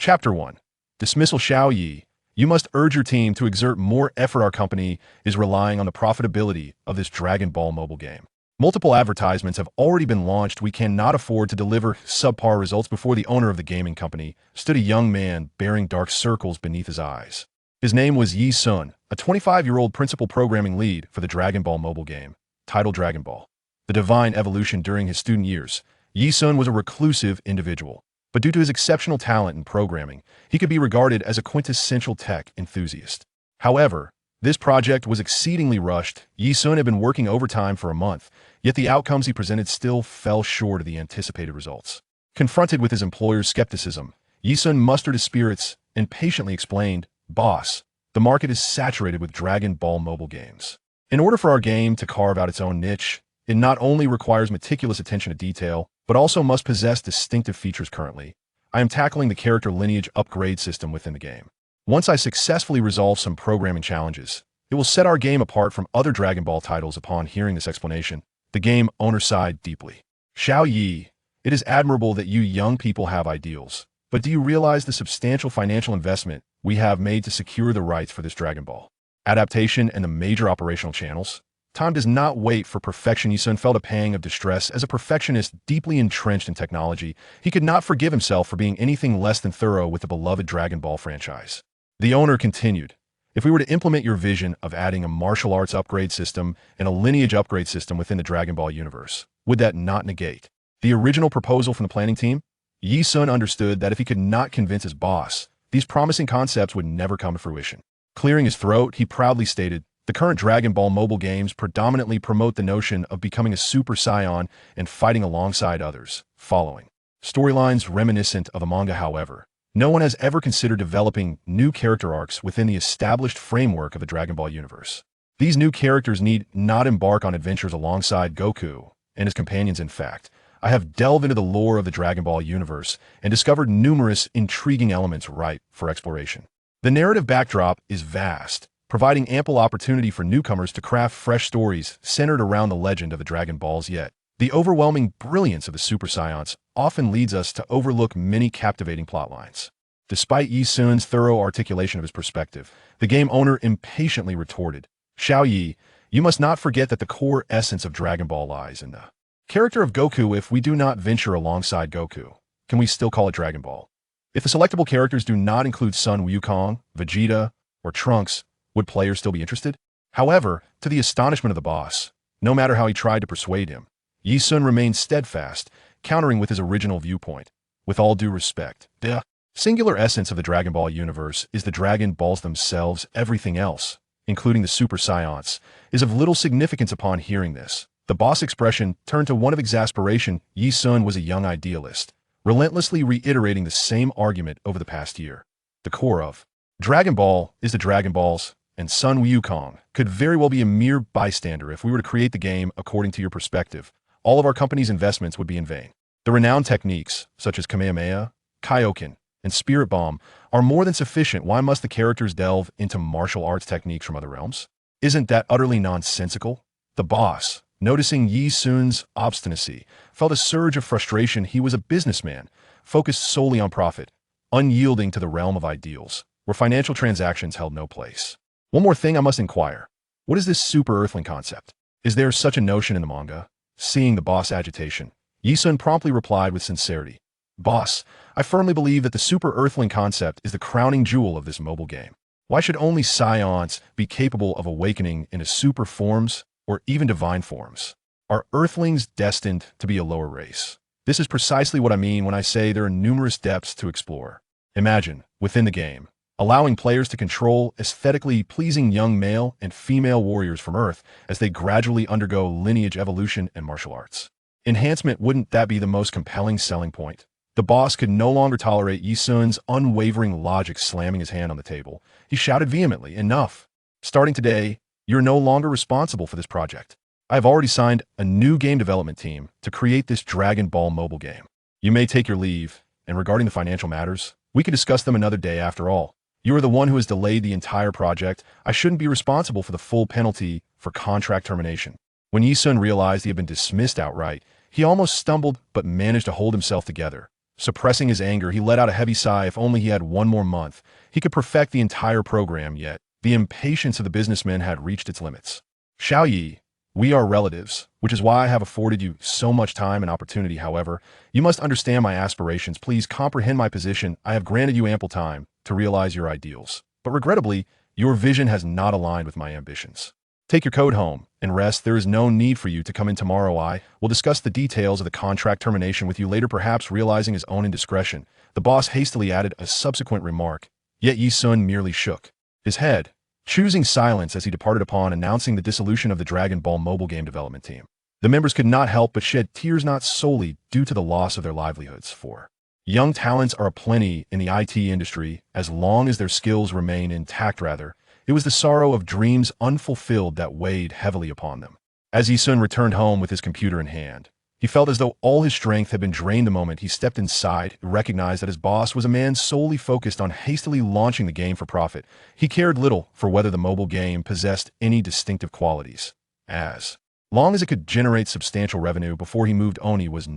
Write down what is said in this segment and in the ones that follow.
Chapter 1. Dismissal Xiao Yi. You must urge your team to exert more effort. Our company is relying on the profitability of this Dragon Ball mobile game. Multiple advertisements have already been launched. We cannot afford to deliver subpar results. Before the owner of the gaming company stood a young man bearing dark circles beneath his eyes. His name was Yi Sun, a 25-year-old principal programming lead for the Dragon Ball mobile game, titled Dragon Ball: The Divine Evolution. During his student years, Yi Sun was a reclusive individual, but due to his exceptional talent in programming, he could be regarded as a quintessential tech enthusiast. However, this project was exceedingly rushed. Yi Sun had been working overtime for a month, yet the outcomes he presented still fell short of the anticipated results. Confronted with his employer's skepticism, Yi Sun mustered his spirits and patiently explained, "Boss, the market is saturated with Dragon Ball mobile games. In order for our game to carve out its own niche, it not only requires meticulous attention to detail, but also must possess distinctive features. Currently, I am tackling the character lineage upgrade system within the game. Once I successfully resolve some programming challenges, it will set our game apart from other Dragon Ball titles." Upon hearing this explanation, the game owner sighed deeply. "Xiao Yi, it is admirable that you young people have ideals, but do you realize the substantial financial investment we have made to secure the rights for this Dragon Ball adaptation and the major operational channels? Time does not wait for perfection." Yi Sun felt a pang of distress. As a perfectionist deeply entrenched in technology, he could not forgive himself for being anything less than thorough with the beloved Dragon Ball franchise. The owner continued, "If we were to implement your vision of adding a martial arts upgrade system and a lineage upgrade system within the Dragon Ball universe, would that not negate the original proposal from the planning team?" Yi Sun understood that if he could not convince his boss, these promising concepts would never come to fruition. Clearing his throat, he proudly stated, "The current Dragon Ball mobile games predominantly promote the notion of becoming a Super Saiyan and fighting alongside others, following storylines reminiscent of a manga. However, no one has ever considered developing new character arcs within the established framework of the Dragon Ball universe. These new characters need not embark on adventures alongside Goku and his companions. In fact, I have delved into the lore of the Dragon Ball universe and discovered numerous intriguing elements ripe for exploration. The narrative backdrop is vast, providing ample opportunity for newcomers to craft fresh stories centered around the legend of the Dragon Balls. Yet, the overwhelming brilliance of the Super Saiyans often leads us to overlook many captivating plotlines." Despite Yi Sun's thorough articulation of his perspective, the game owner impatiently retorted, "Xiao Yi, you must not forget that the core essence of Dragon Ball lies in the character of Goku. If we do not venture alongside Goku, can we still call it Dragon Ball? If the selectable characters do not include Sun Wukong, Vegeta, or Trunks, would players still be interested?" However, to the astonishment of the boss, no matter how he tried to persuade him, Yi Sun remained steadfast, countering with his original viewpoint. "With all due respect, the singular essence of the Dragon Ball universe is the Dragon Balls themselves. Everything else, including the Super Saiyans, is of little significance." Upon hearing this, the boss' expression turned to one of exasperation. Yi Sun was a young idealist, relentlessly reiterating the same argument over the past year. The core of Dragon Ball is the Dragon Balls, and Sun Wukong could very well be a mere bystander. If we were to create the game according to your perspective, all of our company's investments would be in vain. The renowned techniques, such as Kamehameha, Kaioken, and Spirit Bomb, are more than sufficient. Why must the characters delve into martial arts techniques from other realms? Isn't that utterly nonsensical? The boss, noticing Yi Sun's obstinacy, felt a surge of frustration. He was a businessman, focused solely on profit, unyielding to the realm of ideals, where financial transactions held no place. "One more thing I must inquire. What is this Super Earthling concept? Is there such a notion in the manga?" Seeing the boss' agitation, Yi Sun promptly replied with sincerity, "Boss, I firmly believe that the Super Earthling concept is the crowning jewel of this mobile game. Why should only Saiyans be capable of awakening into super forms or even divine forms? Are Earthlings destined to be a lower race? This is precisely what I mean when I say there are numerous depths to explore. Imagine, within the game, allowing players to control aesthetically pleasing young male and female warriors from Earth as they gradually undergo lineage evolution and martial arts enhancement. Wouldn't that be the most compelling selling point?" The boss could no longer tolerate Yi Sun's unwavering logic. Slamming his hand on the table, he shouted vehemently, "Enough! Starting today, you're no longer responsible for this project. I have already signed a new game development team to create this Dragon Ball mobile game. You may take your leave, and regarding the financial matters, we can discuss them another day. After all, you are the one who has delayed the entire project. I shouldn't be responsible for the full penalty for contract termination." When Yi Sun realized he had been dismissed outright, he almost stumbled but managed to hold himself together. Suppressing his anger, he let out a heavy sigh. If only he had one more month, he could perfect the entire program, yet the impatience of the businessman had reached its limits. Xiao Yi, we are relatives, which is why I have afforded you so much time and opportunity. However, you must understand my aspirations. Please comprehend my position. I have granted you ample time to realize your ideals, but regrettably, your vision has not aligned with my ambitions. Take your code home and rest. There is no need for you to come in tomorrow. I will discuss the details of the contract termination with you later. Perhaps realizing his own indiscretion, the boss hastily added a subsequent remark, yet Yi Sun merely shook his head, choosing silence as he departed. Upon announcing the dissolution of the Dragon Ball mobile game development team, the members could not help but shed tears, not solely due to the loss of their livelihoods, for young talents are aplenty in the IT industry as long as their skills remain intact. Rather, it was the sorrow of dreams unfulfilled that weighed heavily upon them. As Yi Sun returned home with his computer in hand, he felt as though all his strength had been drained. The moment he stepped inside, he recognized that his boss was a man solely focused on hastily launching the game for profit. He cared little for whether the mobile game possessed any distinctive qualities, as long as it could generate substantial revenue. Before he moved, Oni was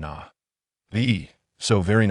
so very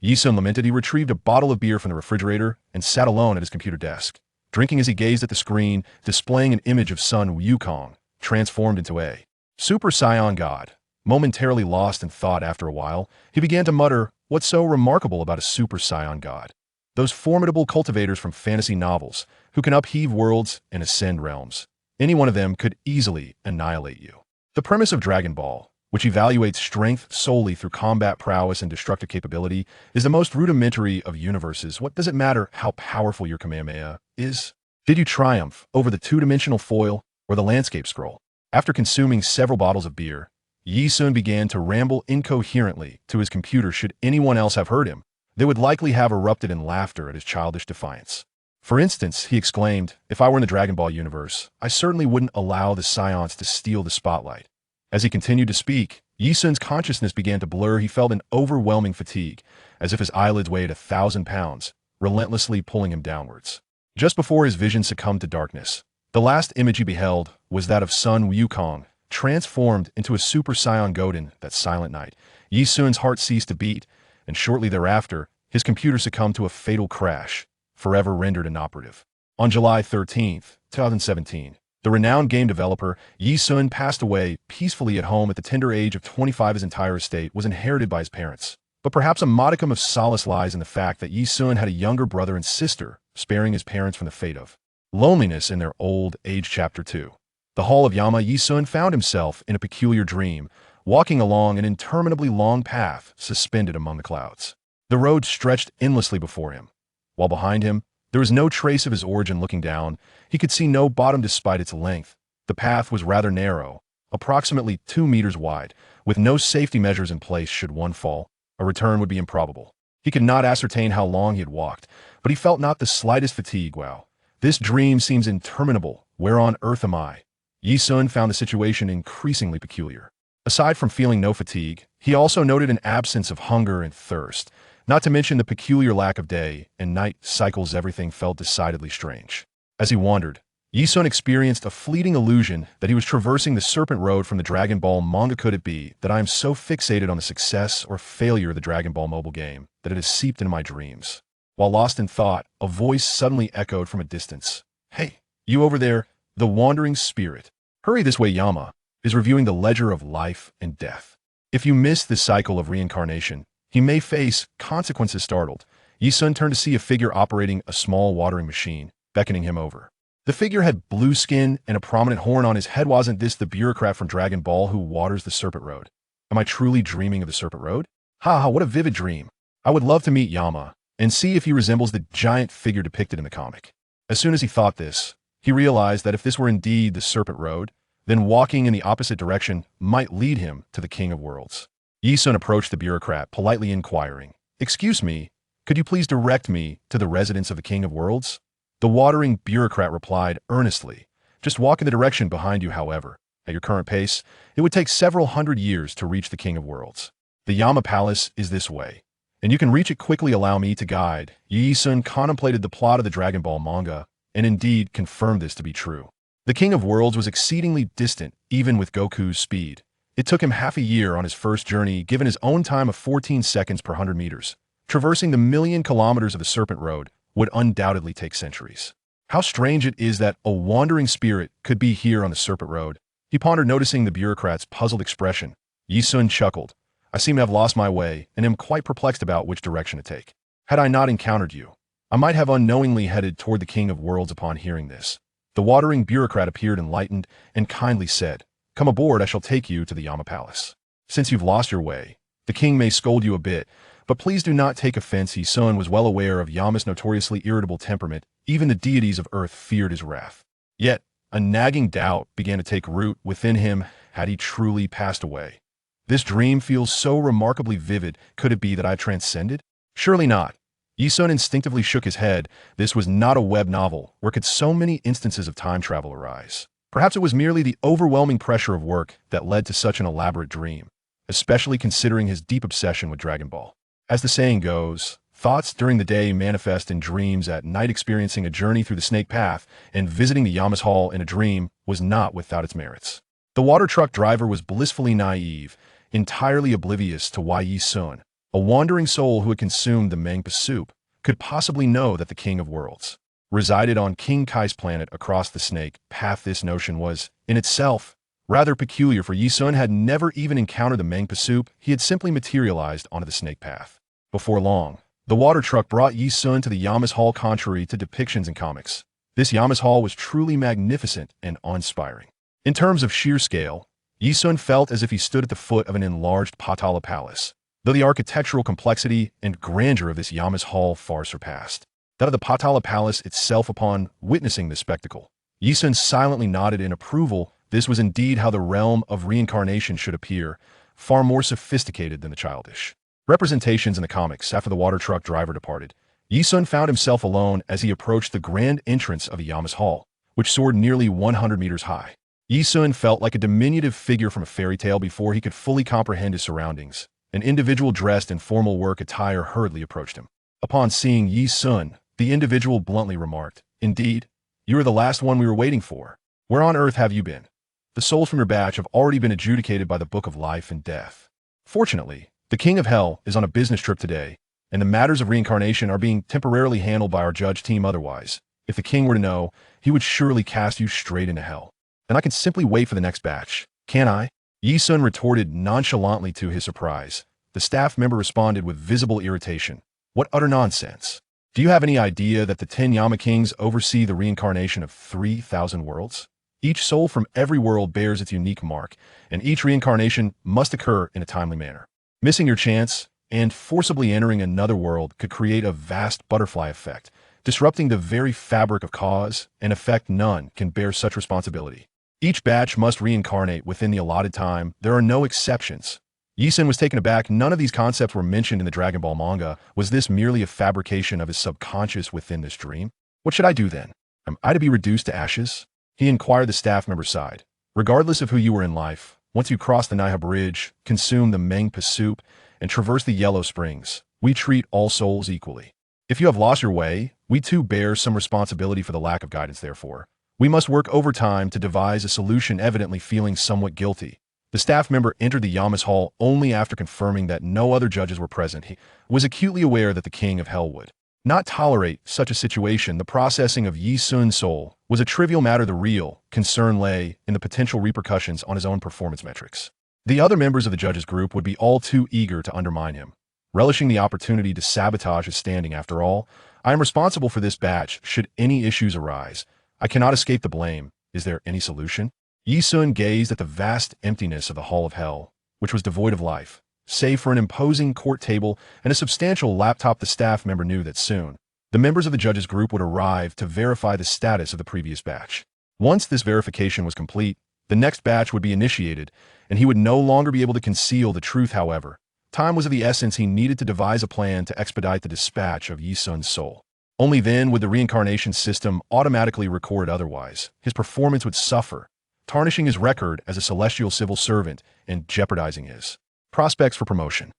Yi Sun lamented. He retrieved a bottle of beer from the refrigerator and sat alone at his computer desk, drinking as he gazed at the screen, displaying an image of Sun Wukong, transformed into a Super Saiyan God. Momentarily lost in thought after a while, he began to mutter, "What's so remarkable about a Super Saiyan God? Those formidable cultivators from fantasy novels, who can upheave worlds and ascend realms. Any one of them could easily annihilate you." The premise of Dragon Ball, which evaluates strength solely through combat prowess and destructive capability, is the most rudimentary of universes. What does it matter how powerful your Kamehameha is? Did you triumph over the two-dimensional foil or the landscape scroll? After consuming several bottles of beer, Yi Sun began to ramble incoherently to his computer. Should anyone else have heard him, they would likely have erupted in laughter at his childish defiance. For instance, he exclaimed, "If I were in the Dragon Ball universe, I certainly wouldn't allow the Saiyans to steal the spotlight." As he continued to speak, Yi Sun's consciousness began to blur. He felt an overwhelming fatigue, as if his eyelids weighed 1,000 pounds, relentlessly pulling him downwards. Just before his vision succumbed to darkness, the last image he beheld was that of Sun Wukong, transformed into a Super Saiyan Goten. That silent night, Yi Sun's heart ceased to beat, and shortly thereafter, his computer succumbed to a fatal crash, forever rendered inoperative. On July 13th, 2017, the renowned game developer Yi Sun passed away peacefully at home at the tender age of 25. His entire estate was inherited by his parents, but perhaps a modicum of solace lies in the fact that Yi Sun had a younger brother and sister, sparing his parents from the fate of loneliness in their old age. Chapter 2. The Hall of Yama. Yi Sun found himself in a peculiar dream, walking along an interminably long path suspended among the clouds. The road stretched endlessly before him, while behind him, there was no trace of his origin. Looking down, he could see no bottom despite its length. The path was rather narrow, approximately 2 meters wide, with no safety measures in place. Should one fall, a return would be improbable. He could not ascertain how long he had walked, but he felt not the slightest fatigue. Wow, this dream seems interminable. Where on earth am I? Yi Sun found the situation increasingly peculiar. Aside from feeling no fatigue, he also noted an absence of hunger and thirst, not to mention the peculiar lack of day and night cycles. Everything felt decidedly strange. As he wandered, Yi Sun experienced a fleeting illusion that he was traversing the Serpent Road from the Dragon Ball manga. Could it be that I am so fixated on the success or failure of the Dragon Ball mobile game that it has seeped into my dreams? While lost in thought, a voice suddenly echoed from a distance. "Hey, you over there, the wandering spirit. Hurry this way. Yama is reviewing the ledger of life and death. If you miss this cycle of reincarnation, he may face consequences." Startled, Yi Sun turned to see a figure operating a small watering machine, beckoning him over. The figure had blue skin and a prominent horn on his head. Wasn't this the bureaucrat from Dragon Ball who waters the Serpent Road? Am I truly dreaming of the Serpent Road? Ha ha, what a vivid dream. I would love to meet Yama and see if he resembles the giant figure depicted in the comic. As soon as he thought this, he realized that if this were indeed the Serpent Road, then walking in the opposite direction might lead him to the King of Worlds. Yi Sun approached the bureaucrat, politely inquiring, "Excuse me, could you please direct me to the residence of the King of Worlds?" The watering bureaucrat replied earnestly, "Just walk in the direction behind you. However, at your current pace, it would take several hundred years to reach the King of Worlds. The Yama Palace is this way, and you can reach it quickly. Allow me to guide." Yi Sun contemplated the plot of the Dragon Ball manga, and indeed confirmed this to be true. The King of Worlds was exceedingly distant, even with Goku's speed. It took him half a year on his first journey, given his own time of 14 seconds per 100 meters. Traversing the million kilometers of the Serpent Road would undoubtedly take centuries. How strange it is that a wandering spirit could be here on the Serpent Road. He pondered, noticing the bureaucrat's puzzled expression. Yi Sun chuckled. I seem to have lost my way and am quite perplexed about which direction to take. Had I not encountered you, I might have unknowingly headed toward the King of Worlds. Upon hearing this, the wandering bureaucrat appeared enlightened and kindly said, Come aboard, I shall take you to the Yama Palace. Since you've lost your way, the king may scold you a bit, but please do not take offense. Yi Sun was well aware of Yama's notoriously irritable temperament. Even the deities of Earth feared his wrath. Yet, a nagging doubt began to take root within him. Had he truly passed away? This dream feels so remarkably vivid. Could it be that I transcended? Surely not. Yi Sun instinctively shook his head. This was not a web novel. Where could so many instances of time travel arise? Perhaps it was merely the overwhelming pressure of work that led to such an elaborate dream, especially considering his deep obsession with Dragon Ball. As the saying goes, thoughts during the day manifest in dreams at night. Experiencing a journey through the Snake Path and visiting the Yama's Hall in a dream was not without its merits. The water truck driver was blissfully naive, entirely oblivious to why Yi Sun, a wandering soul who had consumed the Mangpa soup, could possibly know that the King of Worlds resided on King Kai's planet across the Snake Path. This notion was, in itself, rather peculiar, for Yi Sun had never even encountered the Mangpa soup. He had simply materialized onto the Snake Path. Before long, the water truck brought Yi Sun to the Yama's Hall. Contrary to depictions in comics, this Yama's Hall was truly magnificent and awe-inspiring. In terms of sheer scale, Yi Sun felt as if he stood at the foot of an enlarged Potala Palace, though the architectural complexity and grandeur of this Yama's Hall far surpassed that of the Potala Palace itself. Upon witnessing this spectacle, Yi Sun silently nodded in approval. This was indeed how the realm of reincarnation should appear, far more sophisticated than the childish representations in the comics. After the water truck driver departed, Yi Sun found himself alone as he approached the grand entrance of the Yama's Hall, which soared nearly 100 meters high. Yi Sun felt like a diminutive figure from a fairy tale. Before he could fully comprehend his surroundings, an individual dressed in formal work attire hurriedly approached him. Upon seeing Yi Sun, the individual bluntly remarked, Indeed, you are the last one we were waiting for. Where on earth have you been? The souls from your batch have already been adjudicated by the Book of Life and Death. Fortunately, the King of Hell is on a business trip today, and the matters of reincarnation are being temporarily handled by our judge team. Otherwise, if the king were to know, he would surely cast you straight into hell. And I can simply wait for the next batch, can't I? Yi Sun retorted nonchalantly. To his surprise, the staff member responded with visible irritation. What utter nonsense. Do you have any idea that the 10 Yama Kings oversee the reincarnation of 3,000 worlds? Each soul from every world bears its unique mark, and each reincarnation must occur in a timely manner. Missing your chance and forcibly entering another world could create a vast butterfly effect, disrupting the very fabric of cause and effect. None can bear such responsibility. Each batch must reincarnate within the allotted time. There are no exceptions. Yi Sun was taken aback. None of these concepts were mentioned in the Dragon Ball manga. Was this merely a fabrication of his subconscious within this dream? What should I do then? Am I to be reduced to ashes? He inquired. The staff member sighed. Regardless of who you were in life, once you cross the Naiha Bridge, consume the Mangpa soup, and traverse the Yellow Springs, we treat all souls equally. If you have lost your way, we too bear some responsibility for the lack of guidance. Therefore, we must work overtime to devise a solution. Evidently feeling somewhat guilty, the staff member entered the Yama's Hall only after confirming that no other judges were present. He was acutely aware that the King of Hell would not tolerate such a situation. The processing of Yi Sun's soul was a trivial matter. The real concern lay in the potential repercussions on his own performance metrics. The other members of the judges group would be all too eager to undermine him, relishing the opportunity to sabotage his standing. After all, I am responsible for this batch. Should any issues arise, I cannot escape the blame. Is there any solution? Yi Sun gazed at the vast emptiness of the Hall of Hell, which was devoid of life, save for an imposing court table and a substantial laptop. The staff member knew that soon the members of the judges group would arrive to verify the status of the previous batch. Once this verification was complete, the next batch would be initiated, and he would no longer be able to conceal the truth. However, time was of the essence. He needed to devise a plan to expedite the dispatch of Yi Sun's soul. Only then would the reincarnation system automatically record. Otherwise, his performance would suffer, tarnishing his record as a celestial civil servant and jeopardizing his prospects for promotion.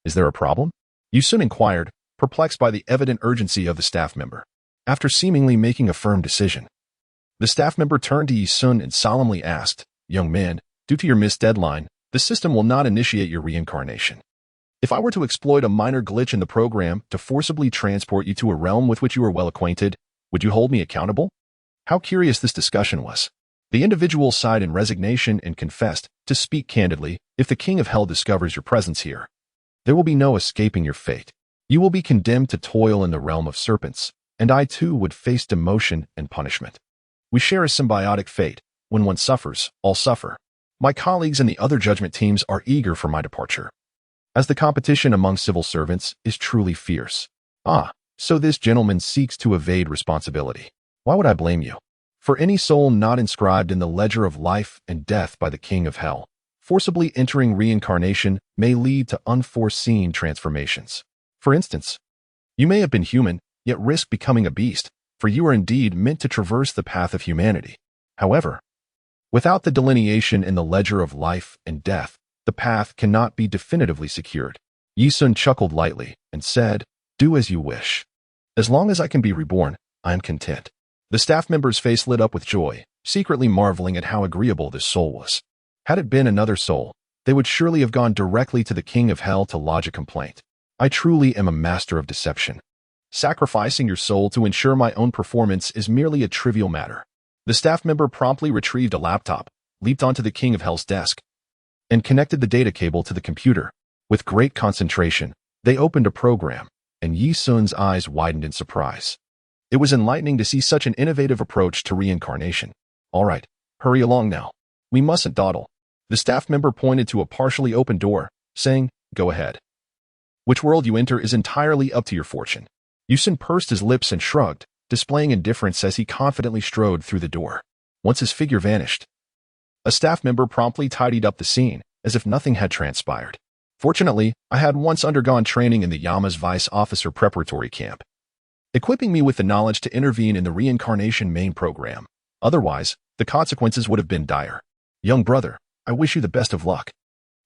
Is there a problem? Yi Sun inquired, perplexed by the evident urgency of the staff member. After seemingly making a firm decision, the staff member turned to Yi Sun and solemnly asked, Young man, due to your missed deadline, The system will not initiate your reincarnation. If I were to exploit a minor glitch in the program to forcibly transport you to a realm with which you are well acquainted, would you hold me accountable? How curious this discussion was. The individual sighed in resignation and confessed, to speak candidly, if the King of Hell discovers your presence here, there will be no escaping your fate. You will be condemned to toil in the realm of serpents, and I too would face demotion and punishment. We share a symbiotic fate. When one suffers, all suffer. My colleagues and the other judgment teams are eager for my departure, as the competition among civil servants is truly fierce. So this gentleman seeks to evade responsibility. Why would I blame you? For any soul not inscribed in the ledger of life and death by the King of Hell, forcibly entering reincarnation may lead to unforeseen transformations. For instance, you may have been human, yet risk becoming a beast, for you are indeed meant to traverse the path of humanity. However, without the delineation in the ledger of life and death, the path cannot be definitively secured. Yi Sun chuckled lightly and said, "Do as you wish. As long as I can be reborn, I am content." The staff member's face lit up with joy, secretly marveling at how agreeable this soul was. Had it been another soul, they would surely have gone directly to the King of Hell to lodge a complaint. I truly am a master of deception. Sacrificing your soul to ensure my own performance is merely a trivial matter. The staff member promptly retrieved a laptop, leaped onto the King of Hell's desk, and connected the data cable to the computer. With great concentration, they opened a program, and Yi Sun's eyes widened in surprise. It was enlightening to see such an innovative approach to reincarnation. All right, hurry along now. We mustn't dawdle. The staff member pointed to a partially open door, saying, "Go ahead. Which world you enter is entirely up to your fortune." Yi Sun pursed his lips and shrugged, displaying indifference as he confidently strode through the door. Once his figure vanished, a staff member promptly tidied up the scene, as if nothing had transpired. Fortunately, I had once undergone training in the Yama's Vice Officer Preparatory Camp, equipping me with the knowledge to intervene in the reincarnation main program. Otherwise, the consequences would have been dire. Young brother, I wish you the best of luck.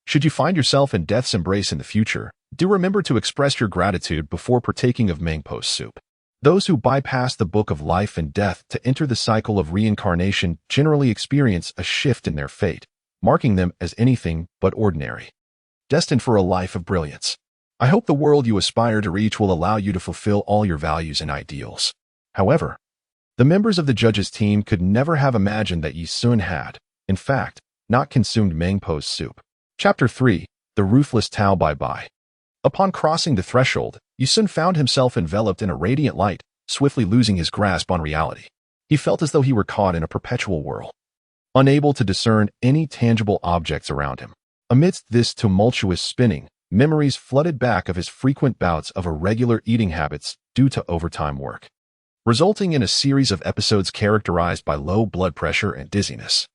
Should you find yourself in death's embrace in the future, do remember to express your gratitude before partaking of Mangpo's soup. Those who bypass the book of life and death to enter the cycle of reincarnation generally experience a shift in their fate, marking them as anything but ordinary, destined for a life of brilliance. I hope the world you aspire to reach will allow you to fulfill all your values and ideals. However, the members of the judges' team could never have imagined that Yi Sun had, in fact, not consumed Mangpo's soup. Chapter 3. The Ruthless Tao Bai Bai. Upon crossing the threshold, Yi Sun found himself enveloped in a radiant light, swiftly losing his grasp on reality. He felt as though he were caught in a perpetual whirl, unable to discern any tangible objects around him. Amidst this tumultuous spinning, memories flooded back of his frequent bouts of irregular eating habits due to overtime work, resulting in a series of episodes characterized by low blood pressure and dizziness.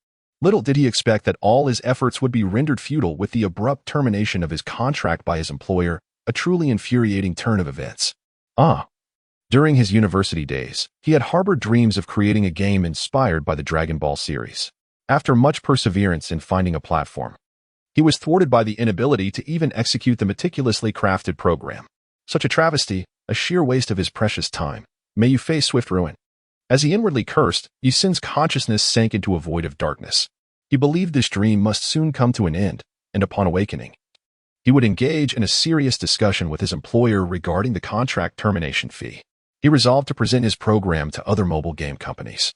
Little did he expect that all his efforts would be rendered futile with the abrupt termination of his contract by his employer, a truly infuriating turn of events. During his university days, he had harbored dreams of creating a game inspired by the Dragon Ball series. After much perseverance in finding a platform, he was thwarted by the inability to even execute the meticulously crafted program. Such a travesty, a sheer waste of his precious time. May you face swift ruin. As he inwardly cursed, Yi Sun's consciousness sank into a void of darkness. He believed this dream must soon come to an end, and upon awakening, he would engage in a serious discussion with his employer regarding the contract termination fee. He resolved to present his program to other mobile game companies,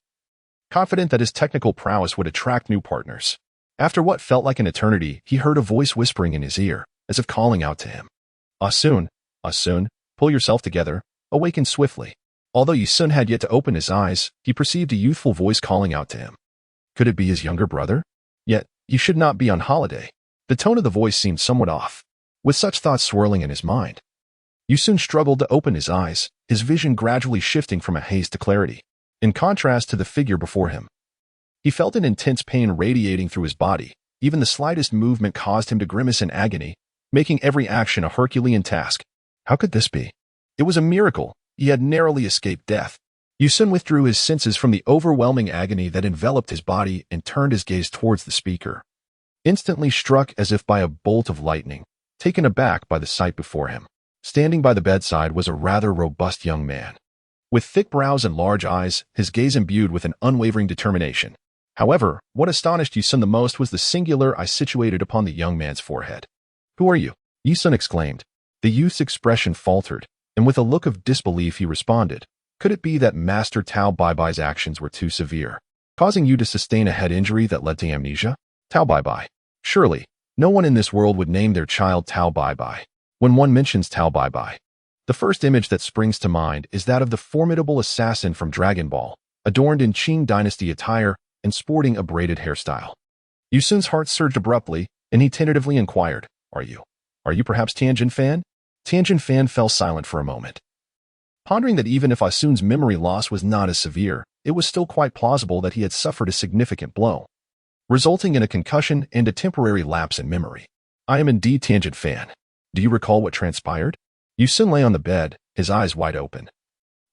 confident that his technical prowess would attract new partners. After what felt like an eternity, he heard a voice whispering in his ear, as if calling out to him. "Asun, Asun, pull yourself together, awaken swiftly." Although Yi Sun had yet to open his eyes, he perceived a youthful voice calling out to him. Could it be his younger brother? Yet, he should not be on holiday. The tone of the voice seemed somewhat off. With such thoughts swirling in his mind, Yi Sun struggled to open his eyes, his vision gradually shifting from a haze to clarity. In contrast to the figure before him, he felt an intense pain radiating through his body. Even the slightest movement caused him to grimace in agony, making every action a Herculean task. How could this be? It was a miracle. He had narrowly escaped death. Yi Sun withdrew his senses from the overwhelming agony that enveloped his body and turned his gaze towards the speaker. Instantly struck as if by a bolt of lightning, taken aback by the sight before him, standing by the bedside was a rather robust young man. With thick brows and large eyes, his gaze imbued with an unwavering determination. However, what astonished Yi Sun the most was the singular eye situated upon the young man's forehead. "Who are you?" Yi Sun exclaimed. The youth's expression faltered, and with a look of disbelief he responded, "Could it be that Master Tao Bai's actions were too severe, causing you to sustain a head injury that led to amnesia? Tao Bai. Surely, no one in this world would name their child Tao Bai. When one mentions Tao Bai, the first image that springs to mind is that of the formidable assassin from Dragon Ball, adorned in Qing dynasty attire and sporting a braided hairstyle." Yi Sun's heart surged abruptly, and he tentatively inquired, Are you perhaps Tianjin Fan?" Tianjin Fan fell silent for a moment. Pondering that even if Yi Sun's memory loss was not as severe, it was still quite plausible that he had suffered a significant blow, resulting in a concussion and a temporary lapse in memory. "I am indeed Tianjin Fan. Do you recall what transpired?" Yi Sun lay on the bed, his eyes wide open,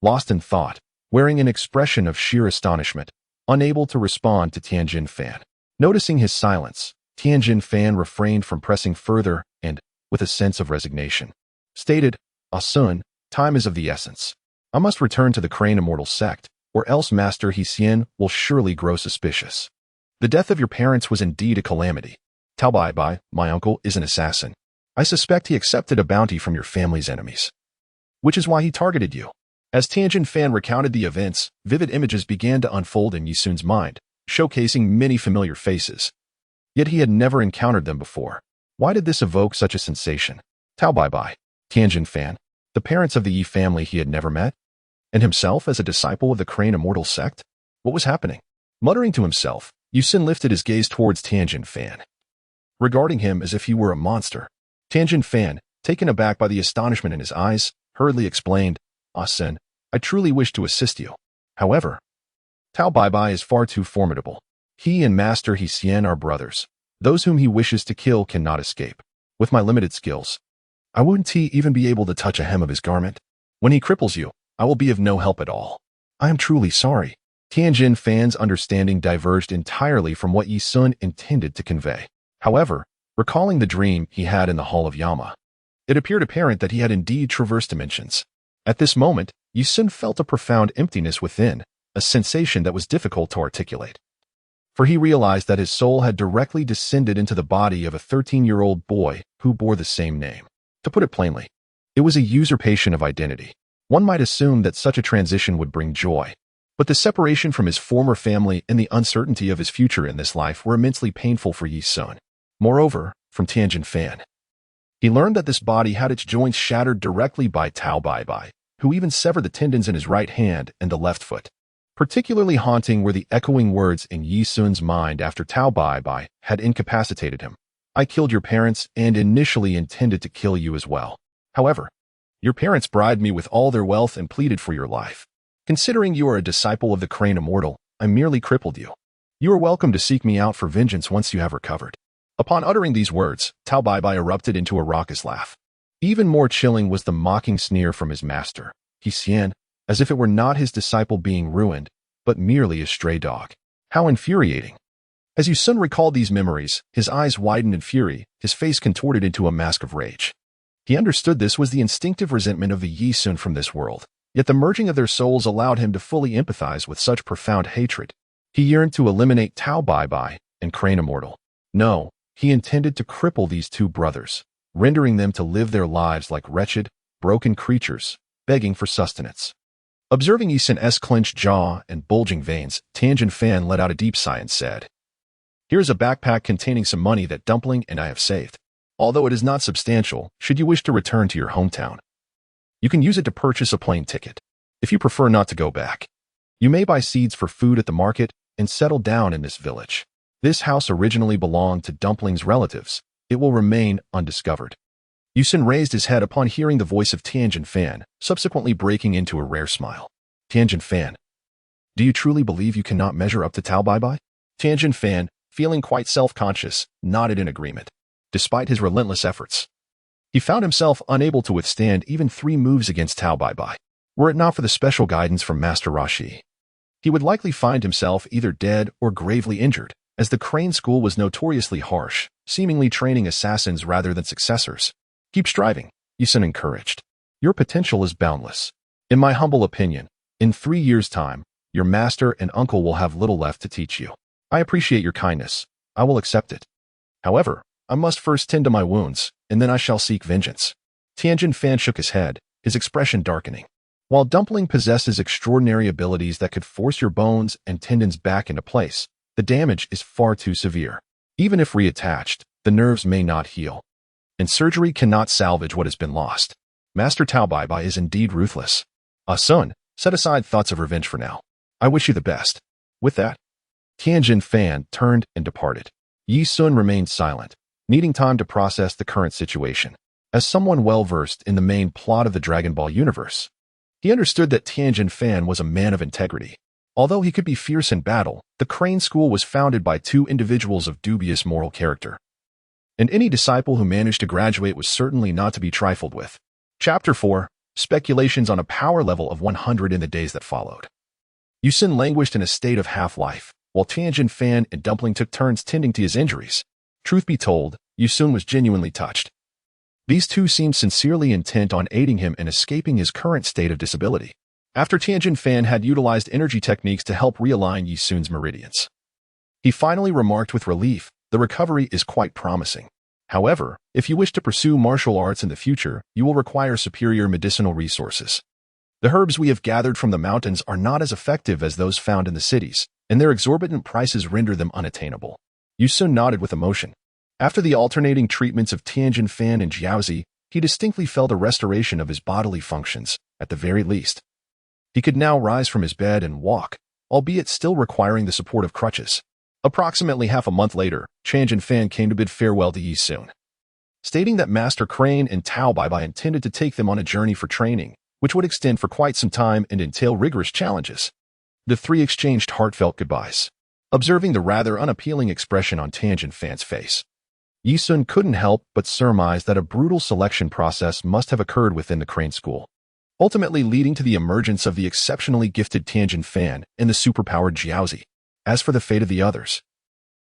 lost in thought, wearing an expression of sheer astonishment, unable to respond to Tianjin Fan. Noticing his silence, Tianjin Fan refrained from pressing further and, with a sense of resignation, stated, "Ah Sun, time is of the essence. I must return to the Crane Immortal sect, or else Master He Xian will surely grow suspicious. The death of your parents was indeed a calamity. Tao Bai, my uncle, is an assassin. I suspect he accepted a bounty from your family's enemies, which is why he targeted you." As Tianjin Fan recounted the events, vivid images began to unfold in Yi Sun's mind, showcasing many familiar faces. Yet he had never encountered them before. Why did this evoke such a sensation? Tao Bai, Tianjin Fan, the parents of the Yi family he had never met, and himself as a disciple of the Crane Immortal sect? What was happening? Muttering to himself, Yi Sun lifted his gaze towards Tianjin Fan, regarding him as if he were a monster. Tianjin Fan, taken aback by the astonishment in his eyes, hurriedly explained, "Ah Sun, I truly wish to assist you. However, Tao Bai is far too formidable. He and Master He Xian are brothers. Those whom he wishes to kill cannot escape. With my limited skills, I wouldn't even be able to touch a hem of his garment. When he cripples you, I will be of no help at all. I am truly sorry." Tianjin Fan's understanding diverged entirely from what Yi Sun intended to convey. However, recalling the dream he had in the Hall of Yama, it appeared apparent that he had indeed traversed dimensions. At this moment, Yi Sun felt a profound emptiness within, a sensation that was difficult to articulate. For he realized that his soul had directly descended into the body of a 13-year-old boy who bore the same name. To put it plainly, it was a usurpation of identity. One might assume that such a transition would bring joy, but the separation from his former family and the uncertainty of his future in this life were immensely painful for Yi Sun. Moreover, from Tianjin Fan, he learned that this body had its joints shattered directly by Tao Bai, who even severed the tendons in his right hand and the left foot. Particularly haunting were the echoing words in Yi Sun's mind after Tao Bai had incapacitated him. "I killed your parents and initially intended to kill you as well. However, your parents bribed me with all their wealth and pleaded for your life. Considering you are a disciple of the Crane Immortal, I merely crippled you. You are welcome to seek me out for vengeance once you have recovered." Upon uttering these words, Tao Bai erupted into a raucous laugh. Even more chilling was the mocking sneer from his master, He Xian, as if it were not his disciple being ruined, but merely a stray dog. How infuriating. As Yi Sun recalled these memories, his eyes widened in fury, his face contorted into a mask of rage. He understood this was the instinctive resentment of the Yi Sun from this world, yet the merging of their souls allowed him to fully empathize with such profound hatred. He yearned to eliminate Tao Bai and Crane Immortal. No, he intended to cripple these two brothers, rendering them to live their lives like wretched, broken creatures, begging for sustenance. Observing Yi Sun's clenched jaw and bulging veins, Tianjin Fan let out a deep sigh and said, "Here's a backpack containing some money that Dumpling and I have saved. Although it is not substantial, should you wish to return to your hometown, you can use it to purchase a plane ticket. If you prefer not to go back, you may buy seeds for food at the market and settle down in this village. This house originally belonged to Dumpling's relatives. It will remain undiscovered." Yi Sun raised his head upon hearing the voice of Tianjin Fan, subsequently breaking into a rare smile. "Tianjin Fan, do you truly believe you cannot measure up to Tao Bai?" Tianjin Fan, feeling quite self-conscious, nodded in agreement. Despite his relentless efforts, he found himself unable to withstand even 3 moves against Tao Bai. Were it not for the special guidance from Master Rashi, he would likely find himself either dead or gravely injured, as the Crane School was notoriously harsh, seemingly training assassins rather than successors. "Keep striving," Yi Sun encouraged. "Your potential is boundless. In my humble opinion, in 3 years' time, your master and uncle will have little left to teach you. I appreciate your kindness. I will accept it. However, I must first tend to my wounds, and then I shall seek vengeance. Tianjin Fan shook his head, his expression darkening. While Dumpling possesses extraordinary abilities that could force your bones and tendons back into place, the damage is far too severe. Even if reattached, the nerves may not heal, and surgery cannot salvage what has been lost. Master Tao Baibai is indeed ruthless. Sun, set aside thoughts of revenge for now. I wish you the best. With that, Tianjin Fan turned and departed. Yi Sun remained silent, needing time to process the current situation. As someone well-versed in the main plot of the Dragon Ball universe, he understood that Tianjin Fan was a man of integrity. Although he could be fierce in battle, the Crane School was founded by two individuals of dubious moral character, and any disciple who managed to graduate was certainly not to be trifled with. Chapter 4. Speculations on a power level of 100 in the days that followed. Yi Sun languished in a state of half-life, while Tianjin Fan and Dumpling took turns tending to his injuries. Truth be told, Yi Sun was genuinely touched. These two seemed sincerely intent on aiding him in escaping his current state of disability. After Tianjin Fan had utilized energy techniques to help realign Yi Sun's meridians, he finally remarked with relief, "The recovery is quite promising. However, if you wish to pursue martial arts in the future, you will require superior medicinal resources. The herbs we have gathered from the mountains are not as effective as those found in the cities, and their exorbitant prices render them unattainable." Yi Sun nodded with emotion. After the alternating treatments of Tianjin Fan and Jiaozi, he distinctly felt a restoration of his bodily functions, at the very least. He could now rise from his bed and walk, albeit still requiring the support of crutches. Approximately half a month later, Tianjin Fan came to bid farewell to Yi Sun, stating that Master Crane and Tao Baibai intended to take them on a journey for training, which would extend for quite some time and entail rigorous challenges. The three exchanged heartfelt goodbyes. Observing the rather unappealing expression on Tianjin Fan's face, Yi Sun couldn't help but surmise that a brutal selection process must have occurred within the Crane School, ultimately leading to the emergence of the exceptionally gifted Tianjin Fan and the superpowered Jiaozi. As for the fate of the others,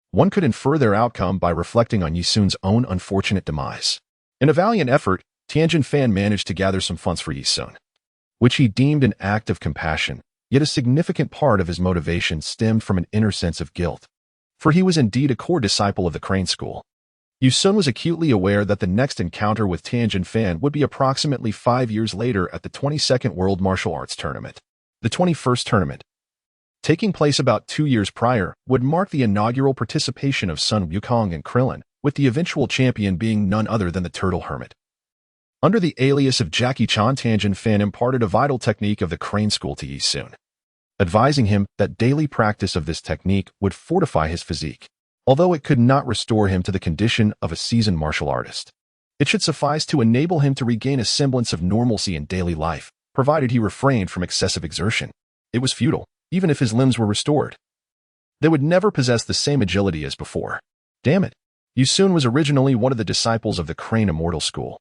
one could infer their outcome by reflecting on Yi Sun's own unfortunate demise. In a valiant effort, Tianjin Fan managed to gather some funds for Yi Sun, which he deemed an act of compassion, yet a significant part of his motivation stemmed from an inner sense of guilt, for he was indeed a core disciple of the Crane School. Yi Sun was acutely aware that the next encounter with Tianjin Fan would be approximately 5 years later at the 22nd World Martial Arts Tournament. The 21st tournament, taking place about 2 years prior, would mark the inaugural participation of Sun Wukong and Krillin, with the eventual champion being none other than the Turtle Hermit. Under the alias of Jackie Chan, Tianjin Fan imparted a vital technique of the Crane School to Yi Sun, advising him that daily practice of this technique would fortify his physique. Although it could not restore him to the condition of a seasoned martial artist, it should suffice to enable him to regain a semblance of normalcy in daily life, provided he refrained from excessive exertion. It was futile, even if his limbs were restored. They would never possess the same agility as before. Damn it, Yi Sun was originally one of the disciples of the Crane Immortal School,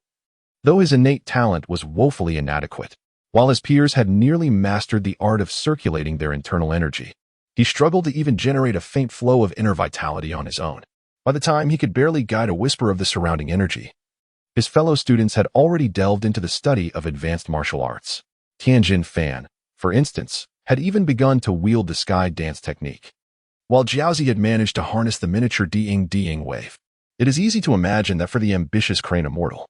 though his innate talent was woefully inadequate. While his peers had nearly mastered the art of circulating their internal energy, he struggled to even generate a faint flow of inner vitality on his own. By the time he could barely guide a whisper of the surrounding energy, his fellow students had already delved into the study of advanced martial arts. Tianjin Fan, for instance, had even begun to wield the sky dance technique, while Jiaozi had managed to harness the miniature Ding wave. It is easy to imagine that for the ambitious Crane Immortal,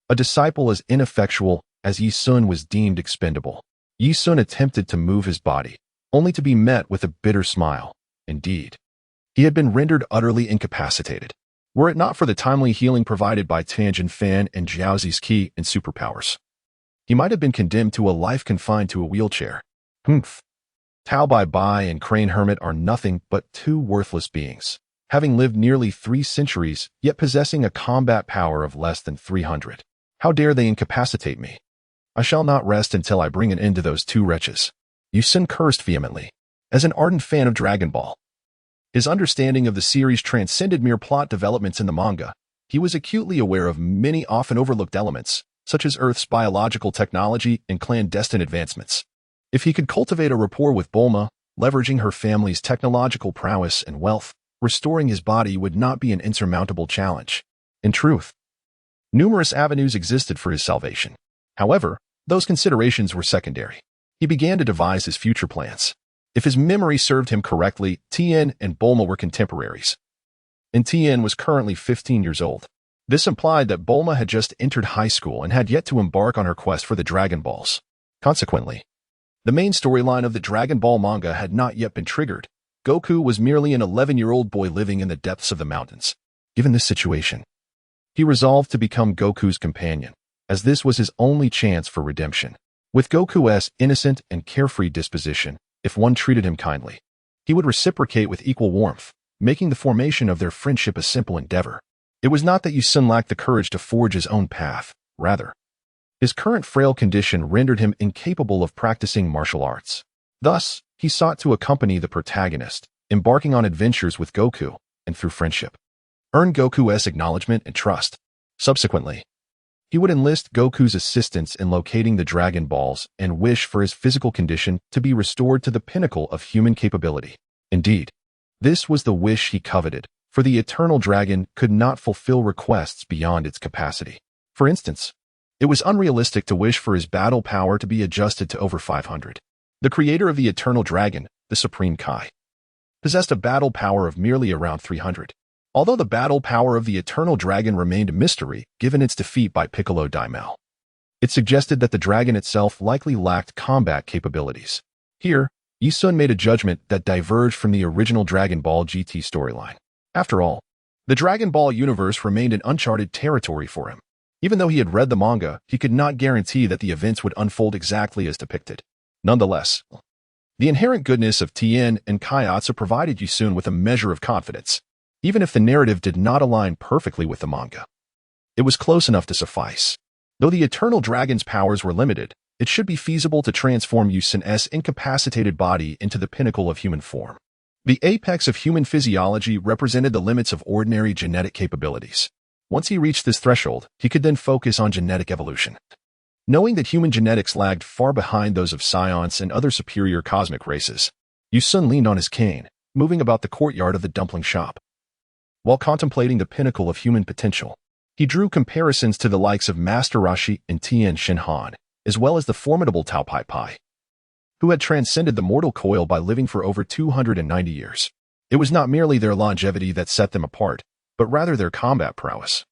a disciple as ineffectual as Yi Sun was deemed expendable. Yi Sun attempted to move his body, only to be met with a bitter smile. Indeed, he had been rendered utterly incapacitated, were it not for the timely healing provided by Tianjin Fan and Jiaozi's ki and superpowers. He might have been condemned to a life confined to a wheelchair. Humph. Tao Baibai and Crane Hermit are nothing but two worthless beings, having lived nearly 3 centuries, yet possessing a combat power of less than 300. How dare they incapacitate me? I shall not rest until I bring an end to those two wretches. Yi Sun cursed vehemently. As an ardent fan of Dragon Ball, his understanding of the series transcended mere plot developments in the manga. He was acutely aware of many often overlooked elements, such as Earth's biological technology and clandestine advancements. If he could cultivate a rapport with Bulma, leveraging her family's technological prowess and wealth, restoring his body would not be an insurmountable challenge. In truth, numerous avenues existed for his salvation. However, those considerations were secondary. He began to devise his future plans. If his memory served him correctly, Tien and Bulma were contemporaries, and Tien was currently 15 years old. This implied that Bulma had just entered high school and had yet to embark on her quest for the Dragon Balls. Consequently, the main storyline of the Dragon Ball manga had not yet been triggered. Goku was merely an 11-year-old boy living in the depths of the mountains. Given this situation, he resolved to become Goku's companion, as this was his only chance for redemption. With Goku's innocent and carefree disposition, if one treated him kindly, he would reciprocate with equal warmth, making the formation of their friendship a simple endeavor. It was not that Yi-Sun lacked the courage to forge his own path. Rather, his current frail condition rendered him incapable of practicing martial arts. Thus, he sought to accompany the protagonist, embarking on adventures with Goku, and through friendship, earn Goku's acknowledgement and trust. Subsequently, he would enlist Goku's assistance in locating the Dragon Balls and wish for his physical condition to be restored to the pinnacle of human capability. Indeed, this was the wish he coveted, for the Eternal Dragon could not fulfill requests beyond its capacity. For instance, it was unrealistic to wish for his battle power to be adjusted to over 500. The creator of the Eternal Dragon, the Supreme Kai, possessed a battle power of merely around 300. Although the battle power of the Eternal Dragon remained a mystery given its defeat by Piccolo Daimao, it suggested that the dragon itself likely lacked combat capabilities. Here, Yi-Sun made a judgment that diverged from the original Dragon Ball GT storyline. After all, the Dragon Ball universe remained an uncharted territory for him. Even though he had read the manga, he could not guarantee that the events would unfold exactly as depicted. Nonetheless, the inherent goodness of Tien and Kaiatsu provided Yi-Sun with a measure of confidence. Even if the narrative did not align perfectly with the manga, it was close enough to suffice. Though the Eternal Dragon's powers were limited, it should be feasible to transform Yi-Sun's incapacitated body into the pinnacle of human form. The apex of human physiology represented the limits of ordinary genetic capabilities. Once he reached this threshold, he could then focus on genetic evolution. Knowing that human genetics lagged far behind those of Scionce and other superior cosmic races, Yi-Sun leaned on his cane, moving about the courtyard of the dumpling shop. While contemplating the pinnacle of human potential, he drew comparisons to the likes of Master Roshi and Tien Shinhan, as well as the formidable Tao Pai Pai, who had transcended the mortal coil by living for over 290 years. It was not merely their longevity that set them apart, but rather their combat prowess,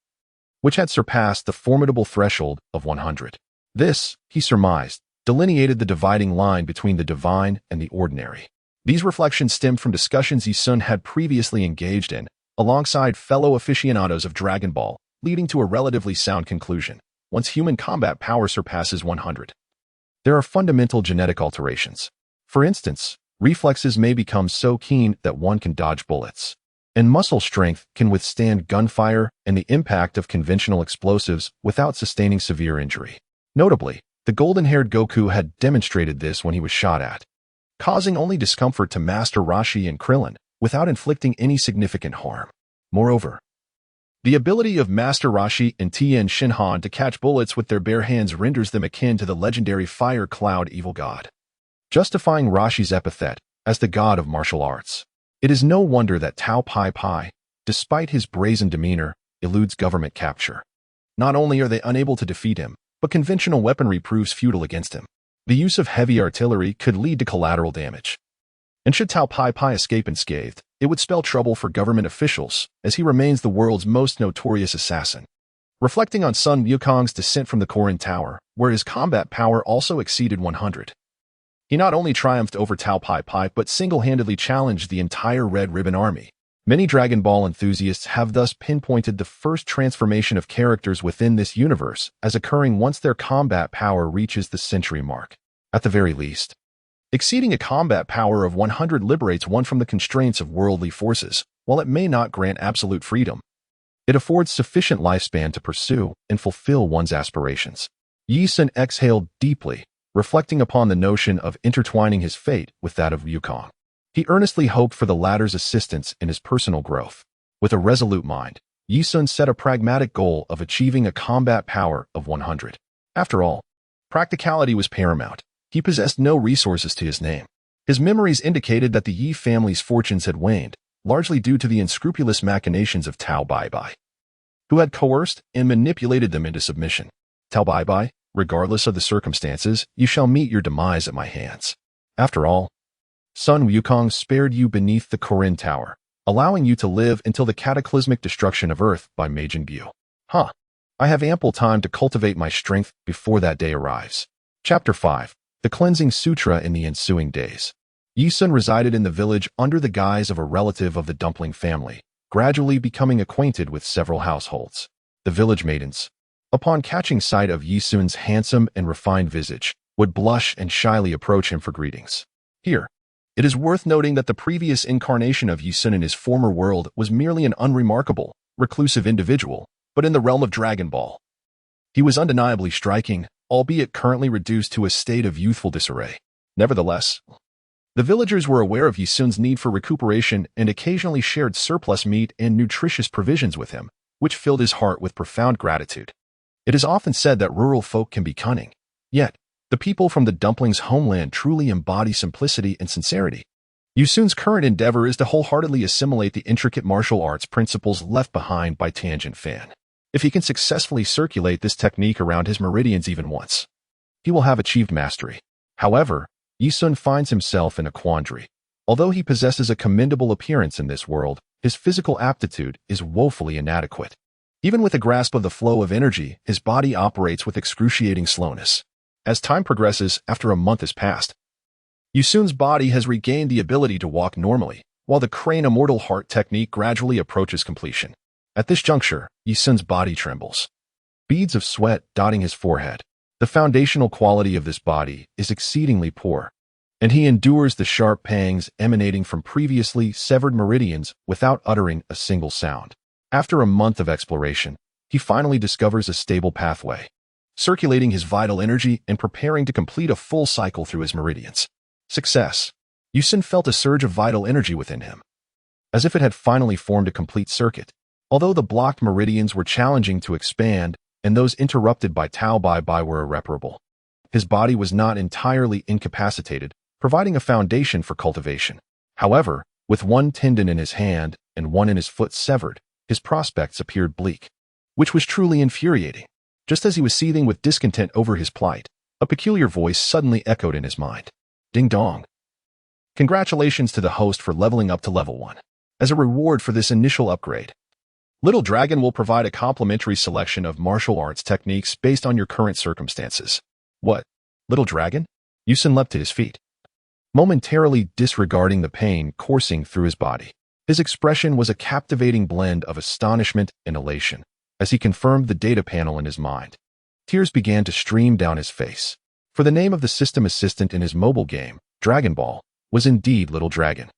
which had surpassed the formidable threshold of 100. This, he surmised, delineated the dividing line between the divine and the ordinary. These reflections stemmed from discussions Yi-Sun had previously engaged in, alongside fellow aficionados of Dragon Ball, leading to a relatively sound conclusion. Once human combat power surpasses 100, there are fundamental genetic alterations. For instance, reflexes may become so keen that one can dodge bullets, and muscle strength can withstand gunfire and the impact of conventional explosives without sustaining severe injury. Notably, the golden-haired Goku had demonstrated this when he was shot at, causing only discomfort to Master Roshi and Krillin, without inflicting any significant harm. Moreover, the ability of Master Roshi and Tien Shinhan to catch bullets with their bare hands renders them akin to the legendary Fire Cloud Evil God, justifying Roshi's epithet as the god of martial arts. It is no wonder that Tao Pai Pai, despite his brazen demeanor, eludes government capture. Not only are they unable to defeat him, but conventional weaponry proves futile against him. The use of heavy artillery could lead to collateral damage. And should Tao Pai Pai escape unscathed, it would spell trouble for government officials, as he remains the world's most notorious assassin. Reflecting on Sun Wukong's descent from the Korin Tower, where his combat power also exceeded 100, he not only triumphed over Tao Pai Pai but single-handedly challenged the entire Red Ribbon Army. Many Dragon Ball enthusiasts have thus pinpointed the first transformation of characters within this universe as occurring once their combat power reaches the century mark. At the very least, exceeding a combat power of 100 liberates one from the constraints of worldly forces. While it may not grant absolute freedom, it affords sufficient lifespan to pursue and fulfill one's aspirations. Yi-Sun exhaled deeply, reflecting upon the notion of intertwining his fate with that of Wukong. He earnestly hoped for the latter's assistance in his personal growth. With a resolute mind, Yi-Sun set a pragmatic goal of achieving a combat power of 100. After all, practicality was paramount. He possessed no resources to his name. His memories indicated that the Yi family's fortunes had waned, largely due to the unscrupulous machinations of Tao Bai Bai, who had coerced and manipulated them into submission. Tao Bai Bai, regardless of the circumstances, you shall meet your demise at my hands. After all, Sun Wukong spared you beneath the Korin Tower, allowing you to live until the cataclysmic destruction of Earth by Majin Buu. Huh. I have ample time to cultivate my strength before that day arrives. Chapter 5. The Cleansing Sutra in the ensuing days. Yi Sun resided in the village under the guise of a relative of the Dumpling family, gradually becoming acquainted with several households. The village maidens, upon catching sight of Yi Sun's handsome and refined visage, would blush and shyly approach him for greetings. Here, it is worth noting that the previous incarnation of Yi Sun in his former world was merely an unremarkable, reclusive individual, but in the realm of Dragon Ball, he was undeniably striking, albeit currently reduced to a state of youthful disarray. Nevertheless, the villagers were aware of Yi Sun's need for recuperation and occasionally shared surplus meat and nutritious provisions with him, which filled his heart with profound gratitude. It is often said that rural folk can be cunning, yet the people from the Dumplings' homeland truly embody simplicity and sincerity. Yi Sun's current endeavor is to wholeheartedly assimilate the intricate martial arts principles left behind by Tangent Fan. If he can successfully circulate this technique around his meridians even once, he will have achieved mastery. However, Yi Sun finds himself in a quandary. Although he possesses a commendable appearance in this world, his physical aptitude is woefully inadequate. Even with a grasp of the flow of energy, his body operates with excruciating slowness. As time progresses, after a month has passed, Yi Sun's body has regained the ability to walk normally, while the Crane Immortal Heart technique gradually approaches completion. At this juncture, Yi Sun's body trembles, beads of sweat dotting his forehead. The foundational quality of this body is exceedingly poor, and he endures the sharp pangs emanating from previously severed meridians without uttering a single sound. After a month of exploration, he finally discovers a stable pathway, circulating his vital energy and preparing to complete a full cycle through his meridians. Success. Yi Sun felt a surge of vital energy within him, as if it had finally formed a complete circuit. Although the blocked meridians were challenging to expand, and those interrupted by Tao Bai Bai were irreparable, his body was not entirely incapacitated, providing a foundation for cultivation. However, with one tendon in his hand and one in his foot severed, his prospects appeared bleak, which was truly infuriating. Just as he was seething with discontent over his plight, a peculiar voice suddenly echoed in his mind. Ding dong. Congratulations to the host for leveling up to level 1. As a reward for this initial upgrade, Little Dragon will provide a complimentary selection of martial arts techniques based on your current circumstances. What? Little Dragon? Yi Sun leapt to his feet, momentarily disregarding the pain coursing through his body. His expression was a captivating blend of astonishment and elation. As he confirmed the data panel in his mind, tears began to stream down his face. For the name of the system assistant in his mobile game, Dragon Ball, was indeed Little Dragon,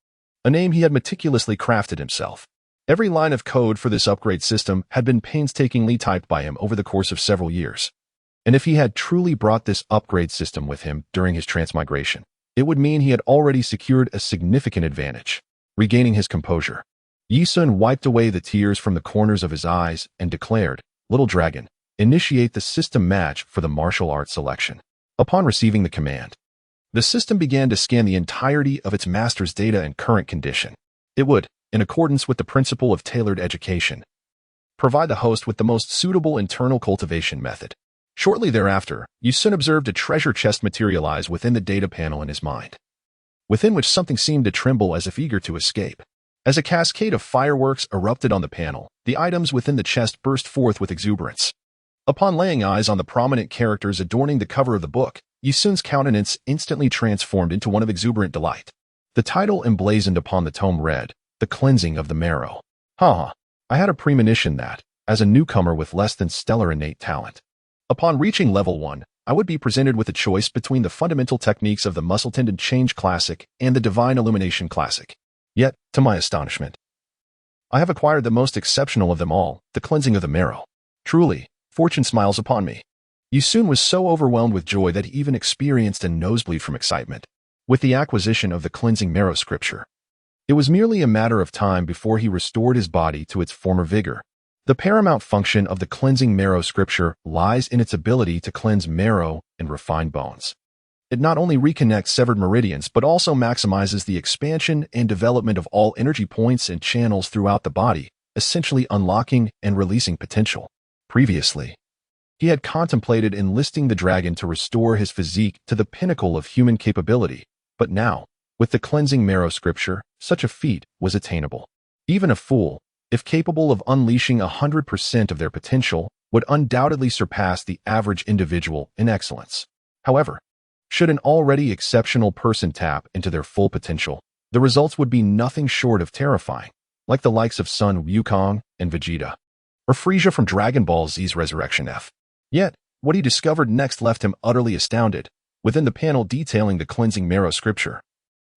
a name he had meticulously crafted himself. Every line of code for this upgrade system had been painstakingly typed by him over the course of several years. And if he had truly brought this upgrade system with him during his transmigration, it would mean he had already secured a significant advantage. Regaining his composure, Yi Sun wiped away the tears from the corners of his eyes and declared, Little Dragon, initiate the system match for the martial arts selection. Upon receiving the command, the system began to scan the entirety of its master's data and current condition. It would, in accordance with the principle of tailored education, provide the host with the most suitable internal cultivation method. Shortly thereafter, Yi Sun observed a treasure chest materialize within the data panel in his mind, within which something seemed to tremble as if eager to escape. As a cascade of fireworks erupted on the panel, the items within the chest burst forth with exuberance. Upon laying eyes on the prominent characters adorning the cover of the book, Yi Sun's countenance instantly transformed into one of exuberant delight. The title emblazoned upon the tome read, The Cleansing of the Marrow. I had a premonition that, as a newcomer with less than stellar innate talent, upon reaching level 1, I would be presented with a choice between the fundamental techniques of the Muscle Tendon Change Classic and the Divine Illumination Classic. Yet, to my astonishment, I have acquired the most exceptional of them all, the Cleansing of the Marrow. Truly, fortune smiles upon me. Yi Sun was so overwhelmed with joy that he even experienced a nosebleed from excitement. With the acquisition of the Cleansing Marrow scripture, it was merely a matter of time before he restored his body to its former vigor. The paramount function of the Cleansing Marrow scripture lies in its ability to cleanse marrow and refine bones. It not only reconnects severed meridians but also maximizes the expansion and development of all energy points and channels throughout the body, essentially unlocking and releasing potential. Previously, he had contemplated enlisting the dragon to restore his physique to the pinnacle of human capability, but now, With the cleansing marrow scripture, such a feat was attainable. Even a fool, if capable of unleashing 100% of their potential, would undoubtedly surpass the average individual in excellence. However, should an already exceptional person tap into their full potential, the results would be nothing short of terrifying, like the likes of Sun Wukong and Vegeta, or Frieza from Dragon Ball Z's Resurrection F. Yet, what he discovered next left him utterly astounded. Within the panel detailing the cleansing marrow scripture,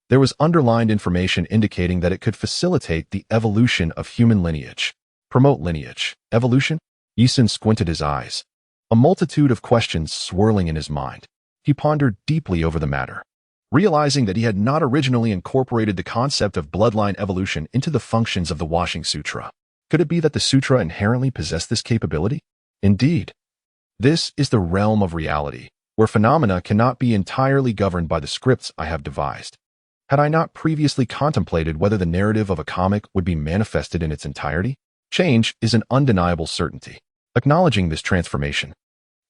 there was underlined information indicating that it could facilitate the evolution of human lineage. Promote lineage. Evolution? Yi Sun squinted his eyes, a multitude of questions swirling in his mind. He pondered deeply over the matter, realizing that he had not originally incorporated the concept of bloodline evolution into the functions of the Washing Sutra. Could it be that the sutra inherently possessed this capability? Indeed, this is the realm of reality, where phenomena cannot be entirely governed by the scripts I have devised. Had I not previously contemplated whether the narrative of a comic would be manifested in its entirety? Change is an undeniable certainty. Acknowledging this transformation,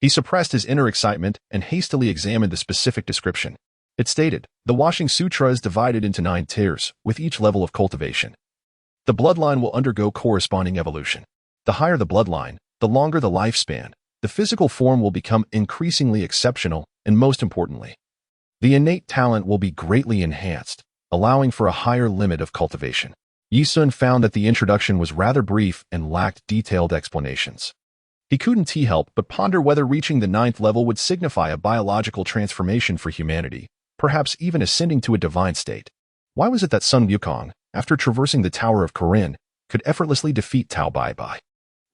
he suppressed his inner excitement and hastily examined the specific description. It stated, the Washing Sutra is divided into 9 tiers, with each level of cultivation. The bloodline will undergo corresponding evolution. The higher the bloodline, the longer the lifespan. The physical form will become increasingly exceptional, and most importantly, the innate talent will be greatly enhanced, allowing for a higher limit of cultivation. Yi Sun found that the introduction was rather brief and lacked detailed explanations. He couldn't help but ponder whether reaching the 9th level would signify a biological transformation for humanity, perhaps even ascending to a divine state. Why was it that Sun Wukong, after traversing the Tower of Kirin, could effortlessly defeat Tao Bai Bai?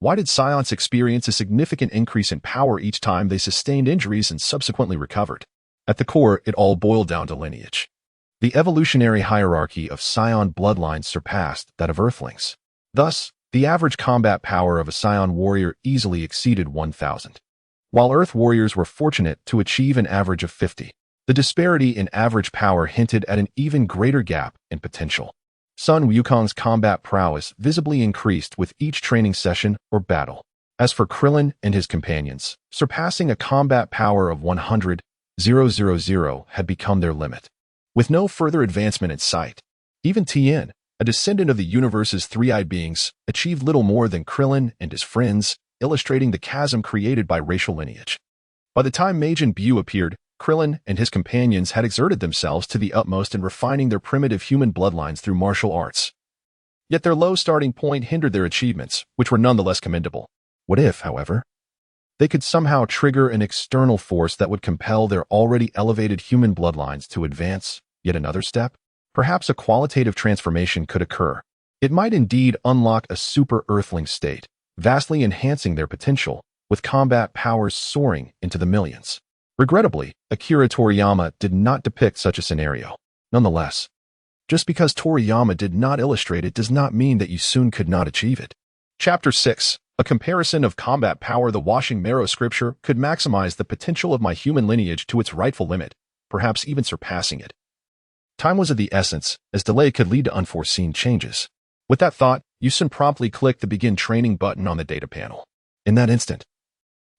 Why did Science experience a significant increase in power each time they sustained injuries and subsequently recovered? At the core, it all boiled down to lineage. The evolutionary hierarchy of Scion bloodlines surpassed that of Earthlings. Thus, the average combat power of a Scion warrior easily exceeded 1,000. While Earth warriors were fortunate to achieve an average of 50, the disparity in average power hinted at an even greater gap in potential. Sun Wukong's combat prowess visibly increased with each training session or battle. As for Krillin and his companions, surpassing a combat power of 100,000 had become their limit. With no further advancement in sight, even Tien, a descendant of the universe's three-eyed beings, achieved little more than Krillin and his friends, illustrating the chasm created by racial lineage. By the time Majin Buu appeared, Krillin and his companions had exerted themselves to the utmost in refining their primitive human bloodlines through martial arts. Yet their low starting point hindered their achievements, which were nonetheless commendable. What if, however, they could somehow trigger an external force that would compel their already elevated human bloodlines to advance yet another step? Perhaps a qualitative transformation could occur. It might indeed unlock a super Earthling state, vastly enhancing their potential, with combat powers soaring into the millions. Regrettably, Akira Toriyama did not depict such a scenario. Nonetheless, just because Toriyama did not illustrate it does not mean that you soon could not achieve it. Chapter 6. A comparison of combat power. The Washing Marrow scripture could maximize the potential of my human lineage to its rightful limit, perhaps even surpassing it. Time was of the essence, as delay could lead to unforeseen changes. With that thought, Yi Sun promptly clicked the Begin Training button on the data panel. In that instant,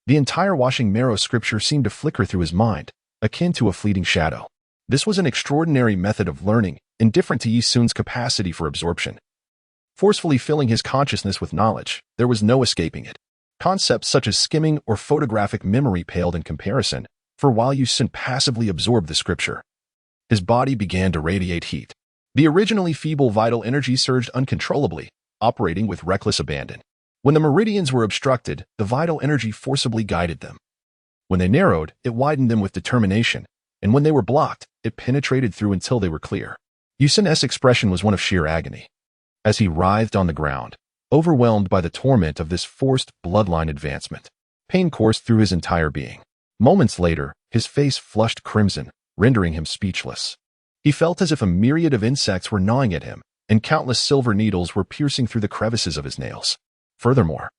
the entire Washing Marrow scripture seemed to flicker through his mind, akin to a fleeting shadow. This was an extraordinary method of learning, indifferent to Yi Sun's capacity for absorption. Forcefully filling his consciousness with knowledge, there was no escaping it. Concepts such as skimming or photographic memory paled in comparison, for while Yi Sun passively absorbed the scripture, his body began to radiate heat. The originally feeble vital energy surged uncontrollably, operating with reckless abandon. When the meridians were obstructed, the vital energy forcibly guided them. When they narrowed, it widened them with determination, and when they were blocked, it penetrated through until they were clear. Yi Sun's expression was one of sheer agony. As he writhed on the ground, overwhelmed by the torment of this forced bloodline advancement, pain coursed through his entire being. Moments later, his face flushed crimson, rendering him speechless. He felt as if a myriad of insects were gnawing at him, and countless silver needles were piercing through the crevices of his nails. Furthermore,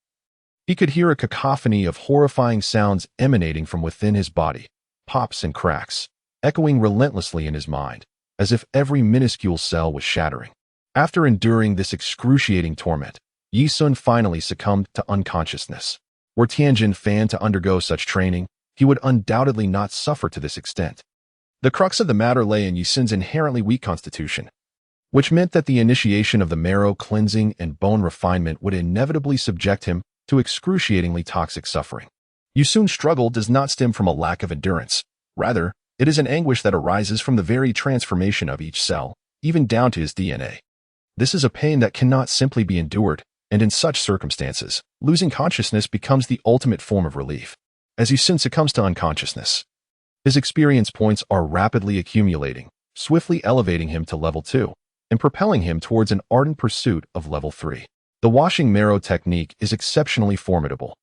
he could hear a cacophony of horrifying sounds emanating from within his body, pops and cracks, echoing relentlessly in his mind, as if every minuscule cell was shattering. After enduring this excruciating torment, Yi Sun finally succumbed to unconsciousness. Were Tianjin Fan to undergo such training, he would undoubtedly not suffer to this extent. The crux of the matter lay in Yi Sun's inherently weak constitution, which meant that the initiation of the marrow cleansing and bone refinement would inevitably subject him to excruciatingly toxic suffering. Yi Sun's struggle does not stem from a lack of endurance. Rather, it is an anguish that arises from the very transformation of each cell, even down to his DNA. This is a pain that cannot simply be endured, and in such circumstances, losing consciousness becomes the ultimate form of relief. As Yi Sun succumbs to unconsciousness, his experience points are rapidly accumulating, swiftly elevating him to level 2, and propelling him towards an ardent pursuit of level 3. The washing marrow technique is exceptionally formidable.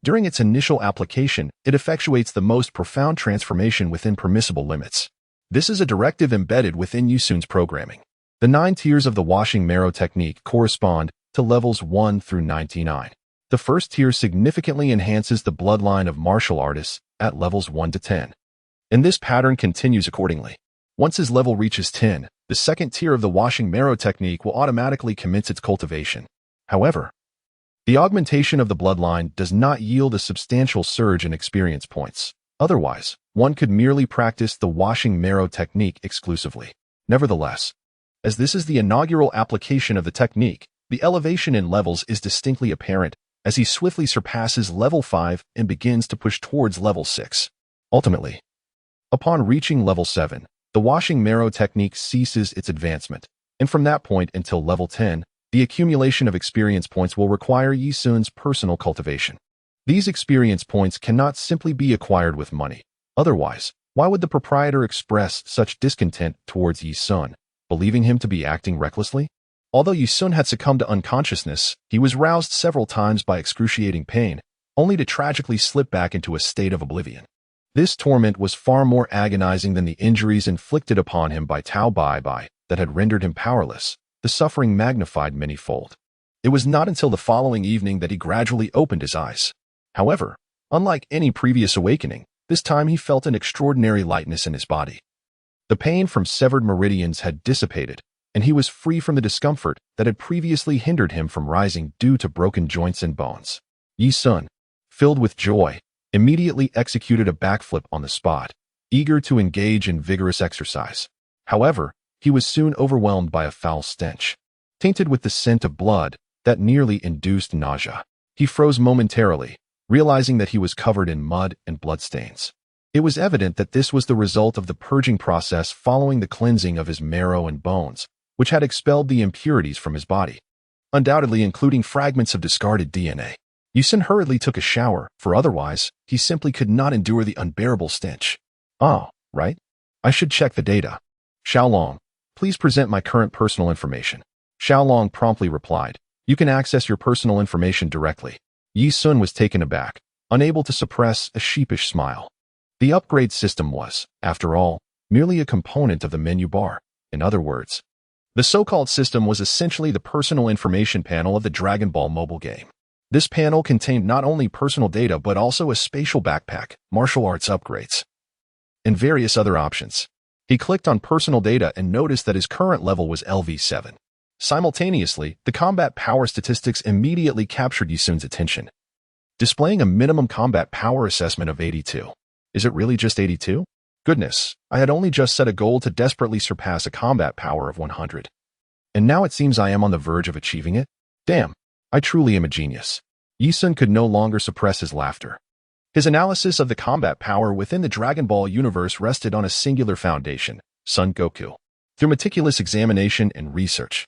During its initial application, it effectuates the most profound transformation within permissible limits. This is a directive embedded within Yi Sun's programming. The 9 tiers of the washing marrow technique correspond to levels 1 through 99. The first tier significantly enhances the bloodline of martial artists at levels 1 to 10. And this pattern continues accordingly. Once his level reaches 10, the second tier of the washing marrow technique will automatically commence its cultivation. However, the augmentation of the bloodline does not yield a substantial surge in experience points. Otherwise, one could merely practice the washing marrow technique exclusively. Nevertheless, as this is the inaugural application of the technique, the elevation in levels is distinctly apparent as he swiftly surpasses level 5 and begins to push towards level 6. Ultimately, upon reaching level 7, the washing marrow technique ceases its advancement, and from that point until level 10, the accumulation of experience points will require Yi Sun's personal cultivation. These experience points cannot simply be acquired with money. Otherwise, why would the proprietor express such discontent towards Yi Sun, believing him to be acting recklessly? Although Yi Sun had succumbed to unconsciousness, he was roused several times by excruciating pain, only to tragically slip back into a state of oblivion. This torment was far more agonizing than the injuries inflicted upon him by Tao Bai Bai that had rendered him powerless, the suffering magnified many-fold. It was not until the following evening that he gradually opened his eyes. However, unlike any previous awakening, this time he felt an extraordinary lightness in his body. The pain from severed meridians had dissipated, and he was free from the discomfort that had previously hindered him from rising due to broken joints and bones. Yi Sun, filled with joy, immediately executed a backflip on the spot, eager to engage in vigorous exercise. However, he was soon overwhelmed by a foul stench, tainted with the scent of blood that nearly induced nausea. He froze momentarily, realizing that he was covered in mud and bloodstains. It was evident that this was the result of the purging process following the cleansing of his marrow and bones, which had expelled the impurities from his body, undoubtedly including fragments of discarded DNA. Yi Sun hurriedly took a shower, for otherwise, he simply could not endure the unbearable stench. Oh, right. I should check the data. Xiaolong, please present my current personal information. Xiaolong promptly replied, you can access your personal information directly. Yi Sun was taken aback, unable to suppress a sheepish smile. The upgrade system was, after all, merely a component of the menu bar. In other words, the so-called system was essentially the personal information panel of the Dragon Ball mobile game. This panel contained not only personal data but also a spatial backpack, martial arts upgrades, and various other options. He clicked on personal data and noticed that his current level was LV7. Simultaneously, the combat power statistics immediately captured Yi Sun's attention, displaying a minimum combat power assessment of 82. Is it really just 82? Goodness, I had only just set a goal to desperately surpass a combat power of 100. And now it seems I am on the verge of achieving it? Damn, I truly am a genius. Yi Sun could no longer suppress his laughter. His analysis of the combat power within the Dragon Ball universe rested on a singular foundation, Son Goku. Through meticulous examination and research,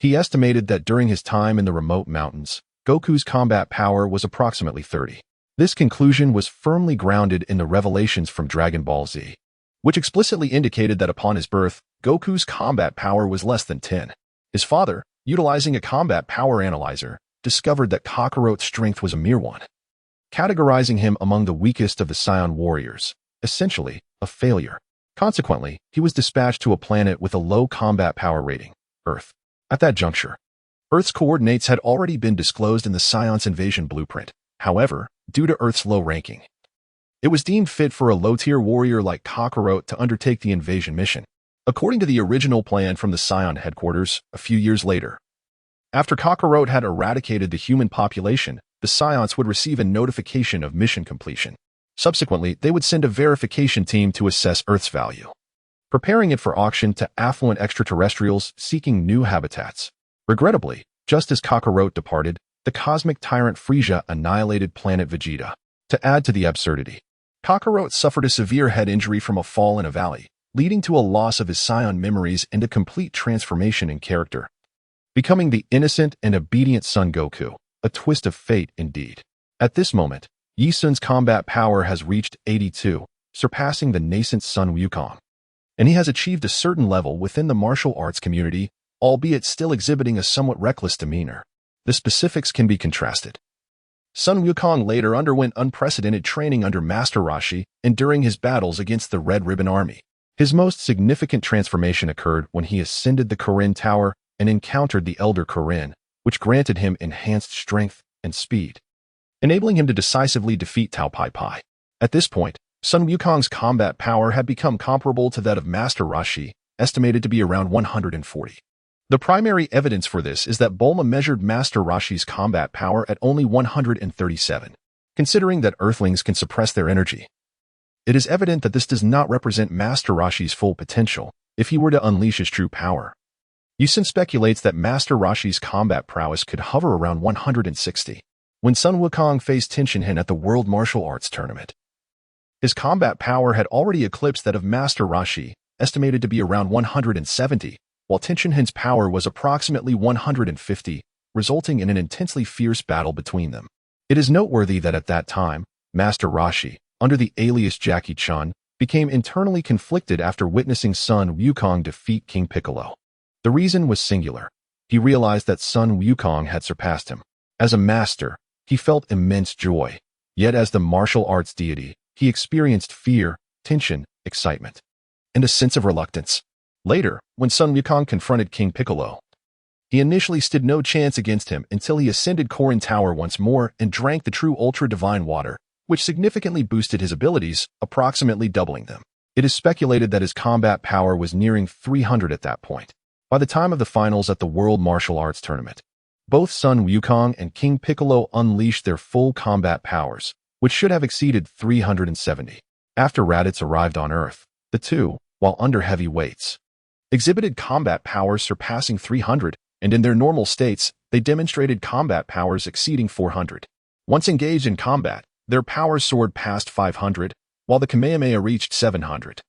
he estimated that during his time in the remote mountains, Goku's combat power was approximately 30. This conclusion was firmly grounded in the revelations from Dragon Ball Z, which explicitly indicated that upon his birth, Goku's combat power was less than 10. His father, utilizing a combat power analyzer, discovered that Kakarot's strength was a mere 1, categorizing him among the weakest of the Saiyan warriors, essentially a failure. Consequently, he was dispatched to a planet with a low combat power rating, Earth. At that juncture, Earth's coordinates had already been disclosed in the Scion's invasion blueprint. However, due to Earth's low ranking, it was deemed fit for a low-tier warrior like Kakarot to undertake the invasion mission. According to the original plan from the Scion headquarters, a few years later, after Kakarot had eradicated the human population, the Scions would receive a notification of mission completion. Subsequently, they would send a verification team to assess Earth's value, preparing it for auction to affluent extraterrestrials seeking new habitats. Regrettably, just as Kakarot departed, the cosmic tyrant Frieza annihilated planet Vegeta. To add to the absurdity, Kakarot suffered a severe head injury from a fall in a valley, leading to a loss of his Saiyan memories and a complete transformation in character, becoming the innocent and obedient Son Goku, a twist of fate indeed. At this moment, Yi Sun's combat power has reached 82, surpassing the nascent Sun Wukong, and he has achieved a certain level within the martial arts community, albeit still exhibiting a somewhat reckless demeanor. The specifics can be contrasted. Sun Wukong later underwent unprecedented training under Master Roshi and during his battles against the Red Ribbon Army. His most significant transformation occurred when he ascended the Kirin Tower and encountered the Elder Kirin, which granted him enhanced strength and speed, enabling him to decisively defeat Tao Pai Pai. At this point, Sun Wukong's combat power had become comparable to that of Master Roshi, estimated to be around 140. The primary evidence for this is that Bulma measured Master Roshi's combat power at only 137, considering that Earthlings can suppress their energy. It is evident that this does not represent Master Roshi's full potential if he were to unleash his true power. Yi Sun speculates that Master Roshi's combat prowess could hover around 160. When Sun Wukong faced Tenshinhan at the World Martial Arts Tournament, his combat power had already eclipsed that of Master Roshi, estimated to be around 170, while Tenshinhan's power was approximately 150, resulting in an intensely fierce battle between them. It is noteworthy that at that time, Master Roshi, under the alias Jackie Chun, became internally conflicted after witnessing Sun Wukong defeat King Piccolo. The reason was singular. He realized that Sun Wukong had surpassed him. As a master, he felt immense joy, yet as the martial arts deity, he experienced fear, tension, excitement, and a sense of reluctance. Later, when Sun Wukong confronted King Piccolo, he initially stood no chance against him until he ascended Kirin Tower once more and drank the true ultra-divine water, which significantly boosted his abilities, approximately doubling them. It is speculated that his combat power was nearing 300 at that point. By the time of the finals at the World Martial Arts Tournament, both Sun Wukong and King Piccolo unleashed their full combat powers, which should have exceeded 370. After Raditz arrived on Earth, the two, while under heavy weights, exhibited combat powers surpassing 300, and in their normal states, they demonstrated combat powers exceeding 400. Once engaged in combat, their powers soared past 500, while the Kamehameha reached 700,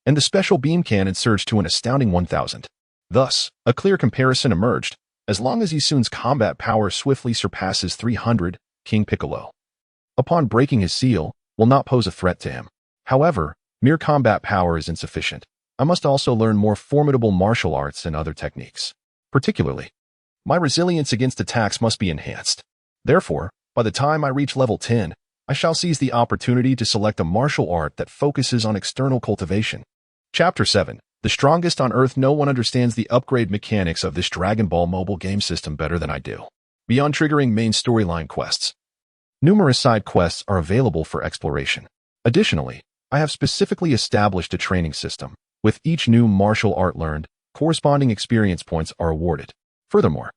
and the special beam cannon surged to an astounding 1,000. Thus, a clear comparison emerged. As long as Yi Sun's combat power swiftly surpasses 300, King Piccolo, upon breaking his seal, will not pose a threat to him. However, mere combat power is insufficient. I must also learn more formidable martial arts and other techniques. Particularly, my resilience against attacks must be enhanced. Therefore, by the time I reach level 10, I shall seize the opportunity to select a martial art that focuses on external cultivation. Chapter 7. The strongest on Earth. No one understands the upgrade mechanics of this Dragon Ball mobile game system better than I do. Beyond triggering main storyline quests, numerous side quests are available for exploration. Additionally, I have specifically established a training system. With each new martial art learned, corresponding experience points are awarded. Furthermore,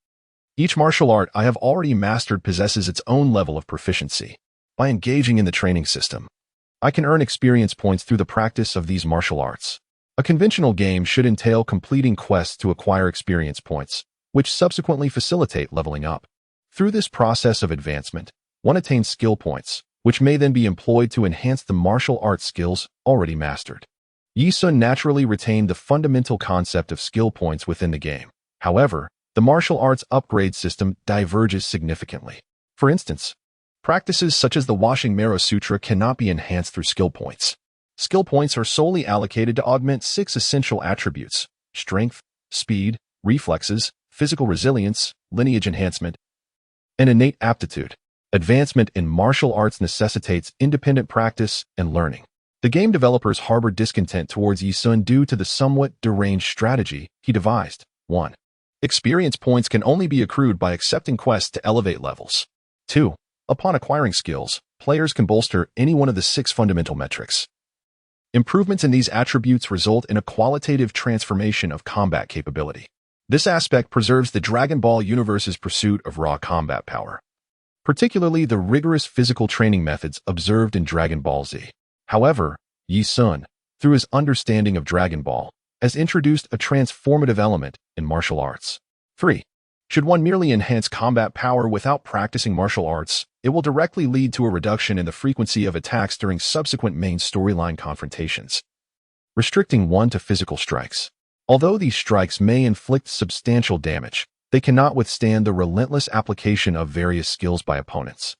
each martial art I have already mastered possesses its own level of proficiency. By engaging in the training system, I can earn experience points through the practice of these martial arts. A conventional game should entail completing quests to acquire experience points, which subsequently facilitate leveling up. Through this process of advancement, one attains skill points, which may then be employed to enhance the martial arts skills already mastered. Yi Sun naturally retained the fundamental concept of skill points within the game. However, the martial arts upgrade system diverges significantly. For instance, practices such as the Washing Marrow Sutra cannot be enhanced through skill points. Skill points are solely allocated to augment 6 essential attributes: strength, speed, reflexes, physical resilience, lineage enhancement, and innate aptitude. Advancement in martial arts necessitates independent practice and learning. The game developers harbor discontent towards Yi Sun due to the somewhat deranged strategy he devised. 1. Experience points can only be accrued by accepting quests to elevate levels. 2. Upon acquiring skills, players can bolster any one of the 6 fundamental metrics. Improvements in these attributes result in a qualitative transformation of combat capability. This aspect preserves the Dragon Ball universe's pursuit of raw combat power. particularly the rigorous physical training methods observed in Dragon Ball Z. However, Yi Sun, through his understanding of Dragon Ball, has introduced a transformative element in martial arts. 3. Should one merely enhance combat power without practicing martial arts, it will directly lead to a reduction in the frequency of attacks during subsequent main storyline confrontations. Restricting one to physical strikes. Although these strikes may inflict substantial damage, they cannot withstand the relentless application of various skills by opponents,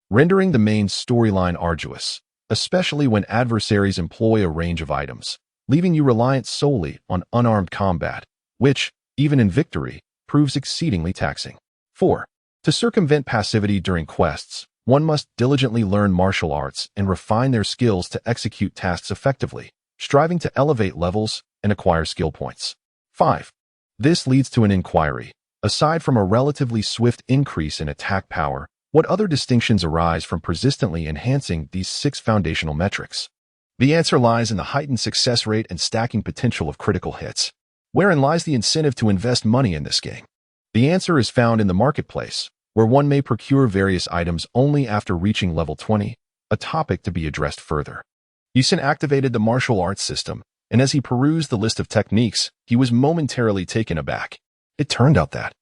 rendering the main storyline arduous, especially when adversaries employ a range of items, leaving you reliant solely on unarmed combat, which, even in victory, proves exceedingly taxing. 4. To circumvent passivity during quests, one must diligently learn martial arts and refine their skills to execute tasks effectively, striving to elevate levels and acquire skill points. 5. This leads to an inquiry. Aside from a relatively swift increase in attack power, what other distinctions arise from persistently enhancing these 6 foundational metrics? The answer lies in the heightened success rate and stacking potential of critical hits. Wherein lies the incentive to invest money in this game? The answer is found in the marketplace, where one may procure various items only after reaching level 20, a topic to be addressed further. Yi Sun activated the martial arts system, and as he perused the list of techniques, he was momentarily taken aback. It turned out that,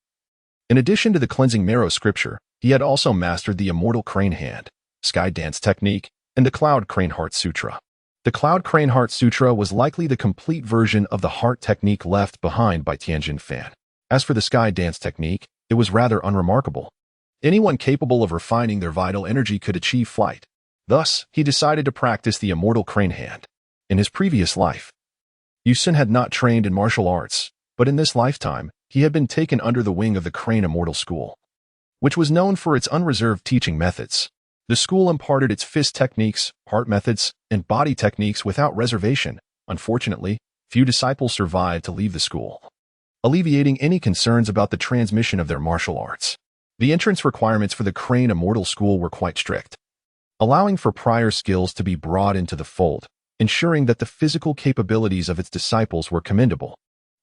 in addition to the Cleansing Marrow scripture, he had also mastered the Immortal Crane Hand, Sky Dance Technique, and the Cloud Crane Heart Sutra. The Cloud Crane Heart Sutra was likely the complete version of the heart technique left behind by Tianjin Fan. As for the Sky Dance Technique, it was rather unremarkable. Anyone capable of refining their vital energy could achieve flight. Thus, he decided to practice the Immortal Crane Hand. In his previous life, Yi Sun had not trained in martial arts, but in this lifetime, he had been taken under the wing of the Crane Immortal School, which was known for its unreserved teaching methods. The school imparted its fist techniques, heart methods, and body techniques without reservation. Unfortunately, few disciples survived to leave the school, alleviating any concerns about the transmission of their martial arts. The entrance requirements for the Crane Immortal School were quite strict, allowing for prior skills to be brought into the fold, ensuring that the physical capabilities of its disciples were commendable.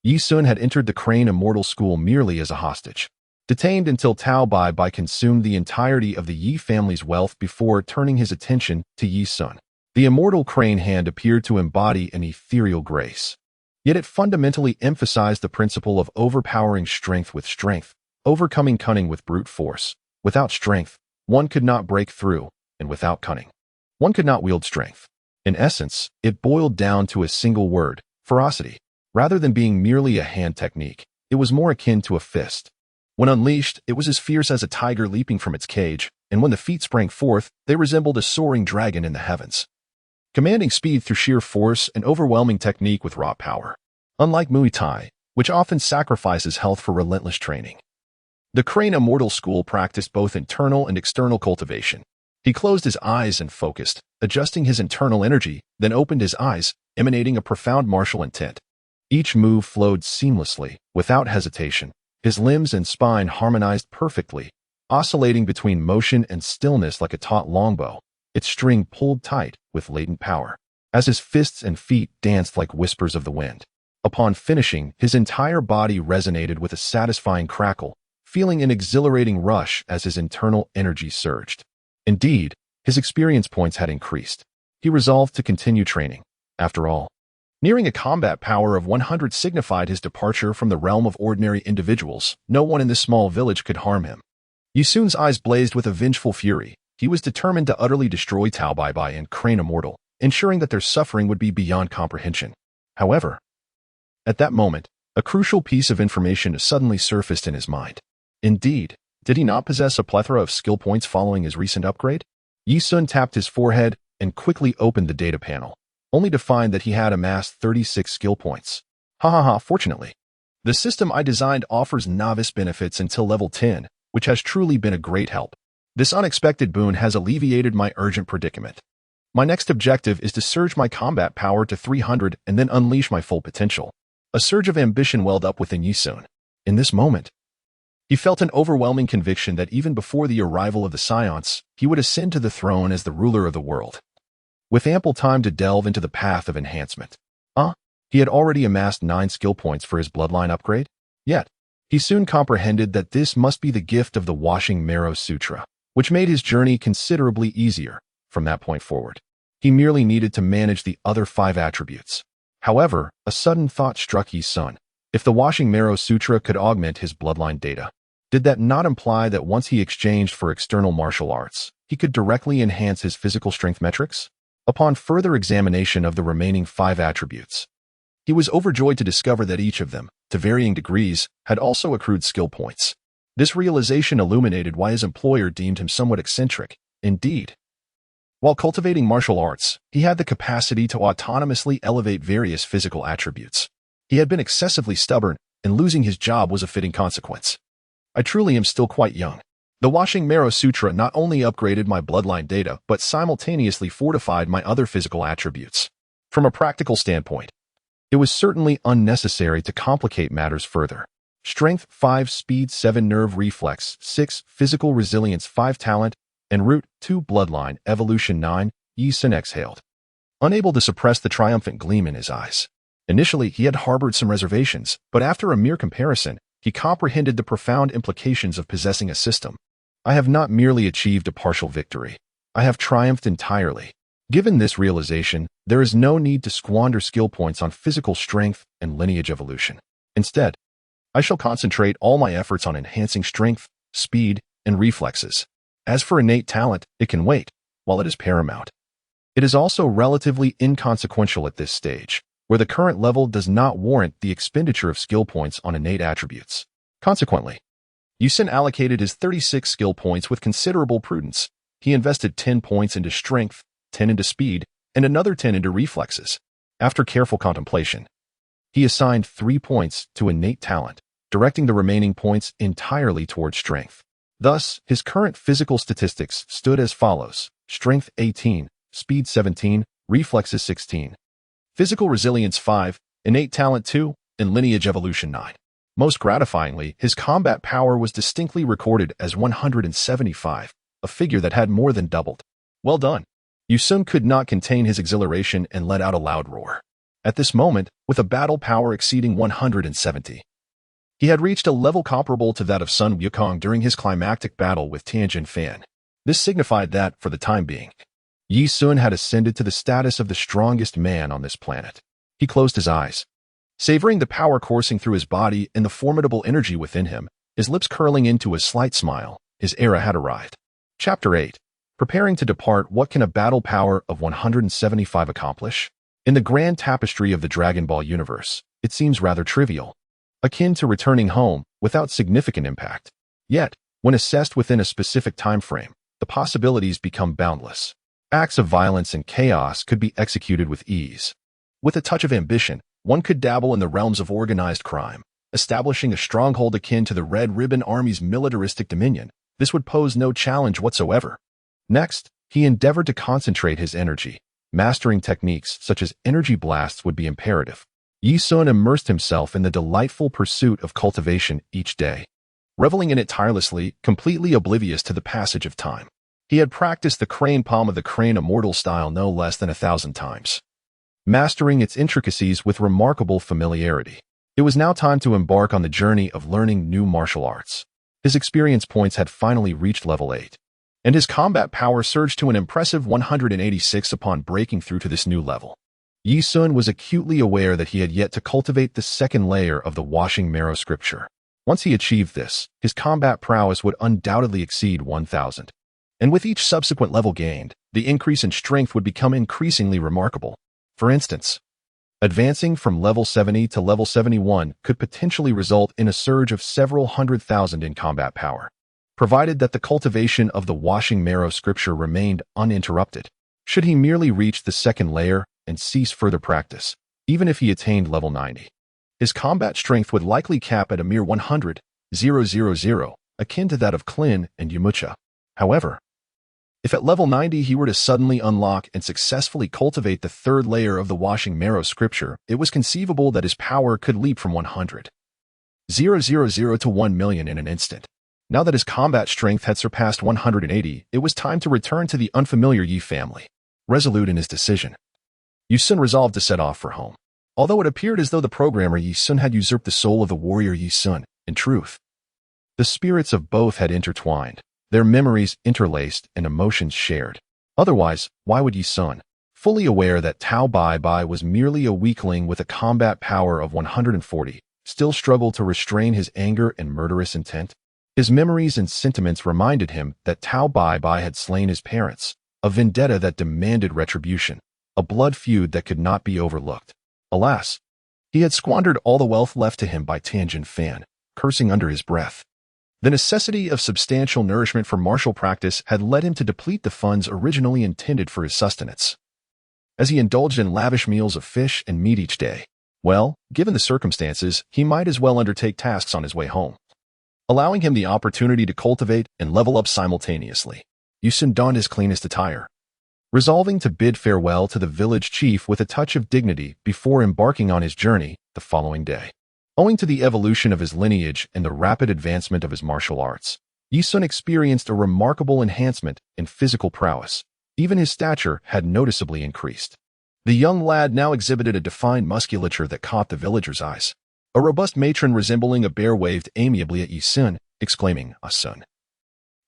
Yi Sun had entered the Crane Immortal School merely as a hostage, detained until Tao Bai consumed the entirety of the Yi family's wealth before turning his attention to Yi Sun. The Immortal Crane Hand appeared to embody an ethereal grace, yet it fundamentally emphasized the principle of overpowering strength with strength, overcoming cunning with brute force. Without strength, one could not break through, and without cunning, one could not wield strength. In essence, it boiled down to a single word: ferocity. Rather than being merely a hand technique, it was more akin to a fist. When unleashed, it was as fierce as a tiger leaping from its cage, and when the feet sprang forth, they resembled a soaring dragon in the heavens, commanding speed through sheer force and overwhelming technique with raw power. Unlike Muay Thai, which often sacrifices health for relentless training, the Crane Immortal School practiced both internal and external cultivation. He closed his eyes and focused, adjusting his internal energy, then opened his eyes, emanating a profound martial intent. Each move flowed seamlessly, without hesitation. His limbs and spine harmonized perfectly, oscillating between motion and stillness like a taut longbow, its string pulled tight with latent power, as his fists and feet danced like whispers of the wind. Upon finishing, his entire body resonated with a satisfying crackle, feeling an exhilarating rush as his internal energy surged. Indeed, his experience points had increased. He resolved to continue training. After all, nearing a combat power of 100 signified his departure from the realm of ordinary individuals. No one in this small village could harm him. Yi Sun's eyes blazed with a vengeful fury. He was determined to utterly destroy Tao Bai and Crane Immortal, ensuring that their suffering would be beyond comprehension. However, at that moment, a crucial piece of information suddenly surfaced in his mind. Indeed, did he not possess a plethora of skill points following his recent upgrade? Yi Sun tapped his forehead and quickly opened the data panel, only to find that he had amassed 36 skill points. Fortunately, the system I designed offers novice benefits until level 10, which has truly been a great help. This unexpected boon has alleviated my urgent predicament. My next objective is to surge my combat power to 300 and then unleash my full potential. A surge of ambition welled up within Yi Sun. In this moment, he felt an overwhelming conviction that even before the arrival of the Scions, he would ascend to the throne as the ruler of the world, with ample time to delve into the path of enhancement. He had already amassed 9 skill points for his bloodline upgrade. Yet, he soon comprehended that this must be the gift of the Washing Marrow Sutra, which made his journey considerably easier from that point forward. He merely needed to manage the other 5 attributes. However, a sudden thought struck Yi Sun. If the Washing Marrow Sutra could augment his bloodline data, did that not imply that once he exchanged for external martial arts, he could directly enhance his physical strength metrics? Upon further examination of the remaining 5 attributes, he was overjoyed to discover that each of them, to varying degrees, had also accrued skill points. This realization illuminated why his employer deemed him somewhat eccentric. Indeed, while cultivating martial arts, he had the capacity to autonomously elevate various physical attributes. He had been excessively stubborn, and losing his job was a fitting consequence. I truly am still quite young. The Washing Marrow Sutra not only upgraded my bloodline data, but simultaneously fortified my other physical attributes. From a practical standpoint, it was certainly unnecessary to complicate matters further. Strength 5, Speed 7, Nerve Reflex 6, Physical Resilience 5, Talent, and Root 2, Bloodline Evolution 9, Yi Sun exhaled, unable to suppress the triumphant gleam in his eyes. Initially, he had harbored some reservations, but after a mere comparison, he comprehended the profound implications of possessing a system. I have not merely achieved a partial victory. I have triumphed entirely. Given this realization, there is no need to squander skill points on physical strength and lineage evolution. Instead, I shall concentrate all my efforts on enhancing strength, speed, and reflexes. As for innate talent, it can wait, while it is paramount. It is also relatively inconsequential at this stage, where the current level does not warrant the expenditure of skill points on innate attributes. Consequently, Yi Sun allocated his 36 skill points with considerable prudence. He invested 10 points into strength, 10 into speed, and another 10 into reflexes. After careful contemplation, he assigned 3 points to innate talent, directing the remaining points entirely towards strength. Thus, his current physical statistics stood as follows: Strength 18, Speed 17, Reflexes 16, Physical Resilience 5, Innate Talent 2, and Lineage Evolution 9. Most gratifyingly, his combat power was distinctly recorded as 175, a figure that had more than doubled. Well done. Yi Sun could not contain his exhilaration and let out a loud roar. At this moment, with a battle power exceeding 170, he had reached a level comparable to that of Sun Wukong during his climactic battle with Tianjin Fan. This signified that, for the time being, Yi Sun had ascended to the status of the strongest man on this planet. He closed his eyes, savoring the power coursing through his body and the formidable energy within him, his lips curling into a slight smile. His era had arrived. Chapter 8. Preparing to depart. What can a battle power of 175 accomplish? In the grand tapestry of the Dragon Ball universe, it seems rather trivial, akin to returning home without significant impact. Yet, when assessed within a specific time frame, the possibilities become boundless. Acts of violence and chaos could be executed with ease. With a touch of ambition, one could dabble in the realms of organized crime, establishing a stronghold akin to the Red Ribbon Army's militaristic dominion. This would pose no challenge whatsoever. Next, he endeavored to concentrate his energy. Mastering techniques such as energy blasts would be imperative. Yi Sun immersed himself in the delightful pursuit of cultivation each day, reveling in it tirelessly, completely oblivious to the passage of time. He had practiced the crane palm of the crane immortal style no less than 1,000 times, mastering its intricacies with remarkable familiarity. It was now time to embark on the journey of learning new martial arts. His experience points had finally reached level 8, and his combat power surged to an impressive 186 upon breaking through to this new level. Yi Sun was acutely aware that he had yet to cultivate the second layer of the Washing Marrow Scripture. Once he achieved this, his combat prowess would undoubtedly exceed 1,000. And with each subsequent level gained, the increase in strength would become increasingly remarkable. For instance, advancing from level 70 to level 71 could potentially result in a surge of several 100,000 in combat power, provided that the cultivation of the Washing Marrow Scripture remained uninterrupted. Should he merely reach the second layer and cease further practice, even if he attained level 90, his combat strength would likely cap at a mere 100,000, akin to that of Klin and Yamcha. However, if at level 90 he were to suddenly unlock and successfully cultivate the third layer of the Washing Marrow Scripture, it was conceivable that his power could leap from 100,000 to 1 million in an instant. Now that his combat strength had surpassed 180, it was time to return to the unfamiliar Yi family. Resolute in his decision, Yi Sun resolved to set off for home. Although it appeared as though the programmer Yi Sun had usurped the soul of the warrior Yi Sun, in truth, the spirits of both had intertwined. their memories interlaced and emotions shared. Otherwise, why would Yi Sun, fully aware that Tao Bai Bai was merely a weakling with a combat power of 140, still struggle to restrain his anger and murderous intent? His memories and sentiments reminded him that Tao Bai Bai had slain his parents, a vendetta that demanded retribution, a blood feud that could not be overlooked. Alas, he had squandered all the wealth left to him by Tianjin Fan, cursing under his breath. The necessity of substantial nourishment for martial practice had led him to deplete the funds originally intended for his sustenance. As he indulged in lavish meals of fish and meat each day, well, given the circumstances, he might as well undertake tasks on his way home, allowing him the opportunity to cultivate and level up simultaneously. Yi Sun donned his cleanest attire, resolving to bid farewell to the village chief with a touch of dignity before embarking on his journey the following day. Owing to the evolution of his lineage and the rapid advancement of his martial arts, Yi Sun experienced a remarkable enhancement in physical prowess. Even his stature had noticeably increased. The young lad now exhibited a defined musculature that caught the villagers' eyes. A robust matron resembling a bear waved amiably at Yi Sun, exclaiming, "Ah Sun,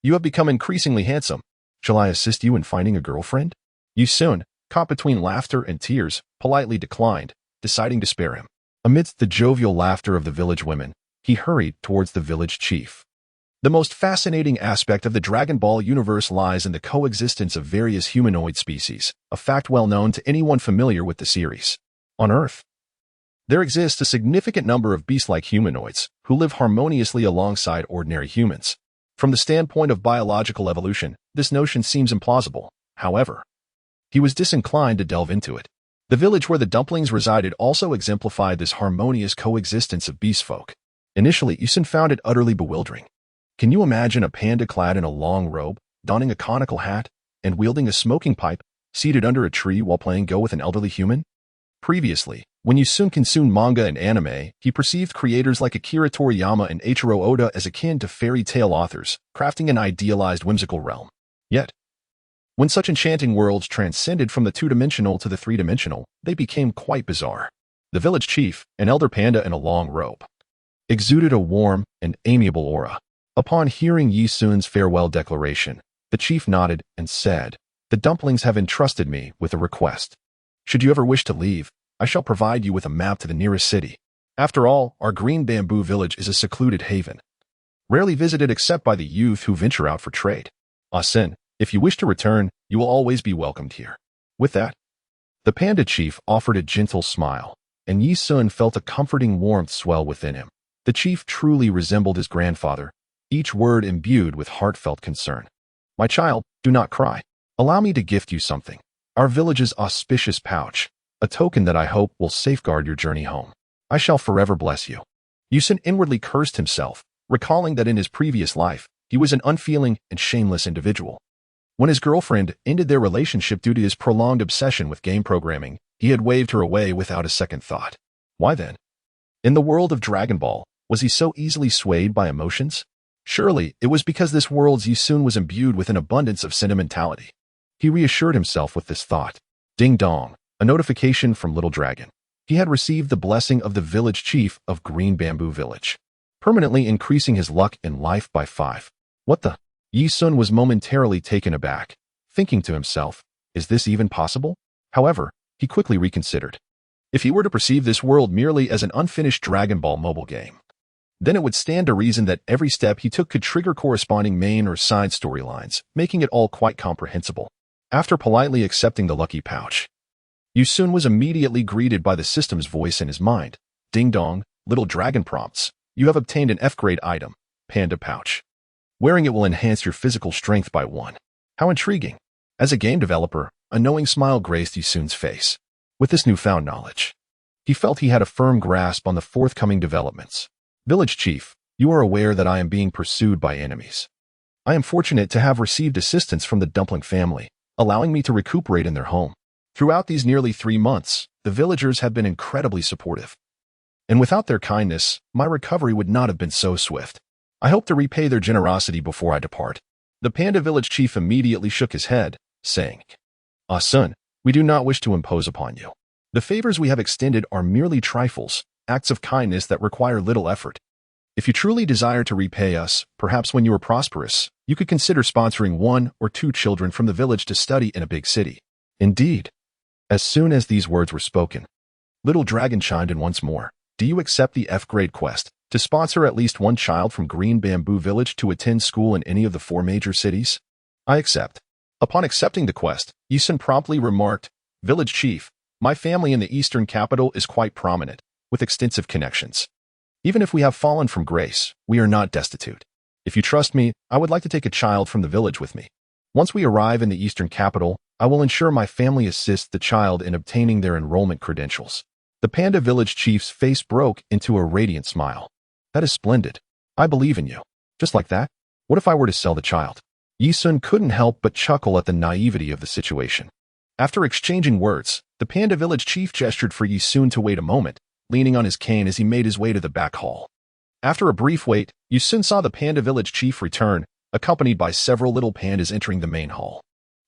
you have become increasingly handsome. Shall I assist you in finding a girlfriend?" Yi Sun, caught between laughter and tears, politely declined, deciding to spare him. Amidst the jovial laughter of the village women, he hurried towards the village chief. The most fascinating aspect of the Dragon Ball universe lies in the coexistence of various humanoid species, a fact well known to anyone familiar with the series. On Earth, there exists a significant number of beast-like humanoids who live harmoniously alongside ordinary humans. From the standpoint of biological evolution, this notion seems implausible. However, he was disinclined to delve into it. The village where the dumplings resided also exemplified this harmonious coexistence of beast folk. Initially, Yi Sun found it utterly bewildering. Can you imagine a panda clad in a long robe, donning a conical hat, and wielding a smoking pipe, seated under a tree while playing Go with an elderly human? Previously, when Yi Sun consumed manga and anime, he perceived creators like Akira Toriyama and Eiichiro Oda as akin to fairy tale authors, crafting an idealized whimsical realm. Yet, when such enchanting worlds transcended from the two-dimensional to the three-dimensional, they became quite bizarre. The village chief, an elder panda in a long robe, exuded a warm and amiable aura. Upon hearing Yi Sun's farewell declaration, the chief nodded and said, "The dumplings have entrusted me with a request. Should you ever wish to leave, I shall provide you with a map to the nearest city. After all, our green bamboo village is a secluded haven, rarely visited except by the youth who venture out for trade. Ah Sun, if you wish to return, you will always be welcomed here." With that, the panda chief offered a gentle smile, and Yi Sun felt a comforting warmth swell within him. The chief truly resembled his grandfather, each word imbued with heartfelt concern. "My child, do not cry. Allow me to gift you something. Our village's auspicious pouch, a token that I hope will safeguard your journey home. I shall forever bless you." Yi Sun inwardly cursed himself, recalling that in his previous life, he was an unfeeling and shameless individual. When his girlfriend ended their relationship due to his prolonged obsession with game programming, he had waved her away without a second thought. Why then? In the world of Dragon Ball, was he so easily swayed by emotions? Surely, it was because this world's Yi Sun was imbued with an abundance of sentimentality. He reassured himself with this thought. Ding dong, a notification from Little Dragon. He had received the blessing of the village chief of Green Bamboo Village, permanently increasing his luck in life by 5. What the? Yi Sun was momentarily taken aback, thinking to himself, is this even possible? However, he quickly reconsidered. If he were to perceive this world merely as an unfinished Dragon Ball mobile game, then it would stand to reason that every step he took could trigger corresponding main or side storylines, making it all quite comprehensible. After politely accepting the lucky pouch, Yi Sun was immediately greeted by the system's voice in his mind. Ding dong, Little Dragon prompts. You have obtained an F-grade item, Panda Pouch. Wearing it will enhance your physical strength by 1. How intriguing. As a game developer, a knowing smile graced Yi Sun's face. With this newfound knowledge, he felt he had a firm grasp on the forthcoming developments. Village Chief, you are aware that I am being pursued by enemies. I am fortunate to have received assistance from the Dumpling family, allowing me to recuperate in their home. Throughout these nearly 3 months, the villagers have been incredibly supportive. And without their kindness, my recovery would not have been so swift. I hope to repay their generosity before I depart. The Panda Village Chief immediately shook his head, saying, Ah Sun, we do not wish to impose upon you. The favors we have extended are merely trifles, acts of kindness that require little effort. If you truly desire to repay us, perhaps when you are prosperous, you could consider sponsoring 1 or 2 children from the village to study in a big city. Indeed. As soon as these words were spoken, Little Dragon chimed in once more. Do you accept the F-grade quest to sponsor at least 1 child from Green Bamboo Village to attend school in any of the 4 major cities? I accept. Upon accepting the quest, Yisun promptly remarked, Village Chief, my family in the eastern capital is quite prominent, with extensive connections. Even if we have fallen from grace, we are not destitute. If you trust me, I would like to take a child from the village with me. Once we arrive in the eastern capital, I will ensure my family assists the child in obtaining their enrollment credentials. The Panda Village Chief's face broke into a radiant smile. That is splendid. I believe in you. Just like that? What if I were to sell the child? Yisun couldn't help but chuckle at the naivety of the situation. After exchanging words, the Panda Village Chief gestured for Yisun to wait a moment, leaning on his cane as he made his way to the back hall. After a brief wait, Yisun saw the Panda Village Chief return, accompanied by several little pandas entering the main hall.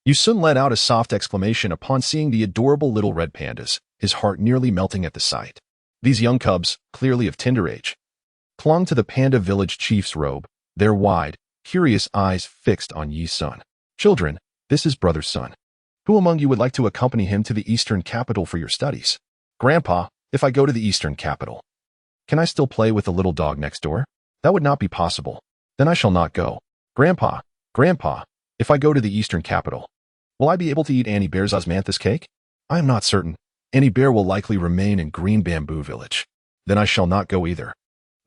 Yisun let out a soft exclamation upon seeing the adorable little red pandas, his heart nearly melting at the sight. These young cubs, clearly of tender age, clung to the Panda Village Chief's robe, their wide, curious eyes fixed on Yisun. Children, this is brother's son. Who among you would like to accompany him to the eastern capital for your studies? Grandpa, if I go to the eastern capital, can I still play with the little dog next door? That would not be possible. Then I shall not go. Grandpa, if I go to the eastern capital, will I be able to eat Annie Bear's osmanthus cake? I am not certain. Annie Bear will likely remain in Green Bamboo Village. Then I shall not go either.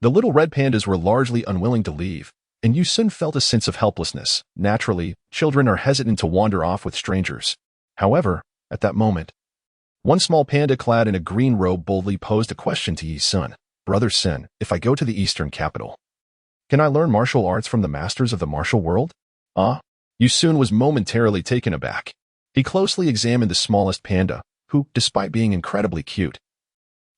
The little red pandas were largely unwilling to leave, and Yisun felt a sense of helplessness. Naturally, children are hesitant to wander off with strangers. However, at that moment, one small panda clad in a green robe boldly posed a question to Yisun. Brother Sin, if I go to the eastern capital, can I learn martial arts from the masters of the martial world? Yisun was momentarily taken aback. He closely examined the smallest panda, who, despite being incredibly cute,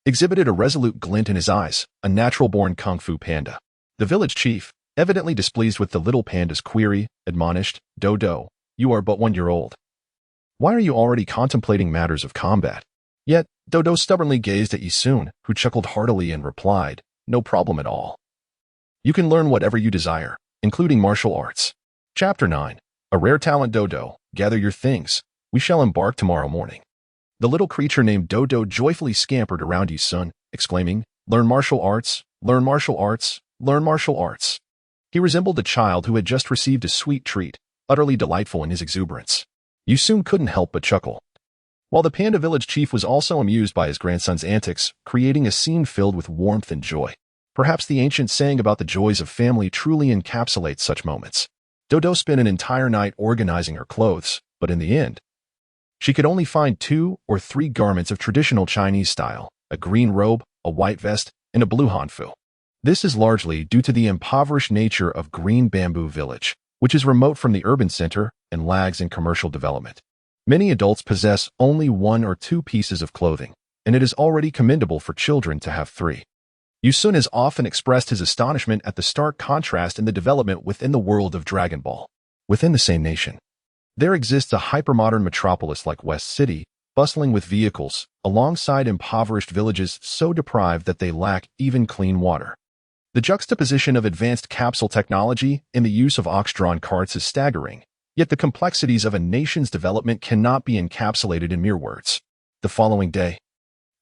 exhibited a resolute glint in his eyes, a natural-born kung fu panda. The village chief, evidently displeased with the little panda's query, admonished, Dodo, you are but 1 year old. Why are you already contemplating matters of combat? Yet, Dodo stubbornly gazed at Yisun, who chuckled heartily and replied, no problem at all. You can learn whatever you desire, including martial arts. Chapter 9. A rare talent. Dodo, gather your things. We shall embark tomorrow morning. The little creature named Dodo joyfully scampered around Yisun, exclaiming, learn martial arts, learn martial arts, learn martial arts. He resembled a child who had just received a sweet treat, utterly delightful in his exuberance. Yisun couldn't help but chuckle. While the Panda Village Chief was also amused by his grandson's antics, creating a scene filled with warmth and joy. Perhaps the ancient saying about the joys of family truly encapsulates such moments. Dodo spent an entire night organizing her clothes, but in the end, she could only find 2 or 3 garments of traditional Chinese style, a green robe, a white vest, and a blue hanfu. This is largely due to the impoverished nature of Green Bamboo Village, which is remote from the urban center and lags in commercial development. Many adults possess only 1 or 2 pieces of clothing, and it is already commendable for children to have 3. Yisun has often expressed his astonishment at the stark contrast in the development within the world of Dragon Ball. Within the same nation, there exists a hypermodern metropolis like West City, bustling with vehicles, alongside impoverished villages so deprived that they lack even clean water. The juxtaposition of advanced capsule technology and the use of ox-drawn carts is staggering, yet the complexities of a nation's development cannot be encapsulated in mere words. The following day,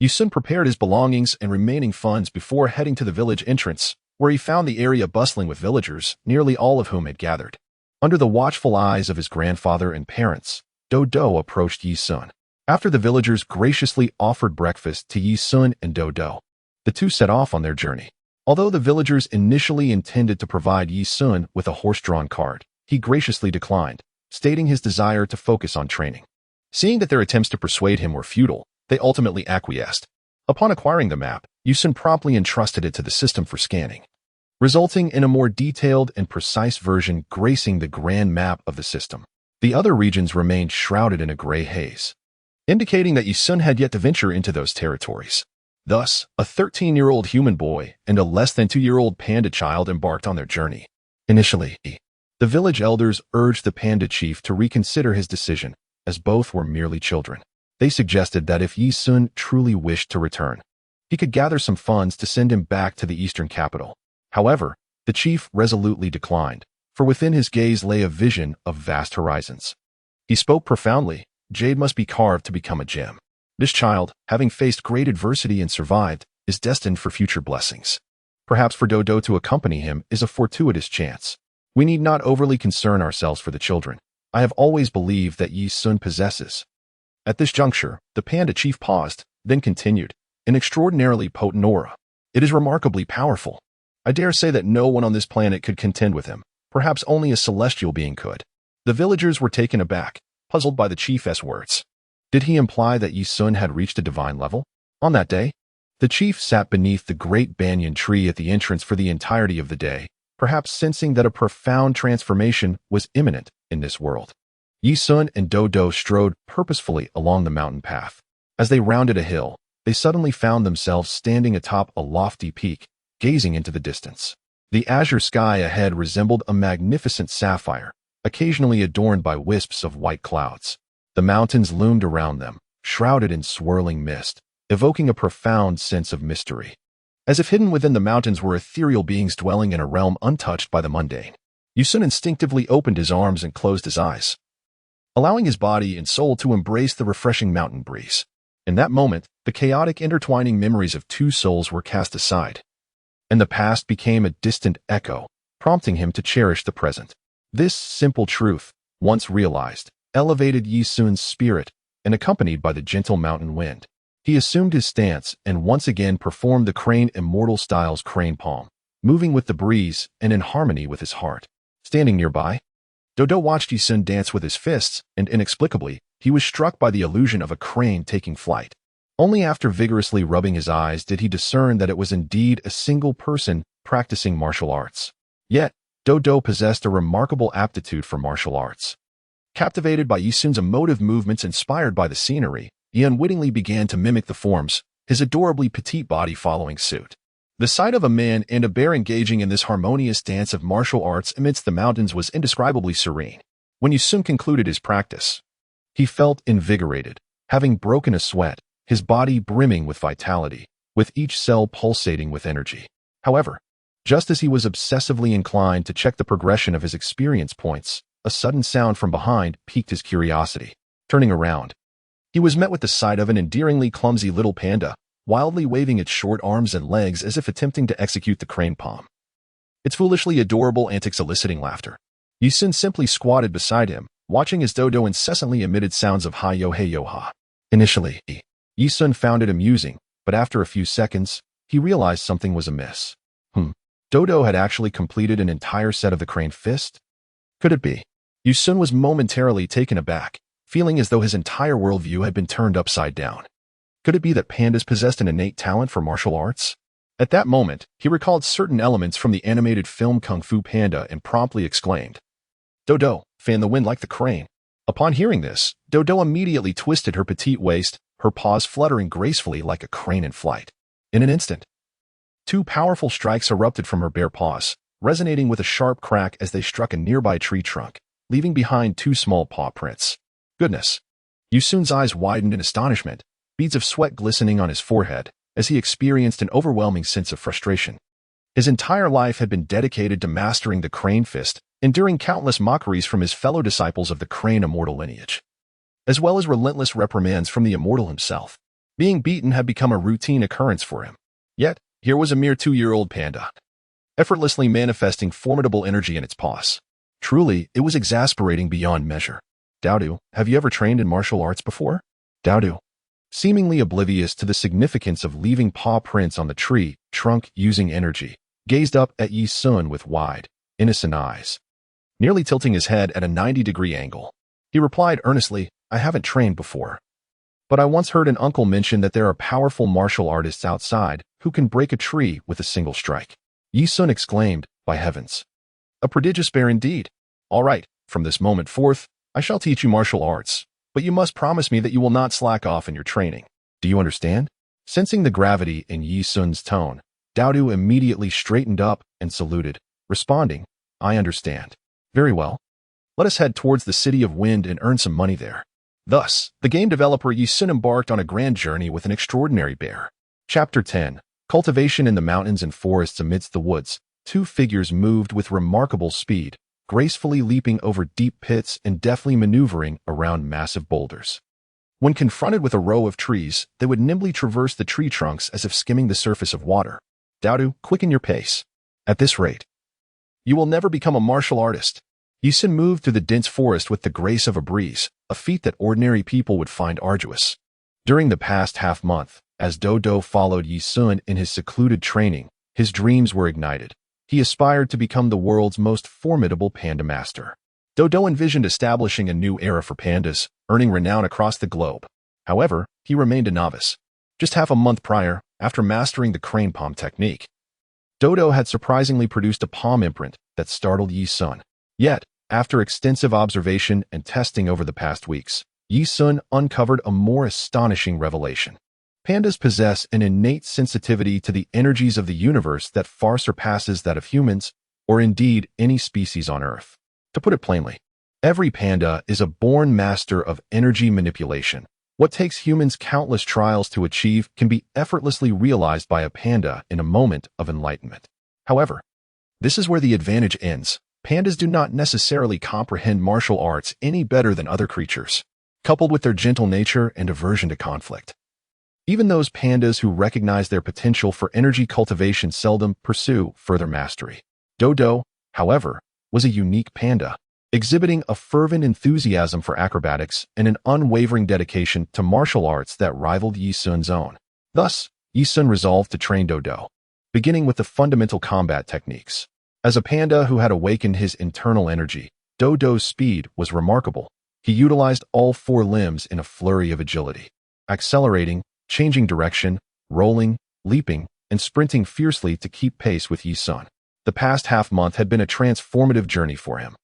Yisun prepared his belongings and remaining funds before heading to the village entrance, where he found the area bustling with villagers, nearly all of whom had gathered. Under the watchful eyes of his grandfather and parents, Dodo approached Yisun. After the villagers graciously offered breakfast to Yisun and Dodo, the two set off on their journey. Although the villagers initially intended to provide Yisun with a horse-drawn cart, he graciously declined, stating his desire to focus on training. Seeing that their attempts to persuade him were futile, they ultimately acquiesced. Upon acquiring the map, Yisun promptly entrusted it to the system for scanning, resulting in a more detailed and precise version gracing the grand map of the system. The other regions remained shrouded in a gray haze, indicating that Yisun had yet to venture into those territories. Thus, a 13-year-old human boy and a less than 2-year-old panda child embarked on their journey. Initially, the village elders urged the panda chief to reconsider his decision, as both were merely children. They suggested that if Yisun truly wished to return, he could gather some funds to send him back to the eastern capital. However, the chief resolutely declined, for within his gaze lay a vision of vast horizons. He spoke profoundly. Jade must be carved to become a gem. This child, having faced great adversity and survived, is destined for future blessings. Perhaps for Dodo to accompany him is a fortuitous chance. We need not overly concern ourselves for the children. I have always believed that Yi Sun possesses. At this juncture, the panda chief paused, then continued, an extraordinarily potent aura. It is remarkably powerful. I dare say that no one on this planet could contend with him. Perhaps only a celestial being could. The villagers were taken aback, puzzled by the chief's words. Did he imply that Yi Sun had reached a divine level? On that day, the chief sat beneath the great banyan tree at the entrance for the entirety of the day, perhaps sensing that a profound transformation was imminent in this world. Yi Sun and Dodo strode purposefully along the mountain path. As they rounded a hill, they suddenly found themselves standing atop a lofty peak, gazing into the distance. The azure sky ahead resembled a magnificent sapphire, occasionally adorned by wisps of white clouds. The mountains loomed around them, shrouded in swirling mist, evoking a profound sense of mystery. As if hidden within the mountains were ethereal beings dwelling in a realm untouched by the mundane. Yi Sun instinctively opened his arms and closed his eyes, allowing his body and soul to embrace the refreshing mountain breeze. In that moment, the chaotic intertwining memories of two souls were cast aside, and the past became a distant echo, prompting him to cherish the present. This simple truth, once realized, elevated Yi Sun's spirit and accompanied by the gentle mountain wind. He assumed his stance and once again performed the Crane Immortal Style's crane palm, moving with the breeze and in harmony with his heart. Standing nearby, Dodo watched Yi Sun dance with his fists, and inexplicably, he was struck by the illusion of a crane taking flight. Only after vigorously rubbing his eyes did he discern that it was indeed a single person practicing martial arts. Yet, Dodo possessed a remarkable aptitude for martial arts. Captivated by Yi Sun's emotive movements inspired by the scenery, he unwittingly began to mimic the forms, his adorably petite body following suit. The sight of a man and a bear engaging in this harmonious dance of martial arts amidst the mountains was indescribably serene. When Yi Sun concluded his practice, he felt invigorated, having broken a sweat, his body brimming with vitality, with each cell pulsating with energy. However, just as he was obsessively inclined to check the progression of his experience points, a sudden sound from behind piqued his curiosity. Turning around, he was met with the sight of an endearingly clumsy little panda, wildly waving its short arms and legs as if attempting to execute the crane palm. Its foolishly adorable antics eliciting laughter. Yi Sun simply squatted beside him, watching as Dodo incessantly emitted sounds of hi-yo hey-yo ha. Initially, Yi Sun found it amusing, but after a few seconds, he realized something was amiss. Dodo had actually completed an entire set of the crane fist? Could it be? Yi Sun was momentarily taken aback, feeling as though his entire worldview had been turned upside down. Could it be that pandas possessed an innate talent for martial arts? At that moment, he recalled certain elements from the animated film Kung Fu Panda and promptly exclaimed, "Dodo, fan the wind like the crane." Upon hearing this, Dodo immediately twisted her petite waist, her paws fluttering gracefully like a crane in flight. In an instant, two powerful strikes erupted from her bare paws, resonating with a sharp crack as they struck a nearby tree trunk, leaving behind two small paw prints. Goodness! Yi Sun's eyes widened in astonishment, beads of sweat glistening on his forehead, as he experienced an overwhelming sense of frustration. His entire life had been dedicated to mastering the crane fist, enduring countless mockeries from his fellow disciples of the Crane Immortal lineage, as well as relentless reprimands from the Immortal himself. Being beaten had become a routine occurrence for him. Yet, here was a mere 2-year-old panda, effortlessly manifesting formidable energy in its paws. Truly, it was exasperating beyond measure. Dodo, have you ever trained in martial arts before? Dodo, seemingly oblivious to the significance of leaving paw prints on the tree trunk using energy, gazed up at Yi Sun with wide, innocent eyes, nearly tilting his head at a 90-degree angle. He replied earnestly, "I haven't trained before, but I once heard an uncle mention that there are powerful martial artists outside who can break a tree with a single strike." Yi Sun exclaimed, "By heavens! A prodigious bear indeed. All right, from this moment forth, I shall teach you martial arts, but you must promise me that you will not slack off in your training. Do you understand?" Sensing the gravity in Yi Sun's tone, Dodo immediately straightened up and saluted, responding, "I understand. Very well. Let us head towards the City of Wind and earn some money there." Thus, the game developer Yi Sun embarked on a grand journey with an extraordinary bear. Chapter 10. Cultivation in the mountains and forests amidst the woods. two figures moved with remarkable speed, gracefully leaping over deep pits and deftly maneuvering around massive boulders. When confronted with a row of trees, they would nimbly traverse the tree trunks as if skimming the surface of water. Dodo, quicken your pace. At this rate, you will never become a martial artist. Yi Sun moved through the dense forest with the grace of a breeze, a feat that ordinary people would find arduous. During the past half-month, as Dodo followed Yi Sun in his secluded training, his dreams were ignited. He aspired to become the world's most formidable panda master. Dodo envisioned establishing a new era for pandas, earning renown across the globe. However, he remained a novice. Just half a month prior, after mastering the crane palm technique, Dodo had surprisingly produced a palm imprint that startled Yi Sun. Yet, after extensive observation and testing over the past weeks, Yi Sun uncovered a more astonishing revelation. Pandas possess an innate sensitivity to the energies of the universe that far surpasses that of humans, or indeed any species on Earth. To put it plainly, every panda is a born master of energy manipulation. What takes humans countless trials to achieve can be effortlessly realized by a panda in a moment of enlightenment. However, this is where the advantage ends. Pandas do not necessarily comprehend martial arts any better than other creatures, coupled with their gentle nature and aversion to conflict. Even those pandas who recognize their potential for energy cultivation seldom pursue further mastery. Dodo, however, was a unique panda, exhibiting a fervent enthusiasm for acrobatics and an unwavering dedication to martial arts that rivaled Yi Sun's own. Thus, Yi Sun resolved to train Dodo, beginning with the fundamental combat techniques. As a panda who had awakened his internal energy, Dodo's speed was remarkable. He utilized all four limbs in a flurry of agility, accelerating, changing direction, rolling, leaping, and sprinting fiercely to keep pace with Yi Sun. The past half-month had been a transformative journey for him.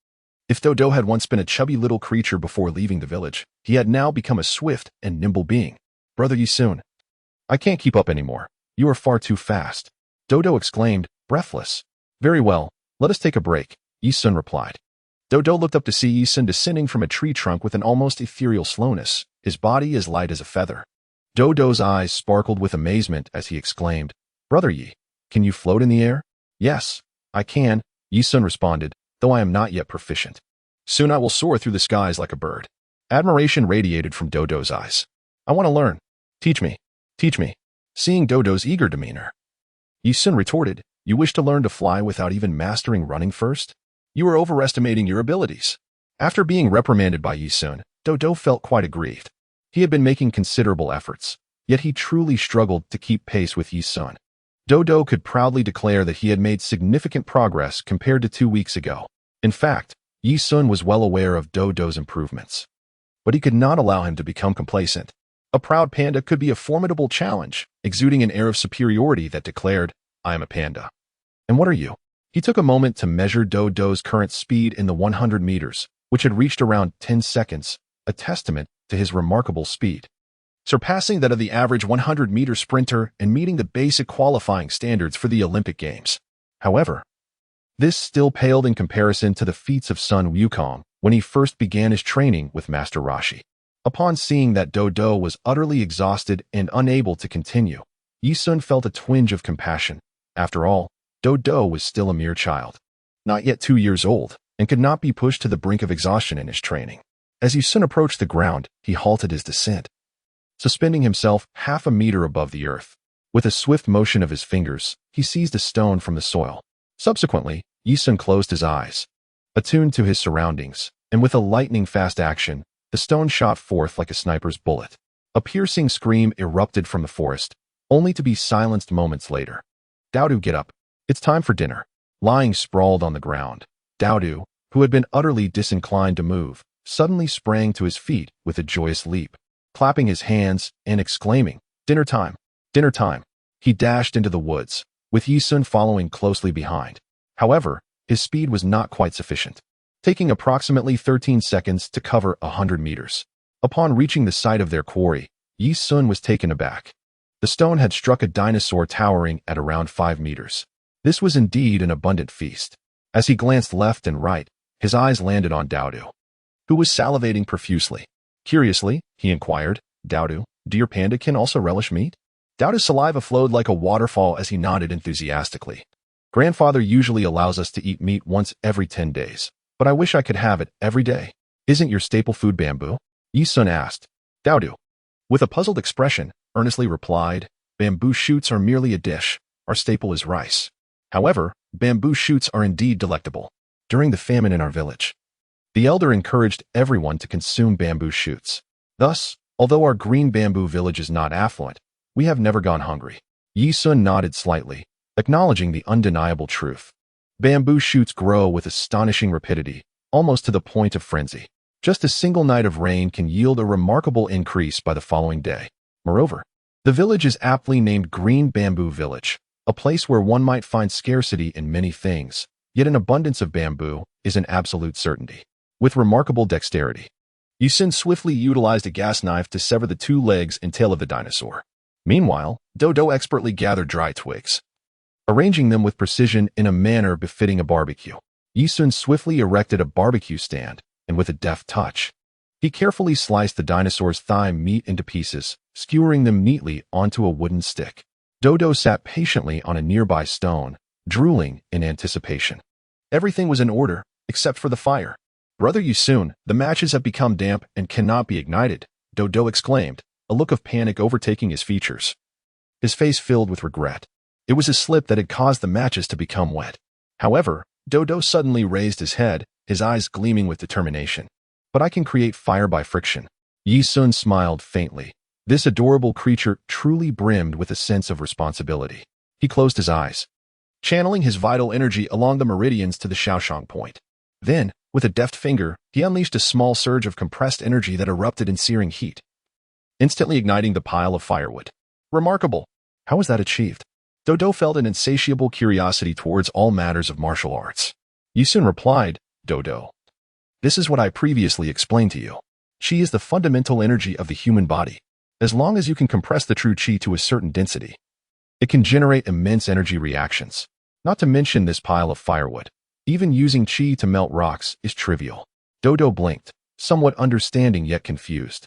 If Dodo had once been a chubby little creature before leaving the village, he had now become a swift and nimble being. Brother Yi Sun, I can't keep up anymore. You are far too fast. Dodo exclaimed, breathless. Very well, let us take a break, Yi Sun replied. Dodo looked up to see Yi Sun descending from a tree trunk with an almost ethereal slowness, his body as light as a feather. Dodo's eyes sparkled with amazement as he exclaimed, Brother Yi, can you float in the air? Yes, I can, Yi Sun responded, though I am not yet proficient. Soon I will soar through the skies like a bird. Admiration radiated from Dodo's eyes. I want to learn. Teach me. Teach me. Seeing Dodo's eager demeanor, Yi Sun retorted, You wish to learn to fly without even mastering running first? You are overestimating your abilities. After being reprimanded by Yi Sun, Dodo felt quite aggrieved. He had been making considerable efforts, yet he truly struggled to keep pace with Yi Sun. Dodo could proudly declare that he had made significant progress compared to 2 weeks ago. In fact, Yi Sun was well aware of Dodo's improvements. But he could not allow him to become complacent. A proud panda could be a formidable challenge, exuding an air of superiority that declared, I am a panda. And what are you? He took a moment to measure Dodo's current speed in the 100 meters, which had reached around 10 seconds, a testament to his remarkable speed, surpassing that of the average 100-meter sprinter and meeting the basic qualifying standards for the Olympic Games. However, this still paled in comparison to the feats of Sun Wukong when he first began his training with Master Roshi. Upon seeing that Dodo was utterly exhausted and unable to continue, Yi Sun felt a twinge of compassion. After all, Dodo was still a mere child, not yet 2 years old, and could not be pushed to the brink of exhaustion in his training. As Yi Sun approached the ground, he halted his descent, suspending himself half a meter above the earth. With a swift motion of his fingers, he seized a stone from the soil. Subsequently, Yi Sun closed his eyes, attuned to his surroundings, and with a lightning-fast action, the stone shot forth like a sniper's bullet. A piercing scream erupted from the forest, only to be silenced moments later. Dodo, get up. It's time for dinner. Lying sprawled on the ground, Dodo, who had been utterly disinclined to move, suddenly sprang to his feet with a joyous leap, clapping his hands and exclaiming, Dinner time! Dinner time! He dashed into the woods, with Yi Sun following closely behind. However, his speed was not quite sufficient, taking approximately 13 seconds to cover 100 meters. Upon reaching the site of their quarry, Yi Sun was taken aback. The stone had struck a dinosaur towering at around 5 meters. This was indeed an abundant feast. As he glanced left and right, his eyes landed on Dodo, who was salivating profusely. Curiously, he inquired, Dodo, do your pandakin also relish meat? Dodo's saliva flowed like a waterfall as he nodded enthusiastically. Grandfather usually allows us to eat meat once every 10 days, but I wish I could have it every day. Isn't your staple food bamboo? Yi Sun asked. Dodo, with a puzzled expression, earnestly replied, bamboo shoots are merely a dish. Our staple is rice. However, bamboo shoots are indeed delectable. During the famine in our village, the elder encouraged everyone to consume bamboo shoots. Thus, although our green bamboo village is not affluent, we have never gone hungry. Yi Sun nodded slightly, acknowledging the undeniable truth. Bamboo shoots grow with astonishing rapidity, almost to the point of frenzy. Just a single night of rain can yield a remarkable increase by the following day. Moreover, the village is aptly named Green Bamboo Village, a place where one might find scarcity in many things, yet an abundance of bamboo is an absolute certainty. With remarkable dexterity, Yi Sun swiftly utilized a gas knife to sever the 2 legs and tail of the dinosaur. Meanwhile, Dodo expertly gathered dry twigs, arranging them with precision in a manner befitting a barbecue. Yi Sun swiftly erected a barbecue stand, and with a deft touch, he carefully sliced the dinosaur's thigh meat into pieces, skewering them neatly onto a wooden stick. Dodo sat patiently on a nearby stone, drooling in anticipation. Everything was in order, except for the fire. Brother Yi Sun, the matches have become damp and cannot be ignited, Dodo exclaimed, a look of panic overtaking his features. His face filled with regret. It was a slip that had caused the matches to become wet. However, Dodo suddenly raised his head, his eyes gleaming with determination. But I can create fire by friction. Yi Sun smiled faintly. This adorable creature truly brimmed with a sense of responsibility. He closed his eyes, channeling his vital energy along the meridians to the Shaoshang point. Then, with a deft finger, he unleashed a small surge of compressed energy that erupted in searing heat, instantly igniting the pile of firewood. Remarkable! How was that achieved? Dodo felt an insatiable curiosity towards all matters of martial arts. Yi Sun replied, Dodo, this is what I previously explained to you. Qi is the fundamental energy of the human body. As long as you can compress the true qi to a certain density, it can generate immense energy reactions. Not to mention this pile of firewood. Even using qi to melt rocks is trivial. Dodo blinked, somewhat understanding yet confused.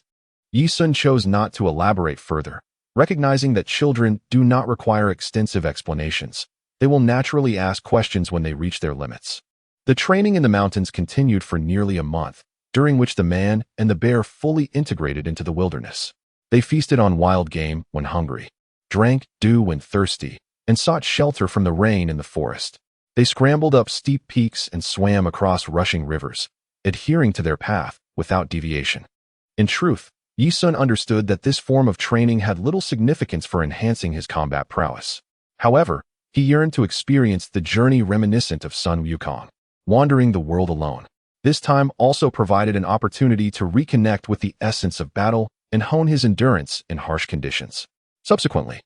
Yi Sun chose not to elaborate further, recognizing that children do not require extensive explanations. They will naturally ask questions when they reach their limits. The training in the mountains continued for nearly a month, during which the man and the bear fully integrated into the wilderness. They feasted on wild game when hungry, drank dew when thirsty, and sought shelter from the rain in the forest. They scrambled up steep peaks and swam across rushing rivers, adhering to their path without deviation. In truth, Yi Sun understood that this form of training had little significance for enhancing his combat prowess. However, he yearned to experience the journey reminiscent of Sun Wukong, wandering the world alone. This time also provided an opportunity to reconnect with the essence of battle and hone his endurance in harsh conditions. Subsequently,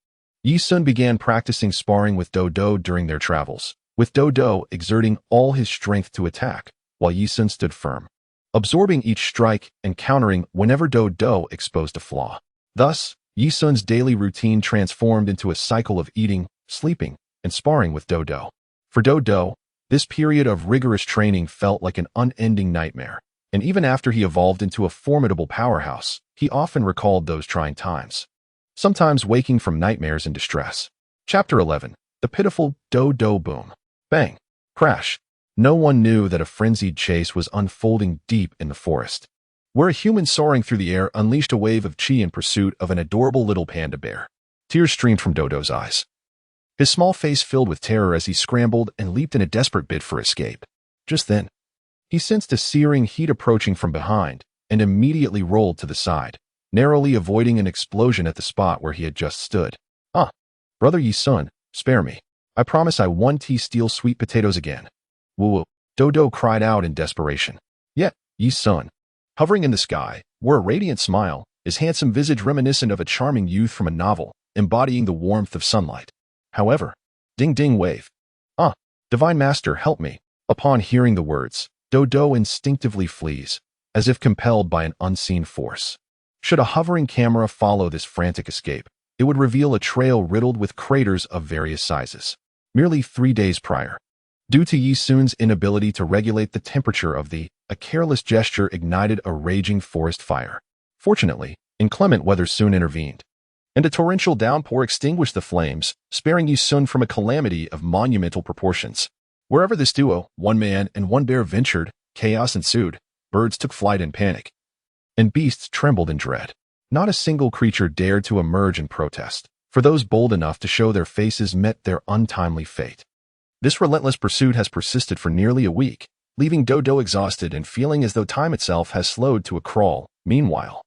Yi Sun began practicing sparring with Dodo during their travels, with Dodo exerting all his strength to attack, while Yi Sun stood firm, absorbing each strike and countering whenever Dodo exposed a flaw. Thus, Yi Sun's daily routine transformed into a cycle of eating, sleeping, and sparring with Dodo. For Dodo, this period of rigorous training felt like an unending nightmare, and even after he evolved into a formidable powerhouse, he often recalled those trying times, sometimes waking from nightmares in distress. Chapter 11. The Pitiful Dodo Boom. Bang! Crash! No one knew that a frenzied chase was unfolding deep in the forest, where a human soaring through the air unleashed a wave of qi in pursuit of an adorable little panda bear. Tears streamed from Dodo's eyes, his small face filled with terror as he scrambled and leaped in a desperate bid for escape. Just then, he sensed a searing heat approaching from behind and immediately rolled to the side, narrowly avoiding an explosion at the spot where he had just stood. Brother Yi Sun, spare me. I promise I won't steal sweet potatoes again. Woo-woo, Dodo cried out in desperation. Yet, Yi Sun, hovering in the sky, wore a radiant smile, his handsome visage reminiscent of a charming youth from a novel, embodying the warmth of sunlight. However, ding wave. Divine Master, help me. Upon hearing the words, Dodo instinctively flees, as if compelled by an unseen force. Should a hovering camera follow this frantic escape, it would reveal a trail riddled with craters of various sizes. Merely 3 days prior, due to Yi Sun's inability to regulate the temperature of a careless gesture ignited a raging forest fire. Fortunately, inclement weather soon intervened, and a torrential downpour extinguished the flames, sparing Yi Sun from a calamity of monumental proportions. Wherever this duo, one man and one bear, ventured, chaos ensued. Birds took flight in panic, and beasts trembled in dread. Not a single creature dared to emerge and protest, for those bold enough to show their faces met their untimely fate. This relentless pursuit has persisted for nearly a week, leaving Dodo exhausted and feeling as though time itself has slowed to a crawl. Meanwhile,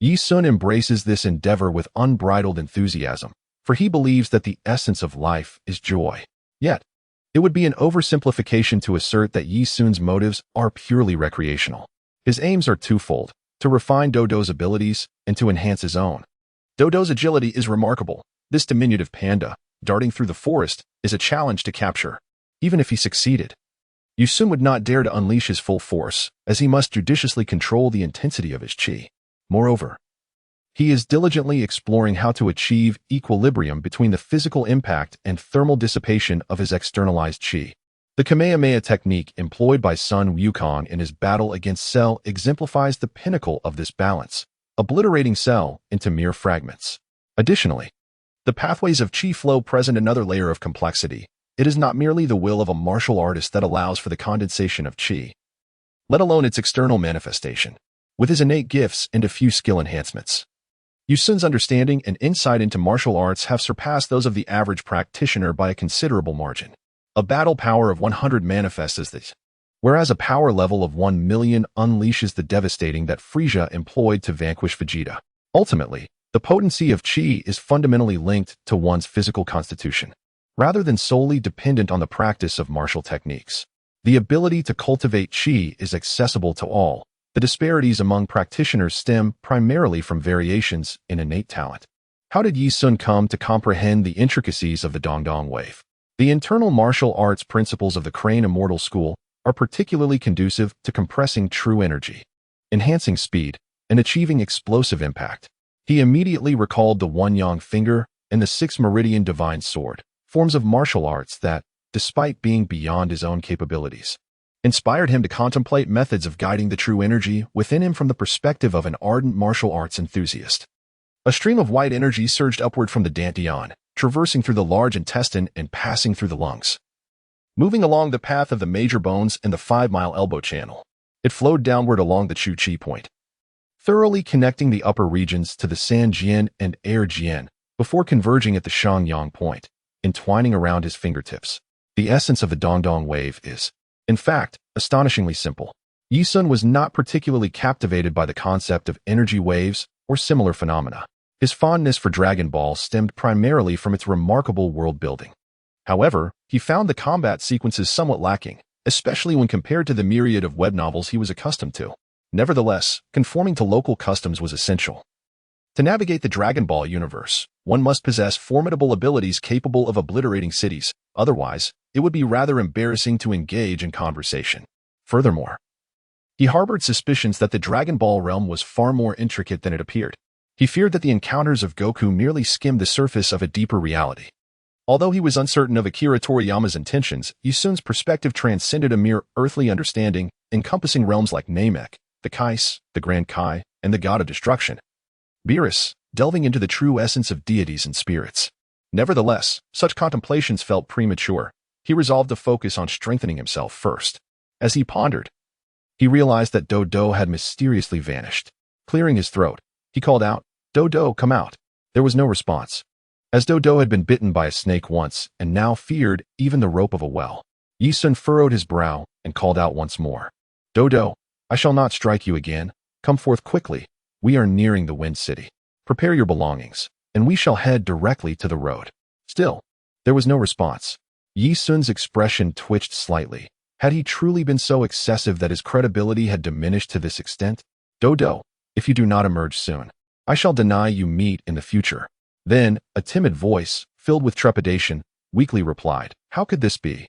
Yi Sun embraces this endeavor with unbridled enthusiasm, for he believes that the essence of life is joy. Yet, it would be an oversimplification to assert that Yi Sun's motives are purely recreational. His aims are twofold: to refine Dodo's abilities and to enhance his own. Dodo's agility is remarkable. This diminutive panda, darting through the forest, is a challenge to capture. Even if he succeeded, Yi Sun would not dare to unleash his full force, as he must judiciously control the intensity of his chi. Moreover, he is diligently exploring how to achieve equilibrium between the physical impact and thermal dissipation of his externalized chi. The Kamehameha technique employed by Sun Wukong in his battle against Cell exemplifies the pinnacle of this balance, obliterating Cell into mere fragments. Additionally, the pathways of chi flow present another layer of complexity. It is not merely the will of a martial artist that allows for the condensation of chi, let alone its external manifestation. With his innate gifts and a few skill enhancements, Yi Sun's understanding and insight into martial arts have surpassed those of the average practitioner by a considerable margin. A battle power of 100 manifests as this, whereas a power level of 1 million unleashes the devastating that Frieza employed to vanquish Vegeta. Ultimately, the potency of chi is fundamentally linked to one's physical constitution, rather than solely dependent on the practice of martial techniques. The ability to cultivate chi is accessible to all. The disparities among practitioners stem primarily from variations in innate talent. How did Yi Sun come to comprehend the intricacies of the Dongdong wave? The internal martial arts principles of the Crane Immortal School are particularly conducive to compressing true energy, enhancing speed, and achieving explosive impact. He immediately recalled the One Yang Finger and the Six Meridian Divine Sword, forms of martial arts that, despite being beyond his own capabilities, inspired him to contemplate methods of guiding the true energy within him from the perspective of an ardent martial arts enthusiast. A stream of white energy surged upward from the Dantian, traversing through the large intestine and passing through the lungs. Moving along the path of the major bones and the 5-mile elbow channel, it flowed downward along the Chu Chi point, thoroughly connecting the upper regions to the San Jian and Air Jian before converging at the Shangyang point, entwining around his fingertips. The essence of the Dongdong wave is, in fact, astonishingly simple. Yi Sun was not particularly captivated by the concept of energy waves or similar phenomena. His fondness for Dragon Ball stemmed primarily from its remarkable world building. However, he found the combat sequences somewhat lacking, especially when compared to the myriad of web novels he was accustomed to. Nevertheless, conforming to local customs was essential. To navigate the Dragon Ball universe, one must possess formidable abilities capable of obliterating cities. Otherwise, it would be rather embarrassing to engage in conversation. Furthermore, he harbored suspicions that the Dragon Ball realm was far more intricate than it appeared. He feared that the encounters of Goku merely skimmed the surface of a deeper reality. Although he was uncertain of Akira Toriyama's intentions, Yi Sun's perspective transcended a mere earthly understanding, encompassing realms like Namek, the Kais, the Grand Kai, and the God of Destruction. Beerus, delving into the true essence of deities and spirits. Nevertheless, such contemplations felt premature. He resolved to focus on strengthening himself first. As he pondered, he realized that Dodo had mysteriously vanished. Clearing his throat, he called out, "Dodo, come out." There was no response. As Dodo had been bitten by a snake once and now feared even the rope of a well, Yi Sun furrowed his brow and called out once more, "Dodo, I shall not strike you again. Come forth quickly. We are nearing the Wind City. Prepare your belongings, and we shall head directly to the road." Still, there was no response. Yi Sun's expression twitched slightly. Had he truly been so excessive that his credibility had diminished to this extent? "Dodo, if you do not emerge soon, I shall deny you meat in the future." Then, a timid voice, filled with trepidation, weakly replied, "How could this be?"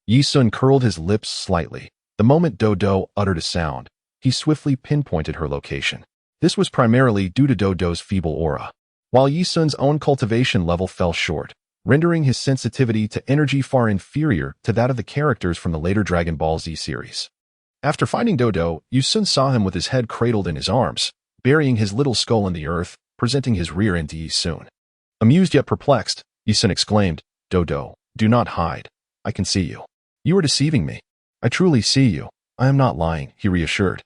Yi Sun curled his lips slightly. The moment Dodo uttered a sound, he swiftly pinpointed her location. This was primarily due to Dodo's feeble aura, while Yi Sun's own cultivation level fell short, rendering his sensitivity to energy far inferior to that of the characters from the later Dragon Ball Z series. After finding Dodo, Yi Sun saw him with his head cradled in his arms, burying his little skull in the earth, presenting his rear end to Yi Sun. Amused yet perplexed, Yi Sun exclaimed, "Dodo, do not hide. I can see you. You are deceiving me. I truly see you. I am not lying," he reassured.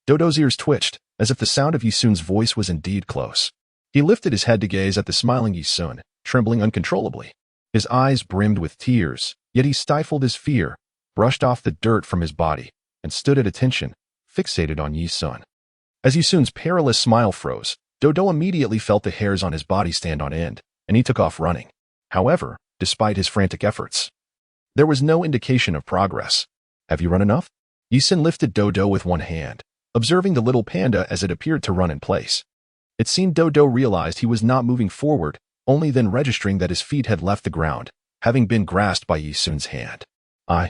Dodo's ears twitched, as if the sound of Yi Sun's voice was indeed close. He lifted his head to gaze at the smiling Yi Sun, trembling uncontrollably. His eyes brimmed with tears, yet he stifled his fear, brushed off the dirt from his body, and stood at attention, fixated on Yi Sun. As Yi Sun's perilous smile froze, Dodo immediately felt the hairs on his body stand on end, and he took off running. However, despite his frantic efforts, there was no indication of progress. "Have you run enough?" Yi Sun lifted Dodo with one hand, observing the little panda as it appeared to run in place. It seemed Dodo realized he was not moving forward, only then registering that his feet had left the ground, having been grasped by Yi Sun's hand. I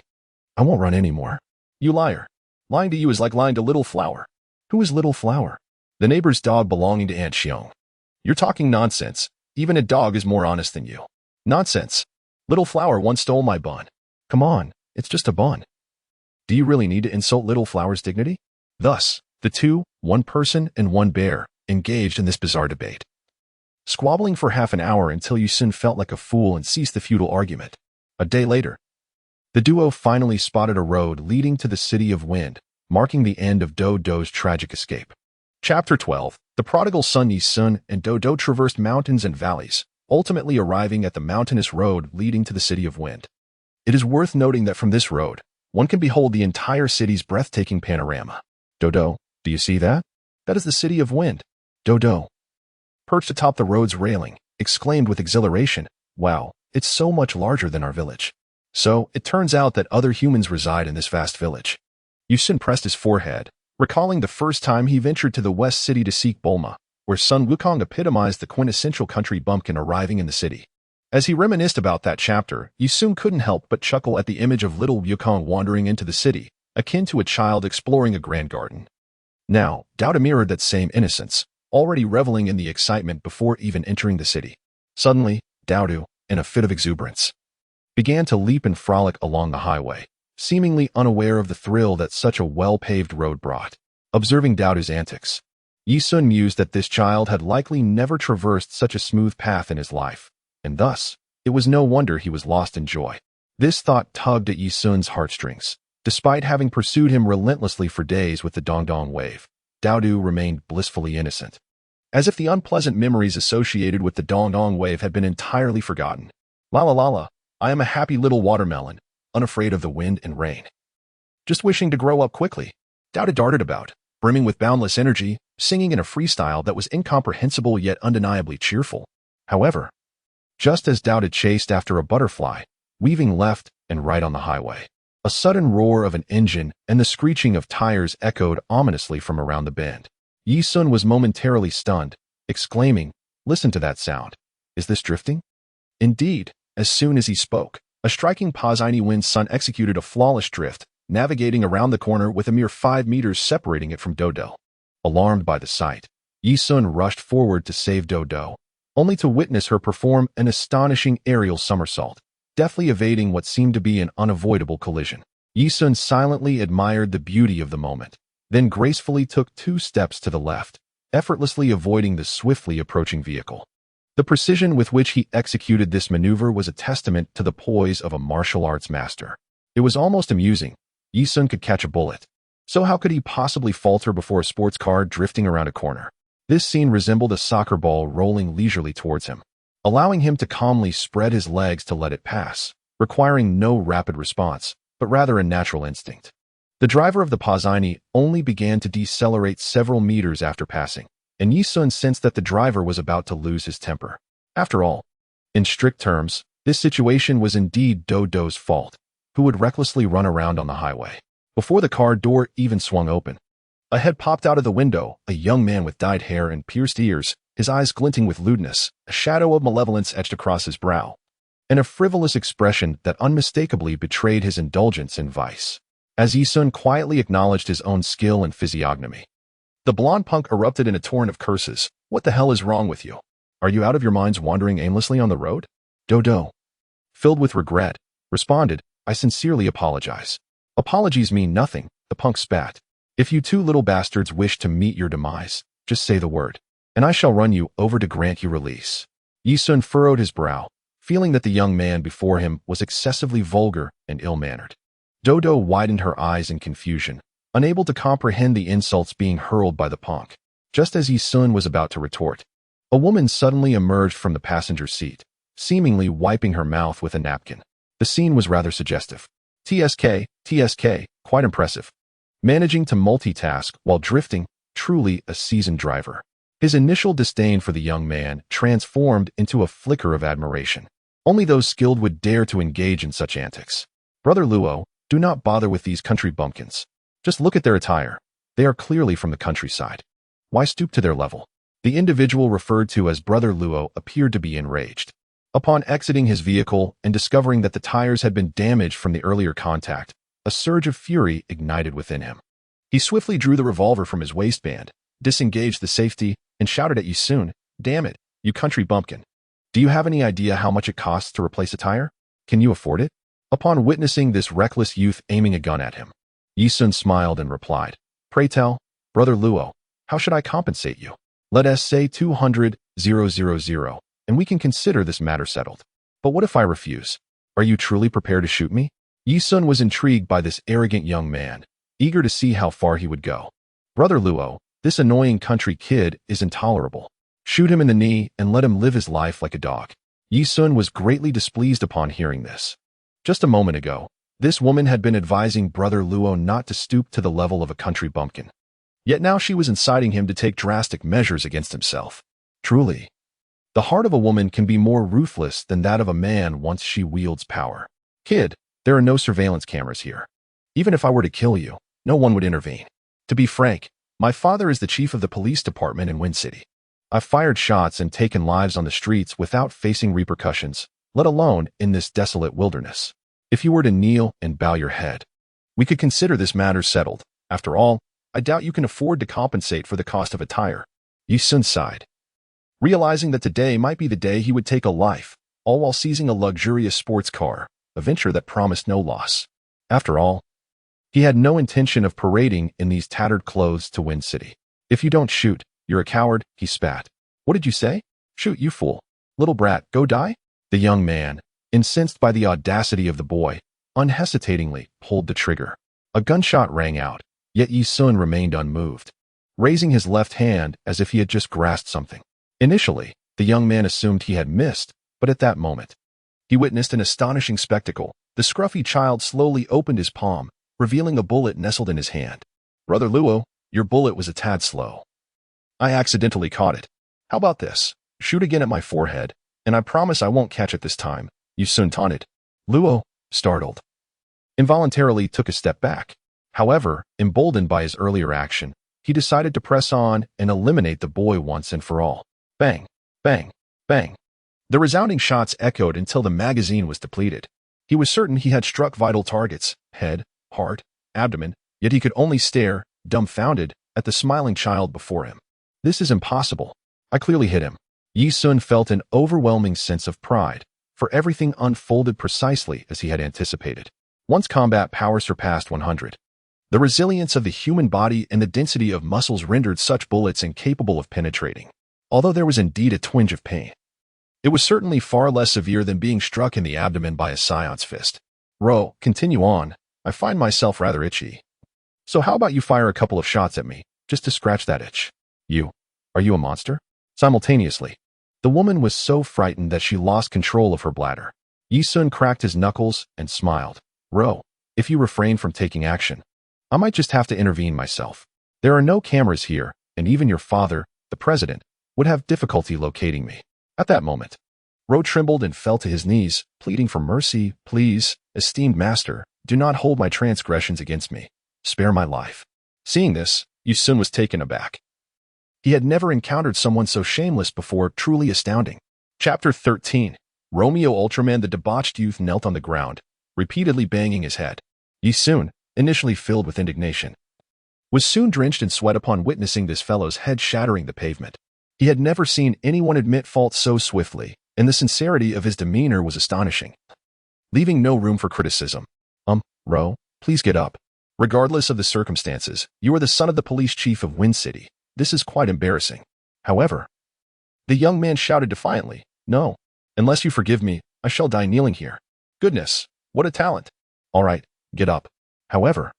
won't run anymore." "You liar. Lying to you is like lying to Little Flower." "Who is Little Flower?" "The neighbor's dog belonging to Aunt Xiong." "You're talking nonsense. Even a dog is more honest than you." "Nonsense. Little Flower once stole my bun." "Come on, it's just a bun." "Do you really need to insult Little Flower's dignity?" Thus, the two, one person and one bear, engaged in this bizarre debate, squabbling for half an hour until Yi Sun felt like a fool and ceased the futile argument. A day later, the duo finally spotted a road leading to the City of Wind, marking the end of Dodo's tragic escape. Chapter 12. The prodigal son Yi Sun and Dodo traversed mountains and valleys, ultimately arriving at the mountainous road leading to the City of Wind. It is worth noting that from this road, one can behold the entire city's breathtaking panorama. "Dodo, do you see that? That is the City of Wind." Dodo, perched atop the road's railing, exclaimed with exhilaration, "Wow, it's so much larger than our village." So, it turns out that other humans reside in this vast village. Yi Sun pressed his forehead, recalling the first time he ventured to the West City to seek Bulma, where Sun Wukong epitomized the quintessential country bumpkin arriving in the city. As he reminisced about that chapter, Yi Sun couldn't help but chuckle at the image of little Wukong wandering into the city, akin to a child exploring a grand garden. Now, Dodo mirrored that same innocence, already reveling in the excitement before even entering the city. Suddenly, Dodo, in a fit of exuberance, began to leap and frolic along the highway, seemingly unaware of the thrill that such a well-paved road brought. Observing Dodo's antics, Yi Sun mused that this child had likely never traversed such a smooth path in his life, and thus, it was no wonder he was lost in joy. This thought tugged at Yi Sun's heartstrings. Despite having pursued him relentlessly for days with the Dongdong wave, Dodo remained blissfully innocent, as if the unpleasant memories associated with the Dongdong wave had been entirely forgotten. "La la la la, I am a happy little watermelon, unafraid of the wind and rain. Just wishing to grow up quickly." Dodo darted about, brimming with boundless energy, singing in a freestyle that was incomprehensible yet undeniably cheerful. However, just as Dodo chased after a butterfly, weaving left and right on the highway, a sudden roar of an engine and the screeching of tires echoed ominously from around the bend. Yi Sun was momentarily stunned, exclaiming, "Listen to that sound. Is this drifting?" Indeed, as soon as he spoke, a striking Pazini Wind Sun executed a flawless drift, navigating around the corner with a mere 5 meters separating it from Dodo. Alarmed by the sight, Yi Sun rushed forward to save Dodo, only to witness her perform an astonishing aerial somersault, deftly evading what seemed to be an unavoidable collision. Yi Sun silently admired the beauty of the moment, then gracefully took 2 steps to the left, effortlessly avoiding the swiftly approaching vehicle. The precision with which he executed this maneuver was a testament to the poise of a martial arts master. It was almost amusing. Yi Sun could catch a bullet. So how could he possibly falter before a sports car drifting around a corner? This scene resembled a soccer ball rolling leisurely towards him, allowing him to calmly spread his legs to let it pass, requiring no rapid response, but rather a natural instinct. The driver of the Pazini only began to decelerate several meters after passing, and Yi Sun sensed that the driver was about to lose his temper. After all, in strict terms, this situation was indeed Dodo's fault, who would recklessly run around on the highway. Before the car door even swung open, a head popped out of the window, a young man with dyed hair and pierced ears, his eyes glinting with lewdness, a shadow of malevolence etched across his brow, and a frivolous expression that unmistakably betrayed his indulgence in vice. As Yi Sun quietly acknowledged his own skill and physiognomy, the blonde punk erupted in a torrent of curses. "What the hell is wrong with you? Are you out of your minds wandering aimlessly on the road?" Dodo, filled with regret, responded, "I sincerely apologize." "Apologies mean nothing," the punk spat. "If you 2 little bastards wish to meet your demise, just say the word." and I shall run you over to grant you release. Yi Sun furrowed his brow, feeling that the young man before him was excessively vulgar and ill-mannered. Dodo widened her eyes in confusion, unable to comprehend the insults being hurled by the punk. Just as Yi Sun was about to retort, a woman suddenly emerged from the passenger seat, seemingly wiping her mouth with a napkin. The scene was rather suggestive. TSK, quite impressive. Managing to multitask while drifting, truly a seasoned driver. His initial disdain for the young man transformed into a flicker of admiration. Only those skilled would dare to engage in such antics. Brother Luo, do not bother with these country bumpkins. Just look at their attire. They are clearly from the countryside. Why stoop to their level? The individual referred to as Brother Luo appeared to be enraged. Upon exiting his vehicle and discovering that the tires had been damaged from the earlier contact, a surge of fury ignited within him. He swiftly drew the revolver from his waistband, disengaged the safety, and shouted at Yi Sun, "Damn it, you country bumpkin. Do you have any idea how much it costs to replace a tire? Can you afford it?" Upon witnessing this reckless youth aiming a gun at him, Yi Sun smiled and replied, "Pray tell, Brother Luo, how should I compensate you? Let us say 200,000, and we can consider this matter settled. But what if I refuse? Are you truly prepared to shoot me?" Yi Sun was intrigued by this arrogant young man, eager to see how far he would go. "Brother Luo, this annoying country kid is intolerable. Shoot him in the knee and let him live his life like a dog." Yi Sun was greatly displeased upon hearing this. Just a moment ago, this woman had been advising Brother Luo not to stoop to the level of a country bumpkin. Yet now she was inciting him to take drastic measures against himself. Truly, the heart of a woman can be more ruthless than that of a man once she wields power. "Kid, there are no surveillance cameras here. Even if I were to kill you, no one would intervene. To be frank, my father is the chief of the police department in Wind City. I've fired shots and taken lives on the streets without facing repercussions, let alone in this desolate wilderness. If you were to kneel and bow your head, we could consider this matter settled. After all, I doubt you can afford to compensate for the cost of a tire." Yi Sun sighed, realizing that today might be the day he would take a life, all while seizing a luxurious sports car, a venture that promised no loss. After all, he had no intention of parading in these tattered clothes to Wind City. "If you don't shoot, you're a coward," he spat. "What did you say? Shoot, you fool. Little brat, go die?" The young man, incensed by the audacity of the boy, unhesitatingly pulled the trigger. A gunshot rang out, yet Yi Sun remained unmoved, raising his left hand as if he had just grasped something. Initially, the young man assumed he had missed, but at that moment, he witnessed an astonishing spectacle. The scruffy child slowly opened his palm, revealing a bullet nestled in his hand. "Brother Luo, your bullet was a tad slow. I accidentally caught it. How about this? Shoot again at my forehead, and I promise I won't catch it this time," Yi Sun taunted. Luo, startled, involuntarily took a step back. However, emboldened by his earlier action, he decided to press on and eliminate the boy once and for all. Bang, bang, bang. The resounding shots echoed until the magazine was depleted. He was certain he had struck vital targets, head, heart, abdomen, yet he could only stare, dumbfounded, at the smiling child before him. "This is impossible. I clearly hit him." Yi Sun felt an overwhelming sense of pride, for everything unfolded precisely as he had anticipated. Once combat power surpassed 100. The resilience of the human body and the density of muscles rendered such bullets incapable of penetrating. Although there was indeed a twinge of pain, it was certainly far less severe than being struck in the abdomen by a scion's fist. "Ro, continue on. I find myself rather itchy. So how about you fire a couple of shots at me, just to scratch that itch?" Are you a monster?" Simultaneously, the woman was so frightened that she lost control of her bladder. Yi Sun cracked his knuckles and smiled. "Ro, if you refrain from taking action, I might just have to intervene myself. There are no cameras here, and even your father, the president, would have difficulty locating me." At that moment, Ro trembled and fell to his knees, pleading for mercy. "Please, esteemed master, do not hold my transgressions against me. Spare my life." Seeing this, Yi Sun was taken aback. He had never encountered someone so shameless before, truly astounding. Chapter 13. Romeo Ultraman. The debauched youth knelt on the ground, repeatedly banging his head. Yi Sun, initially filled with indignation, was soon drenched in sweat upon witnessing this fellow's head shattering the pavement. He had never seen anyone admit fault so swiftly, and the sincerity of his demeanor was astonishing, leaving no room for criticism. Ro, please get up. Regardless of the circumstances, you are the son of the police chief of Wind City. This is quite embarrassing." However, the young man shouted defiantly, "No, unless you forgive me, I shall die kneeling here." Goodness, what a talent. All right, get up. However,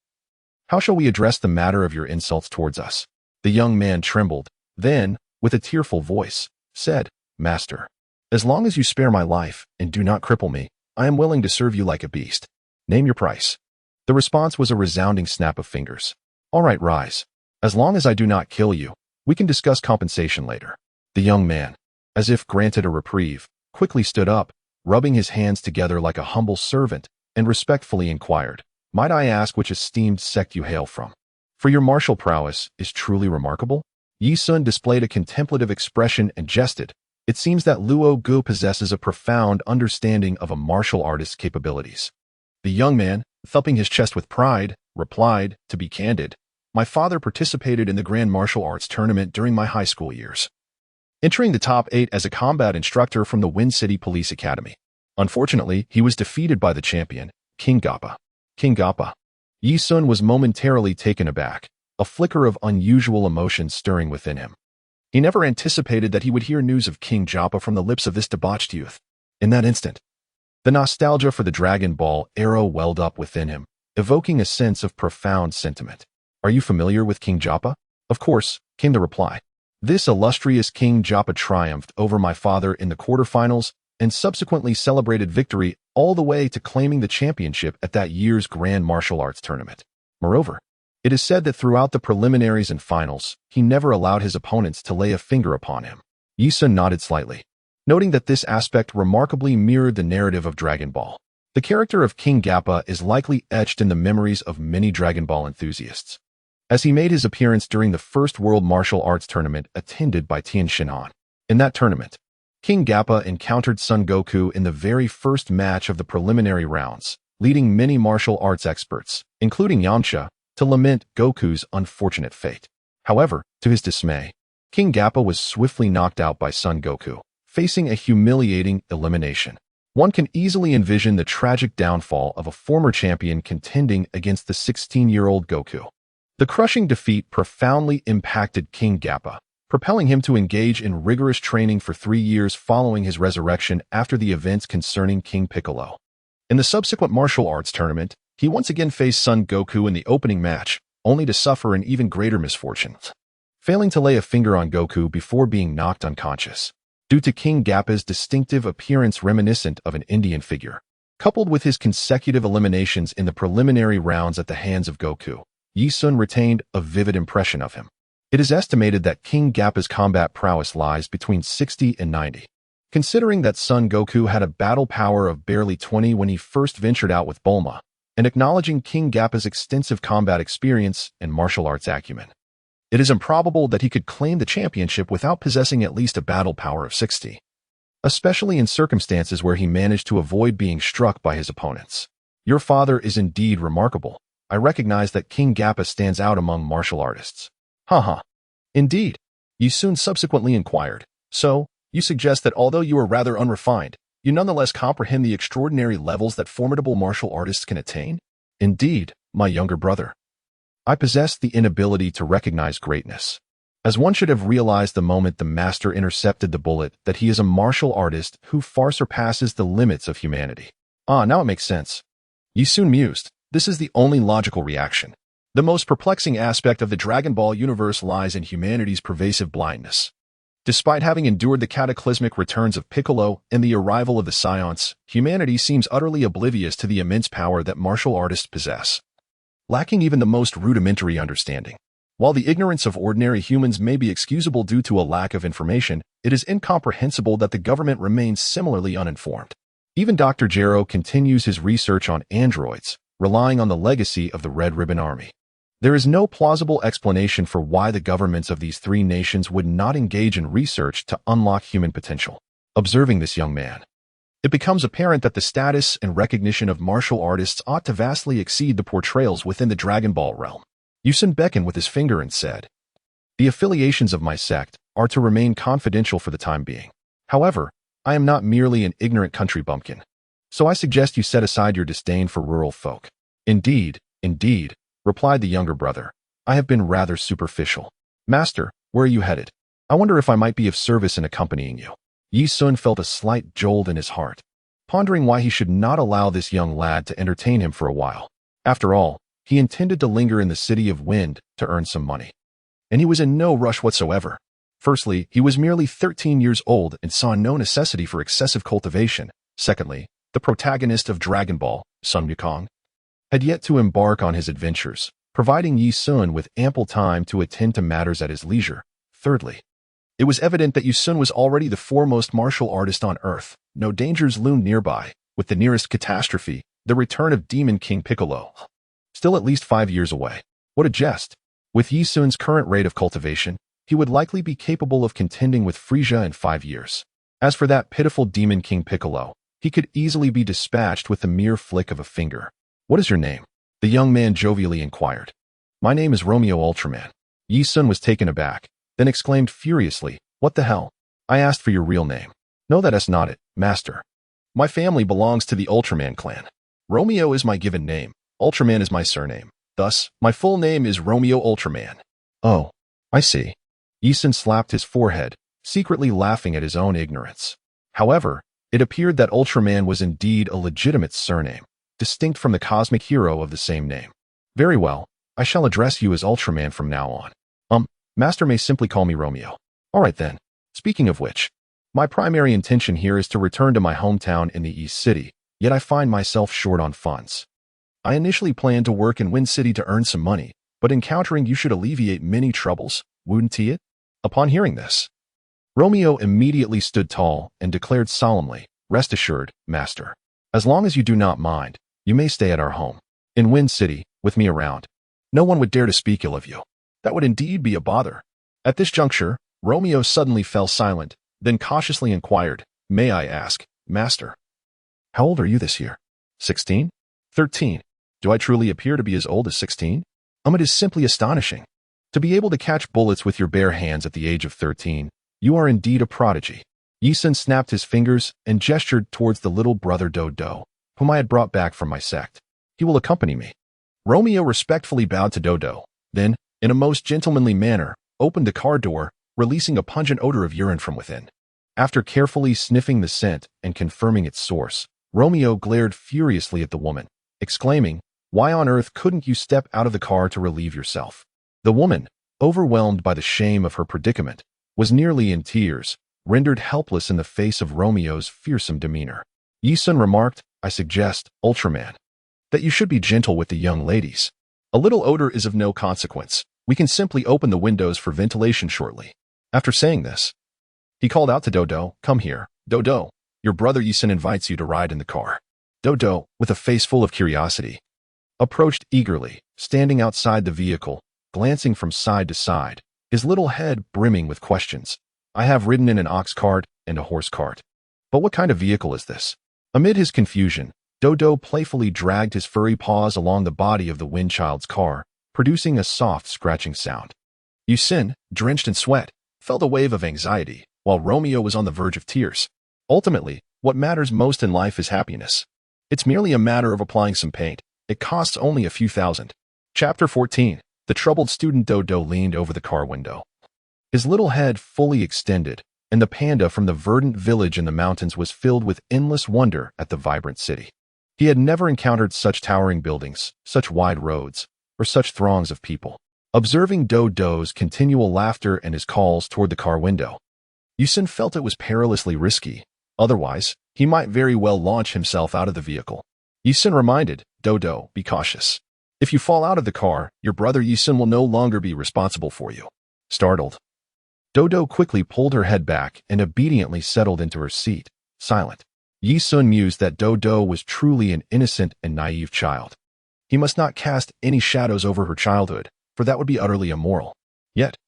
how shall we address the matter of your insults towards us? The young man trembled, then, with a tearful voice, said, "Master, as long as you spare my life and do not cripple me, I am willing to serve you like a beast. Name your price." The response was a resounding snap of fingers. "All right, rise. As long as I do not kill you, we can discuss compensation later." The young man, as if granted a reprieve, quickly stood up, rubbing his hands together like a humble servant, and respectfully inquired, "Might I ask which esteemed sect you hail from? For your martial prowess is truly remarkable." Yi Sun displayed a contemplative expression and jested, "It seems that Luo Gu possesses a profound understanding of a martial artist's capabilities." The young man, thumping his chest with pride, replied, "To be candid, my father participated in the Grand Martial Arts Tournament during my high school years, entering the top 8 as a combat instructor from the Wind City Police Academy. Unfortunately, he was defeated by the champion, King Gappa." King Gappa. Yi Sun was momentarily taken aback, a flicker of unusual emotion stirring within him. He never anticipated that he would hear news of King Gappa from the lips of this debauched youth. In that instant, the nostalgia for the Dragon Ball arrow welled up within him, evoking a sense of profound sentiment. "Are you familiar with King Gappa?" "Of course," came the reply. "This illustrious King Gappa triumphed over my father in the quarterfinals and subsequently celebrated victory all the way to claiming the championship at that year's Grand Martial Arts Tournament. Moreover, it is said that throughout the preliminaries and finals, he never allowed his opponents to lay a finger upon him." Yi Sun nodded slightly, noting that this aspect remarkably mirrored the narrative of Dragon Ball. The character of King Gappa is likely etched in the memories of many Dragon Ball enthusiasts, as he made his appearance during the first World Martial Arts Tournament attended by Tien Shinhan. In that tournament, King Gappa encountered Son Goku in the very first match of the preliminary rounds, leading many martial arts experts, including Yamcha, to lament Goku's unfortunate fate. However, to his dismay, King Gappa was swiftly knocked out by Son Goku, facing a humiliating elimination. One can easily envision the tragic downfall of a former champion contending against the 16-year-old Goku. The crushing defeat profoundly impacted King Gappa, propelling him to engage in rigorous training for 3 years following his resurrection after the events concerning King Piccolo. In the subsequent martial arts tournament, he once again faced Son Goku in the opening match, only to suffer an even greater misfortune, failing to lay a finger on Goku before being knocked unconscious. Due to King Gappa's distinctive appearance reminiscent of an Indian figure, coupled with his consecutive eliminations in the preliminary rounds at the hands of Goku, Yi Sun retained a vivid impression of him. It is estimated that King Gappa's combat prowess lies between 60 and 90. Considering that Son Goku had a battle power of barely 20 when he first ventured out with Bulma, and acknowledging King Gappa's extensive combat experience and martial arts acumen, it is improbable that he could claim the championship without possessing at least a battle power of 60, especially in circumstances where he managed to avoid being struck by his opponents. Your father is indeed remarkable. I recognize that King Gappa stands out among martial artists. Haha. Indeed. Yi Sun subsequently inquired. So, you suggest that although you are rather unrefined, you nonetheless comprehend the extraordinary levels that formidable martial artists can attain? Indeed, my younger brother. I possess the inability to recognize greatness, as one should have realized the moment the master intercepted the bullet that he is a martial artist who far surpasses the limits of humanity. Ah, now it makes sense. Yi Sun mused. This is the only logical reaction. The most perplexing aspect of the Dragon Ball universe lies in humanity's pervasive blindness. Despite having endured the cataclysmic returns of Piccolo and the arrival of the Scions, humanity seems utterly oblivious to the immense power that martial artists possess, lacking even the most rudimentary understanding. While the ignorance of ordinary humans may be excusable due to a lack of information, it is incomprehensible that the government remains similarly uninformed. Even Dr. Gero continues his research on androids, relying on the legacy of the Red Ribbon Army. There is no plausible explanation for why the governments of these 3 nations would not engage in research to unlock human potential. Observing this young man, it becomes apparent that the status and recognition of martial artists ought to vastly exceed the portrayals within the Dragon Ball realm. Yi Sun beckoned with his finger and said, "The affiliations of my sect are to remain confidential for the time being. However, I am not merely an ignorant country bumpkin, so I suggest you set aside your disdain for rural folk." Indeed, replied the younger brother. "I have been rather superficial." "Master, where are you headed?" I wonder if I might be of service in accompanying you. Yi Sun felt a slight jolt in his heart, pondering why he should not allow this young lad to entertain him for a while. After all, he intended to linger in the city of Wind to earn some money. And he was in no rush whatsoever. Firstly, he was merely 13 years old and saw no necessity for excessive cultivation. Secondly, the protagonist of Dragon Ball, Sun Wukong, had yet to embark on his adventures, providing Yi Sun with ample time to attend to matters at his leisure. Thirdly, it was evident that Yi Sun was already the foremost martial artist on Earth. No dangers loomed nearby, with the nearest catastrophe, the return of Demon King Piccolo, still at least 5 years away. What a jest! With Yi Sun's current rate of cultivation, he would likely be capable of contending with Frieza in 5 years. As for that pitiful Demon King Piccolo, he could easily be dispatched with the mere flick of a finger. What is your name? The young man jovially inquired. My name is Romeo Ultraman. Yi Sun was taken aback, then exclaimed furiously, What the hell? I asked for your real name. No, that's not it, master. My family belongs to the Ultraman clan. Romeo is my given name. Ultraman is my surname. Thus, my full name is Romeo Ultraman. Oh, I see. Yi Sun slapped his forehead, secretly laughing at his own ignorance. However, it appeared that Ultraman was indeed a legitimate surname, distinct from the cosmic hero of the same name. Very well, I shall address you as Ultraman from now on. Master may simply call me Romeo. All right then. Speaking of which, my primary intention here is to return to my hometown in the East City, yet I find myself short on funds. I initially planned to work in Wind City to earn some money, but encountering you should alleviate many troubles, wouldn't it? Upon hearing this, Romeo immediately stood tall and declared solemnly, Rest assured, master. As long as you do not mind, you may stay at our home. In Wind City, with me around, no one would dare to speak ill of you. That would indeed be a bother. At this juncture, Romeo suddenly fell silent, then cautiously inquired, May I ask, master? How old are you this year? 16? 13. Do I truly appear to be as old as 16? It is simply astonishing. To be able to catch bullets with your bare hands at the age of 13, you are indeed a prodigy. Yi Sun snapped his fingers and gestured towards the little brother Dodo, whom I had brought back from my sect. He will accompany me. Romeo respectfully bowed to Dodo, then, in a most gentlemanly manner, opened the car door, releasing a pungent odor of urine from within. After carefully sniffing the scent and confirming its source, Romeo glared furiously at the woman, exclaiming, Why on earth couldn't you step out of the car to relieve yourself? The woman, overwhelmed by the shame of her predicament, was nearly in tears, rendered helpless in the face of Romeo's fearsome demeanor. Yi Sun remarked, I suggest, Ultraman, that you should be gentle with the young ladies. A little odor is of no consequence. We can simply open the windows for ventilation shortly. After saying this, he called out to Dodo, Come here, Dodo. Your brother Yi Sun invites you to ride in the car. Dodo, with a face full of curiosity, approached eagerly, standing outside the vehicle, glancing from side to side, his little head brimming with questions. I have ridden in an ox cart and a horse cart. But what kind of vehicle is this? Amid his confusion, Dodo playfully dragged his furry paws along the body of the wind child's car, producing a soft scratching sound. Yi Sun, drenched in sweat, felt a wave of anxiety, while Romeo was on the verge of tears. Ultimately, what matters most in life is happiness. It's merely a matter of applying some paint. It costs only a few thousand. Chapter 14. The troubled student Dodo leaned over the car window, his little head fully extended, and the panda from the verdant village in the mountains was filled with endless wonder at the vibrant city. He had never encountered such towering buildings, such wide roads, or such throngs of people. Observing Dodo's continual laughter and his calls toward the car window, Yi Sun felt it was perilously risky. Otherwise, he might very well launch himself out of the vehicle. Yi Sun reminded, Dodo, be cautious. If you fall out of the car, your brother Yi Sun will no longer be responsible for you. Startled, Dodo quickly pulled her head back and obediently settled into her seat, silent. Yi Sun mused that Dodo was truly an innocent and naive child. He must not cast any shadows over her childhood, for that would be utterly immoral. Yet,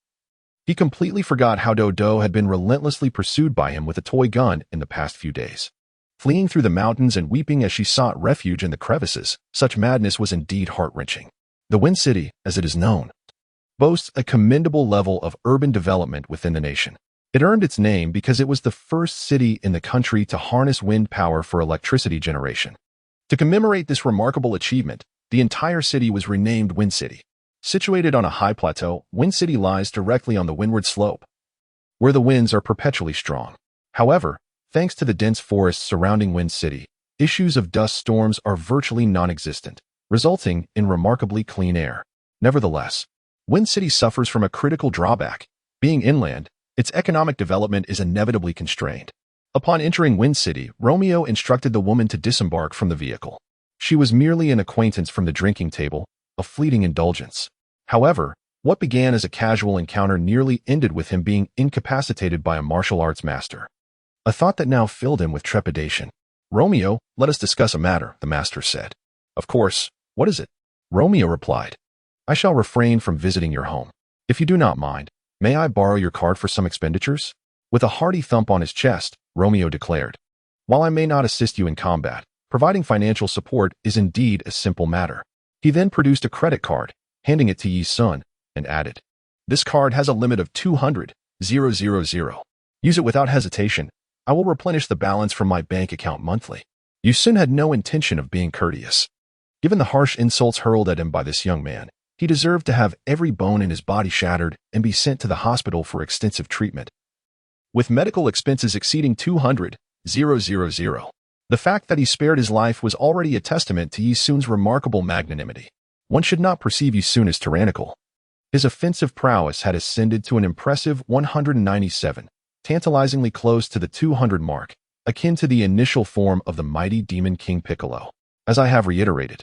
he completely forgot how Dodo had been relentlessly pursued by him with a toy gun in the past few days. Fleeing through the mountains and weeping as she sought refuge in the crevices, such madness was indeed heart-wrenching. The Wind City, as it is known, boasts a commendable level of urban development within the nation. It earned its name because it was the first city in the country to harness wind power for electricity generation. To commemorate this remarkable achievement, the entire city was renamed Wind City. Situated on a high plateau, Wind City lies directly on the windward slope where the winds are perpetually strong. However, thanks to the dense forests surrounding Wind City, issues of dust storms are virtually non-existent, resulting in remarkably clean air. Nevertheless, Wind City suffers from a critical drawback. Being inland, its economic development is inevitably constrained. Upon entering Wind City, Romeo instructed the woman to disembark from the vehicle. She was merely an acquaintance from the drinking table, a fleeting indulgence. However, what began as a casual encounter nearly ended with him being incapacitated by a martial arts master. A thought that now filled him with trepidation. "Romeo, let us discuss a matter," the master said. "Of course. What is it?" Romeo replied. "I shall refrain from visiting your home. If you do not mind, may I borrow your card for some expenditures?" With a hearty thump on his chest, Romeo declared, "While I may not assist you in combat, providing financial support is indeed a simple matter." He then produced a credit card, handing it to Yi Sun, and added, "This card has a limit of 200,000. Use it without hesitation. I will replenish the balance from my bank account monthly." Yi Sun had no intention of being courteous. Given the harsh insults hurled at him by this young man, he deserved to have every bone in his body shattered and be sent to the hospital for extensive treatment. With medical expenses exceeding 200,000, the fact that he spared his life was already a testament to Yi Sun's remarkable magnanimity. One should not perceive Yi Sun as tyrannical. His offensive prowess had ascended to an impressive 197, tantalizingly close to the 200 mark, akin to the initial form of the mighty demon King Piccolo. As I have reiterated,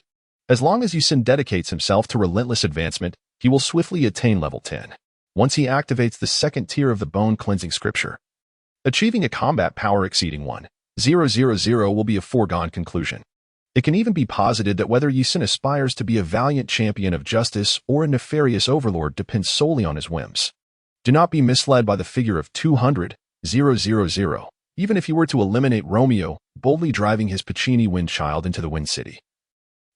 as long as Yi Sun dedicates himself to relentless advancement, he will swiftly attain level 10. Once he activates the second tier of the bone-cleansing scripture, achieving a combat power exceeding 1,000 will be a foregone conclusion. It can even be posited that whether Yi Sun aspires to be a valiant champion of justice or a nefarious overlord depends solely on his whims. Do not be misled by the figure of 200,000, even if you were to eliminate Romeo, boldly driving his Puccini wind child into the Wind City.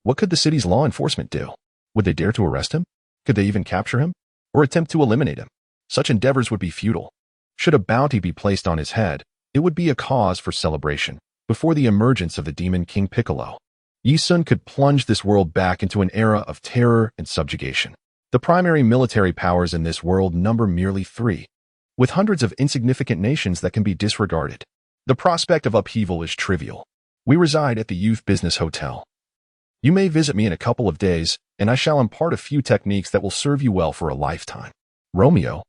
What could the city's law enforcement do? Would they dare to arrest him? Could they even capture him? Or attempt to eliminate him? Such endeavors would be futile. Should a bounty be placed on his head, it would be a cause for celebration. Before the emergence of the demon King Piccolo, Yi Sun could plunge this world back into an era of terror and subjugation. The primary military powers in this world number merely 3, with hundreds of insignificant nations that can be disregarded. The prospect of upheaval is trivial. We reside at the Youth Business Hotel. You may visit me in a couple of days, and I shall impart a few techniques that will serve you well for a lifetime. Romeo,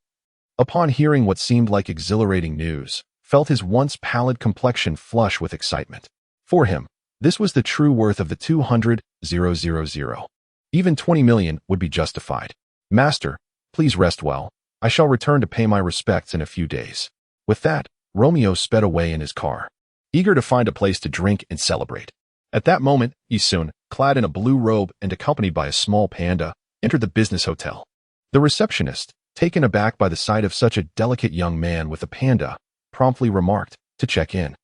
upon hearing what seemed like exhilarating news, felt his once pallid complexion flush with excitement. For him, this was the true worth of the 200,000. Even 20 million would be justified. "Master, please rest well. I shall return to pay my respects in a few days." With that, Romeo sped away in his car, eager to find a place to drink and celebrate. At that moment, Yi Sun, clad in a blue robe and accompanied by a small panda, entered the business hotel. The receptionist, taken aback by the sight of such a delicate young man with a panda, promptly remarked, "To check in,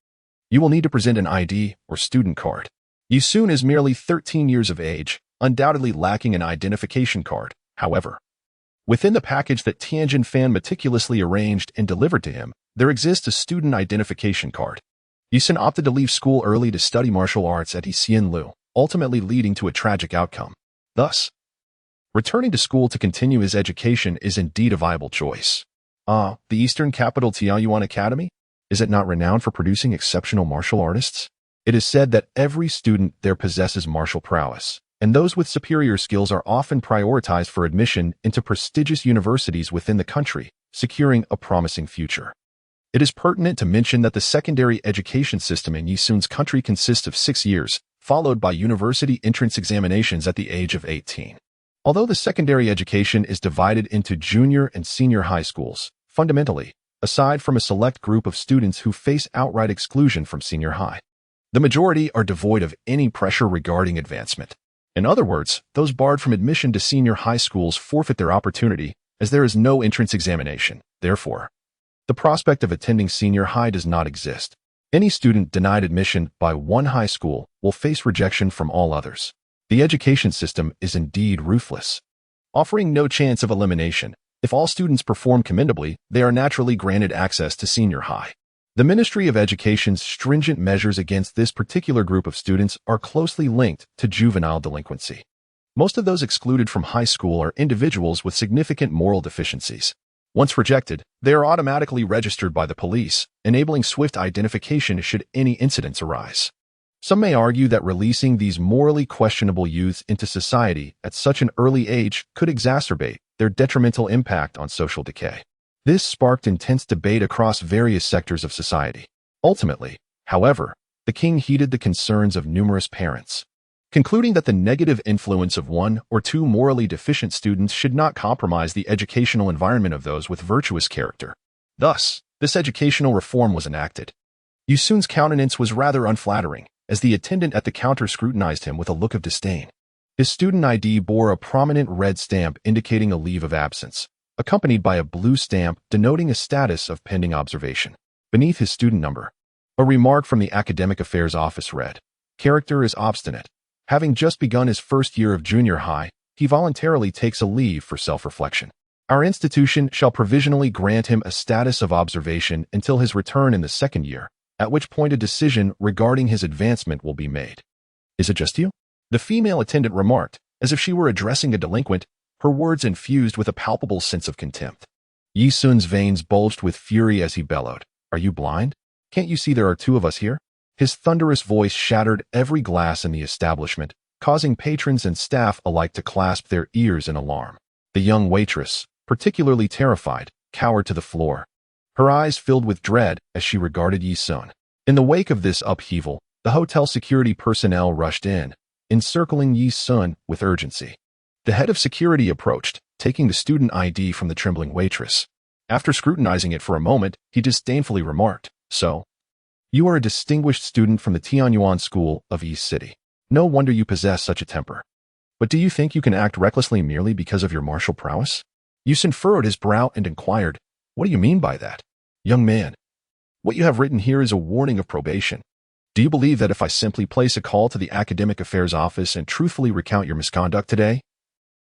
you will need to present an ID or student card." Yi Sun is merely 13 years of age, undoubtedly lacking an identification card. However, within the package that Tianjin Fan meticulously arranged and delivered to him, there exists a student identification card. Yi Sun opted to leave school early to study martial arts at Xianlu, ultimately leading to a tragic outcome. Thus, returning to school to continue his education is indeed a viable choice. The Eastern capital Tianyuan Academy? Is it not renowned for producing exceptional martial artists? It is said that every student there possesses martial prowess, and those with superior skills are often prioritized for admission into prestigious universities within the country, securing a promising future. It is pertinent to mention that the secondary education system in Yi Sun's country consists of 6 years, followed by university entrance examinations at the age of 18. Although the secondary education is divided into junior and senior high schools, fundamentally, aside from a select group of students who face outright exclusion from senior high, the majority are devoid of any pressure regarding advancement. In other words, those barred from admission to senior high schools forfeit their opportunity, as there is no entrance examination. Therefore, the prospect of attending senior high does not exist. Any student denied admission by one high school will face rejection from all others. The education system is indeed ruthless, offering no chance of elimination. If all students perform commendably, they are naturally granted access to senior high. The Ministry of Education's stringent measures against this particular group of students are closely linked to juvenile delinquency. Most of those excluded from high school are individuals with significant moral deficiencies. Once rejected, they are automatically registered by the police, enabling swift identification should any incidents arise. Some may argue that releasing these morally questionable youths into society at such an early age could exacerbate their detrimental impact on social decay. This sparked intense debate across various sectors of society. Ultimately, however, the king heeded the concerns of numerous parents, concluding that the negative influence of one or two morally deficient students should not compromise the educational environment of those with virtuous character. Thus, this educational reform was enacted. Yisun's countenance was rather unflattering, as the attendant at the counter scrutinized him with a look of disdain. His student ID bore a prominent red stamp indicating a leave of absence, accompanied by a blue stamp denoting a status of pending observation. Beneath his student number, a remark from the Academic Affairs Office read, "Character is obstinate. Having just begun his first year of junior high, he voluntarily takes a leave for self-reflection. Our institution shall provisionally grant him a status of observation until his return in the second year, at which point a decision regarding his advancement will be made." "Is it just you?" the female attendant remarked, as if she were addressing a delinquent, her words infused with a palpable sense of contempt. Yisun's veins bulged with fury as he bellowed, "Are you blind? Can't you see there are two of us here?" His thunderous voice shattered every glass in the establishment, causing patrons and staff alike to clasp their ears in alarm. The young waitress, particularly terrified, cowered to the floor, her eyes filled with dread as she regarded Yisun. In the wake of this upheaval, the hotel security personnel rushed in, encircling Yisun with urgency. The head of security approached, taking the student ID from the trembling waitress. After scrutinizing it for a moment, he disdainfully remarked, "So, you are a distinguished student from the Tianyuan School of East City. No wonder you possess such a temper. But do you think you can act recklessly merely because of your martial prowess?" Yisun furrowed his brow and inquired, "What do you mean by that?" "Young man, what you have written here is a warning of probation. Do you believe that if I simply place a call to the Academic Affairs Office and truthfully recount your misconduct today,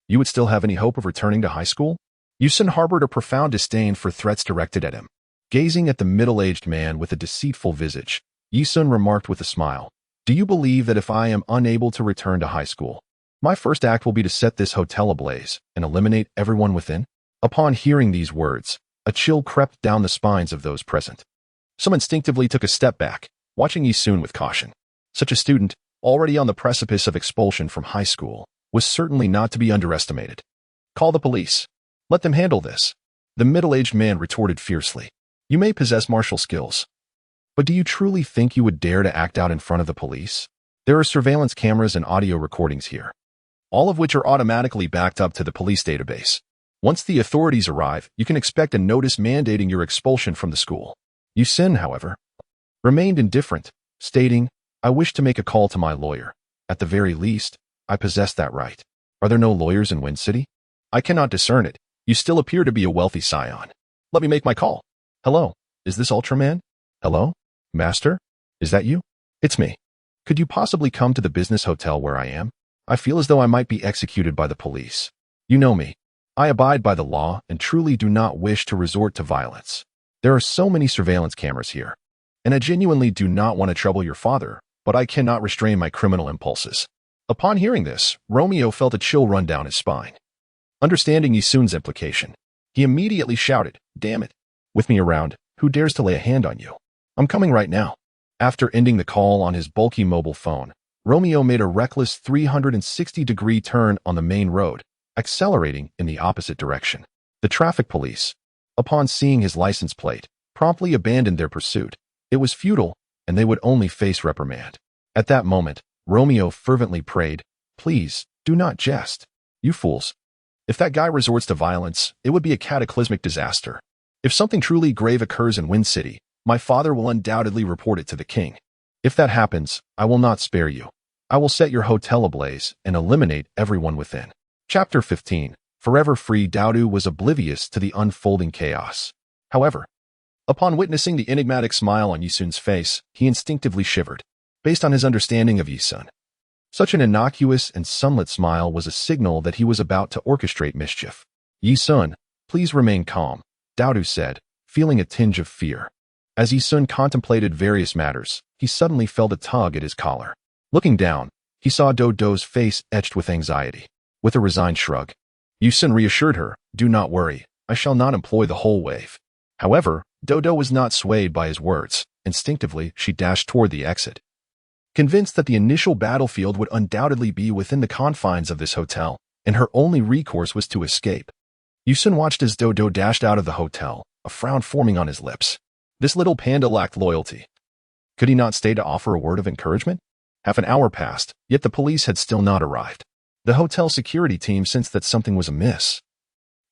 you would still have any hope of returning to high school?" Yisun harbored a profound disdain for threats directed at him. Gazing at the middle-aged man with a deceitful visage, Yisun remarked with a smile, "Do you believe that if I am unable to return to high school, my first act will be to set this hotel ablaze and eliminate everyone within?" Upon hearing these words, a chill crept down the spines of those present. Some instinctively took a step back, watching Yisun with caution. Such a student, already on the precipice of expulsion from high school, was certainly not to be underestimated. "Call the police. Let them handle this," the middle-aged man retorted fiercely. "You may possess martial skills, but do you truly think you would dare to act out in front of the police? There are surveillance cameras and audio recordings here, all of which are automatically backed up to the police database. Once the authorities arrive, you can expect a notice mandating your expulsion from the school." Yisun, however, remained indifferent, stating, "I wish to make a call to my lawyer. At the very least, I possess that right. Are there no lawyers in Wind City?" "I cannot discern it. You still appear to be a wealthy scion. Let me make my call. Hello, is this Ultraman? Hello? Master? Is that you? It's me. Could you possibly come to the business hotel where I am? I feel as though I might be executed by the police. You know me. I abide by the law and truly do not wish to resort to violence. There are so many surveillance cameras here, and I genuinely do not want to trouble your father, but I cannot restrain my criminal impulses." Upon hearing this, Romeo felt a chill run down his spine. Understanding Yisun's implication, he immediately shouted, "Damn it! With me around, who dares to lay a hand on you? I'm coming right now." After ending the call on his bulky mobile phone, Romeo made a reckless 360-degree turn on the main road, accelerating in the opposite direction. The traffic police, upon seeing his license plate, promptly abandoned their pursuit. It was futile, and they would only face reprimand. At that moment, Romeo fervently prayed, "Please, do not jest. You fools. If that guy resorts to violence, it would be a cataclysmic disaster. If something truly grave occurs in Wind City, my father will undoubtedly report it to the king. If that happens, I will not spare you. I will set your hotel ablaze and eliminate everyone within." Chapter 15. Forever Free. Daodu was oblivious to the unfolding chaos. However, upon witnessing the enigmatic smile on Yisun's face, he instinctively shivered. Based on his understanding of Yisun, such an innocuous and sunlit smile was a signal that he was about to orchestrate mischief. "Yisun, please remain calm," Daodu said, feeling a tinge of fear. As Yisun contemplated various matters, he suddenly felt a tug at his collar. Looking down, he saw Dodo's face etched with anxiety. With a resigned shrug, Yisun reassured her, "Do not worry, I shall not employ the whole wave. However, Dodo was not swayed by his words. Instinctively, she dashed toward the exit. Convinced that the initial battlefield would undoubtedly be within the confines of this hotel, and her only recourse was to escape. Yusun watched as Dodo dashed out of the hotel, a frown forming on his lips. This little panda lacked loyalty. Could he not stay to offer a word of encouragement? Half an hour passed, yet the police had still not arrived. The hotel security team sensed that something was amiss.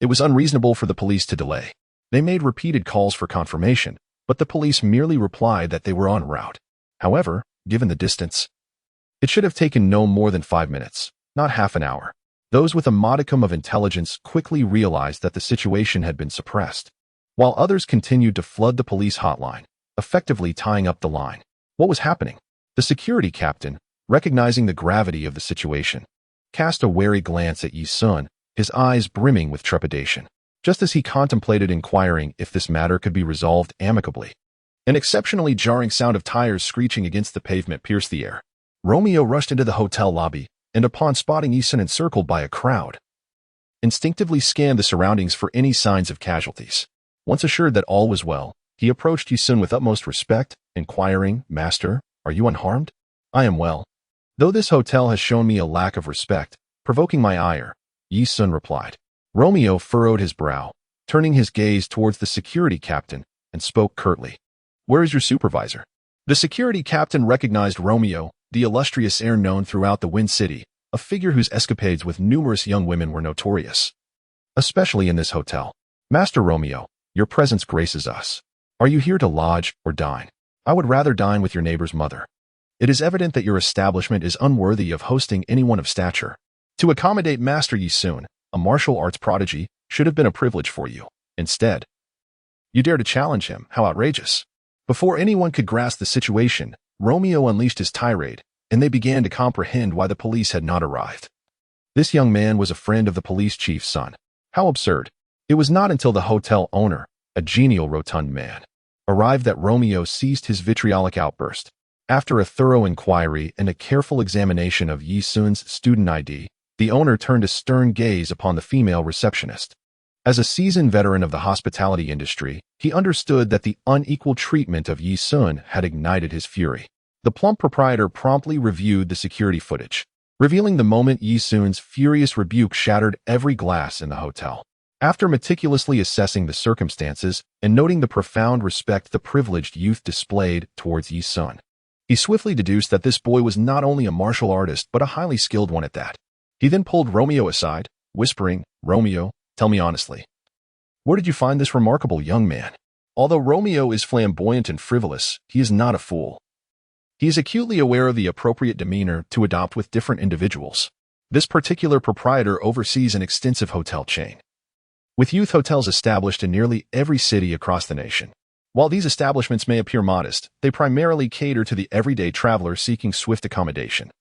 It was unreasonable for the police to delay. They made repeated calls for confirmation, but the police merely replied that they were en route. However, given the distance, it should have taken no more than 5 minutes, not half an hour. Those with a modicum of intelligence quickly realized that the situation had been suppressed, while others continued to flood the police hotline, effectively tying up the line. What was happening? The security captain, recognizing the gravity of the situation, cast a wary glance at Yi-sun, his eyes brimming with trepidation, just as he contemplated inquiring if this matter could be resolved amicably. An exceptionally jarring sound of tires screeching against the pavement pierced the air. Romeo rushed into the hotel lobby, and upon spotting Yi-sun encircled by a crowd, instinctively scanned the surroundings for any signs of casualties. Once assured that all was well, he approached Yi-sun with utmost respect, inquiring, "Master, are you unharmed?" "I am well. Though this hotel has shown me a lack of respect, provoking my ire," Yi-sun replied. Romeo furrowed his brow, turning his gaze towards the security captain, and spoke curtly. "Where is your supervisor?" The security captain recognized Romeo, the illustrious heir known throughout the Wind City, a figure whose escapades with numerous young women were notorious, especially in this hotel. "Master Romeo, your presence graces us. Are you here to lodge or dine?" "I would rather dine with your neighbor's mother. It is evident that your establishment is unworthy of hosting anyone of stature. To accommodate Master Yi-sun, a martial arts prodigy, should have been a privilege for you. Instead, you dare to challenge him. How outrageous." Before anyone could grasp the situation, Romeo unleashed his tirade, and they began to comprehend why the police had not arrived. This young man was a friend of the police chief's son. How absurd. It was not until the hotel owner, a genial, rotund man, arrived that Romeo ceased his vitriolic outburst. After a thorough inquiry and a careful examination of Yi-sun's student ID, the owner turned a stern gaze upon the female receptionist. As a seasoned veteran of the hospitality industry, he understood that the unequal treatment of Yi-sun had ignited his fury. The plump proprietor promptly reviewed the security footage, revealing the moment Yi-sun's furious rebuke shattered every glass in the hotel. After meticulously assessing the circumstances and noting the profound respect the privileged youth displayed towards Yi-sun, he swiftly deduced that this boy was not only a martial artist but a highly skilled one at that. He then pulled Romeo aside, whispering, "Romeo, tell me honestly, where did you find this remarkable young man?" Although Romeo is flamboyant and frivolous, he is not a fool. He is acutely aware of the appropriate demeanor to adopt with different individuals. This particular proprietor oversees an extensive hotel chain, with youth hotels established in nearly every city across the nation. While these establishments may appear modest, they primarily cater to the everyday traveler seeking swift accommodation.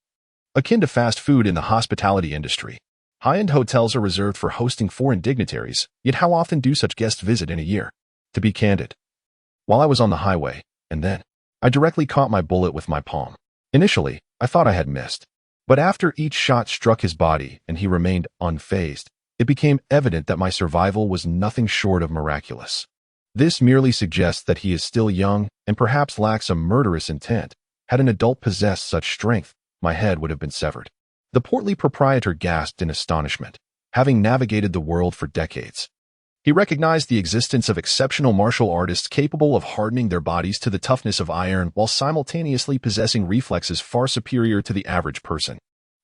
Akin to fast food in the hospitality industry, high-end hotels are reserved for hosting foreign dignitaries, yet how often do such guests visit in a year? To be candid, while I was on the highway, and then, I directly caught my bullet with my palm. Initially, I thought I had missed, but after each shot struck his body and he remained unfazed, it became evident that my survival was nothing short of miraculous. This merely suggests that he is still young and perhaps lacks a murderous intent. Had an adult possessed such strength, my head would have been severed. The portly proprietor gasped in astonishment, having navigated the world for decades. He recognized the existence of exceptional martial artists capable of hardening their bodies to the toughness of iron while simultaneously possessing reflexes far superior to the average person.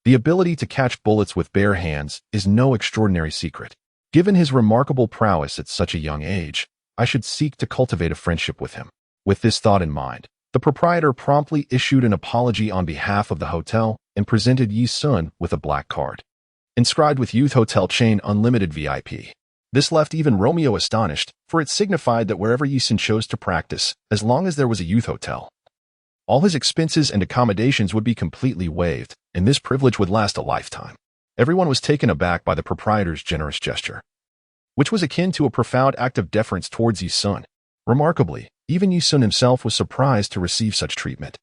The ability to catch bullets with bare hands is no extraordinary secret. Given his remarkable prowess at such a young age, I should seek to cultivate a friendship with him. With this thought in mind, the proprietor promptly issued an apology on behalf of the hotel and presented Yi-sun with a black card, inscribed with Youth Hotel Chain Unlimited VIP. This left even Romeo astonished, for it signified that wherever Yi-sun chose to practice, as long as there was a youth hotel, all his expenses and accommodations would be completely waived, and this privilege would last a lifetime. Everyone was taken aback by the proprietor's generous gesture, which was akin to a profound act of deference towards Yi-sun. Remarkably, even Yi-sun himself was surprised to receive such treatment.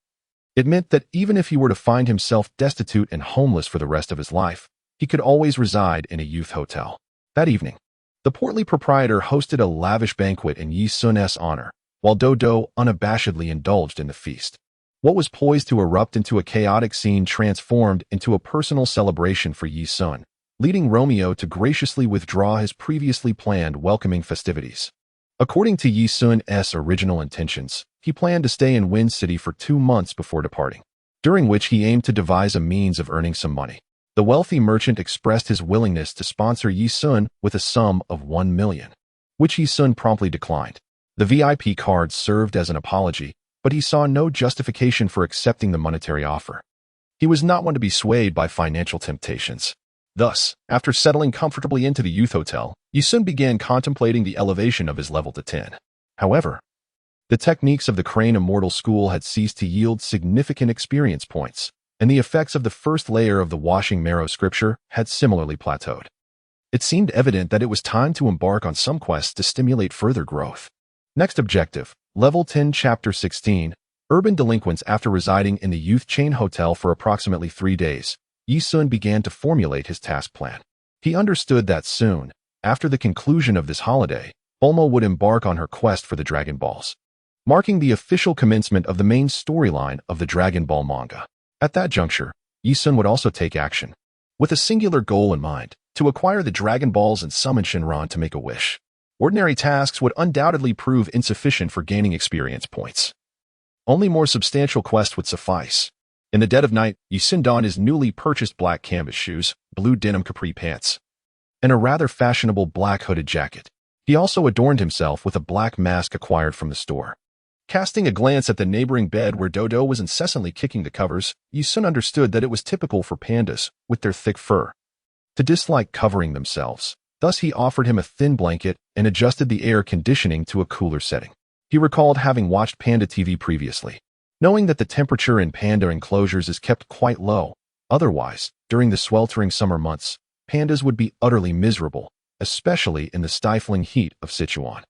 It meant that even if he were to find himself destitute and homeless for the rest of his life, he could always reside in a youth hotel. That evening, The portly proprietor hosted a lavish banquet in Yi Sun's honor, while Dodo unabashedly indulged in the feast. What was poised to erupt into a chaotic scene transformed into a personal celebration for Yi Sun, leading Romeo to graciously withdraw his previously planned welcoming festivities. According to Yi Sun's original intentions, he planned to stay in Wind City for 2 months before departing, during which he aimed to devise a means of earning some money. The wealthy merchant expressed his willingness to sponsor Yi Sun with a sum of 1 million, which Yi Sun promptly declined. The VIP card served as an apology, but he saw no justification for accepting the monetary offer. He was not one to be swayed by financial temptations. Thus, after settling comfortably into the youth hotel, Yi Sun began contemplating the elevation of his level to 10. However, the techniques of the Crane Immortal School had ceased to yield significant experience points, and the effects of the first layer of the Washing Marrow scripture had similarly plateaued. It seemed evident that it was time to embark on some quest to stimulate further growth. Next objective, Level 10 Chapter 16, Urban Delinquents. After residing in the Youth Chain Hotel for approximately 3 days, Yi Sun began to formulate his task plan. He understood that soon, after the conclusion of this holiday, Bulma would embark on her quest for the Dragon Balls, marking the official commencement of the main storyline of the Dragon Ball manga. At that juncture, Yi Sun would also take action, with a singular goal in mind, to acquire the Dragon Balls and summon Shenron to make a wish. Ordinary tasks would undoubtedly prove insufficient for gaining experience points. Only more substantial quests would suffice. In the dead of night, Yi Sun donned his newly purchased black canvas shoes, blue denim capri pants, and a rather fashionable black hooded jacket. He also adorned himself with a black mask acquired from the store. Casting a glance at the neighboring bed where Dodo was incessantly kicking the covers, Yi Sun understood that it was typical for pandas, with their thick fur, to dislike covering themselves. Thus he offered him a thin blanket and adjusted the air conditioning to a cooler setting. He recalled having watched Panda TV previously, knowing that the temperature in panda enclosures is kept quite low. Otherwise, during the sweltering summer months, pandas would be utterly miserable, especially in the stifling heat of Sichuan.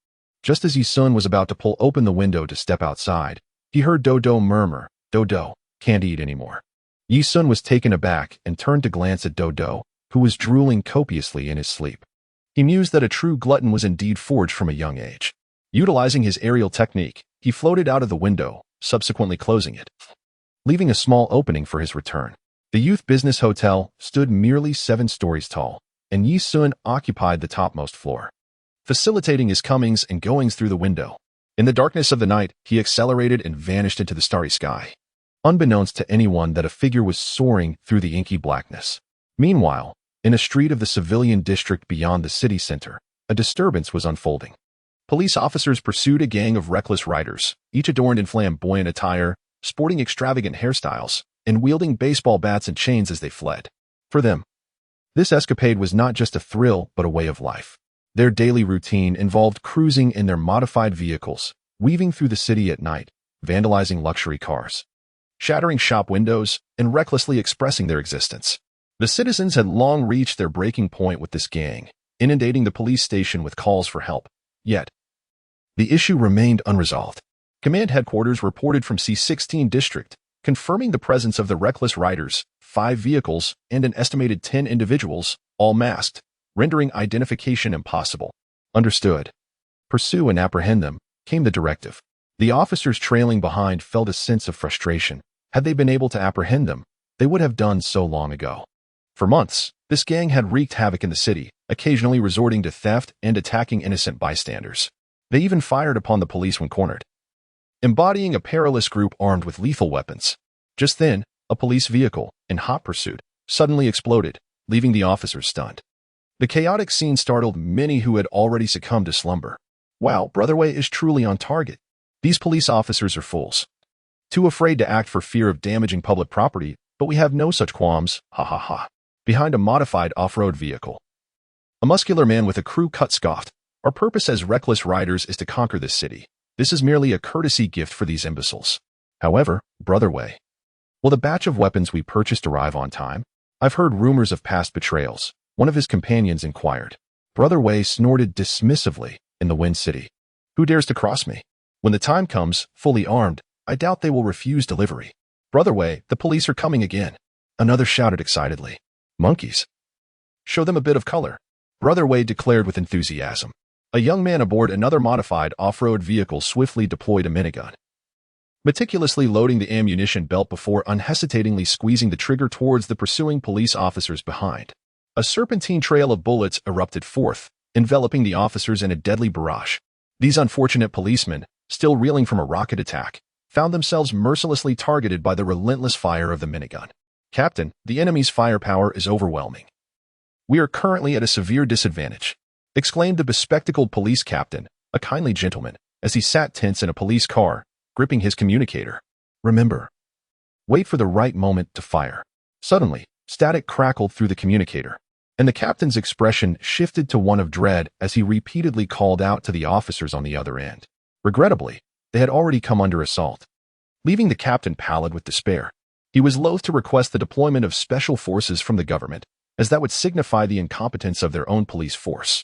Just as Yi Sun was about to pull open the window to step outside, he heard Dodo murmur, "Dodo, can't eat anymore." Yi Sun was taken aback and turned to glance at Dodo, who was drooling copiously in his sleep. He mused that a true glutton was indeed forged from a young age. Utilizing his aerial technique, he floated out of the window, subsequently closing it, leaving a small opening for his return. The Youth Business Hotel stood merely 7 stories tall, and Yi Sun occupied the topmost floor, facilitating his comings and goings through the window. In the darkness of the night, he accelerated and vanished into the starry sky, unbeknownst to anyone that a figure was soaring through the inky blackness. Meanwhile, in a street of the civilian district beyond the city center, a disturbance was unfolding. Police officers pursued a gang of reckless riders, each adorned in flamboyant attire, sporting extravagant hairstyles, and wielding baseball bats and chains as they fled. For them, this escapade was not just a thrill but a way of life. Their daily routine involved cruising in their modified vehicles, weaving through the city at night, vandalizing luxury cars, shattering shop windows, and recklessly expressing their existence. The citizens had long reached their breaking point with this gang, inundating the police station with calls for help. Yet, the issue remained unresolved. Command headquarters reported from C-16 district, confirming the presence of the reckless riders, 5 vehicles, and an estimated 10 individuals, all masked, rendering identification impossible. Understood. Pursue and apprehend them, came the directive. The officers trailing behind felt a sense of frustration. Had they been able to apprehend them, they would have done so long ago. For months, this gang had wreaked havoc in the city, occasionally resorting to theft and attacking innocent bystanders. They even fired upon the police when cornered, embodying a perilous group armed with lethal weapons. Just then, a police vehicle, in hot pursuit, suddenly exploded, leaving the officers stunned. The chaotic scene startled many who had already succumbed to slumber. Wow, Brotherway is truly on target. These police officers are fools, too afraid to act for fear of damaging public property, but we have no such qualms, ha ha ha. Behind a modified off-road vehicle, a muscular man with a crew cut scoffed. Our purpose as reckless riders is to conquer this city. This is merely a courtesy gift for these imbeciles. However, Brotherway, will the batch of weapons we purchased arrive on time? I've heard rumors of past betrayals, one of his companions inquired. Brotherway snorted dismissively in the Wind City. Who dares to cross me? When the time comes, fully armed, I doubt they will refuse delivery. Brotherway, the police are coming again. Another shouted excitedly. Monkeys. Show them a bit of color. Brother Wade declared with enthusiasm. A young man aboard another modified off-road vehicle swiftly deployed a minigun, meticulously loading the ammunition belt before unhesitatingly squeezing the trigger towards the pursuing police officers behind. A serpentine trail of bullets erupted forth, enveloping the officers in a deadly barrage. These unfortunate policemen, still reeling from a rocket attack, found themselves mercilessly targeted by the relentless fire of the minigun. Captain, the enemy's firepower is overwhelming. We are currently at a severe disadvantage, exclaimed the bespectacled police captain, a kindly gentleman, as he sat tense in a police car, gripping his communicator. Remember, wait for the right moment to fire. Suddenly, static crackled through the communicator, and the captain's expression shifted to one of dread as he repeatedly called out to the officers on the other end. Regrettably, they had already come under assault, leaving the captain pallid with despair. He was loath to request the deployment of special forces from the government, as that would signify the incompetence of their own police force.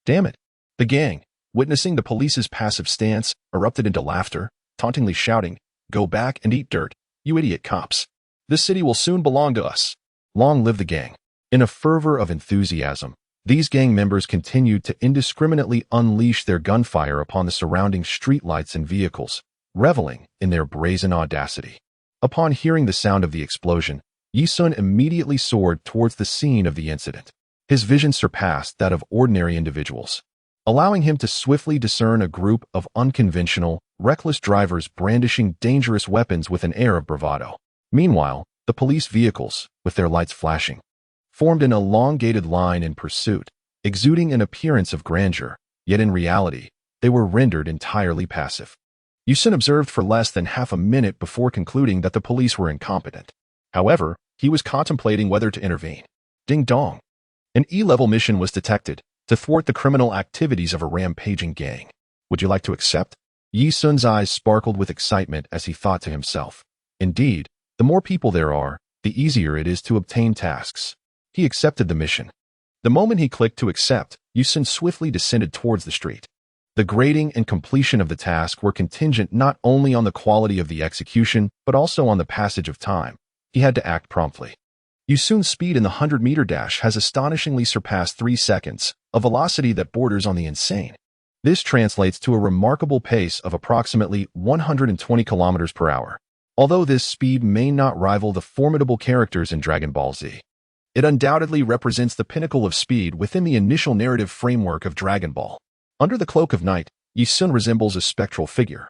Damn it! The gang, witnessing the police's passive stance, erupted into laughter, tauntingly shouting, "Go back and eat dirt, you idiot cops. This city will soon belong to us. Long live the gang." In a fervor of enthusiasm, these gang members continued to indiscriminately unleash their gunfire upon the surrounding streetlights and vehicles, reveling in their brazen audacity. Upon hearing the sound of the explosion, Yi Sun immediately soared towards the scene of the incident. His vision surpassed that of ordinary individuals, allowing him to swiftly discern a group of unconventional, reckless drivers brandishing dangerous weapons with an air of bravado. Meanwhile, the police vehicles, with their lights flashing, formed an elongated line in pursuit, exuding an appearance of grandeur, yet in reality, they were rendered entirely passive. Yi Sun observed for less than half a minute before concluding that the police were incompetent. However, he was contemplating whether to intervene. Ding dong. An E-level mission was detected to thwart the criminal activities of a rampaging gang. Would you like to accept? Yi Sun's eyes sparkled with excitement as he thought to himself. Indeed, the more people there are, the easier it is to obtain tasks. He accepted the mission. The moment he clicked to accept, Yi Sun swiftly descended towards the street. The grading and completion of the task were contingent not only on the quality of the execution, but also on the passage of time. He had to act promptly. Yi Sun's speed in the 100-meter dash has astonishingly surpassed 3 seconds, a velocity that borders on the insane. This translates to a remarkable pace of approximately 120 kilometers per hour. Although this speed may not rival the formidable characters in Dragon Ball Z, it undoubtedly represents the pinnacle of speed within the initial narrative framework of Dragon Ball. Under the cloak of night, Yi Sun resembles a spectral figure,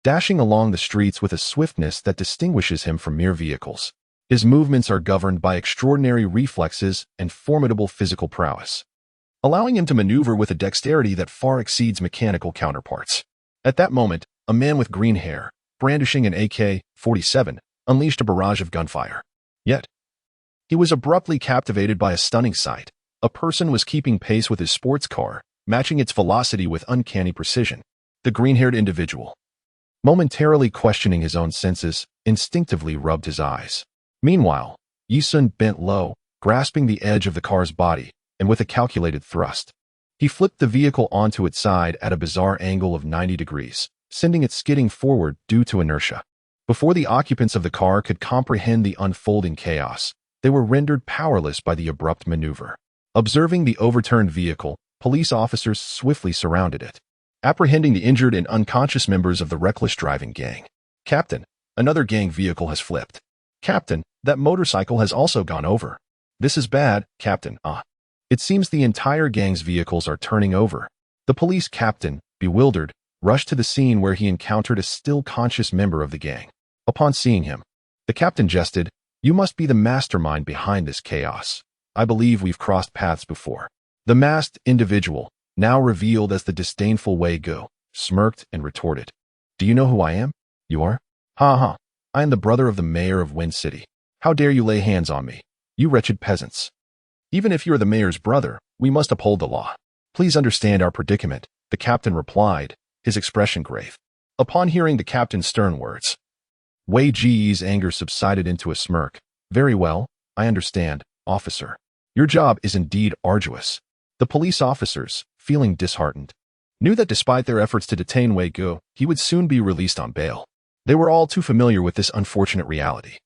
dashing along the streets with a swiftness that distinguishes him from mere vehicles. His movements are governed by extraordinary reflexes and formidable physical prowess, allowing him to maneuver with a dexterity that far exceeds mechanical counterparts. At that moment, a man with green hair, brandishing an AK-47, unleashed a barrage of gunfire. Yet, he was abruptly captivated by a stunning sight. A person was keeping pace with his sports car, matching its velocity with uncanny precision. The green-haired individual, momentarily questioning his own senses, instinctively rubbed his eyes. Meanwhile, Yi Sun bent low, grasping the edge of the car's body, and with a calculated thrust, he flipped the vehicle onto its side at a bizarre angle of 90 degrees, sending it skidding forward due to inertia. Before the occupants of the car could comprehend the unfolding chaos, they were rendered powerless by the abrupt maneuver. Observing the overturned vehicle, police officers swiftly surrounded it, apprehending the injured and unconscious members of the reckless driving gang. Captain, another gang vehicle has flipped. Captain, that motorcycle has also gone over. This is bad, Captain. It seems the entire gang's vehicles are turning over. The police captain, bewildered, rushed to the scene where he encountered a still conscious member of the gang. Upon seeing him, the captain jested, "You must be the mastermind behind this chaos. I believe we've crossed paths before." The masked individual, now revealed as the disdainful Wei Gu, smirked and retorted, "Do you know who I am? You are? Ha ha. I am the brother of the mayor of Wind City. How dare you lay hands on me, you wretched peasants? Even if you are the mayor's brother, we must uphold the law. Please understand our predicament," the captain replied, his expression grave. Upon hearing the captain's stern words, Wei Ji's anger subsided into a smirk. "Very well, I understand, officer. Your job is indeed arduous." The police officers, feeling disheartened, knew that despite their efforts to detain Wei Gu, he would soon be released on bail. They were all too familiar with this unfortunate reality.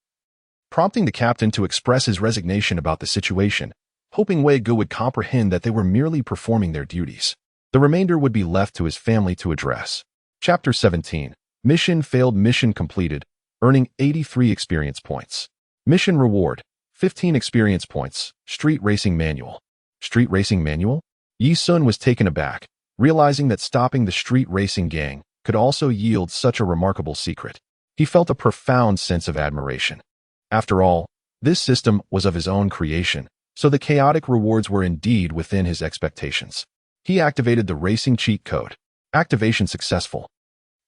Prompting the captain to express his resignation about the situation, hoping Wei Gu would comprehend that they were merely performing their duties. The remainder would be left to his family to address. Chapter 17. Mission failed. Mission completed, earning 83 experience points. Mission reward, 15 experience points. Street Racing Manual. Street Racing Manual? Yi Sun was taken aback, realizing that stopping the street racing gang could also yield such a remarkable secret. He felt a profound sense of admiration. After all, this system was of his own creation, so the chaotic rewards were indeed within his expectations. He activated the racing cheat code. Activation successful.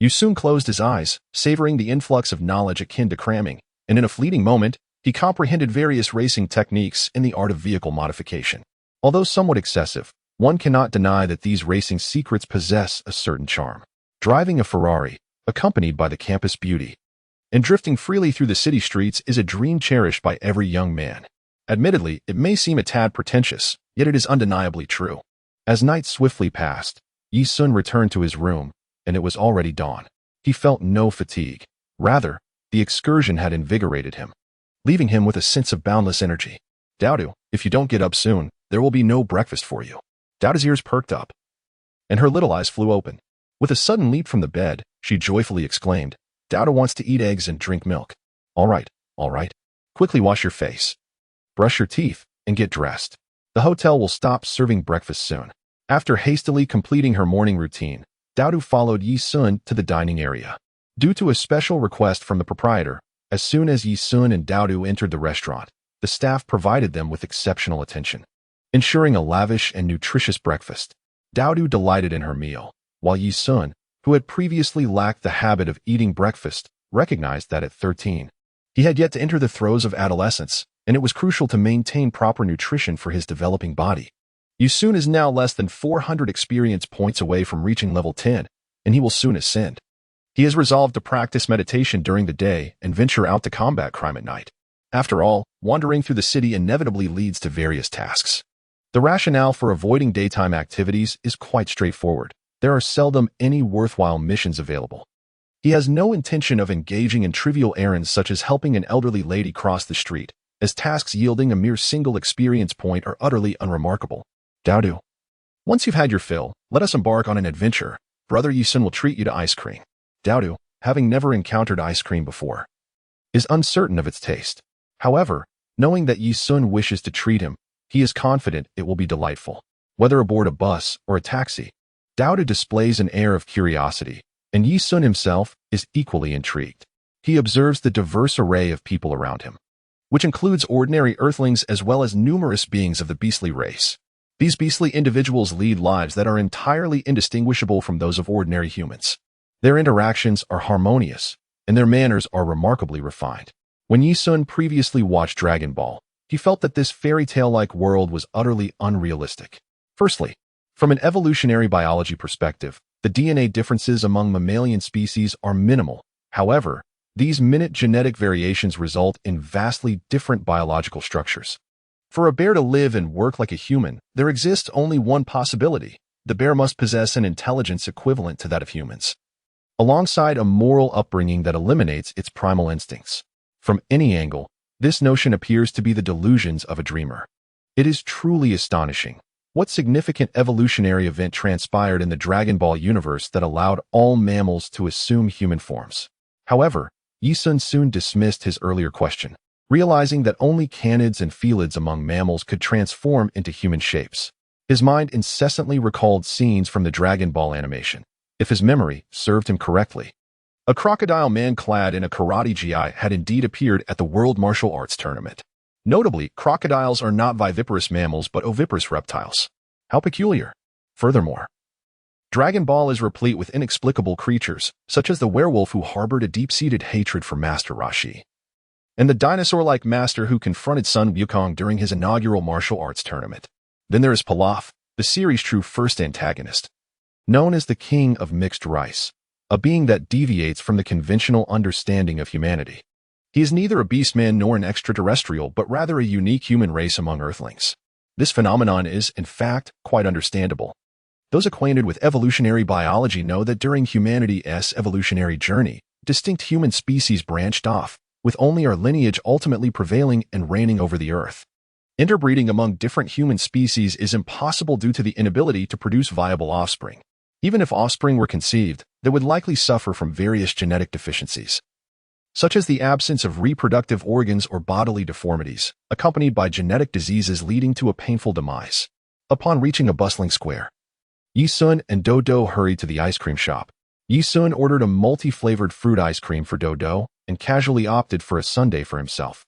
Yi Sun closed his eyes, savoring the influx of knowledge akin to cramming, and in a fleeting moment, he comprehended various racing techniques in the art of vehicle modification. Although somewhat excessive, one cannot deny that these racing secrets possess a certain charm. Driving a Ferrari, accompanied by the campus beauty, and drifting freely through the city streets is a dream cherished by every young man. Admittedly, it may seem a tad pretentious, yet it is undeniably true. As night swiftly passed, Yi Sun returned to his room, and it was already dawn. He felt no fatigue. Rather, the excursion had invigorated him, leaving him with a sense of boundless energy. Doudou, if you don't get up soon, there will be no breakfast for you. Doudou's ears perked up, and her little eyes flew open. With a sudden leap from the bed, she joyfully exclaimed, Doudou wants to eat eggs and drink milk. All right. Quickly wash your face, brush your teeth, and get dressed. The hotel will stop serving breakfast soon. After hastily completing her morning routine, Doudou followed Yi Sun to the dining area. Due to a special request from the proprietor, as soon as Yi Sun and Doudou entered the restaurant, the staff provided them with exceptional attention, ensuring a lavish and nutritious breakfast. Doudou delighted in her meal, while Yi Sun, who had previously lacked the habit of eating breakfast, recognized that at 13, he had yet to enter the throes of adolescence, and it was crucial to maintain proper nutrition for his developing body. Yi Sun is now less than 400 experience points away from reaching level 10, and he will soon ascend. He has resolved to practice meditation during the day and venture out to combat crime at night. After all, wandering through the city inevitably leads to various tasks. The rationale for avoiding daytime activities is quite straightforward. There are seldom any worthwhile missions available. He has no intention of engaging in trivial errands such as helping an elderly lady cross the street, as tasks yielding a mere single experience point are utterly unremarkable. Doudou, once you've had your fill, let us embark on an adventure. Brother Yi Sun will treat you to ice cream. Doudou, having never encountered ice cream before, is uncertain of its taste. However, knowing that Yi Sun wishes to treat him, he is confident it will be delightful. Whether aboard a bus or a taxi, Doudou displays an air of curiosity, and Yi Sun himself is equally intrigued. He observes the diverse array of people around him, which includes ordinary earthlings as well as numerous beings of the beastly race. These beastly individuals lead lives that are entirely indistinguishable from those of ordinary humans. Their interactions are harmonious, and their manners are remarkably refined. When Yi Sun previously watched Dragon Ball, he felt that this fairy tale-like world was utterly unrealistic. Firstly, from an evolutionary biology perspective, the DNA differences among mammalian species are minimal. However, these minute genetic variations result in vastly different biological structures. For a bear to live and work like a human, there exists only one possibility. The bear must possess an intelligence equivalent to that of humans, alongside a moral upbringing that eliminates its primal instincts. From any angle, this notion appears to be the delusions of a dreamer. It is truly astonishing. What significant evolutionary event transpired in the Dragon Ball universe that allowed all mammals to assume human forms? However, Yi Sun soon dismissed his earlier question, realizing that only canids and felids among mammals could transform into human shapes. His mind incessantly recalled scenes from the Dragon Ball animation. If his memory served him correctly, a crocodile man clad in a karate gi had indeed appeared at the World Martial Arts Tournament. Notably, crocodiles are not viviparous mammals but oviparous reptiles. How peculiar. Furthermore, Dragon Ball is replete with inexplicable creatures, such as the werewolf who harbored a deep-seated hatred for Master Roshi, and the dinosaur-like master who confronted Sun Wukong during his inaugural martial arts tournament. Then there is Pilaf, the series' true first antagonist, known as the King of Mixed Rice, a being that deviates from the conventional understanding of humanity. He is neither a beastman nor an extraterrestrial, but rather a unique human race among Earthlings. This phenomenon is, in fact, quite understandable. Those acquainted with evolutionary biology know that during humanity's evolutionary journey, distinct human species branched off, with only our lineage ultimately prevailing and reigning over the Earth. Interbreeding among different human species is impossible due to the inability to produce viable offspring. Even if offspring were conceived, they would likely suffer from various genetic deficiencies, such as the absence of reproductive organs or bodily deformities, accompanied by genetic diseases leading to a painful demise. Upon reaching a bustling square, Yi-sun and Do-do hurried to the ice cream shop. Yi-sun ordered a multi-flavored fruit ice cream for Do-do and casually opted for a sundae for himself.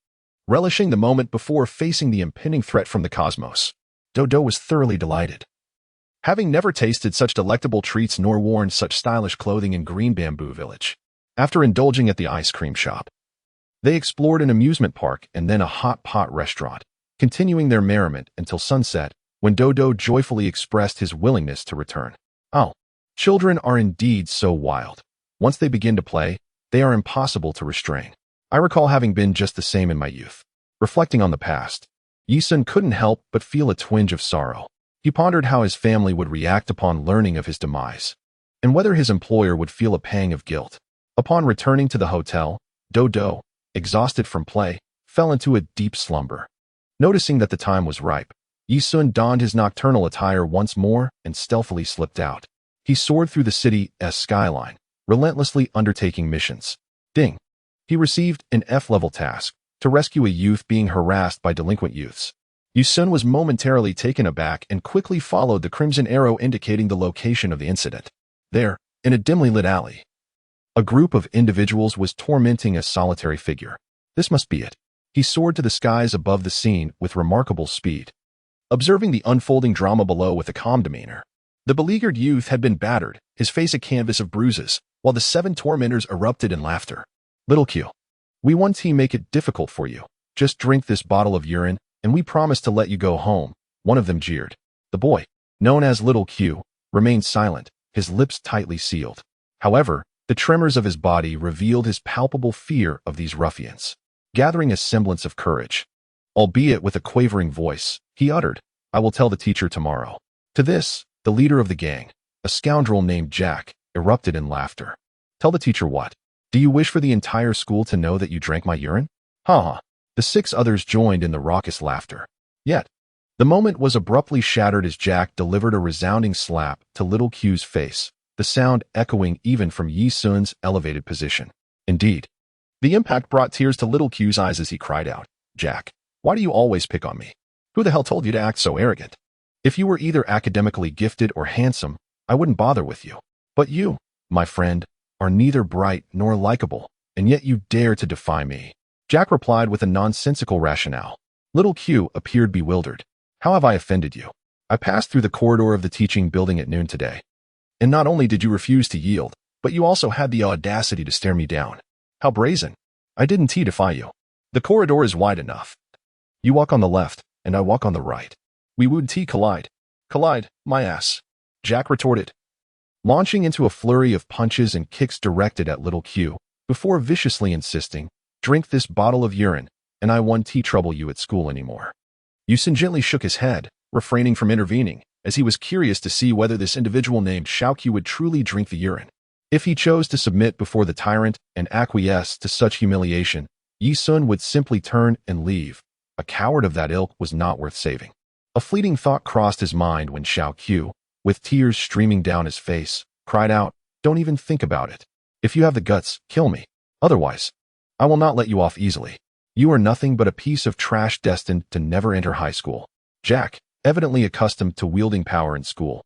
Relishing the moment before facing the impending threat from the cosmos, Do-do was thoroughly delighted. Having never tasted such delectable treats nor worn such stylish clothing in Green Bamboo Village. After indulging at the ice cream shop, they explored an amusement park and then a hot pot restaurant, continuing their merriment until sunset, when Do-do joyfully expressed his willingness to return. Oh, children are indeed so wild. Once they begin to play, they are impossible to restrain. I recall having been just the same in my youth. Reflecting on the past, Yi-sun couldn't help but feel a twinge of sorrow. He pondered how his family would react upon learning of his demise, and whether his employer would feel a pang of guilt. Upon returning to the hotel, Do-do, exhausted from play, fell into a deep slumber. Noticing that the time was ripe, Yi-sun donned his nocturnal attire once more and stealthily slipped out. He soared through the city's skyline, relentlessly undertaking missions. Ding! He received an F-level task to rescue a youth being harassed by delinquent youths. Yi-sun was momentarily taken aback and quickly followed the crimson arrow indicating the location of the incident. There, in a dimly lit alley, a group of individuals was tormenting a solitary figure. This must be it. He soared to the skies above the scene with remarkable speed, observing the unfolding drama below with a calm demeanor. The beleaguered youth had been battered, his face a canvas of bruises, while the 7 tormentors erupted in laughter. Little Q, we one team make it difficult for you. Just drink this bottle of urine, and we promise to let you go home, one of them jeered. The boy, known as Little Q, remained silent, his lips tightly sealed. However, the tremors of his body revealed his palpable fear of these ruffians. Gathering a semblance of courage, albeit with a quavering voice, he uttered, I will tell the teacher tomorrow. To this, the leader of the gang, a scoundrel named Jack, erupted in laughter. Tell the teacher what? Do you wish for the entire school to know that you drank my urine? Ha ha. The 6 others joined in the raucous laughter. Yet, the moment was abruptly shattered as Jack delivered a resounding slap to Little Q's face, the sound echoing even from Yi-sun's elevated position. Indeed, the impact brought tears to Little Q's eyes as he cried out, Jack, why do you always pick on me? Who the hell told you to act so arrogant? If you were either academically gifted or handsome, I wouldn't bother with you. But you, my friend, are neither bright nor likable, and yet you dare to defy me. Jack replied with a nonsensical rationale. Little Q appeared bewildered. How have I offended you? I passed through the corridor of the teaching building at noon today. And not only did you refuse to yield, but you also had the audacity to stare me down. How brazen. I didn't defy you. The corridor is wide enough. You walk on the left, and I walk on the right. We would collide. Collide, my ass. Jack retorted, launching into a flurry of punches and kicks directed at Little Q, before viciously insisting, drink this bottle of urine, and I won't trouble you at school anymore. Yi-sun gently shook his head, refraining from intervening, as he was curious to see whether this individual named Xiaoqiu would truly drink the urine. If he chose to submit before the tyrant and acquiesce to such humiliation, Yi-sun would simply turn and leave. A coward of that ilk was not worth saving. A fleeting thought crossed his mind when Xiaoqiu, with tears streaming down his face, cried out, don't even think about it. If you have the guts, kill me. Otherwise, I will not let you off easily. You are nothing but a piece of trash destined to never enter high school. Jack, evidently accustomed to wielding power in school,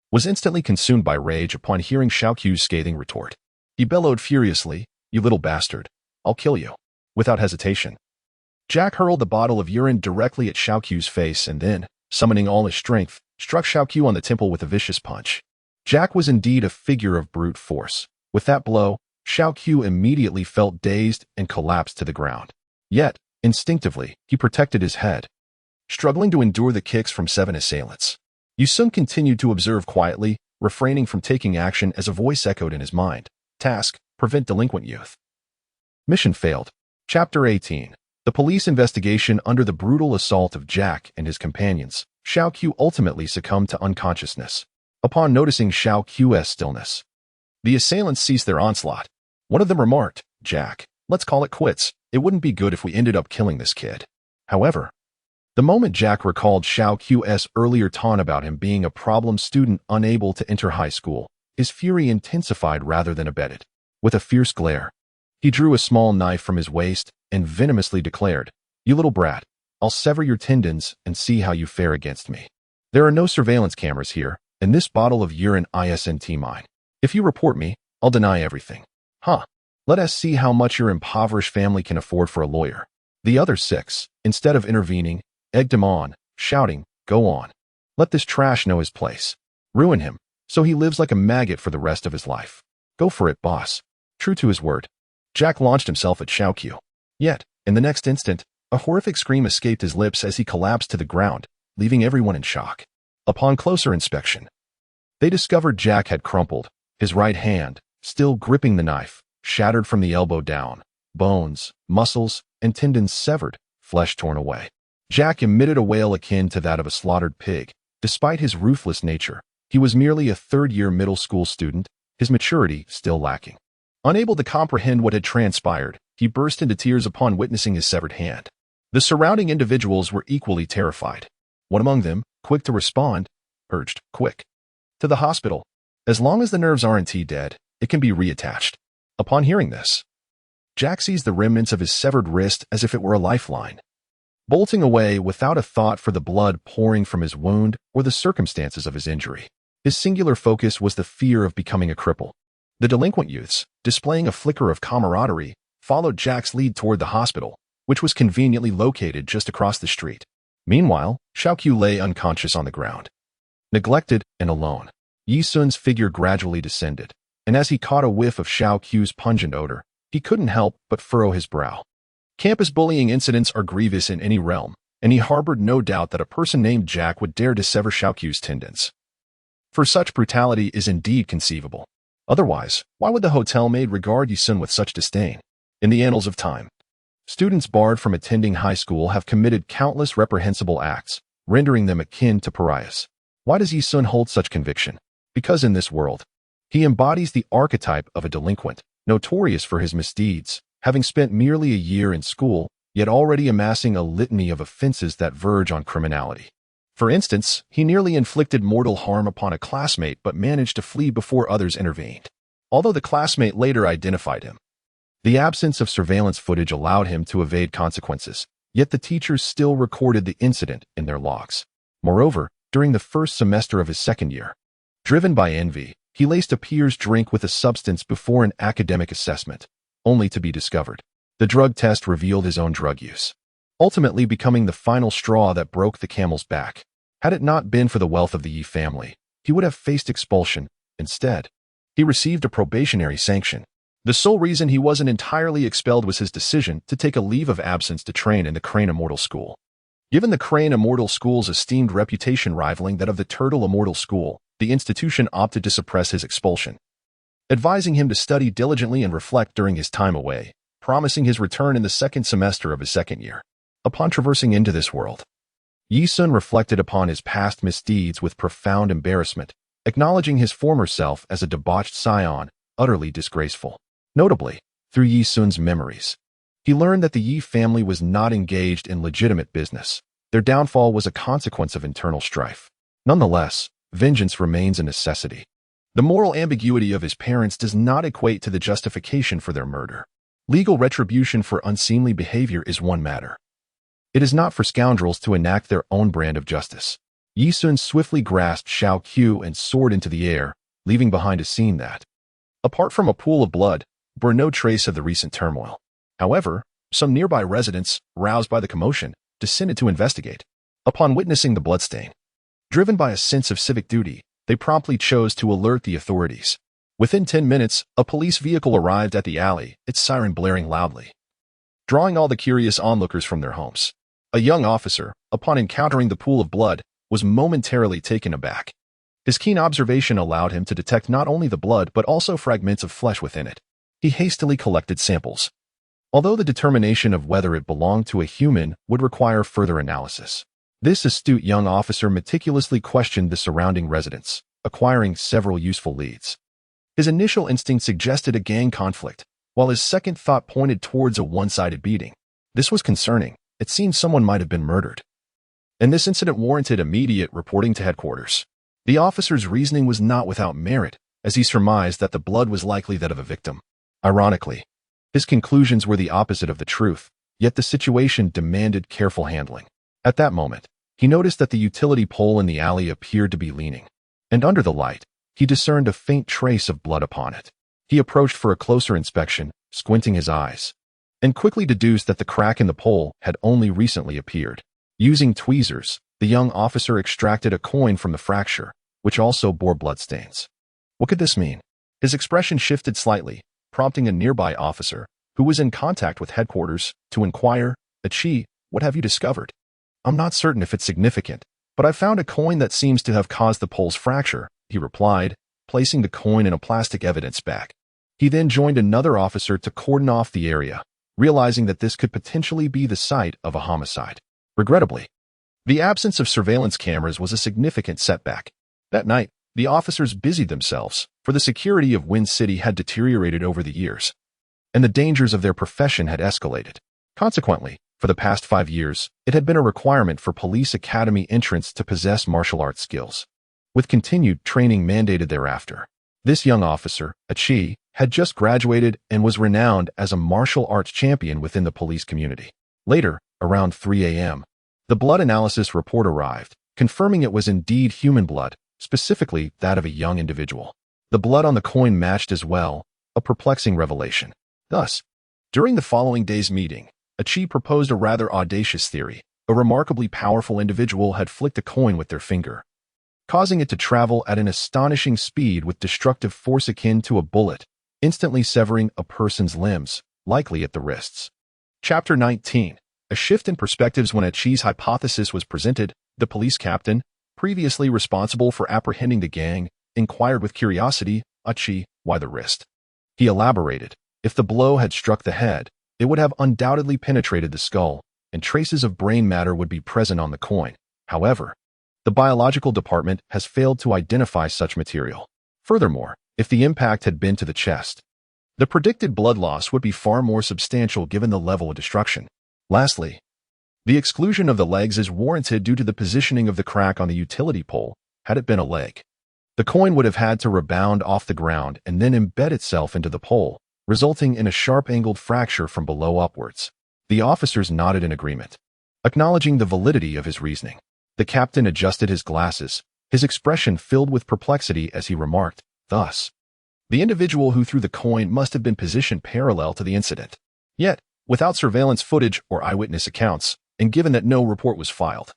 was instantly consumed by rage upon hearing Xiaoqiu's scathing retort. He bellowed furiously, you little bastard, I'll kill you. Without hesitation, Jack hurled the bottle of urine directly at Xiaoqiu's face and then, summoning all his strength, struck Xiaoqiu on the temple with a vicious punch. Jack was indeed a figure of brute force. With that blow, Xiaoqiu immediately felt dazed and collapsed to the ground. Yet, instinctively, he protected his head, struggling to endure the kicks from 7 assailants. Yi-sun continued to observe quietly, refraining from taking action as a voice echoed in his mind. Task, prevent delinquent youth. Mission failed. Chapter 18. The police investigation under the brutal assault of Jack and his companions. Xiaoqiu ultimately succumbed to unconsciousness. Upon noticing Xiaoqiu's stillness, the assailants ceased their onslaught. One of them remarked, Jack, let's call it quits. It wouldn't be good if we ended up killing this kid. However, The moment Jack recalled Xiao Q's earlier taunt about him being a problem student unable to enter high school, his fury intensified rather than abated. With a fierce glare, he drew a small knife from his waist and venomously declared, "You little brat, I'll sever your tendons and see how you fare against me. There are no surveillance cameras here, and this bottle of urine isn't mine. If you report me, I'll deny everything." "Huh. Let us see how much your impoverished family can afford for a lawyer." The other six, instead of intervening, egged him on, shouting, "Go on. Let this trash know his place. Ruin him, so he lives like a maggot for the rest of his life. Go for it, boss." True to his word, Jack launched himself at Xiaoqiu. Yet, in the next instant, a horrific scream escaped his lips as he collapsed to the ground, leaving everyone in shock. Upon closer inspection, they discovered Jack had crumpled, his right hand, still gripping the knife, shattered from the elbow down, bones, muscles, and tendons severed, flesh torn away. Jack emitted a wail akin to that of a slaughtered pig. Despite his ruthless nature, he was merely a third-year middle school student, his maturity still lacking. Unable to comprehend what had transpired, he burst into tears upon witnessing his severed hand. The surrounding individuals were equally terrified. One among them, quick to respond, urged, "Quick! To the hospital. As long as the nerves aren't dead, it can be reattached." Upon hearing this, Jack seized the remnants of his severed wrist as if it were a lifeline, bolting away without a thought for the blood pouring from his wound or the circumstances of his injury. His singular focus was the fear of becoming a cripple. The delinquent youths, displaying a flicker of camaraderie, followed Jack's lead toward the hospital, which was conveniently located just across the street. Meanwhile, Xiaoqiu lay unconscious on the ground. Neglected and alone, Yi Sun's figure gradually descended, and as he caught a whiff of Xiaoqiu's pungent odor, he couldn't help but furrow his brow. Campus bullying incidents are grievous in any realm, and he harbored no doubt that a person named Jack would dare to sever Xiaoqiu's tendons. For such brutality is indeed conceivable. Otherwise, why would the hotel maid regard Yi Sun with such disdain? In the annals of time, students barred from attending high school have committed countless reprehensible acts, rendering them akin to pariahs. Why does Yi Sun hold such conviction? Because in this world, he embodies the archetype of a delinquent, notorious for his misdeeds, having spent merely a year in school, yet already amassing a litany of offenses that verge on criminality. For instance, he nearly inflicted mortal harm upon a classmate but managed to flee before others intervened. Although the classmate later identified him, the absence of surveillance footage allowed him to evade consequences, yet the teachers still recorded the incident in their logs. Moreover, during the first semester of his second year, driven by envy, he laced a peer's drink with a substance before an academic assessment, only to be discovered. The drug test revealed his own drug use, ultimately becoming the final straw that broke the camel's back. Had it not been for the wealth of the Yi family, he would have faced expulsion. Instead, he received a probationary sanction. The sole reason he wasn't entirely expelled was his decision to take a leave of absence to train in the Crane Immortal School. Given the Crane Immortal School's esteemed reputation rivaling that of the Turtle Immortal School, the institution opted to suppress his expulsion, advising him to study diligently and reflect during his time away, promising his return in the second semester of his second year. Upon traversing into this world, Yi Sun reflected upon his past misdeeds with profound embarrassment, acknowledging his former self as a debauched scion, utterly disgraceful. Notably, through Yi Sun's memories, he learned that the Yi family was not engaged in legitimate business. Their downfall was a consequence of internal strife. Nonetheless, vengeance remains a necessity. The moral ambiguity of his parents does not equate to the justification for their murder. Legal retribution for unseemly behavior is one matter. It is not for scoundrels to enact their own brand of justice. Yi Sun swiftly grasped Xiaoqiu and soared into the air, leaving behind a scene that, apart from a pool of blood, bore no trace of the recent turmoil. However, some nearby residents, roused by the commotion, descended to investigate. Upon witnessing the bloodstain, driven by a sense of civic duty, they promptly chose to alert the authorities. Within 10 minutes, a police vehicle arrived at the alley, its siren blaring loudly, drawing all the curious onlookers from their homes. A young officer, upon encountering the pool of blood, was momentarily taken aback. His keen observation allowed him to detect not only the blood but also fragments of flesh within it. He hastily collected samples, although the determination of whether it belonged to a human would require further analysis. This astute young officer meticulously questioned the surrounding residents, acquiring several useful leads. His initial instinct suggested a gang conflict, while his second thought pointed towards a one-sided beating. This was concerning. It seemed someone might have been murdered. and this incident warranted immediate reporting to headquarters. The officer's reasoning was not without merit, as he surmised that the blood was likely that of a victim. Ironically, his conclusions were the opposite of the truth, yet the situation demanded careful handling. At that moment, he noticed that the utility pole in the alley appeared to be leaning, and under the light, he discerned a faint trace of blood upon it. He approached for a closer inspection, squinting his eyes, and quickly deduced that the crack in the pole had only recently appeared. Using tweezers, the young officer extracted a coin from the fracture, which also bore bloodstains. What could this mean? His expression shifted slightly, prompting a nearby officer, who was in contact with headquarters, to inquire, "Achi, what have you discovered?" "I'm not certain if it's significant, but I found a coin that seems to have caused the pole's fracture," he replied, placing the coin in a plastic evidence bag. He then joined another officer to cordon off the area, realizing that this could potentially be the site of a homicide. Regrettably, the absence of surveillance cameras was a significant setback. That night, the officers busied themselves, for the security of Wind City had deteriorated over the years, and the dangers of their profession had escalated. Consequently, for the past 5 years, it had been a requirement for police academy entrants to possess martial arts skills, with continued training mandated thereafter. This young officer, Achi, had just graduated and was renowned as a martial arts champion within the police community. Later, around 3 a.m., the blood analysis report arrived, confirming it was indeed human blood, specifically that of a young individual. The blood on the coin matched as well, a perplexing revelation. Thus, during the following day's meeting, Achi proposed a rather audacious theory. A remarkably powerful individual had flicked a coin with their finger, causing it to travel at an astonishing speed with destructive force akin to a bullet, instantly severing a person's limbs, likely at the wrists. Chapter 19. A shift in perspectives. When Achi's hypothesis was presented, the police captain, previously responsible for apprehending the gang, inquired with curiosity, "Achi, why the wrist?" He elaborated, "If the blow had struck the head, it would have undoubtedly penetrated the skull, and traces of brain matter would be present on the coin. However, the biological department has failed to identify such material. Furthermore, if the impact had been to the chest, the predicted blood loss would be far more substantial given the level of destruction. Lastly, the exclusion of the legs is warranted due to the positioning of the crack on the utility pole. Had it been a leg, the coin would have had to rebound off the ground and then embed itself into the pole, resulting in a sharp-angled fracture from below upwards." The officers nodded in agreement, acknowledging the validity of his reasoning. The captain adjusted his glasses, his expression filled with perplexity as he remarked, "Thus, the individual who threw the coin must have been positioned parallel to the incident. Yet, without surveillance footage or eyewitness accounts, and given that no report was filed,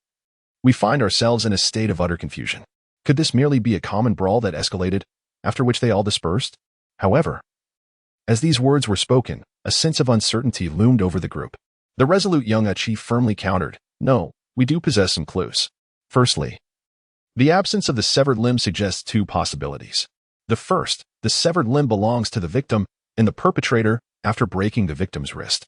we find ourselves in a state of utter confusion. Could this merely be a common brawl that escalated, after which they all dispersed?" However, as these words were spoken, a sense of uncertainty loomed over the group. The resolute young Achi firmly countered, "No, we do possess some clues. Firstly, the absence of the severed limb suggests 2 possibilities. The first, the severed limb belongs to the victim, and the perpetrator, after breaking the victim's wrist,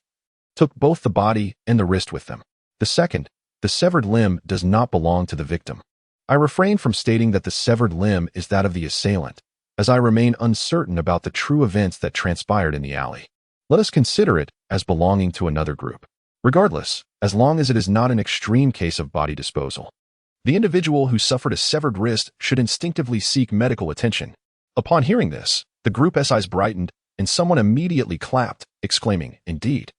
took both the body and the wrist with them. The second, the severed limb does not belong to the victim. I refrain from stating that the severed limb is that of the assailant, as I remain uncertain about the true events that transpired in the alley. Let us consider it as belonging to another group. Regardless, as long as it is not an extreme case of body disposal, the individual who suffered a severed wrist should instinctively seek medical attention." Upon hearing this, the group's eyes brightened, and someone immediately clapped, exclaiming, "Indeed.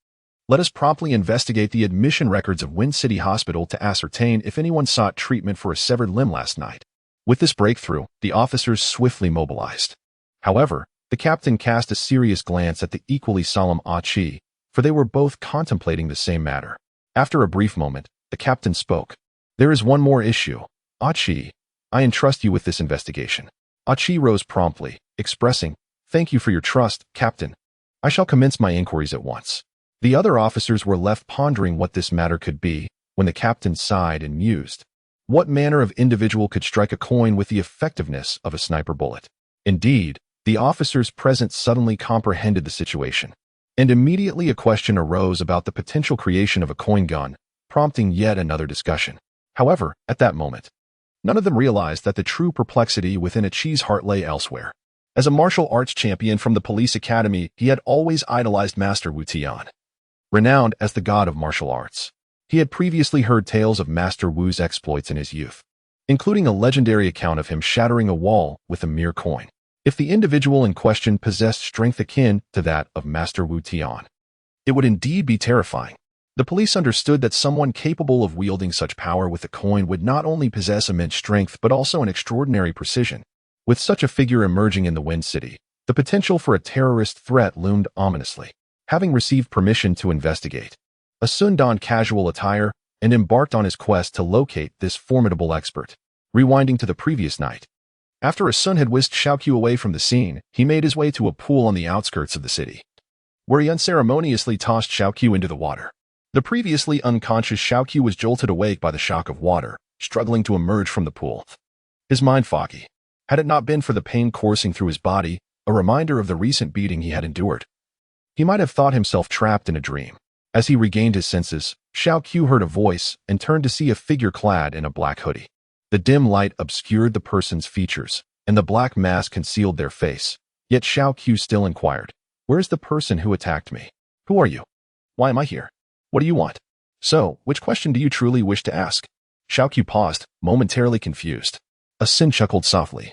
Let us promptly investigate the admission records of Wind City Hospital to ascertain if anyone sought treatment for a severed limb last night." With this breakthrough, the officers swiftly mobilized. However, the captain cast a serious glance at the equally solemn Achi, for they were both contemplating the same matter. After a brief moment, the captain spoke. "There is one more issue. Achi, I entrust you with this investigation." Achi rose promptly, expressing, "Thank you for your trust, Captain. I shall commence my inquiries at once." The other officers were left pondering what this matter could be, when the captain sighed and mused. What manner of individual could strike a coin with the effectiveness of a sniper bullet? Indeed, the officers present suddenly comprehended the situation, and immediately a question arose about the potential creation of a coin gun, prompting yet another discussion. However, at that moment, none of them realized that the true perplexity within Achi's heart lay elsewhere. As a martial arts champion from the police academy, he had always idolized Master Wu Tian, renowned as the god of martial arts. He had previously heard tales of Master Wu's exploits in his youth, including a legendary account of him shattering a wall with a mere coin. If the individual in question possessed strength akin to that of Master Wu Tian, it would indeed be terrifying. The police understood that someone capable of wielding such power with a coin would not only possess immense strength but also an extraordinary precision. With such a figure emerging in the Wind City, the potential for a terrorist threat loomed ominously. Having received permission to investigate, Sun donned casual attire and embarked on his quest to locate this formidable expert. Rewinding to the previous night, after Sun had whisked Xiaoqiu away from the scene, he made his way to a pool on the outskirts of the city, where he unceremoniously tossed Xiaoqiu into the water. The previously unconscious Xiaoqiu was jolted awake by the shock of water, struggling to emerge from the pool. His mind foggy. Had it not been for the pain coursing through his body, a reminder of the recent beating he had endured, he might have thought himself trapped in a dream. As he regained his senses, Xiaoqiu heard a voice and turned to see a figure clad in a black hoodie. The dim light obscured the person's features, and the black mask concealed their face. Yet Xiaoqiu still inquired, "Where is the person who attacked me? Who are you? Why am I here? What do you want?" "So, which question do you truly wish to ask?" Xiaoqiu paused, momentarily confused. Sun chuckled softly.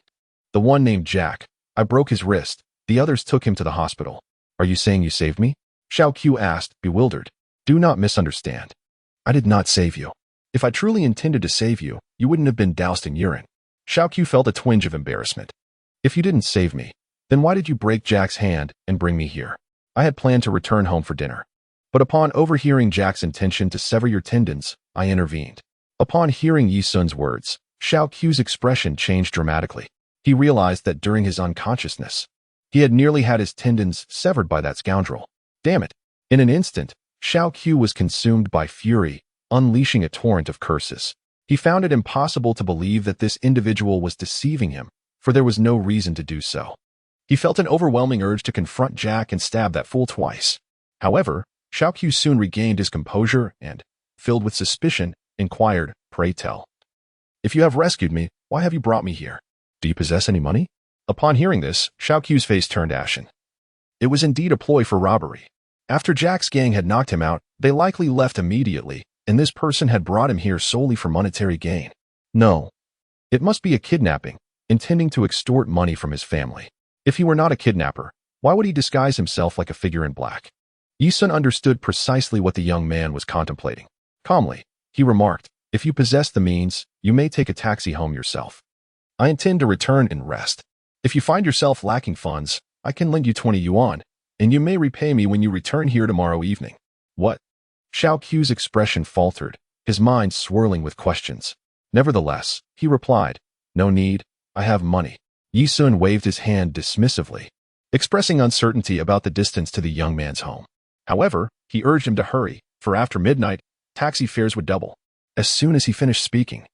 "The one named Jack. I broke his wrist. The others took him to the hospital." "Are you saying you saved me?" Xiaoqiu asked, bewildered. "Do not misunderstand. I did not save you. If I truly intended to save you, you wouldn't have been doused in urine." Xiaoqiu felt a twinge of embarrassment. "If you didn't save me, then why did you break Jack's hand and bring me here?" "I had planned to return home for dinner. But upon overhearing Jack's intention to sever your tendons, I intervened." Upon hearing Yi Sun's words, Xiaoqiu's expression changed dramatically. He realized that during his unconsciousness, he had nearly had his tendons severed by that scoundrel. Damn it! In an instant, Xiaoqiu was consumed by fury, unleashing a torrent of curses. He found it impossible to believe that this individual was deceiving him, for there was no reason to do so. He felt an overwhelming urge to confront Jack and stab that fool twice. However, Xiaoqiu soon regained his composure and, filled with suspicion, inquired, "Pray tell. If you have rescued me, why have you brought me here? Do you possess any money?" Upon hearing this, Xiaoqiu's face turned ashen. It was indeed a ploy for robbery. After Jack's gang had knocked him out, they likely left immediately, and this person had brought him here solely for monetary gain. No. It must be a kidnapping, intending to extort money from his family. If he were not a kidnapper, why would he disguise himself like a figure in black? Yi Sun understood precisely what the young man was contemplating. Calmly, he remarked, "If you possess the means, you may take a taxi home yourself. I intend to return and rest. If you find yourself lacking funds, I can lend you 20 yuan, and you may repay me when you return here tomorrow evening." "What?" Xiaoqiu's expression faltered, his mind swirling with questions. Nevertheless, he replied, "No need, I have money." Yi Sun waved his hand dismissively, expressing uncertainty about the distance to the young man's home. However, he urged him to hurry, for after midnight, taxi fares would double. As soon as he finished speaking,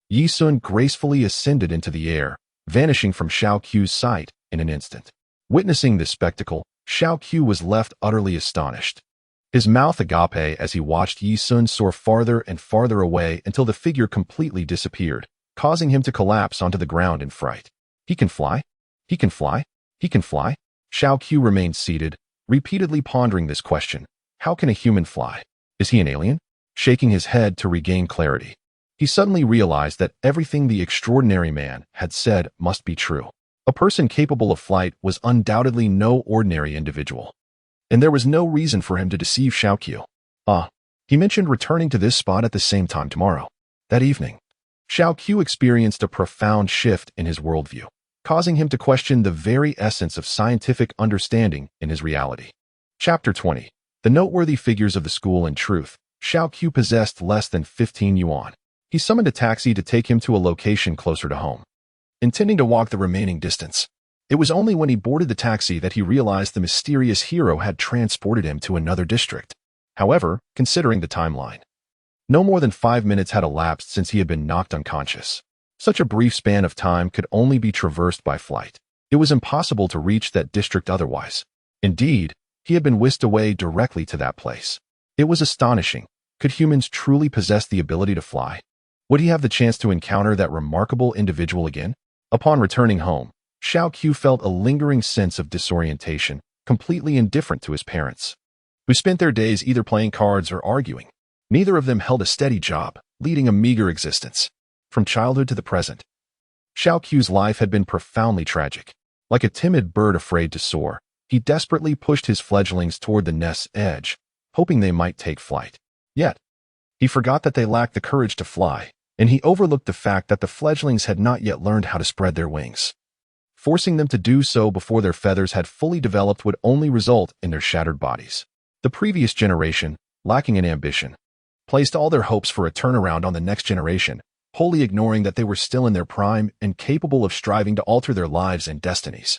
Yi Sun gracefully ascended into the air, vanishing from Xiaoqiu's sight in an instant. Witnessing this spectacle, Xiaoqiu was left utterly astonished. His mouth agape as he watched Yi Sun soar farther and farther away until the figure completely disappeared, causing him to collapse onto the ground in fright. "He can fly? He can fly? He can fly?" Xiaoqiu remained seated, repeatedly pondering this question. How can a human fly? Is he an alien? Shaking his head to regain clarity, he suddenly realized that everything the extraordinary man had said must be true. A person capable of flight was undoubtedly no ordinary individual, and there was no reason for him to deceive Xiaoqiu. He mentioned returning to this spot at the same time tomorrow. That evening, Xiaoqiu experienced a profound shift in his worldview, causing him to question the very essence of scientific understanding in his reality. Chapter 20. The noteworthy figures of the school. In truth, Xiaoqiu possessed less than 15 yuan. He summoned a taxi to take him to a location closer to home, intending to walk the remaining distance. It was only when he boarded the taxi that he realized the mysterious hero had transported him to another district. However, considering the timeline, no more than 5 minutes had elapsed since he had been knocked unconscious. Such a brief span of time could only be traversed by flight. It was impossible to reach that district otherwise. Indeed, he had been whisked away directly to that place. It was astonishing. Could humans truly possess the ability to fly? Would he have the chance to encounter that remarkable individual again? Upon returning home, Xiaoqiu felt a lingering sense of disorientation, completely indifferent to his parents, who spent their days either playing cards or arguing. Neither of them held a steady job, leading a meager existence. From childhood to the present, Xiao Qiu's life had been profoundly tragic. Like a timid bird afraid to soar, he desperately pushed his fledglings toward the nest's edge, hoping they might take flight. Yet, he forgot that they lacked the courage to fly, and he overlooked the fact that the fledglings had not yet learned how to spread their wings. Forcing them to do so before their feathers had fully developed would only result in their shattered bodies. The previous generation, lacking in ambition, placed all their hopes for a turnaround on the next generation, wholly ignoring that they were still in their prime and capable of striving to alter their lives and destinies.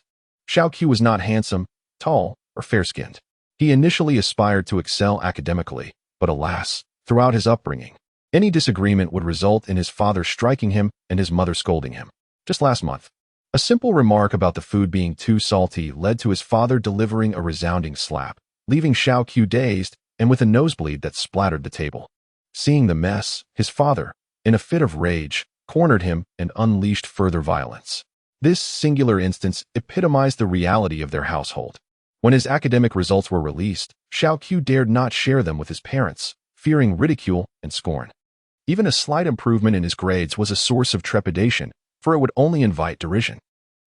Xiao Qiu was not handsome, tall, or fair-skinned. He initially aspired to excel academically, but alas, throughout his upbringing, any disagreement would result in his father striking him and his mother scolding him. Just last month, a simple remark about the food being too salty led to his father delivering a resounding slap, leaving Xiao Qiu dazed and with a nosebleed that splattered the table. Seeing the mess, his father, in a fit of rage, cornered him and unleashed further violence. This singular instance epitomized the reality of their household. When his academic results were released, Xiao Qiu dared not share them with his parents, fearing ridicule and scorn. Even a slight improvement in his grades was a source of trepidation, for it would only invite derision.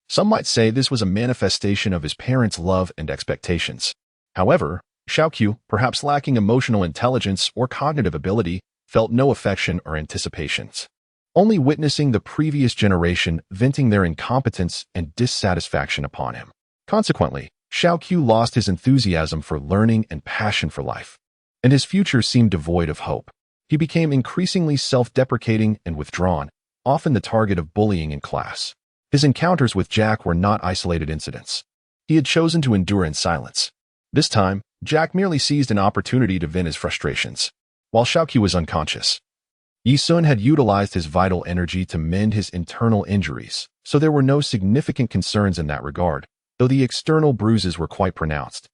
Some might say this was a manifestation of his parents' love and expectations. However, Xiao Qiu, perhaps lacking emotional intelligence or cognitive ability, felt no affection or anticipations. Only witnessing the previous generation venting their incompetence and dissatisfaction upon him. Consequently, Xiao Qiu lost his enthusiasm for learning and passion for life, and his future seemed devoid of hope. He became increasingly self-deprecating and withdrawn, often the target of bullying in class. His encounters with Jack were not isolated incidents. He had chosen to endure in silence. This time, Jack merely seized an opportunity to vent his frustrations. While Xiao Qiu was unconscious, Yi Sun had utilized his vital energy to mend his internal injuries, so there were no significant concerns in that regard, though the external bruises were quite pronounced,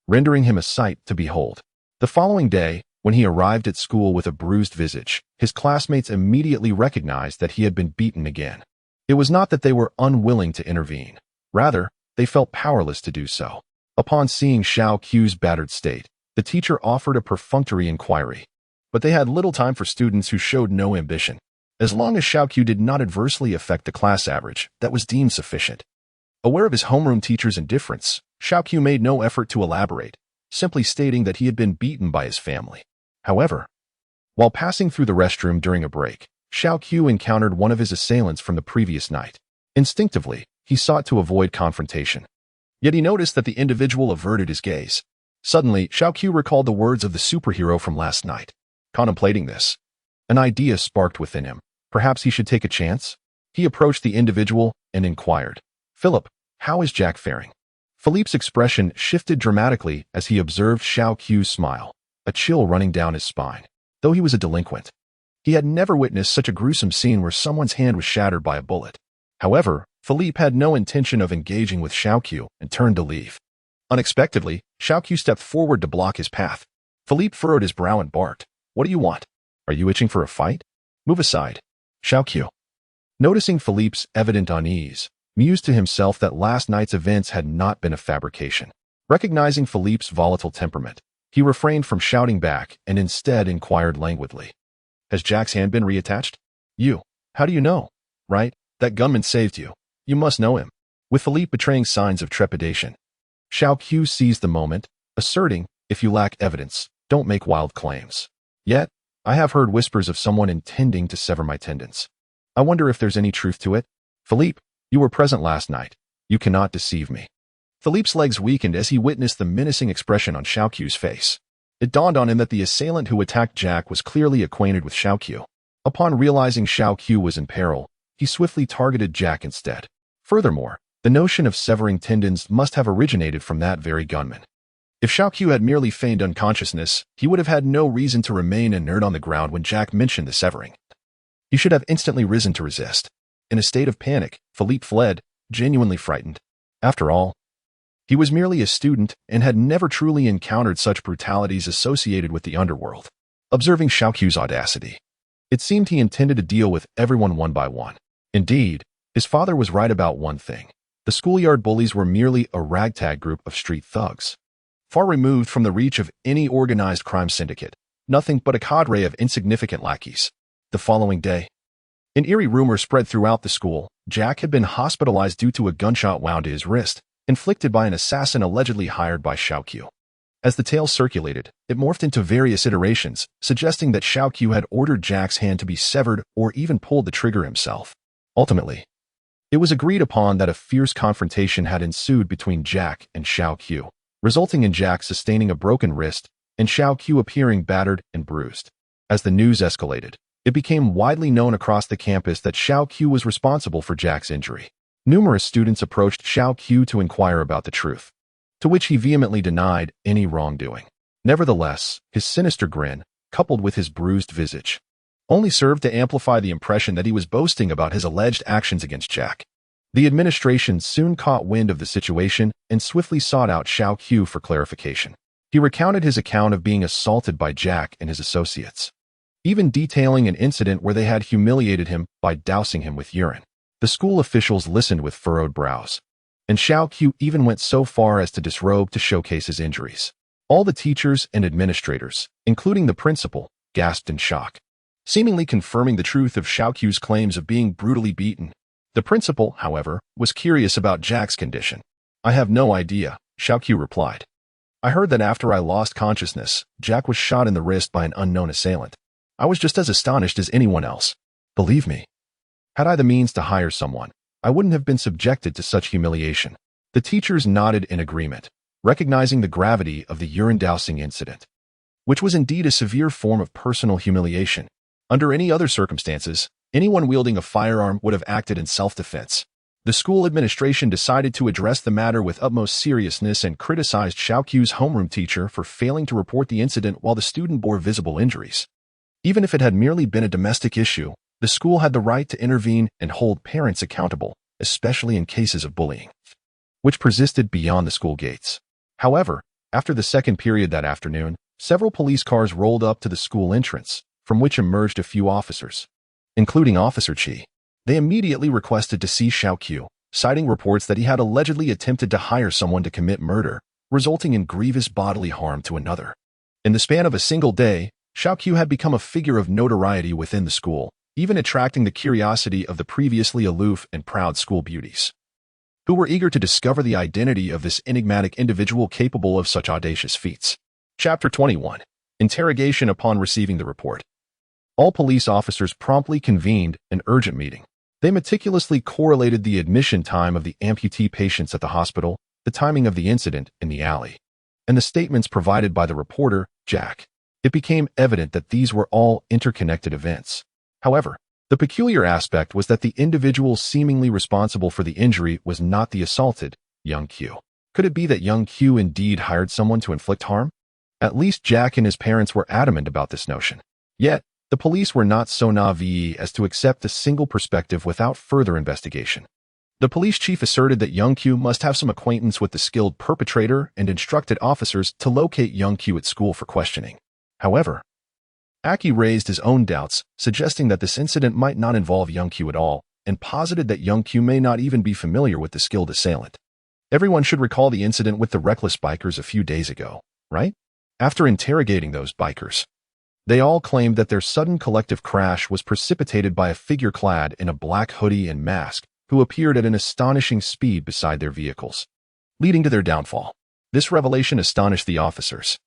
rendering him a sight to behold. The following day, when he arrived at school with a bruised visage, his classmates immediately recognized that he had been beaten again. It was not that they were unwilling to intervene. Rather, they felt powerless to do so. Upon seeing Xiao Qiu's battered state, the teacher offered a perfunctory inquiry. But they had little time for students who showed no ambition. As long as Xiao Qiu did not adversely affect the class average, that was deemed sufficient. Aware of his homeroom teacher's indifference, Xiao Qiu made no effort to elaborate, simply stating that he had been beaten by his family. However, while passing through the restroom during a break, Xiao Qiu encountered one of his assailants from the previous night. Instinctively, he sought to avoid confrontation. Yet he noticed that the individual averted his gaze. Suddenly, Xiao Qiu recalled the words of the superhero from last night. Contemplating this, an idea sparked within him. Perhaps he should take a chance? He approached the individual and inquired, "Philip, how is Jack faring?" Philippe's expression shifted dramatically as he observed Xiao Qiu's smile, a chill running down his spine. Though he was a delinquent, he had never witnessed such a gruesome scene where someone's hand was shattered by a bullet. However, Philippe had no intention of engaging with Xiao Qiu and turned to leave. Unexpectedly, Xiao Qiu stepped forward to block his path. Philippe furrowed his brow and barked, "What do you want? Are you itching for a fight? Move aside." Xiao Qiu, noticing Philippe's evident unease, mused to himself that last night's events had not been a fabrication. Recognizing Philippe's volatile temperament, he refrained from shouting back and instead inquired languidly, "Has Jack's hand been reattached?" How do you know? Right? That gunman saved you. You must know him." With Philippe betraying signs of trepidation, Xiao Qiu seized the moment, asserting, "If you lack evidence, don't make wild claims. Yet, I have heard whispers of someone intending to sever my tendons. I wonder if there's any truth to it. Philippe, you were present last night. You cannot deceive me." Philippe's legs weakened as he witnessed the menacing expression on Xiao Qiu's face. It dawned on him that the assailant who attacked Jack was clearly acquainted with Xiao Qiu. Upon realizing Xiao Qiu was in peril, he swiftly targeted Jack instead. Furthermore, the notion of severing tendons must have originated from that very gunman. If Xiao Qiu had merely feigned unconsciousness, he would have had no reason to remain inert on the ground when Jack mentioned the severing. He should have instantly risen to resist. In a state of panic, Philippe fled, genuinely frightened. After all, he was merely a student and had never truly encountered such brutalities associated with the underworld. Observing Xiao Qiu's audacity, it seemed he intended to deal with everyone one by one. Indeed, his father was right about one thing. The schoolyard bullies were merely a ragtag group of street thugs. Far removed from the reach of any organized crime syndicate, nothing but a cadre of insignificant lackeys. The following day, an eerie rumor spread throughout the school. Jack had been hospitalized due to a gunshot wound to his wrist, inflicted by an assassin allegedly hired by Xiaoqiu. As the tale circulated, it morphed into various iterations, suggesting that Xiaoqiu had ordered Jack's hand to be severed or even pulled the trigger himself. Ultimately, it was agreed upon that a fierce confrontation had ensued between Jack and Xiaoqiu, resulting in Jack sustaining a broken wrist and Xiaoqiu appearing battered and bruised. As the news escalated, it became widely known across the campus that Xiaoqiu was responsible for Jack's injury. Numerous students approached Xiaoqiu to inquire about the truth, to which he vehemently denied any wrongdoing. Nevertheless, his sinister grin, coupled with his bruised visage, only served to amplify the impression that he was boasting about his alleged actions against Jack. The administration soon caught wind of the situation and swiftly sought out Xiaoqiu for clarification. He recounted his account of being assaulted by Jack and his associates, even detailing an incident where they had humiliated him by dousing him with urine. The school officials listened with furrowed brows, and Xiaoqiu even went so far as to disrobe to showcase his injuries. All the teachers and administrators, including the principal, gasped in shock, seemingly confirming the truth of Xiaoqiu's claims of being brutally beaten. The principal, however, was curious about Jack's condition. "I have no idea," Xiaoqiu replied. "I heard that after I lost consciousness, Jack was shot in the wrist by an unknown assailant. I was just as astonished as anyone else. Believe me, had I the means to hire someone, I wouldn't have been subjected to such humiliation." The teachers nodded in agreement, recognizing the gravity of the urine dousing incident, which was indeed a severe form of personal humiliation. Under any other circumstances, anyone wielding a firearm would have acted in self-defense. The school administration decided to address the matter with utmost seriousness and criticized Xiaoqiu's homeroom teacher for failing to report the incident while the student bore visible injuries. Even if it had merely been a domestic issue, the school had the right to intervene and hold parents accountable, especially in cases of bullying, which persisted beyond the school gates. However, after the second period that afternoon, several police cars rolled up to the school entrance, from which emerged a few officers, including Officer Qi. They immediately requested to see Xiaoqiu, citing reports that he had allegedly attempted to hire someone to commit murder, resulting in grievous bodily harm to another. In the span of a single day, Xiaoqiu had become a figure of notoriety within the school, even attracting the curiosity of the previously aloof and proud school beauties, who were eager to discover the identity of this enigmatic individual capable of such audacious feats. Chapter 21. Interrogation upon receiving the report. All police officers promptly convened an urgent meeting. They meticulously correlated the admission time of the amputee patients at the hospital, the timing of the incident in the alley, and the statements provided by the reporter, Jack. It became evident that these were all interconnected events. However, the peculiar aspect was that the individual seemingly responsible for the injury was not the assaulted, Young Q. Could it be that Young Q indeed hired someone to inflict harm? At least Jack and his parents were adamant about this notion. Yet, the police were not so naive as to accept a single perspective without further investigation. The police chief asserted that Young Q must have some acquaintance with the skilled perpetrator and instructed officers to locate Young Q at school for questioning. However, Aki raised his own doubts, suggesting that this incident might not involve Young Q at all, and posited that Young Q may not even be familiar with the skilled assailant. Everyone should recall the incident with the reckless bikers a few days ago, right? After interrogating those bikers, they all claimed that their sudden collective crash was precipitated by a figure clad in a black hoodie and mask who appeared at an astonishing speed beside their vehicles, leading to their downfall. This revelation astonished the officers.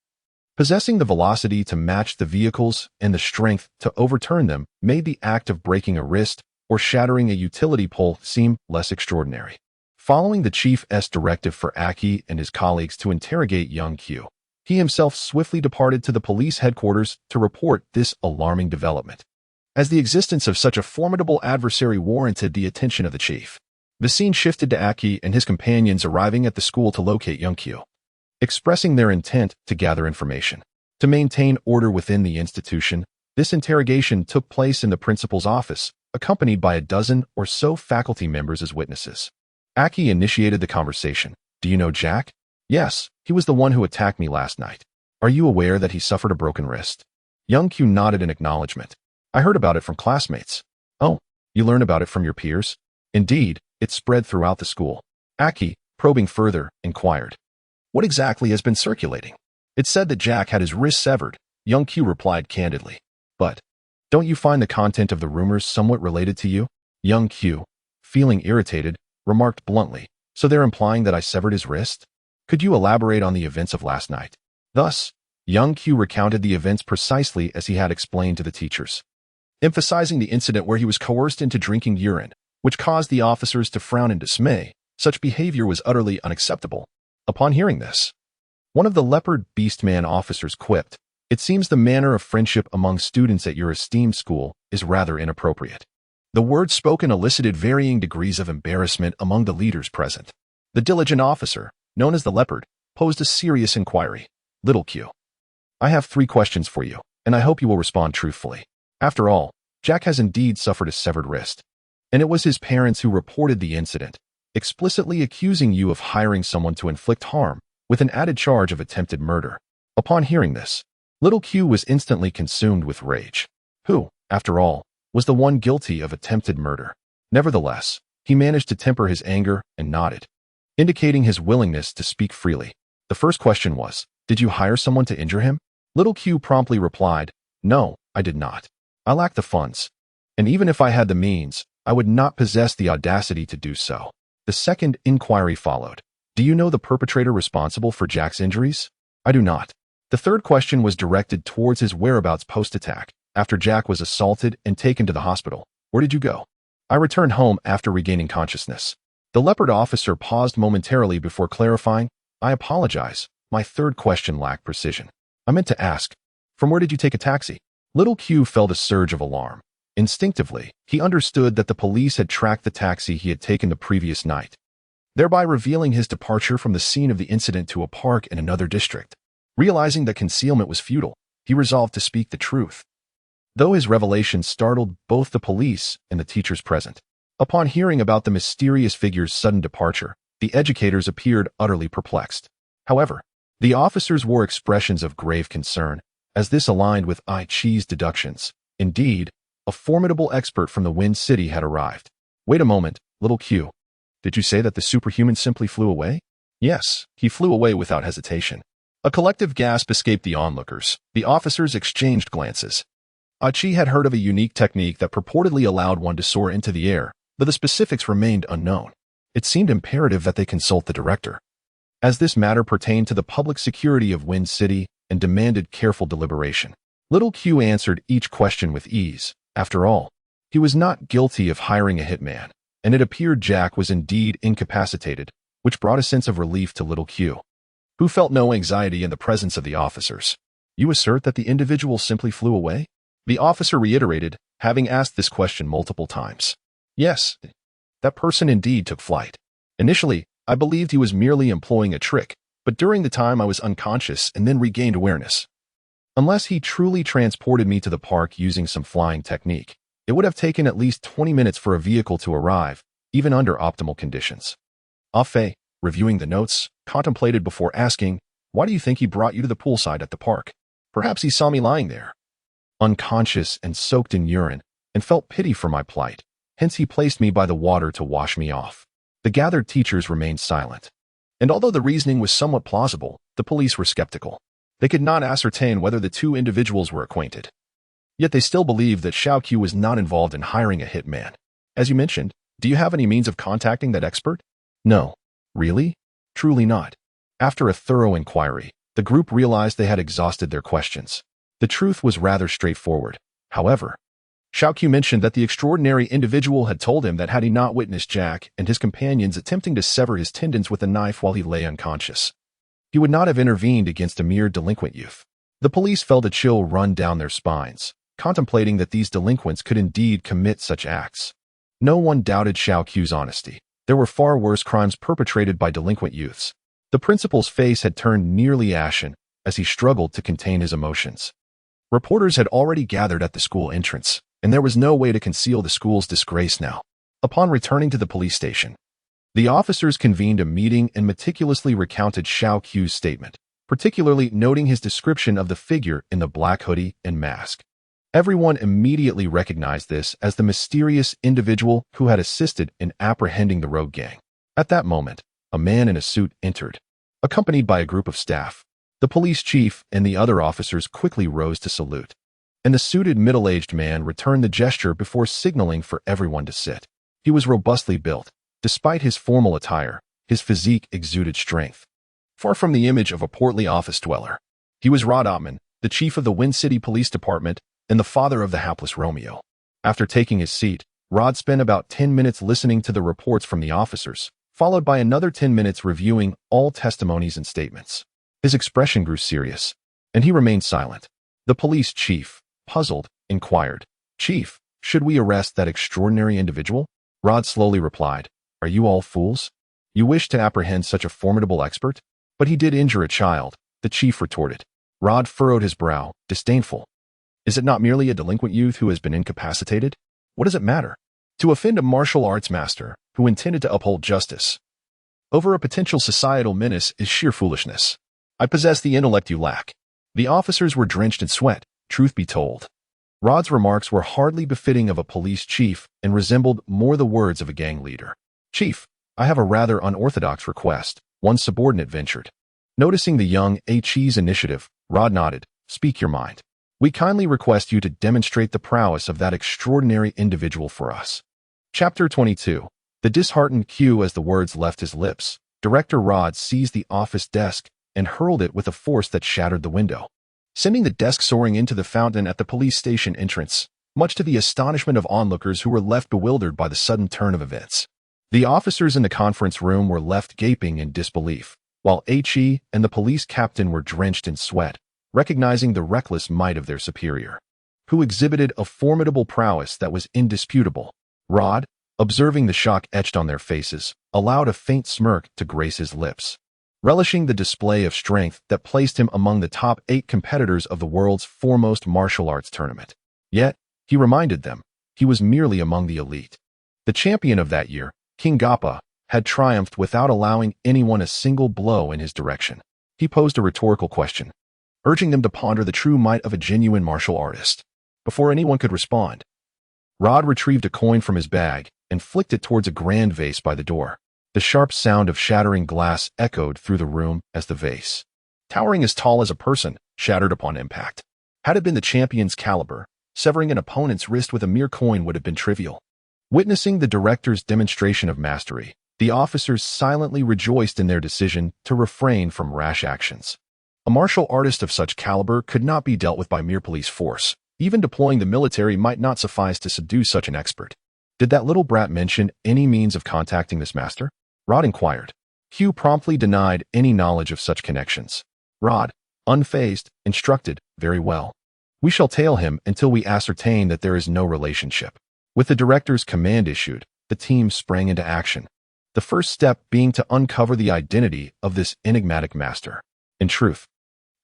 Possessing the velocity to match the vehicles and the strength to overturn them made the act of breaking a wrist or shattering a utility pole seem less extraordinary. Following the chief's directive for Aki and his colleagues to interrogate Young Q, he himself swiftly departed to the police headquarters to report this alarming development, as the existence of such a formidable adversary warranted the attention of the chief. The scene shifted to Aki and his companions arriving at the school to locate Young Q, expressing their intent to gather information. To maintain order within the institution, this interrogation took place in the principal's office, accompanied by a dozen or so faculty members as witnesses. Aki initiated the conversation. "Do you know Jack?" "Yes, he was the one who attacked me last night." "Are you aware that he suffered a broken wrist?" Young Q nodded in acknowledgement. "I heard about it from classmates." "Oh, you learned about it from your peers?" "Indeed, it spread throughout the school." Aki, probing further, inquired, "What exactly has been circulating?" "It said that Jack had his wrist severed, Young Q replied candidly. But, don't you find the content of the rumors somewhat related to you? Young Q, feeling irritated, remarked bluntly. So they're implying that I severed his wrist? Could you elaborate on the events of last night? Thus, Young Q recounted the events precisely as he had explained to the teachers, emphasizing the incident where he was coerced into drinking urine, which caused the officers to frown in dismay. Such behavior was utterly unacceptable. Upon hearing this, one of the Leopard Beastman officers quipped, "It seems the manner of friendship among students at your esteemed school is rather inappropriate." The words spoken elicited varying degrees of embarrassment among the leaders present. The diligent officer, known as the Leopard, posed a serious inquiry. Little Q, I have 3 questions for you, and I hope you will respond truthfully. After all, Jack has indeed suffered a severed wrist, and it was his parents who reported the incident, explicitly accusing you of hiring someone to inflict harm, with an added charge of attempted murder. Upon hearing this, Little Q was instantly consumed with rage. Who, after all, was the one guilty of attempted murder? Nevertheless, he managed to temper his anger and nodded, indicating his willingness to speak freely. The first question was, did you hire someone to injure him? Little Q promptly replied, no, I did not. I lack the funds, and even if I had the means, I would not possess the audacity to do so. The second inquiry followed. Do you know the perpetrator responsible for Jack's injuries? I do not. The third question was directed towards his whereabouts post-attack, after Jack was assaulted and taken to the hospital. Where did you go? I returned home after regaining consciousness. The Leopard officer paused momentarily before clarifying, I apologize. My third question lacked precision. I meant to ask, from where did you take a taxi? Little Q felt a surge of alarm. Instinctively, he understood that the police had tracked the taxi he had taken the previous night, thereby revealing his departure from the scene of the incident to a park in another district. Realizing that concealment was futile, he resolved to speak the truth, though his revelation startled both the police and the teachers present. Upon hearing about the mysterious figure's sudden departure, the educators appeared utterly perplexed. However, the officers wore expressions of grave concern, as this aligned with I-Chi's deductions. Indeed, a formidable expert from the Wind City had arrived. Wait a moment, Little Q. Did you say that the superhuman simply flew away? Yes, he flew away without hesitation. A collective gasp escaped the onlookers. The officers exchanged glances. I-Chi had heard of a unique technique that purportedly allowed one to soar into the air, but the specifics remained unknown. It seemed imperative that they consult the director, as this matter pertained to the public security of Wind City and demanded careful deliberation. Little Q answered each question with ease. After all, he was not guilty of hiring a hitman, and it appeared Jack was indeed incapacitated, which brought a sense of relief to Little Q, who felt no anxiety in the presence of the officers. You assert that the individual simply flew away? The officer reiterated, having asked this question multiple times. Yes, that person indeed took flight. Initially, I believed he was merely employing a trick, but during the time I was unconscious and then regained awareness. Unless he truly transported me to the park using some flying technique, it would have taken at least 20 minutes for a vehicle to arrive, even under optimal conditions. Ah Fei, reviewing the notes, contemplated before asking, why do you think he brought you to the poolside at the park? Perhaps he saw me lying there, unconscious and soaked in urine, and felt pity for my plight. Hence he placed me by the water to wash me off. The gathered teachers remained silent, and although the reasoning was somewhat plausible, the police were skeptical. They could not ascertain whether the two individuals were acquainted. Yet they still believed that Xiao Qiu was not involved in hiring a hitman. As you mentioned, do you have any means of contacting that expert? No. Really? Truly not. After a thorough inquiry, the group realized they had exhausted their questions. The truth was rather straightforward. However, Xiao Qiu mentioned that the extraordinary individual had told him that had he not witnessed Jack and his companions attempting to sever his tendons with a knife while he lay unconscious, he would not have intervened against a mere delinquent youth. The police felt a chill run down their spines, contemplating that these delinquents could indeed commit such acts. No one doubted Xiao Qiu's honesty. There were far worse crimes perpetrated by delinquent youths. The principal's face had turned nearly ashen as he struggled to contain his emotions. Reporters had already gathered at the school entrance, and there was no way to conceal the school's disgrace now. Upon returning to the police station, the officers convened a meeting and meticulously recounted Xiao Qiu's statement, particularly noting his description of the figure in the black hoodie and mask. Everyone immediately recognized this as the mysterious individual who had assisted in apprehending the rogue gang. At that moment, a man in a suit entered, accompanied by a group of staff. The police chief and the other officers quickly rose to salute, and the suited middle-aged man returned the gesture before signaling for everyone to sit. He was robustly built. Despite his formal attire, his physique exuded strength. Far from the image of a portly office dweller, he was Rod Ottman, the chief of the Wind City Police Department and the father of the hapless Romeo. After taking his seat, Rod spent about 10 minutes listening to the reports from the officers, followed by another 10 minutes reviewing all testimonies and statements. His expression grew serious, and he remained silent. The police chief, puzzled, inquired, "Chief, should we arrest that extraordinary individual?" Rod slowly replied, "Are you all fools? You wish to apprehend such a formidable expert? But he did injure a child," the chief retorted. Rod furrowed his brow, disdainful. "Is it not merely a delinquent youth who has been incapacitated? What does it matter? To offend a martial arts master who intended to uphold justice over a potential societal menace is sheer foolishness. I possess the intellect you lack." The officers were drenched in sweat, truth be told. Rod's remarks were hardly befitting of a police chief and resembled more the words of a gang leader. "Chief, I have a rather unorthodox request," one subordinate ventured. Noticing the young HE's initiative, Rod nodded. "Speak your mind. We kindly request you to demonstrate the prowess of that extraordinary individual for us." Chapter 22. The disheartened Q. As the words left his lips, Director Rod seized the office desk and hurled it with a force that shattered the window, sending the desk soaring into the fountain at the police station entrance, much to the astonishment of onlookers who were left bewildered by the sudden turn of events. The officers in the conference room were left gaping in disbelief, while HE and the police captain were drenched in sweat, recognizing the reckless might of their superior, who exhibited a formidable prowess that was indisputable. Rod, observing the shock etched on their faces, allowed a faint smirk to grace his lips, relishing the display of strength that placed him among the top 8 competitors of the world's foremost martial arts tournament. Yet, he reminded them, he was merely among the elite. The champion of that year, King Gappa, had triumphed without allowing anyone a single blow in his direction. He posed a rhetorical question, urging them to ponder the true might of a genuine martial artist. Before anyone could respond, Rod retrieved a coin from his bag and flicked it towards a grand vase by the door. The sharp sound of shattering glass echoed through the room as the vase, towering as tall as a person, shattered upon impact. Had it been the champion's caliber, severing an opponent's wrist with a mere coin would have been trivial. Witnessing the director's demonstration of mastery, the officers silently rejoiced in their decision to refrain from rash actions. A martial artist of such caliber could not be dealt with by mere police force. Even deploying the military might not suffice to subdue such an expert. Did that little brat mention any means of contacting this master? Rod inquired. Hugh promptly denied any knowledge of such connections. Rod, unfazed, instructed, "Very well. We shall tail him until we ascertain that there is no relationship." With the director's command issued, the team sprang into action, the first step being to uncover the identity of this enigmatic master. In truth,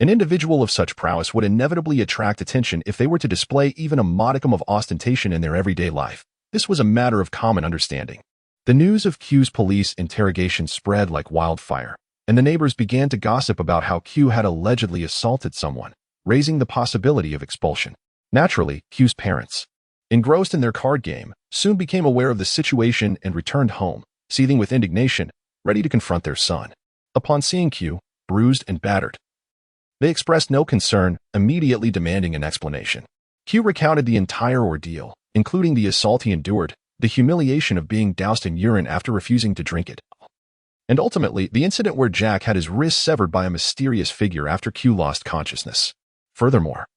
an individual of such prowess would inevitably attract attention if they were to display even a modicum of ostentation in their everyday life. This was a matter of common understanding. The news of Q's police interrogation spread like wildfire, and the neighbors began to gossip about how Q had allegedly assaulted someone, raising the possibility of expulsion. Naturally, Q's parents, engrossed in their card game, soon became aware of the situation and returned home, seething with indignation, ready to confront their son. Upon seeing Q, bruised and battered, they expressed no concern, immediately demanding an explanation. Q recounted the entire ordeal, including the assault he endured, the humiliation of being doused in urine after refusing to drink it, and ultimately the incident where Jack had his wrist severed by a mysterious figure after Q lost consciousness. Furthermore,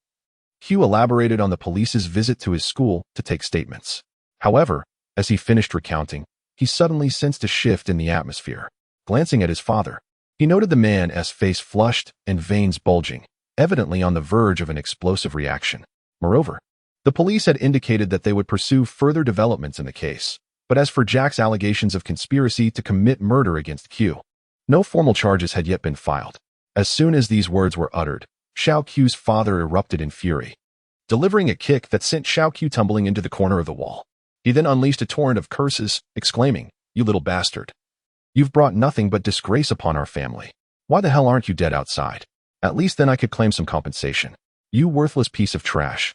Q elaborated on the police's visit to his school to take statements. However, as he finished recounting, he suddenly sensed a shift in the atmosphere. Glancing at his father, he noted the man's face flushed and veins bulging, evidently on the verge of an explosive reaction. Moreover, the police had indicated that they would pursue further developments in the case. But as for Jack's allegations of conspiracy to commit murder against Q, no formal charges had yet been filed. As soon as these words were uttered, Xiao Q's father erupted in fury, delivering a kick that sent Xiao Q tumbling into the corner of the wall. He then unleashed a torrent of curses, exclaiming, "You little bastard. You've brought nothing but disgrace upon our family. Why the hell aren't you dead outside? At least then I could claim some compensation. You worthless piece of trash.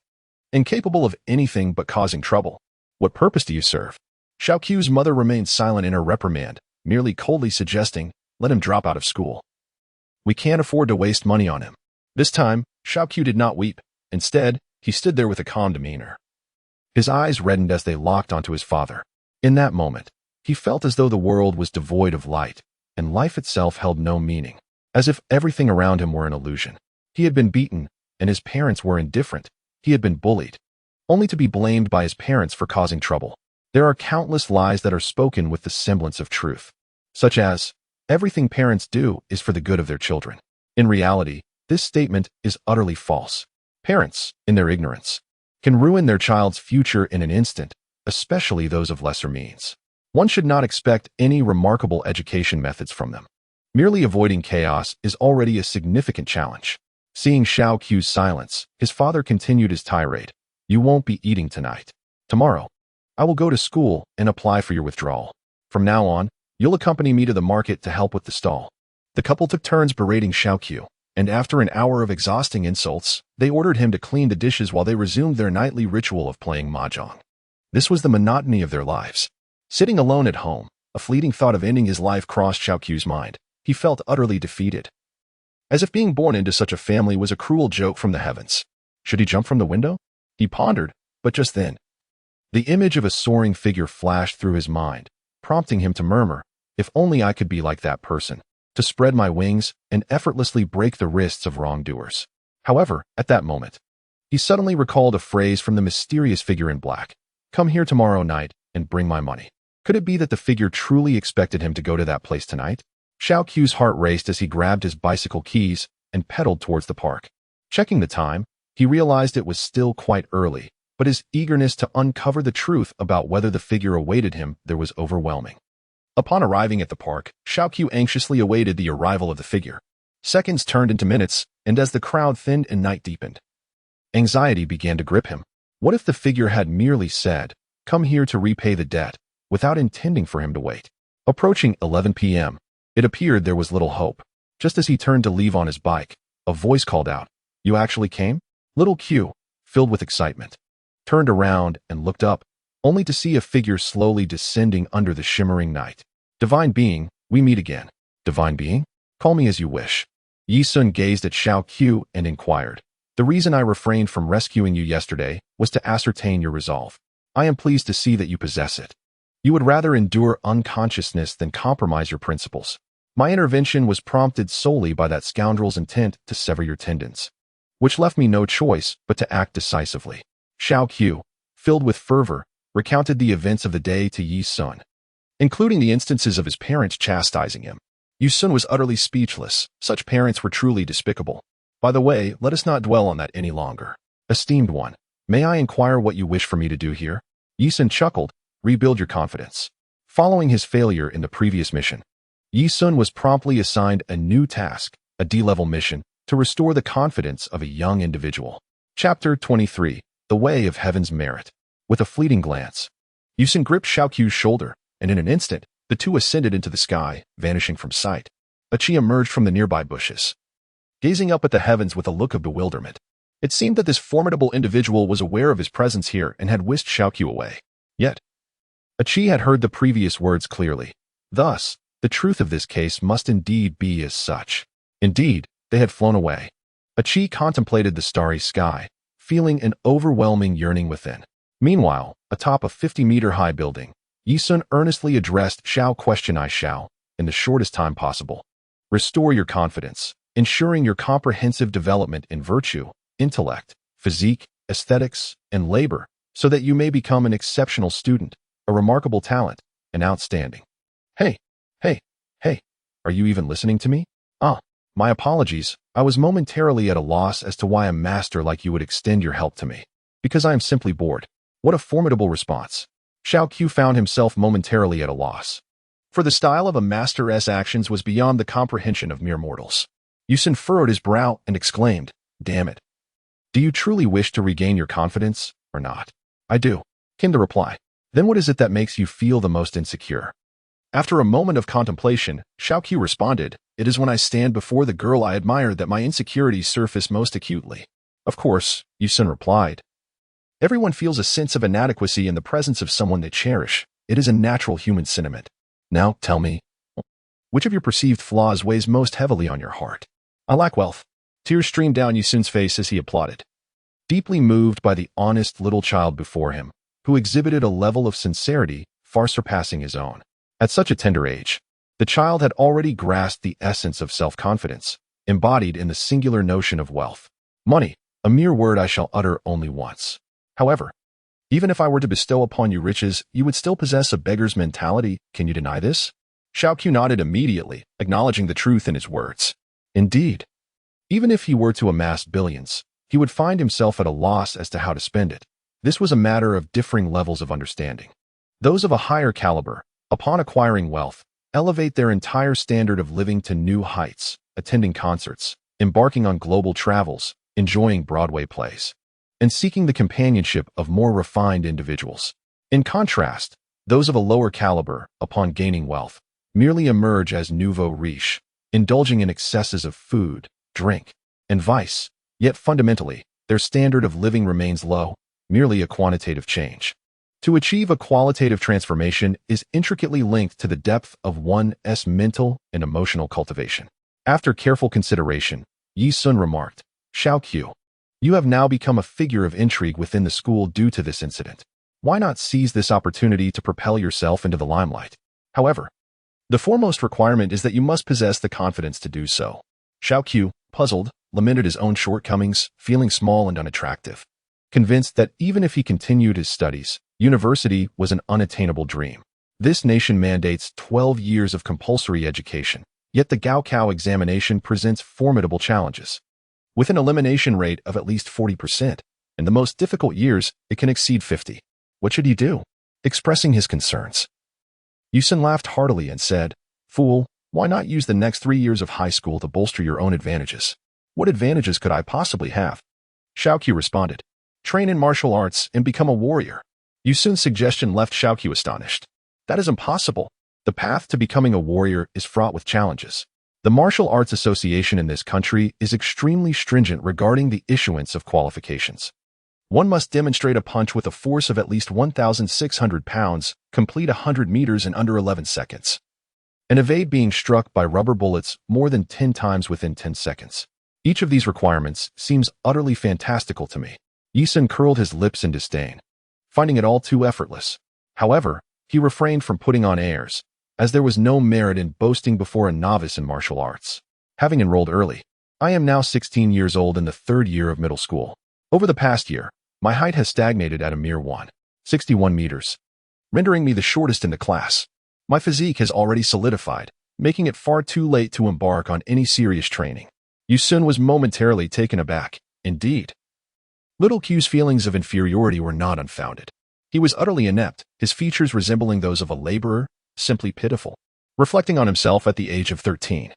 Incapable of anything but causing trouble. What purpose do you serve?" Xiao Q's mother remained silent in her reprimand, merely coldly suggesting, "Let him drop out of school." We can't afford to waste money on him. This time, Xiaoqiu did not weep. Instead, he stood there with a calm demeanor. His eyes reddened as they locked onto his father. In that moment, he felt as though the world was devoid of light, and life itself held no meaning, as if everything around him were an illusion. He had been beaten, and his parents were indifferent. He had been bullied, only to be blamed by his parents for causing trouble. There are countless lies that are spoken with the semblance of truth, such as, everything parents do is for the good of their children. In reality, this statement is utterly false. Parents, in their ignorance, can ruin their child's future in an instant, especially those of lesser means. One should not expect any remarkable education methods from them. Merely avoiding chaos is already a significant challenge. Seeing Xiaoqiu's silence, his father continued his tirade. You won't be eating tonight. Tomorrow, I will go to school and apply for your withdrawal. From now on, you'll accompany me to the market to help with the stall. The couple took turns berating Xiaoqiu, and after an hour of exhausting insults, they ordered him to clean the dishes while they resumed their nightly ritual of playing mahjong. This was the monotony of their lives. Sitting alone at home, a fleeting thought of ending his life crossed Xiaoqiu's mind. He felt utterly defeated, as if being born into such a family was a cruel joke from the heavens. Should he jump from the window? He pondered, but just then, the image of a soaring figure flashed through his mind, prompting him to murmur, if only I could be like that person, to spread my wings and effortlessly break the wrists of wrongdoers. However, at that moment, he suddenly recalled a phrase from the mysterious figure in black. Come here tomorrow night and bring my money. Could it be that the figure truly expected him to go to that place tonight? Xiaoqiu's heart raced as he grabbed his bicycle keys and pedaled towards the park. Checking the time, he realized it was still quite early, but his eagerness to uncover the truth about whether the figure awaited him there was overwhelming. Upon arriving at the park, Xiaoqiu anxiously awaited the arrival of the figure. Seconds turned into minutes, and as the crowd thinned and night deepened, anxiety began to grip him. What if the figure had merely said, come here to repay the debt, without intending for him to wait? Approaching 11 p.m., it appeared there was little hope. Just as he turned to leave on his bike, a voice called out, You actually came? Little Q, filled with excitement, turned around and looked up, only to see a figure slowly descending under the shimmering night. Divine Being, we meet again. Divine Being? Call me as you wish. Yi Sun gazed at Xiaoqiu and inquired. The reason I refrained from rescuing you yesterday was to ascertain your resolve. I am pleased to see that you possess it. You would rather endure unconsciousness than compromise your principles. My intervention was prompted solely by that scoundrel's intent to sever your tendons, which left me no choice but to act decisively. Xiaoqiu, filled with fervor, recounted the events of the day to Yi Sun, including the instances of his parents chastising him. Yi Sun was utterly speechless. Such parents were truly despicable. By the way, let us not dwell on that any longer. Esteemed one, may I inquire what you wish for me to do here? Yi Sun chuckled. Rebuild your confidence. Following his failure in the previous mission, Yi Sun was promptly assigned a new task, a D-level mission, to restore the confidence of a young individual. Chapter 23, The Way of Heaven's Merit. With a fleeting glance, Yi Sun gripped Xiaoqiu's shoulder, and in an instant, the two ascended into the sky, vanishing from sight. Achi emerged from the nearby bushes, gazing up at the heavens with a look of bewilderment. It seemed that this formidable individual was aware of his presence here and had whisked Xiaoqiu away. Yet, Achi had heard the previous words clearly. Thus, the truth of this case must indeed be as such. Indeed, they had flown away. Achi contemplated the starry sky, feeling an overwhelming yearning within. Meanwhile, atop a 50-meter-high building, Yi Sun earnestly addressed Xiao I Xiao, in the shortest time possible. Restore your confidence, ensuring your comprehensive development in virtue, intellect, physique, aesthetics, and labor, so that you may become an exceptional student, a remarkable talent, and outstanding. Hey, are you even listening to me? My apologies, I was momentarily at a loss as to why a master like you would extend your help to me. Because I am simply bored. What a formidable response. Xiaoqiu found himself momentarily at a loss. For the style of a master's actions was beyond the comprehension of mere mortals. Yi Sun furrowed his brow and exclaimed, Damn it. Do you truly wish to regain your confidence, or not? I do, came the reply. Then what is it that makes you feel the most insecure? After a moment of contemplation, Xiaoqiu responded, It is when I stand before the girl I admire that my insecurities surface most acutely. Of course, Yi Sun replied. Everyone feels a sense of inadequacy in the presence of someone they cherish. It is a natural human sentiment. Now, tell me, which of your perceived flaws weighs most heavily on your heart? I lack wealth. Tears streamed down Yi Sun's face as he applauded, deeply moved by the honest little child before him, who exhibited a level of sincerity far surpassing his own. At such a tender age, the child had already grasped the essence of self-confidence, embodied in the singular notion of wealth. Money, a mere word I shall utter only once. However, even if I were to bestow upon you riches, you would still possess a beggar's mentality. Can you deny this? Xiaoqiu nodded immediately, acknowledging the truth in his words. Indeed, even if he were to amass billions, he would find himself at a loss as to how to spend it. This was a matter of differing levels of understanding. Those of a higher caliber, upon acquiring wealth, elevate their entire standard of living to new heights, attending concerts, embarking on global travels, enjoying Broadway plays, and seeking the companionship of more refined individuals. In contrast, those of a lower caliber, upon gaining wealth, merely emerge as nouveau riche, indulging in excesses of food, drink, and vice, yet fundamentally, their standard of living remains low, merely a quantitative change. To achieve a qualitative transformation is intricately linked to the depth of one's mental and emotional cultivation. After careful consideration, Yi Sun remarked, Xiaoqiu, you have now become a figure of intrigue within the school due to this incident. Why not seize this opportunity to propel yourself into the limelight? However, the foremost requirement is that you must possess the confidence to do so. Xiaoqiu, puzzled, lamented his own shortcomings, feeling small and unattractive. Convinced that even if he continued his studies, university was an unattainable dream. This nation mandates 12 years of compulsory education, yet the Gaokao examination presents formidable challenges. With an elimination rate of at least 40%, in the most difficult years, it can exceed 50%. What should he do? Expressing his concerns, Yi Sun laughed heartily and said, Fool, why not use the next 3 years of high school to bolster your own advantages? What advantages could I possibly have? Xiaoqiu responded, Train in martial arts and become a warrior. Yi Sun's suggestion left Xiaoqiu astonished. That is impossible. The path to becoming a warrior is fraught with challenges. The Martial Arts Association in this country is extremely stringent regarding the issuance of qualifications. One must demonstrate a punch with a force of at least 1,600 pounds, complete 100 meters in under 11 seconds, and evade being struck by rubber bullets more than 10 times within 10 seconds. Each of these requirements seems utterly fantastical to me. Yi Sun curled his lips in disdain, finding it all too effortless. However, he refrained from putting on airs, as there was no merit in boasting before a novice in martial arts. Having enrolled early, I am now 16 years old in the 3rd year of middle school. Over the past year, my height has stagnated at a mere 161 meters, rendering me the shortest in the class. My physique has already solidified, making it far too late to embark on any serious training. Yi Sun was momentarily taken aback. Indeed, Little Q's feelings of inferiority were not unfounded. He was utterly inept, his features resembling those of a laborer, simply pitiful. Reflecting on himself at the age of 13,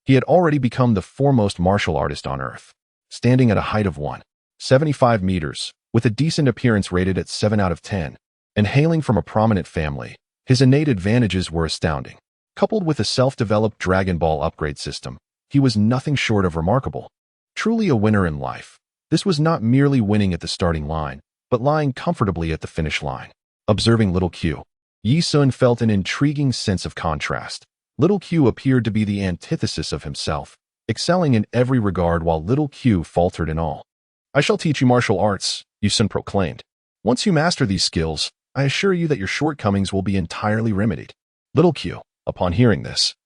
he had already become the foremost martial artist on earth, standing at a height of 175 meters, with a decent appearance rated at 7 out of 10, and hailing from a prominent family. His innate advantages were astounding. Coupled with a self-developed Dragon Ball upgrade system, he was nothing short of remarkable. Truly a winner in life. This was not merely winning at the starting line, but lying comfortably at the finish line. Observing Little Q, Yi Sun felt an intriguing sense of contrast. Little Q appeared to be the antithesis of himself, excelling in every regard while Little Q faltered in all. I shall teach you martial arts, Yi Sun proclaimed. Once you master these skills, I assure you that your shortcomings will be entirely remedied. Little Q, upon hearing this,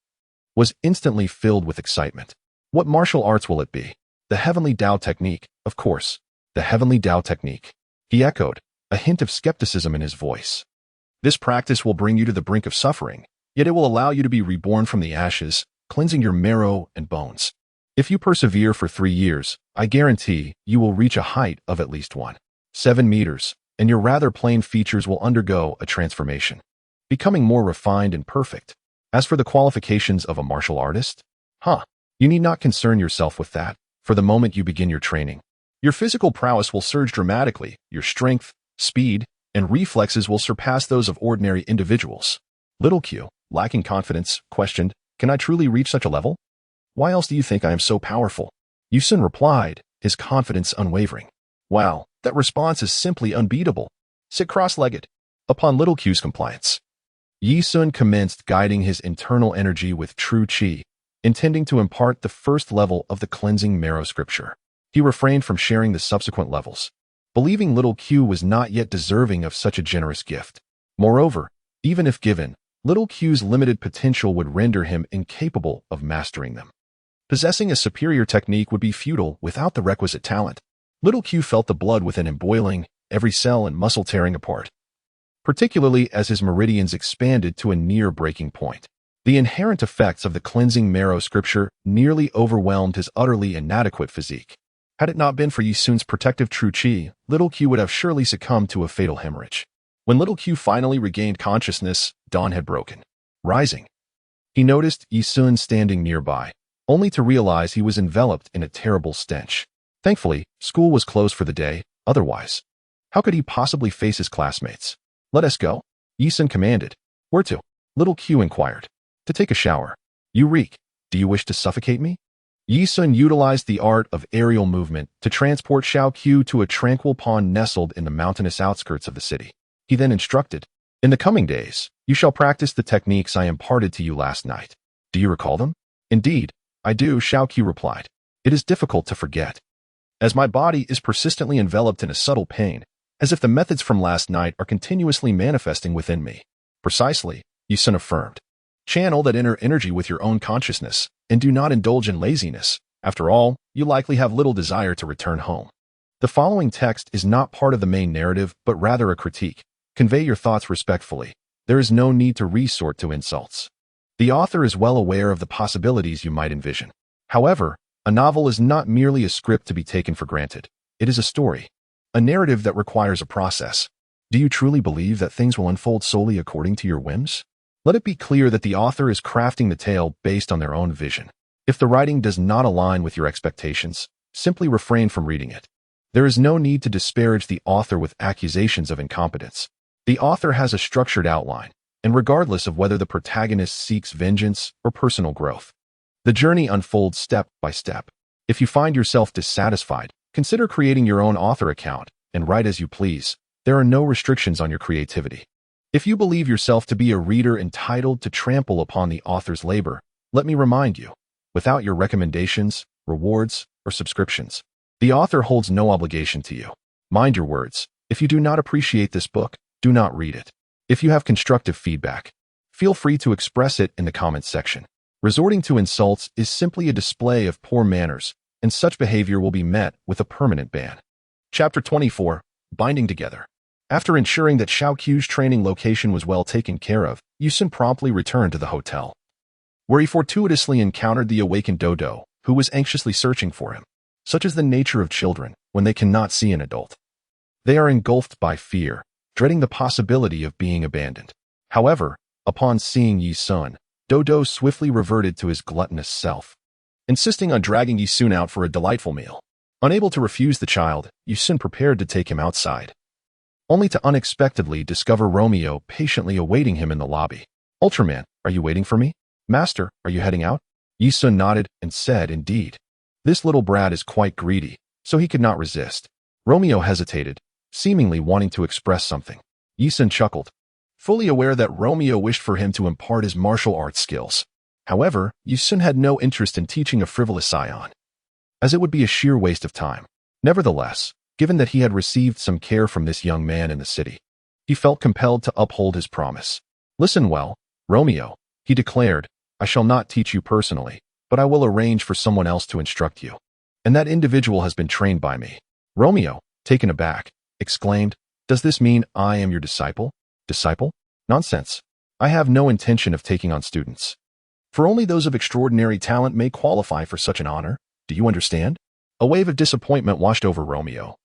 was instantly filled with excitement. What martial arts will it be? The Heavenly Tao Technique, of course. The Heavenly Tao Technique, he echoed, a hint of skepticism in his voice. This practice will bring you to the brink of suffering, yet it will allow you to be reborn from the ashes, cleansing your marrow and bones. If you persevere for 3 years, I guarantee you will reach a height of at least 7 meters, and your rather plain features will undergo a transformation, becoming more refined and perfect. As for the qualifications of a martial artist, you need not concern yourself with that. For the moment you begin your training, your physical prowess will surge dramatically, your strength, speed, and reflexes will surpass those of ordinary individuals. Little Q, lacking confidence, questioned, Can I truly reach such a level? Why else do you think I am so powerful? Yi Sun replied, his confidence unwavering. Wow, that response is simply unbeatable. Sit cross-legged. Upon Little Q's compliance, Yi Sun commenced guiding his internal energy with true qi, intending to impart the first level of the cleansing marrow scripture. He refrained from sharing the subsequent levels, believing little Q was not yet deserving of such a generous gift. Moreover, even if given, little Q's limited potential would render him incapable of mastering them. Possessing a superior technique would be futile without the requisite talent. Little Q felt the blood within him boiling, every cell and muscle tearing apart, particularly as his meridians expanded to a near breaking point. The inherent effects of the cleansing marrow scripture nearly overwhelmed his utterly inadequate physique. Had it not been for Yi Sun's protective true qi, little Q would have surely succumbed to a fatal hemorrhage. When little Q finally regained consciousness, dawn had broken. Rising, he noticed Yi Sun standing nearby, only to realize he was enveloped in a terrible stench. Thankfully, school was closed for the day, otherwise, how could he possibly face his classmates? Let us go, Yi Sun commanded. Where to? Little Q inquired. To take a shower. You reek. Do you wish to suffocate me? Yi Sun utilized the art of aerial movement to transport Xiao Qiu to a tranquil pond nestled in the mountainous outskirts of the city. He then instructed, in the coming days, you shall practice the techniques I imparted to you last night. Do you recall them? Indeed, I do, Xiao Qiu replied. It is difficult to forget, as my body is persistently enveloped in a subtle pain, as if the methods from last night are continuously manifesting within me. Precisely, Yi Sun affirmed. Channel that inner energy with your own consciousness, and do not indulge in laziness. After all, you likely have little desire to return home. The following text is not part of the main narrative, but rather a critique. Convey your thoughts respectfully. There is no need to resort to insults. The author is well aware of the possibilities you might envision. However, a novel is not merely a script to be taken for granted. It is a story, a narrative that requires a process. Do you truly believe that things will unfold solely according to your whims? Let it be clear that the author is crafting the tale based on their own vision. If the writing does not align with your expectations, simply refrain from reading it. There is no need to disparage the author with accusations of incompetence. The author has a structured outline, and regardless of whether the protagonist seeks vengeance or personal growth, the journey unfolds step by step. If you find yourself dissatisfied, consider creating your own author account and write as you please. There are no restrictions on your creativity. If you believe yourself to be a reader entitled to trample upon the author's labor, let me remind you, without your recommendations, rewards, or subscriptions, the author holds no obligation to you. Mind your words. If you do not appreciate this book, do not read it. If you have constructive feedback, feel free to express it in the comments section. Resorting to insults is simply a display of poor manners, and such behavior will be met with a permanent ban. Chapter 24, Binding Together. After ensuring that Xiao Qiu's training location was well taken care of, Yi Sun promptly returned to the hotel, where he fortuitously encountered the awakened Dodo, who was anxiously searching for him. Such is the nature of children when they cannot see an adult. They are engulfed by fear, dreading the possibility of being abandoned. However, upon seeing Yi Sun, Dodo swiftly reverted to his gluttonous self, insisting on dragging Yi Sun out for a delightful meal. Unable to refuse the child, Yi Sun prepared to take him outside, only to unexpectedly discover Romeo patiently awaiting him in the lobby. Ultraman, are you waiting for me? Master, are you heading out? Yi Sun nodded and said, indeed. This little brat is quite greedy, so he could not resist. Romeo hesitated, seemingly wanting to express something. Yi Sun chuckled, fully aware that Romeo wished for him to impart his martial arts skills. However, Yi Sun had no interest in teaching a frivolous scion, as it would be a sheer waste of time. Nevertheless, given that he had received some care from this young man in the city, he felt compelled to uphold his promise. Listen well, Romeo, he declared, I shall not teach you personally, but I will arrange for someone else to instruct you. And that individual has been trained by me. Romeo, taken aback, exclaimed, does this mean I am your disciple? Disciple? Nonsense. I have no intention of taking on students. For only those of extraordinary talent may qualify for such an honor. Do you understand? A wave of disappointment washed over Romeo.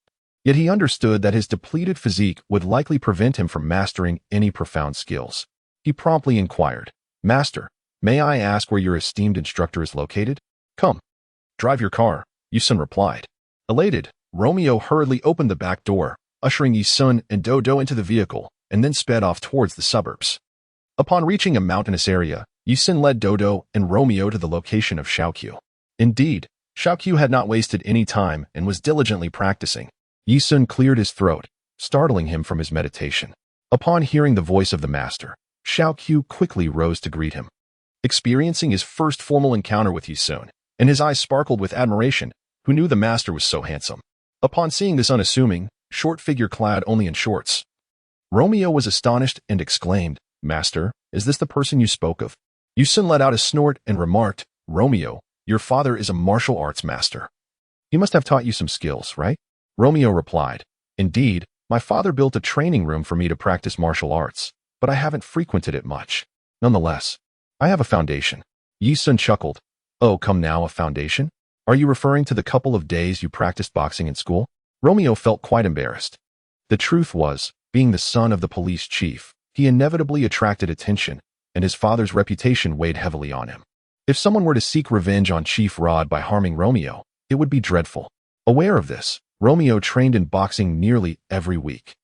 Yet he understood that his depleted physique would likely prevent him from mastering any profound skills. He promptly inquired, Master, may I ask where your esteemed instructor is located? Come. Drive your car, Yi Sun replied. Elated, Romeo hurriedly opened the back door, ushering Yi Sun and Dodo into the vehicle, and then sped off towards the suburbs. Upon reaching a mountainous area, Yi Sun led Dodo and Romeo to the location of Xiao Qiu. Indeed, Xiao Qiu had not wasted any time and was diligently practicing. Yi Sun cleared his throat, startling him from his meditation. Upon hearing the voice of the master, Xiao Qiu quickly rose to greet him. experiencing his first formal encounter with Yisun, and his eyes sparkled with admiration. Who knew the master was so handsome? Upon seeing this unassuming, short figure clad only in shorts, Romeo was astonished and exclaimed, "Master, is this the person you spoke of?" Yisun let out a snort and remarked, "Romeo, your father is a martial arts master. He must have taught you some skills, right?" Romeo replied, "Indeed, my father built a training room for me to practice martial arts, but I haven't frequented it much. Nonetheless, I have a foundation." Yisun chuckled, "Oh, come now, a foundation? Are you referring to the couple of days you practiced boxing in school?" Romeo felt quite embarrassed. The truth was, being the son of the police chief, he inevitably attracted attention, and his father's reputation weighed heavily on him. If someone were to seek revenge on Chief Rod by harming Romeo, it would be dreadful. Aware of this, Romeo trained in boxing nearly every week.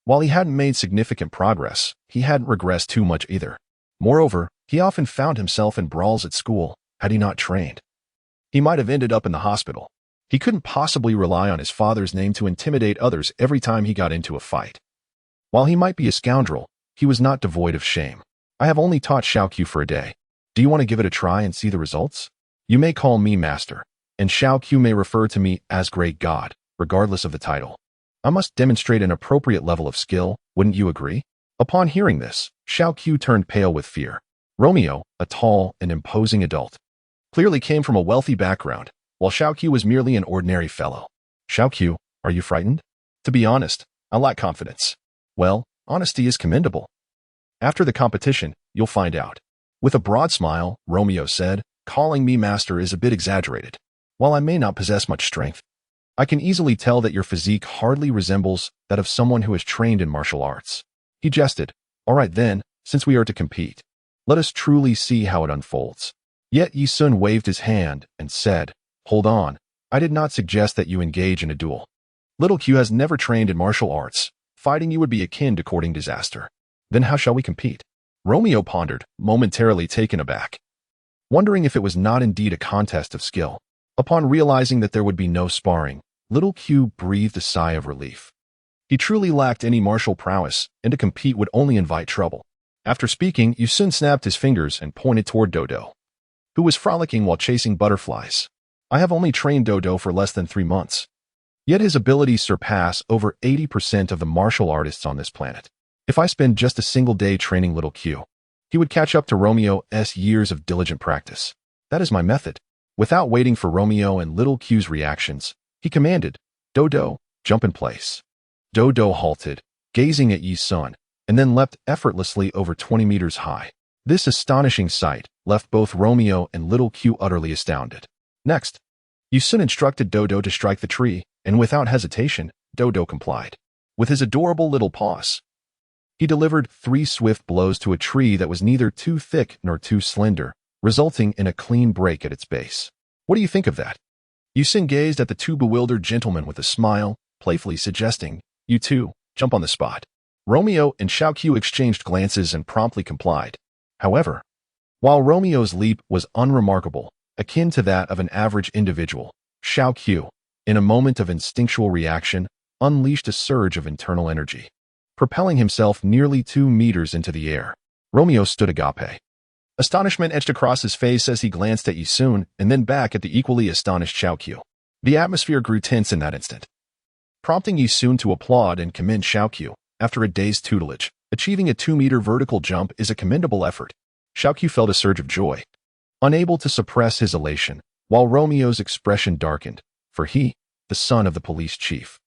While he hadn't made significant progress, he hadn't regressed too much either. Moreover, he often found himself in brawls at school. Had he not trained, he might have ended up in the hospital. He couldn't possibly rely on his father's name to intimidate others every time he got into a fight. While he might be a scoundrel, he was not devoid of shame. "I have only taught Xiaoqiu for a day. Do you want to give it a try and see the results? You may call me master, and Xiaoqiu may refer to me as great god, regardless of the title. I must demonstrate an appropriate level of skill, wouldn't you agree?" Upon hearing this, Xiaoqiu turned pale with fear. Romeo, a tall and imposing adult, clearly came from a wealthy background, while Xiaoqiu was merely an ordinary fellow. "Xiaoqiu, are you frightened?" "To be honest, I lack confidence." "Well, honesty is commendable. After the competition, you'll find out." With a broad smile, Romeo said, "Calling me master is a bit exaggerated. While I may not possess much strength, I can easily tell that your physique hardly resembles that of someone who has trained in martial arts." He jested, "All right then, since we are to compete, let us truly see how it unfolds." Yet Yisun waved his hand and said, "Hold on, I did not suggest that you engage in a duel. Little Q has never trained in martial arts. Fighting you would be akin to courting disaster. Then how shall we compete?" Romeo pondered, momentarily taken aback, wondering if it was not indeed a contest of skill. Upon realizing that there would be no sparring, Little Q breathed a sigh of relief. He truly lacked any martial prowess, and to compete would only invite trouble. After speaking, Yisun snapped his fingers and pointed toward Dodo, who was frolicking while chasing butterflies. "I have only trained Dodo for less than 3 months. Yet his abilities surpass over 80% of the martial artists on this planet. If I spend just a single day training Little Q, he would catch up to Romeo's years of diligent practice. That is my method." Without waiting for Romeo and Little Q's reactions, he commanded, "Dodo, jump in place." Dodo halted, gazing at Yisun, and then leapt effortlessly over 20 meters high. This astonishing sight left both Romeo and Little Q utterly astounded. Next, Yisun instructed Dodo to strike the tree, and without hesitation, Dodo complied. With his adorable little paws, he delivered 3 swift blows to a tree that was neither too thick nor too slender, resulting in a clean break at its base. "What do you think of that?" Yisun gazed at the 2 bewildered gentlemen with a smile, playfully suggesting, "You too, jump on the spot." Romeo and Xiaoqiu exchanged glances and promptly complied. However, while Romeo's leap was unremarkable, akin to that of an average individual, Xiaoqiu, in a moment of instinctual reaction, unleashed a surge of internal energy, propelling himself nearly 2 meters into the air. Romeo stood agape. Astonishment etched across his face as he glanced at Yisun and then back at the equally astonished Xiaoqiu. The atmosphere grew tense in that instant, prompting Yisun to applaud and commend Xiaoqiu. After a day's tutelage, achieving a 2-meter vertical jump is a commendable effort. Xiaoqiu felt a surge of joy, unable to suppress his elation, while Romeo's expression darkened, for he, the son of the police chief,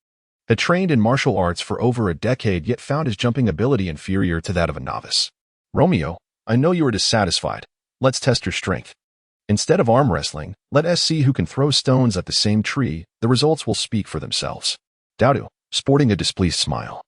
had trained in martial arts for over a decade yet found his jumping ability inferior to that of a novice. "Romeo, I know you are dissatisfied. Let's test your strength. Instead of arm wrestling, let us see who can throw stones at the same tree. The results will speak for themselves." Dodo, sporting a displeased smile,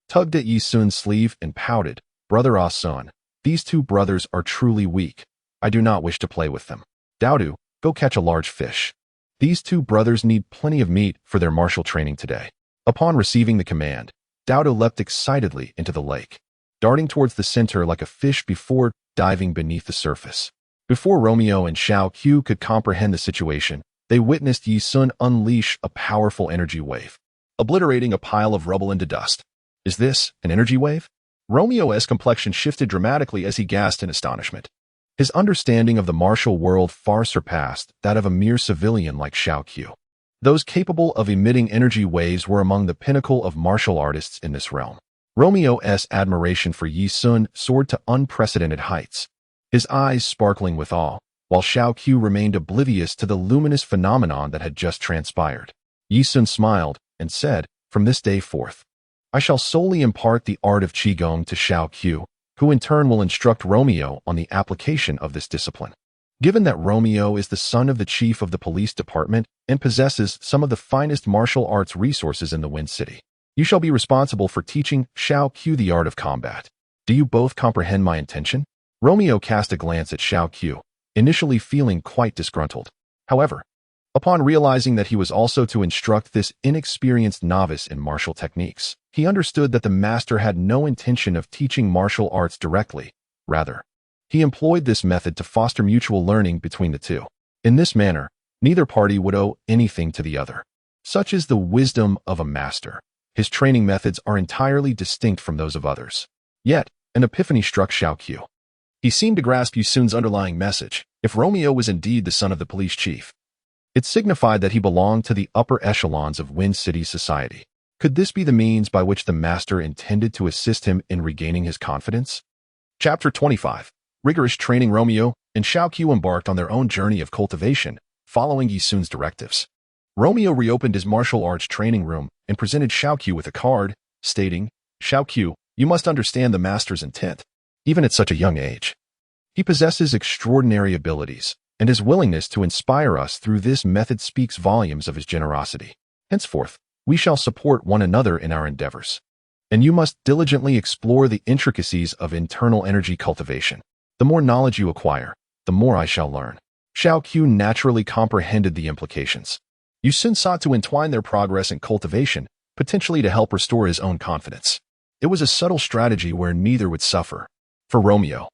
tugged at Yisun's sleeve and pouted, "Brother Ah-sun, these 2 brothers are truly weak. I do not wish to play with them. Dodo, go catch a large fish. These 2 brothers need plenty of meat for their martial training today." Upon receiving the command, Dodo leapt excitedly into the lake, darting towards the center like a fish before diving beneath the surface. Before Romeo and Xiaoqiu could comprehend the situation, they witnessed Yisun unleash a powerful energy wave, obliterating a pile of rubble into dust. "Is this an energy wave?" Romeo's complexion shifted dramatically as he gasped in astonishment. His understanding of the martial world far surpassed that of a mere civilian like Xiao Qiu. Those capable of emitting energy waves were among the pinnacle of martial artists in this realm. Romeo's admiration for Yi Sun soared to unprecedented heights, his eyes sparkling with awe, while Xiao Qiu remained oblivious to the luminous phenomenon that had just transpired. Yi Sun smiled and said, "From this day forth, I shall solely impart the art of Qigong to Xiao Qiu, who in turn will instruct Romeo on the application of this discipline." Given that Romeo is the son of the chief of the police department and possesses some of the finest martial arts resources in the Wind City, you shall be responsible for teaching Xiao Qiu the art of combat. Do you both comprehend my intention? Romeo cast a glance at Xiao Qiu, initially feeling quite disgruntled. However, upon realizing that he was also to instruct this inexperienced novice in martial techniques, he understood that the master had no intention of teaching martial arts directly. Rather, he employed this method to foster mutual learning between the two. In this manner, neither party would owe anything to the other. Such is the wisdom of a master. His training methods are entirely distinct from those of others. Yet, an epiphany struck Xiao Qiu. He seemed to grasp Yi Sun's underlying message. If Romeo was indeed the son of the police chief, it signified that he belonged to the upper echelons of Wind City society. Could this be the means by which the master intended to assist him in regaining his confidence? Chapter 25. Rigorous training. Romeo and Xiao Qiu embarked on their own journey of cultivation, following Yi Sun's directives. Romeo reopened his martial arts training room and presented Xiao Qiu with a card, stating, "Xiao Qiu, you must understand the master's intent, even at such a young age. He possesses extraordinary abilities, and his willingness to inspire us through this method speaks volumes of his generosity. Henceforth, we shall support one another in our endeavors. And you must diligently explore the intricacies of internal energy cultivation. The more knowledge you acquire, the more I shall learn." Xiao Qiu naturally comprehended the implications. Yi Sun sought to entwine their progress in cultivation, potentially to help restore his own confidence. It was a subtle strategy where neither would suffer. For Romeo,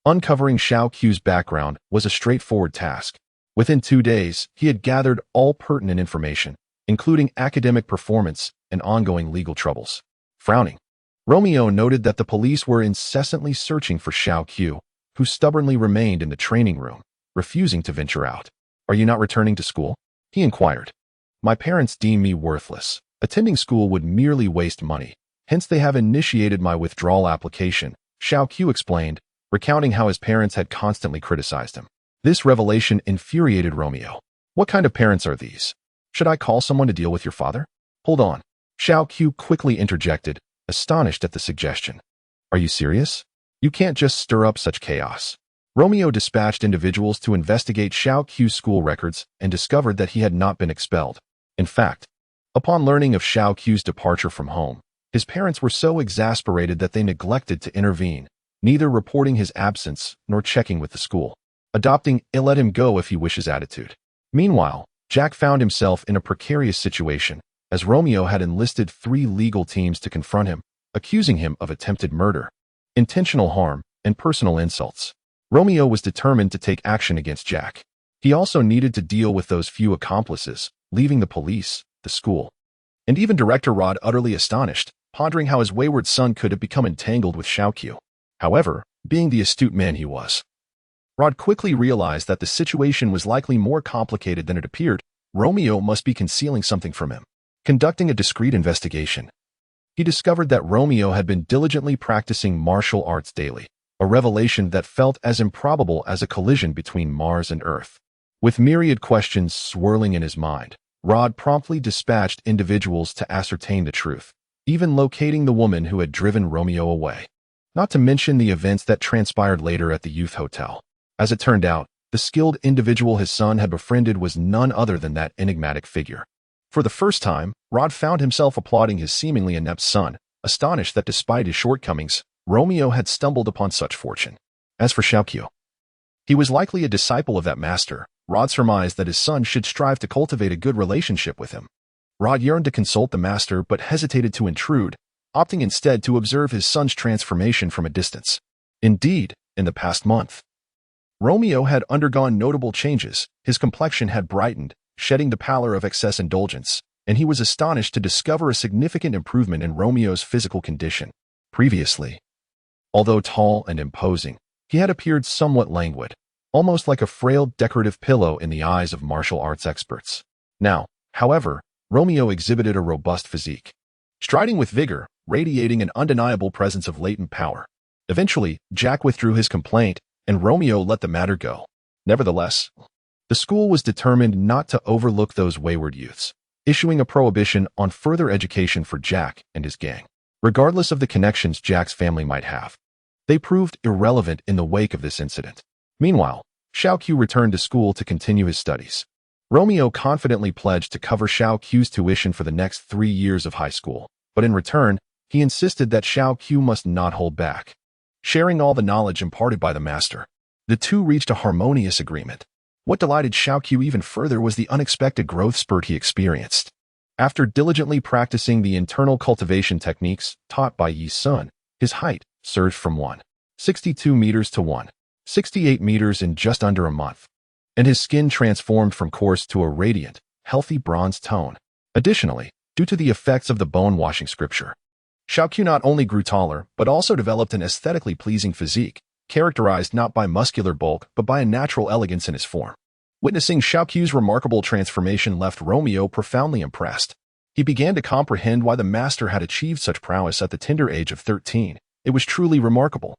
uncovering Xiao Qiu's background was a straightforward task. Within 2 days, he had gathered all pertinent information, including academic performance and ongoing legal troubles. Frowning, Romeo noted that the police were incessantly searching for Xiao Qiu, who stubbornly remained in the training room, refusing to venture out. "Are you not returning to school?" he inquired. "My parents deem me worthless. Attending school would merely waste money. Hence they have initiated my withdrawal application," Xiao Qiu explained, recounting how his parents had constantly criticized him. This revelation infuriated Romeo. "What kind of parents are these? Should I call someone to deal with your father?" "Hold on," Xiao Qiu quickly interjected, astonished at the suggestion. "Are you serious? You can't just stir up such chaos." Romeo dispatched individuals to investigate Xiao Qiu's school records and discovered that he had not been expelled. In fact, upon learning of Xiao Qiu's departure from home, his parents were so exasperated that they neglected to intervene, neither reporting his absence nor checking with the school, adopting a "let him go if he wishes" attitude. Meanwhile, Jack found himself in a precarious situation, as Romeo had enlisted 3 legal teams to confront him, accusing him of attempted murder, intentional harm, and personal insults. Romeo was determined to take action against Jack. He also needed to deal with those few accomplices, leaving the police, the school, and even Director Rod utterly astonished, pondering how his wayward son could have become entangled with Xiao Qiu. However, being the astute man he was, Rod quickly realized that the situation was likely more complicated than it appeared. Romeo must be concealing something from him. Conducting a discreet investigation, he discovered that Romeo had been diligently practicing martial arts daily, a revelation that felt as improbable as a collision between Mars and Earth. With myriad questions swirling in his mind, Rod promptly dispatched individuals to ascertain the truth, even locating the woman who had driven Romeo away. Not to mention the events that transpired later at the youth hotel. As it turned out, the skilled individual his son had befriended was none other than that enigmatic figure. For the first time, Rod found himself applauding his seemingly inept son, astonished that despite his shortcomings, Romeo had stumbled upon such fortune. As for Xiao Qiu, he was likely a disciple of that master. Rod surmised that his son should strive to cultivate a good relationship with him. Rod yearned to consult the master but hesitated to intrude, opting instead to observe his son's transformation from a distance. Indeed, in the past month, Romeo had undergone notable changes. His complexion had brightened, shedding the pallor of excess indulgence, and he was astonished to discover a significant improvement in Romeo's physical condition. Previously, although tall and imposing, He had appeared somewhat languid, almost like a frail decorative pillow in the eyes of martial arts experts. Now, however, Romeo exhibited a robust physique, striding with vigor, radiating an undeniable presence of latent power. Eventually, Jack withdrew his complaint, and Romeo let the matter go. Nevertheless, the school was determined not to overlook those wayward youths, issuing a prohibition on further education for Jack and his gang, regardless of the connections Jack's family might have. They proved irrelevant in the wake of this incident. Meanwhile, Xiao Qiu returned to school to continue his studies. Romeo confidently pledged to cover Xiao Qiu's tuition for the next 3 years of high school, but in return, he insisted that Xiao Qiu must not hold back. Sharing all the knowledge imparted by the master, the two reached a harmonious agreement. What delighted Xiao Qiu even further was the unexpected growth spurt he experienced. After diligently practicing the internal cultivation techniques taught by Yi Sun, his height surged from 162 meters to 168 meters in just under a month, and his skin transformed from coarse to a radiant, healthy bronze tone. Additionally, due to the effects of the bone-washing scripture, Xiao Qiu not only grew taller, but also developed an aesthetically pleasing physique, characterized not by muscular bulk but by a natural elegance in his form. Witnessing Xiao Qiu's remarkable transformation left Romeo profoundly impressed. He began to comprehend why the master had achieved such prowess at the tender age of 13. It was truly remarkable.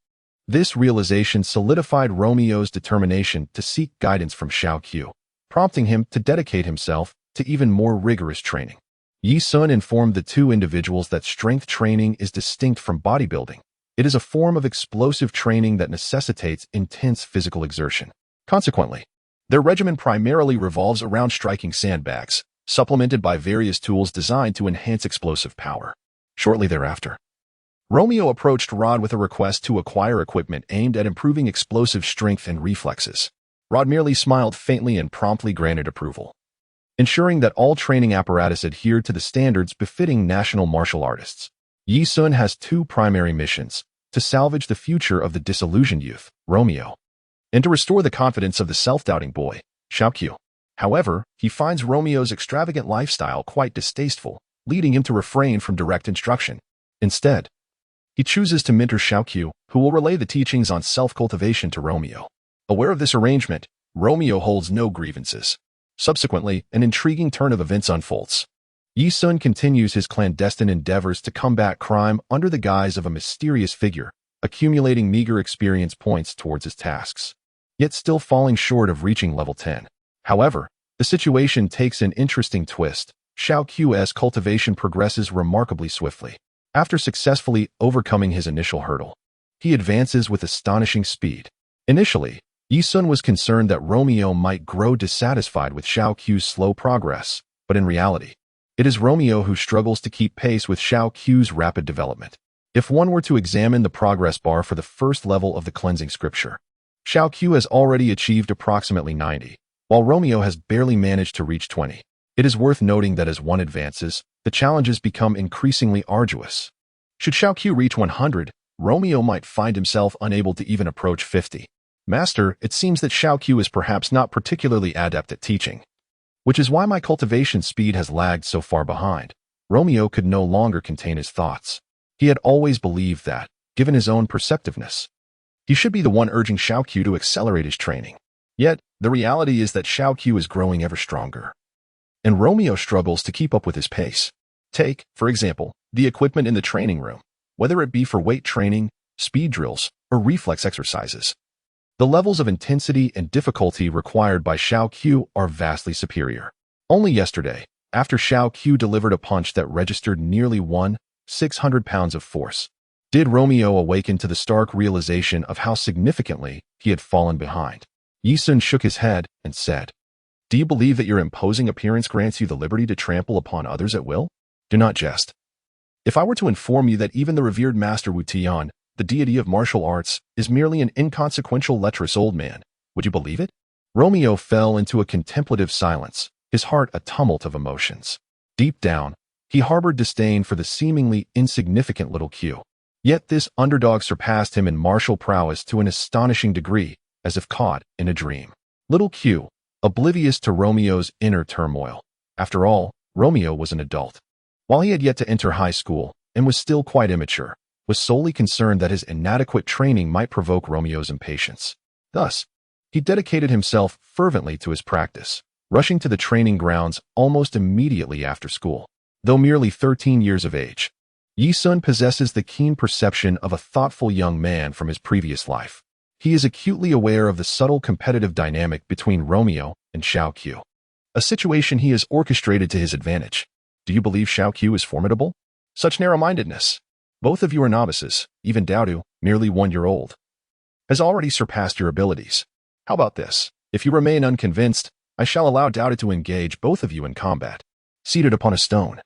This realization solidified Romeo's determination to seek guidance from Xiao Qiu, prompting him to dedicate himself to even more rigorous training. Yi Sun informed the two individuals that strength training is distinct from bodybuilding. It is a form of explosive training that necessitates intense physical exertion. Consequently, their regimen primarily revolves around striking sandbags, supplemented by various tools designed to enhance explosive power. Shortly thereafter, Romeo approached Rod with a request to acquire equipment aimed at improving explosive strength and reflexes. Rod merely smiled faintly and promptly granted approval, ensuring that all training apparatus adhered to the standards befitting national martial artists. Yi Sun has two primary missions: to salvage the future of the disillusioned youth, Romeo, and to restore the confidence of the self-doubting boy, Xiao Qiu. However, he finds Romeo's extravagant lifestyle quite distasteful, leading him to refrain from direct instruction. Instead, he chooses to mentor Xiao Qiu, who will relay the teachings on self-cultivation to Romeo. Aware of this arrangement, Romeo holds no grievances. Subsequently, an intriguing turn of events unfolds. Yi Sun continues his clandestine endeavors to combat crime under the guise of a mysterious figure, accumulating meager experience points towards his tasks, yet still falling short of reaching level 10. However, the situation takes an interesting twist. Xiao Qiu's cultivation progresses remarkably swiftly. After successfully overcoming his initial hurdle, he advances with astonishing speed. Initially, Yi Sun was concerned that Romeo might grow dissatisfied with Xiao Qiu's slow progress, but in reality, it is Romeo who struggles to keep pace with Xiao Qiu's rapid development. If one were to examine the progress bar for the first level of the cleansing scripture, Xiao Qiu has already achieved approximately 90, while Romeo has barely managed to reach 20. It is worth noting that as one advances, the challenges become increasingly arduous. Should Xiao Qiu reach 100, Romeo might find himself unable to even approach 50. Master, it seems that Xiao Qiu is perhaps not particularly adept at teaching, which is why my cultivation speed has lagged so far behind. Romeo could no longer contain his thoughts. He had always believed that, given his own perceptiveness, he should be the one urging Xiao Qiu to accelerate his training. Yet, the reality is that Xiao Qiu is growing ever stronger, and Romeo struggles to keep up with his pace. Take, for example, the equipment in the training room, whether it be for weight training, speed drills, or reflex exercises. The levels of intensity and difficulty required by Xiao Qiu are vastly superior. Only yesterday, after Xiao Qiu delivered a punch that registered nearly 600 pounds of force, did Romeo awaken to the stark realization of how significantly he had fallen behind. Yi Sun shook his head and said, "Do you believe that your imposing appearance grants you the liberty to trample upon others at will? Do not jest. If I were to inform you that even the revered Master Wu Tian, the deity of martial arts, is merely an inconsequential lecherous old man, would you believe it?" Romeo fell into a contemplative silence, his heart a tumult of emotions. Deep down, he harbored disdain for the seemingly insignificant little Qiu. Yet this underdog surpassed him in martial prowess to an astonishing degree, as if caught in a dream. Little Qiu, oblivious to Romeo's inner turmoil. After all, Romeo was an adult. While he had yet to enter high school and was still quite immature, was solely concerned that his inadequate training might provoke Romeo's impatience. Thus, he dedicated himself fervently to his practice, rushing to the training grounds almost immediately after school. Though merely 13 years of age, Yi Sun possesses the keen perception of a thoughtful young man from his previous life. He is acutely aware of the subtle competitive dynamic between Romeo and Xiao Qiu, a situation he has orchestrated to his advantage. Do you believe Xiao Qiu is formidable? Such narrow-mindedness. Both of you are novices. Even Daodu, merely 1 year old, has already surpassed your abilities. How about this? If you remain unconvinced, I shall allow Daodu to engage both of you in combat. Seated upon a stone,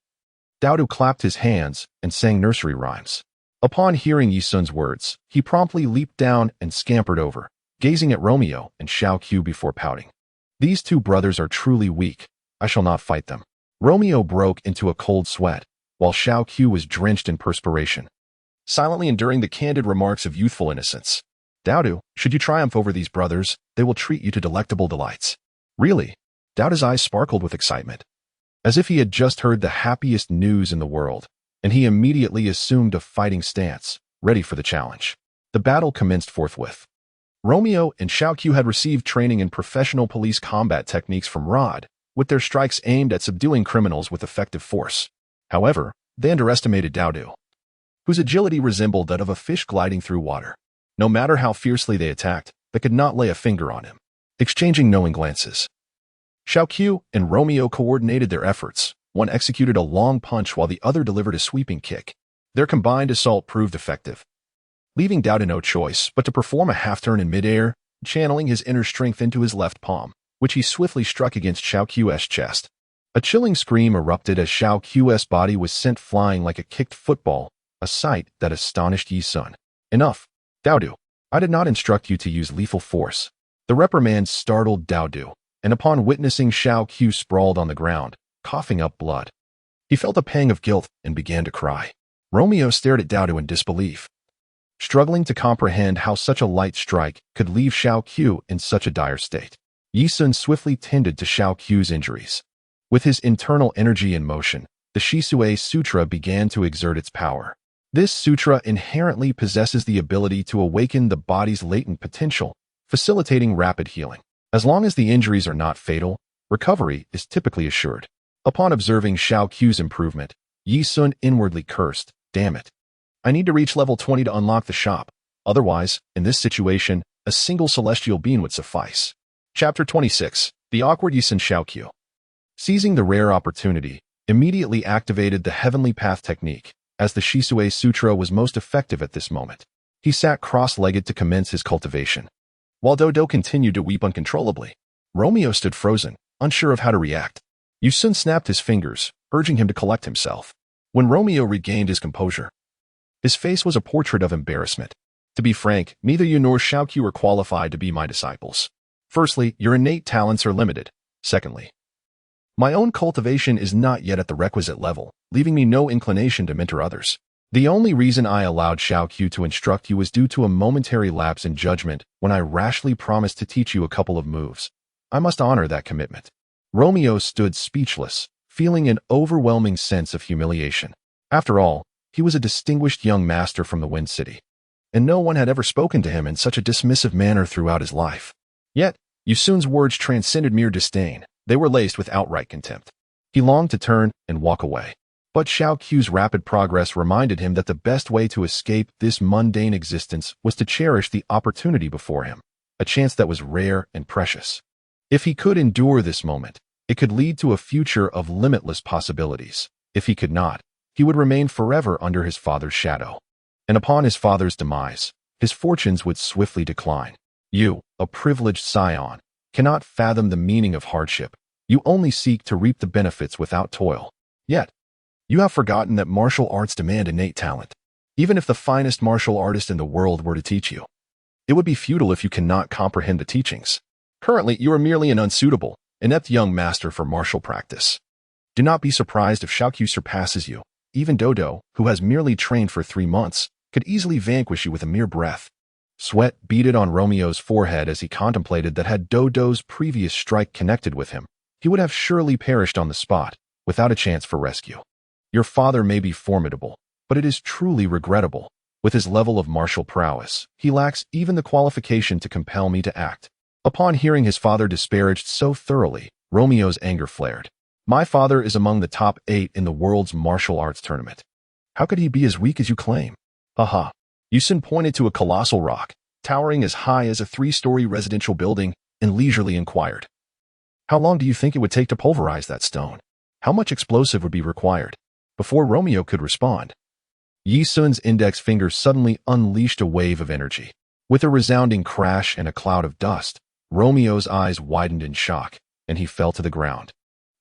Daodu clapped his hands and sang nursery rhymes. Upon hearing Yi Sun's words, he promptly leaped down and scampered over, gazing at Romeo and Xiao Qiu before pouting. These two brothers are truly weak. I shall not fight them. Romeo broke into a cold sweat, while Xiao Qiu was drenched in perspiration, silently enduring the candid remarks of youthful innocence. Daodu, should you triumph over these brothers, they will treat you to delectable delights. Really? Daodu's eyes sparkled with excitement, as if he had just heard the happiest news in the world, and he immediately assumed a fighting stance, ready for the challenge. The battle commenced forthwith. Romeo and Xiao Qiu had received training in professional police combat techniques from Rod, with their strikes aimed at subduing criminals with effective force. However, they underestimated Daodu, whose agility resembled that of a fish gliding through water. No matter how fiercely they attacked, they could not lay a finger on him. Exchanging knowing glances, Xiao Qiu and Romeo coordinated their efforts. One executed a long punch while the other delivered a sweeping kick. Their combined assault proved effective, leaving Daodu no choice but to perform a half-turn in midair, channeling his inner strength into his left palm, which he swiftly struck against Xiao Qiu's chest. A chilling scream erupted as Xiao Qiu's body was sent flying like a kicked football, a sight that astonished Yi Sun. Enough. Daodu, I did not instruct you to use lethal force. The reprimand startled Daodu, and upon witnessing Xiao Qiu sprawled on the ground, coughing up blood, he felt a pang of guilt and began to cry. Romeo stared at Daodu in disbelief, struggling to comprehend how such a light strike could leave Xiao Qiu in such a dire state. Yi Sun swiftly tended to Xiao Qiu's injuries. With his internal energy in motion, the Shisui Sutra began to exert its power. This sutra inherently possesses the ability to awaken the body's latent potential, facilitating rapid healing. As long as the injuries are not fatal, recovery is typically assured. Upon observing Xiao Qiu's improvement, Yi Sun inwardly cursed, "Damn it. I need to reach level 20 to unlock the shop. Otherwise, in this situation, a single celestial being would suffice." Chapter 26. The Awkward Yi Sun Xiao Qiu, seizing the rare opportunity, immediately activated the Heavenly Path technique, as the Shisui Sutra was most effective at this moment. He sat cross-legged to commence his cultivation, while Dodo continued to weep uncontrollably. Romeo stood frozen, unsure of how to react. Yi Sun snapped his fingers, urging him to collect himself. When Romeo regained his composure, his face was a portrait of embarrassment. To be frank, neither you nor Xiao Qiu are qualified to be my disciples. Firstly, your innate talents are limited. Secondly, my own cultivation is not yet at the requisite level, leaving me no inclination to mentor others. The only reason I allowed Xiao Qiu to instruct you was due to a momentary lapse in judgment when I rashly promised to teach you a couple of moves. I must honor that commitment. Romeo stood speechless, feeling an overwhelming sense of humiliation. After all, he was a distinguished young master from the Wind City, and no one had ever spoken to him in such a dismissive manner throughout his life. Yet, Yi Sun's words transcended mere disdain. They were laced with outright contempt. He longed to turn and walk away. But Xiao Qiu's rapid progress reminded him that the best way to escape this mundane existence was to cherish the opportunity before him, a chance that was rare and precious. If he could endure this moment, it could lead to a future of limitless possibilities. If he could not, he would remain forever under his father's shadow. And upon his father's demise, his fortunes would swiftly decline. You, a privileged scion, cannot fathom the meaning of hardship. You only seek to reap the benefits without toil. Yet, you have forgotten that martial arts demand innate talent. Even if the finest martial artist in the world were to teach you, it would be futile if you cannot comprehend the teachings. Currently, you are merely an unsuitable, inept young master for martial practice. Do not be surprised if Xiao Qiu surpasses you. Even Dodo, who has merely trained for 3 months, could easily vanquish you with a mere breath. Sweat beaded on Romeo's forehead as he contemplated that had Dodo's previous strike connected with him, he would have surely perished on the spot, without a chance for rescue. Your father may be formidable, but it is truly regrettable. With his level of martial prowess, he lacks even the qualification to compel me to act. Upon hearing his father disparaged so thoroughly, Romeo's anger flared. My father is among the top 8 in the world's martial arts tournament. How could he be as weak as you claim? Haha. Yusun pointed to a colossal rock, towering as high as a 3-story residential building, and leisurely inquired. How long do you think it would take to pulverize that stone? How much explosive would be required? Before Romeo could respond, Yi Sun's index finger suddenly unleashed a wave of energy. With a resounding crash and a cloud of dust, Romeo's eyes widened in shock, and he fell to the ground,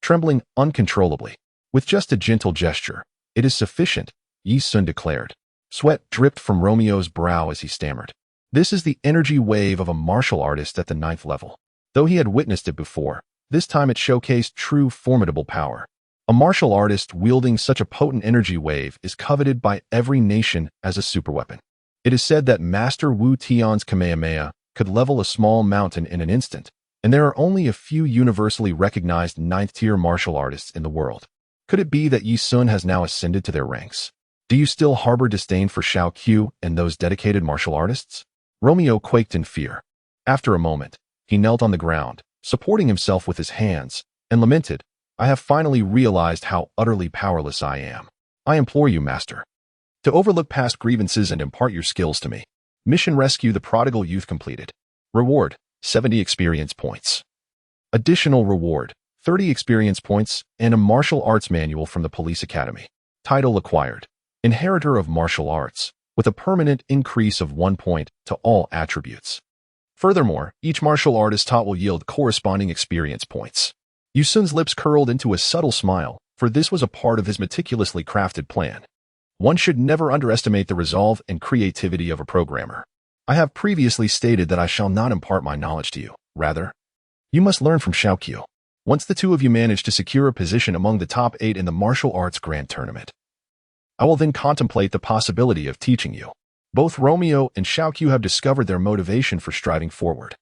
trembling uncontrollably. With just a gentle gesture, "It is sufficient," Yi Sun declared. Sweat dripped from Romeo's brow as he stammered. This is the energy wave of a martial artist at the 9th level. Though he had witnessed it before, this time it showcased true formidable power. A martial artist wielding such a potent energy wave is coveted by every nation as a superweapon. It is said that Master Wu Tian's Kamehameha could level a small mountain in an instant, and there are only a few universally recognized 9th-tier martial artists in the world. Could it be that Yi Sun has now ascended to their ranks? Do you still harbor disdain for Xiao Qiu and those dedicated martial artists? Romeo quaked in fear. After a moment, he knelt on the ground, supporting himself with his hands, and lamented, "I have finally realized how utterly powerless I am. I implore you, Master, to overlook past grievances and impart your skills to me." Mission Rescue the Prodigal Youth completed. Reward, 70 experience points. Additional reward, 30 experience points, and a martial arts manual from the Police Academy. Title acquired. Inheritor of Martial Arts, with a permanent increase of 1 point to all attributes. Furthermore, each martial artist taught will yield corresponding experience points. Yusun's lips curled into a subtle smile, for this was a part of his meticulously crafted plan. One should never underestimate the resolve and creativity of a programmer. I have previously stated that I shall not impart my knowledge to you. Rather, you must learn from Xiao Qiu. Once the two of you manage to secure a position among the top 8 in the martial arts grand tournament, I will then contemplate the possibility of teaching you. Both Romeo and Xiao Qiu have discovered their motivation for striving forward,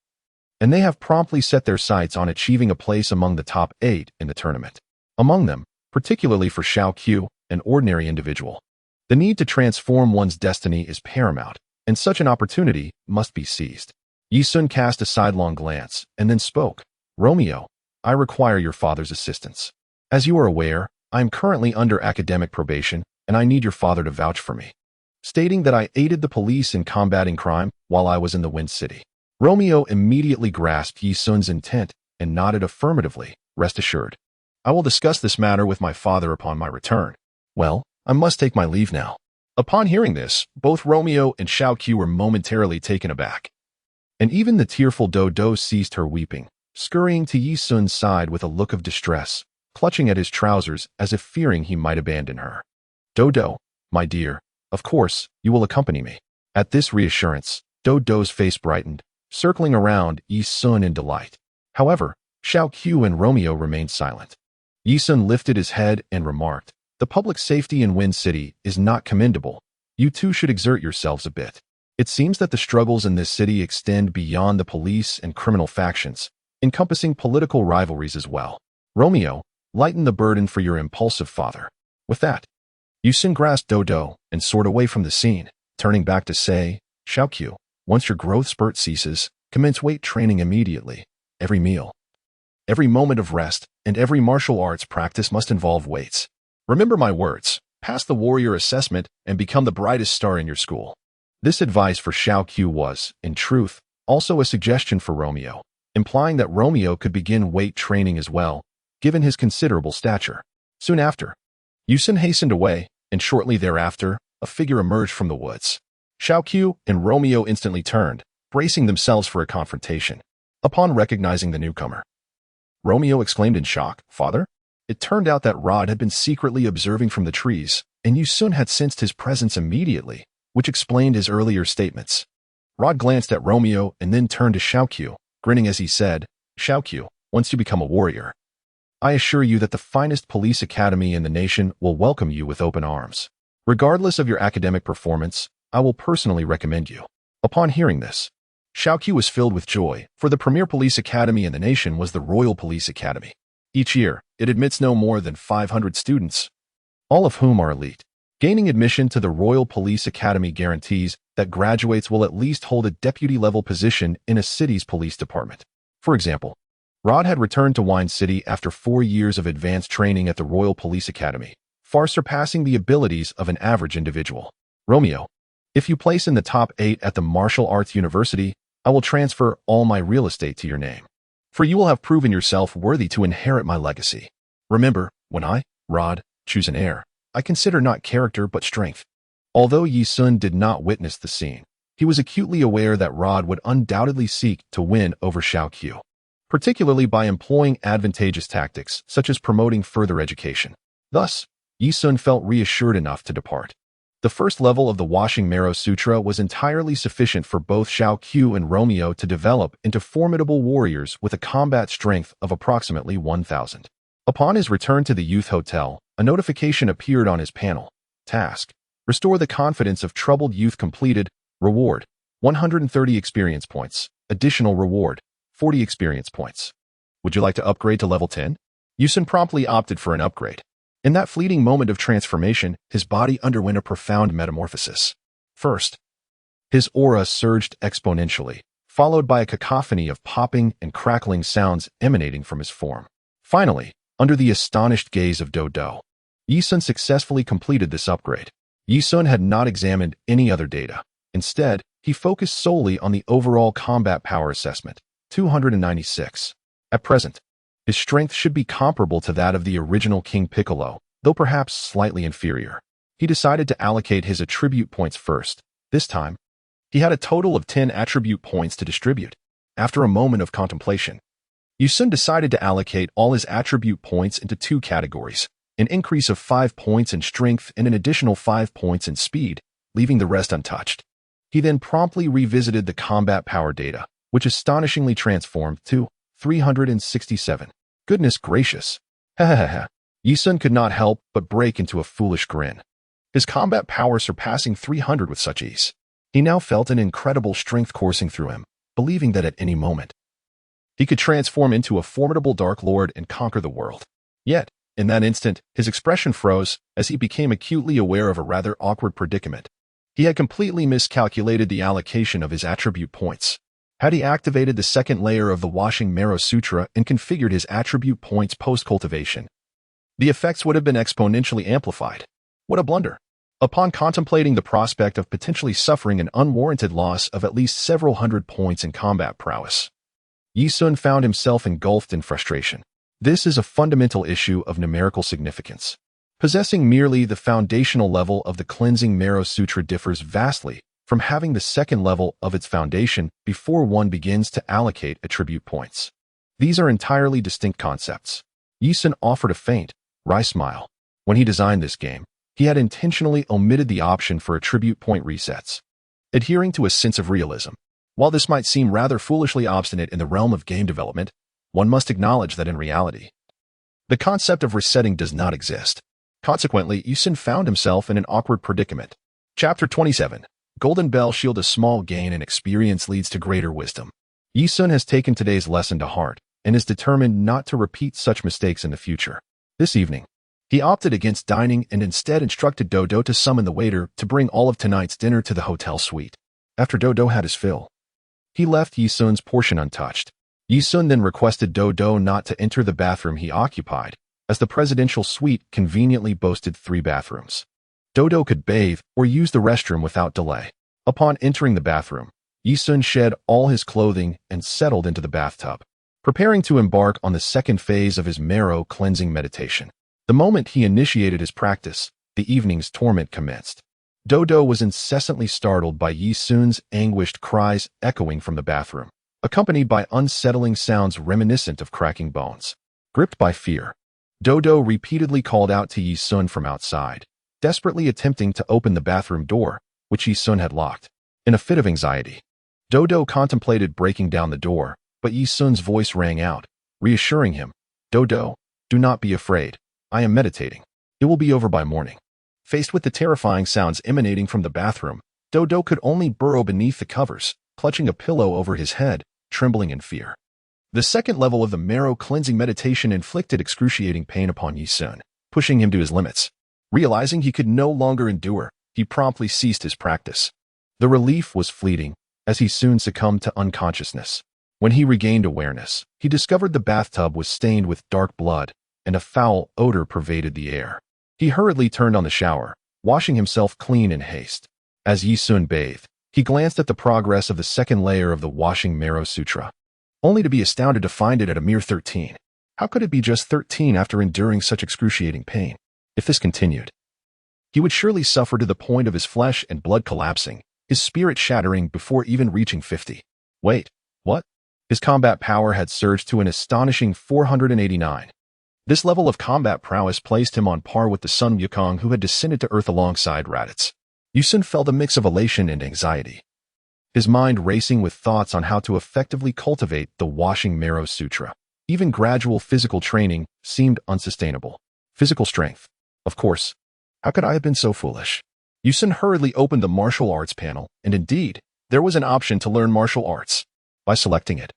and they have promptly set their sights on achieving a place among the top 8 in the tournament. Among them, particularly for Xiao Qiu, an ordinary individual, the need to transform one's destiny is paramount, and such an opportunity must be seized. Yi Sun cast a sidelong glance and then spoke. Romeo, I require your father's assistance. As you are aware, I am currently under academic probation, and I need your father to vouch for me, stating that I aided the police in combating crime while I was in the Wind City. Romeo immediately grasped Yi Sun's intent and nodded affirmatively. Rest assured, I will discuss this matter with my father upon my return. Well, I must take my leave now. Upon hearing this, both Romeo and Xiao Qiu were momentarily taken aback, and even the tearful Dodo ceased her weeping, scurrying to Yi Sun's side with a look of distress, clutching at his trousers as if fearing he might abandon her. Dodo, my dear, of course, you will accompany me. At this reassurance, Dodo's face brightened, circling around Yi Sun in delight. However, Xiao Qiu and Romeo remained silent. Yi Sun lifted his head and remarked, the public safety in Wind City is not commendable. You two should exert yourselves a bit. It seems that the struggles in this city extend beyond the police and criminal factions, encompassing political rivalries as well. Romeo, lighten the burden for your impulsive father. With that, Yi Sun grasped Dodo and soared away from the scene, turning back to say, Xiao Qiu, once your growth spurt ceases, commence weight training immediately. Every meal, every moment of rest, and every martial arts practice must involve weights. Remember my words, pass the warrior assessment and become the brightest star in your school. This advice for Xiao Qiu was, in truth, also a suggestion for Romeo, implying that Romeo could begin weight training as well, given his considerable stature. Soon after, Yi Sun hastened away, and shortly thereafter, a figure emerged from the woods. Xiao Qiu and Romeo instantly turned, bracing themselves for a confrontation. Upon recognizing the newcomer, Romeo exclaimed in shock, Father? It turned out that Rod had been secretly observing from the trees, and Yi Sun had sensed his presence immediately, which explained his earlier statements. Rod glanced at Romeo and then turned to Xiao Qiu, grinning as he said, Xiao Qiu, once you become a warrior, I assure you that the finest police academy in the nation will welcome you with open arms. Regardless of your academic performance, I will personally recommend you. Upon hearing this, Xiao Qiu was filled with joy, for the premier police academy in the nation was the Royal Police Academy. Each year, it admits no more than 500 students, all of whom are elite. Gaining admission to the Royal Police Academy guarantees that graduates will at least hold a deputy-level position in a city's police department. For example, Rod had returned to Wine City after 4 years of advanced training at the Royal Police Academy, far surpassing the abilities of an average individual. Romeo, if you place in the top 8 at the Martial Arts University, I will transfer all my real estate to your name. For you will have proven yourself worthy to inherit my legacy. Remember, when I, Rod, choose an heir, I consider not character but strength. Although Yi Sun did not witness the scene, he was acutely aware that Rod would undoubtedly seek to win over Xiao Qiu, particularly by employing advantageous tactics such as promoting further education. Thus, Yi Sun felt reassured enough to depart. The first level of the Washing Marrow Sutra was entirely sufficient for both Xiao Qiu and Romeo to develop into formidable warriors with a combat strength of approximately 1,000. Upon his return to the Youth Hotel, a notification appeared on his panel. Task: Restore the confidence of troubled youth completed. Reward: 130 experience points. Additional reward: 40 experience points. Would you like to upgrade to level 10? Yi Sun promptly opted for an upgrade. In that fleeting moment of transformation, his body underwent a profound metamorphosis. First, his aura surged exponentially, followed by a cacophony of popping and crackling sounds emanating from his form. Finally, under the astonished gaze of Dodo, Yi Sun successfully completed this upgrade. Yi Sun had not examined any other data. Instead, he focused solely on the overall combat power assessment, 296. At present, his strength should be comparable to that of the original King Piccolo, though perhaps slightly inferior. He decided to allocate his attribute points first. This time, he had a total of 10 attribute points to distribute. After a moment of contemplation, Yi Sun decided to allocate all his attribute points into 2 categories, an increase of 5 points in strength and an additional 5 points in speed, leaving the rest untouched. He then promptly revisited the combat power data, which astonishingly transformed to 367. Goodness gracious. Yi Sun could not help but break into a foolish grin. His combat power surpassing 300 with such ease. He now felt an incredible strength coursing through him, believing that at any moment, he could transform into a formidable Dark Lord and conquer the world. Yet, in that instant, his expression froze as he became acutely aware of a rather awkward predicament. He had completely miscalculated the allocation of his attribute points. Had he activated the second layer of the Washing Marrow Sutra and configured his attribute points post-cultivation, the effects would have been exponentially amplified. What a blunder! Upon contemplating the prospect of potentially suffering an unwarranted loss of at least several hundred points in combat prowess, Yi Sun found himself engulfed in frustration. This is a fundamental issue of numerical significance. Possessing merely the foundational level of the Cleansing Marrow Sutra differs vastly from having the second level of its foundation before one begins to allocate attribute points. These are entirely distinct concepts. Yi Sun offered a faint, wry smile. When he designed this game, he had intentionally omitted the option for attribute point resets, adhering to a sense of realism. While this might seem rather foolishly obstinate in the realm of game development, one must acknowledge that in reality, the concept of resetting does not exist. Consequently, Yi Sun found himself in an awkward predicament. Chapter 27. Golden Bell Shield. A small gain in experience leads to greater wisdom. Yi Sun has taken today's lesson to heart and is determined not to repeat such mistakes in the future. This evening, he opted against dining and instead instructed Dodo to summon the waiter to bring all of tonight's dinner to the hotel suite. After Dodo had his fill, he left Yi Sun's portion untouched. Yi Sun then requested Dodo not to enter the bathroom he occupied, as the presidential suite conveniently boasted 3 bathrooms. Dodo could bathe or use the restroom without delay. Upon entering the bathroom, Yi Sun shed all his clothing and settled into the bathtub, preparing to embark on the second phase of his marrow cleansing meditation. The moment he initiated his practice, the evening's torment commenced. Dodo was incessantly startled by Yi Sun's anguished cries echoing from the bathroom, accompanied by unsettling sounds reminiscent of cracking bones. Gripped by fear, Dodo repeatedly called out to Yi Sun from outside, desperately attempting to open the bathroom door, which Yi Sun had locked. In a fit of anxiety, Dodo contemplated breaking down the door, but Yi Sun's voice rang out, reassuring him, "Dodo, do not be afraid. I am meditating. It will be over by morning." Faced with the terrifying sounds emanating from the bathroom, Dodo could only burrow beneath the covers, clutching a pillow over his head, trembling in fear. The second level of the marrow cleansing meditation inflicted excruciating pain upon Yi Sun, pushing him to his limits. Realizing he could no longer endure, he promptly ceased his practice. The relief was fleeting, as he soon succumbed to unconsciousness. When he regained awareness, he discovered the bathtub was stained with dark blood, and a foul odor pervaded the air. He hurriedly turned on the shower, washing himself clean in haste. As Yi Sun bathed, he glanced at the progress of the second layer of the Washing Marrow Sutra, only to be astounded to find it at a mere 13. How could it be just 13 after enduring such excruciating pain? If this continued, he would surely suffer to the point of his flesh and blood collapsing, his spirit shattering before even reaching 50. Wait, what? His combat power had surged to an astonishing 489. This level of combat prowess placed him on par with the Sun Wukong who had descended to Earth alongside Raditz. Yi Sun felt a mix of elation and anxiety, his mind racing with thoughts on how to effectively cultivate the Washing Marrow Sutra. Even gradual physical training seemed unsustainable. Physical strength. Of course. How could I have been so foolish? Yi Sun hurriedly opened the martial arts panel, and indeed, there was an option to learn martial arts. By selecting it,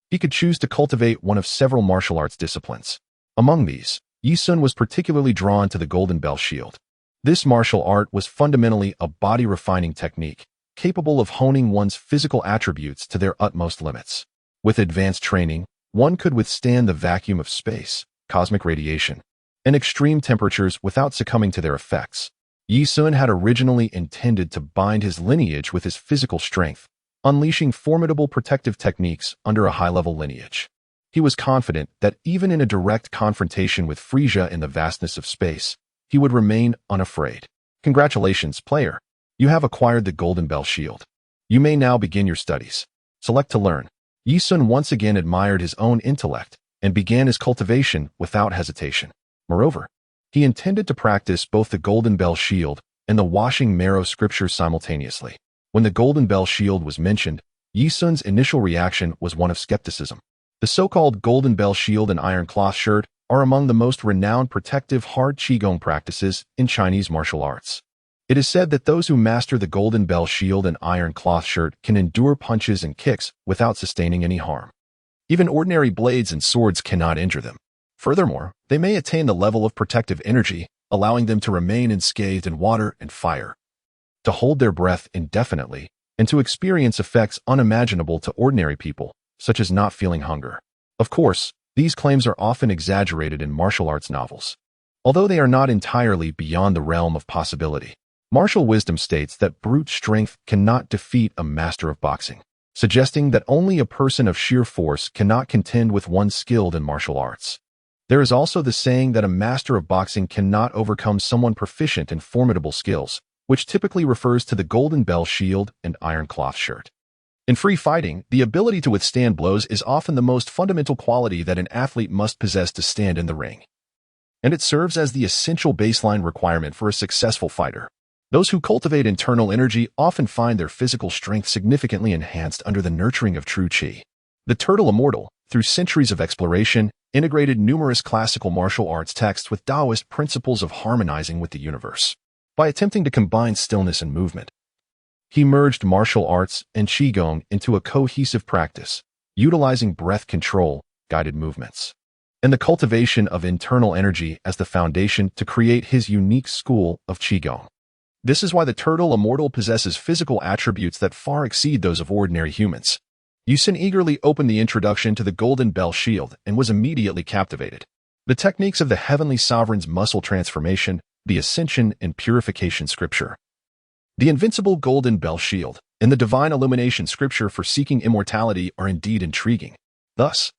he could choose to cultivate one of several martial arts disciplines. Among these, Yi Sun was particularly drawn to the Golden Bell Shield. This martial art was fundamentally a body-refining technique, capable of honing one's physical attributes to their utmost limits. With advanced training, one could withstand the vacuum of space, cosmic radiation, and extreme temperatures without succumbing to their effects. Yi Sun had originally intended to bind his lineage with his physical strength, unleashing formidable protective techniques under a high-level lineage. He was confident that even in a direct confrontation with Frisia in the vastness of space, he would remain unafraid. Congratulations, player. You have acquired the Golden Bell Shield. You may now begin your studies. Select to learn. Yi Sun once again admired his own intellect and began his cultivation without hesitation. Moreover, he intended to practice both the Golden Bell Shield and the Washing Marrow scriptures simultaneously. When the Golden Bell Shield was mentioned, Yi Sun's initial reaction was one of skepticism. The so-called Golden Bell Shield and Iron Cloth Shirt are among the most renowned protective hard Qigong practices in Chinese martial arts. It is said that those who master the Golden Bell Shield and Iron Cloth Shirt can endure punches and kicks without sustaining any harm. Even ordinary blades and swords cannot injure them. Furthermore, they may attain the level of protective energy, allowing them to remain unscathed in water and fire, to hold their breath indefinitely, and to experience effects unimaginable to ordinary people, such as not feeling hunger. Of course, these claims are often exaggerated in martial arts novels. Although they are not entirely beyond the realm of possibility, martial wisdom states that brute strength cannot defeat a master of boxing, suggesting that only a person of sheer force cannot contend with one skilled in martial arts. There is also the saying that a master of boxing cannot overcome someone proficient in formidable skills, which typically refers to the Golden Bell Shield and Iron Cloth Shirt. In free fighting, the ability to withstand blows is often the most fundamental quality that an athlete must possess to stand in the ring, and it serves as the essential baseline requirement for a successful fighter. Those who cultivate internal energy often find their physical strength significantly enhanced under the nurturing of true qi. The Turtle Immortal, through centuries of exploration, integrated numerous classical martial arts texts with Taoist principles of harmonizing with the universe. By attempting to combine stillness and movement, he merged martial arts and Qigong into a cohesive practice, utilizing breath control, guided movements, and the cultivation of internal energy as the foundation to create his unique school of Qigong. This is why the Turtle Immortal possesses physical attributes that far exceed those of ordinary humans. Yi Sun eagerly opened the introduction to the Golden Bell Shield and was immediately captivated. The techniques of the Heavenly Sovereign's muscle transformation, the Ascension and Purification Scripture, the Invincible Golden Bell Shield, and the Divine Illumination Scripture for seeking immortality are indeed intriguing. Thus,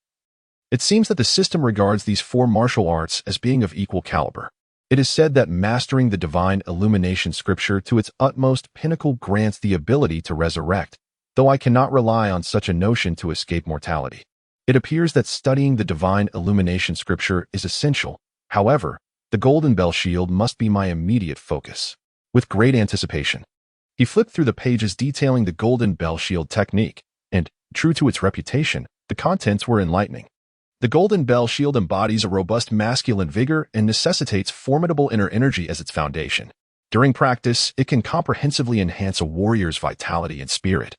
it seems that the system regards these four martial arts as being of equal caliber. It is said that mastering the Divine Illumination Scripture to its utmost pinnacle grants the ability to resurrect, though I cannot rely on such a notion to escape mortality. It appears that studying the Divine Illumination Scripture is essential. However, the Golden Bell Shield must be my immediate focus. With great anticipation, he flipped through the pages detailing the Golden Bell Shield technique, and, true to its reputation, the contents were enlightening. The Golden Bell Shield embodies a robust masculine vigor and necessitates formidable inner energy as its foundation. During practice, it can comprehensively enhance a warrior's vitality and spirit,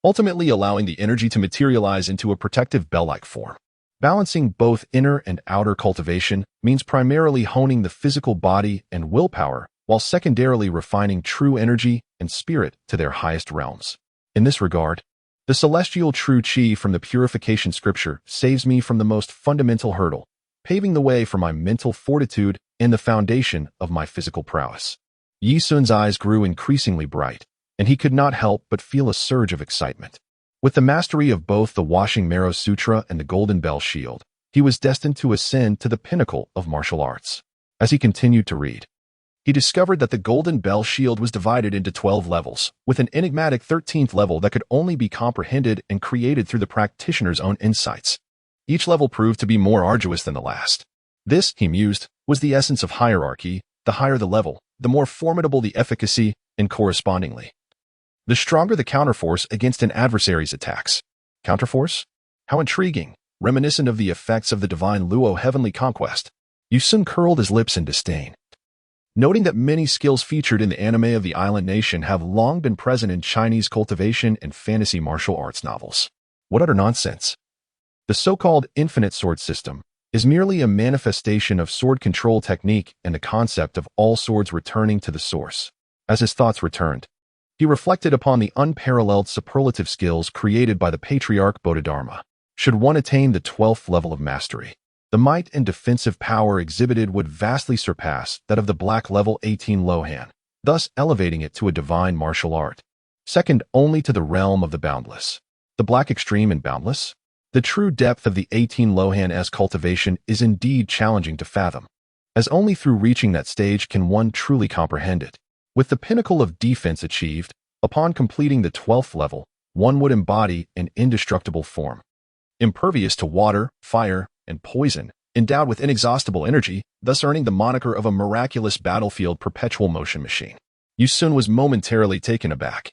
ultimately allowing the energy to materialize into a protective bell-like form. Balancing both inner and outer cultivation means primarily honing the physical body and willpower, while secondarily refining true energy and spirit to their highest realms. In this regard, the celestial true Qi from the purification scripture saves me from the most fundamental hurdle, paving the way for my mental fortitude and the foundation of my physical prowess. Yi Sun's eyes grew increasingly bright, and he could not help but feel a surge of excitement. With the mastery of both the Washing Marrow Sutra and the Golden Bell Shield, he was destined to ascend to the pinnacle of martial arts. As he continued to read, he discovered that the Golden Bell Shield was divided into 12 levels, with an enigmatic 13th level that could only be comprehended and created through the practitioner's own insights. Each level proved to be more arduous than the last. This, he mused, was the essence of hierarchy. The higher the level, the more formidable the efficacy, and correspondingly, the stronger the counterforce against an adversary's attacks. Counterforce? How intriguing, reminiscent of the effects of the divine Luo heavenly conquest. Yi Sun curled his lips in disdain, noting that many skills featured in the anime of the island nation have long been present in Chinese cultivation and fantasy martial arts novels. What utter nonsense! The so-called infinite sword system is merely a manifestation of sword control technique and the concept of all swords returning to the source. As his thoughts returned, he reflected upon the unparalleled superlative skills created by the patriarch Bodhidharma. Should one attain the 12th level of mastery, the might and defensive power exhibited would vastly surpass that of the black level 18 Lohan, thus elevating it to a divine martial art, second only to the realm of the boundless. The black extreme and boundless? The true depth of the 18 Lohan-esque cultivation is indeed challenging to fathom, as only through reaching that stage can one truly comprehend it. With the pinnacle of defense achieved, upon completing the 12th level, one would embody an indestructible form. Impervious to water, fire, and poison, endowed with inexhaustible energy, thus earning the moniker of a miraculous battlefield perpetual motion machine. Yi Sun was momentarily taken aback.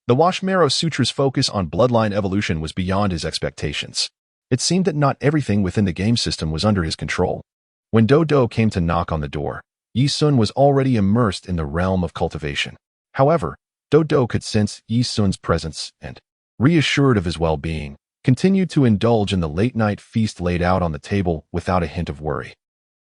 The Wash Marrow Sutra's focus on bloodline evolution was beyond his expectations. It seemed that not everything within the game system was under his control. When Dodo came to knock on the door, Yi Sun was already immersed in the realm of cultivation. However, Dodo could sense Yi Sun's presence and, reassured of his well-being, continued to indulge in the late-night feast laid out on the table without a hint of worry.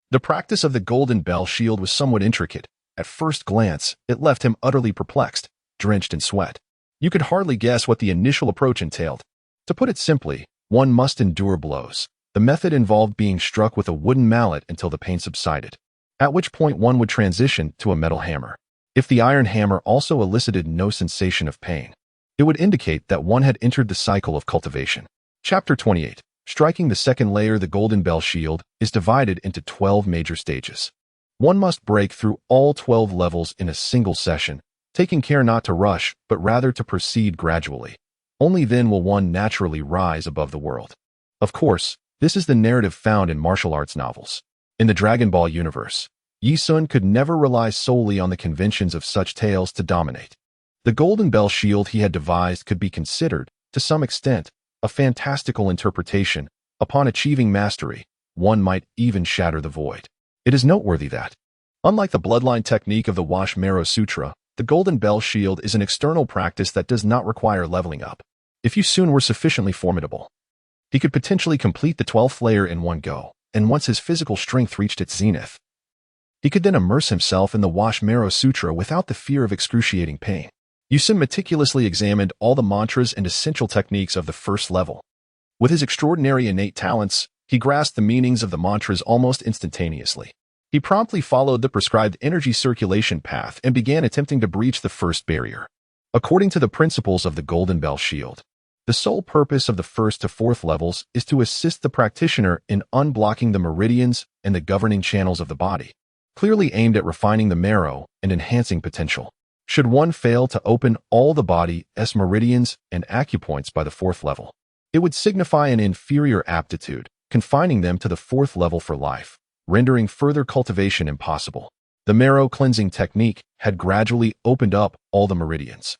The practice of the Golden Bell Shield was somewhat intricate. At first glance, it left him utterly perplexed, drenched in sweat. You could hardly guess what the initial approach entailed. To put it simply, one must endure blows. The method involved being struck with a wooden mallet until the pain subsided, at which point one would transition to a metal hammer. If the iron hammer also elicited no sensation of pain, it would indicate that one had entered the cycle of cultivation. Chapter 28. Striking the second layer. The Golden Bell Shield is divided into 12 major stages. One must break through all 12 levels in a single session, taking care not to rush, but rather to proceed gradually. Only then will one naturally rise above the world. Of course, this is the narrative found in martial arts novels. In the Dragon Ball universe, Yi Sun could never rely solely on the conventions of such tales to dominate. The Golden Bell Shield he had devised could be considered, to some extent, a fantastical interpretation. Upon achieving mastery, one might even shatter the void. It is noteworthy that, unlike the bloodline technique of the Wash Marrow Sutra, the Golden Bell Shield is an external practice that does not require leveling up. If Yi Sun were sufficiently formidable, he could potentially complete the 12th layer in one go, and once his physical strength reached its zenith, he could then immerse himself in the Wash Marrow Sutra without the fear of excruciating pain. Yi Sun meticulously examined all the mantras and essential techniques of the first level. With his extraordinary innate talents, he grasped the meanings of the mantras almost instantaneously. He promptly followed the prescribed energy circulation path and began attempting to breach the first barrier. According to the principles of the Golden Bell Shield, the sole purpose of the 1st to 4th levels is to assist the practitioner in unblocking the meridians and the governing channels of the body, clearly aimed at refining the marrow and enhancing potential. Should one fail to open all the body's meridians and acupoints by the 4th level, it would signify an inferior aptitude, confining them to the 4th level for life, rendering further cultivation impossible. The marrow cleansing technique had gradually opened up all the meridians,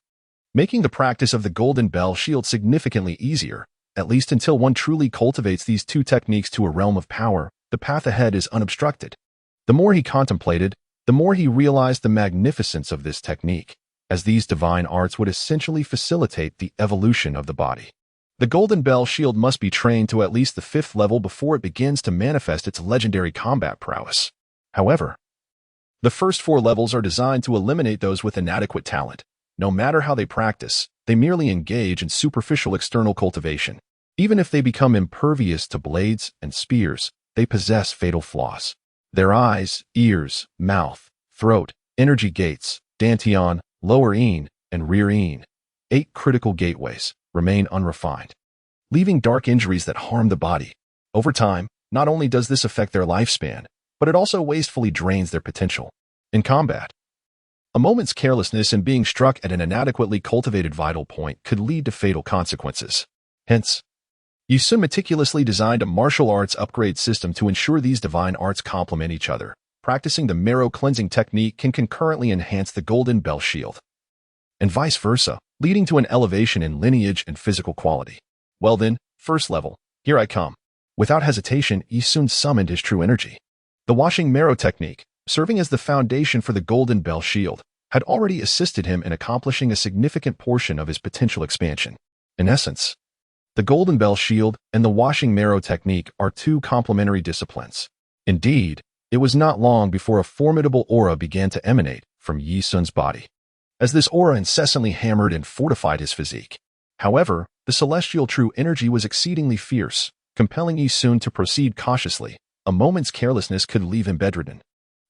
making the practice of the Golden Bell Shield significantly easier. At least until one truly cultivates these two techniques to a realm of power, the path ahead is unobstructed. The more he contemplated, the more he realized the magnificence of this technique, as these divine arts would essentially facilitate the evolution of the body. The Golden Bell Shield must be trained to at least the 5th level before it begins to manifest its legendary combat prowess. However, the first 4 levels are designed to eliminate those with inadequate talent. No matter how they practice, they merely engage in superficial external cultivation. Even if they become impervious to blades and spears, they possess fatal flaws. Their eyes, ears, mouth, throat, energy gates, dantian, lower een, and rear een, 8 critical gateways, remain unrefined, leaving dark injuries that harm the body. Over time, not only does this affect their lifespan, but it also wastefully drains their potential. In combat, a moment's carelessness in being struck at an inadequately cultivated vital point could lead to fatal consequences. Hence, Yi Sun meticulously designed a martial arts upgrade system to ensure these divine arts complement each other. Practicing the marrow cleansing technique can concurrently enhance the Golden Bell Shield, and vice versa, leading to an elevation in lineage and physical quality. Well then, first level, here I come. Without hesitation, Yi Sun summoned his true energy. The washing marrow technique, serving as the foundation for the Golden Bell Shield, had already assisted him in accomplishing a significant portion of his potential expansion. In essence, the Golden Bell Shield and the washing marrow technique are 2 complementary disciplines. Indeed, it was not long before a formidable aura began to emanate from Yi Sun's body, as this aura incessantly hammered and fortified his physique. However, the celestial true energy was exceedingly fierce, compelling Yi Sun to proceed cautiously. A moment's carelessness could leave him bedridden.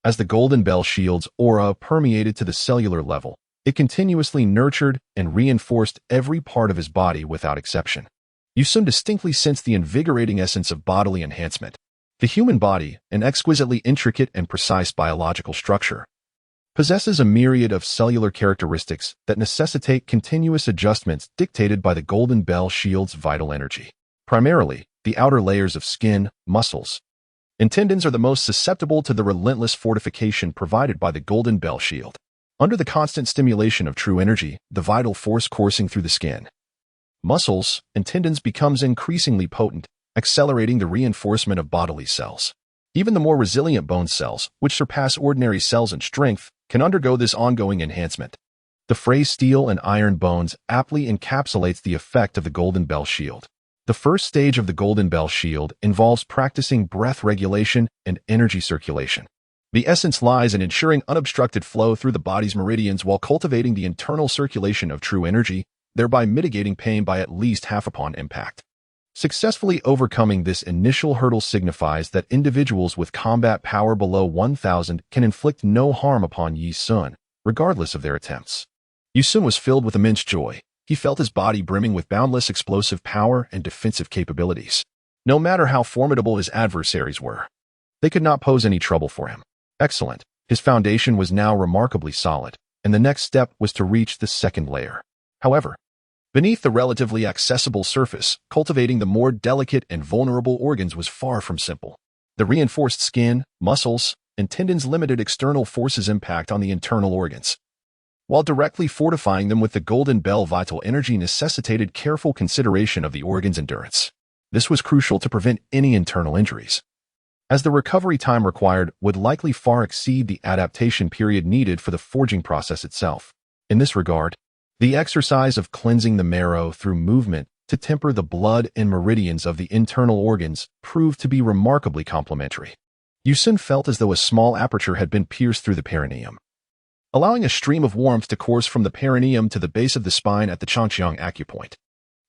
As the Golden Bell Shield's aura permeated to the cellular level, it continuously nurtured and reinforced every part of his body without exception. Yi Sun distinctly sensed the invigorating essence of bodily enhancement. The human body, an exquisitely intricate and precise biological structure, possesses a myriad of cellular characteristics that necessitate continuous adjustments dictated by the Golden Bell Shield's vital energy. Primarily, the outer layers of skin, muscles, and tendons are the most susceptible to the relentless fortification provided by the Golden Bell Shield. Under the constant stimulation of true energy, the vital force coursing through the skin, muscles, and tendons becomes increasingly potent, accelerating the reinforcement of bodily cells. Even the more resilient bone cells, which surpass ordinary cells in strength, can undergo this ongoing enhancement. The phrase steel and iron bones aptly encapsulates the effect of the Golden Bell Shield. The first stage of the Golden Bell Shield involves practicing breath regulation and energy circulation. The essence lies in ensuring unobstructed flow through the body's meridians while cultivating the internal circulation of true energy, thereby mitigating pain by at least half upon impact. Successfully overcoming this initial hurdle signifies that individuals with combat power below 1,000 can inflict no harm upon Yi Sun, regardless of their attempts. Yi Sun was filled with immense joy. He felt his body brimming with boundless explosive power and defensive capabilities. No matter how formidable his adversaries were, they could not pose any trouble for him. Excellent. His foundation was now remarkably solid, and the next step was to reach the second layer. However, beneath the relatively accessible surface, cultivating the more delicate and vulnerable organs was far from simple. The reinforced skin, muscles, and tendons limited external forces' impact on the internal organs, while directly fortifying them with the Golden Bell vital energy necessitated careful consideration of the organ's endurance. This was crucial to prevent any internal injuries, as the recovery time required would likely far exceed the adaptation period needed for the forging process itself. In this regard, the exercise of cleansing the marrow through movement to temper the blood and meridians of the internal organs proved to be remarkably complementary. Yi Sun felt as though a small aperture had been pierced through the perineum, allowing a stream of warmth to course from the perineum to the base of the spine at the Changqiang acupoint.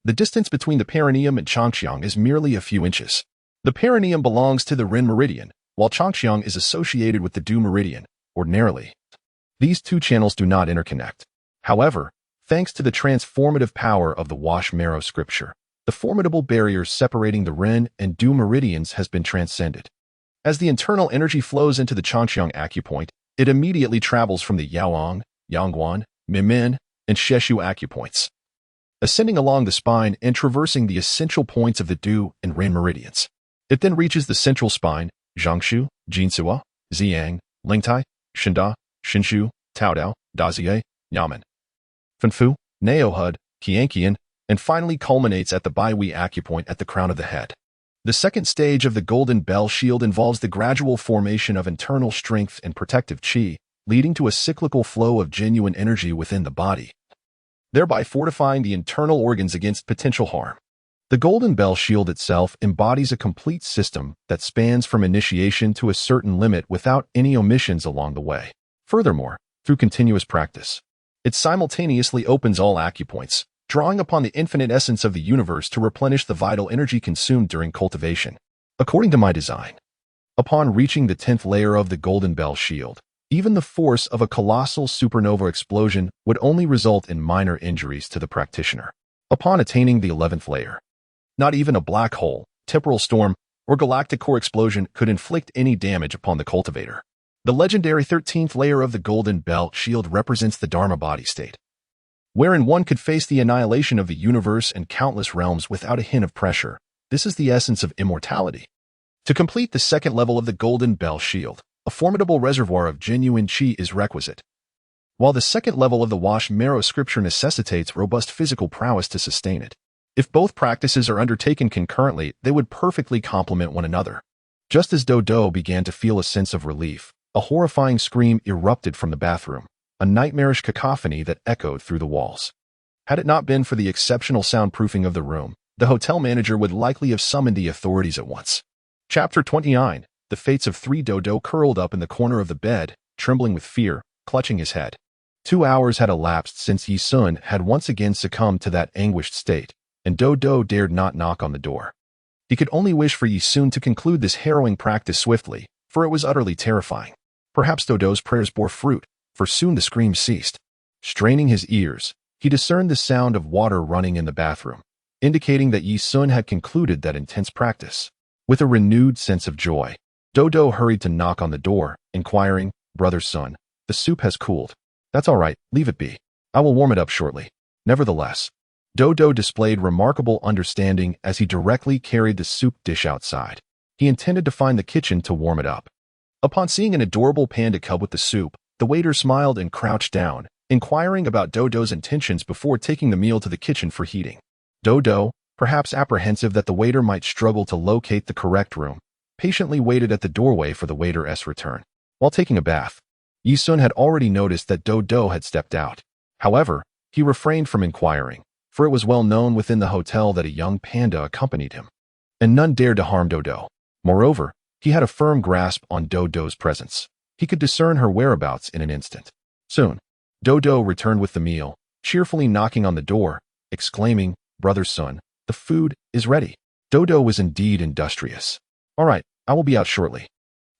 The distance between the perineum and Changqiang is merely a few inches. The perineum belongs to the Ren meridian, while Changqiang is associated with the Du meridian. Ordinarily, these 2 channels do not interconnect. However, thanks to the transformative power of the wash marrow scripture, the formidable barrier separating the Ren and Du meridians has been transcended. As the internal energy flows into the Changqiang acupoint, it immediately travels from the Yaoang, Yangguan, Minmin, and Sheshu acupoints, ascending along the spine and traversing the essential points of the Du and Ren meridians. It then reaches the central spine, Jiangsu, Jinsua, Ziyang, Lingtai, Shenda, Shinshu, Taodao, Dazie, Yamen, Fanfu, Naohud, Qianqian, and finally culminates at the Baihui acupoint at the crown of the head. The second stage of the Golden Bell Shield involves the gradual formation of internal strength and protective qi, leading to a cyclical flow of genuine energy within the body, thereby fortifying the internal organs against potential harm. The Golden Bell Shield itself embodies a complete system that spans from initiation to a certain limit without any omissions along the way. Furthermore, through continuous practice, it simultaneously opens all acupoints, drawing upon the infinite essence of the universe to replenish the vital energy consumed during cultivation. According to my design, upon reaching the 10th layer of the Golden Bell Shield, even the force of a colossal supernova explosion would only result in minor injuries to the practitioner. Upon attaining the 11th layer, not even a black hole, temporal storm, or galactic core explosion could inflict any damage upon the cultivator. The legendary 13th layer of the Golden Bell Shield represents the Dharma body state, wherein one could face the annihilation of the universe and countless realms without a hint of pressure. This is the essence of immortality. To complete the second level of the Golden Bell Shield, a formidable reservoir of genuine chi is requisite. While the second level of the Wash Marrow scripture necessitates robust physical prowess to sustain it. If both practices are undertaken concurrently, they would perfectly complement one another. Just as Dodo began to feel a sense of relief, a horrifying scream erupted from the bathroom, a nightmarish cacophony that echoed through the walls. Had it not been for the exceptional soundproofing of the room, the hotel manager would likely have summoned the authorities at once. Chapter 29. The fates of 3. Dodo curled up in the corner of the bed, trembling with fear, clutching his head. 2 hours had elapsed since Yi Sun had once again succumbed to that anguished state, and Dodo dared not knock on the door. He could only wish for Yi Sun to conclude this harrowing practice swiftly, for it was utterly terrifying. Perhaps Dodo's prayers bore fruit, for soon the scream ceased. Straining his ears, he discerned the sound of water running in the bathroom, indicating that Yi Sun had concluded that intense practice. With a renewed sense of joy, Dodo hurried to knock on the door, inquiring, "Brother Sun, the soup has cooled." "That's all right, leave it be. I will warm it up shortly." Nevertheless, Dodo displayed remarkable understanding as he directly carried the soup dish outside. He intended to find the kitchen to warm it up. Upon seeing an adorable panda cub with the soup, the waiter smiled and crouched down, inquiring about Dodo's intentions before taking the meal to the kitchen for heating. Dodo, perhaps apprehensive that the waiter might struggle to locate the correct room, patiently waited at the doorway for the waiter's return. While taking a bath, Yi Sun had already noticed that Dodo had stepped out. However, he refrained from inquiring, for it was well known within the hotel that a young panda accompanied him, and none dared to harm Dodo. Moreover, he had a firm grasp on Dodo's presence. He could discern her whereabouts in an instant. Soon, Dodo returned with the meal, cheerfully knocking on the door, exclaiming, "Brother Sun, the food is ready." Dodo was indeed industrious. "All right, I will be out shortly."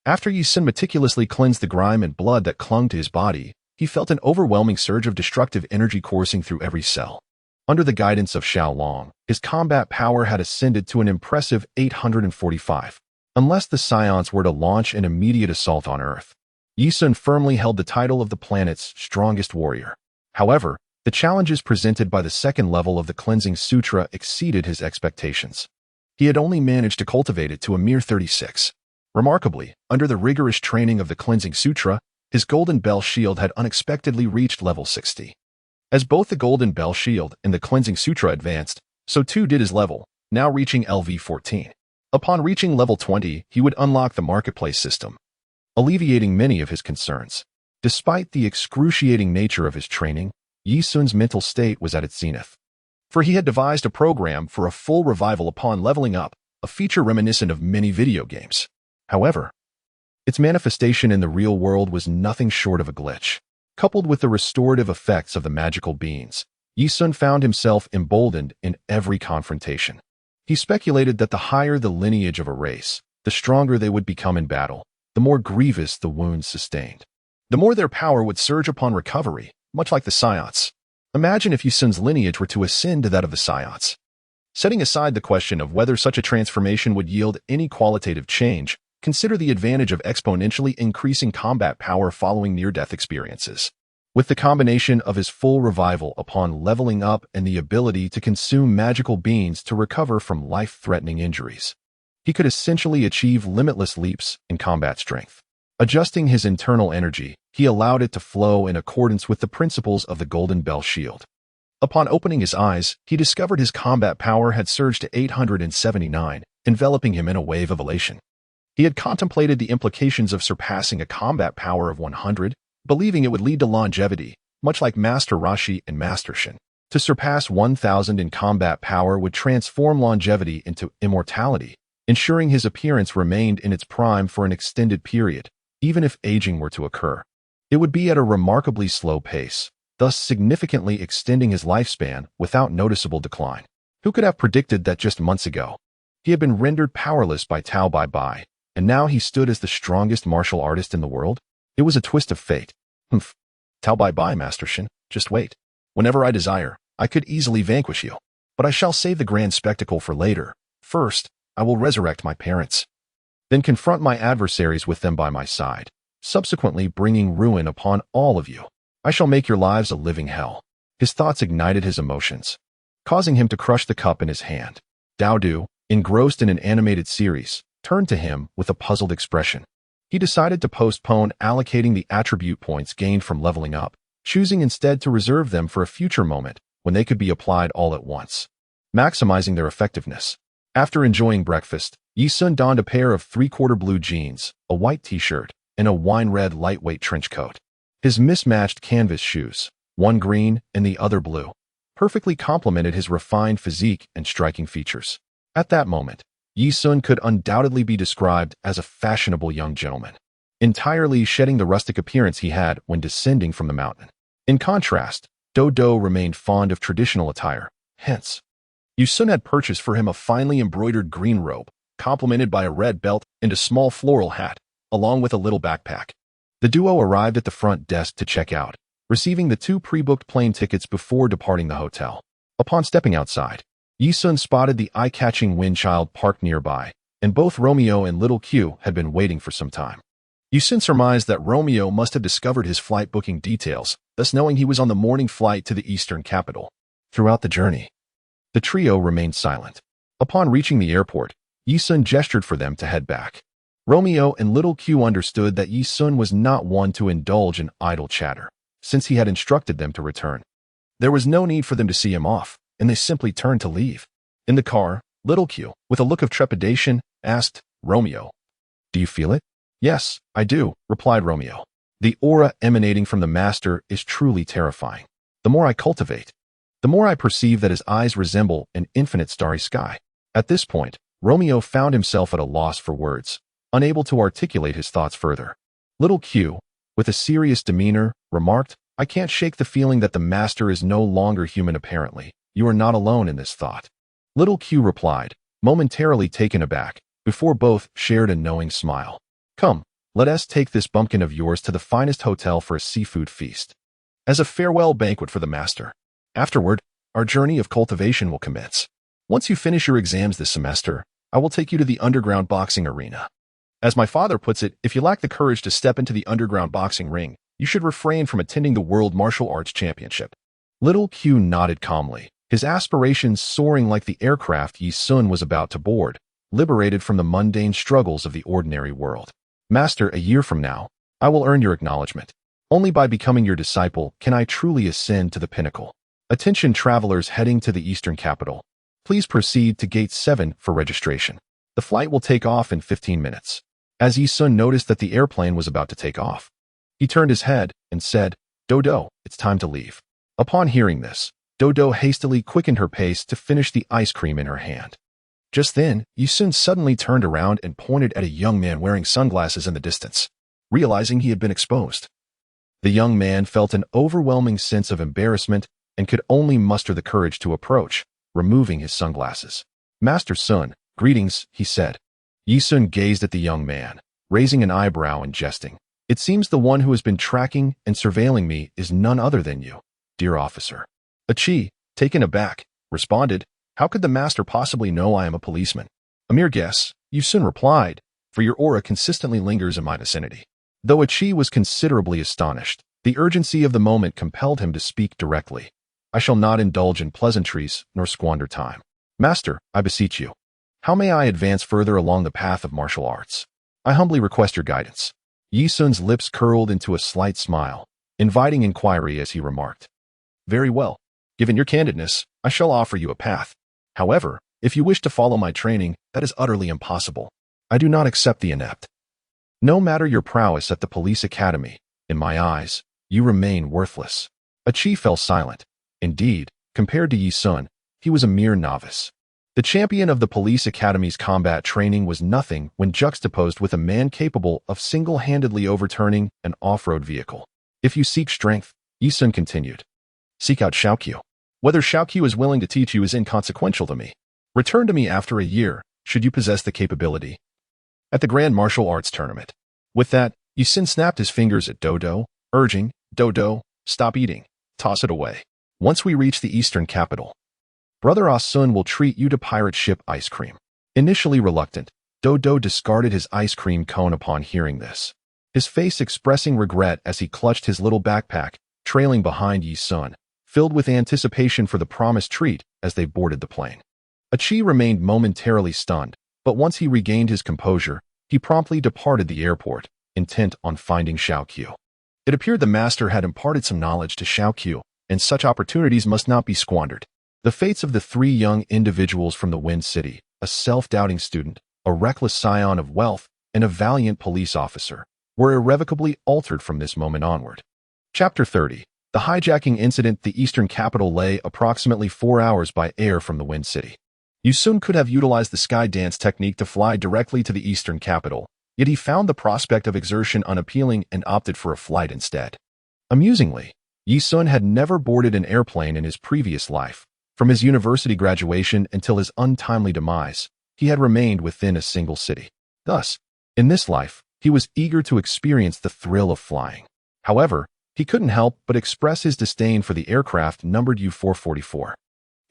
After Yi Sun meticulously cleansed the grime and blood that clung to his body, he felt an overwhelming surge of destructive energy coursing through every cell. Under the guidance of Xiao Long, his combat power had ascended to an impressive 845. Unless the Scions were to launch an immediate assault on Earth, Yi Sun firmly held the title of the planet's strongest warrior. However, the challenges presented by the second level of the Cleansing Sutra exceeded his expectations. He had only managed to cultivate it to a mere 36. Remarkably, under the rigorous training of the Cleansing Sutra, his Golden Bell Shield had unexpectedly reached level 60. As both the Golden Bell Shield and the Cleansing Sutra advanced, so too did his level, now reaching LV14. Upon reaching level 20, he would unlock the marketplace system, alleviating many of his concerns. Despite the excruciating nature of his training, Yi Sun's mental state was at its zenith. For he had devised a program for a full revival upon leveling up, a feature reminiscent of many video games. However, its manifestation in the real world was nothing short of a glitch. Coupled with the restorative effects of the magical beans, Yi Sun found himself emboldened in every confrontation. He speculated that the higher the lineage of a race, the stronger they would become in battle, the more grievous the wounds sustained. The more their power would surge upon recovery, much like the Scions. Imagine if Yi Sun's lineage were to ascend to that of the Scions. Setting aside the question of whether such a transformation would yield any qualitative change, consider the advantage of exponentially increasing combat power following near-death experiences. With the combination of his full revival upon leveling up and the ability to consume magical beans to recover from life-threatening injuries, he could essentially achieve limitless leaps in combat strength. Adjusting his internal energy, he allowed it to flow in accordance with the principles of the Golden Bell Shield. Upon opening his eyes, he discovered his combat power had surged to 879, enveloping him in a wave of elation. He had contemplated the implications of surpassing a combat power of 100, believing it would lead to longevity, much like Master Rashi and Master Shin. To surpass 1,000 in combat power would transform longevity into immortality, ensuring his appearance remained in its prime for an extended period, even if aging were to occur. It would be at a remarkably slow pace, thus significantly extending his lifespan without noticeable decline. Who could have predicted that just months ago? He had been rendered powerless by Tao Bai Bai, and now he stood as the strongest martial artist in the world? It was a twist of fate. Humph. Tao Bai Bai, Master Shin. Just wait. Whenever I desire, I could easily vanquish you. But I shall save the grand spectacle for later. First, I will resurrect my parents. Then confront my adversaries with them by my side, subsequently bringing ruin upon all of you. I shall make your lives a living hell. His thoughts ignited his emotions, causing him to crush the cup in his hand. Dao Du, engrossed in an animated series, turned to him with a puzzled expression. He decided to postpone allocating the attribute points gained from leveling up, choosing instead to reserve them for a future moment when they could be applied all at once, maximizing their effectiveness. After enjoying breakfast, Yi Sun donned a pair of three-quarter blue jeans, a white t-shirt, and a wine-red lightweight trench coat. His mismatched canvas shoes, one green and the other blue, perfectly complemented his refined physique and striking features. At that moment, Yi Sun could undoubtedly be described as a fashionable young gentleman, entirely shedding the rustic appearance he had when descending from the mountain. In contrast, Dodo remained fond of traditional attire. Hence, Yi Sun had purchased for him a finely embroidered green robe, complemented by a red belt and a small floral hat, along with a little backpack. The duo arrived at the front desk to check out, receiving the 2 pre-booked plane tickets before departing the hotel. Upon stepping outside, Yi Sun spotted the eye-catching Windchild parked nearby, and both Romeo and Little Q had been waiting for some time. Yi Sun surmised that Romeo must have discovered his flight booking details, thus knowing he was on the morning flight to the eastern capital. Throughout the journey, the trio remained silent. Upon reaching the airport, Yi Sun gestured for them to head back. Romeo and Little Q understood that Yi Sun was not one to indulge in idle chatter, since he had instructed them to return. There was no need for them to see him off, and they simply turned to leave. In the car, Little Q, with a look of trepidation, asked Romeo, "Do you feel it?" "Yes, I do," replied Romeo. "The aura emanating from the master is truly terrifying. The more I cultivate, the more I perceive that his eyes resemble an infinite starry sky." At this point, Romeo found himself at a loss for words, unable to articulate his thoughts further. Little Q, with a serious demeanor, remarked, "I can't shake the feeling that the master is no longer human apparently. You are not alone in this thought." Little Q replied, momentarily taken aback, before both shared a knowing smile. "Come, let us take this bumpkin of yours to the finest hotel for a seafood feast, as a farewell banquet for the master. Afterward, our journey of cultivation will commence. Once you finish your exams this semester, I will take you to the underground boxing arena. As my father puts it, if you lack the courage to step into the underground boxing ring, you should refrain from attending the World Martial Arts Championship." Little Q nodded calmly, his aspirations soaring like the aircraft Yi Sun was about to board, liberated from the mundane struggles of the ordinary world. "Master, a year from now, I will earn your acknowledgement. Only by becoming your disciple can I truly ascend to the pinnacle. Attention travelers heading to the eastern capital. Please proceed to Gate 7 for registration. The flight will take off in 15 minutes. As Yi Sun noticed that the airplane was about to take off, he turned his head and said, "Dodo, it's time to leave." Upon hearing this, Dodo hastily quickened her pace to finish the ice cream in her hand. Just then, Yi Sun suddenly turned around and pointed at a young man wearing sunglasses in the distance, realizing he had been exposed. The young man felt an overwhelming sense of embarrassment and could only muster the courage to approach, removing his sunglasses. "Master Sun, greetings," he said. Yi Sun gazed at the young man, raising an eyebrow and jesting. "It seems the one who has been tracking and surveilling me is none other than you, dear officer." Achi, taken aback, responded, "How could the master possibly know I am a policeman?" "A mere guess," Yi Sun replied, "for your aura consistently lingers in my vicinity." Though Achi was considerably astonished, the urgency of the moment compelled him to speak directly. "I shall not indulge in pleasantries nor squander time. Master, I beseech you, how may I advance further along the path of martial arts? I humbly request your guidance." Yi Sun's lips curled into a slight smile, inviting inquiry as he remarked, "Very well. Given your candidness, I shall offer you a path. However, if you wish to follow my training, that is utterly impossible. I do not accept the inept. No matter your prowess at the police academy, in my eyes, you remain worthless." Achi fell silent. Indeed, Compared to Yi Sun, he was a mere novice. The champion of the police academy's combat training was nothing when juxtaposed with a man capable of single-handedly overturning an off-road vehicle. If you seek strength, Yi Sun continued, seek out Xiaoqiu. Whether Xiaoqiu is willing to teach you is inconsequential to me. Return to me after a year, should you possess the capability. At the Grand Martial Arts Tournament. With that, Yi Sun snapped his fingers at Dodo, urging, Dodo, stop eating, toss it away. Once we reach the eastern capital, Brother Ah Sun will treat you to pirate ship ice cream. Initially reluctant, Dodo discarded his ice cream cone upon hearing this, his face expressing regret as he clutched his little backpack, trailing behind Yi Sun, filled with anticipation for the promised treat as they boarded the plane. Achi remained momentarily stunned, but once he regained his composure, he promptly departed the airport, intent on finding Xiaoqiu. It appeared the master had imparted some knowledge to Xiaoqiu, and such opportunities must not be squandered. The fates of the three young individuals from the Wind City, a self-doubting student, a reckless scion of wealth, and a valiant police officer, were irrevocably altered from this moment onward. Chapter 30. The hijacking incident. The eastern capital lay approximately 4 hours by air from the Wind City. Yi Sun could have utilized the sky dance technique to fly directly to the eastern capital, yet he found the prospect of exertion unappealing and opted for a flight instead. Amusingly, Yi Sun had never boarded an airplane in his previous life. From his university graduation until his untimely demise, he had remained within a single city. Thus, in this life, he was eager to experience the thrill of flying. However, he couldn't help but express his disdain for the aircraft numbered U-444.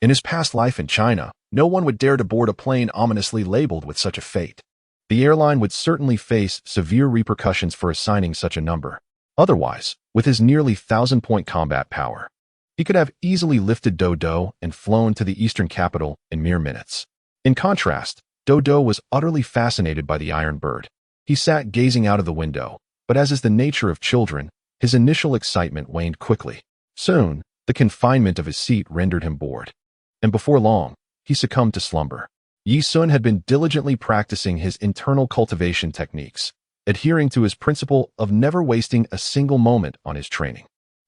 In his past life in China, no one would dare to board a plane ominously labeled with such a fate. The airline would certainly face severe repercussions for assigning such a number. Otherwise, with his nearly 1,000-point combat power, he could have easily lifted Dodo and flown to the eastern capital in mere minutes. In contrast, Dodo was utterly fascinated by the Iron Bird. He sat gazing out of the window, but as is the nature of children, his initial excitement waned quickly. Soon, the confinement of his seat rendered him bored, and before long, he succumbed to slumber. Yi Sun had been diligently practicing his internal cultivation techniques, adhering to his principle of never wasting a single moment on his training.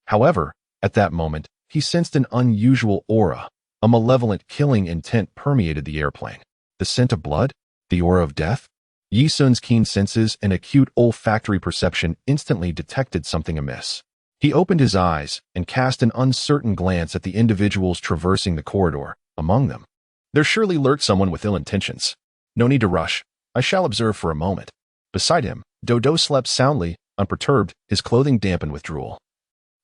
However, at that moment, he sensed an unusual aura. A malevolent killing intent permeated the airplane. The scent of blood? The aura of death? Yi Sun's keen senses and acute olfactory perception instantly detected something amiss. He opened his eyes and cast an uncertain glance at the individuals traversing the corridor. Among them, there surely lurked someone with ill intentions. No need to rush. I shall observe for a moment. Beside him, Dodo slept soundly, unperturbed, his clothing dampened with drool,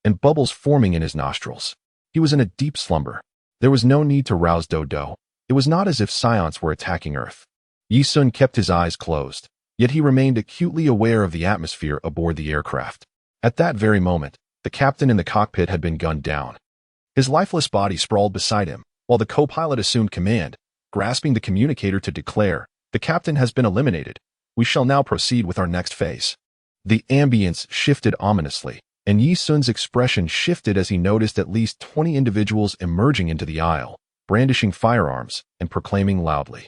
and bubbles forming in his nostrils. He was in a deep slumber. There was no need to rouse Dodo. It was not as if scions were attacking Earth. Yi Sun kept his eyes closed, yet he remained acutely aware of the atmosphere aboard the aircraft. At that very moment, the captain in the cockpit had been gunned down. His lifeless body sprawled beside him, while the co-pilot assumed command, grasping the communicator to declare, "The captain has been eliminated. We shall now proceed with our next phase." The ambience shifted ominously, and Yi Sun's expression shifted as he noticed at least 20 individuals emerging into the aisle, brandishing firearms and proclaiming loudly,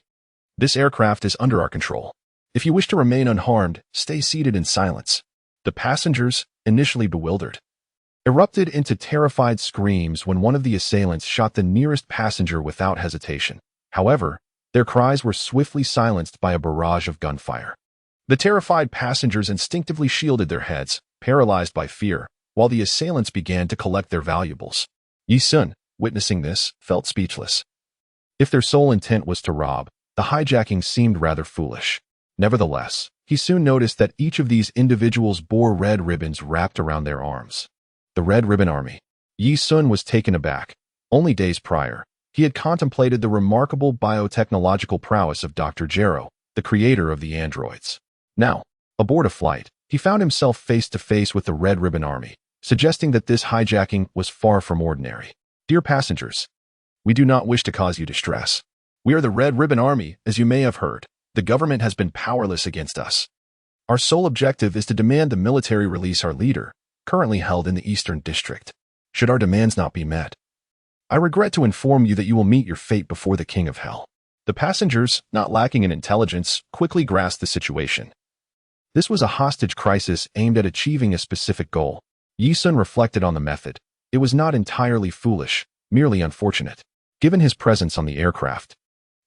"This aircraft is under our control. If you wish to remain unharmed, stay seated in silence." The passengers, initially bewildered, erupted into terrified screams when one of the assailants shot the nearest passenger without hesitation. However, their cries were swiftly silenced by a barrage of gunfire. The terrified passengers instinctively shielded their heads, paralyzed by fear, while the assailants began to collect their valuables. Yi Sun, witnessing this, felt speechless. If their sole intent was to rob, the hijacking seemed rather foolish. Nevertheless, he soon noticed that each of these individuals bore red ribbons wrapped around their arms. The Red Ribbon Army. Yi Sun was taken aback. Only days prior, he had contemplated the remarkable biotechnological prowess of Dr. Gero, the creator of the androids. Now, aboard a flight, he found himself face to face with the Red Ribbon Army, suggesting that this hijacking was far from ordinary. "Dear passengers, we do not wish to cause you distress. We are the Red Ribbon Army, as you may have heard. The government has been powerless against us. Our sole objective is to demand the military release our leader, currently held in the Eastern District. Should our demands not be met, I regret to inform you that you will meet your fate before the King of Hell." The passengers, not lacking in intelligence, quickly grasped the situation. This was a hostage crisis aimed at achieving a specific goal. Yi Sun reflected on the method. It was not entirely foolish, merely unfortunate. Given his presence on the aircraft,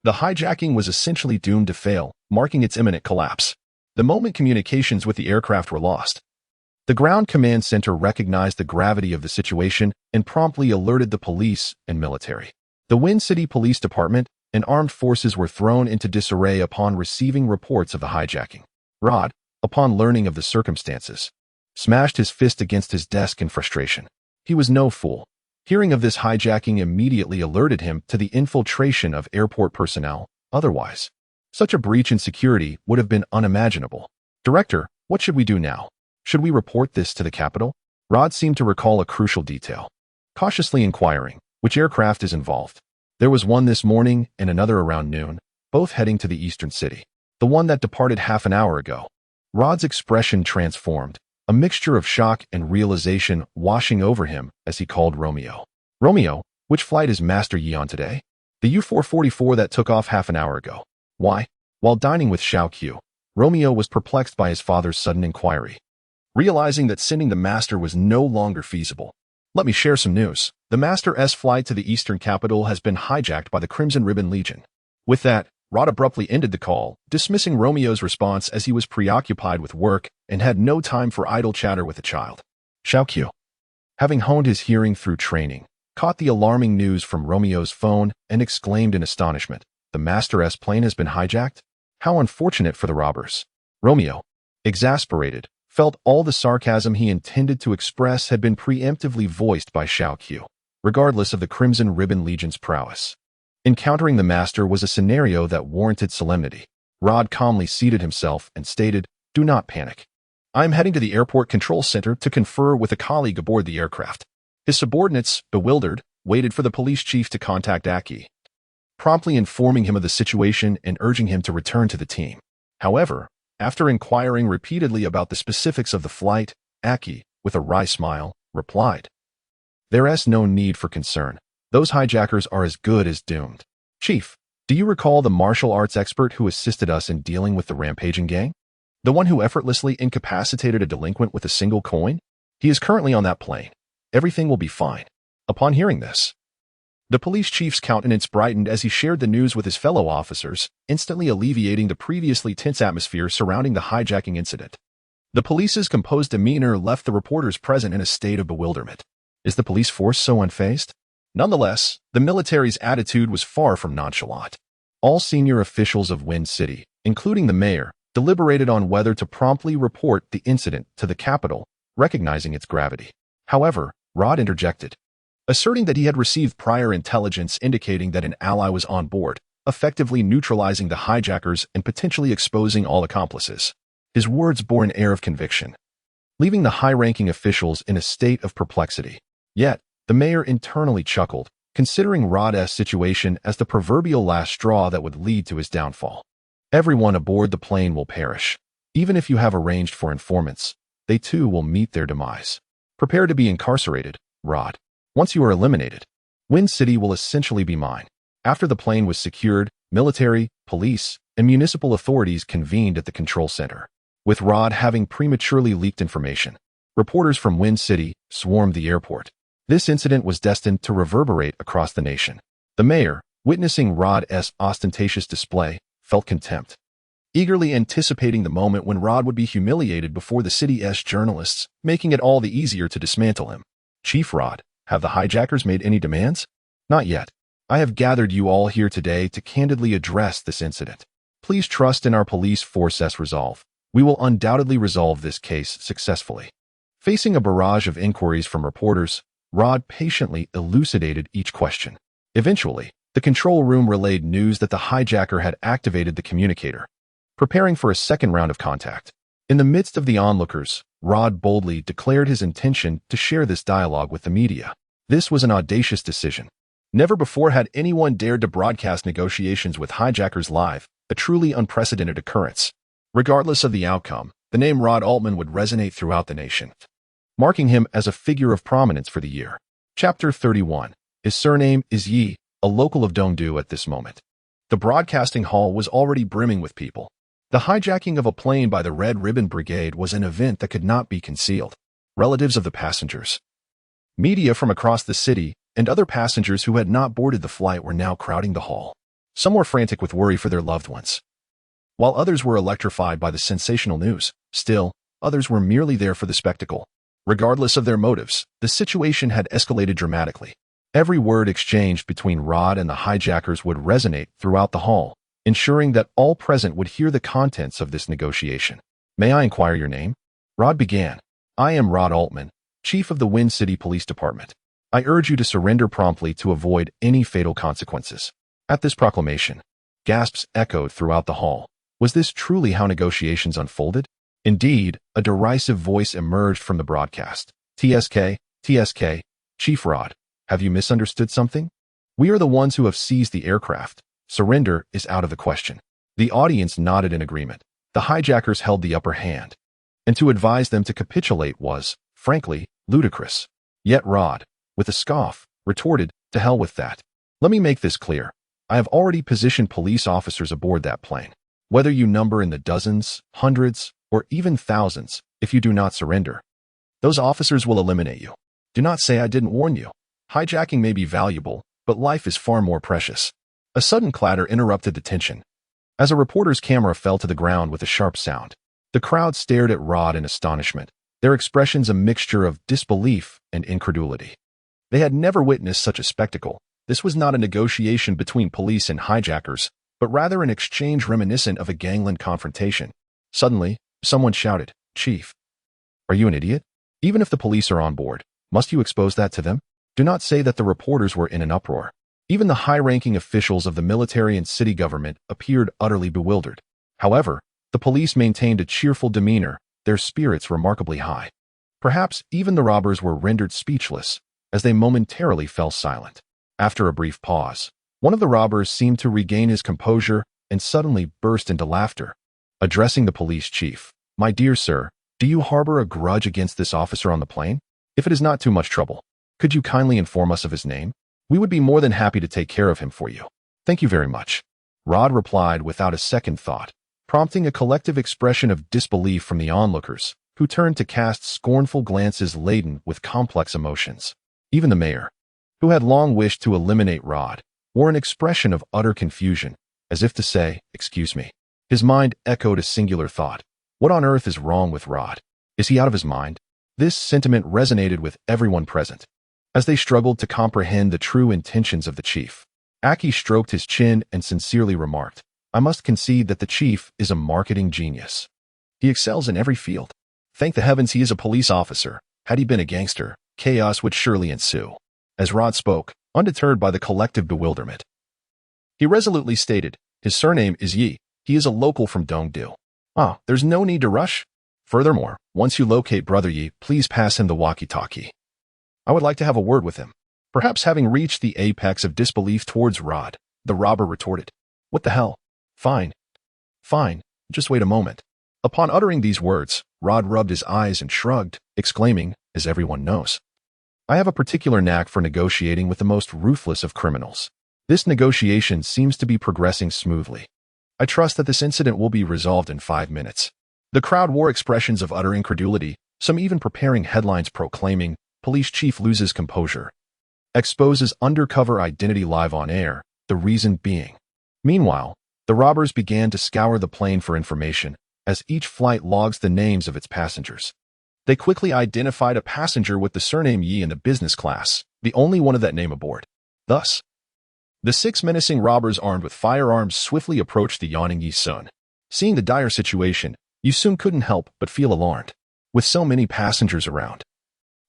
the hijacking was essentially doomed to fail, marking its imminent collapse. The moment communications with the aircraft were lost, the ground command center recognized the gravity of the situation and promptly alerted the police and military. The Wind City Police Department and armed forces were thrown into disarray upon receiving reports of the hijacking. Rod, upon learning of the circumstances, smashed his fist against his desk in frustration. He was no fool. Hearing of this hijacking immediately alerted him to the infiltration of airport personnel. Otherwise, such a breach in security would have been unimaginable. Director, what should we do now? Should we report this to the capital? Rod seemed to recall a crucial detail. Cautiously inquiring, which aircraft is involved? There was one this morning and another around noon, both heading to the eastern city. The one that departed half an hour ago. Rod's expression transformed, a mixture of shock and realization washing over him as he called Romeo. Romeo, which flight is Master Yi on today? The U-444 that took off half an hour ago. Why? While dining with Xiao Qiu, Romeo was perplexed by his father's sudden inquiry. Realizing that sending the Master was no longer feasible. Let me share some news. The Master's flight to the eastern capital has been hijacked by the Crimson Ribbon Legion. With that, Rod abruptly ended the call, dismissing Romeo's response as he was preoccupied with work and had no time for idle chatter with the child. Xiao Qiu, having honed his hearing through training, caught the alarming news from Romeo's phone and exclaimed in astonishment, "The Master's plane has been hijacked? How unfortunate for the robbers." Romeo, exasperated, felt all the sarcasm he intended to express had been preemptively voiced by Xiao Qiu, regardless of the Crimson Ribbon Legion's prowess. Encountering the Master was a scenario that warranted solemnity. Rod calmly seated himself and stated, "Do not panic. I am heading to the airport control center to confer with a colleague aboard the aircraft." His subordinates, bewildered, waited for the police chief to contact Aki, promptly informing him of the situation and urging him to return to the team. However, after inquiring repeatedly about the specifics of the flight, Aki, with a wry smile, replied, "There's no need for concern. Those hijackers are as good as doomed." Chief, do you recall the martial arts expert who assisted us in dealing with the rampaging gang? The one who effortlessly incapacitated a delinquent with a single coin? He is currently on that plane. Everything will be fine. Upon hearing this, the police chief's countenance brightened as he shared the news with his fellow officers, instantly alleviating the previously tense atmosphere surrounding the hijacking incident. The police's composed demeanor left the reporters present in a state of bewilderment. Is the police force so unfazed? Nonetheless, the military's attitude was far from nonchalant. All senior officials of Wind City, including the mayor, deliberated on whether to promptly report the incident to the capital, recognizing its gravity. However, Rod interjected, asserting that he had received prior intelligence indicating that an ally was on board, effectively neutralizing the hijackers and potentially exposing all accomplices. His words bore an air of conviction, leaving the high-ranking officials in a state of perplexity. Yet, the mayor internally chuckled, considering Rod's situation as the proverbial last straw that would lead to his downfall. Everyone aboard the plane will perish. Even if you have arranged for informants, they too will meet their demise. Prepare to be incarcerated, Rod. Once you are eliminated, Wind City will essentially be mine. After the plane was secured, military, police, and municipal authorities convened at the control center. With Rod having prematurely leaked information, reporters from Wind City swarmed the airport. This incident was destined to reverberate across the nation. The mayor, witnessing Rod's ostentatious display, felt contempt, eagerly anticipating the moment when Rod would be humiliated before the city's journalists, making it all the easier to dismantle him. Chief Rod, have the hijackers made any demands? Not yet. I have gathered you all here today to candidly address this incident. Please trust in our police force's resolve. We will undoubtedly resolve this case successfully. Facing a barrage of inquiries from reporters, Rod patiently elucidated each question. Eventually, the control room relayed news that the hijacker had activated the communicator, preparing for a second round of contact. In the midst of the onlookers, Rod boldly declared his intention to share this dialogue with the media. This was an audacious decision. Never before had anyone dared to broadcast negotiations with hijackers live, a truly unprecedented occurrence. Regardless of the outcome, the name Rod Altman would resonate throughout the nation, marking him as a figure of prominence for the year. Chapter 31. His surname is Yi, a local of Dongdu at this moment. The broadcasting hall was already brimming with people. The hijacking of a plane by the Red Ribbon Brigade was an event that could not be concealed. Relatives of the passengers, media from across the city, and other passengers who had not boarded the flight were now crowding the hall. Some were frantic with worry for their loved ones, while others were electrified by the sensational news. Still, others were merely there for the spectacle. Regardless of their motives, the situation had escalated dramatically. Every word exchanged between Rod and the hijackers would resonate throughout the hall, ensuring that all present would hear the contents of this negotiation. "May I inquire your name?" Rod began. "I am Rod Altman, Chief of the Wind City Police Department. I urge you to surrender promptly to avoid any fatal consequences." At this proclamation, gasps echoed throughout the hall. Was this truly how negotiations unfolded? Indeed, a derisive voice emerged from the broadcast. TSK, Chief Rod, have you misunderstood something? We are the ones who have seized the aircraft. Surrender is out of the question." The audience nodded in agreement. The hijackers held the upper hand, and to advise them to capitulate was, frankly, ludicrous. Yet Rod, with a scoff, retorted, "To hell with that. Let me make this clear. I have already positioned police officers aboard that plane. Whether you number in the dozens, hundreds, or even thousands, if you do not surrender, those officers will eliminate you. Do not say I didn't warn you. Hijacking may be valuable, but life is far more precious." A sudden clatter interrupted the tension, as a reporter's camera fell to the ground with a sharp sound. The crowd stared at Rod in astonishment, their expressions a mixture of disbelief and incredulity. They had never witnessed such a spectacle. This was not a negotiation between police and hijackers, but rather an exchange reminiscent of a gangland confrontation. Suddenly, someone shouted, "Chief, are you an idiot? Even if the police are on board, must you expose that to them?" Do not say that the reporters were in an uproar. Even the high-ranking officials of the military and city government appeared utterly bewildered. However, the police maintained a cheerful demeanor, their spirits remarkably high. Perhaps even the robbers were rendered speechless, as they momentarily fell silent. After a brief pause, one of the robbers seemed to regain his composure and suddenly burst into laughter. Addressing the police chief, "My dear sir, do you harbor a grudge against this officer on the plane? If it is not too much trouble, could you kindly inform us of his name? We would be more than happy to take care of him for you." "Thank you very much," Rod replied without a second thought, prompting a collective expression of disbelief from the onlookers, who turned to cast scornful glances laden with complex emotions. Even the mayor, who had long wished to eliminate Rod, wore an expression of utter confusion, as if to say, "Excuse me." His mind echoed a singular thought. What on earth is wrong with Rod? Is he out of his mind? This sentiment resonated with everyone present, as they struggled to comprehend the true intentions of the chief. Aki stroked his chin and sincerely remarked, "I must concede that the chief is a marketing genius. He excels in every field. Thank the heavens he is a police officer. Had he been a gangster, chaos would surely ensue." As Rod spoke, undeterred by the collective bewilderment, he resolutely stated, "His surname is Yi. He is a local from Dongdu. There's no need to rush. Furthermore, once you locate Brother Yi, please pass him the walkie-talkie. I would like to have a word with him." Perhaps having reached the apex of disbelief towards Rod, the robber retorted, "What the hell? Fine. Just wait a moment." Upon uttering these words, Rod rubbed his eyes and shrugged, exclaiming, as everyone knows, "I have a particular knack for negotiating with the most ruthless of criminals. This negotiation seems to be progressing smoothly. I trust that this incident will be resolved in 5 minutes." The crowd wore expressions of utter incredulity, some even preparing headlines proclaiming, "Police chief loses composure. Exposes undercover identity live on air, the reason being." Meanwhile, the robbers began to scour the plane for information, as each flight logs the names of its passengers. They quickly identified a passenger with the surname Yi in the business class, the only one of that name aboard. Thus, the 6 menacing robbers armed with firearms swiftly approached the yawning Yi Sun. Seeing the dire situation, Yi Sun couldn't help but feel alarmed. With so many passengers around,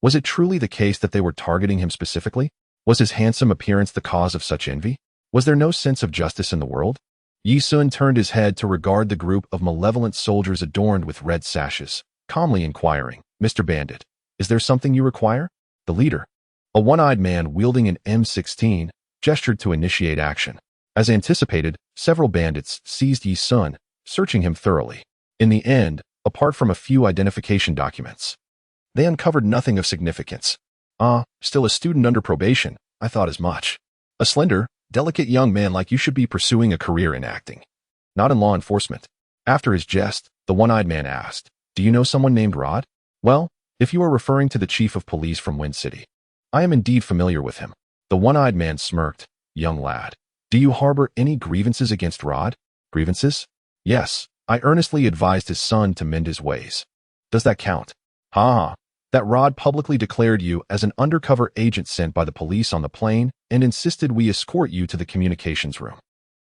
was it truly the case that they were targeting him specifically? Was his handsome appearance the cause of such envy? Was there no sense of justice in the world? Yi Sun turned his head to regard the group of malevolent soldiers adorned with red sashes, calmly inquiring, "Mr. Bandit, is there something you require?" The leader, a one-eyed man wielding an M16, gestured to initiate action. As anticipated, several bandits seized Yi Sun, searching him thoroughly. In the end, apart from a few identification documents, they uncovered nothing of significance. Still a student under probation, I thought as much. A slender, delicate young man like you should be pursuing a career in acting, not in law enforcement." After his jest, the one-eyed man asked, "Do you know someone named Rod?" "Well, if you are referring to the chief of police from Wind City, I am indeed familiar with him. The one-eyed man smirked. Young lad, do you harbor any grievances against Rod? Grievances? Yes, I earnestly advised his son to mend his ways. Does that count? Ha! That Rod publicly declared you as an undercover agent sent by the police on the plane and insisted we escort you to the communications room,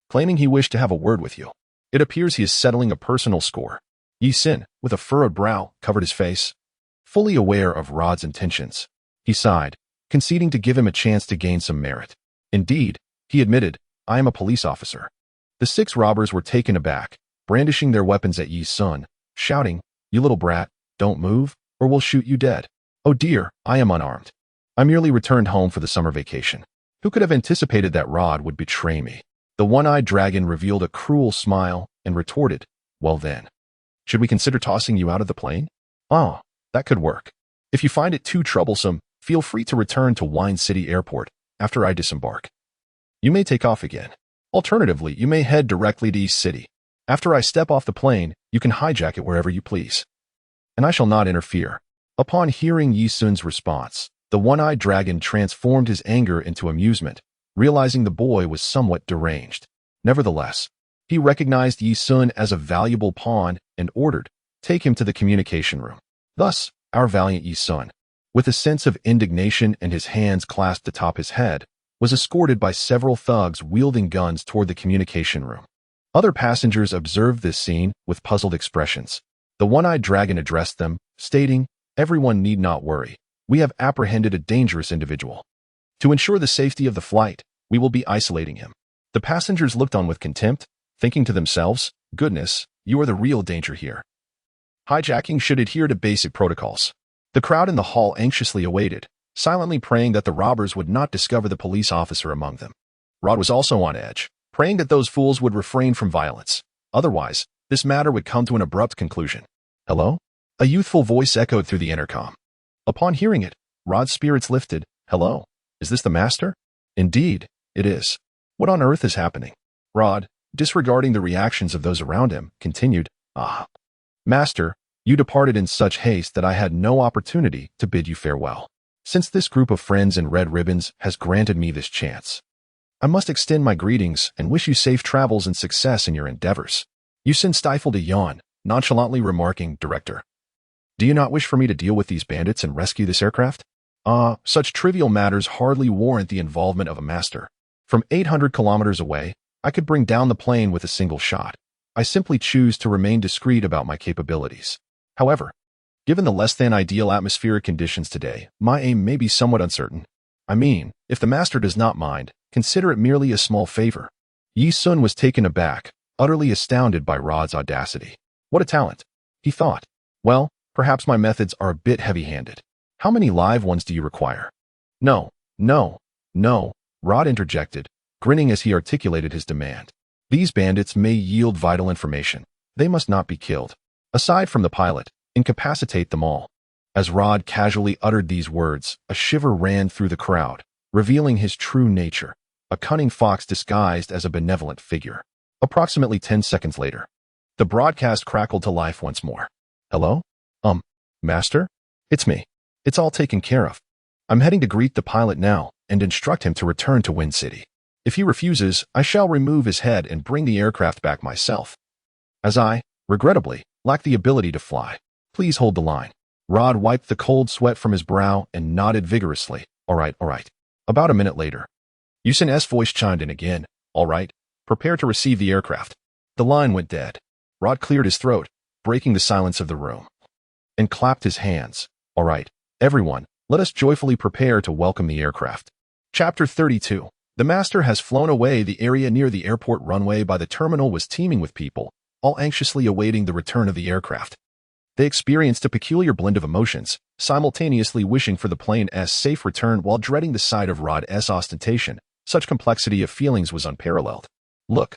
claiming he wished to have a word with you. It appears he is settling a personal score. Yi Sin, with a furrowed brow, covered his face. Fully aware of Rod's intentions, he sighed, conceding to give him a chance to gain some merit. Indeed, he admitted, I am a police officer. The 6 robbers were taken aback, brandishing their weapons at Yi Sun, shouting, You little brat, don't move, or we'll shoot you dead. Oh dear, I am unarmed. I merely returned home for the summer vacation. Who could have anticipated that Rod would betray me? The one-eyed dragon revealed a cruel smile and retorted, Well then, should we consider tossing you out of the plane? Oh, that could work. If you find it too troublesome, feel free to return to Wine City Airport after I disembark. You may take off again. Alternatively, you may head directly to East City. After I step off the plane, you can hijack it wherever you please. And I shall not interfere. Upon hearing Yi Sun's response, the one-eyed dragon transformed his anger into amusement, realizing the boy was somewhat deranged. Nevertheless, he recognized Yi Sun as a valuable pawn and ordered, Take him to the communication room. Thus, our valiant Yi Sun, with a sense of indignation and his hands clasped atop his head, was escorted by several thugs wielding guns toward the communication room. Other passengers observed this scene with puzzled expressions. The one-eyed dragon addressed them, stating, Everyone need not worry. We have apprehended a dangerous individual. To ensure the safety of the flight, we will be isolating him. The passengers looked on with contempt, thinking to themselves, Goodness, you are the real danger here. Hijacking should adhere to basic protocols. The crowd in the hall anxiously awaited, silently praying that the robbers would not discover the police officer among them. Rod was also on edge, praying that those fools would refrain from violence. Otherwise, this matter would come to an abrupt conclusion. Hello? A youthful voice echoed through the intercom. Upon hearing it, Rod's spirits lifted. Hello? Is this the master? Indeed, it is. What on earth is happening? Rod, disregarding the reactions of those around him, continued, Master, you departed in such haste that I had no opportunity to bid you farewell. Since this group of friends in red ribbons has granted me this chance, I must extend my greetings and wish you safe travels and success in your endeavors. Yi Sun stifled a yawn, nonchalantly remarking, Director, do you not wish for me to deal with these bandits and rescue this aircraft? Such trivial matters hardly warrant the involvement of a master. From 800 kilometers away, I could bring down the plane with a single shot. I simply choose to remain discreet about my capabilities. However, given the less-than-ideal atmospheric conditions today, my aim may be somewhat uncertain. I mean, if the master does not mind, consider it merely a small favor. Yi Sun was taken aback, utterly astounded by Rod's audacity. What a talent, he thought. Well, perhaps my methods are a bit heavy-handed. How many live ones do you require? No, Rod interjected, grinning as he articulated his demand. These bandits may yield vital information. They must not be killed. Aside from the pilot, incapacitate them all. As Rod casually uttered these words, a shiver ran through the crowd, revealing his true nature, a cunning fox disguised as a benevolent figure. Approximately 10 seconds later, the broadcast crackled to life once more. Hello? Master? It's me. It's all taken care of. I'm heading to greet the pilot now and instruct him to return to Wind City. If he refuses, I shall remove his head and bring the aircraft back myself, as I, regrettably, lack the ability to fly. Please hold the line. Rod wiped the cold sweat from his brow and nodded vigorously. All right. About a minute later, Yi Sun's voice chimed in again. All right, prepare to receive the aircraft. The line went dead. Rod cleared his throat, breaking the silence of the room, and clapped his hands. All right, everyone, let us joyfully prepare to welcome the aircraft. Chapter 32. The master has flown away. The area near the airport runway by the terminal was teeming with people, all anxiously awaiting the return of the aircraft. They experienced a peculiar blend of emotions, simultaneously wishing for the plane's safe return while dreading the sight of Rod's ostentation. Such complexity of feelings was unparalleled. Look,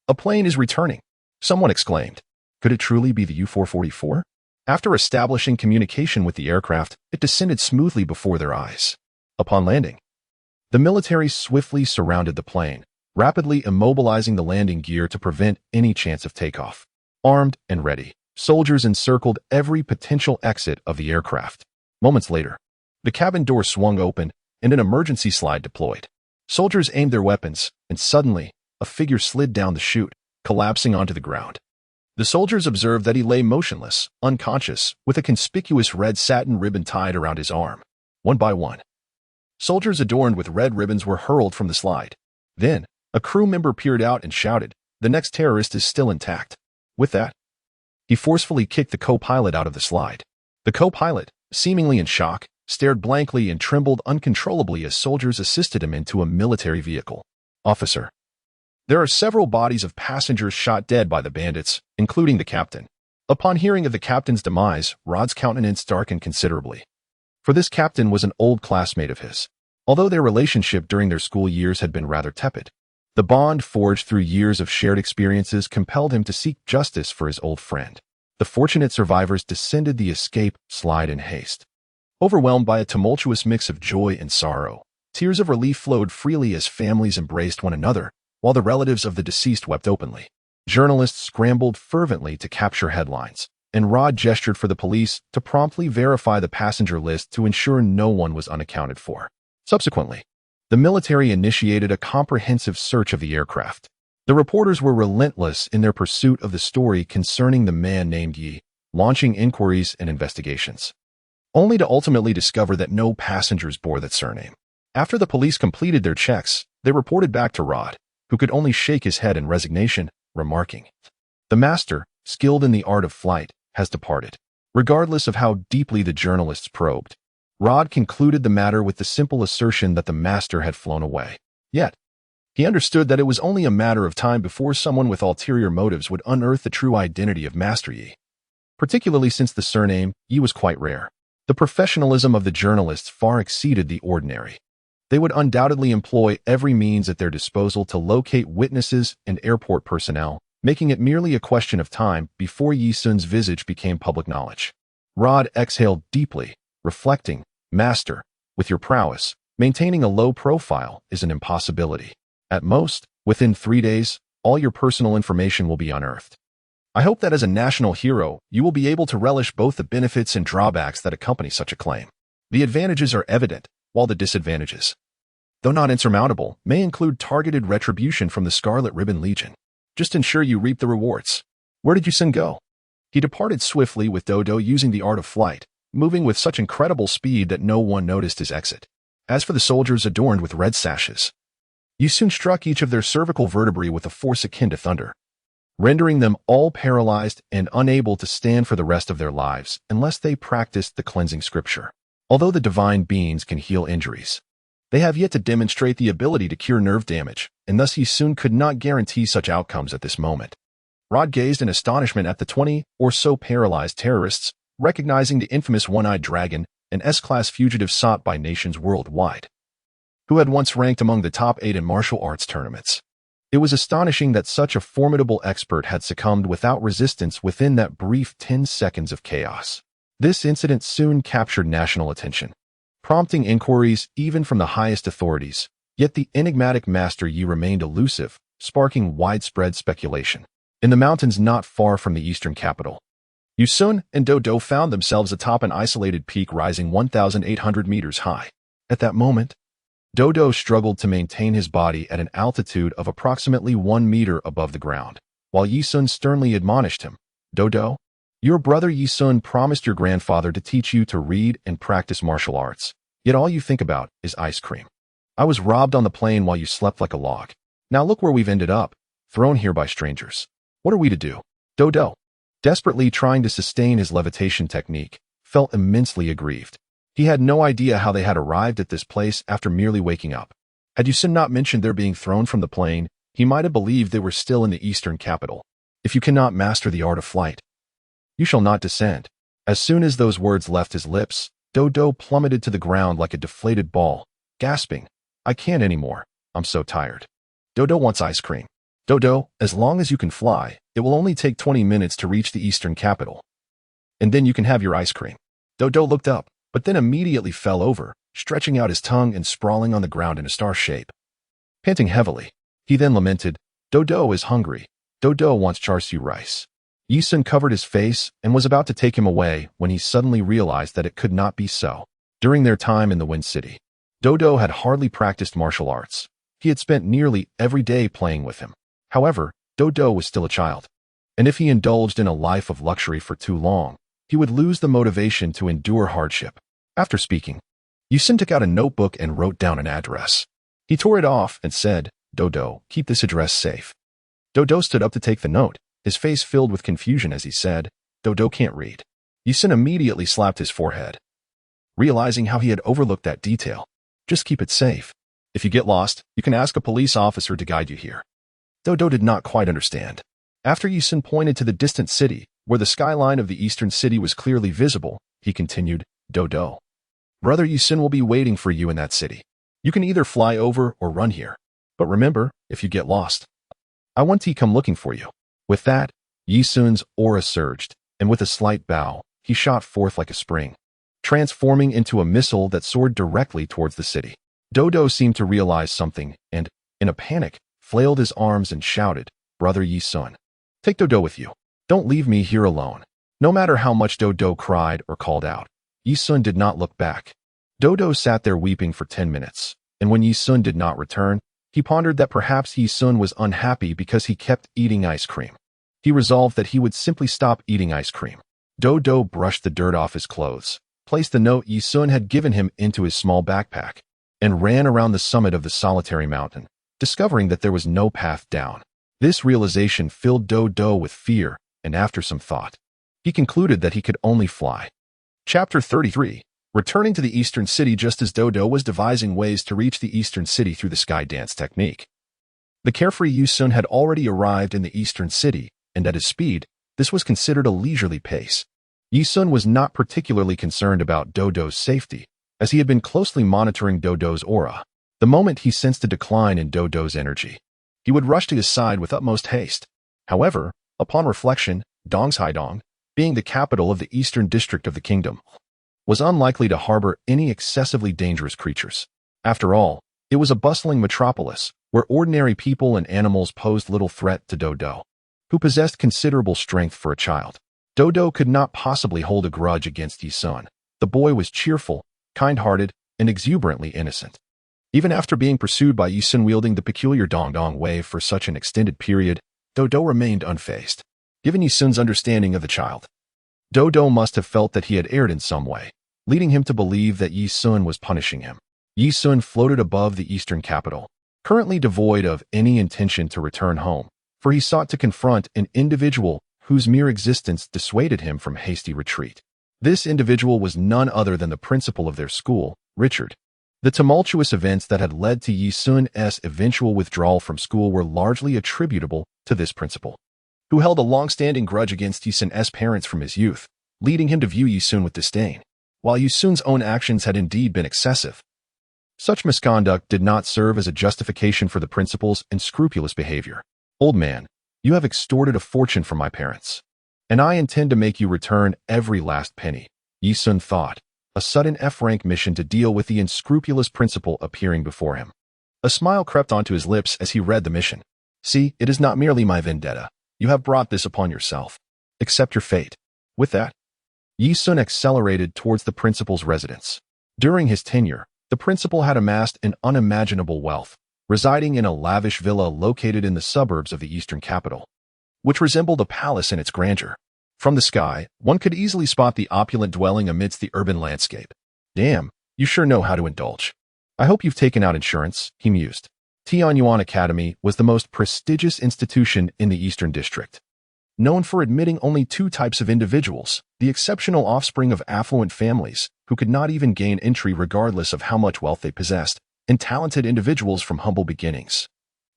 a plane is returning, someone exclaimed. Could it truly be the U-444? After establishing communication with the aircraft, it descended smoothly before their eyes. Upon landing, the military swiftly surrounded the plane, rapidly immobilizing the landing gear to prevent any chance of takeoff. Armed and ready, soldiers encircled every potential exit of the aircraft. Moments later, the cabin door swung open, and an emergency slide deployed. Soldiers aimed their weapons, and suddenly, a figure slid down the chute, collapsing onto the ground. The soldiers observed that he lay motionless, unconscious, with a conspicuous red satin ribbon tied around his arm. One by one, soldiers adorned with red ribbons were hurled from the slide. Then, a crew member peered out and shouted, "The next terrorist is still intact." With that, he forcefully kicked the co-pilot out of the slide. The co-pilot, seemingly in shock, stared blankly and trembled uncontrollably as soldiers assisted him into a military vehicle. "Officer, there are several bodies of passengers shot dead by the bandits, including the captain." Upon hearing of the captain's demise, Rod's countenance darkened considerably. For this captain was an old classmate of his. Although their relationship during their school years had been rather tepid, the bond forged through years of shared experiences compelled him to seek justice for his old friend. The fortunate survivors descended the escape slide in haste. Overwhelmed by a tumultuous mix of joy and sorrow, tears of relief flowed freely as families embraced one another, while the relatives of the deceased wept openly. Journalists scrambled fervently to capture headlines, and Rod gestured for the police to promptly verify the passenger list to ensure no one was unaccounted for. Subsequently, the military initiated a comprehensive search of the aircraft. The reporters were relentless in their pursuit of the story concerning the man named Yi, launching inquiries and investigations, only to ultimately discover that no passengers bore that surname. After the police completed their checks, they reported back to Rod, who could only shake his head in resignation, remarking, "The master, skilled in the art of flight, has departed." Regardless of how deeply the journalists probed, Rod concluded the matter with the simple assertion that the master had flown away. Yet, he understood that it was only a matter of time before someone with ulterior motives would unearth the true identity of Master Yi. Particularly since the surname Yi was quite rare, the professionalism of the journalists far exceeded the ordinary. They would undoubtedly employ every means at their disposal to locate witnesses and airport personnel, making it merely a question of time before Yi Sun's visage became public knowledge. Rod exhaled deeply, reflecting, "Master, with your prowess, maintaining a low profile is an impossibility. At most, within 3 days, all your personal information will be unearthed. I hope that as a national hero, you will be able to relish both the benefits and drawbacks that accompany such a claim. The advantages are evident, while the disadvantages, though not insurmountable, may include targeted retribution from the Scarlet Ribbon Legion. Just ensure you reap the rewards." Where did Yi Sun go? He departed swiftly with Dodo using the art of flight, moving with such incredible speed that no one noticed his exit. As for the soldiers adorned with red sashes, Yi Sun struck each of their cervical vertebrae with a force akin to thunder, rendering them all paralyzed and unable to stand for the rest of their lives unless they practiced the cleansing scripture. Although the divine beings can heal injuries, they have yet to demonstrate the ability to cure nerve damage, and thus Yi Sun could not guarantee such outcomes at this moment. Rod gazed in astonishment at the 20 or so paralyzed terrorists, recognizing the infamous One-Eyed Dragon, an S-class fugitive sought by nations worldwide, who had once ranked among the top 8 in martial arts tournaments. It was astonishing that such a formidable expert had succumbed without resistance within that brief 10 seconds of chaos. This incident soon captured national attention, prompting inquiries even from the highest authorities, yet the enigmatic Master Yi remained elusive, sparking widespread speculation. In the mountains not far from the eastern capital, Yi Sun and Dodo found themselves atop an isolated peak rising 1,800 meters high. At that moment, Dodo struggled to maintain his body at an altitude of approximately 1 meter above the ground, while Yi Sun sternly admonished him, "Dodo, your brother Yi Sun promised your grandfather to teach you to read and practice martial arts, yet all you think about is ice cream. I was robbed on the plane while you slept like a log. Now look where we've ended up, thrown here by strangers. What are we to do?" Dodo, desperately trying to sustain his levitation technique, felt immensely aggrieved. He had no idea how they had arrived at this place after merely waking up. Had Yi Sun not mentioned their being thrown from the plane, he might have believed they were still in the eastern capital. "If you cannot master the art of flight, you shall not descend." As soon as those words left his lips, Dodo plummeted to the ground like a deflated ball, gasping, "I can't anymore. I'm so tired." Dodo wants ice cream. "Dodo, as long as you can fly, it will only take 20 minutes to reach the eastern capital. And then you can have your ice cream." Dodo looked up, but then immediately fell over, stretching out his tongue and sprawling on the ground in a star shape. Panting heavily, he then lamented, "Dodo is hungry. Dodo wants char siu rice." Yi Sun covered his face and was about to take him away when he suddenly realized that it could not be so. During their time in the Wind City, Dodo had hardly practiced martial arts. He had spent nearly every day playing with him. However, Dodo was still a child, and if he indulged in a life of luxury for too long, he would lose the motivation to endure hardship. After speaking, Yusun took out a notebook and wrote down an address. He tore it off and said, "Dodo, keep this address safe." Dodo stood up to take the note, his face filled with confusion as he said, "Dodo can't read." Yusun immediately slapped his forehead, realizing how he had overlooked that detail. "Just keep it safe. If you get lost, you can ask a police officer to guide you here." Dodo did not quite understand. After Yusun pointed to the distant city, where the skyline of the eastern city was clearly visible, he continued, "Dodo, Brother Yusun will be waiting for you in that city. You can either fly over or run here. But remember, if you get lost, I want to come looking for you." With that, Yusun's aura surged, and with a slight bow, he shot forth like a spring, transforming into a missile that soared directly towards the city. Dodo seemed to realize something and, in a panic, flailed his arms and shouted, "Brother Yusun, take Dodo with you. Don't leave me here alone." No matter how much Dodo cried or called out, Yusun did not look back. Dodo sat there weeping for 10 minutes, and when Yusun did not return, he pondered that perhaps Yusun was unhappy because he kept eating ice cream. He resolved that he would simply stop eating ice cream. Dodo brushed the dirt off his clothes, placed the note Yusun had given him into his small backpack, and ran around the summit of the solitary mountain, discovering that there was no path down. This realization filled Dodo with fear, and after some thought, he concluded that he could only fly. Chapter 33. Returning to the eastern city just as Dodo was devising ways to reach the eastern city through the sky dance technique. The carefree Yusun had already arrived in the eastern city, and at his speed, this was considered a leisurely pace. Yusun was not particularly concerned about Dodo's safety, as he had been closely monitoring Dodo's aura. The moment he sensed a decline in Dodo's energy, he would rush to his side with utmost haste. However, upon reflection, Donghaidong, being the capital of the eastern district of the kingdom, was unlikely to harbor any excessively dangerous creatures. After all, it was a bustling metropolis where ordinary people and animals posed little threat to Dodo, who possessed considerable strength for a child. Dodo could not possibly hold a grudge against Yusun. The boy was cheerful, kind-hearted, and exuberantly innocent. Even after being pursued by Yusun wielding the peculiar Dong wave for such an extended period, Dodo remained unfazed. Given Yusun's understanding of the child, Dodo must have felt that he had erred in some way, leading him to believe that Yusun was punishing him. Yusun floated above the eastern capital, currently devoid of any intention to return home, for he sought to confront an individual whose mere existence dissuaded him from hasty retreat. This individual was none other than the principal of their school, Richard. The tumultuous events that had led to Yusun's eventual withdrawal from school were largely attributable to this principal, who held a long-standing grudge against Yusun's parents from his youth, leading him to view Yusun with disdain. While Yusun's own actions had indeed been excessive, such misconduct did not serve as a justification for the principal's unscrupulous behavior. "Old man, you have extorted a fortune from my parents, and I intend to make you return every last penny," Yusun thought, a sudden F-rank mission to deal with the unscrupulous principal appearing before him. A smile crept onto his lips as he read the mission. "See, it is not merely my vendetta. You have brought this upon yourself. Accept your fate." With that, Yusun accelerated towards the principal's residence. During his tenure, the principal had amassed an unimaginable wealth, residing in a lavish villa located in the suburbs of the eastern capital, which resembled a palace in its grandeur. From the sky, one could easily spot the opulent dwelling amidst the urban landscape. "Damn, you sure know how to indulge. I hope you've taken out insurance," he mused. Tianyuan Academy was the most prestigious institution in the Eastern District, known for admitting only two types of individuals, the exceptional offspring of affluent families, who could not even gain entry regardless of how much wealth they possessed, and talented individuals from humble beginnings.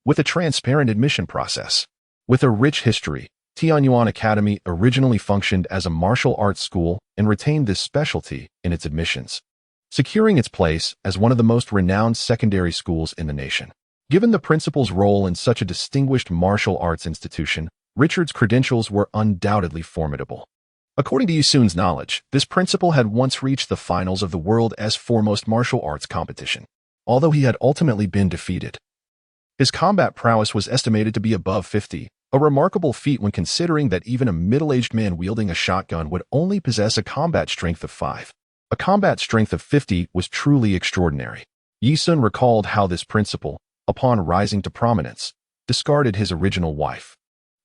With a transparent admission process. With a rich history, Tianyuan Academy originally functioned as a martial arts school and retained this specialty in its admissions, securing its place as one of the most renowned secondary schools in the nation. Given the principal's role in such a distinguished martial arts institution, Richard's credentials were undoubtedly formidable. According to Yusun's knowledge, this principal had once reached the finals of the world's foremost martial arts competition, although he had ultimately been defeated. His combat prowess was estimated to be above 50, a remarkable feat when considering that even a middle-aged man wielding a shotgun would only possess a combat strength of 5. A combat strength of 50 was truly extraordinary. Yi Sun recalled how this principal, upon rising to prominence, discarded his original wife,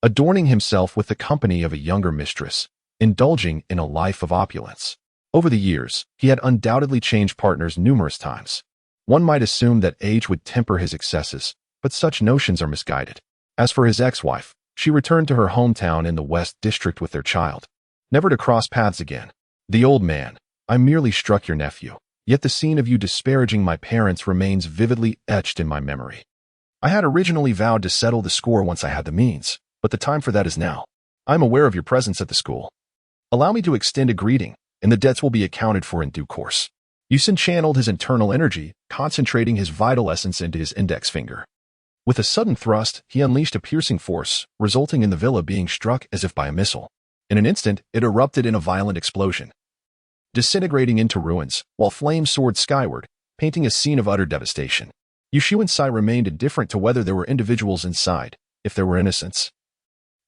adorning himself with the company of a younger mistress, indulging in a life of opulence. Over the years, he had undoubtedly changed partners numerous times. One might assume that age would temper his excesses, but such notions are misguided. As for his ex-wife, she returned to her hometown in the West District with their child, never to cross paths again. The old man, I merely struck your nephew, yet the scene of you disparaging my parents remains vividly etched in my memory. I had originally vowed to settle the score once I had the means, but the time for that is now. I am aware of your presence at the school. Allow me to extend a greeting, and the debts will be accounted for in due course. Yi Sun channeled his internal energy, concentrating his vital essence into his index finger. With a sudden thrust, he unleashed a piercing force, resulting in the villa being struck as if by a missile. In an instant, it erupted in a violent explosion, disintegrating into ruins, while flames soared skyward, painting a scene of utter devastation. Yu Shu and Sai remained indifferent to whether there were individuals inside, if there were innocents.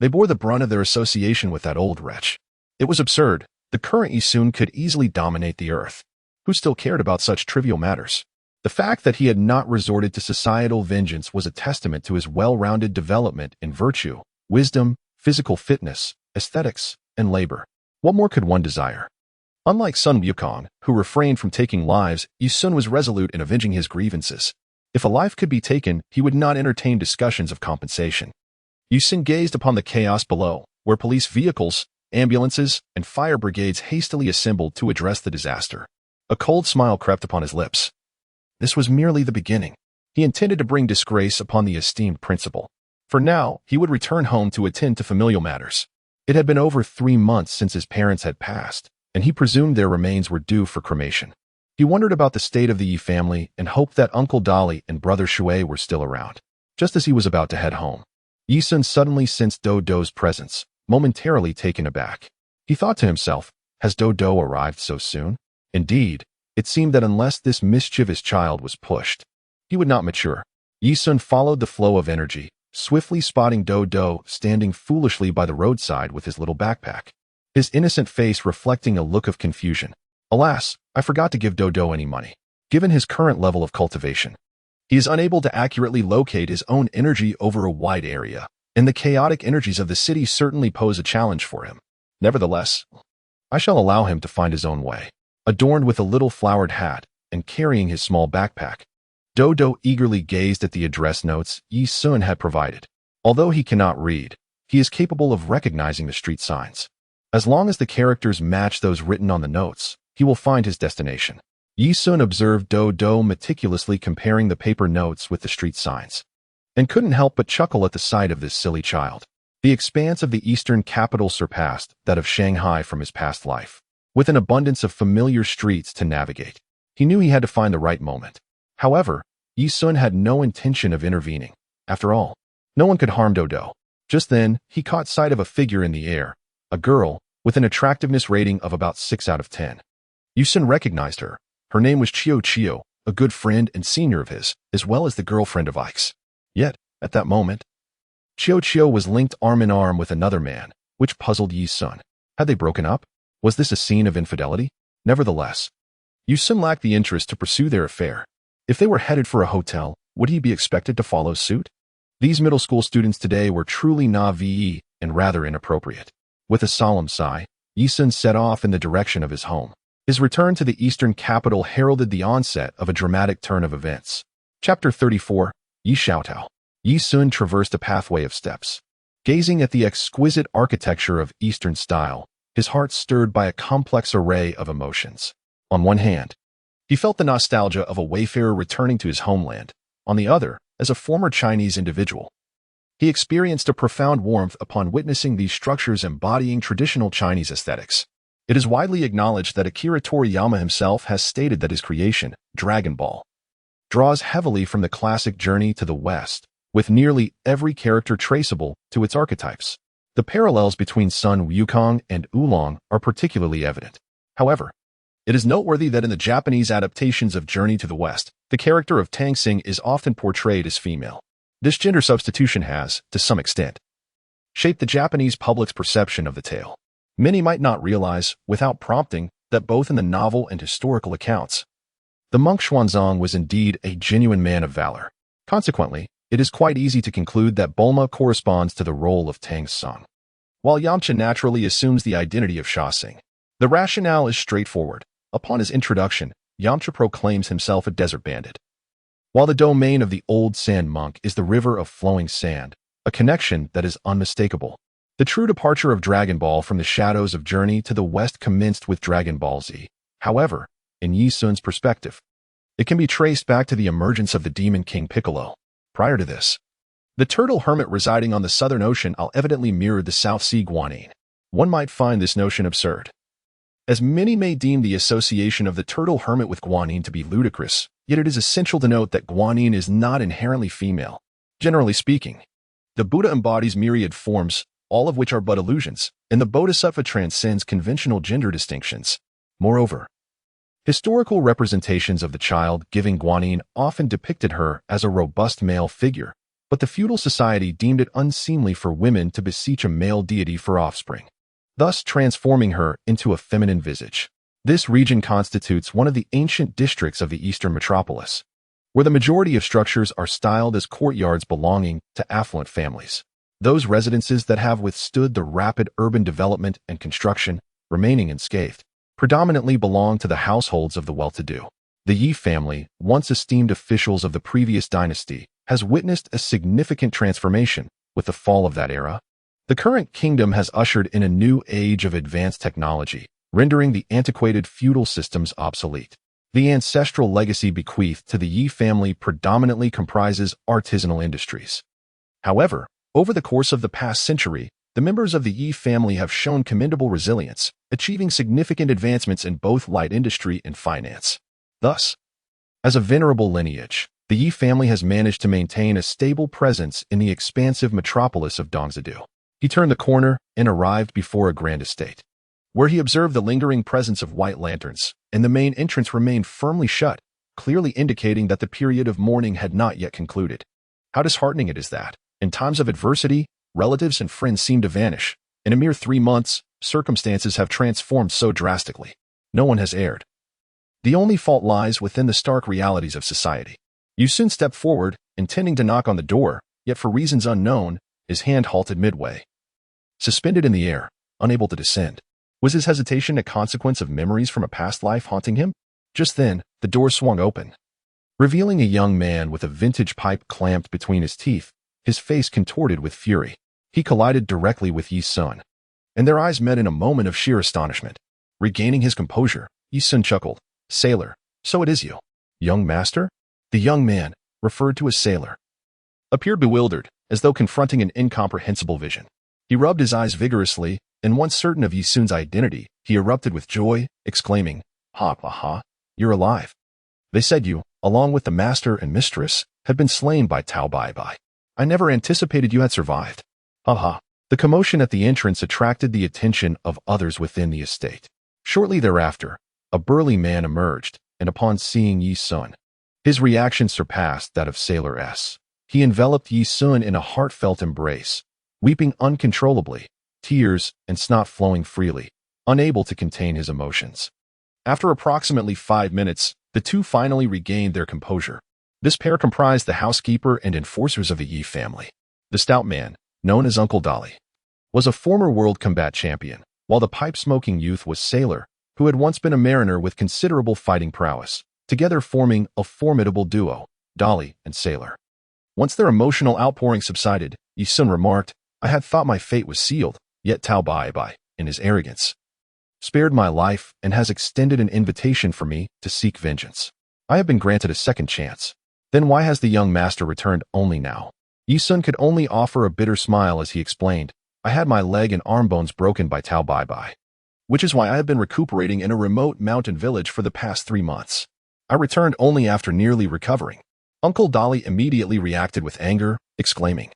They bore the brunt of their association with that old wretch. It was absurd. The current Yi Sun could easily dominate the earth. Who still cared about such trivial matters? The fact that he had not resorted to societal vengeance was a testament to his well-rounded development in virtue, wisdom, physical fitness, aesthetics, and labor. What more could one desire? Unlike Sun Wukong, who refrained from taking lives, Yi Sun was resolute in avenging his grievances. If a life could be taken, he would not entertain discussions of compensation. Yi Sun gazed upon the chaos below, where police vehicles, ambulances, and fire brigades hastily assembled to address the disaster. A cold smile crept upon his lips. This was merely the beginning. He intended to bring disgrace upon the esteemed principal. For now, he would return home to attend to familial matters. It had been over 3 months since his parents had passed, and he presumed their remains were due for cremation. He wondered about the state of the Yi family and hoped that Uncle Dali and Brother Shui were still around. Just as he was about to head home, Yi Sun suddenly sensed Do Do's presence, momentarily taken aback. He thought to himself, has Do Do arrived so soon? Indeed, it seemed that unless this mischievous child was pushed, he would not mature. Yi Sun followed the flow of energy, swiftly spotting Do Do standing foolishly by the roadside with his little backpack, his innocent face reflecting a look of confusion. Alas, I forgot to give Do Do any money. Given his current level of cultivation, he is unable to accurately locate his own energy over a wide area, and the chaotic energies of the city certainly pose a challenge for him. Nevertheless, I shall allow him to find his own way. Adorned with a little flowered hat and carrying his small backpack, Do Do eagerly gazed at the address notes Yi Sun had provided. Although he cannot read, he is capable of recognizing the street signs. As long as the characters match those written on the notes, he will find his destination. Yi Sun observed Do Do meticulously comparing the paper notes with the street signs, and couldn't help but chuckle at the sight of this silly child. The expanse of the eastern capital surpassed that of Shanghai from his past life. With an abundance of familiar streets to navigate, he knew he had to find the right moment. However, Yi Sun had no intention of intervening. After all, no one could harm Do Do. Just then, he caught sight of a figure in the air, a girl with an attractiveness rating of about 6 out of 10. Yi Sun recognized her. Her name was Chio Chio, a good friend and senior of his, as well as the girlfriend of Ike's. Yet, at that moment, Chio Chio was linked arm in arm with another man, which puzzled Yi Sun. Had they broken up? Was this a scene of infidelity? Nevertheless, Yi Sun lacked the interest to pursue their affair. If they were headed for a hotel, would he be expected to follow suit? These middle school students today were truly naive and rather inappropriate. With a solemn sigh, Yi Sun set off in the direction of his home. His return to the eastern capital heralded the onset of a dramatic turn of events. Chapter 34, Yi Xiaotao. Yi Sun traversed a pathway of steps. Gazing at the exquisite architecture of Eastern style, his heart stirred by a complex array of emotions. On one hand, he felt the nostalgia of a wayfarer returning to his homeland. On the other, as a former Chinese individual, he experienced a profound warmth upon witnessing these structures embodying traditional Chinese aesthetics. It is widely acknowledged that Akira Toriyama himself has stated that his creation, Dragon Ball, draws heavily from the classic Journey to the West, with nearly every character traceable to its archetypes. The parallels between Sun Wukong and Oolong are particularly evident. However, it is noteworthy that in the Japanese adaptations of Journey to the West, the character of Tang Xing is often portrayed as female. This gender substitution has, to some extent, shaped the Japanese public's perception of the tale. Many might not realize, without prompting, that both in the novel and historical accounts, The monk Xuanzang was indeed a genuine man of valor. Consequently, it is quite easy to conclude that Bulma corresponds to the role of Tang Song, while Yamcha naturally assumes the identity of Sha Xing. The rationale is straightforward. Upon his introduction, Yamcha proclaims himself a desert bandit, while the domain of the old sand monk is the river of flowing sand, a connection that is unmistakable. The true departure of Dragon Ball from the shadows of Journey to the West commenced with Dragon Ball Z. However, in Yi Sun's perspective, it can be traced back to the emergence of the Demon King Piccolo. Prior to this, the turtle hermit residing on the Southern Ocean evidently mirrored the South Sea Guanyin. One might find this notion absurd, as many may deem the association of the turtle hermit with Guanyin to be ludicrous, yet it is essential to note that Guanyin is not inherently female. Generally speaking, the Buddha embodies myriad forms, all of which are but illusions, and the Bodhisattva transcends conventional gender distinctions. Moreover, historical representations of the child-giving Guanyin often depicted her as a robust male figure, but the feudal society deemed it unseemly for women to beseech a male deity for offspring, thus transforming her into a feminine visage. This region constitutes one of the ancient districts of the Eastern metropolis, where the majority of structures are styled as courtyards belonging to affluent families. Those residences that have withstood the rapid urban development and construction, remaining unscathed, predominantly belong to the households of the well-to-do. The Yi family, once esteemed officials of the previous dynasty, has witnessed a significant transformation with the fall of that era. The current kingdom has ushered in a new age of advanced technology, rendering the antiquated feudal systems obsolete. The ancestral legacy bequeathed to the Yi family predominantly comprises artisanal industries. However, over the course of the past century, the members of the Yi family have shown commendable resilience, achieving significant advancements in both light industry and finance. Thus, as a venerable lineage, the Yi family has managed to maintain a stable presence in the expansive metropolis of Dongzhou. He turned the corner and arrived before a grand estate, where he observed the lingering presence of white lanterns, and the main entrance remained firmly shut, clearly indicating that the period of mourning had not yet concluded. How disheartening it is that, in times of adversity, relatives and friends seem to vanish. In a mere 3 months, circumstances have transformed so drastically. No one has erred. The only fault lies within the stark realities of society. Yu Sun stepped forward, intending to knock on the door, yet for reasons unknown, his hand halted midway. Suspended in the air, unable to descend. Was his hesitation a consequence of memories from a past life haunting him? Just then, the door swung open, revealing a young man with a vintage pipe clamped between his teeth, his face contorted with fury. He collided directly with Yi Sun, and their eyes met in a moment of sheer astonishment. Regaining his composure, Yi Sun chuckled. "Sailor, so it is you. Young master?" The young man, referred to as Sailor, appeared bewildered, as though confronting an incomprehensible vision. He rubbed his eyes vigorously, and once certain of Yi Sun's identity, he erupted with joy, exclaiming, "Ha ha ha, you're alive. They said you, along with the master and mistress, had been slain by Tao Bai Bai. I never anticipated you had survived. Ha ha." The commotion at the entrance attracted the attention of others within the estate. Shortly thereafter, a burly man emerged, and upon seeing Yi Sun, his reaction surpassed that of Sailor S. He enveloped Yi Sun in a heartfelt embrace, weeping uncontrollably, tears and snot flowing freely, unable to contain his emotions. After approximately 5 minutes, the two finally regained their composure. This pair comprised the housekeeper and enforcers of the Yi family. The stout man, known as Uncle Dolly, was a former world combat champion, while the pipe-smoking youth was Sailor, who had once been a mariner with considerable fighting prowess, together forming a formidable duo, Dolly and Sailor. Once their emotional outpouring subsided, Yi Sun remarked, "I had thought my fate was sealed, yet Tao Bai Bai, in his arrogance, spared my life and has extended an invitation for me to seek vengeance. I have been granted a second chance. Then why has the young master returned only now?" Yi Sun could only offer a bitter smile as he explained, "I had my leg and arm bones broken by Tao Bai Bai, which is why I have been recuperating in a remote mountain village for the past 3 months. I returned only after nearly recovering." Uncle Dolly immediately reacted with anger, exclaiming,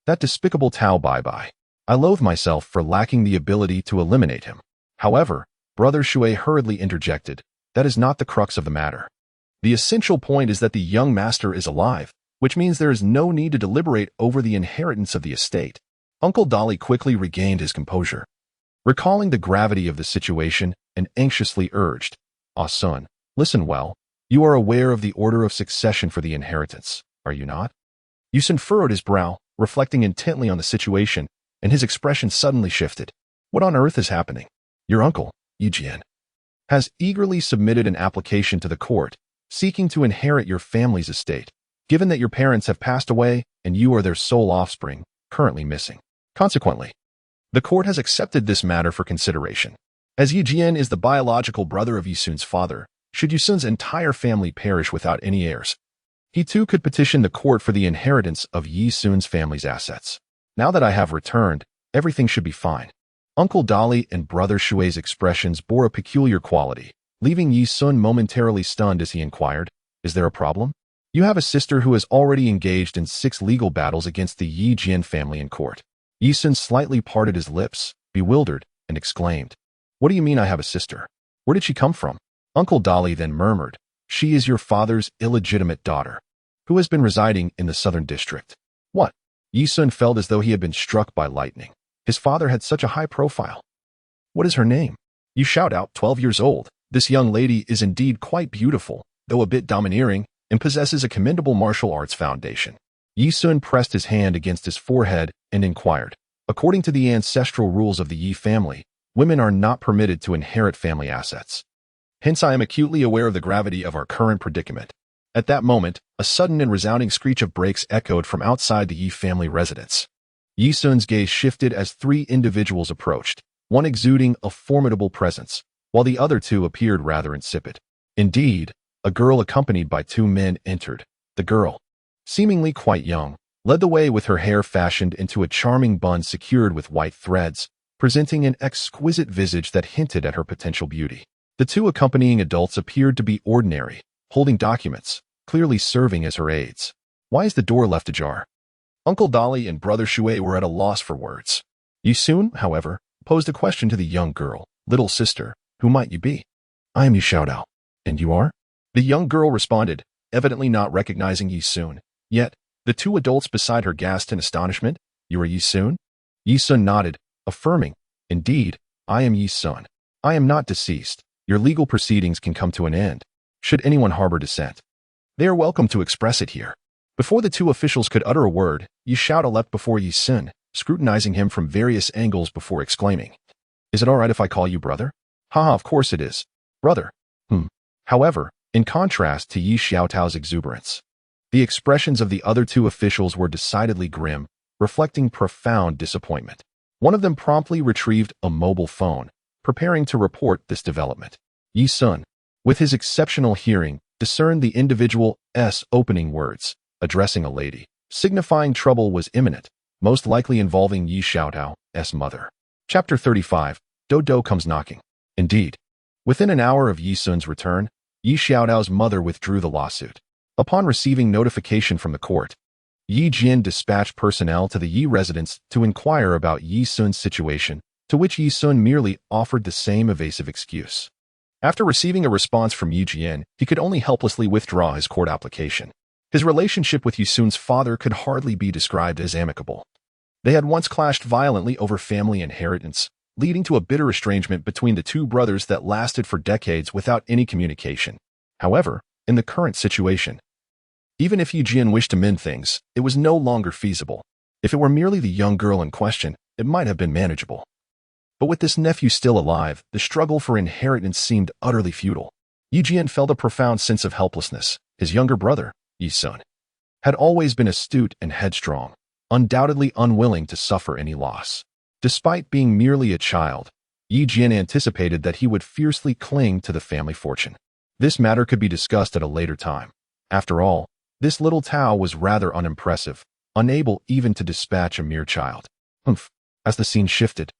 "That despicable Tao Bai Bai. I loathe myself for lacking the ability to eliminate him." However, Brother Shui hurriedly interjected, "That is not the crux of the matter. The essential point is that the young master is alive, which means there is no need to deliberate over the inheritance of the estate." Uncle Dolly quickly regained his composure, recalling the gravity of the situation, and anxiously urged, "Ah Sun, listen well. You are aware of the order of succession for the inheritance, are you not? Yi Sun furrowed his brow, reflecting intently on the situation, and his expression suddenly shifted. What on earth is happening? Your uncle, Yi Jian, has eagerly submitted an application to the court, seeking to inherit your family's estate, given that your parents have passed away and you are their sole offspring, currently missing. Consequently, the court has accepted this matter for consideration. As Yi Jian is the biological brother of Yi Sun's father, should Yi Sun's entire family perish without any heirs, he too could petition the court for the inheritance of Yi Sun's family's assets. Now that I have returned, everything should be fine. Uncle Dali and Brother Shui's expressions bore a peculiar quality, leaving Yi Sun momentarily stunned as he inquired, "Is there a problem? You have a sister who has already engaged in 6 legal battles against the Yi Jian family in court." Yi Sun slightly parted his lips, bewildered, and exclaimed, "What do you mean I have a sister? Where did she come from?" Uncle Dali then murmured, "She is your father's illegitimate daughter, who has been residing in the southern district." What? Yi Sun felt as though he had been struck by lightning. His father had such a high profile. What is her name? You shout out, 12 years old. This young lady is indeed quite beautiful, though a bit domineering, and possesses a commendable martial arts foundation. Yi Sun pressed his hand against his forehead and inquired, "According to the ancestral rules of the Yi family, women are not permitted to inherit family assets. Hence I am acutely aware of the gravity of our current predicament." At that moment, a sudden and resounding screech of brakes echoed from outside the Yi family residence. Yi Sun's gaze shifted as 3 individuals approached, one exuding a formidable presence, while the other 2 appeared rather insipid. Indeed, a girl accompanied by 2 men entered. The girl, seemingly quite young, led the way with her hair fashioned into a charming bun secured with white threads, presenting an exquisite visage that hinted at her potential beauty. The 2 accompanying adults appeared to be ordinary, holding documents, clearly serving as her aides. Why is the door left ajar? Uncle Dali and Brother Shui were at a loss for words. Yi Sun, however, posed a question to the young girl. "Little sister, who might you be?" "I am Yi Xiaodao. And you are?" The young girl responded, evidently not recognizing Yi Sun. Yet, the 2 adults beside her gasped in astonishment. "You are Yi Sun?" Yi Sun nodded, affirming, "Indeed, I am Yi Sun. I am not deceased. Your legal proceedings can come to an end. Should anyone harbor dissent, they are welcome to express it here." Before the 2 officials could utter a word, Yi Xiaodao leapt before Yi Sun, scrutinizing him from various angles before exclaiming, "Is it all right if I call you brother?" "Haha, of course it is. Brother." However, in contrast to Yi Xiaotao's exuberance, the expressions of the other 2 officials were decidedly grim, reflecting profound disappointment. One of them promptly retrieved a mobile phone, preparing to report this development. Yi Sun, with his exceptional hearing, discerned the individual's opening words, addressing a lady, signifying trouble was imminent, most likely involving Yi Xiaotao's mother. Chapter 35, Dodo Comes Knocking. Indeed, within an hour of Yi Sun's return, Yi Xiaotao's mother withdrew the lawsuit. Upon receiving notification from the court, Yi Jian dispatched personnel to the Yi residence to inquire about Yi Sun's situation, to which Yi Sun merely offered the same evasive excuse. After receiving a response from Yi Jian, he could only helplessly withdraw his court application. His relationship with Yi Sun's father could hardly be described as amicable. They had once clashed violently over family inheritance, leading to a bitter estrangement between the 2 brothers that lasted for decades without any communication. However, in the current situation, even if Yi Jian wished to mend things, it was no longer feasible. If it were merely the young girl in question, it might have been manageable. But with this nephew still alive, the struggle for inheritance seemed utterly futile. Yi Jian felt a profound sense of helplessness. His younger brother, Yi Sun, had always been astute and headstrong, undoubtedly unwilling to suffer any loss. Despite being merely a child, Yi Jian anticipated that he would fiercely cling to the family fortune. This matter could be discussed at a later time. After all, this little Tao was rather unimpressive, unable even to dispatch a mere child. As the scene shifted,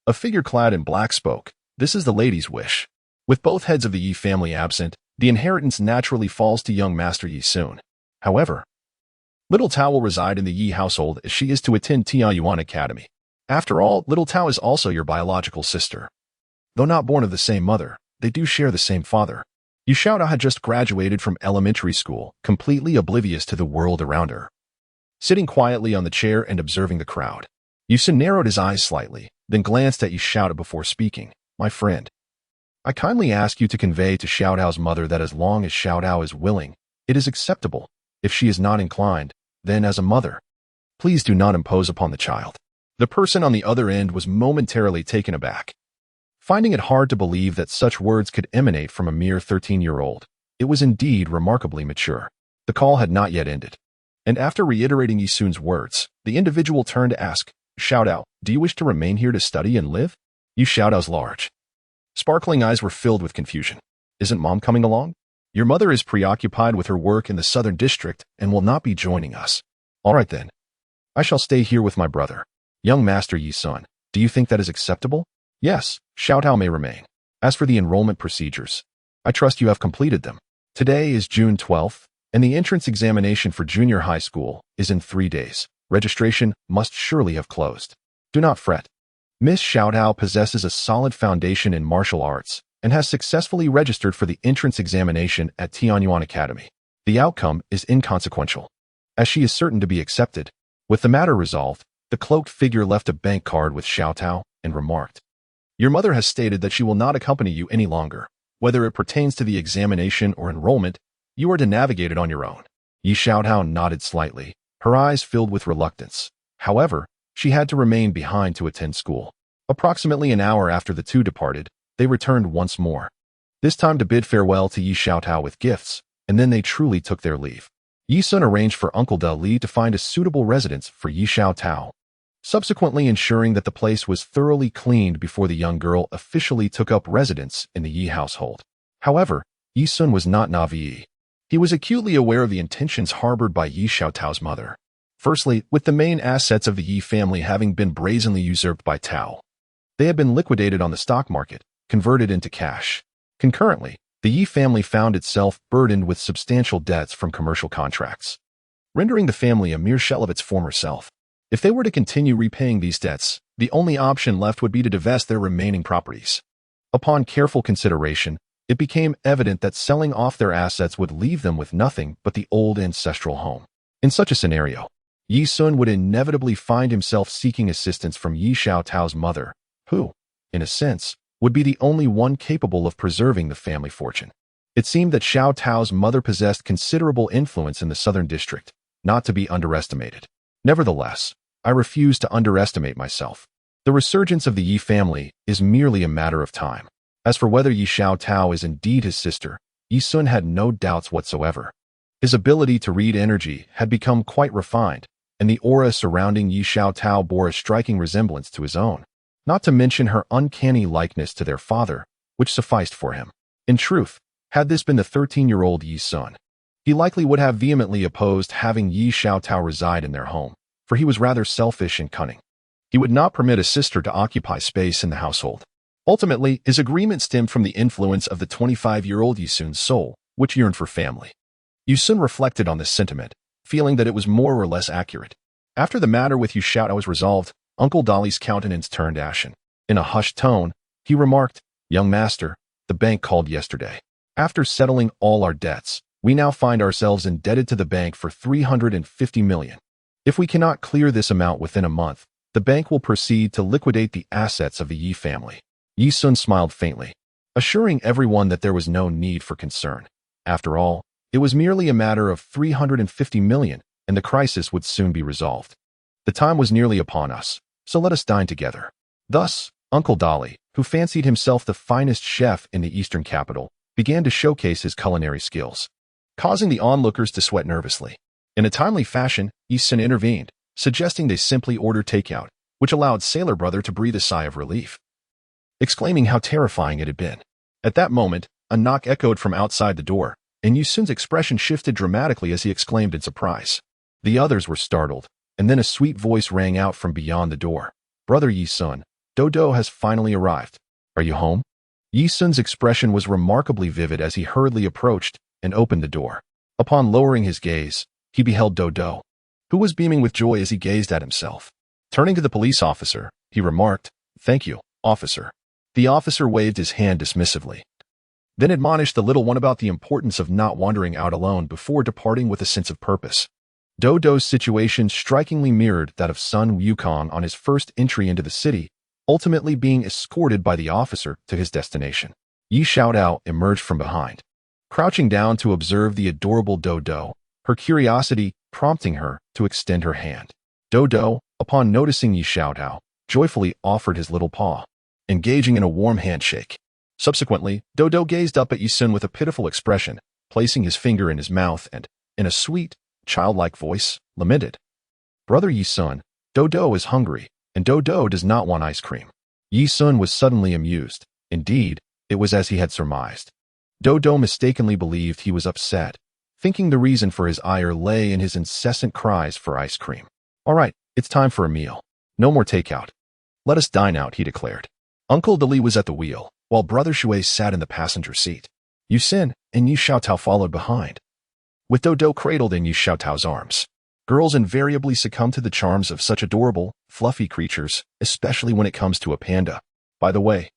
a figure clad in black spoke, "This is the lady's wish." With both heads of the Yi family absent, the inheritance naturally falls to young Master Yi Sun. However, little Tao will reside in the Yi household as she is to attend Tianyuan Academy. After all, little Tao is also your biological sister. Though not born of the same mother, they do share the same father. Yi Xiaodao had just graduated from elementary school, completely oblivious to the world around her. Sitting quietly on the chair and observing the crowd, Yi Sun narrowed his eyes slightly, then glanced at Yi Xiaodao before speaking. "My friend, I kindly ask you to convey to Xiaotao's mother that as long as Xiaotao is willing, it is acceptable. If she is not inclined, then as a mother, please do not impose upon the child." The person on the other end was momentarily taken aback. Finding it hard to believe that such words could emanate from a mere 13-year-old, it was indeed remarkably mature. The call had not yet ended, and after reiterating Yi Sun's words, the individual turned to ask, "Xiaotao, do you wish to remain here to study and live?" Yi Xiaotao's large, sparkling eyes were filled with confusion. "Isn't Mom coming along? Your mother is preoccupied with her work in the Southern District and will not be joining us." "All right then. I shall stay here with my brother." "Young Master Yi Sun, do you think that is acceptable?" "Yes, Xiaotao may remain. As for the enrollment procedures, I trust you have completed them. Today is June 12th, and the entrance examination for junior high school is in 3 days. Registration must surely have closed. Do not fret. Miss Xiaotao possesses a solid foundation in martial arts and has successfully registered for the entrance examination at Tianyuan Academy. The outcome is inconsequential, as she is certain to be accepted." With the matter resolved, the cloaked figure left a bank card with Xiaotao and remarked, "Your mother has stated that she will not accompany you any longer. Whether it pertains to the examination or enrollment, you are to navigate it on your own." Yi Xiaotao nodded slightly, her eyes filled with reluctance. However, she had to remain behind to attend school. Approximately an hour after the two departed, they returned once more, this time to bid farewell to Yi Xiaotao with gifts, and then they truly took their leave. Yi Sun arranged for Uncle Da Li to find a suitable residence for Yi Xiaotao, subsequently ensuring that the place was thoroughly cleaned before the young girl officially took up residence in the Yi household. However, Yi Sun was not naive. He was acutely aware of the intentions harbored by Yi Xiaotao's mother. Firstly, with the main assets of the Yi family having been brazenly usurped by Tao, they had been liquidated on the stock market, converted into cash. Concurrently, the Yi family found itself burdened with substantial debts from commercial contracts, rendering the family a mere shell of its former self. If they were to continue repaying these debts, the only option left would be to divest their remaining properties. Upon careful consideration, it became evident that selling off their assets would leave them with nothing but the old ancestral home. In such a scenario, Yi Sun would inevitably find himself seeking assistance from Yi Xiaotao's mother, who, in a sense, would be the only one capable of preserving the family fortune. It seemed that Xiaotao's mother possessed considerable influence in the Southern District, not to be underestimated. Nevertheless, I refuse to underestimate myself. The resurgence of the Yi family is merely a matter of time. As for whether Yi Xiaotao is indeed his sister, Yi Sun had no doubts whatsoever. His ability to read energy had become quite refined, and the aura surrounding Yi Xiaotao bore a striking resemblance to his own, not to mention her uncanny likeness to their father, which sufficed for him. In truth, had this been the 13-year-old Yi Sun, he likely would have vehemently opposed having Yi Xiaotao reside in their home, for he was rather selfish and cunning. He would not permit a sister to occupy space in the household. Ultimately, his agreement stemmed from the influence of the 25-year-old Yi Sun's soul, which yearned for family. Yi Sun reflected on this sentiment, feeling that it was more or less accurate. After the matter with Yi Xiaotao was resolved, Uncle Dali's countenance turned ashen. In a hushed tone, he remarked, "Young master, the bank called yesterday. After settling all our debts, we now find ourselves indebted to the bank for 350 million. If we cannot clear this amount within a month, the bank will proceed to liquidate the assets of the Yi family." Yi Sun smiled faintly, assuring everyone that there was no need for concern. After all, it was merely a matter of 350 million, and the crisis would soon be resolved. The time was nearly upon us, so let us dine together. Thus, Uncle Dali, who fancied himself the finest chef in the eastern capital, began to showcase his culinary skills, causing the onlookers to sweat nervously. In a timely fashion, Yi Sun intervened, suggesting they simply order takeout, which allowed Sailor Brother to breathe a sigh of relief, exclaiming how terrifying it had been. At that moment, a knock echoed from outside the door, and Yi Sun's expression shifted dramatically as he exclaimed in surprise. The others were startled, and then a sweet voice rang out from beyond the door. "Brother Yi Sun, Dodo has finally arrived. Are you home?" Yi Sun's expression was remarkably vivid as he hurriedly approached and opened the door. Upon lowering his gaze, he beheld Dodo, who was beaming with joy as he gazed at himself. Turning to the police officer, he remarked, "Thank you, officer." The officer waved his hand dismissively, then admonished the little one about the importance of not wandering out alone before departing with a sense of purpose. Dodo's situation strikingly mirrored that of Sun Wukong on his first entry into the city, ultimately being escorted by the officer to his destination. Yi Xiaotao emerged from behind, crouching down to observe the adorable Dodo, her curiosity prompting her to extend her hand. Dodo, upon noticing Yi Xiaotao, joyfully offered his little paw, engaging in a warm handshake. Subsequently, Dodo gazed up at Yi Sun with a pitiful expression, placing his finger in his mouth and, in a sweet, childlike voice, lamented, "Brother Yi Sun, Dodo is hungry, and Dodo does not want ice cream." Yi Sun was suddenly amused. Indeed, it was as he had surmised. Dodo mistakenly believed he was upset, thinking the reason for his ire lay in his incessant cries for ice cream. "All right, it's time for a meal. No more takeout. Let us dine out," he declared. Uncle Dali was at the wheel, while Brother Shui sat in the passenger seat. Yu Xin and Yi Xiaotao followed behind, with Dodo cradled in Yi Xiaotao's arms. Girls invariably succumb to the charms of such adorable, fluffy creatures, especially when it comes to a panda. By the way,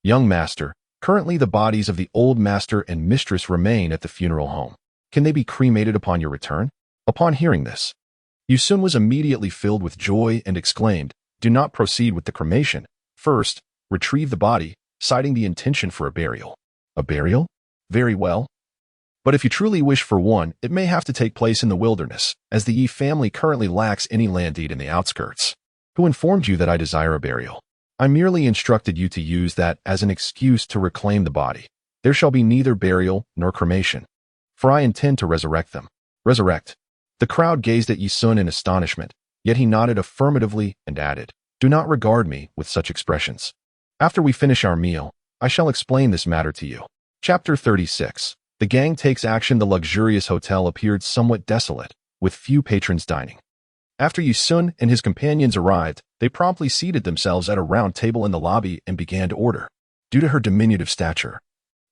young master, currently the bodies of the old master and mistress remain at the funeral home. Can they be cremated upon your return? Upon hearing this, Yu Sun was immediately filled with joy and exclaimed, "Do not proceed with the cremation. First, retrieve the body, citing the intention for a burial." "A burial? Very well. But if you truly wish for one, it may have to take place in the wilderness, as the Yi family currently lacks any land deed in the outskirts." "Who informed you that I desire a burial?" "I merely instructed you to use that as an excuse to reclaim the body. There shall be neither burial nor cremation, for I intend to resurrect them." "Resurrect?" The crowd gazed at Yi Sun in astonishment, yet he nodded affirmatively and added, "Do not regard me with such expressions. After we finish our meal, I shall explain this matter to you." Chapter 36. The gang takes action. The luxurious hotel appeared somewhat desolate, with few patrons dining. After Yi Sun and his companions arrived, they promptly seated themselves at a round table in the lobby and began to order. Due to her diminutive stature,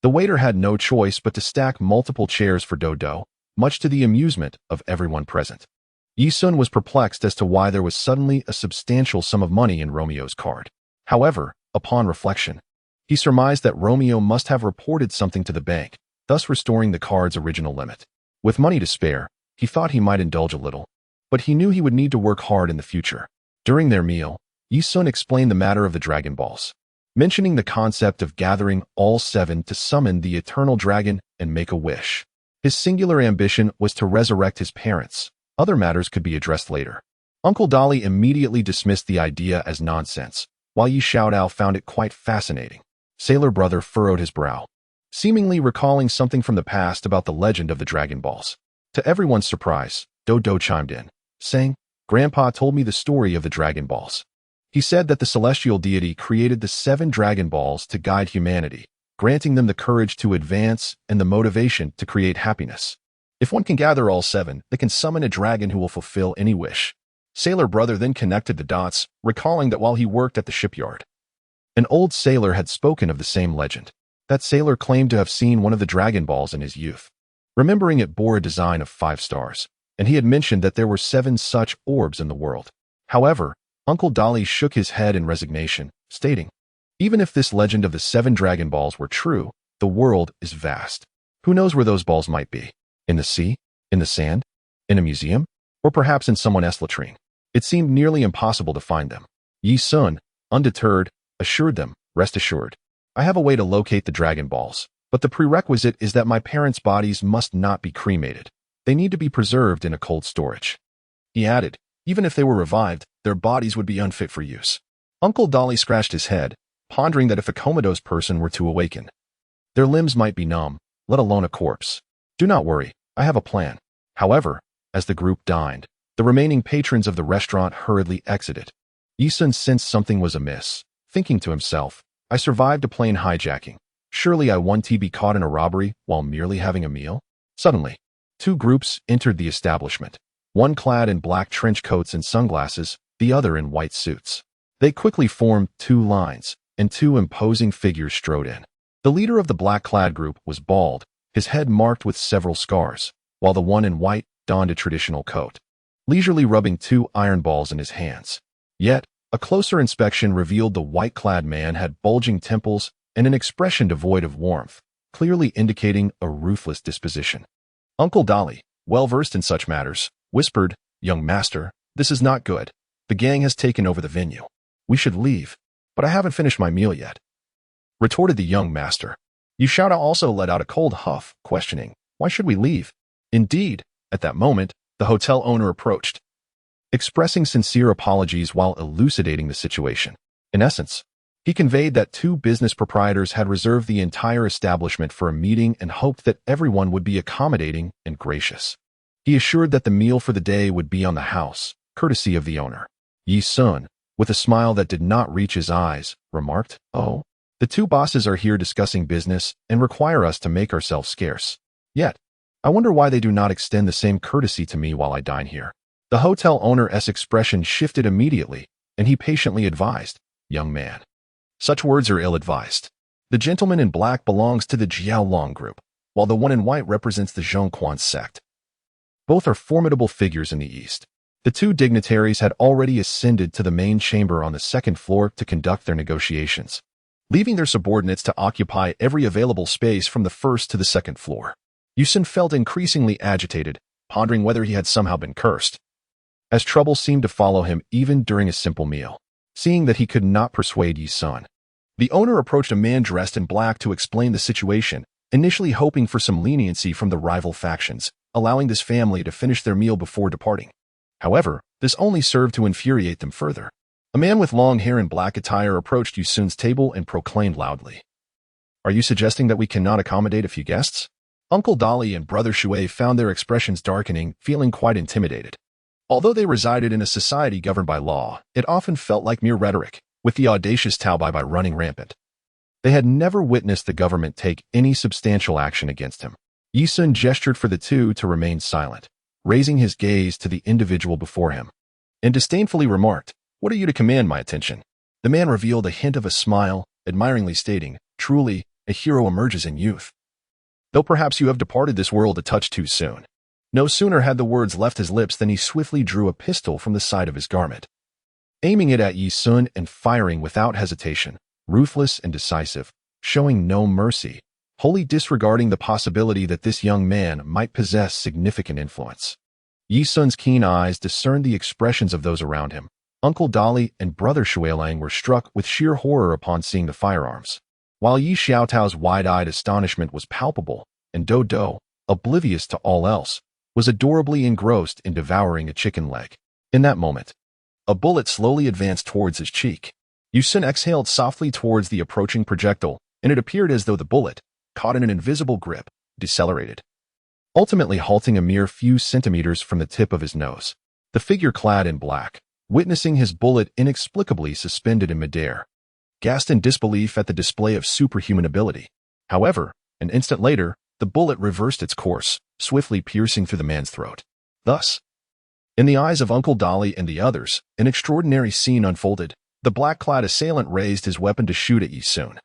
the waiter had no choice but to stack multiple chairs for Dodo, much to the amusement of everyone present. Yi Sun was perplexed as to why there was suddenly a substantial sum of money in Romeo's card. However, upon reflection, he surmised that Romeo must have reported something to the bank, thus restoring the card's original limit. With money to spare, he thought he might indulge a little, but he knew he would need to work hard in the future. During their meal, Yi Sun explained the matter of the Dragon Balls, mentioning the concept of gathering all 7 to summon the eternal dragon and make a wish. His singular ambition was to resurrect his parents. Other matters could be addressed later. Uncle Dali immediately dismissed the idea as nonsense, while Yi Xiaotao found it quite fascinating. Sailor Brother furrowed his brow, seemingly recalling something from the past about the legend of the Dragon Balls. To everyone's surprise, Dodo chimed in, saying, "Grandpa told me the story of the Dragon Balls. He said that the celestial deity created the 7 Dragon Balls to guide humanity, granting them the courage to advance and the motivation to create happiness. If one can gather all 7, they can summon a dragon who will fulfill any wish." Sailor Brother then connected the dots, recalling that while he worked at the shipyard, an old sailor had spoken of the same legend. That sailor claimed to have seen one of the Dragon Balls in his youth. Remembering it bore a design of 5 stars, and he had mentioned that there were 7 such orbs in the world. However, Uncle Dali shook his head in resignation, stating, "Even if this legend of the 7 Dragon Balls were true, the world is vast. Who knows where those balls might be? In the sea? In the sand? In a museum? Or perhaps in someone else's latrine?" It seemed nearly impossible to find them. Yi Sun, undeterred, assured them, "Rest assured, I have a way to locate the Dragon Balls, but the prerequisite is that my parents' bodies must not be cremated. They need to be preserved in a cold storage." He added, "Even if they were revived, their bodies would be unfit for use." Uncle Dali scratched his head, pondering that if a comatose person were to awaken, their limbs might be numb, let alone a corpse. "Do not worry, I have a plan." However, as the group dined, the remaining patrons of the restaurant hurriedly exited. Yi Sun sensed something was amiss, thinking to himself, "I survived a plane hijacking. Surely I won't be caught in a robbery while merely having a meal?" Suddenly, 2 groups entered the establishment, one clad in black trench coats and sunglasses, the other in white suits. They quickly formed 2 lines, and 2 imposing figures strode in. The leader of the black-clad group was bald, his head marked with several scars, while the one in white donned a traditional coat, leisurely rubbing 2 iron balls in his hands. Yet, a closer inspection revealed the white-clad man had bulging temples and an expression devoid of warmth, clearly indicating a ruthless disposition. Uncle Dali, well versed in such matters, whispered, "Young master, this is not good. The gang has taken over the venue. We should leave." "But I haven't finished my meal yet," retorted the young master. Yi Xiaotao also let out a cold huff, questioning, "Why should we leave?" Indeed, at that moment, the hotel owner approached, expressing sincere apologies while elucidating the situation. In essence, he conveyed that two business proprietors had reserved the entire establishment for a meeting and hoped that everyone would be accommodating and gracious. He assured that the meal for the day would be on the house, courtesy of the owner. Yi Sun, with a smile that did not reach his eyes, remarked, "Oh, the two bosses are here discussing business and require us to make ourselves scarce. Yet, I wonder why they do not extend the same courtesy to me while I dine here." The hotel owner's expression shifted immediately, and he patiently advised, "Young man, such words are ill-advised. The gentleman in black belongs to the Jiaolong group, while the one in white represents the Zhongquan sect. Both are formidable figures in the East." The two dignitaries had already ascended to the main chamber on the second floor to conduct their negotiations, leaving their subordinates to occupy every available space from the first to the second floor. Yi Sun felt increasingly agitated, pondering whether he had somehow been cursed, as trouble seemed to follow him even during a simple meal. Seeing that he could not persuade Yi Sun, the owner approached a man dressed in black to explain the situation, initially hoping for some leniency from the rival factions, allowing this family to finish their meal before departing. However, this only served to infuriate them further. A man with long hair and black attire approached Yi Sun's table and proclaimed loudly, "Are you suggesting that we cannot accommodate a few guests?" Uncle Dali and Brother Shui found their expressions darkening, feeling quite intimidated. Although they resided in a society governed by law, it often felt like mere rhetoric, with the audacious Tao Bai running rampant. They had never witnessed the government take any substantial action against him. Yi Sun gestured for the two to remain silent, raising his gaze to the individual before him, and disdainfully remarked, "What are you to command my attention?" The man revealed a hint of a smile, admiringly stating, "Truly, a hero emerges in youth. Though perhaps you have departed this world a touch too soon." No sooner had the words left his lips than he swiftly drew a pistol from the side of his garment, aiming it at Yi Sun and firing without hesitation, ruthless and decisive, showing no mercy, wholly disregarding the possibility that this young man might possess significant influence. Yi Sun's keen eyes discerned the expressions of those around him. Uncle Dali and Brother Shuilang were struck with sheer horror upon seeing the firearms, while Yi Xiaotao's wide-eyed astonishment was palpable, and Dodo, oblivious to all else, was adorably engrossed in devouring a chicken leg. In that moment, a bullet slowly advanced towards his cheek. Yi Sun exhaled softly towards the approaching projectile, and it appeared as though the bullet, caught in an invisible grip, decelerated, ultimately halting a mere few centimeters from the tip of his nose. The figure clad in black, witnessing his bullet inexplicably suspended in midair, gasped in disbelief at the display of superhuman ability. However, an instant later, the bullet reversed its course, swiftly piercing through the man's throat. Thus, in the eyes of Uncle Dali and the others, an extraordinary scene unfolded. The black-clad assailant raised his weapon to shoot at Yi Sun.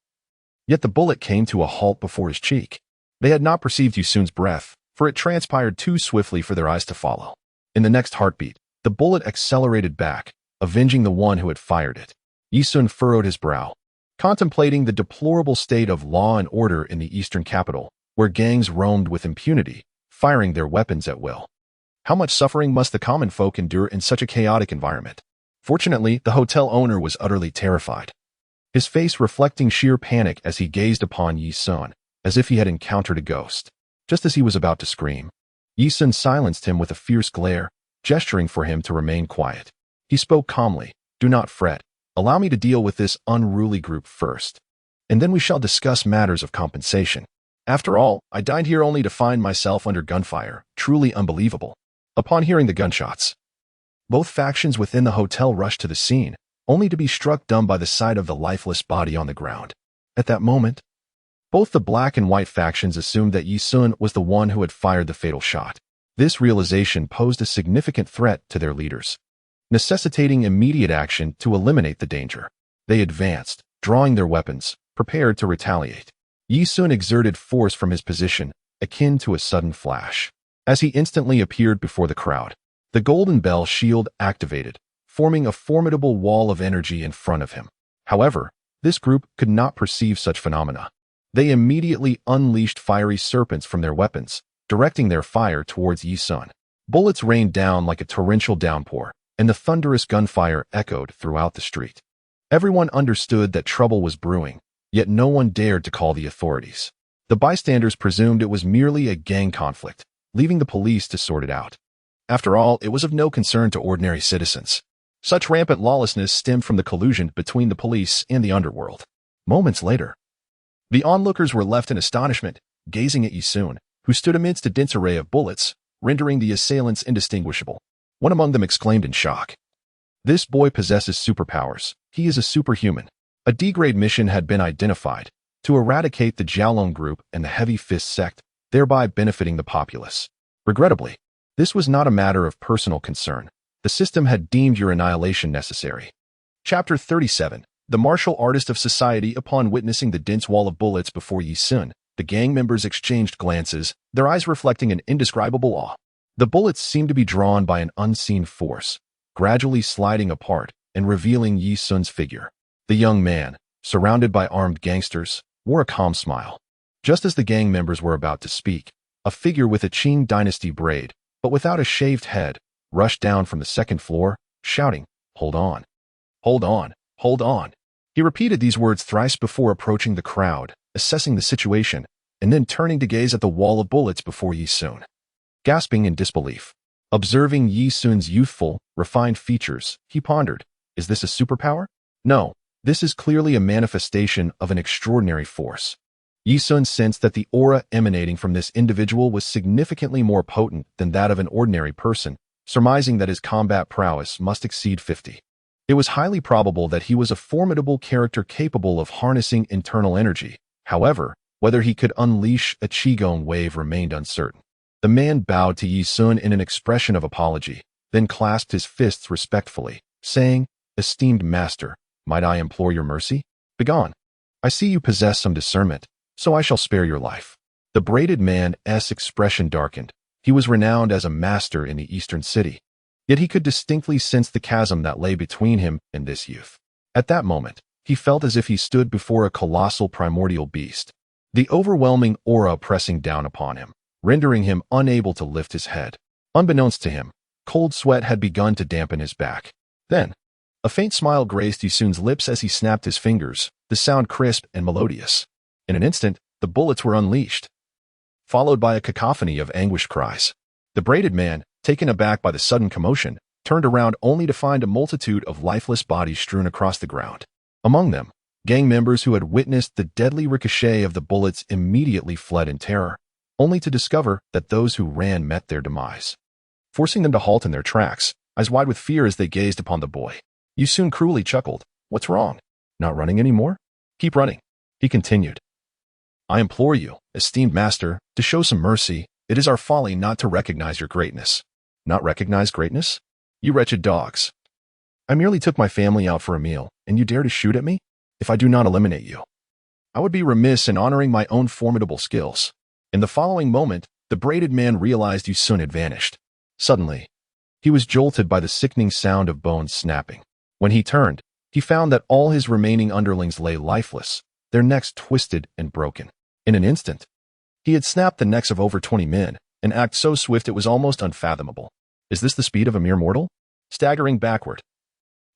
Yet the bullet came to a halt before his cheek. They had not perceived Yi Sun's breath, for it transpired too swiftly for their eyes to follow. In the next heartbeat, the bullet accelerated back, avenging the one who had fired it. Yi Sun furrowed his brow, contemplating the deplorable state of law and order in the eastern capital, where gangs roamed with impunity, firing their weapons at will. How much suffering must the common folk endure in such a chaotic environment? Fortunately, the hotel owner was utterly terrified, his face reflecting sheer panic as he gazed upon Yi Sun, as if he had encountered a ghost. Just as he was about to scream, Yi Sun silenced him with a fierce glare, gesturing for him to remain quiet. He spoke calmly, "Do not fret. Allow me to deal with this unruly group first, and then we shall discuss matters of compensation. After all, I dined here only to find myself under gunfire, truly unbelievable." Upon hearing the gunshots, both factions within the hotel rushed to the scene, only to be struck dumb by the sight of the lifeless body on the ground. At that moment, both the black and white factions assumed that Yi Sun was the one who had fired the fatal shot. This realization posed a significant threat to their leaders, necessitating immediate action to eliminate the danger. They advanced, drawing their weapons, prepared to retaliate. Yi Sun exerted force from his position, akin to a sudden flash. As he instantly appeared before the crowd, the golden bell shield activated, forming a formidable wall of energy in front of him. However, this group could not perceive such phenomena. They immediately unleashed fiery serpents from their weapons, directing their fire towards Yi Sun. Bullets rained down like a torrential downpour, and the thunderous gunfire echoed throughout the street. Everyone understood that trouble was brewing, yet no one dared to call the authorities. The bystanders presumed it was merely a gang conflict, leaving the police to sort it out. After all, it was of no concern to ordinary citizens. Such rampant lawlessness stemmed from the collusion between the police and the underworld. Moments later, the onlookers were left in astonishment, gazing at Yi Sun, who stood amidst a dense array of bullets, rendering the assailants indistinguishable. One among them exclaimed in shock, "This boy possesses superpowers. He is a superhuman." A D-grade mission had been identified to eradicate the Jiaolong group and the Heavy Fist sect, thereby benefiting the populace. Regrettably, this was not a matter of personal concern. The system had deemed your annihilation necessary. Chapter 37. The martial artist of society. Upon witnessing the dense wall of bullets before Yi Sun, the gang members exchanged glances, their eyes reflecting an indescribable awe. The bullets seemed to be drawn by an unseen force, gradually sliding apart and revealing Yi Sun's figure. The young man, surrounded by armed gangsters, wore a calm smile. Just as the gang members were about to speak, a figure with a Qing dynasty braid, but without a shaved head, rushed down from the second floor, shouting, "Hold on! Hold on! Hold on!" He repeated these words thrice before approaching the crowd, assessing the situation, and then turning to gaze at the wall of bullets before Yi Sun. Gasping in disbelief, observing Yi Sun's youthful, refined features, he pondered, "Is this a superpower? No, this is clearly a manifestation of an extraordinary force." Yi Sun sensed that the aura emanating from this individual was significantly more potent than that of an ordinary person, surmising that his combat prowess must exceed 50. It was highly probable that he was a formidable character capable of harnessing internal energy. However, whether he could unleash a Qigong wave remained uncertain. The man bowed to Yi Sun in an expression of apology, then clasped his fists respectfully, saying, "Esteemed master, might I implore your mercy? Begone. I see you possess some discernment, so I shall spare your life." The braided man's expression darkened. He was renowned as a master in the eastern city, yet he could distinctly sense the chasm that lay between him and this youth. At that moment, he felt as if he stood before a colossal primordial beast, the overwhelming aura pressing down upon him, rendering him unable to lift his head. Unbeknownst to him, cold sweat had begun to dampen his back. Then, a faint smile graced Yi Sun's lips as he snapped his fingers, the sound crisp and melodious. In an instant, the bullets were unleashed, followed by a cacophony of anguished cries. The braided man, taken aback by the sudden commotion, turned around only to find a multitude of lifeless bodies strewn across the ground. Among them, gang members who had witnessed the deadly ricochet of the bullets immediately fled in terror, only to discover that those who ran met their demise, forcing them to halt in their tracks, eyes wide with fear as they gazed upon the boy. Yi Sun cruelly chuckled. "What's wrong? Not running anymore? Keep running," he continued. "I implore you, esteemed master, to show some mercy. It is our folly not to recognize your greatness." "Not recognize greatness? You wretched dogs. I merely took my family out for a meal, and you dare to shoot at me? If I do not eliminate you, I would be remiss in honoring my own formidable skills." In the following moment, the braided man realized Yi Sun had vanished. Suddenly, he was jolted by the sickening sound of bones snapping. When he turned, he found that all his remaining underlings lay lifeless, their necks twisted and broken. In an instant, he had snapped the necks of over 20 men, an act so swift it was almost unfathomable. Is this the speed of a mere mortal? Staggering backward,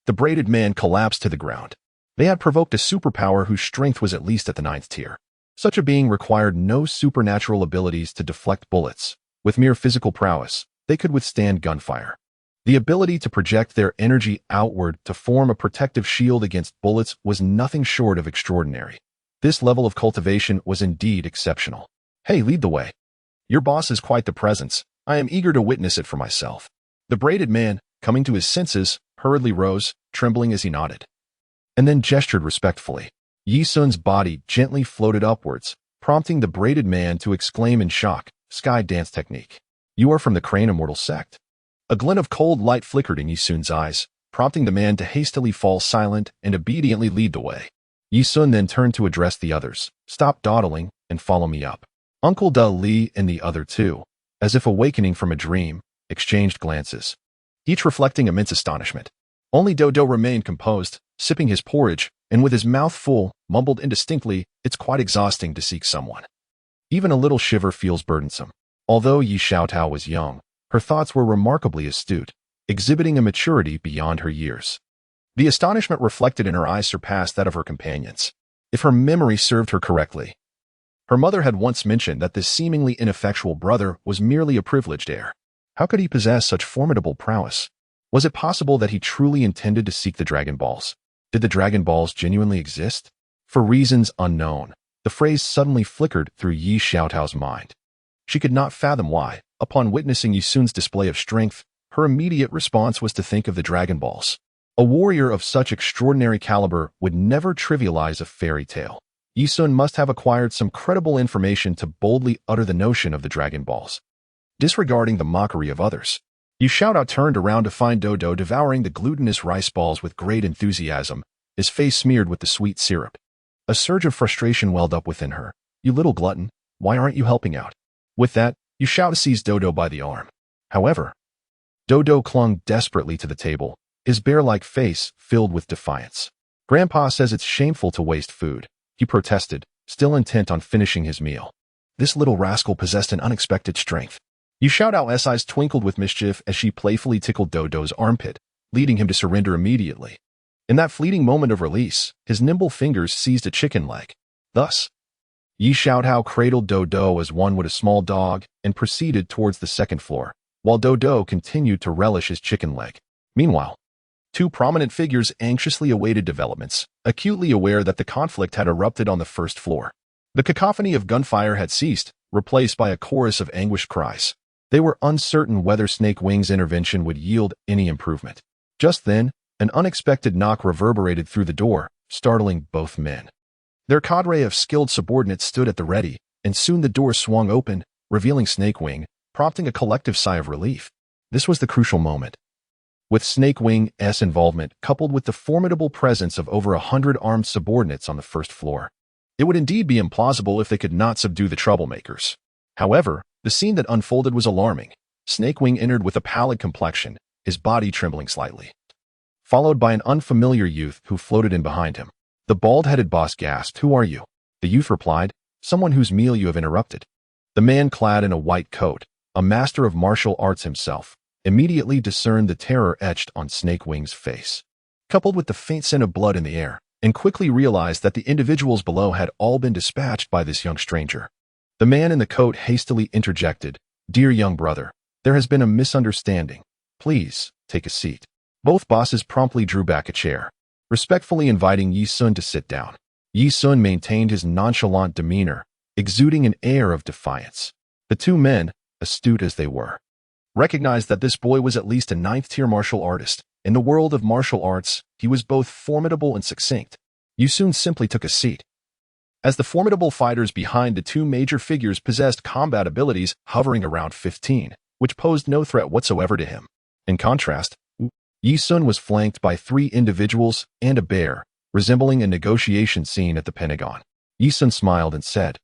the braided man collapsed to the ground. They had provoked a superpower whose strength was at least at the 9th tier. Such a being required no supernatural abilities to deflect bullets. With mere physical prowess, they could withstand gunfire. The ability to project their energy outward to form a protective shield against bullets was nothing short of extraordinary. This level of cultivation was indeed exceptional. "Hey, lead the way. Your boss is quite the presence. I am eager to witness it for myself." The braided man, coming to his senses, hurriedly rose, trembling as he nodded, and then gestured respectfully. Yi Sun's body gently floated upwards, prompting the braided man to exclaim in shock, "Sky dance technique. You are from the Crane Immortal sect." A glint of cold light flickered in Yi Sun's eyes, prompting the man to hastily fall silent and obediently lead the way. Yi Sun then turned to address the others. "Stop dawdling and follow me up." Uncle Da Li and the other two, as if awakening from a dream, exchanged glances, each reflecting immense astonishment. Only Dodo remained composed, sipping his porridge, and with his mouth full, mumbled indistinctly, "It's quite exhausting to seek someone. Even a little shiver feels burdensome." Although Yi Xiaotao was young, her thoughts were remarkably astute, exhibiting a maturity beyond her years. The astonishment reflected in her eyes surpassed that of her companions. If her memory served her correctly, Her mother had once mentioned that this seemingly ineffectual brother was merely a privileged heir. How could he possess such formidable prowess? Was it possible that he truly intended to seek the Dragon Balls? Did the Dragon Balls genuinely exist? For reasons unknown, the phrase suddenly flickered through Yi Xiaotao's mind. She could not fathom why, upon witnessing Yi Sun's display of strength, her immediate response was to think of the Dragon Balls. A warrior of such extraordinary caliber would never trivialize a fairy tale. Yi Sun must have acquired some credible information to boldly utter the notion of the Dragon Balls. Disregarding the mockery of others, Yi Xiaotao turned around to find Dodo devouring the glutinous rice balls with great enthusiasm, his face smeared with the sweet syrup. A surge of frustration welled up within her. "You little glutton, why aren't you helping out?" With that, Yi Xiaotao seized Dodo by the arm. However, Dodo clung desperately to the table, his bear-like face filled with defiance. "Grandpa says it's shameful to waste food," he protested, still intent on finishing his meal. This little rascal possessed an unexpected strength. Yi Xiaotao's eyes twinkled with mischief as she playfully tickled Dodo's armpit, leading him to surrender immediately. In that fleeting moment of release, his nimble fingers seized a chicken leg. Thus, Yi Xiaotao cradled Dodo as one would a small dog and proceeded towards the second floor, while Dodo continued to relish his chicken leg. Meanwhile, two prominent figures anxiously awaited developments, acutely aware that the conflict had erupted on the first floor. The cacophony of gunfire had ceased, replaced by a chorus of anguished cries. They were uncertain whether Snake Wing's intervention would yield any improvement. Just then, an unexpected knock reverberated through the door, startling both men. Their cadre of skilled subordinates stood at the ready, and soon the door swung open, revealing Snake Wing, prompting a collective sigh of relief. This was the crucial moment. With Snake Wing's involvement coupled with the formidable presence of over 100 armed subordinates on the first floor, it would indeed be implausible if they could not subdue the troublemakers. However, the scene that unfolded was alarming. Snake Wing entered with a pallid complexion, his body trembling slightly, followed by an unfamiliar youth who floated in behind him. The bald-headed boss gasped, "Who are you?" The youth replied, "Someone whose meal you have interrupted." The man clad in a white coat, a master of martial arts himself, immediately discerned the terror etched on Snake Wing's face, coupled with the faint scent of blood in the air, and quickly realized that the individuals below had all been dispatched by this young stranger. The man in the coat hastily interjected, "Dear young brother, there has been a misunderstanding. Please, take a seat." Both bosses promptly drew back a chair, respectfully inviting Yi Sun to sit down. Yi Sun maintained his nonchalant demeanor, exuding an air of defiance. The two men, astute as they were, recognized that this boy was at least a ninth-tier martial artist. In the world of martial arts, he was both formidable and succinct. Yi Sun simply took a seat, as the formidable fighters behind the two major figures possessed combat abilities hovering around 15, which posed no threat whatsoever to him. In contrast, Yi Sun was flanked by 3 individuals and a bear, resembling a negotiation scene at the Pentagon. Yi Sun smiled and said,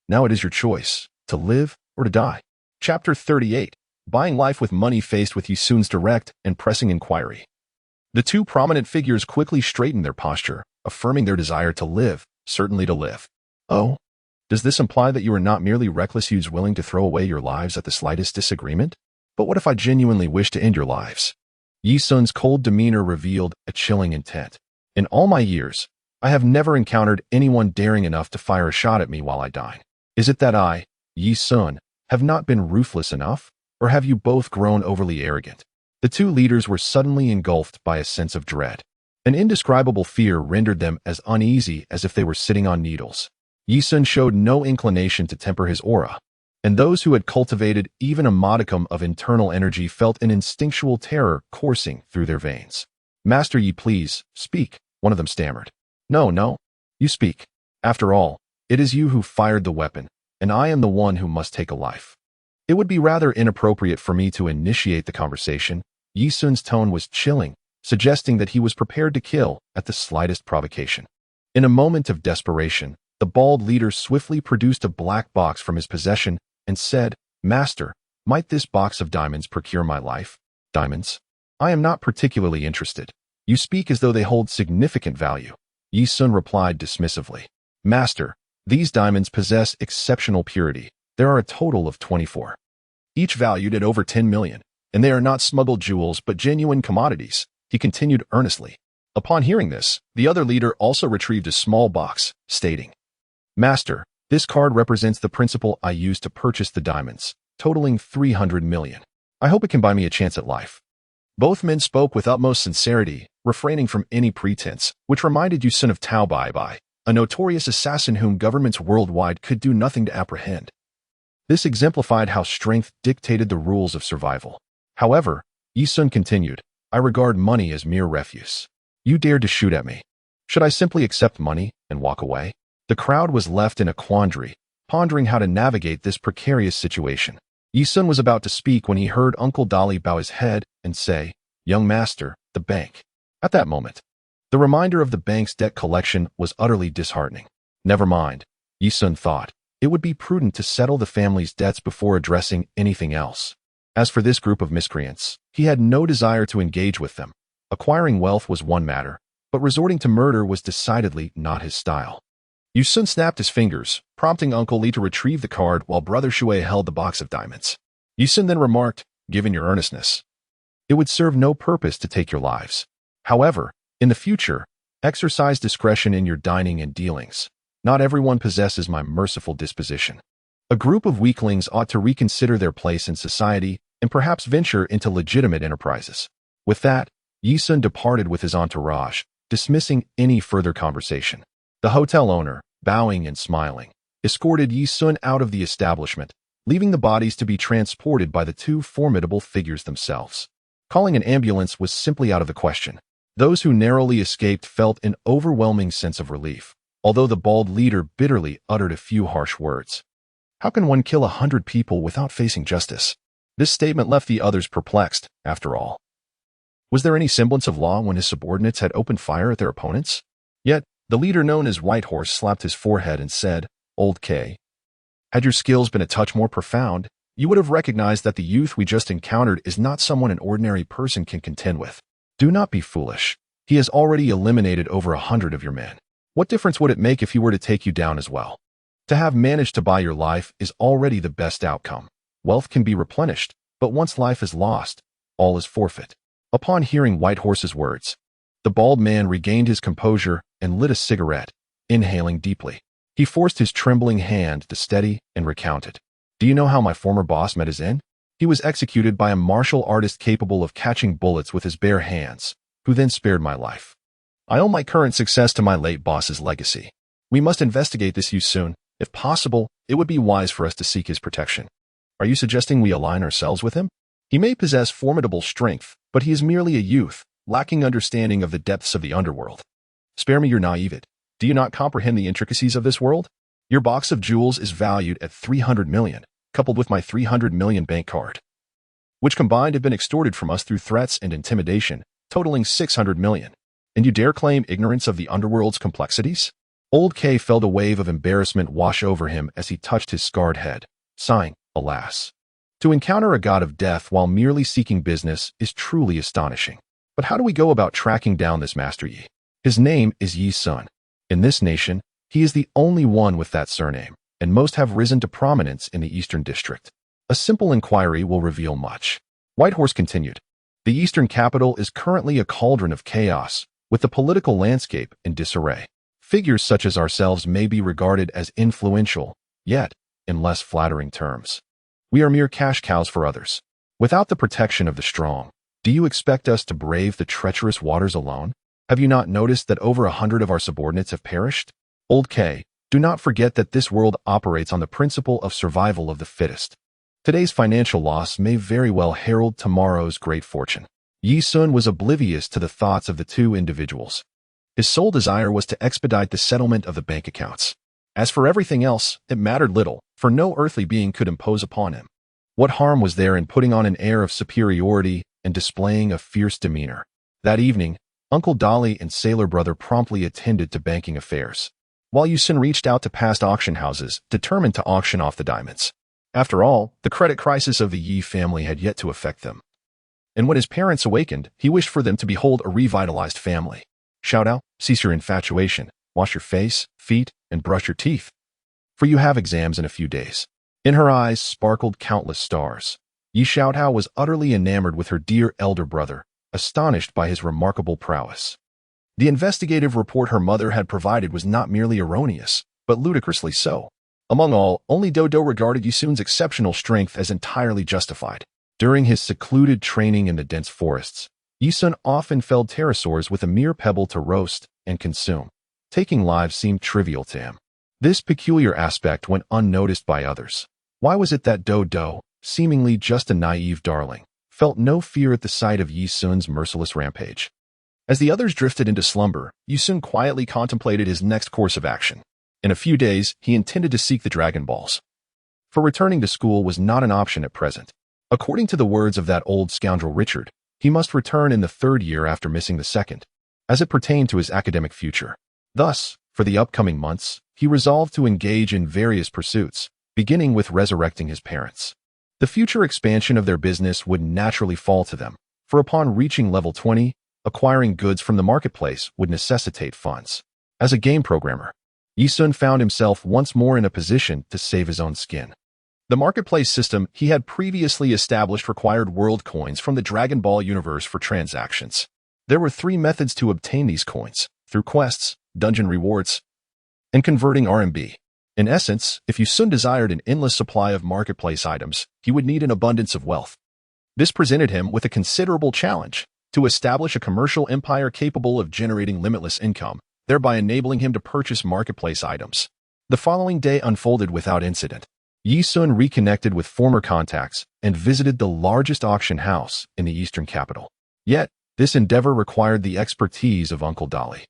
"Now it is your choice, to live or to die." Chapter 38. Buying life with money. Faced with Yi Sun's direct and pressing inquiry, the two prominent figures quickly straightened their posture, affirming their desire to live, certainly to live. "Oh, does this imply that you are not merely reckless youths willing to throw away your lives at the slightest disagreement? But what if I genuinely wish to end your lives?" Yi Sun's cold demeanor revealed a chilling intent. "In all my years, I have never encountered anyone daring enough to fire a shot at me while I dine. Is it that I, Yi Sun, have not been ruthless enough, or have you both grown overly arrogant?" The two leaders were suddenly engulfed by a sense of dread. An indescribable fear rendered them as uneasy as if they were sitting on needles. Yi Sun showed no inclination to temper his aura, and those who had cultivated even a modicum of internal energy felt an instinctual terror coursing through their veins. "Master Yi, please, speak," one of them stammered. No, you speak. After all, it is you who fired the weapon, and I am the one who must take a life." It would be rather inappropriate for me to initiate the conversation. Yi Sun's tone was chilling, suggesting that he was prepared to kill at the slightest provocation. In a moment of desperation, the bald leader swiftly produced a black box from his possession and said, "Master, might this box of diamonds procure my life?" "Diamonds? I am not particularly interested. You speak as though they hold significant value." Yi Sun replied dismissively. "Master, these diamonds possess exceptional purity. There are a total of 24, each valued at over 10 million, and they are not smuggled jewels but genuine commodities," he continued earnestly. Upon hearing this, the other leader also retrieved a small box, stating, "Master, This card represents the principal I used to purchase the diamonds, totaling 300 million. I hope it can buy me a chance at life. Both men spoke with utmost sincerity, refraining from any pretense, which reminded Yusun of Tao Bai, a notorious assassin whom governments worldwide could do nothing to apprehend. This exemplified how strength dictated the rules of survival. However, Yisun continued, I regard money as mere refuse. You dared to shoot at me. Should I simply accept money and walk away? The crowd was left in a quandary, pondering how to navigate this precarious situation. Yisun was about to speak when he heard Uncle Dolly bow his head and say, Young master, the bank. At that moment, the reminder of the bank's debt collection was utterly disheartening. Never mind, Yisun thought. It would be prudent to settle the family's debts before addressing anything else. As for this group of miscreants, he had no desire to engage with them. Acquiring wealth was one matter, but resorting to murder was decidedly not his style. Yisun snapped his fingers, prompting Uncle Li to retrieve the card while Brother Shui held the box of diamonds. Yisun then remarked, Given your earnestness, it would serve no purpose to take your lives. However, in the future, exercise discretion in your dining and dealings. Not everyone possesses my merciful disposition. A group of weaklings ought to reconsider their place in society and perhaps venture into legitimate enterprises. With that, Yisun departed with his entourage, dismissing any further conversation. The hotel owner, bowing and smiling, escorted Yisun out of the establishment, leaving the bodies to be transported by the two formidable figures themselves. Calling an ambulance was simply out of the question. Those who narrowly escaped felt an overwhelming sense of relief, although the bald leader bitterly uttered a few harsh words. How can one kill 100 people without facing justice? This statement left the others perplexed, after all. Was there any semblance of law when his subordinates had opened fire at their opponents? Yet, the leader known as Whitehorse slapped his forehead and said, Old K, had your skills been a touch more profound, you would have recognized that the youth we just encountered is not someone an ordinary person can contend with. Do not be foolish. He has already eliminated over 100 of your men. What difference would it make if he were to take you down as well? To have managed to buy your life is already the best outcome. Wealth can be replenished, but once life is lost, all is forfeit. Upon hearing Whitehorse's words, the bald man regained his composure and lit a cigarette, inhaling deeply. He forced his trembling hand to steady and recounted. Do you know how my former boss met his end? He was executed by a martial artist capable of catching bullets with his bare hands, who then spared my life. I owe my current success to my late boss's legacy. We must investigate this use soon. If possible, it would be wise for us to seek his protection. Are you suggesting we align ourselves with him? He may possess formidable strength, but he is merely a youth, lacking understanding of the depths of the underworld. Spare me your naivete. Do you not comprehend the intricacies of this world? Your box of jewels is valued at 300 million, coupled with my 300 million bank card, which combined have been extorted from us through threats and intimidation, totaling 600 million. And you dare claim ignorance of the underworld's complexities? Old K felt a wave of embarrassment wash over him as he touched his scarred head, sighing, alas. To encounter a god of death while merely seeking business is truly astonishing. But how do we go about tracking down this Master Yi? His name is Yi Sun. In this nation, he is the only one with that surname, and most have risen to prominence in the Eastern District. A simple inquiry will reveal much. Whitehorse continued. The Eastern capital is currently a cauldron of chaos, with the political landscape in disarray. Figures such as ourselves may be regarded as influential, yet, in less flattering terms, we are mere cash cows for others. Without the protection of the strong, do you expect us to brave the treacherous waters alone? Have you not noticed that over 100 of our subordinates have perished? Old K, do not forget that this world operates on the principle of survival of the fittest. Today's financial loss may very well herald tomorrow's great fortune. Yi Sun was oblivious to the thoughts of the two individuals. His sole desire was to expedite the settlement of the bank accounts. As for everything else, it mattered little, for no earthly being could impose upon him. What harm was there in putting on an air of superiority and displaying a fierce demeanor? That evening, Uncle Dolly and Sailor Brother promptly attended to banking affairs, while Yisun reached out to past auction houses, determined to auction off the diamonds. After all, the credit crisis of the Yi family had yet to affect them. And when his parents awakened, he wished for them to behold a revitalized family. Shout out, cease your infatuation, wash your face, feet, and brush your teeth, for you have exams in a few days. In her eyes sparkled countless stars. Yi Xiaotao was utterly enamored with her dear elder brother, astonished by his remarkable prowess. The investigative report her mother had provided was not merely erroneous, but ludicrously so. Among all, only Dodo regarded Yi Sun's exceptional strength as entirely justified. During his secluded training in the dense forests, Yi Sun often felled pterosaurs with a mere pebble to roast and consume. Taking lives seemed trivial to him. This peculiar aspect went unnoticed by others. Why was it that Dodo, seemingly just a naive darling, felt no fear at the sight of Yi Sun's merciless rampage? As the others drifted into slumber, Yi Sun quietly contemplated his next course of action. In a few days, he intended to seek the Dragon Balls. For returning to school was not an option at present. According to the words of that old scoundrel Richard, he must return in the third year after missing the second, as it pertained to his academic future. Thus, for the upcoming months, he resolved to engage in various pursuits, beginning with resurrecting his parents. The future expansion of their business would naturally fall to them, for upon reaching level 20, acquiring goods from the marketplace would necessitate funds. As a game programmer, Yi Sun found himself once more in a position to save his own skin. The marketplace system he had previously established required world coins from the Dragon Ball universe for transactions. There were 3 methods to obtain these coins: through quests, dungeon rewards, and converting RMB. In essence, if Yi Sun desired an endless supply of marketplace items, he would need an abundance of wealth. This presented him with a considerable challenge: to establish a commercial empire capable of generating limitless income, thereby enabling him to purchase marketplace items. The following day unfolded without incident. Yi Sun reconnected with former contacts and visited the largest auction house in the eastern capital. Yet, this endeavor required the expertise of Uncle Dolly,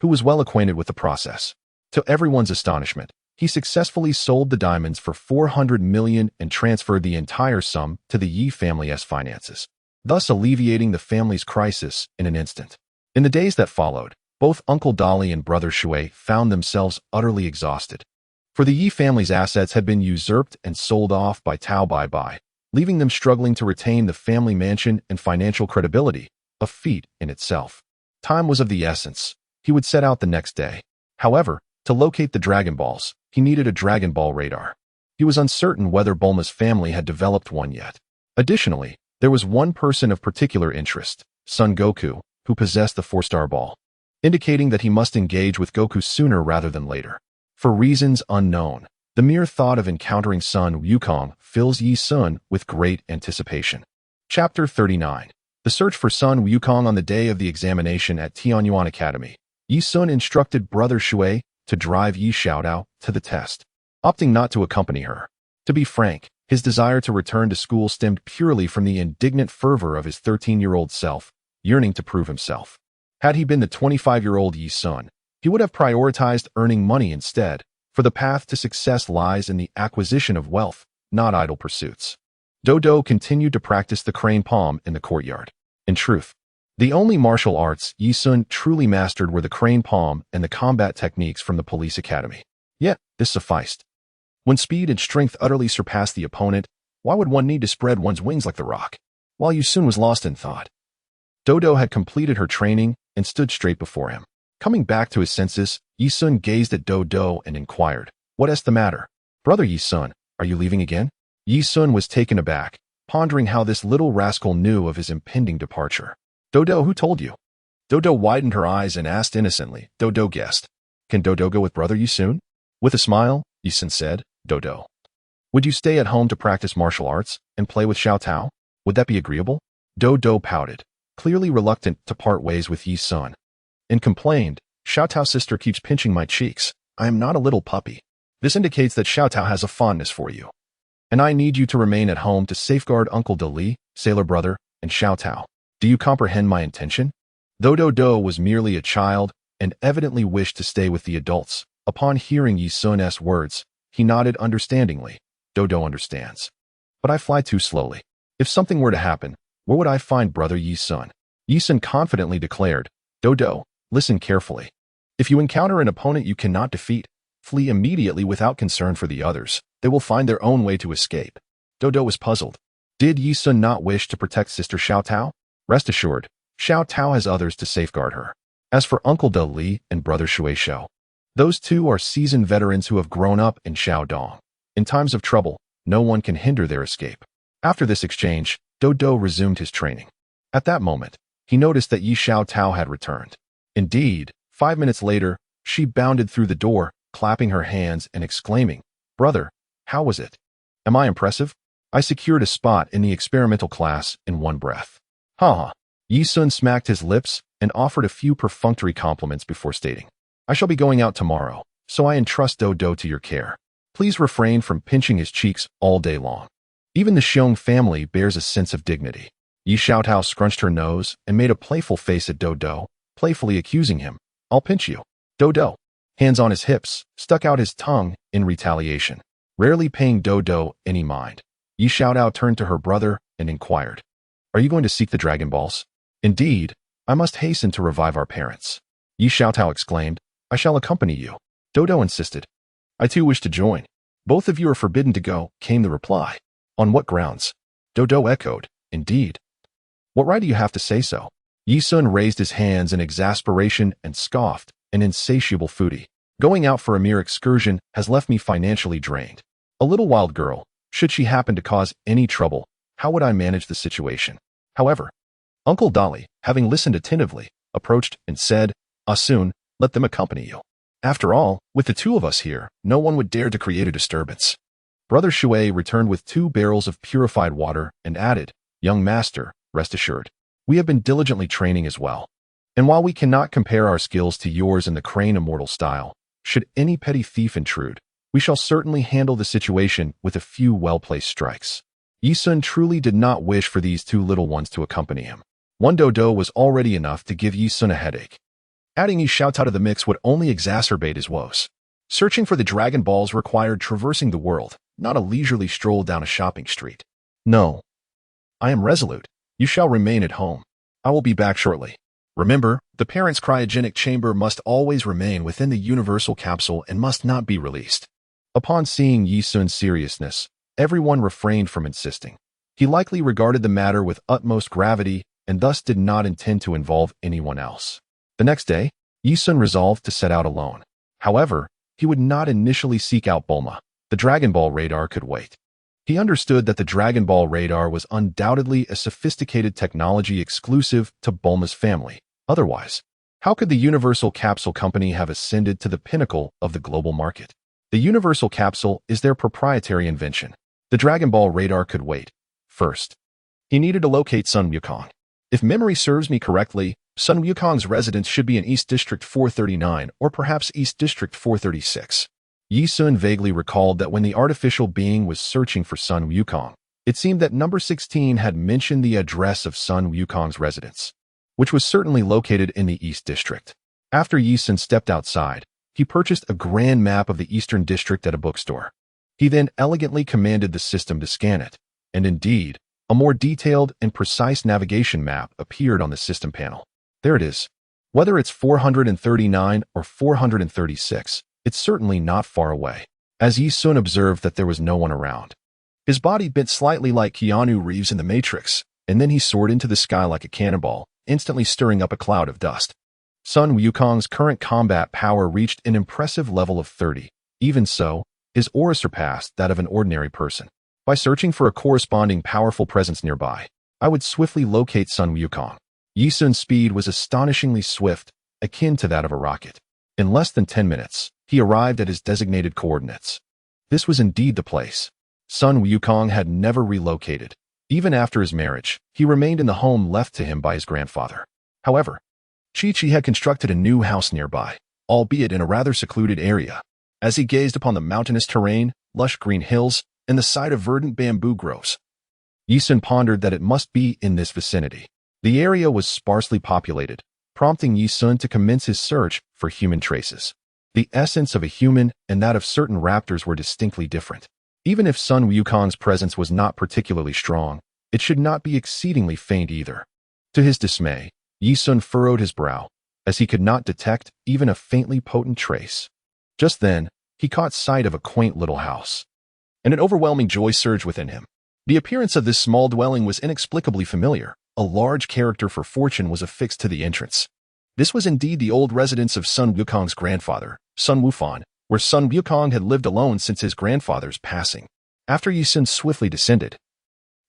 who was well acquainted with the process. To everyone's astonishment, he successfully sold the diamonds for 400 million and transferred the entire sum to the Yi family's finances, thus alleviating the family's crisis in an instant. In the days that followed, both Uncle Dolly and Brother Shui found themselves utterly exhausted. For the Yi family's assets had been usurped and sold off by Tao Bai Bai, leaving them struggling to retain the family mansion and financial credibility, a feat in itself. Time was of the essence. He would set out the next day. However, to locate the Dragon Balls, he needed a Dragon Ball radar. He was uncertain whether Bulma's family had developed one yet. Additionally, there was one person of particular interest, Son Goku, who possessed the 4-star ball, indicating that he must engage with Goku sooner rather than later. For reasons unknown, the mere thought of encountering Sun Wukong fills Yi Sun with great anticipation. Chapter 39. The search for Sun Wukong. On the day of the examination at Tianyuan Academy, Yi Sun instructed Brother Shui to drive Yi Xiaotao to the test, opting not to accompany her. To be frank, his desire to return to school stemmed purely from the indignant fervor of his 13-year-old self, yearning to prove himself. Had he been the 25-year-old Yi Sun, he would have prioritized earning money instead, for the path to success lies in the acquisition of wealth, not idle pursuits. Dodo continued to practice the crane palm in the courtyard. In truth, the only martial arts Yi Sun truly mastered were the crane palm and the combat techniques from the police academy. Yet, this sufficed. When speed and strength utterly surpassed the opponent, why would one need to spread one's wings like the rock? While Yi Sun was lost in thought, Dodo had completed her training and stood straight before him. Coming back to his senses, Yi Sun gazed at Dodo and inquired, "What is the matter? Brother Yi Sun, are you leaving again?" Yi Sun was taken aback, pondering how this little rascal knew of his impending departure. "Dodo, who told you?" Dodo widened her eyes and asked innocently. Dodo guessed. "Can Dodo go with Brother Yi Sun?" With a smile, Yi Sun said, "Dodo, would you stay at home to practice martial arts and play with Xiao Tao? Would that be agreeable?" Dodo pouted, clearly reluctant to part ways with Yi Sun, and complained, "Xiao Tao's sister keeps pinching my cheeks. I am not a little puppy. This indicates that Xiao Tao has a fondness for you. And I need you to remain at home to safeguard Uncle Dali, Sailor Brother, and Xiao Tao. Do you comprehend my intention?" Dodo was merely a child and evidently wished to stay with the adults. Upon hearing Yi Sun's words, he nodded understandingly. "Dodo understands. But I fly too slowly. If something were to happen, where would I find Brother Yi Sun?" Yi Sun confidently declared, "Dodo, listen carefully. If you encounter an opponent you cannot defeat, flee immediately without concern for the others. They will find their own way to escape." Dodo was puzzled. Did Yi Sun not wish to protect Sister Xiao Tao? Rest assured, Xiao Tao has others to safeguard her. As for Uncle Dali and Brother Shui Shou, those two are seasoned veterans who have grown up in Xiaodong. In times of trouble, no one can hinder their escape. After this exchange, Dodo resumed his training. At that moment, he noticed that Yi Xiao Tao had returned. Indeed, 5 minutes later, she bounded through the door, clapping her hands and exclaiming, Brother, how was it? Am I impressive? I secured a spot in the experimental class in one breath. Ha. Yi Sun smacked his lips and offered a few perfunctory compliments before stating, I shall be going out tomorrow, so I entrust Dodo to your care. Please refrain from pinching his cheeks all day long. Even the Xiong family bears a sense of dignity. Yi Xiaotao scrunched her nose and made a playful face at Dodo, playfully accusing him. I'll pinch you. Dodo, hands on his hips, stuck out his tongue in retaliation, rarely paying Dodo any mind. Yi Xiaotao turned to her brother and inquired, Are you going to seek the Dragon Balls? Indeed, I must hasten to revive our parents. Yi Xiaotao exclaimed, I shall accompany you. Dodo insisted. I too wish to join. Both of you are forbidden to go, came the reply. On what grounds? Dodo echoed, Indeed. What right do you have to say so? Yi Sun raised his hands in exasperation and scoffed, an insatiable foodie. Going out for a mere excursion has left me financially drained. A little wild girl, should she happen to cause any trouble, how would I manage the situation? However, Uncle Dolly, having listened attentively, approached and said, Soon, let them accompany you. After all, with the two of us here, no one would dare to create a disturbance. Brother Shui returned with 2 barrels of purified water and added, Young master, rest assured, we have been diligently training as well. And while we cannot compare our skills to yours in the Crane Immortal style, should any petty thief intrude, we shall certainly handle the situation with a few well-placed strikes. Yi Sun truly did not wish for these 2 little ones to accompany him. One Dodo was already enough to give Yi Sun a headache. Adding Yi Xiaotao to the mix would only exacerbate his woes. Searching for the Dragon Balls required traversing the world, not a leisurely stroll down a shopping street. No. I am resolute. You shall remain at home. I will be back shortly. Remember, the parents' cryogenic chamber must always remain within the universal capsule and must not be released. Upon seeing Yi Sun's seriousness, everyone refrained from insisting. He likely regarded the matter with utmost gravity and thus did not intend to involve anyone else. The next day, Yi Sun resolved to set out alone. However, he would not initially seek out Bulma. The Dragon Ball radar could wait. He understood that the Dragon Ball radar was undoubtedly a sophisticated technology exclusive to Bulma's family. Otherwise, how could the Universal Capsule Company have ascended to the pinnacle of the global market? The Universal Capsule is their proprietary invention. The Dragon Ball radar could wait. First, he needed to locate Sun Wukong. If memory serves me correctly, Sun Wukong's residence should be in East District 439 or perhaps East District 436. Yi Sun vaguely recalled that when the artificial being was searching for Sun Wukong, it seemed that number 16 had mentioned the address of Sun Wukong's residence, which was certainly located in the East District. After Yi Sun stepped outside, he purchased a grand map of the Eastern District at a bookstore. He then elegantly commanded the system to scan it, and indeed, a more detailed and precise navigation map appeared on the system panel. There it is. Whether it's 439 or 436, it's certainly not far away. As Yi Sun observed that there was no one around, his body bent slightly like Keanu Reeves in The Matrix, and then he soared into the sky like a cannonball, instantly stirring up a cloud of dust. Sun Wukong's current combat power reached an impressive level of 30. Even so, his aura surpassed that of an ordinary person. By searching for a corresponding powerful presence nearby, I would swiftly locate Sun Wukong. Yi Sun's speed was astonishingly swift, akin to that of a rocket. In less than 10 minutes, he arrived at his designated coordinates. This was indeed the place. Sun Wukong had never relocated. Even after his marriage, he remained in the home left to him by his grandfather. However, Chi-Chi had constructed a new house nearby, albeit in a rather secluded area. As he gazed upon the mountainous terrain, lush green hills, and the sight of verdant bamboo groves, Yi Sun pondered that it must be in this vicinity. The area was sparsely populated, prompting Yi Sun to commence his search for human traces. The essence of a human and that of certain raptors were distinctly different. Even if Sun Wukong's presence was not particularly strong, it should not be exceedingly faint either. To his dismay, Yi Sun furrowed his brow, as he could not detect even a faintly potent trace. Just then, he caught sight of a quaint little house, and an overwhelming joy surged within him. The appearance of this small dwelling was inexplicably familiar. A large character for fortune was affixed to the entrance. This was indeed the old residence of Sun Wukong's grandfather, Sun Wufan, where Sun Wukong had lived alone since his grandfather's passing. After Yi Sun swiftly descended,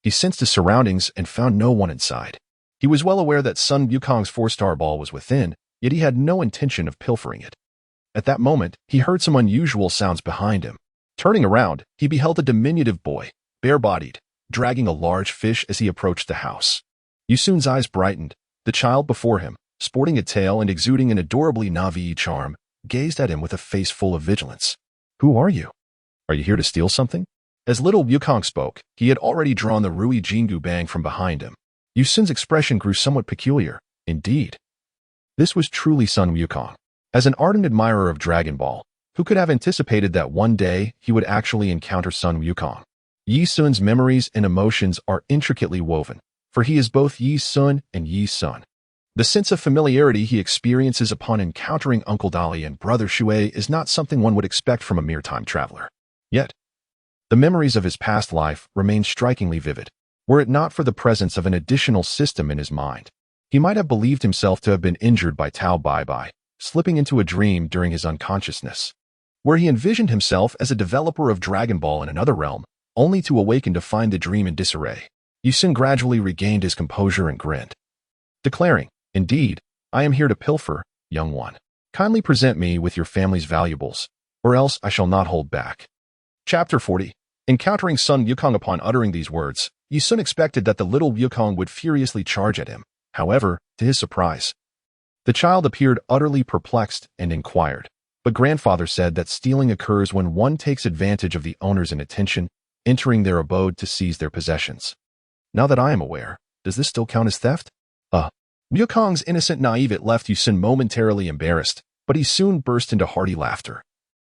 he sensed his surroundings and found no one inside. He was well aware that Sun Wukong's 4-star ball was within, yet he had no intention of pilfering it. At that moment, he heard some unusual sounds behind him. Turning around, he beheld a diminutive boy, bare-bodied, dragging a large fish as he approached the house. Yu Sun's eyes brightened. The child before him, sporting a tail and exuding an adorably Na'vi charm, gazed at him with a face full of vigilance. "Who are you? Are you here to steal something?" As little Wukong spoke, he had already drawn the Rui Jingu Bang from behind him. Yu Sun's expression grew somewhat peculiar. Indeed, this was truly Sun Wukong. As an ardent admirer of Dragon Ball, who could have anticipated that one day he would actually encounter Sun Wukong? Yi Sun's memories and emotions are intricately woven, for he is both Yi Sun and Yi Sun. The sense of familiarity he experiences upon encountering Uncle Dali and Brother Shui is not something one would expect from a mere time traveler. Yet, the memories of his past life remain strikingly vivid. Were it not for the presence of an additional system in his mind, he might have believed himself to have been injured by Tao Bai Bai, slipping into a dream during his unconsciousness, where he envisioned himself as a developer of Dragon Ball in another realm, only to awaken to find the dream in disarray. Yu Sun gradually regained his composure and grinned, declaring, "Indeed, I am here to pilfer, young one. Kindly present me with your family's valuables, or else I shall not hold back." Chapter 40. Encountering Sun Wukong. Upon uttering these words, Yu Sun expected that the little Wukong would furiously charge at him. However, to his surprise, the child appeared utterly perplexed and inquired. But grandfather said that stealing occurs when one takes advantage of the owner's inattention, entering their abode to seize their possessions. Now that I am aware, does this still count as theft? Wukong's innocent naivete left Yu Sun momentarily embarrassed, but he soon burst into hearty laughter.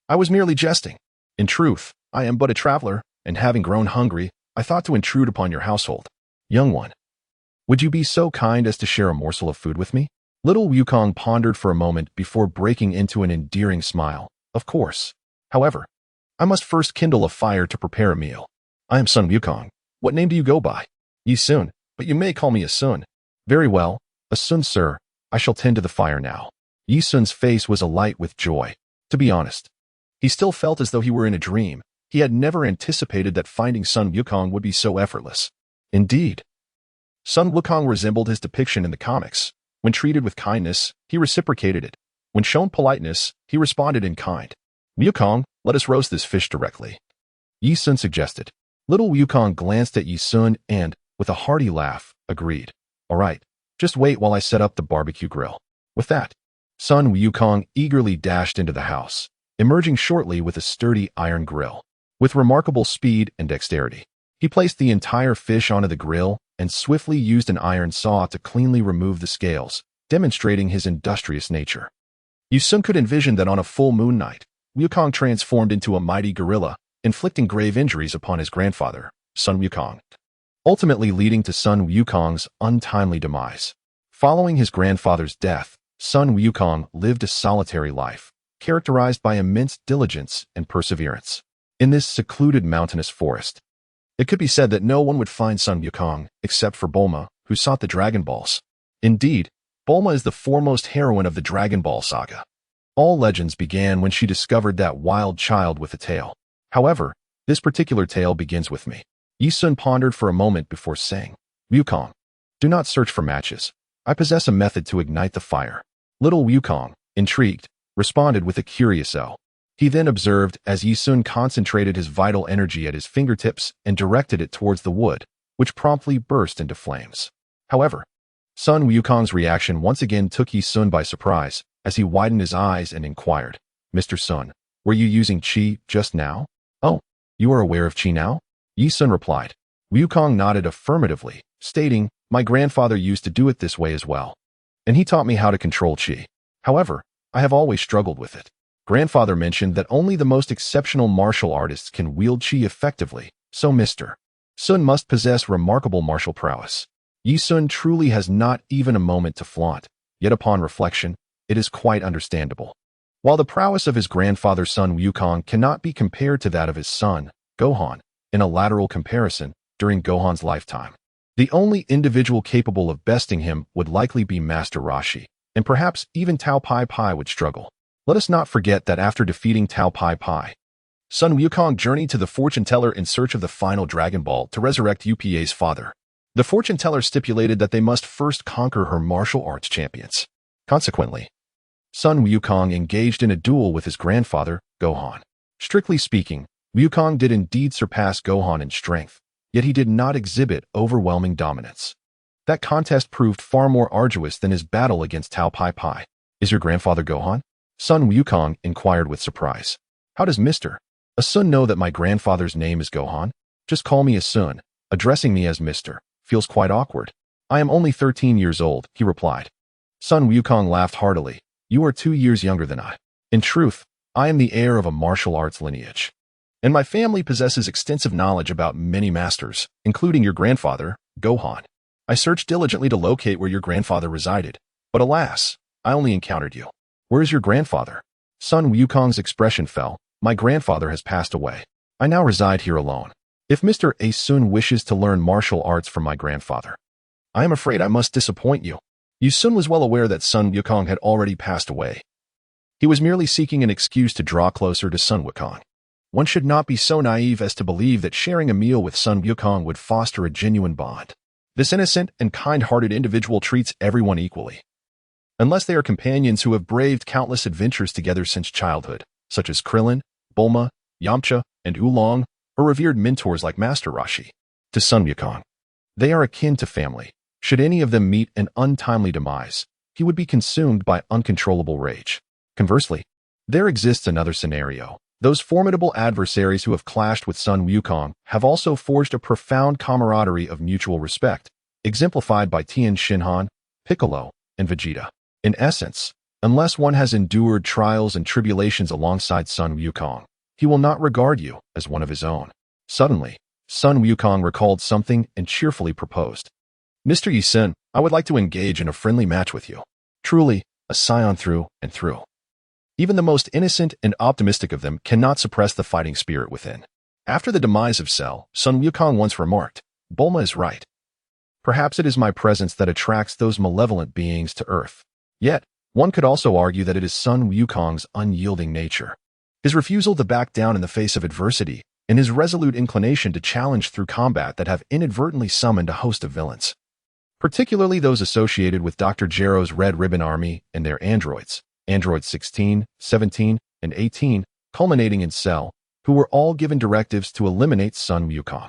"I was merely jesting. In truth, I am but a traveler, and having grown hungry, I thought to intrude upon your household. Young one, would you be so kind as to share a morsel of food with me?" Little Wukong pondered for a moment before breaking into an endearing smile. "Of course. However, I must first kindle a fire to prepare a meal. I am Sun Wukong. What name do you go by?" "Yi Sun, but you may call me a Sun." "Very well, a Sun, sir. I shall tend to the fire now." Yi Sun's face was alight with joy. To be honest, he still felt as though he were in a dream. He had never anticipated that finding Sun Wukong would be so effortless. Indeed, Sun Wukong resembled his depiction in the comics. When treated with kindness, he reciprocated it. When shown politeness, he responded in kind. "Wukong, let us roast this fish directly," Yi Sun suggested. Little Wukong glanced at Yi Sun and, with a hearty laugh, agreed. "All right, just wait while I set up the barbecue grill." With that, Sun Wukong eagerly dashed into the house, emerging shortly with a sturdy iron grill. With remarkable speed and dexterity, he placed the entire fish onto the grill and swiftly used an iron saw to cleanly remove the scales, demonstrating his industrious nature. Yu Sun could envision that on a full moon night, Wukong transformed into a mighty gorilla, inflicting grave injuries upon his grandfather, Sun Wukong, ultimately leading to Sun Wukong's untimely demise. Following his grandfather's death, Sun Wukong lived a solitary life, characterized by immense diligence and perseverance. In this secluded mountainous forest, it could be said that no one would find Sun Wukong except for Bulma, who sought the Dragon Balls. Indeed, Bulma is the foremost heroine of the Dragon Ball saga. All legends began when she discovered that wild child with a tail. However, this particular tale begins with me. Yi Sun pondered for a moment before saying, "Wukong, do not search for matches. I possess a method to ignite the fire." Little Wukong, intrigued, responded with a curious "oh." He then observed as Yi Sun concentrated his vital energy at his fingertips and directed it towards the wood, which promptly burst into flames. However, Sun Wukong's reaction once again took Yi Sun by surprise as he widened his eyes and inquired, "Mr. Sun, were you using Qi just now?" "Oh, you are aware of Qi now?" Yi Sun replied. Wukong nodded affirmatively, stating, "My grandfather used to do it this way as well, and he taught me how to control Qi. However, I have always struggled with it. Grandfather mentioned that only the most exceptional martial artists can wield Qi effectively, so Mr. Sun must possess remarkable martial prowess." Yi Sun truly has not even a moment to flaunt, yet upon reflection, it is quite understandable. While the prowess of his grandfather Sun Wukong cannot be compared to that of his son, Gohan, in a lateral comparison, during Gohan's lifetime, the only individual capable of besting him would likely be Master Roshi, and perhaps even Tao Pai Pai would struggle. Let us not forget that after defeating Tao Pai Pai, Sun Wukong journeyed to the fortune teller in search of the final Dragon Ball to resurrect Upa's father. The fortune teller stipulated that they must first conquer her martial arts champions. Consequently, Sun Wukong engaged in a duel with his grandfather, Gohan. Strictly speaking, Wukong did indeed surpass Gohan in strength, yet he did not exhibit overwhelming dominance. That contest proved far more arduous than his battle against Tao Pai Pai. Is your grandfather Gohan? Sun Wukong inquired with surprise. How does Mr. Asun know that my grandfather's name is Gohan? Just call me Asun. Addressing me as Mr. feels quite awkward. I am only 13 years old, he replied. Sun Wukong laughed heartily. You are 2 years younger than I. In truth, I am the heir of a martial arts lineage, and my family possesses extensive knowledge about many masters, including your grandfather, Gohan. I searched diligently to locate where your grandfather resided, but alas, I only encountered you. Where is your grandfather? Sun Wukong's expression fell. My grandfather has passed away. I now reside here alone. If Mr. Asun wishes to learn martial arts from my grandfather, I am afraid I must disappoint you. Asun was well aware that Sun Wukong had already passed away. He was merely seeking an excuse to draw closer to Sun Wukong. One should not be so naive as to believe that sharing a meal with Sun Wukong would foster a genuine bond. This innocent and kind-hearted individual treats everyone equally, unless they are companions who have braved countless adventures together since childhood, such as Krillin, Bulma, Yamcha, and Oolong, or revered mentors like Master Roshi. To Sun Wukong, they are akin to family. Should any of them meet an untimely demise, he would be consumed by uncontrollable rage. Conversely, there exists another scenario. Those formidable adversaries who have clashed with Sun Wukong have also forged a profound camaraderie of mutual respect, exemplified by Tien Shinhan, Piccolo, and Vegeta. In essence, unless one has endured trials and tribulations alongside Sun Wukong, he will not regard you as one of his own. Suddenly, Sun Wukong recalled something and cheerfully proposed. Mr. Yi Sun, I would like to engage in a friendly match with you. Truly, a scion through and through. Even the most innocent and optimistic of them cannot suppress the fighting spirit within. After the demise of Cell, Sun Wukong once remarked, Bulma is right. Perhaps it is my presence that attracts those malevolent beings to Earth. Yet, one could also argue that it is Sun Wukong's unyielding nature, his refusal to back down in the face of adversity, and his resolute inclination to challenge through combat that have inadvertently summoned a host of villains, particularly those associated with Dr. Gero's Red Ribbon Army and their androids. Androids 16, 17, and 18, culminating in Cell, who were all given directives to eliminate Sun Wukong.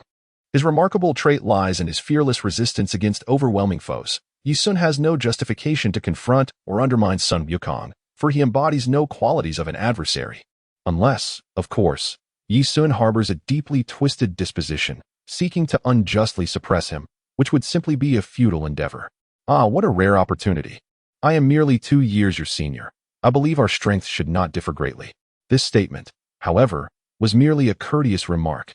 His remarkable trait lies in his fearless resistance against overwhelming foes. Yi Sun has no justification to confront or undermine Sun Wukong, for he embodies no qualities of an adversary. Unless, of course, Yi Sun harbors a deeply twisted disposition, seeking to unjustly suppress him, which would simply be a futile endeavor. Ah, what a rare opportunity. I am merely 2 years your senior. I believe our strengths should not differ greatly. This statement, however, was merely a courteous remark,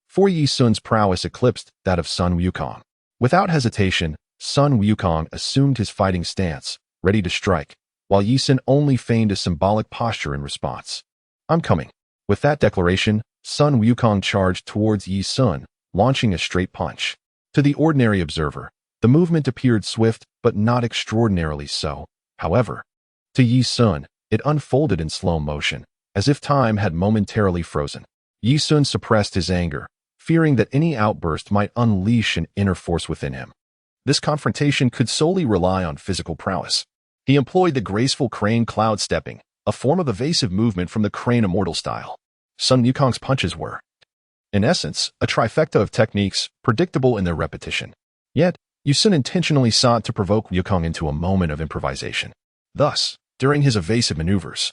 for Yi Sun's prowess eclipsed that of Sun Wukong. Without hesitation, Sun Wukong assumed his fighting stance, ready to strike, while Yi Sun only feigned a symbolic posture in response. I'm coming. With that declaration, Sun Wukong charged towards Yi Sun, launching a straight punch. To the ordinary observer, the movement appeared swift but not extraordinarily so. However, to Yi Sun, it unfolded in slow motion, as if time had momentarily frozen. Yi Sun suppressed his anger, fearing that any outburst might unleash an inner force within him. This confrontation could solely rely on physical prowess. He employed the graceful crane cloud stepping, a form of evasive movement from the crane immortal style. Sun Wukong's punches were, in essence, a trifecta of techniques, predictable in their repetition. Yet, Yi Sun intentionally sought to provoke Wukong into a moment of improvisation. Thus, during his evasive maneuvers,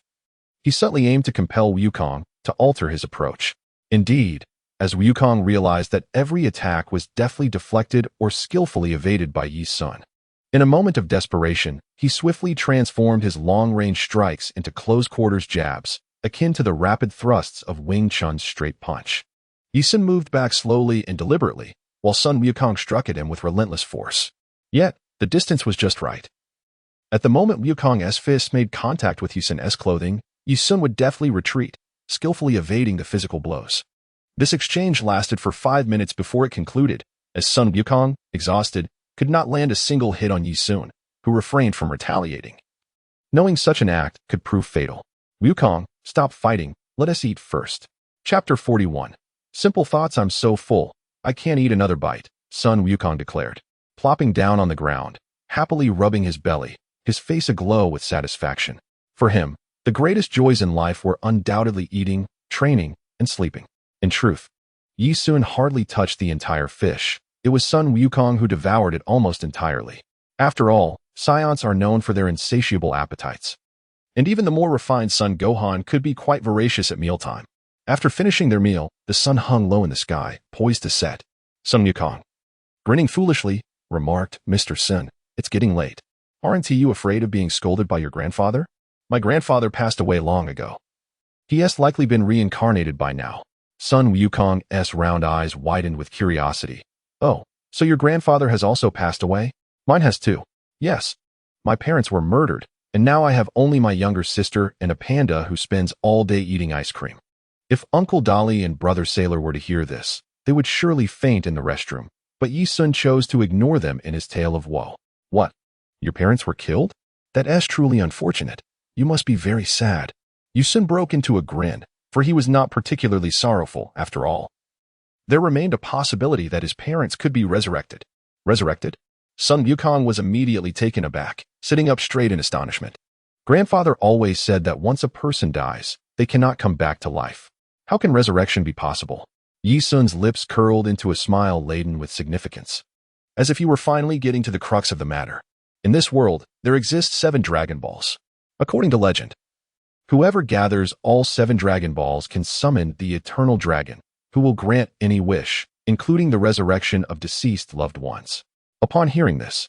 he subtly aimed to compel Wukong to alter his approach. Indeed, as Wukong realized that every attack was deftly deflected or skillfully evaded by Yi Sun. In a moment of desperation, he swiftly transformed his long-range strikes into close-quarters jabs, akin to the rapid thrusts of Wing Chun's straight punch. Yi Sun moved back slowly and deliberately, while Sun Wukong struck at him with relentless force. Yet, the distance was just right. At the moment Wukong's fist made contact with Yi Sun's clothing, Yi Sun would deftly retreat, skillfully evading the physical blows. This exchange lasted for 5 minutes before it concluded, as Sun Wukong, exhausted, could not land a single hit on Yi Sun, who refrained from retaliating, knowing such an act could prove fatal. Wukong, stop fighting, let us eat first. Chapter 41. Simple thoughts. I'm so full, I can't eat another bite, Sun Wukong declared, plopping down on the ground, happily rubbing his belly, his face aglow with satisfaction. For him, the greatest joys in life were undoubtedly eating, training, and sleeping. In truth, Yi Sun hardly touched the entire fish. It was Sun Wukong who devoured it almost entirely. After all, Scions are known for their insatiable appetites. And even the more refined Sun Gohan could be quite voracious at mealtime. After finishing their meal, the sun hung low in the sky, poised to set. Sun Wukong, grinning foolishly, remarked, "Mr. Sun, it's getting late. Aren't you afraid of being scolded by your grandfather? My grandfather passed away long ago. He has likely been reincarnated by now." Sun Wukong's round eyes widened with curiosity. "Oh, so your grandfather has also passed away? Mine has too. Yes. My parents were murdered, and now I have only my younger sister and a panda who spends all day eating ice cream." If Uncle Dolly and Brother Sailor were to hear this, they would surely faint in the restroom, but Yi Sun chose to ignore them in his tale of woe. "What? Your parents were killed? That is truly unfortunate. You must be very sad." Yi Sun broke into a grin, for he was not particularly sorrowful, after all. There remained a possibility that his parents could be resurrected. Resurrected? Sun Wukong was immediately taken aback, sitting up straight in astonishment. Grandfather always said that once a person dies, they cannot come back to life. How can resurrection be possible? Yi Sun's lips curled into a smile laden with significance, as if he were finally getting to the crux of the matter. In this world, there exist 7 Dragon Balls. According to legend, whoever gathers all 7 Dragon Balls can summon the Eternal Dragon, who will grant any wish, including the resurrection of deceased loved ones. Upon hearing this,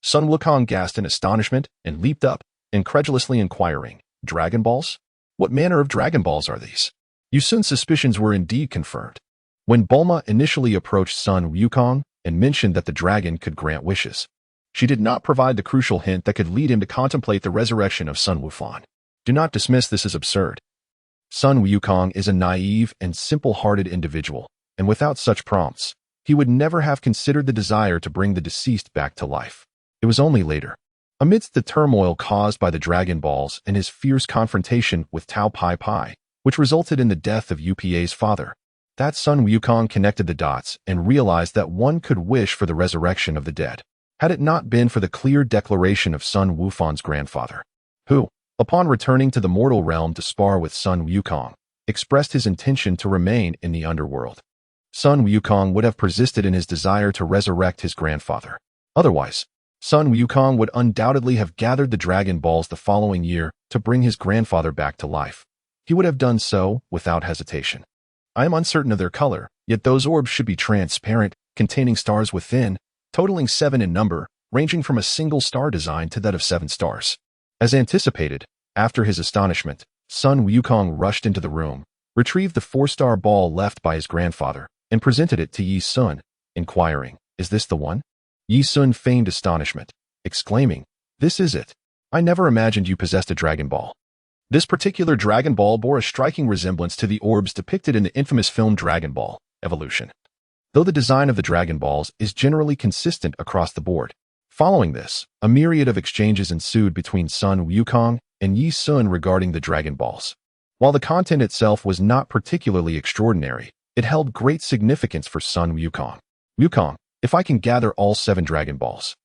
Sun Wukong gasped in astonishment and leaped up, incredulously inquiring, "Dragon Balls? What manner of Dragon Balls are these?" Yi Sun's suspicions were indeed confirmed. When Bulma initially approached Sun Wukong and mentioned that the dragon could grant wishes, she did not provide the crucial hint that could lead him to contemplate the resurrection of Sun Wufan. Do not dismiss this as absurd. Sun Wukong is a naive and simple-hearted individual, and without such prompts, he would never have considered the desire to bring the deceased back to life. It was only later, amidst the turmoil caused by the Dragon Balls and his fierce confrontation with Tao Pai Pai, which resulted in the death of Upa's father, that Sun Wukong connected the dots and realized that one could wish for the resurrection of the dead, had it not been for the clear declaration of Sun Wufan's grandfather, who, upon returning to the mortal realm to spar with Sun Wukong, expressed his intention to remain in the underworld. Sun Wukong would have persisted in his desire to resurrect his grandfather. Otherwise, Sun Wukong would undoubtedly have gathered the Dragon Balls the following year to bring his grandfather back to life. He would have done so without hesitation. I am uncertain of their color, yet those orbs should be transparent, containing stars within, totaling 7 in number, ranging from a single star design to that of 7 stars. As anticipated, after his astonishment, Sun Wukong rushed into the room, retrieved the 4-star ball left by his grandfather, and presented it to Yi Sun, inquiring, "Is this the one?" Yi Sun feigned astonishment, exclaiming, "This is it. I never imagined you possessed a Dragon Ball." This particular Dragon Ball bore a striking resemblance to the orbs depicted in the infamous film Dragon Ball Evolution, though the design of the Dragon Balls is generally consistent across the board. Following this, a myriad of exchanges ensued between Sun Wukong and Yi Sun regarding the Dragon Balls. While the content itself was not particularly extraordinary, it held great significance for Sun Wukong. "Wukong, if I can gather all 7 Dragon Balls,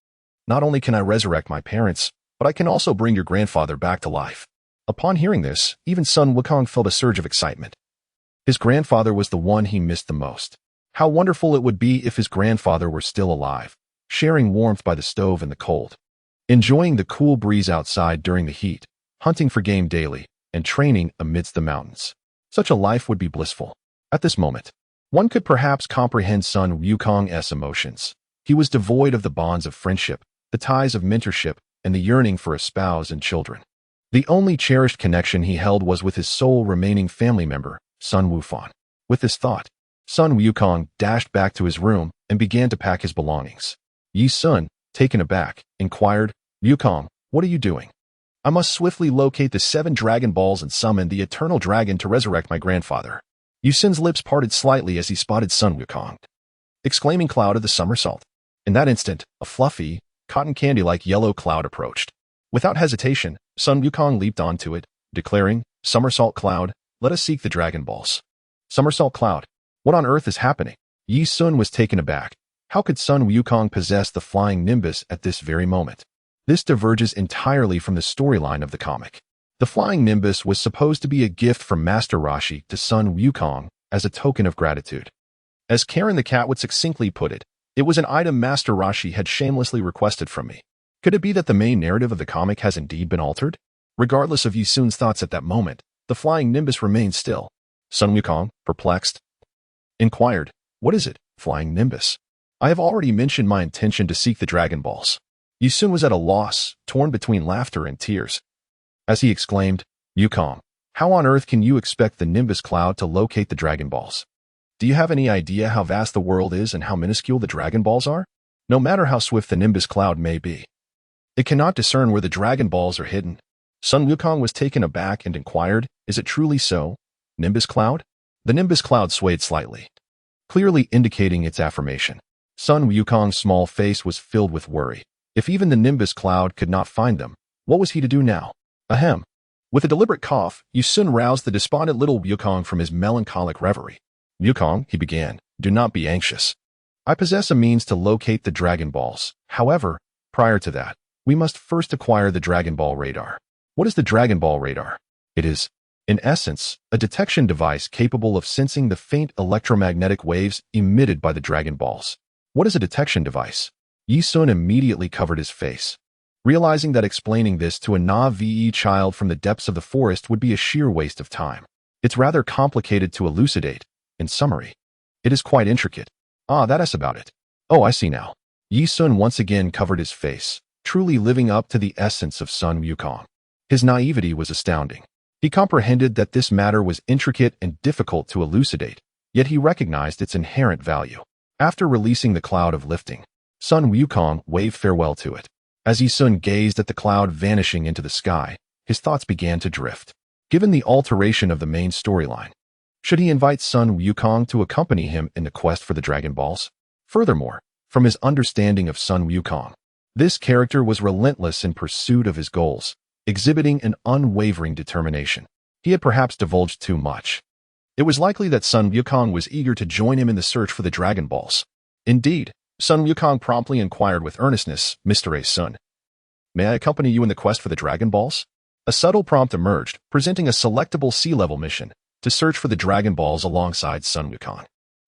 not only can I resurrect my parents, but I can also bring your grandfather back to life." Upon hearing this, even Sun Wukong felt a surge of excitement. His grandfather was the one he missed the most. How wonderful it would be if his grandfather were still alive, sharing warmth by the stove in the cold, enjoying the cool breeze outside during the heat, hunting for game daily, and training amidst the mountains. Such a life would be blissful. At this moment, one could perhaps comprehend Sun Wukong's emotions. He was devoid of the bonds of friendship, the ties of mentorship, and the yearning for a spouse and children. The only cherished connection he held was with his sole remaining family member, Sun Wufan. With this thought, Sun Wukong dashed back to his room and began to pack his belongings. Yi Sun, taken aback, inquired, "Wukong, what are you doing?" "I must swiftly locate the 7 Dragon Balls and summon the Eternal Dragon to resurrect my grandfather." Yi Sun's lips parted slightly as he spotted Sun Wukong, exclaiming cloud of the somersault. In that instant, a fluffy, cotton candy-like yellow cloud approached. Without hesitation, Sun Wukong leaped onto it, declaring, "Somersault Cloud, let us seek the Dragon Balls." Somersault Cloud, what on earth is happening? Yi Sun was taken aback. How could Sun Wukong possess the flying Nimbus at this very moment? This diverges entirely from the storyline of the comic. The flying Nimbus was supposed to be a gift from Master Roshi to Sun Wukong as a token of gratitude. As Karen the cat would succinctly put it was an item Master Rashi had shamelessly requested from me. Could it be that the main narrative of the comic has indeed been altered? Regardless of Yi Sun's thoughts at that moment, the flying nimbus remained still. Sun Wukong, perplexed, inquired, "What is it, flying nimbus?" "I have already mentioned my intention to seek the Dragon Balls." Yi Sun was at a loss, torn between laughter and tears. As he exclaimed, "Wukong, how on earth can you expect the Nimbus Cloud to locate the Dragon Balls? Do you have any idea how vast the world is and how minuscule the Dragon Balls are? No matter how swift the Nimbus Cloud may be, it cannot discern where the Dragon Balls are hidden." Sun Wukong was taken aback and inquired, "Is it truly so? Nimbus Cloud?" The Nimbus Cloud swayed slightly, clearly indicating its affirmation. Sun Wukong's small face was filled with worry. If even the Nimbus Cloud could not find them, what was he to do now? Ahem. With a deliberate cough, Yi Sun roused the despondent little Wukong from his melancholic reverie. "Wukong," he began, "do not be anxious. I possess a means to locate the Dragon Balls. However, prior to that, we must first acquire the Dragon Ball radar." What is the Dragon Ball radar? It is, in essence, a detection device capable of sensing the faint electromagnetic waves emitted by the Dragon Balls. What is a detection device? Yi Sun immediately covered his face, realizing that explaining this to a Na'vi child from the depths of the forest would be a sheer waste of time. It's rather complicated to elucidate. In summary, it is quite intricate. Ah, that's about it. Oh, I see now. Yi Sun once again covered his face, truly living up to the essence of Sun Wukong. His naivety was astounding. He comprehended that this matter was intricate and difficult to elucidate, yet he recognized its inherent value. After releasing the cloud of lifting, Sun Wukong waved farewell to it. As Yi Sun gazed at the cloud vanishing into the sky, his thoughts began to drift. Given the alteration of the main storyline, should he invite Sun Wukong to accompany him in the quest for the Dragon Balls? Furthermore, from his understanding of Sun Wukong, this character was relentless in pursuit of his goals, exhibiting an unwavering determination. He had perhaps divulged too much. It was likely that Sun Wukong was eager to join him in the search for the Dragon Balls. Indeed, Sun Wukong promptly inquired with earnestness, "Mr. A Sun, may I accompany you in the quest for the Dragon Balls?" A subtle prompt emerged, presenting a selectable sea-level mission to search for the Dragon Balls alongside Sun Wukong.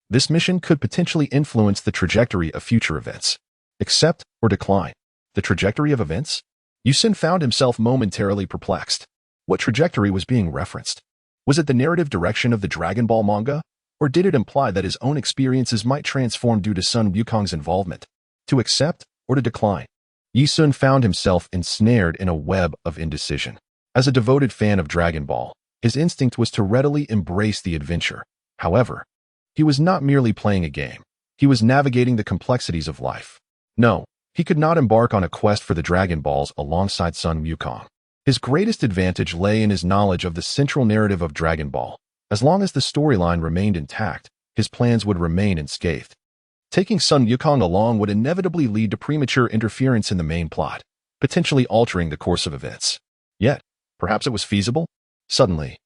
This mission could potentially influence the trajectory of future events. Accept or decline. The trajectory of events? Yi Sun found himself momentarily perplexed. What trajectory was being referenced? Was it the narrative direction of the Dragon Ball manga? Or did it imply that his own experiences might transform due to Sun Wukong's involvement? To accept or to decline? Yi Sun found himself ensnared in a web of indecision. As a devoted fan of Dragon Ball, his instinct was to readily embrace the adventure. However, he was not merely playing a game. He was navigating the complexities of life. No, he could not embark on a quest for the Dragon Balls alongside Sun Wukong. His greatest advantage lay in his knowledge of the central narrative of Dragon Ball. As long as the storyline remained intact, his plans would remain unscathed. Taking Sun Wukong along would inevitably lead to premature interference in the main plot, potentially altering the course of events. Yet, perhaps it was feasible? Suddenly,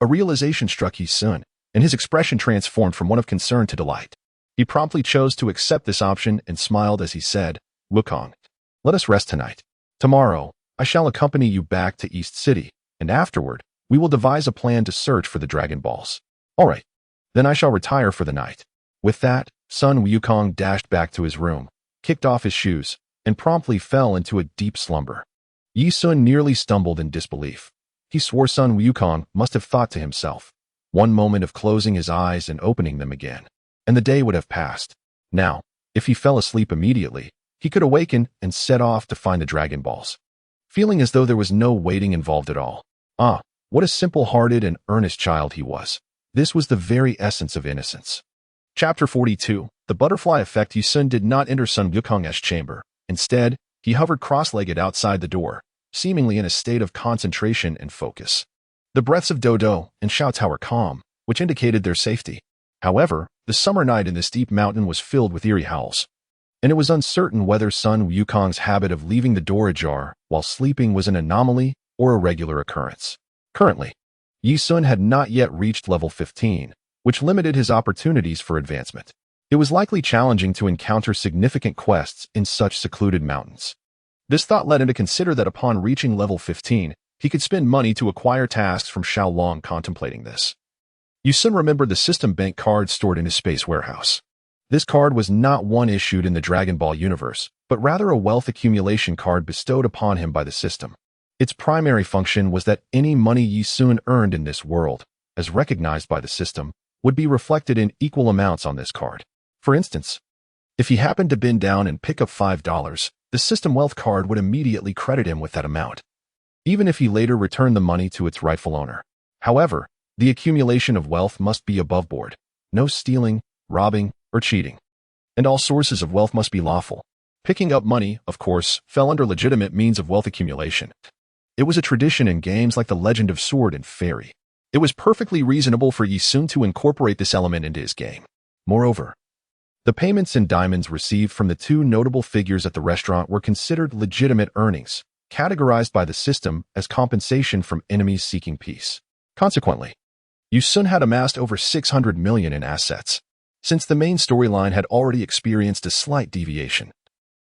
a realization struck Yi Sun, and his expression transformed from one of concern to delight. He promptly chose to accept this option and smiled as he said, "Wukong, let us rest tonight. Tomorrow, I shall accompany you back to East City, and afterward, we will devise a plan to search for the Dragon Balls. All right, then I shall retire for the night." With that, Sun Wukong dashed back to his room, kicked off his shoes, and promptly fell into a deep slumber. Yi Sun nearly stumbled in disbelief. He swore Sun Wukong must have thought to himself, one moment of closing his eyes and opening them again, and the day would have passed. Now, if he fell asleep immediately, he could awaken and set off to find the Dragon Balls, feeling as though there was no waiting involved at all. Ah, what a simple-hearted and earnest child he was. This was the very essence of innocence. Chapter 42. The Butterfly Effect. Yi Sun did not enter Sun Wukong's chamber. Instead, he hovered cross-legged outside the door, seemingly in a state of concentration and focus. The breaths of Dodo and Xiao were calm, which indicated their safety. However, the summer night in this deep mountain was filled with eerie howls, and it was uncertain whether Sun Wukong's habit of leaving the door ajar while sleeping was an anomaly or a regular occurrence. Currently, Yi Sun had not yet reached level 15, which limited his opportunities for advancement. It was likely challenging to encounter significant quests in such secluded mountains. This thought led him to consider that upon reaching level 15, he could spend money to acquire tasks from Xiao Long. Contemplating this, Yu Sun remembered the System Bank card stored in his space warehouse. This card was not one issued in the Dragon Ball universe, but rather a wealth accumulation card bestowed upon him by the system. Its primary function was that any money Yu Sun earned in this world, as recognized by the system, would be reflected in equal amounts on this card. For instance, if he happened to bend down and pick up $5, the system wealth card would immediately credit him with that amount, even if he later returned the money to its rightful owner. However, the accumulation of wealth must be above board. No stealing, robbing, or cheating. And all sources of wealth must be lawful. Picking up money, of course, fell under legitimate means of wealth accumulation. It was a tradition in games like The Legend of Sword and Fairy. It was perfectly reasonable for Yu Sun to incorporate this element into his game. Moreover, the payments in diamonds received from the two notable figures at the restaurant were considered legitimate earnings, categorized by the system as compensation from enemies seeking peace. Consequently, Yu Sun had amassed over 600 million in assets. Since the main storyline had already experienced a slight deviation,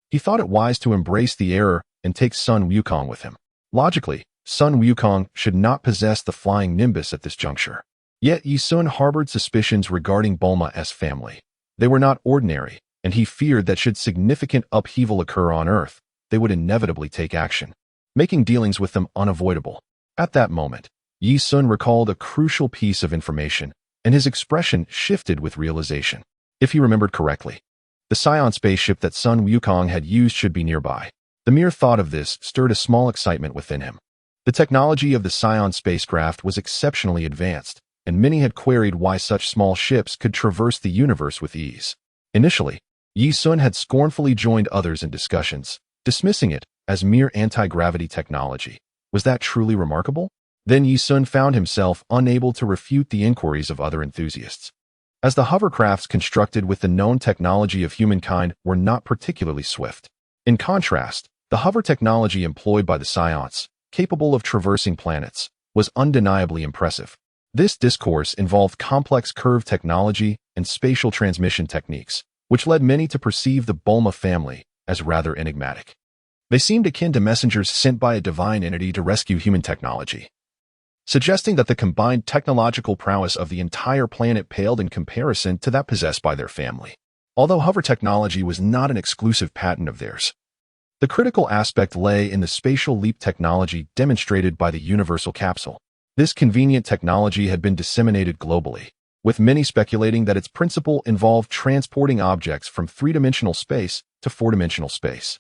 he thought it wise to embrace the error and take Sun Wukong with him. Logically, Sun Wukong should not possess the flying Nimbus at this juncture. Yet Yu Sun harbored suspicions regarding Bulma's family. They were not ordinary, and he feared that should significant upheaval occur on Earth, they would inevitably take action, making dealings with them unavoidable. At that moment, Yu Sun recalled a crucial piece of information, and his expression shifted with realization. If he remembered correctly, the Scion spaceship that Sun Wukong had used should be nearby. The mere thought of this stirred a small excitement within him. The technology of the Scion spacecraft was exceptionally advanced, and many had queried why such small ships could traverse the universe with ease. Initially, Yu Sun had scornfully joined others in discussions, dismissing it as mere anti-gravity technology. Was that truly remarkable? Then Yu Sun found himself unable to refute the inquiries of other enthusiasts, as the hovercrafts constructed with the known technology of humankind were not particularly swift. In contrast, the hover technology employed by the Scions, capable of traversing planets, was undeniably impressive. This discourse involved complex curve technology and spatial transmission techniques, which led many to perceive the Bulma family as rather enigmatic. They seemed akin to messengers sent by a divine entity to rescue human technology, suggesting that the combined technological prowess of the entire planet paled in comparison to that possessed by their family. Although hover technology was not an exclusive patent of theirs, the critical aspect lay in the spatial leap technology demonstrated by the Universal Capsule. This convenient technology had been disseminated globally, with many speculating that its principle involved transporting objects from three-dimensional space to four-dimensional space.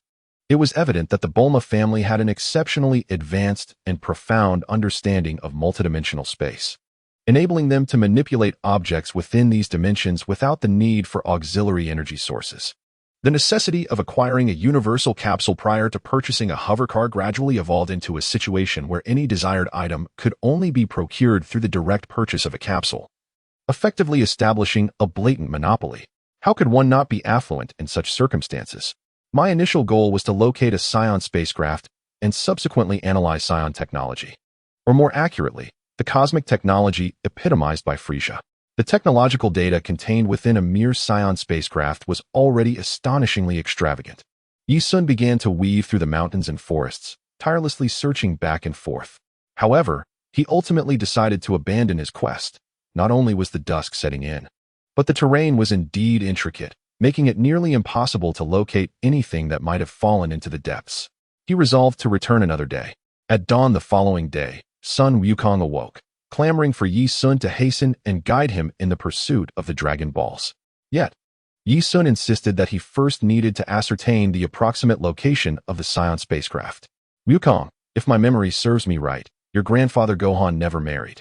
It was evident that the Bulma family had an exceptionally advanced and profound understanding of multidimensional space, enabling them to manipulate objects within these dimensions without the need for auxiliary energy sources. The necessity of acquiring a universal capsule prior to purchasing a hovercar gradually evolved into a situation where any desired item could only be procured through the direct purchase of a capsule, effectively establishing a blatant monopoly. How could one not be affluent in such circumstances? My initial goal was to locate a Scion spacecraft and subsequently analyze Scion technology, or more accurately, the cosmic technology epitomized by Frisia. The technological data contained within a mere Scion spacecraft was already astonishingly extravagant. Yu Sun began to weave through the mountains and forests, tirelessly searching back and forth. However, he ultimately decided to abandon his quest. Not only was the dusk setting in, but the terrain was indeed intricate, making it nearly impossible to locate anything that might have fallen into the depths. He resolved to return another day. At dawn the following day, Sun Wukong awoke, clamoring for Yu Sun to hasten and guide him in the pursuit of the Dragon Balls. Yet, Yu Sun insisted that he first needed to ascertain the approximate location of the Scion spacecraft. Wukong, if my memory serves me right, your grandfather Gohan never married,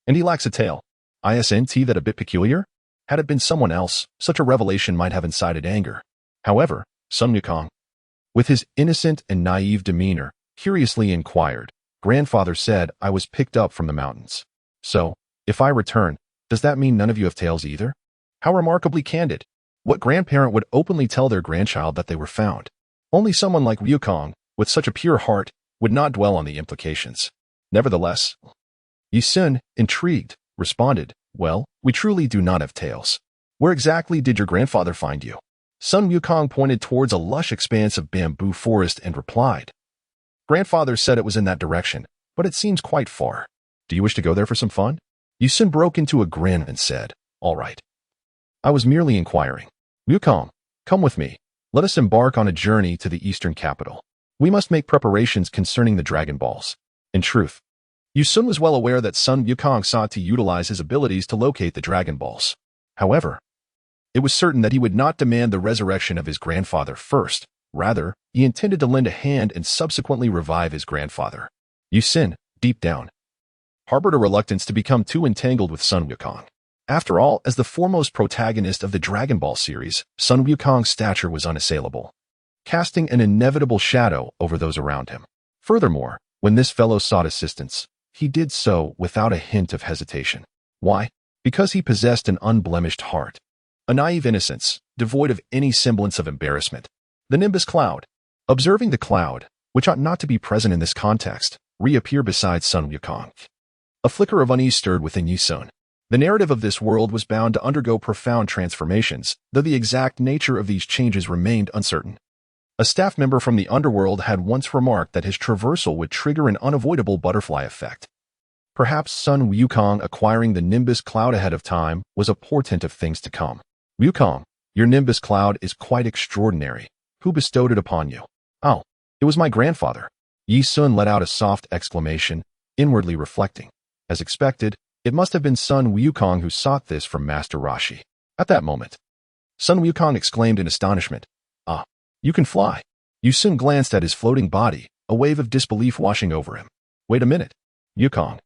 and he lacks a tail. Isn't that a bit peculiar? Had it been someone else, such a revelation might have incited anger. However, Sun Wukong, with his innocent and naive demeanor, curiously inquired, "Grandfather said I was picked up from the mountains. So, if I return, does that mean none of you have tails either?" How remarkably candid. What grandparent would openly tell their grandchild that they were found? Only someone like Wukong, with such a pure heart, would not dwell on the implications. Nevertheless, Yu Sun, intrigued, responded, "Well, we truly do not have tails. Where exactly did your grandfather find you?" Sun Wukong pointed towards a lush expanse of bamboo forest and replied, "Grandfather said it was in that direction, but it seems quite far. Do you wish to go there for some fun?" Yusun broke into a grin and said, "All right. I was merely inquiring. Wukong, come with me. Let us embark on a journey to the eastern capital. We must make preparations concerning the Dragon Balls." In truth, Yusun was well aware that Sun Wukong sought to utilize his abilities to locate the Dragon Balls. However, it was certain that he would not demand the resurrection of his grandfather first. Rather, he intended to lend a hand and subsequently revive his grandfather. Yusun, deep down, harbored a reluctance to become too entangled with Sun Wukong. After all, as the foremost protagonist of the Dragon Ball series, Sun Wukong's stature was unassailable, casting an inevitable shadow over those around him. Furthermore, when this fellow sought assistance, he did so without a hint of hesitation. Why? Because he possessed an unblemished heart, a naive innocence, devoid of any semblance of embarrassment. The Nimbus Cloud. Observing the cloud, which ought not to be present in this context, reappear beside Sun Wukong. A flicker of unease stirred within Yusun. The narrative of this world was bound to undergo profound transformations, though the exact nature of these changes remained uncertain. A staff member from the underworld had once remarked that his traversal would trigger an unavoidable butterfly effect. Perhaps Sun Wukong acquiring the Nimbus Cloud ahead of time was a portent of things to come. "Wukong, your Nimbus Cloud is quite extraordinary. Who bestowed it upon you?" "Oh, it was my grandfather." Yusun let out a soft exclamation, inwardly reflecting. As expected, it must have been Sun Wukong who sought this from Master Roshi. At that moment, Sun Wukong exclaimed in astonishment, "Ah, you can fly." Yusun glanced at his floating body, a wave of disbelief washing over him. "Wait a minute, Wukong.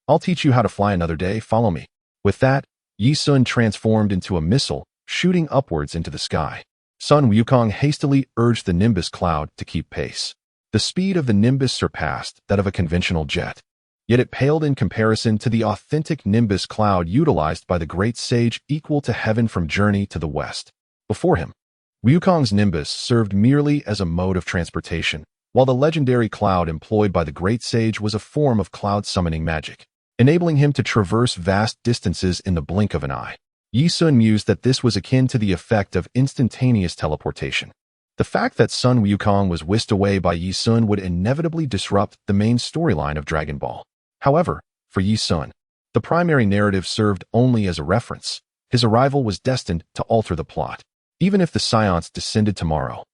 I'll teach you how to fly another day, follow me." With that, Yusun transformed into a missile, shooting upwards into the sky. Sun Wukong hastily urged the Nimbus Cloud to keep pace. The speed of the Nimbus surpassed that of a conventional jet, yet it paled in comparison to the authentic Nimbus Cloud utilized by the great sage equal to heaven from Journey to the West. Before him, Wukong's Nimbus served merely as a mode of transportation, while the legendary cloud employed by the great sage was a form of cloud summoning magic, enabling him to traverse vast distances in the blink of an eye. Yusun mused that this was akin to the effect of instantaneous teleportation. The fact that Sun Wukong was whisked away by Yusun would inevitably disrupt the main storyline of Dragon Ball. However, for Yusun, the primary narrative served only as a reference. His arrival was destined to alter the plot. Even if the Science descended tomorrow,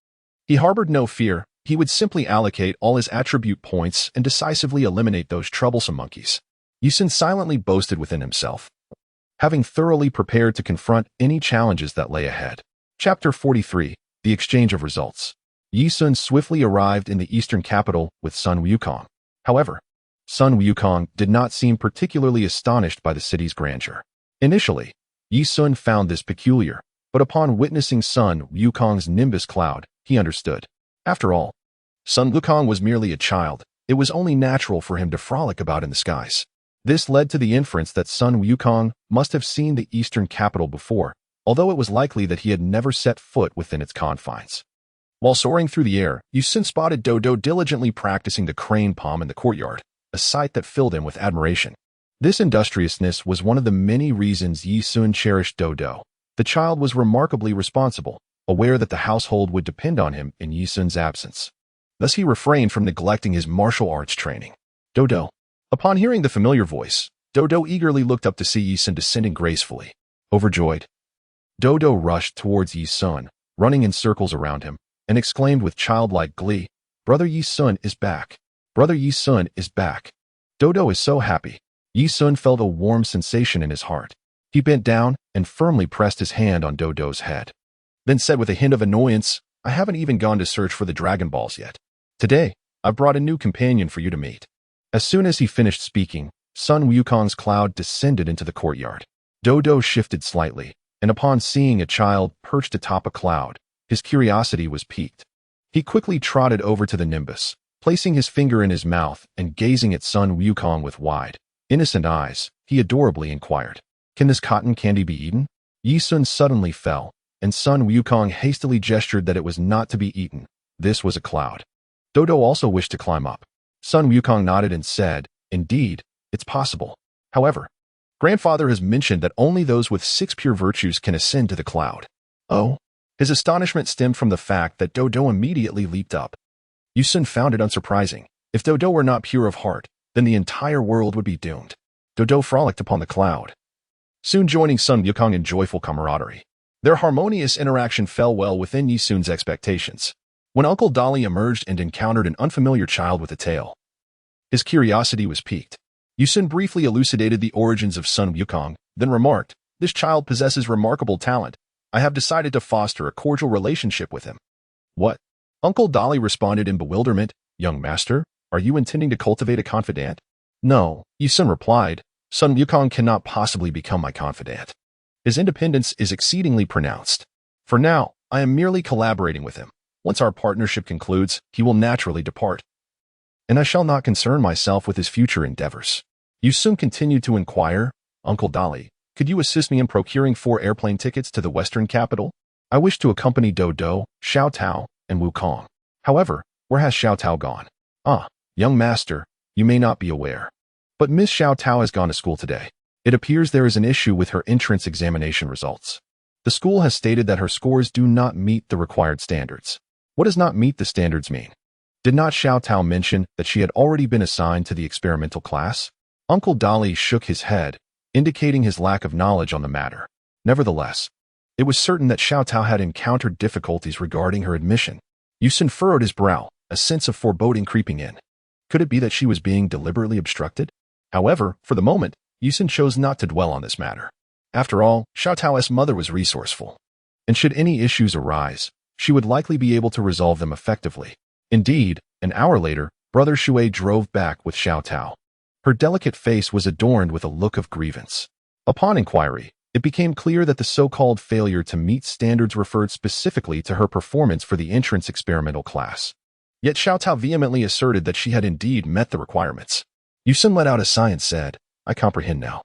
he harbored no fear. He would simply allocate all his attribute points and decisively eliminate those troublesome monkeys. Yusun silently boasted within himself, having thoroughly prepared to confront any challenges that lay ahead. Chapter 43, The Exchange of Results. Yusun swiftly arrived in the eastern capital with Sun Wukong. However, Sun Wukong did not seem particularly astonished by the city's grandeur. Initially, Yusun found this peculiar, but upon witnessing Sun Wukong's Nimbus Cloud, he understood. After all, Sun Wukong was merely a child. It was only natural for him to frolic about in the skies. This led to the inference that Sun Wukong must have seen the eastern capital before, although it was likely that he had never set foot within its confines. While soaring through the air, Yusun spotted Dodo diligently practicing the crane palm in the courtyard, a sight that filled him with admiration. This industriousness was one of the many reasons Yusun cherished Dodo. The child was remarkably responsible, aware that the household would depend on him in Yusun's absence. Thus he refrained from neglecting his martial arts training. "Dodo." Upon hearing the familiar voice, Dodo eagerly looked up to see Yusun descending gracefully. Overjoyed, Dodo rushed towards Yusun, running in circles around him, and exclaimed with childlike glee, "Brother Yusun is back. Brother Yusun is back." Dodo is so happy. Yusun felt a warm sensation in his heart. He bent down and firmly pressed his hand on Dodo's head, then said with a hint of annoyance, "I haven't even gone to search for the Dragon Balls yet. Today, I've brought a new companion for you to meet." As soon as he finished speaking, Sun Wukong's cloud descended into the courtyard. Dodo shifted slightly, and upon seeing a child perched atop a cloud, his curiosity was piqued. He quickly trotted over to the Nimbus, placing his finger in his mouth and gazing at Sun Wukong with wide, innocent eyes, he adorably inquired, "Can this cotton candy be eaten?" Yusun suddenly fell, and Sun Wukong hastily gestured that it was not to be eaten. This was a cloud. Dodo also wished to climb up. Sun Wukong nodded and said, "Indeed, it's possible. However, Grandfather has mentioned that only those with 6 pure virtues can ascend to the cloud." "Oh?" His astonishment stemmed from the fact that Dodo immediately leaped up. Yusun found it unsurprising. If Dodo were not pure of heart, then the entire world would be doomed. Dodo frolicked upon the cloud, soon joining Sun Wukong in joyful camaraderie. Their harmonious interaction fell well within Yi Sun's expectations. When Uncle Dolly emerged and encountered an unfamiliar child with a tail, his curiosity was piqued. Yi Sun briefly elucidated the origins of Sun Wukong, then remarked, "This child possesses remarkable talent. I have decided to foster a cordial relationship with him." "What?" Uncle Dolly responded in bewilderment. "Young master, are you intending to cultivate a confidant?" "No," Yi Sun replied. "Sun Wukong cannot possibly become my confidant. His independence is exceedingly pronounced. For now, I am merely collaborating with him. Once our partnership concludes, he will naturally depart, and I shall not concern myself with his future endeavors." Yi Sun continued to inquire, "Uncle Dolly, could you assist me in procuring 4 airplane tickets to the western capital? I wish to accompany Dodo, Xiao Tao, and Wukong. However, where has Xiao Tao gone?" "Ah, young master, you may not be aware, but Miss Xiao Tao has gone to school today. It appears there is an issue with her entrance examination results. The school has stated that her scores do not meet the required standards." "What does not meet the standards mean? Did not Xiao Tao mention that she had already been assigned to the experimental class?" Uncle Dolly shook his head, indicating his lack of knowledge on the matter. Nevertheless, it was certain that Xiao Tao had encountered difficulties regarding her admission. Yi Sun furrowed his brow, a sense of foreboding creeping in. Could it be that she was being deliberately obstructed? However, for the moment, Yi Sun chose not to dwell on this matter. After all, Xiao Tao's mother was resourceful, and should any issues arise, she would likely be able to resolve them effectively. Indeed, an hour later, Brother Shui drove back with Xiao Tao. Her delicate face was adorned with a look of grievance. Upon inquiry, it became clear that the so-called failure to meet standards referred specifically to her performance for the entrance experimental class. Yet Xiao Tao vehemently asserted that she had indeed met the requirements. Yi Sun let out a sigh and said, "I comprehend now.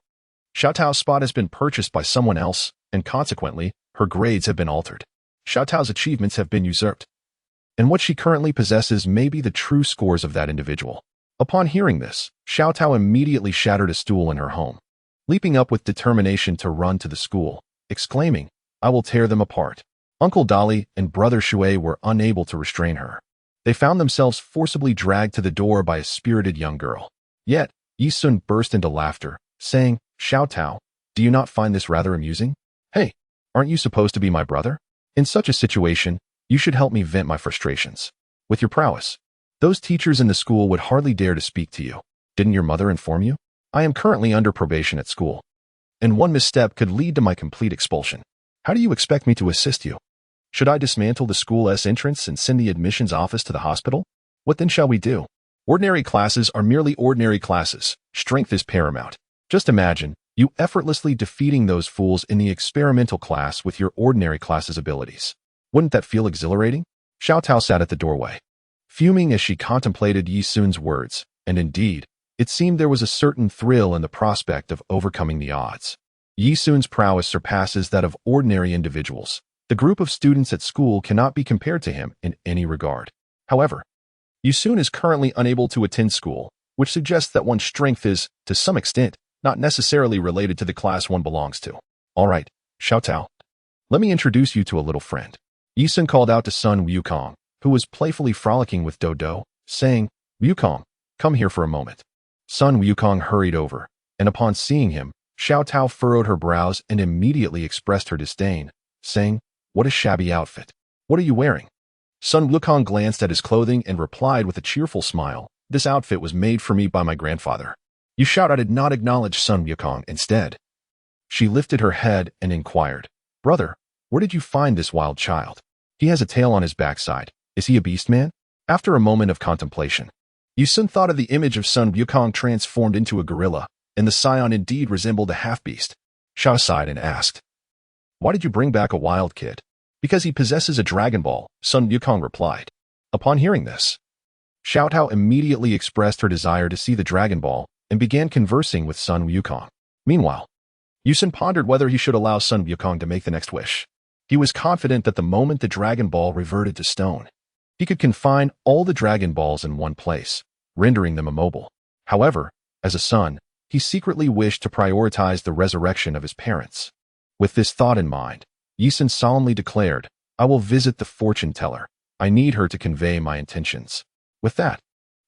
Xiao Tao's spot has been purchased by someone else, and consequently, her grades have been altered. Xiao Tao's achievements have been usurped, and what she currently possesses may be the true scores of that individual." Upon hearing this, Xiao Tao immediately shattered a stool in her home, leaping up with determination to run to the school, exclaiming, "I will tear them apart." Uncle Dolly and Brother Shui were unable to restrain her. They found themselves forcibly dragged to the door by a spirited young girl. Yet, Yi Sun burst into laughter, saying, "Xiao Tao, do you not find this rather amusing? Hey, aren't you supposed to be my brother? In such a situation, you should help me vent my frustrations. With your prowess, those teachers in the school would hardly dare to speak to you. Didn't your mother inform you? I am currently under probation at school, and one misstep could lead to my complete expulsion. How do you expect me to assist you? Should I dismantle the school's entrance and send the admissions office to the hospital? What then shall we do? Ordinary classes are merely ordinary classes. Strength is paramount. Just imagine you effortlessly defeating those fools in the experimental class with your ordinary class's abilities. Wouldn't that feel exhilarating?" Xiao Tao sat at the doorway, fuming as she contemplated Yi Sun's words, and indeed, it seemed there was a certain thrill in the prospect of overcoming the odds. Yi Sun's prowess surpasses that of ordinary individuals. The group of students at school cannot be compared to him in any regard. However, Yi Sun is currently unable to attend school, which suggests that one's strength is, to some extent, not necessarily related to the class one belongs to. "All right, Xiao Tao, let me introduce you to a little friend." Yi Sun called out to Sun Wukong, who was playfully frolicking with Dodo, saying, "Wukong, come here for a moment." Sun Wukong hurried over, and upon seeing him, Xiao Tao furrowed her brows and immediately expressed her disdain, saying, "What a shabby outfit. What are you wearing?" Sun Wukong glanced at his clothing and replied with a cheerful smile, "This outfit was made for me by my grandfather." Xiao Tao did not acknowledge Sun Wukong. Instead, she lifted her head and inquired, "Brother, where did you find this wild child? He has a tail on his backside. Is he a beast man?" After a moment of contemplation, Yi Sun thought of the image of Sun Wukong transformed into a gorilla, and the scion indeed resembled a half-beast. Xiao sighed and asked, "Why did you bring back a wild kid?" "Because he possesses a Dragon Ball," Sun Wukong replied. Upon hearing this, Xiao Tao immediately expressed her desire to see the Dragon Ball and began conversing with Sun Wukong. Meanwhile, Yi Sun pondered whether he should allow Sun Wukong to make the next wish. He was confident that the moment the Dragon Ball reverted to stone, he could confine all the Dragon Balls in one place, rendering them immobile. However, as a son, he secretly wished to prioritize the resurrection of his parents. With this thought in mind, Yi Sun solemnly declared, "I will visit the fortune teller. I need her to convey my intentions." With that,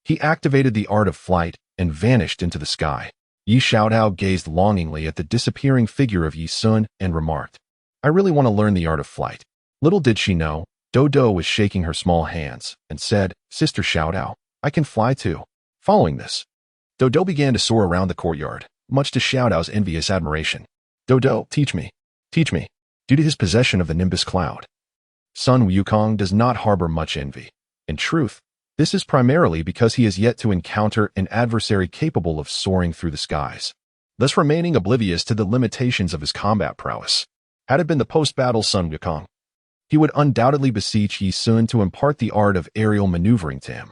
he activated the art of flight and vanished into the sky. Yi Xiaodao gazed longingly at the disappearing figure of Yi Sun and remarked, I really want to learn the art of flight. Little did she know, Dodo was shaking her small hands and said, Sister Xiaodao, I can fly too. Following this, Dodo began to soar around the courtyard, much to Xiaodao's envious admiration. Dodo, teach me. Teach me. Due to his possession of the Nimbus Cloud, Sun Wukong does not harbor much envy. In truth, this is primarily because he has yet to encounter an adversary capable of soaring through the skies, thus remaining oblivious to the limitations of his combat prowess. Had it been the post-battle Sun Wukong, he would undoubtedly beseech Yi Sun to impart the art of aerial maneuvering to him.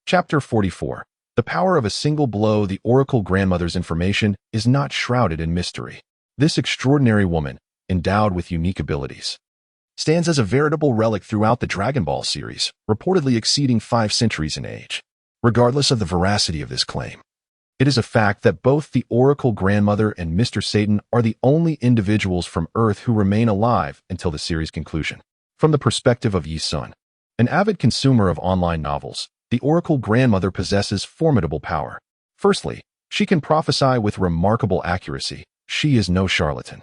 Chapter 44. The power of a single blow. The Oracle Grandmother's information is not shrouded in mystery. This extraordinary woman, endowed with unique abilities, stands as a veritable relic throughout the Dragon Ball series, reportedly exceeding 5 centuries in age. Regardless of the veracity of this claim, it is a fact that both the Oracle Grandmother and Mr. Satan are the only individuals from Earth who remain alive until the series' conclusion. From the perspective of Yi Sun, an avid consumer of online novels, the Oracle Grandmother possesses formidable power. Firstly, she can prophesy with remarkable accuracy. She is no charlatan.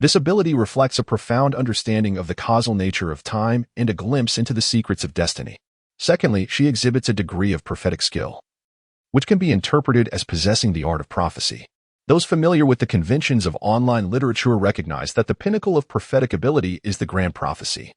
This ability reflects a profound understanding of the causal nature of time and a glimpse into the secrets of destiny. Secondly, she exhibits a degree of prophetic skill, which can be interpreted as possessing the art of prophecy. Those familiar with the conventions of online literature recognize that the pinnacle of prophetic ability is the grand prophecy,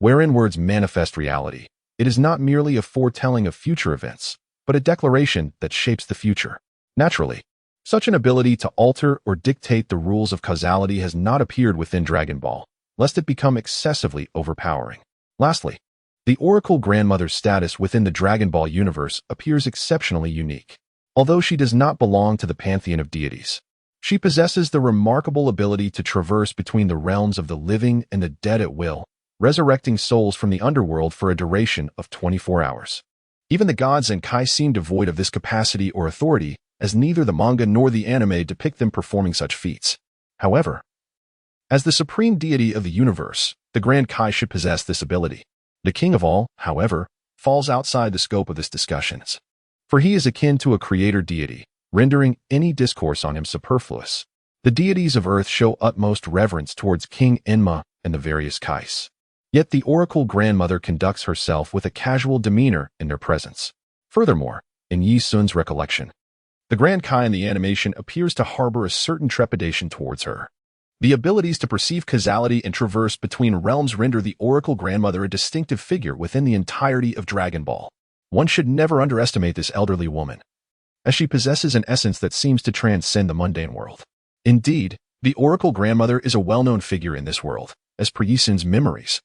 wherein words manifest reality. It is not merely a foretelling of future events, but a declaration that shapes the future. Naturally, such an ability to alter or dictate the rules of causality has not appeared within Dragon Ball, lest it become excessively overpowering. Lastly, the Oracle Grandmother's status within the Dragon Ball universe appears exceptionally unique. Although she does not belong to the pantheon of deities, she possesses the remarkable ability to traverse between the realms of the living and the dead at will, resurrecting souls from the underworld for a duration of 24 hours. Even the gods and Kai seem devoid of this capacity or authority, as neither the manga nor the anime depict them performing such feats. However, as the supreme deity of the universe, the Grand Kai should possess this ability. The king of all, however, falls outside the scope of this discussion, for he is akin to a creator deity, rendering any discourse on him superfluous. The deities of Earth show utmost reverence towards King Enma and the various Kais. Yet the Oracle Grandmother conducts herself with a casual demeanor in their presence. Furthermore, in Yi Sun's recollection, the Grand Kai in the animation appears to harbor a certain trepidation towards her. The abilities to perceive causality and traverse between realms render the Oracle Grandmother a distinctive figure within the entirety of Dragon Ball. One should never underestimate this elderly woman, as she possesses an essence that seems to transcend the mundane world. Indeed, the Oracle Grandmother is a well-known figure in this world, as per Yi Sun's memories.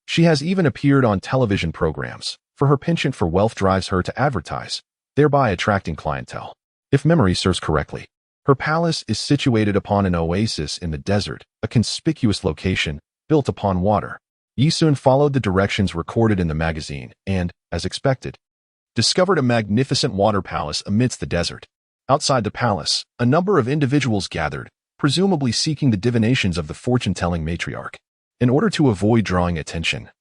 She has even appeared on television programs, for her penchant for wealth drives her to advertise, thereby attracting clientele. If memory serves correctly, her palace is situated upon an oasis in the desert, a conspicuous location built upon water. Yi Sun followed the directions recorded in the magazine and, as expected, discovered a magnificent water palace amidst the desert. Outside the palace, a number of individuals gathered, presumably seeking the divinations of the fortune-telling matriarch. In order to avoid drawing attention,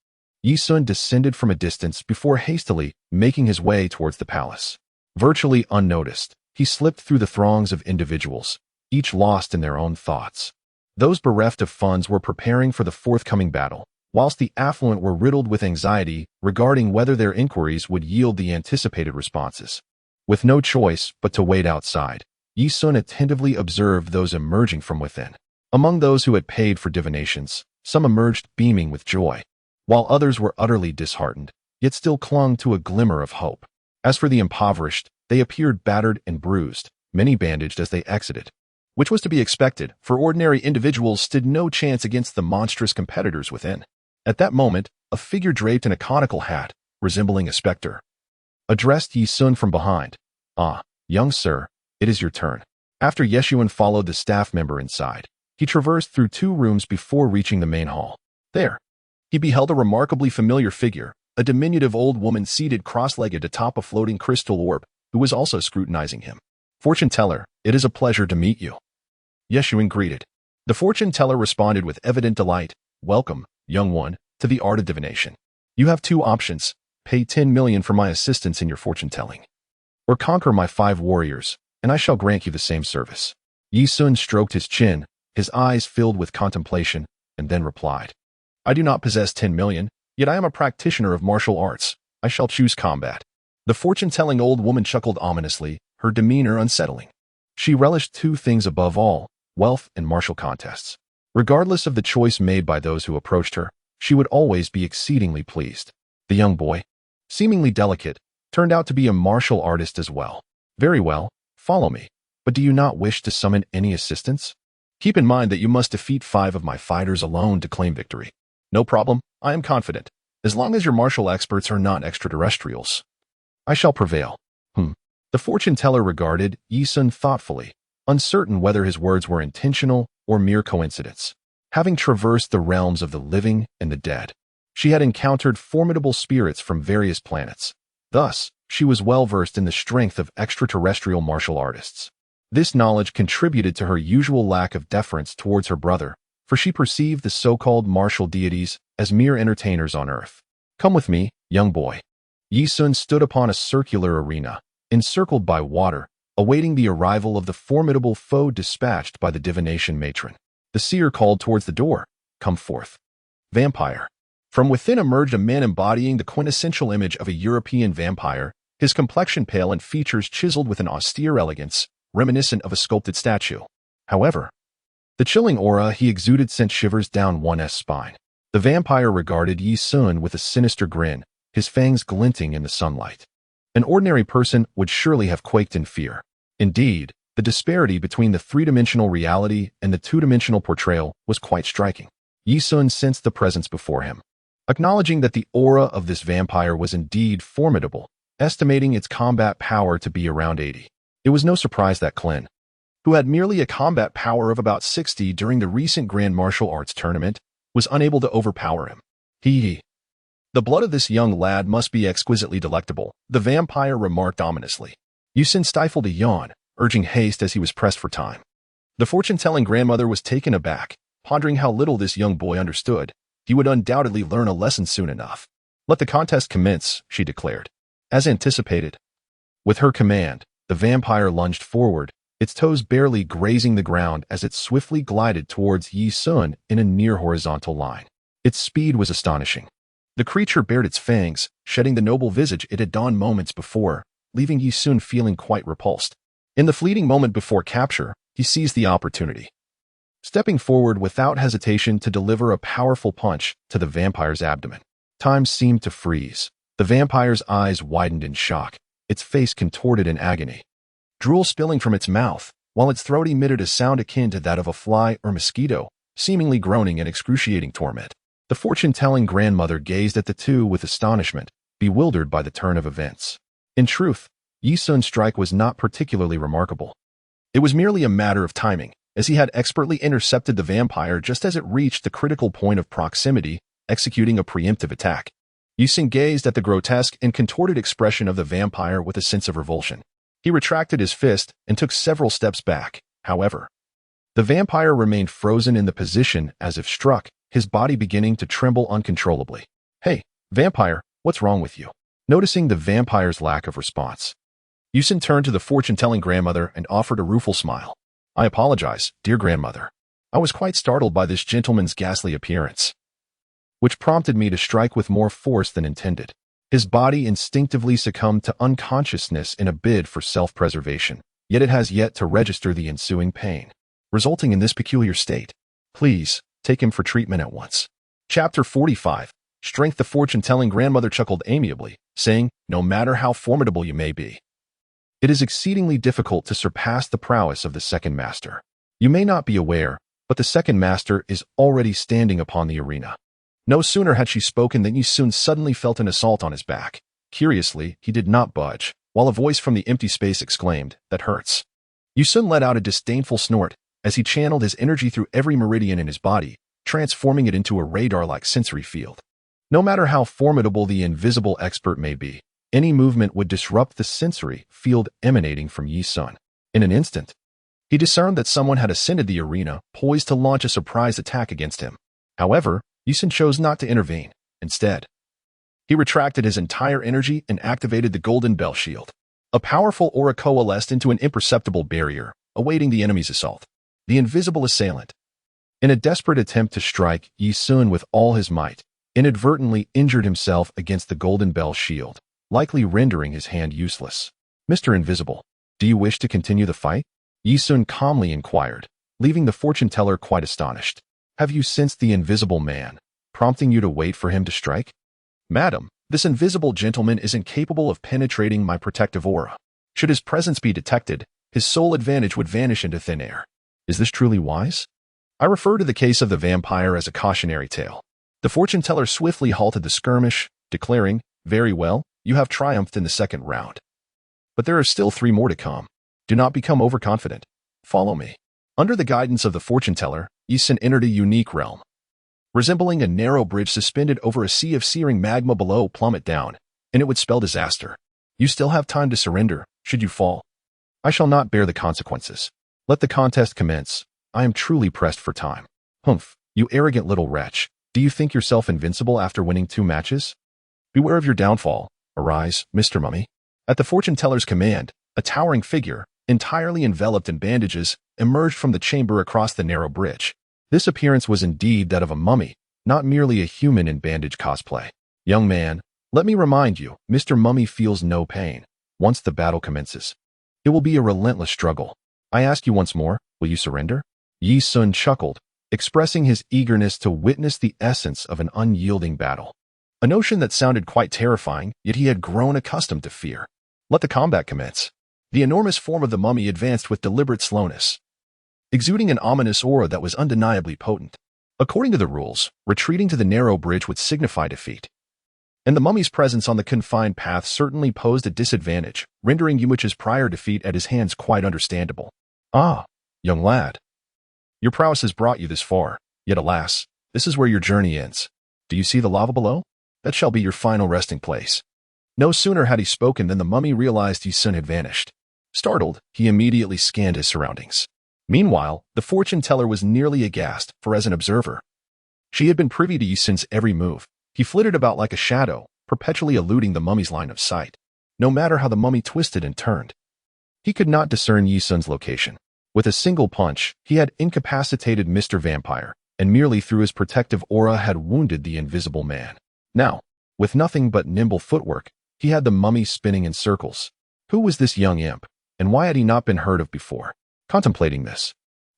Yi Sun descended from a distance before hastily making his way towards the palace. Virtually unnoticed, he slipped through the throngs of individuals, each lost in their own thoughts. Those bereft of funds were preparing for the forthcoming battle, whilst the affluent were riddled with anxiety regarding whether their inquiries would yield the anticipated responses. With no choice but to wait outside, Yi Sun attentively observed those emerging from within. Among those who had paid for divinations, some emerged beaming with joy, while others were utterly disheartened, yet still clung to a glimmer of hope. As for the impoverished, they appeared battered and bruised, many bandaged as they exited, which was to be expected, for ordinary individuals stood no chance against the monstrous competitors within. At that moment, a figure draped in a conical hat, resembling a specter, addressed Yi Sun from behind. Ah, young sir, it is your turn. After Yeshun followed the staff member inside, he traversed through 2 rooms before reaching the main hall. There, he beheld a remarkably familiar figure, a diminutive old woman seated cross-legged atop a floating crystal orb, who was also scrutinizing him. Fortune teller, it is a pleasure to meet you, Yeshun greeted. The fortune teller responded with evident delight. Welcome, young one, to the art of divination. You have 2 options. Pay 10 million for my assistance in your fortune telling, or conquer my 5 warriors, and I shall grant you the same service. Yi Sun stroked his chin, his eyes filled with contemplation, and then replied, I do not possess 10 million, yet I am a practitioner of martial arts. I shall choose combat. The fortune-telling old woman chuckled ominously, her demeanor unsettling. She relished two things above all, wealth and martial contests. Regardless of the choice made by those who approached her, she would always be exceedingly pleased. The young boy, seemingly delicate, turned out to be a martial artist as well. Very well, follow me. But do you not wish to summon any assistance? Keep in mind that you must defeat 5 of my fighters alone to claim victory. No problem, I am confident. As long as your martial experts are not extraterrestrials, I shall prevail. The fortune teller regarded Yi Sun thoughtfully, uncertain whether his words were intentional or mere coincidence. Having traversed the realms of the living and the dead, she had encountered formidable spirits from various planets. Thus, she was well versed in the strength of extraterrestrial martial artists. This knowledge contributed to her usual lack of deference towards her brother, for she perceived the so-called martial deities as mere entertainers on Earth. Come with me, young boy. Yi Sun stood upon a circular arena, encircled by water, awaiting the arrival of the formidable foe dispatched by the divination matron. The seer called towards the door, Come forth. Vampire. From within emerged a man embodying the quintessential image of a European vampire, his complexion pale and features chiseled with an austere elegance, reminiscent of a sculpted statue. However, the chilling aura he exuded sent shivers down one's spine. The vampire regarded Yi Sun with a sinister grin, his fangs glinting in the sunlight. An ordinary person would surely have quaked in fear. Indeed, the disparity between the three-dimensional reality and the two-dimensional portrayal was quite striking. Yi Sun sensed the presence before him. Acknowledging that the aura of this vampire was indeed formidable, estimating its combat power to be around 80. It was no surprise that Clin, who had merely a combat power of about 60 during the recent Grand Martial Arts tournament, was unable to overpower him. The blood of this young lad must be exquisitely delectable, the vampire remarked ominously. Yi Sun stifled a yawn, urging haste as he was pressed for time. The fortune-telling grandmother was taken aback, pondering how little this young boy understood. He would undoubtedly learn a lesson soon enough. Let the contest commence, she declared. As anticipated. With her command, the vampire lunged forward, its toes barely grazing the ground as it swiftly glided towards Yi Sun in a near-horizontal line. Its speed was astonishing. The creature bared its fangs, shedding the noble visage it had donned moments before, leaving Yi Sun feeling quite repulsed. In the fleeting moment before capture, he seized the opportunity, stepping forward without hesitation to deliver a powerful punch to the vampire's abdomen. Time seemed to freeze. The vampire's eyes widened in shock, its face contorted in agony. Drool spilling from its mouth, while its throat emitted a sound akin to that of a fly or mosquito, seemingly groaning in excruciating torment. The fortune-telling grandmother gazed at the two with astonishment, bewildered by the turn of events. In truth, Yi Sun's strike was not particularly remarkable. It was merely a matter of timing, as he had expertly intercepted the vampire just as it reached the critical point of proximity, executing a preemptive attack. Yi Sun gazed at the grotesque and contorted expression of the vampire with a sense of revulsion. He retracted his fist and took several steps back. However, the vampire remained frozen in the position as if struck, his body beginning to tremble uncontrollably. Hey, vampire, what's wrong with you? Noticing the vampire's lack of response, Yi Sun turned to the fortune-telling grandmother and offered a rueful smile. I apologize, dear grandmother. I was quite startled by this gentleman's ghastly appearance, which prompted me to strike with more force than intended. His body instinctively succumbed to unconsciousness in a bid for self-preservation, yet it has yet to register the ensuing pain, resulting in this peculiar state. Please, take him for treatment at once. Chapter 45. Strength. The fortune-telling grandmother chuckled amiably, saying, No matter how formidable you may be, it is exceedingly difficult to surpass the prowess of the second master. You may not be aware, but the second master is already standing upon the arena. No sooner had she spoken than Yi Sun suddenly felt an assault on his back. Curiously, he did not budge, while a voice from the empty space exclaimed, That hurts. Yi Sun let out a disdainful snort as he channeled his energy through every meridian in his body, transforming it into a radar-like sensory field. No matter how formidable the invisible expert may be, any movement would disrupt the sensory field emanating from Yi Sun. In an instant, he discerned that someone had ascended the arena, poised to launch a surprise attack against him. However, Yi Sun chose not to intervene. Instead, he retracted his entire energy and activated the Golden Bell Shield. A powerful aura coalesced into an imperceptible barrier, awaiting the enemy's assault. The invisible assailant. In a desperate attempt to strike, Yi Sun with all his might, inadvertently injured himself against the Golden Bell shield, likely rendering his hand useless. Mr. Invisible, do you wish to continue the fight? Yi Sun calmly inquired, leaving the fortune teller quite astonished. Have you sensed the invisible man, prompting you to wait for him to strike? Madam, this invisible gentleman is incapable of penetrating my protective aura. Should his presence be detected, his sole advantage would vanish into thin air. Is this truly wise? I refer to the case of the vampire as a cautionary tale. The fortune teller swiftly halted the skirmish, declaring, "Very well, you have triumphed in the second round. But there are still 3 more to come. Do not become overconfident. Follow me." Under the guidance of the fortune teller, Yi Sun entered a unique realm. Resembling a narrow bridge suspended over a sea of searing magma below, plummet down, and it would spell disaster. You still have time to surrender, should you fall. I shall not bear the consequences. Let the contest commence. I am truly pressed for time. Humph, you arrogant little wretch. Do you think yourself invincible after winning 2 matches? Beware of your downfall. Arise, Mr. Mummy. At the fortune teller's command, a towering figure, entirely enveloped in bandages, emerged from the chamber across the narrow bridge. This appearance was indeed that of a mummy, not merely a human in bandage cosplay. Young man, let me remind you, Mr. Mummy feels no pain. Once the battle commences, it will be a relentless struggle. I ask you once more, will you surrender? Yi Sun chuckled, expressing his eagerness to witness the essence of an unyielding battle. A notion that sounded quite terrifying, yet he had grown accustomed to fear. Let the combat commence. The enormous form of the mummy advanced with deliberate slowness, exuding an ominous aura that was undeniably potent. According to the rules, retreating to the narrow bridge would signify defeat. And the mummy's presence on the confined path certainly posed a disadvantage, rendering Yumwich's prior defeat at his hands quite understandable. Ah, young lad. Your prowess has brought you this far, yet alas, this is where your journey ends. Do you see the lava below? That shall be your final resting place. No sooner had he spoken than the mummy realized Yi Sun had vanished. Startled, he immediately scanned his surroundings. Meanwhile, the fortune teller was nearly aghast, for as an observer, she had been privy to Yi Sun's every move. He flitted about like a shadow, perpetually eluding the mummy's line of sight. No matter how the mummy twisted and turned, he could not discern Yi Sun's location. With a single punch, he had incapacitated Mr. Vampire, and merely through his protective aura had wounded the invisible man. Now, with nothing but nimble footwork, he had the mummy spinning in circles. Who was this young imp, and why had he not been heard of before? Contemplating this,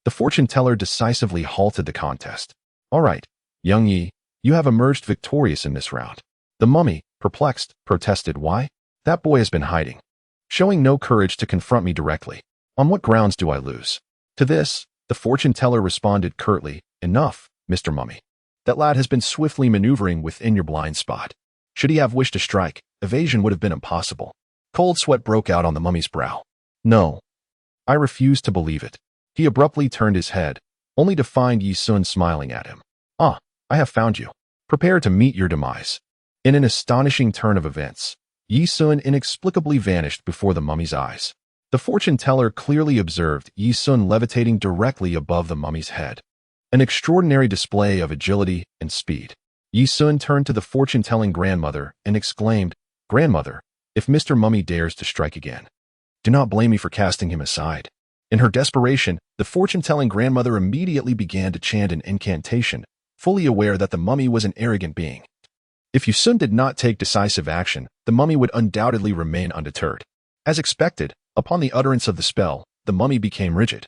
the fortune teller decisively halted the contest. All right, young Yi, you have emerged victorious in this round. The mummy, perplexed, protested. Why? That boy has been hiding, showing no courage to confront me directly. On what grounds do I lose? To this, the fortune teller responded curtly, Enough, Mr. Mummy. That lad has been swiftly maneuvering within your blind spot. Should he have wished to strike, evasion would have been impossible. Cold sweat broke out on the mummy's brow. No. I refuse to believe it. He abruptly turned his head, only to find Yi Sun smiling at him. Ah, I have found you. Prepare to meet your demise. In an astonishing turn of events, Yi Sun inexplicably vanished before the mummy's eyes. The fortune teller clearly observed Yi Sun levitating directly above the mummy's head. An extraordinary display of agility and speed. Yi Sun turned to the fortune-telling grandmother and exclaimed, Grandmother, if Mr. Mummy dares to strike again, do not blame me for casting him aside. In her desperation, the fortune-telling grandmother immediately began to chant an incantation, fully aware that the mummy was an arrogant being. If Yi Sun did not take decisive action, the mummy would undoubtedly remain undeterred. As expected, upon the utterance of the spell, the mummy became rigid,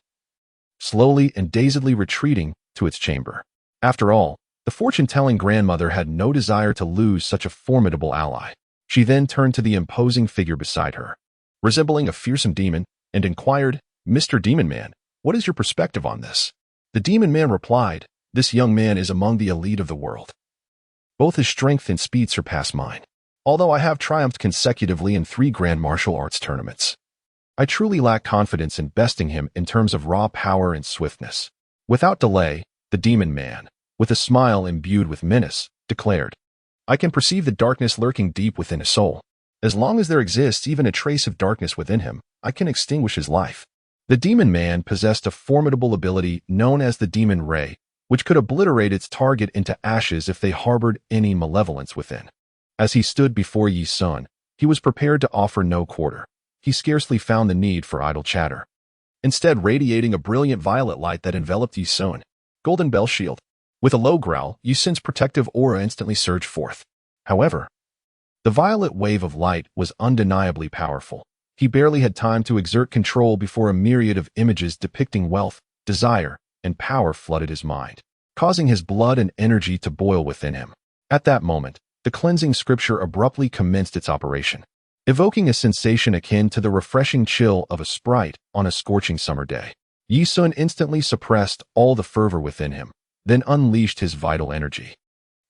slowly and dazedly retreating to its chamber. After all, the fortune-telling grandmother had no desire to lose such a formidable ally. She then turned to the imposing figure beside her, resembling a fearsome demon, and inquired, Mr. Demon Man, what is your perspective on this? The Demon Man replied, This young man is among the elite of the world. Both his strength and speed surpass mine. Although I have triumphed consecutively in 3 grand martial arts tournaments, I truly lack confidence in besting him in terms of raw power and swiftness. Without delay, the Demon Man, with a smile imbued with menace, declared, I can perceive the darkness lurking deep within his soul. As long as there exists even a trace of darkness within him, I can extinguish his life. The Demon Man possessed a formidable ability known as the Demon Ray, which could obliterate its target into ashes if they harbored any malevolence within. As he stood before Yi Sun, he was prepared to offer no quarter. he scarcely found the need for idle chatter, instead radiating a brilliant violet light that enveloped Yi Sun. Golden Bell Shield. With a low growl, Yi Sun's protective aura instantly surged forth. However, the violet wave of light was undeniably powerful. He barely had time to exert control before a myriad of images depicting wealth, desire, and power flooded his mind, causing his blood and energy to boil within him. At that moment, the cleansing scripture abruptly commenced its operation, evoking a sensation akin to the refreshing chill of a sprite on a scorching summer day. Yi Sun instantly suppressed all the fervor within him, then unleashed his vital energy,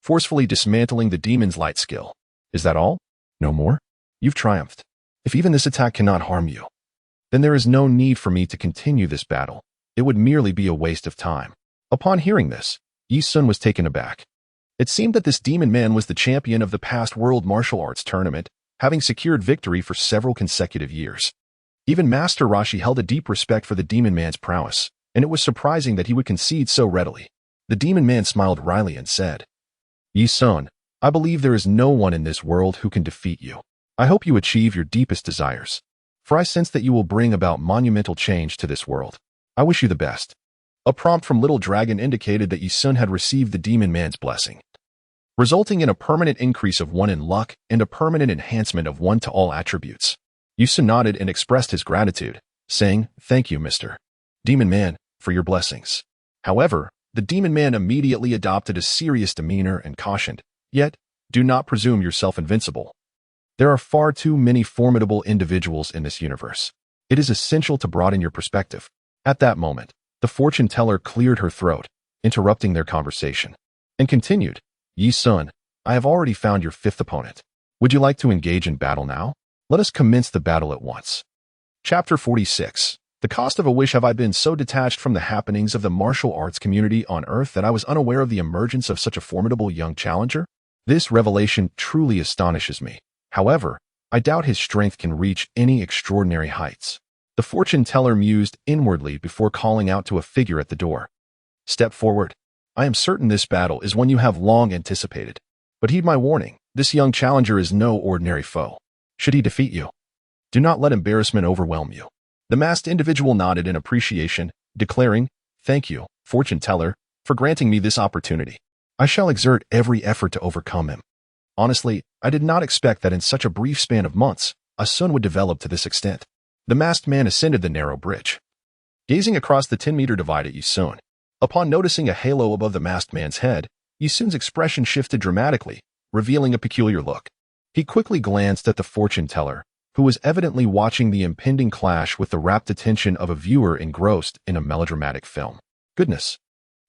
forcefully dismantling the demon's light skill. Is that all? No more? You've triumphed. If even this attack cannot harm you, then there is no need for me to continue this battle. It would merely be a waste of time. Upon hearing this, Yi Sun was taken aback. It seemed that this demon man was the champion of the past World Martial Arts Tournament, having secured victory for several consecutive years. Even Master Rashi held a deep respect for the demon man's prowess, and it was surprising that he would concede so readily. The demon man smiled wryly and said, Yi Sun, I believe there is no one in this world who can defeat you. I hope you achieve your deepest desires, for I sense that you will bring about monumental change to this world. I wish you the best. A prompt from Little Dragon indicated that Yi Sun had received the demon man's blessing, resulting in a permanent increase of 1 in luck and a permanent enhancement of 1 to all attributes. Yi Sun nodded and expressed his gratitude, saying, Thank you, Mr. Demon Man, for your blessings. However, the demon man immediately adopted a serious demeanor and cautioned, Yet, do not presume yourself invincible. There are far too many formidable individuals in this universe. It is essential to broaden your perspective. At that moment, the fortune teller cleared her throat, interrupting their conversation, and continued, Yi Sun, I have already found your 5th opponent. Would you like to engage in battle now? Let us commence the battle at once. Chapter 46. The cost of a wish. Have I been so detached from the happenings of the martial arts community on Earth that I was unaware of the emergence of such a formidable young challenger? This revelation truly astonishes me. However, I doubt his strength can reach any extraordinary heights. The fortune teller mused inwardly before calling out to a figure at the door. Step forward. I am certain this battle is one you have long anticipated. But heed my warning, this young challenger is no ordinary foe. Should he defeat you, do not let embarrassment overwhelm you. The masked individual nodded in appreciation, declaring, Thank you, fortune teller, for granting me this opportunity. I shall exert every effort to overcome him. Honestly, I did not expect that in such a brief span of months, Yi Sun would develop to this extent. The masked man ascended the narrow bridge, gazing across the 10-meter divide at Yi Sun. Upon noticing a halo above the masked man's head, Yi Sun's expression shifted dramatically, revealing a peculiar look. He quickly glanced at the fortune teller, who was evidently watching the impending clash with the rapt attention of a viewer engrossed in a melodramatic film. Goodness,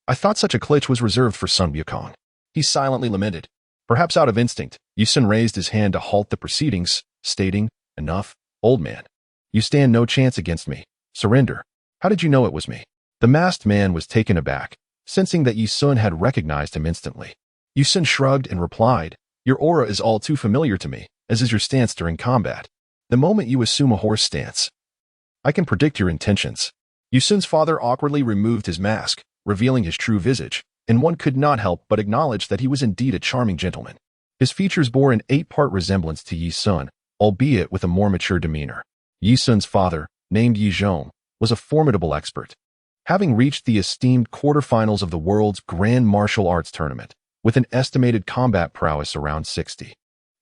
I thought such a glitch was reserved for Sun Wukong. He silently lamented. Perhaps out of instinct, Yi Sun raised his hand to halt the proceedings, stating, Enough, old man. You stand no chance against me. Surrender. How did you know it was me? The masked man was taken aback, sensing that Yi Sun had recognized him instantly. Yi Sun shrugged and replied, Your aura is all too familiar to me, as is your stance during combat. The moment you assume a horse stance, I can predict your intentions. Yi Sun's father awkwardly removed his mask, revealing his true visage, and one could not help but acknowledge that he was indeed a charming gentleman. His features bore an 8-part resemblance to Yi Sun, albeit with a more mature demeanor. Yi Sun's father, named Yi Zhong, was a formidable expert, having reached the esteemed quarterfinals of the world's Grand Martial Arts Tournament, with an estimated combat prowess around 60.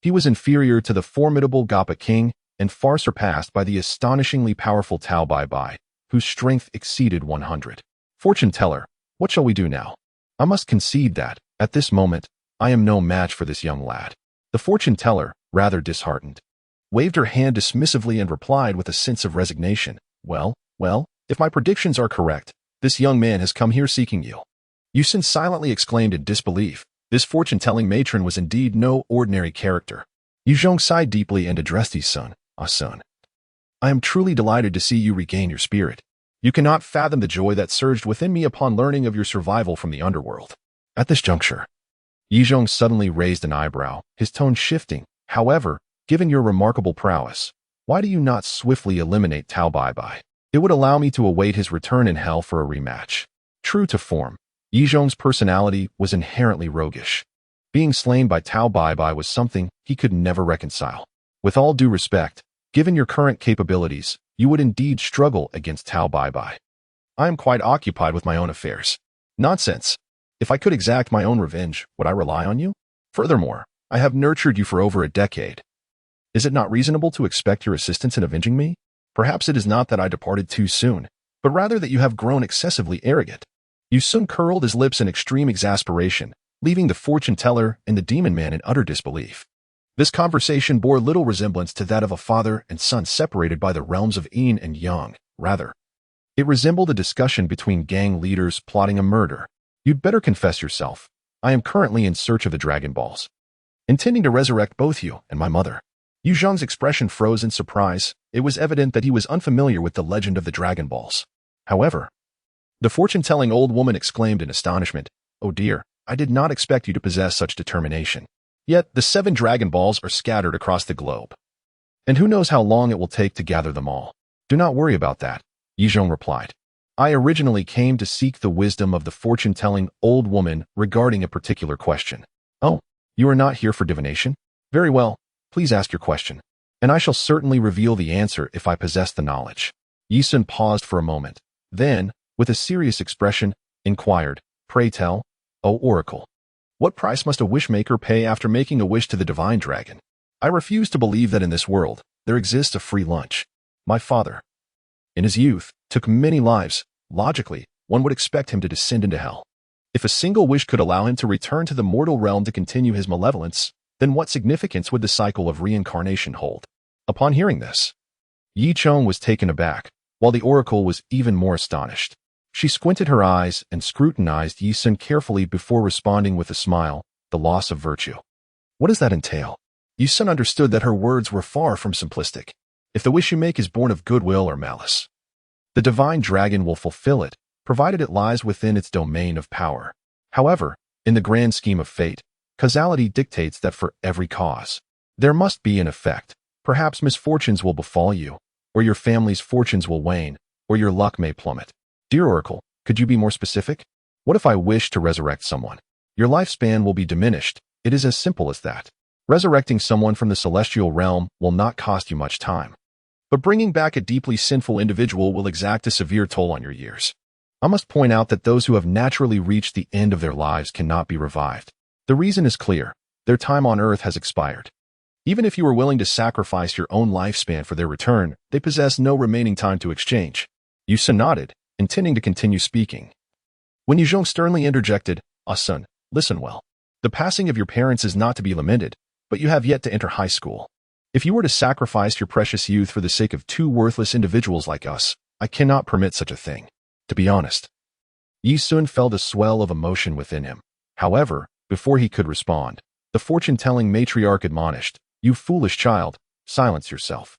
He was inferior to the formidable Gappa King and far surpassed by the astonishingly powerful Tao Bai Bai, whose strength exceeded 100. Fortune teller, what shall we do now? I must concede that, at this moment, I am no match for this young lad. The fortune teller, rather disheartened, waved her hand dismissively and replied with a sense of resignation, Well, if my predictions are correct, this young man has come here seeking you. Yi Sun silently exclaimed in disbelief. This fortune-telling matron was indeed no ordinary character. Yi Zhong sighed deeply and addressed Yi Sun. Son, I am truly delighted to see you regain your spirit. You cannot fathom the joy that surged within me upon learning of your survival from the underworld. At this juncture, Yi Zhong suddenly raised an eyebrow, his tone shifting. However, given your remarkable prowess, why do you not swiftly eliminate Tao Bai Bai? It would allow me to await his return in hell for a rematch. True to form, Yi Zhong's personality was inherently roguish. Being slain by Tao Bai Bai was something he could never reconcile. With all due respect, Given your current capabilities, you would indeed struggle against Tao Bai. I am quite occupied with my own affairs. Nonsense. If I could exact my own revenge, would I rely on you? Furthermore, I have nurtured you for over a decade. Is it not reasonable to expect your assistance in avenging me? Perhaps it is not that I departed too soon, but rather that you have grown excessively arrogant. Yu Sun curled his lips in extreme exasperation, leaving the fortune teller and the demon man in utter disbelief. This conversation bore little resemblance to that of a father and son separated by the realms of Yin and Yang. Rather, it resembled a discussion between gang leaders plotting a murder. You'd better confess yourself. I am currently in search of the Dragon Balls, intending to resurrect both you and my mother. Yu Zheng's expression froze in surprise. It was evident that he was unfamiliar with the legend of the Dragon Balls. However, the fortune-telling old woman exclaimed in astonishment, "Oh dear, I did not expect you to possess such determination. Yet the 7 Dragon Balls are scattered across the globe. And who knows how long it will take to gather them all. Do not worry about that," Yu Zheng replied. "I originally came to seek the wisdom of the fortune-telling old woman regarding a particular question." "Oh, you are not here for divination? Very well, please ask your question, and I shall certainly reveal the answer if I possess the knowledge." Yi Sun paused for a moment. Then, with a serious expression, inquired, "Pray tell, O Oracle, what price must a wishmaker pay after making a wish to the divine dragon? I refuse to believe that in this world there exists a free lunch. My father, in his youth, took many lives. Logically, one would expect him to descend into hell. If a single wish could allow him to return to the mortal realm to continue his malevolence, then what significance would the cycle of reincarnation hold?" Upon hearing this, Yi Chong was taken aback, while the oracle was even more astonished. She squinted her eyes and scrutinized Yi Sun carefully before responding with a smile, "The loss of virtue. What does that entail?" Yi Sun understood that her words were far from simplistic. If the wish you make is born of goodwill or malice, the divine dragon will fulfill it, provided it lies within its domain of power. However, in the grand scheme of fate, causality dictates that for every cause, there must be an effect. Perhaps misfortunes will befall you, or your family's fortunes will wane, or your luck may plummet. Dear Oracle, could you be more specific? What if I wish to resurrect someone? Your lifespan will be diminished. It is as simple as that. Resurrecting someone from the celestial realm will not cost you much time. But bringing back a deeply sinful individual will exact a severe toll on your years. I must point out that those who have naturally reached the end of their lives cannot be revived. The reason is clear. Their time on earth has expired. Even if you were willing to sacrifice your own lifespan for their return, they possess no remaining time to exchange. Yu Sun nodded, intending to continue speaking, when Yu Zheng sternly interjected, "Ah son, listen well. The passing of your parents is not to be lamented, but you have yet to enter high school. If you were to sacrifice your precious youth for the sake of 2 worthless individuals like us, I cannot permit such a thing. To be honest." Yi Sun felt a swell of emotion within him. However, before he could respond, the fortune-telling matriarch admonished, "You foolish child, silence yourself.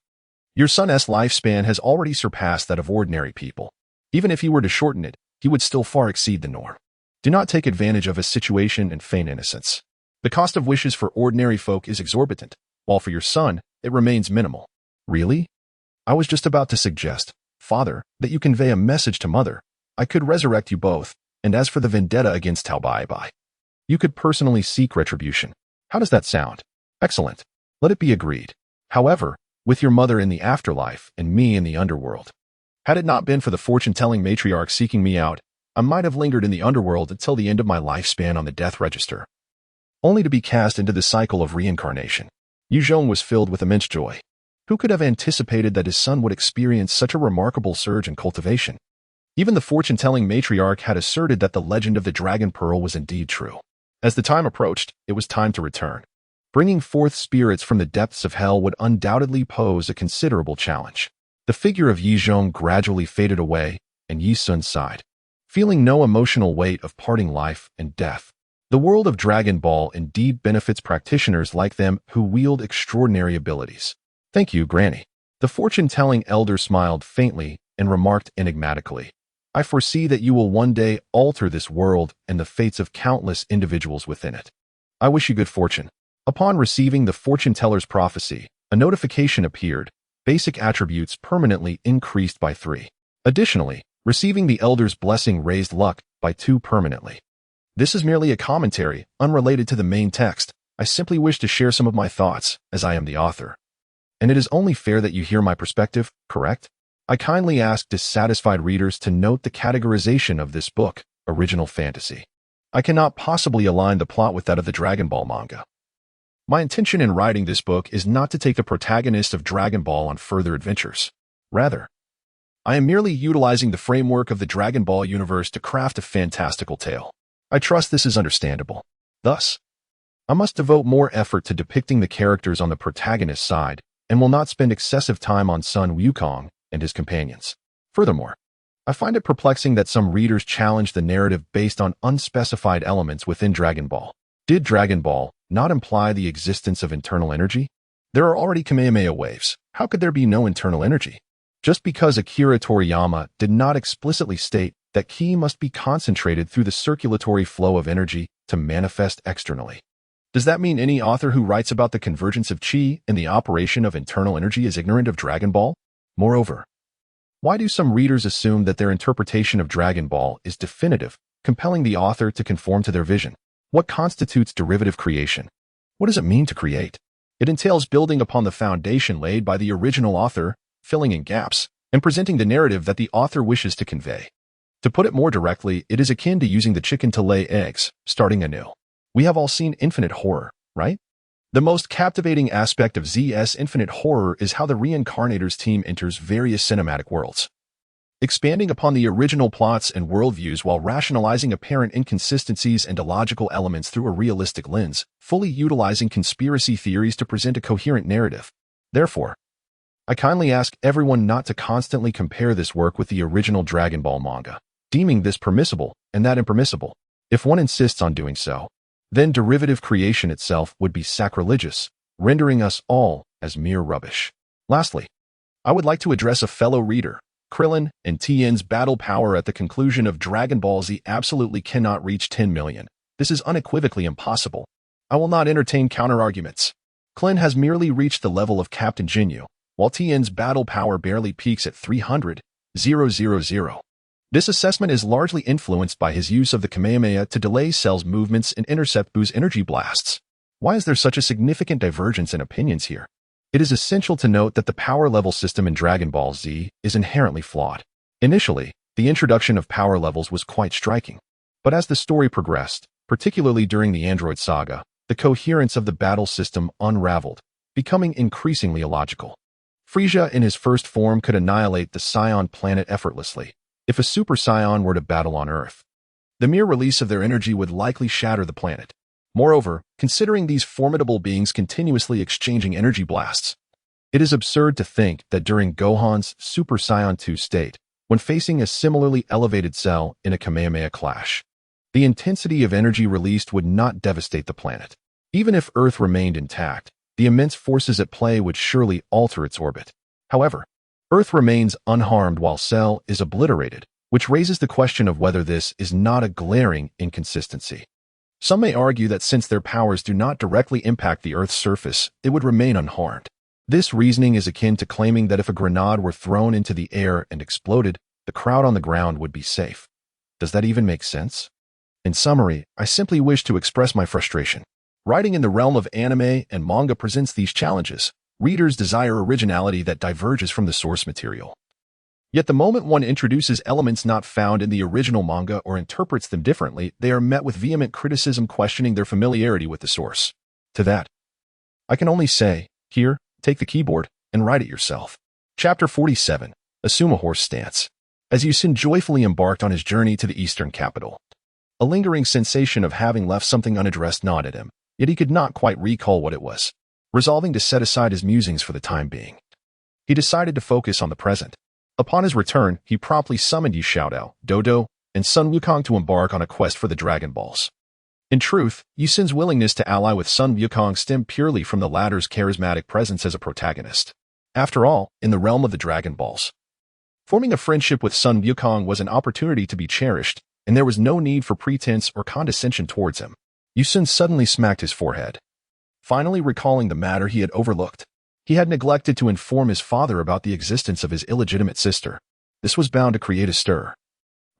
Your son's lifespan has already surpassed that of ordinary people. Even if he were to shorten it, he would still far exceed the norm. Do not take advantage of his situation and feign innocence. The cost of wishes for ordinary folk is exorbitant, while for your son, it remains minimal." "Really? I was just about to suggest, Father, that you convey a message to Mother. I could resurrect you both, and as for the vendetta against Tao Bai, you could personally seek retribution. How does that sound? Excellent. Let it be agreed. However, with your mother in the afterlife and me in the underworld. Had it not been for the fortune-telling matriarch seeking me out, I might have lingered in the underworld until the end of my lifespan on the death register, only to be cast into the cycle of reincarnation." Yu Zheng was filled with immense joy. Who could have anticipated that his son would experience such a remarkable surge in cultivation? Even the fortune-telling matriarch had asserted that the legend of the Dragon Pearl was indeed true. As the time approached, it was time to return. Bringing forth spirits from the depths of hell would undoubtedly pose a considerable challenge. The figure of Yi Zheng gradually faded away, and Yi Sun sighed, feeling no emotional weight of parting life and death. The world of Dragon Ball indeed benefits practitioners like them who wield extraordinary abilities. "Thank you, Granny." The fortune-telling elder smiled faintly and remarked enigmatically, "I foresee that you will one day alter this world and the fates of countless individuals within it. I wish you good fortune." Upon receiving the fortune-teller's prophecy, a notification appeared. Basic attributes permanently increased by 3. Additionally, receiving the elder's blessing raised luck by 2 permanently. This is merely a commentary, unrelated to the main text. I simply wish to share some of my thoughts, as I am the author. and it is only fair that you hear my perspective, correct? I kindly ask dissatisfied readers to note the categorization of this book, original fantasy. I cannot possibly align the plot with that of the Dragon Ball manga. My intention in writing this book is not to take the protagonist of Dragon Ball on further adventures. Rather, I am merely utilizing the framework of the Dragon Ball universe to craft a fantastical tale. I trust this is understandable. Thus, I must devote more effort to depicting the characters on the protagonist's side and will not spend excessive time on Sun Wukong and his companions. Furthermore, I find it perplexing that some readers challenge the narrative based on unspecified elements within Dragon Ball. Did Dragon Ball not imply the existence of internal energy? There are already Kamehameha waves. How could there be no internal energy? Just because Akira Toriyama did not explicitly state that ki must be concentrated through the circulatory flow of energy to manifest externally. Does that mean any author who writes about the convergence of chi and the operation of internal energy is ignorant of Dragon Ball? Moreover, why do some readers assume that their interpretation of Dragon Ball is definitive, compelling the author to conform to their vision? What constitutes derivative creation? What does it mean to create? It entails building upon the foundation laid by the original author, filling in gaps, and presenting the narrative that the author wishes to convey. To put it more directly, it is akin to using the chicken to lay eggs, starting anew. We have all seen Infinite Horror, right? The most captivating aspect of ZS Infinite Horror is how the Reincarnators team enters various cinematic worlds, expanding upon the original plots and worldviews while rationalizing apparent inconsistencies and illogical elements through a realistic lens, fully utilizing conspiracy theories to present a coherent narrative. Therefore, I kindly ask everyone not to constantly compare this work with the original Dragon Ball manga, deeming this permissible and that impermissible. If one insists on doing so, then derivative creation itself would be sacrilegious, rendering us all as mere rubbish. Lastly, I would like to address a fellow reader. Krillin and Tien's battle power at the conclusion of Dragon Ball Z absolutely cannot reach 10 million. This is unequivocally impossible. I will not entertain counter-arguments. Krillin has merely reached the level of Captain Ginyu, while Tien's battle power barely peaks at 300,000. This assessment is largely influenced by his use of the Kamehameha to delay Cell's movements and intercept Boo's energy blasts. Why is there such a significant divergence in opinions here? It is essential to note that the power level system in Dragon Ball Z is inherently flawed. Initially, the introduction of power levels was quite striking, but as the story progressed, particularly during the Android saga, the coherence of the battle system unraveled, becoming increasingly illogical. Frieza in his first form could annihilate the Scion planet effortlessly if a Super Saiyan were to battle on Earth. The mere release of their energy would likely shatter the planet. Moreover, considering these formidable beings continuously exchanging energy blasts, it is absurd to think that during Gohan's Super Saiyan 2 state, when facing a similarly elevated Cell in a Kamehameha clash, the intensity of energy released would not devastate the planet. Even if Earth remained intact, the immense forces at play would surely alter its orbit. However, Earth remains unharmed while Cell is obliterated, which raises the question of whether this is not a glaring inconsistency. Some may argue that since their powers do not directly impact the Earth's surface, it would remain unharmed. This reasoning is akin to claiming that if a grenade were thrown into the air and exploded, the crowd on the ground would be safe. Does that even make sense? In summary, I simply wish to express my frustration. Writing in the realm of anime and manga presents these challenges. Readers desire originality that diverges from the source material. Yet the moment one introduces elements not found in the original manga or interprets them differently, they are met with vehement criticism questioning their familiarity with the source. To that, I can only say, here, take the keyboard and write it yourself. Chapter 47, Assume a Horse Stance. As Yusin joyfully embarked on his journey to the eastern capital, a lingering sensation of having left something unaddressed gnawed at him, yet he could not quite recall what it was. Resolving to set aside his musings for the time being, he decided to focus on the present. Upon his return, he promptly summoned Yu Xiaodao, Dodo, and Sun Wukong to embark on a quest for the Dragon Balls. In truth, Yusin's willingness to ally with Sun Wukong stemmed purely from the latter's charismatic presence as a protagonist. After all, in the realm of the Dragon Balls, forming a friendship with Sun Wukong was an opportunity to be cherished, and there was no need for pretense or condescension towards him. Yusin suddenly smacked his forehead, finally recalling the matter he had overlooked. He had neglected to inform his father about the existence of his illegitimate sister. This was bound to create a stir.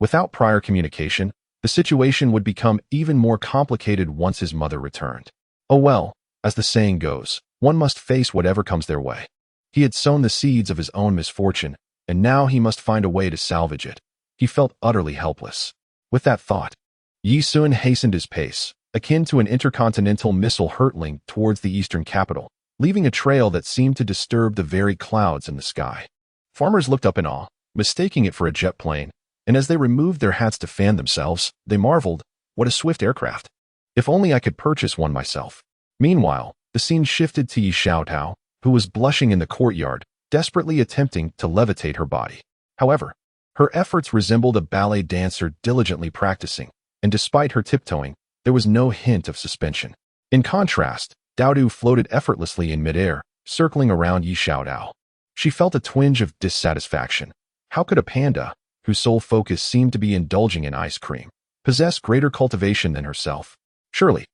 Without prior communication, the situation would become even more complicated once his mother returned. Oh well, as the saying goes, one must face whatever comes their way. He had sown the seeds of his own misfortune, and now he must find a way to salvage it. He felt utterly helpless. With that thought, Yi Sun hastened his pace, akin to an intercontinental missile hurtling towards the eastern capital, leaving a trail that seemed to disturb the very clouds in the sky. Farmers looked up in awe, mistaking it for a jet plane, and as they removed their hats to fan themselves, they marveled, "What a swift aircraft! If only I could purchase one myself." Meanwhile, the scene shifted to Yi Xiaotao, who was blushing in the courtyard, desperately attempting to levitate her body. However, her efforts resembled a ballet dancer diligently practicing, and despite her tiptoeing, there was no hint of suspension. In contrast, Dao floated effortlessly in midair, circling around Yi Xiaotao. She felt a twinge of dissatisfaction. How could a panda, whose sole focus seemed to be indulging in ice cream, possess greater cultivation than herself? Surely,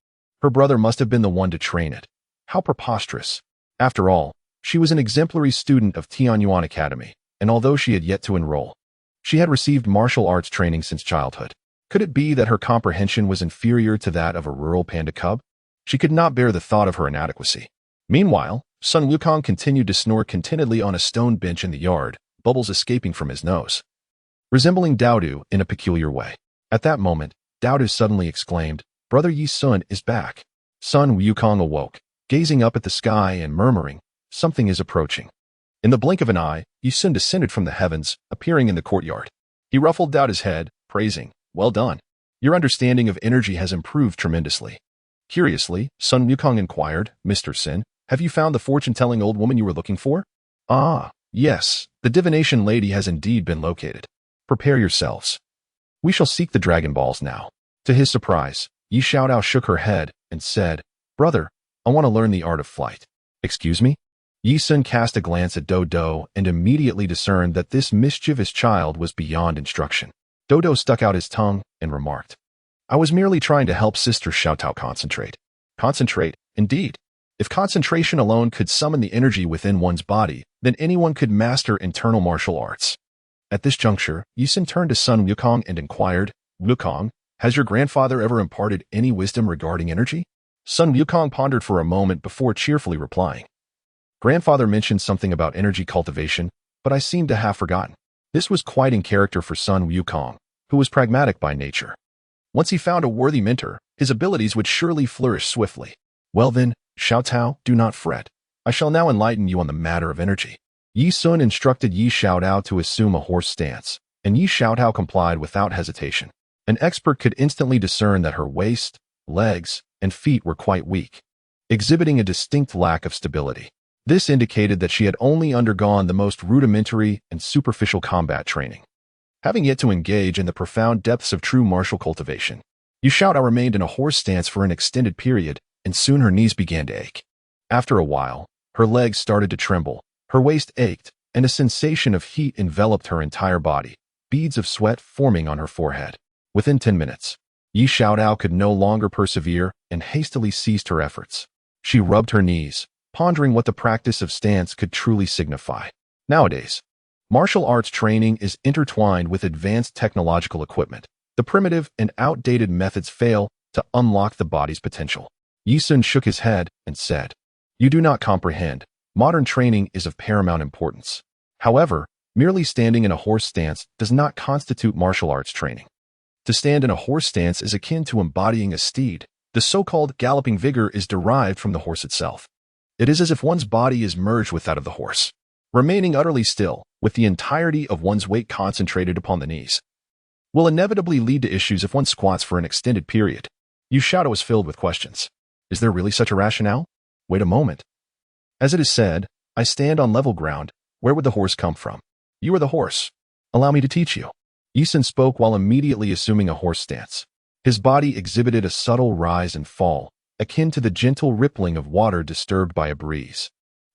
her brother must have been the one to train it. How preposterous. After all, she was an exemplary student of Tianyuan Academy, and although she had yet to enroll, she had received martial arts training since childhood. Could it be that her comprehension was inferior to that of a rural panda cub? She could not bear the thought of her inadequacy. Meanwhile, Sun Wukong continued to snore contentedly on a stone bench in the yard, bubbles escaping from his nose, resembling Dao in a peculiar way. At that moment, Dao suddenly exclaimed, "Brother Yi Sun is back." Sun Wukong awoke, gazing up at the sky and murmuring, "Something is approaching." In the blink of an eye, Yi Sun descended from the heavens, appearing in the courtyard. He ruffled Dao's head, praising, "Well done. Your understanding of energy has improved tremendously." Curiously, Sun Wukong inquired, "Mr. Sin, have you found the fortune-telling old woman you were looking for?" "Ah, yes, the divination lady has indeed been located. Prepare yourselves. We shall seek the Dragon Balls now." To his surprise, Yi Xiaotao shook her head and said, "Brother, I want to learn the art of flight." "Excuse me?" Yi Sun cast a glance at Dodo and immediately discerned that this mischievous child was beyond instruction. Dodo stuck out his tongue and remarked, "I was merely trying to help Sister Xiaotao concentrate." Concentrate, indeed. If concentration alone could summon the energy within one's body, then anyone could master internal martial arts. At this juncture, Yi Sun turned to Sun Wukong and inquired, "Wukong, has your grandfather ever imparted any wisdom regarding energy?" Sun Wukong pondered for a moment before cheerfully replying, "Grandfather mentioned something about energy cultivation, but I seem to have forgotten." This was quite in character for Sun Wukong, who was pragmatic by nature. Once he found a worthy mentor, his abilities would surely flourish swiftly. "Well then, Xiaotao, do not fret. I shall now enlighten you on the matter of energy." Yi Sun instructed Yi Xiaotao to assume a horse stance, and Yi Xiaotao complied without hesitation. An expert could instantly discern that her waist, legs, and feet were quite weak, exhibiting a distinct lack of stability. This indicated that she had only undergone the most rudimentary and superficial combat training, having yet to engage in the profound depths of true martial cultivation. Yi Xiaotao remained in a horse stance for an extended period, and soon her knees began to ache. After a while, her legs started to tremble, her waist ached, and a sensation of heat enveloped her entire body, beads of sweat forming on her forehead. Within 10 minutes, Yi Xiaotao could no longer persevere and hastily ceased her efforts. She rubbed her knees, pondering what the practice of stance could truly signify. Nowadays, martial arts training is intertwined with advanced technological equipment. The primitive and outdated methods fail to unlock the body's potential. Yi Sun shook his head and said, "You do not comprehend. Modern training is of paramount importance. However, merely standing in a horse stance does not constitute martial arts training. To stand in a horse stance is akin to embodying a steed. The so-called galloping vigor is derived from the horse itself. It is as if one's body is merged with that of the horse, remaining utterly still, with the entirety of one's weight concentrated upon the knees. Will inevitably lead to issues if one squats for an extended period." Yi Xiaotao was filled with questions. Is there really such a rationale? Wait a moment. As it is said, "I stand on level ground. Where would the horse come from?" You are the horse. Allow me to teach you. Yi Sun spoke while immediately assuming a horse stance. His body exhibited a subtle rise and fall, akin to the gentle rippling of water disturbed by a breeze,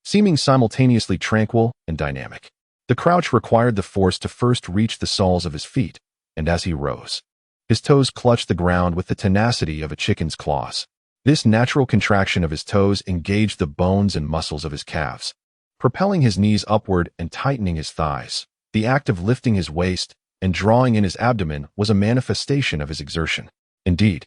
seeming simultaneously tranquil and dynamic. The crouch required the force to first reach the soles of his feet, and as he rose, his toes clutched the ground with the tenacity of a chicken's claws. This natural contraction of his toes engaged the bones and muscles of his calves, propelling his knees upward and tightening his thighs. The act of lifting his waist and drawing in his abdomen was a manifestation of his exertion. Indeed,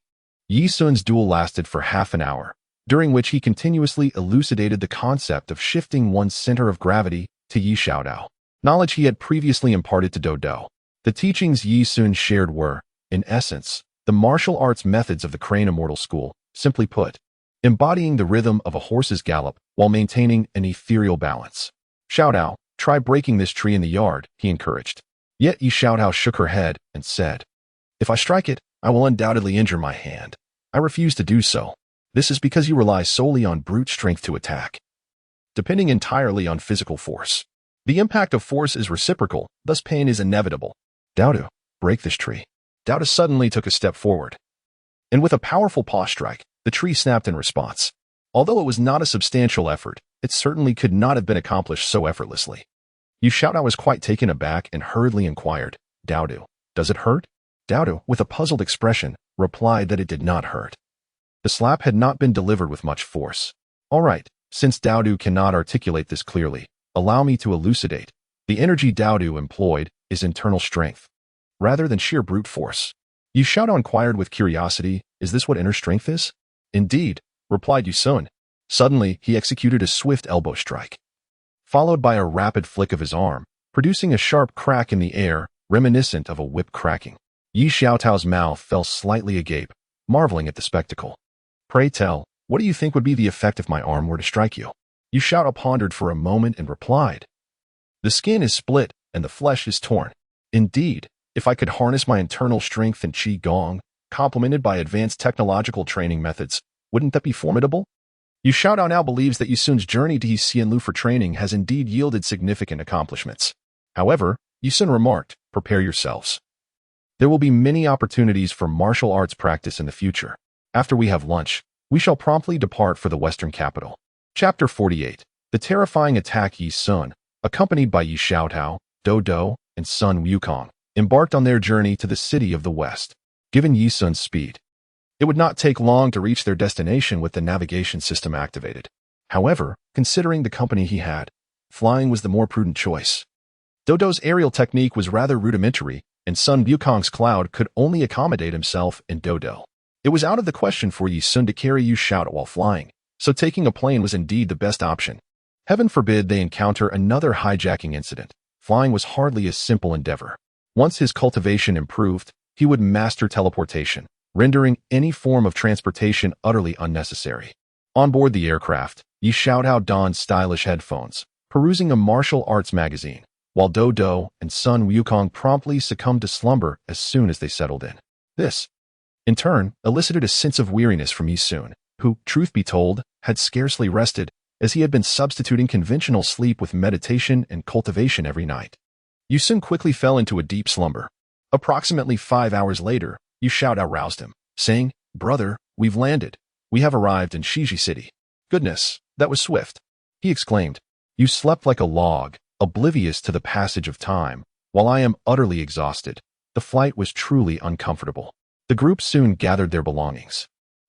Yi Sun's duel lasted for half an hour, during which he continuously elucidated the concept of shifting one's center of gravity to Yi Xiaodao, knowledge he had previously imparted to Dodo. The teachings Yi Sun shared were, in essence, the martial arts methods of the Crane Immortal School, simply put, embodying the rhythm of a horse's gallop while maintaining an ethereal balance. Xiaodao, try breaking this tree in the yard, he encouraged. Yet Yi Xiaodao shook her head and said, if I strike it, I will undoubtedly injure my hand. I refuse to do so. This is because you rely solely on brute strength to attack, depending entirely on physical force. The impact of force is reciprocal, thus pain is inevitable. Dodo, break this tree. Dodo suddenly took a step forward, and with a powerful paw strike, the tree snapped in response. Although it was not a substantial effort, it certainly could not have been accomplished so effortlessly. Yu Xiaodao was quite taken aback and hurriedly inquired, Dodo, does it hurt? Dodo, with a puzzled expression, replied that it did not hurt. The slap had not been delivered with much force. All right, since Dodo cannot articulate this clearly, allow me to elucidate. The energy Dodo employed is internal strength, rather than sheer brute force. Yu Xiaodao inquired with curiosity, is this what inner strength is? Indeed, replied Yu Sun. Suddenly, he executed a swift elbow strike, followed by a rapid flick of his arm, producing a sharp crack in the air, reminiscent of a whip cracking. Yi Xiaotao's mouth fell slightly agape, marveling at the spectacle. Pray tell, what do you think would be the effect if my arm were to strike you? Yu Xiaodao pondered for a moment and replied, the skin is split and the flesh is torn. Indeed, if I could harness my internal strength and Qi Gong, complemented by advanced technological training methods, wouldn't that be formidable? Yu Xiaodao now believes that Yu Sun's journey to Xianlu for training has indeed yielded significant accomplishments. However, Yu Sun remarked, prepare yourselves. There will be many opportunities for martial arts practice in the future. After we have lunch, we shall promptly depart for the western capital. Chapter 48. The terrifying attack. Yi Sun, accompanied by Yi Xiaodao, Dodo, and Sun Wukong, embarked on their journey to the city of the west. Given Yi Sun's speed, it would not take long to reach their destination with the navigation system activated. However, considering the company he had, flying was the more prudent choice. Dodo's aerial technique was rather rudimentary, and Sun Wukong's cloud could only accommodate himself and Dodo. It was out of the question for Yi Sun to carry Yu Xiaodao while flying, so taking a plane was indeed the best option. Heaven forbid they encounter another hijacking incident. Flying was hardly a simple endeavor. Once his cultivation improved, he would master teleportation, rendering any form of transportation utterly unnecessary. On board the aircraft, Yi Xiaodao donned stylish headphones, perusing a martial arts magazine, while Dodo and Sun Wukong promptly succumbed to slumber as soon as they settled in. This, in turn, elicited a sense of weariness from Yi Sun, who, truth be told, had scarcely rested, as he had been substituting conventional sleep with meditation and cultivation every night. Yu Sun quickly fell into a deep slumber. Approximately 5 hours later, Yu Xiaodao roused him, saying, brother, we've landed. We have arrived in Shiji City. Goodness, that was swift. He exclaimed, you slept like a log, oblivious to the passage of time, while I am utterly exhausted. The flight was truly uncomfortable. The group soon gathered their belongings.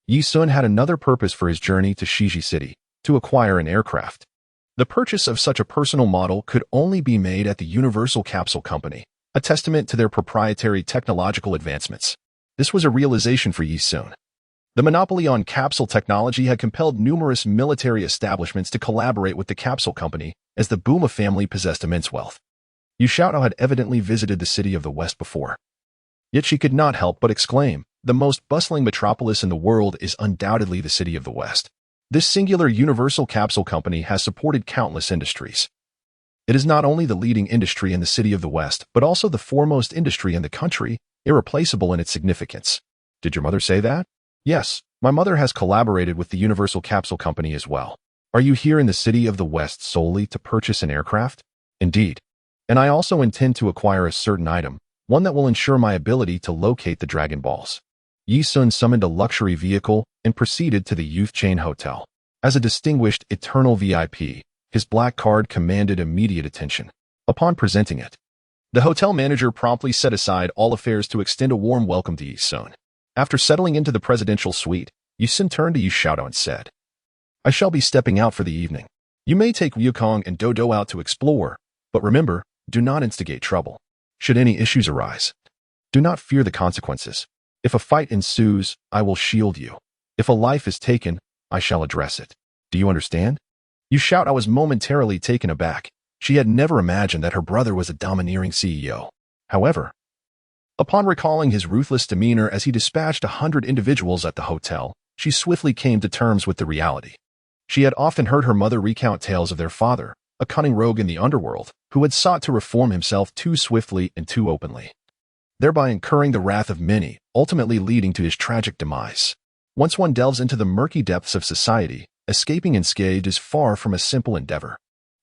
Yi Sun had another purpose for his journey to Shiji City, to acquire an aircraft. The purchase of such a personal model could only be made at the Universal Capsule Company, a testament to their proprietary technological advancements. This was a realization for Yi Sun. The monopoly on capsule technology had compelled numerous military establishments to collaborate with the Capsule Company, as the Buma family possessed immense wealth. Yu Xiaodao had evidently visited the city of the West before. Yet she could not help but exclaim, the most bustling metropolis in the world is undoubtedly the city of the West. This singular Universal Capsule Company has supported countless industries. It is not only the leading industry in the city of the West, but also the foremost industry in the country, irreplaceable in its significance. Did your mother say that? Yes, my mother has collaborated with the Universal Capsule Company as well. Are you here in the city of the West solely to purchase an aircraft? Indeed. And I also intend to acquire a certain item, one that will ensure my ability to locate the Dragon Balls. Yi Sun summoned a luxury vehicle and proceeded to the Youth Chain Hotel. As a distinguished Eternal VIP, his black card commanded immediate attention. Upon presenting it, the hotel manager promptly set aside all affairs to extend a warm welcome to Yi Sun. After settling into the presidential suite, Yi Sun turned to Yu Xiaodao and said, I shall be stepping out for the evening. You may take Wukong and Dodo out to explore, but remember, do not instigate trouble. Should any issues arise, do not fear the consequences. If a fight ensues, I will shield you. If a life is taken, I shall address it. Do you understand? Yu Xiaotao was momentarily taken aback. She had never imagined that her brother was a domineering CEO. However, upon recalling his ruthless demeanor as he dispatched 100 individuals at the hotel, she swiftly came to terms with the reality. She had often heard her mother recount tales of their father, a cunning rogue in the underworld, who had sought to reform himself too swiftly and too openly, thereby incurring the wrath of many, ultimately leading to his tragic demise. Once one delves into the murky depths of society, escaping unscathed is far from a simple endeavor.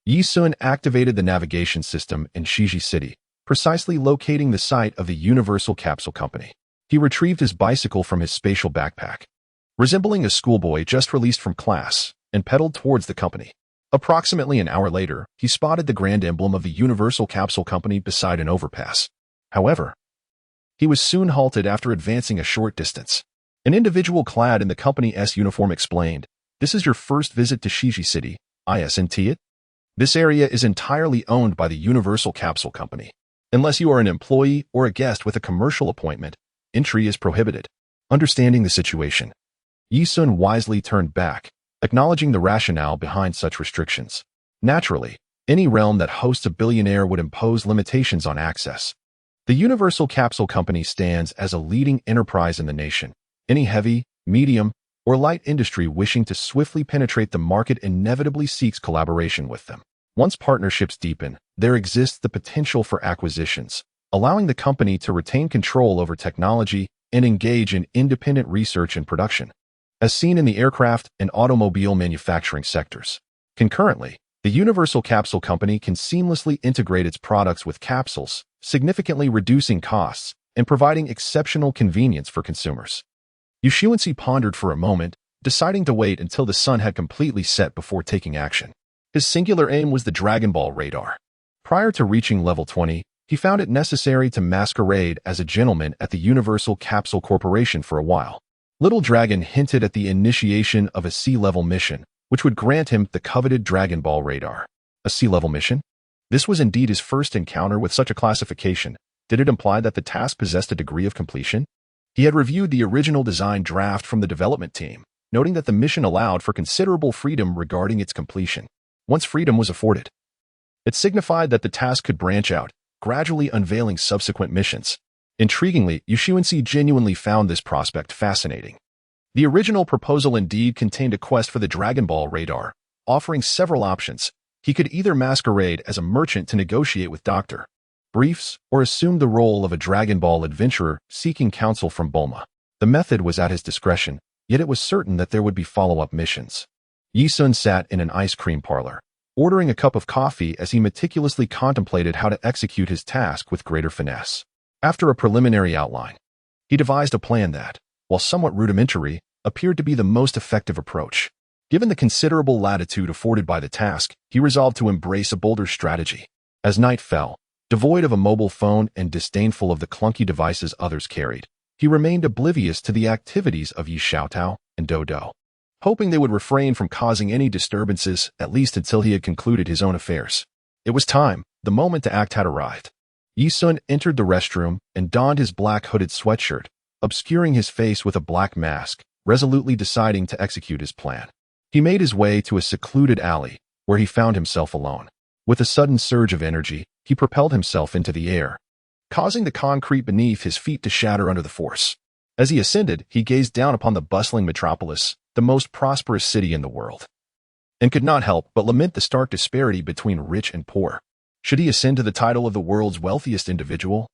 Yi Sun activated the navigation system in Shiji City, precisely locating the site of the Universal Capsule Company. He retrieved his bicycle from his spatial backpack, resembling a schoolboy just released from class, and pedaled towards the company. Approximately an hour later, he spotted the grand emblem of the Universal Capsule Company beside an overpass. However, he was soon halted after advancing a short distance. An individual clad in the company's uniform explained, "This is your first visit to Shiji City, isn't it? This area is entirely owned by the Universal Capsule Company. Unless you are an employee or a guest with a commercial appointment, entry is prohibited." Understanding the situation, Yi Sun wisely turned back, acknowledging the rationale behind such restrictions. Naturally, any realm that hosts a billionaire would impose limitations on access. The Universal Capsule Company stands as a leading enterprise in the nation. Any heavy, medium, or light industry wishing to swiftly penetrate the market inevitably seeks collaboration with them. Once partnerships deepen, there exists the potential for acquisitions, allowing the company to retain control over technology and engage in independent research and production, as seen in the aircraft and automobile manufacturing sectors. Concurrently, the Universal Capsule Company can seamlessly integrate its products with capsules, significantly reducing costs and providing exceptional convenience for consumers. Yu Xuanci pondered for a moment, deciding to wait until the sun had completely set before taking action. His singular aim was the Dragon Ball radar. Prior to reaching level 20, he found it necessary to masquerade as a gentleman at the Universal Capsule Corporation for a while. Little Dragon hinted at the initiation of a sea-level mission, which would grant him the coveted Dragon Ball radar. A sea-level mission? This was indeed his first encounter with such a classification. Did it imply that the task possessed a degree of completion? He had reviewed the original design draft from the development team, noting that the mission allowed for considerable freedom regarding its completion. Once freedom was afforded, it signified that the task could branch out, gradually unveiling subsequent missions. Intriguingly, Yu Xuanci genuinely found this prospect fascinating. The original proposal indeed contained a quest for the Dragon Ball radar, offering several options. He could either masquerade as a merchant to negotiate with Dr. Briefs, or assume the role of a Dragon Ball adventurer seeking counsel from Bulma. The method was at his discretion, yet it was certain that there would be follow-up missions. Yi Sun sat in an ice cream parlor, ordering a cup of coffee as he meticulously contemplated how to execute his task with greater finesse. After a preliminary outline, he devised a plan that, while somewhat rudimentary, appeared to be the most effective approach. Given the considerable latitude afforded by the task, he resolved to embrace a bolder strategy. As night fell, devoid of a mobile phone and disdainful of the clunky devices others carried, he remained oblivious to the activities of Yu Xiaotao and Dodo, hoping they would refrain from causing any disturbances, at least until he had concluded his own affairs. It was time. The moment to act had arrived. Yi Sun entered the restroom and donned his black hooded sweatshirt, obscuring his face with a black mask, resolutely deciding to execute his plan. He made his way to a secluded alley, where he found himself alone. With a sudden surge of energy, he propelled himself into the air, causing the concrete beneath his feet to shatter under the force. As he ascended, he gazed down upon the bustling metropolis, the most prosperous city in the world, and could not help but lament the stark disparity between rich and poor. Should he ascend to the title of the world's wealthiest individual?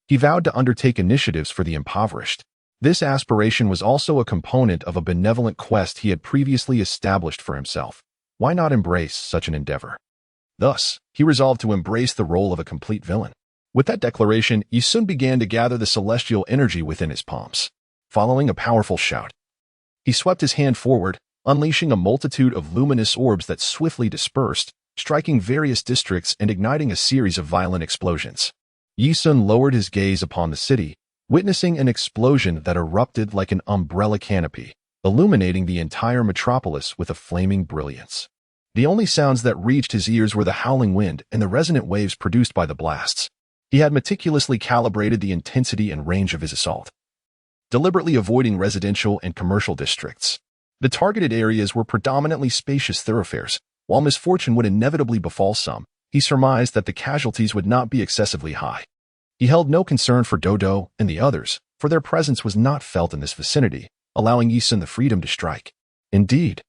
He vowed to undertake initiatives for the impoverished. This aspiration was also a component of a benevolent quest he had previously established for himself. Why not embrace such an endeavor? Thus, he resolved to embrace the role of a complete villain. With that declaration, Yi Sun began to gather the celestial energy within his palms. Following a powerful shout, he swept his hand forward, unleashing a multitude of luminous orbs that swiftly dispersed, striking various districts and igniting a series of violent explosions. Yi Sun lowered his gaze upon the city, witnessing an explosion that erupted like an umbrella canopy, illuminating the entire metropolis with a flaming brilliance. The only sounds that reached his ears were the howling wind and the resonant waves produced by the blasts. He had meticulously calibrated the intensity and range of his assault, deliberately avoiding residential and commercial districts. The targeted areas were predominantly spacious thoroughfares. While misfortune would inevitably befall some, he surmised that the casualties would not be excessively high. He held no concern for Dodo and the others, for their presence was not felt in this vicinity, allowing Yi Sun the freedom to strike. Indeed,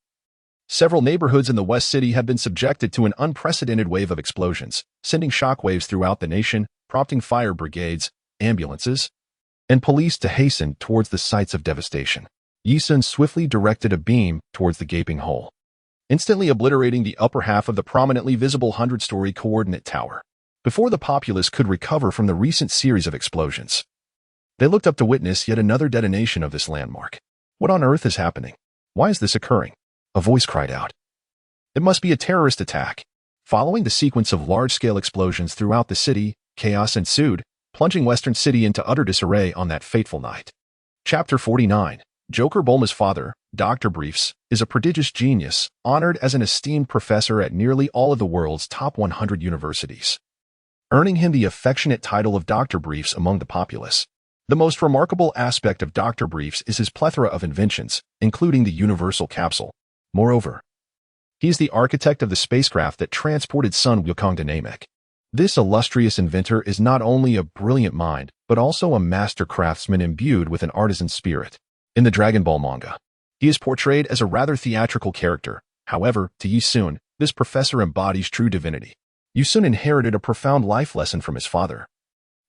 several neighborhoods in the West City had been subjected to an unprecedented wave of explosions, sending shockwaves throughout the nation, prompting fire brigades, ambulances, and police to hasten towards the sites of devastation. Yi Sun swiftly directed a beam towards the gaping hole, instantly obliterating the upper half of the prominently visible 100-story coordinate tower. Before the populace could recover from the recent series of explosions, they looked up to witness yet another detonation of this landmark. What on earth is happening? Why is this occurring? A voice cried out. It must be a terrorist attack. Following the sequence of large-scale explosions throughout the city, chaos ensued, plunging Western City into utter disarray on that fateful night. Chapter 49. Joker Bulma's father, Dr. Briefs, is a prodigious genius, honored as an esteemed professor at nearly all of the world's top 100 universities, earning him the affectionate title of Dr. Briefs among the populace. The most remarkable aspect of Dr. Briefs is his plethora of inventions, including the universal capsule. Moreover, he is the architect of the spacecraft that transported Sun Wukong to Namek. This illustrious inventor is not only a brilliant mind, but also a master craftsman imbued with an artisan spirit. In the Dragon Ball manga, he is portrayed as a rather theatrical character. However, to Yi Sun, this professor embodies true divinity. Yi Sun inherited a profound life lesson from his father,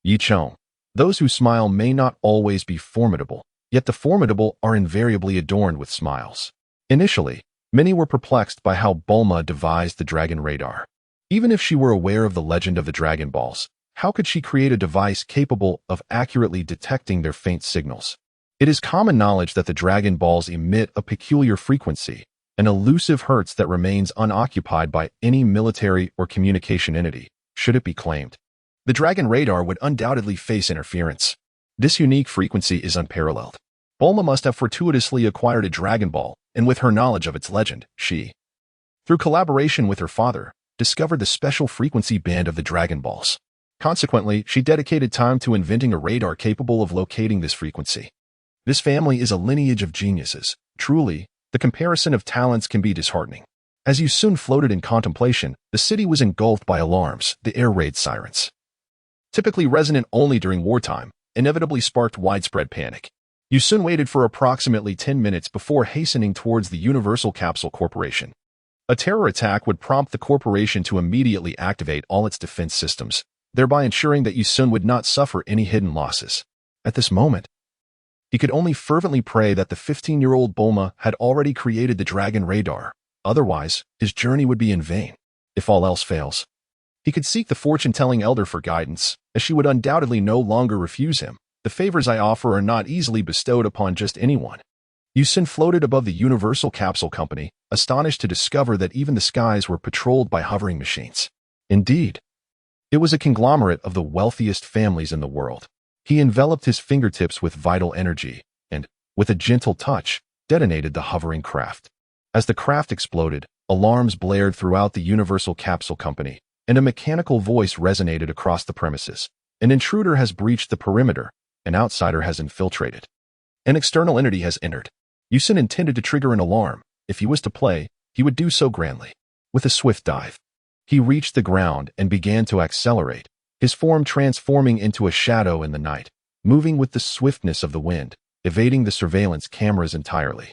Yi Chong. Those who smile may not always be formidable, yet the formidable are invariably adorned with smiles. Initially, many were perplexed by how Bulma devised the Dragon Radar. Even if she were aware of the legend of the Dragon Balls, how could she create a device capable of accurately detecting their faint signals? It is common knowledge that the Dragon Balls emit a peculiar frequency, an elusive hertz that remains unoccupied by any military or communication entity, should it be claimed. The Dragon Radar would undoubtedly face interference. This unique frequency is unparalleled. Bulma must have fortuitously acquired a Dragon Ball, and with her knowledge of its legend, she, through collaboration with her father, discovered the special frequency band of the Dragon Balls. Consequently, she dedicated time to inventing a radar capable of locating this frequency. This family is a lineage of geniuses. Truly, the comparison of talents can be disheartening. As Yi Sun floated in contemplation, the city was engulfed by alarms, the air raid sirens, typically resonant only during wartime, inevitably sparked widespread panic. Yi Sun waited for approximately 10 minutes before hastening towards the Universal Capsule Corporation. A terror attack would prompt the corporation to immediately activate all its defense systems, thereby ensuring that Yi Sun would not suffer any hidden losses. At this moment, he could only fervently pray that the 15-year-old Bulma had already created the Dragon Radar. Otherwise, his journey would be in vain. If all else fails, he could seek the fortune-telling elder for guidance, as she would undoubtedly no longer refuse him. The favors I offer are not easily bestowed upon just anyone. Yi Sun floated above the Universal Capsule Company, astonished to discover that even the skies were patrolled by hovering machines. Indeed, it was a conglomerate of the wealthiest families in the world. He enveloped his fingertips with vital energy and, with a gentle touch, detonated the hovering craft. As the craft exploded, alarms blared throughout the Universal Capsule Company, and a mechanical voice resonated across the premises. An intruder has breached the perimeter. An outsider has infiltrated. An external entity has entered. Yi Sun intended to trigger an alarm. If he was to play, he would do so grandly. With a swift dive, he reached the ground and began to accelerate, his form transforming into a shadow in the night, moving with the swiftness of the wind, evading the surveillance cameras entirely.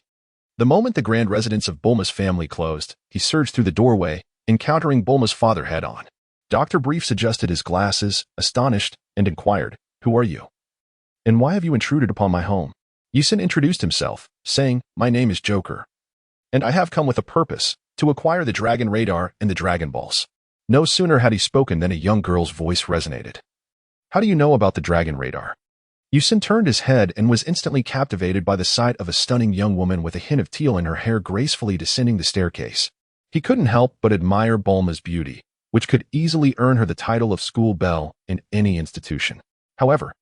The moment the grand residence of Bulma's family closed, he surged through the doorway, encountering Bulma's father head-on. Dr. Briefs adjusted his glasses, astonished, and inquired, "Who are you? And why have you intruded upon my home?" Yi Sun introduced himself, saying, "My name is Joker, and I have come with a purpose, to acquire the Dragon Radar and the Dragon Balls." No sooner had he spoken than a young girl's voice resonated. "How do you know about the Dragon Radar?" Yi Sun turned his head and was instantly captivated by the sight of a stunning young woman with a hint of teal in her hair gracefully descending the staircase. He couldn't help but admire Bulma's beauty, which could easily earn her the title of school belle in any institution. However,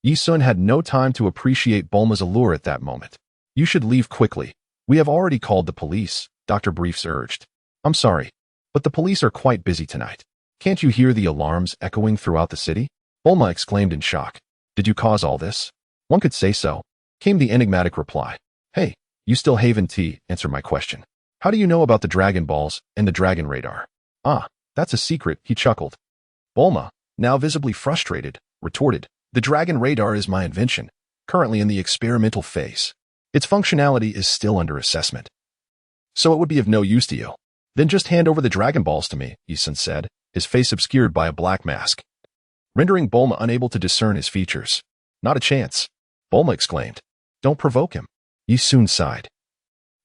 Yi Sun had no time to appreciate Bulma's allure at that moment. "You should leave quickly. We have already called the police," Dr. Briefs urged. "I'm sorry, but the police are quite busy tonight. Can't you hear the alarms echoing throughout the city?" Bulma exclaimed in shock. "Did you cause all this?" "One could say so," came the enigmatic reply. "Hey, You still Haven T, answer my question. How do you know about the Dragon Balls and the Dragon Radar? Ah, that's a secret, he chuckled. Bulma, now visibly frustrated, retorted, the Dragon Radar is my invention, currently in the experimental phase. Its functionality is still under assessment. So it would be of no use to you. Then just hand over the Dragon Balls to me, Yi Sun said, his face obscured by a black mask, rendering Bulma unable to discern his features. Not a chance, Bulma exclaimed. Don't provoke him. Yi Sun sighed.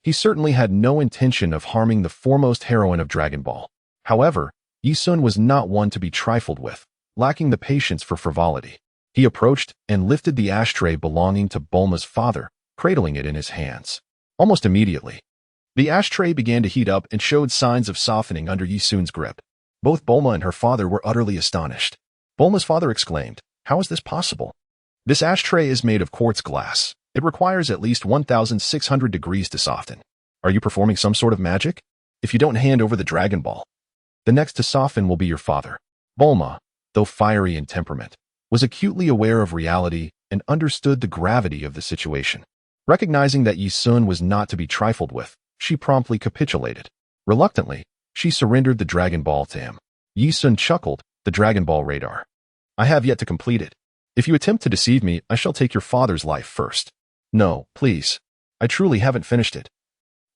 He certainly had no intention of harming the foremost heroine of Dragon Ball. However, Yi Sun was not one to be trifled with, lacking the patience for frivolity. He approached and lifted the ashtray belonging to Bulma's father, cradling it in his hands. Almost immediately, the ashtray began to heat up and showed signs of softening under Yi Sun's grip. Both Bulma and her father were utterly astonished. Bulma's father exclaimed, "How is this possible? This ashtray is made of quartz glass. It requires at least 1,600 degrees to soften. Are you performing some sort of magic? If you don't hand over the Dragon Ball, the next to soften will be your father." Bulma, though fiery in temperament, was acutely aware of reality and understood the gravity of the situation. Recognizing that Yi Sun was not to be trifled with, she promptly capitulated. Reluctantly, she surrendered the Dragon Ball to him. Yi Sun chuckled, the Dragon Ball Radar. I have yet to complete it. If you attempt to deceive me, I shall take your father's life first. No, please. I truly haven't finished it.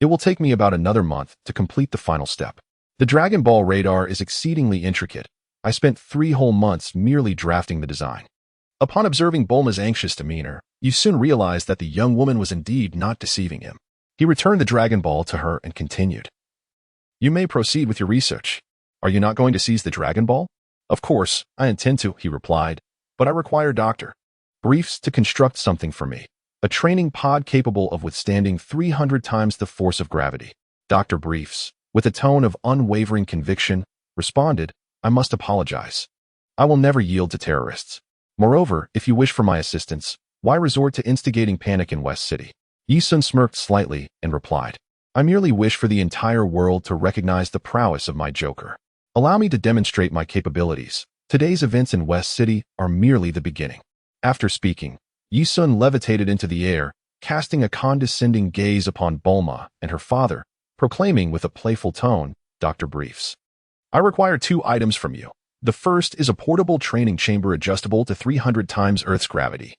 It will take me about another month to complete the final step. The Dragon Ball Radar is exceedingly intricate. I spent 3 whole months merely drafting the design. Upon observing Bulma's anxious demeanor, Yi Sun realized that the young woman was indeed not deceiving him. He returned the Dragon Ball to her and continued. You may proceed with your research. Are you not going to seize the Dragon Ball? Of course, I intend to, he replied, but I require Dr. Briefs to construct something for me. A training pod capable of withstanding 300 times the force of gravity. Dr. Briefs, with a tone of unwavering conviction, responded, I must apologize. I will never yield to terrorists. Moreover, if you wish for my assistance, why resort to instigating panic in West City? Yi Sun smirked slightly and replied, I merely wish for the entire world to recognize the prowess of my Joker. Allow me to demonstrate my capabilities. Today's events in West City are merely the beginning. After speaking, Yi Sun levitated into the air, casting a condescending gaze upon Bulma and her father, proclaiming with a playful tone, Dr. Briefs. I require 2 items from you. The first is a portable training chamber adjustable to 300 times Earth's gravity.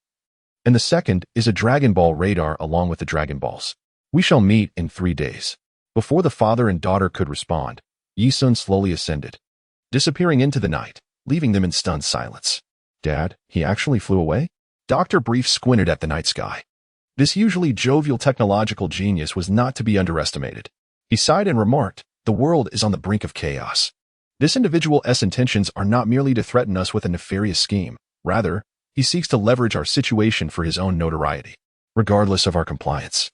And the second is a Dragon Ball radar along with the Dragon Balls. We shall meet in 3 days. Before the father and daughter could respond, Yi Sun slowly ascended, disappearing into the night, leaving them in stunned silence. Dad, he actually flew away? Dr. Brief squinted at the night sky. This usually jovial technological genius was not to be underestimated. He sighed and remarked, the world is on the brink of chaos. This individual's intentions are not merely to threaten us with a nefarious scheme. Rather, he seeks to leverage our situation for his own notoriety, regardless of our compliance.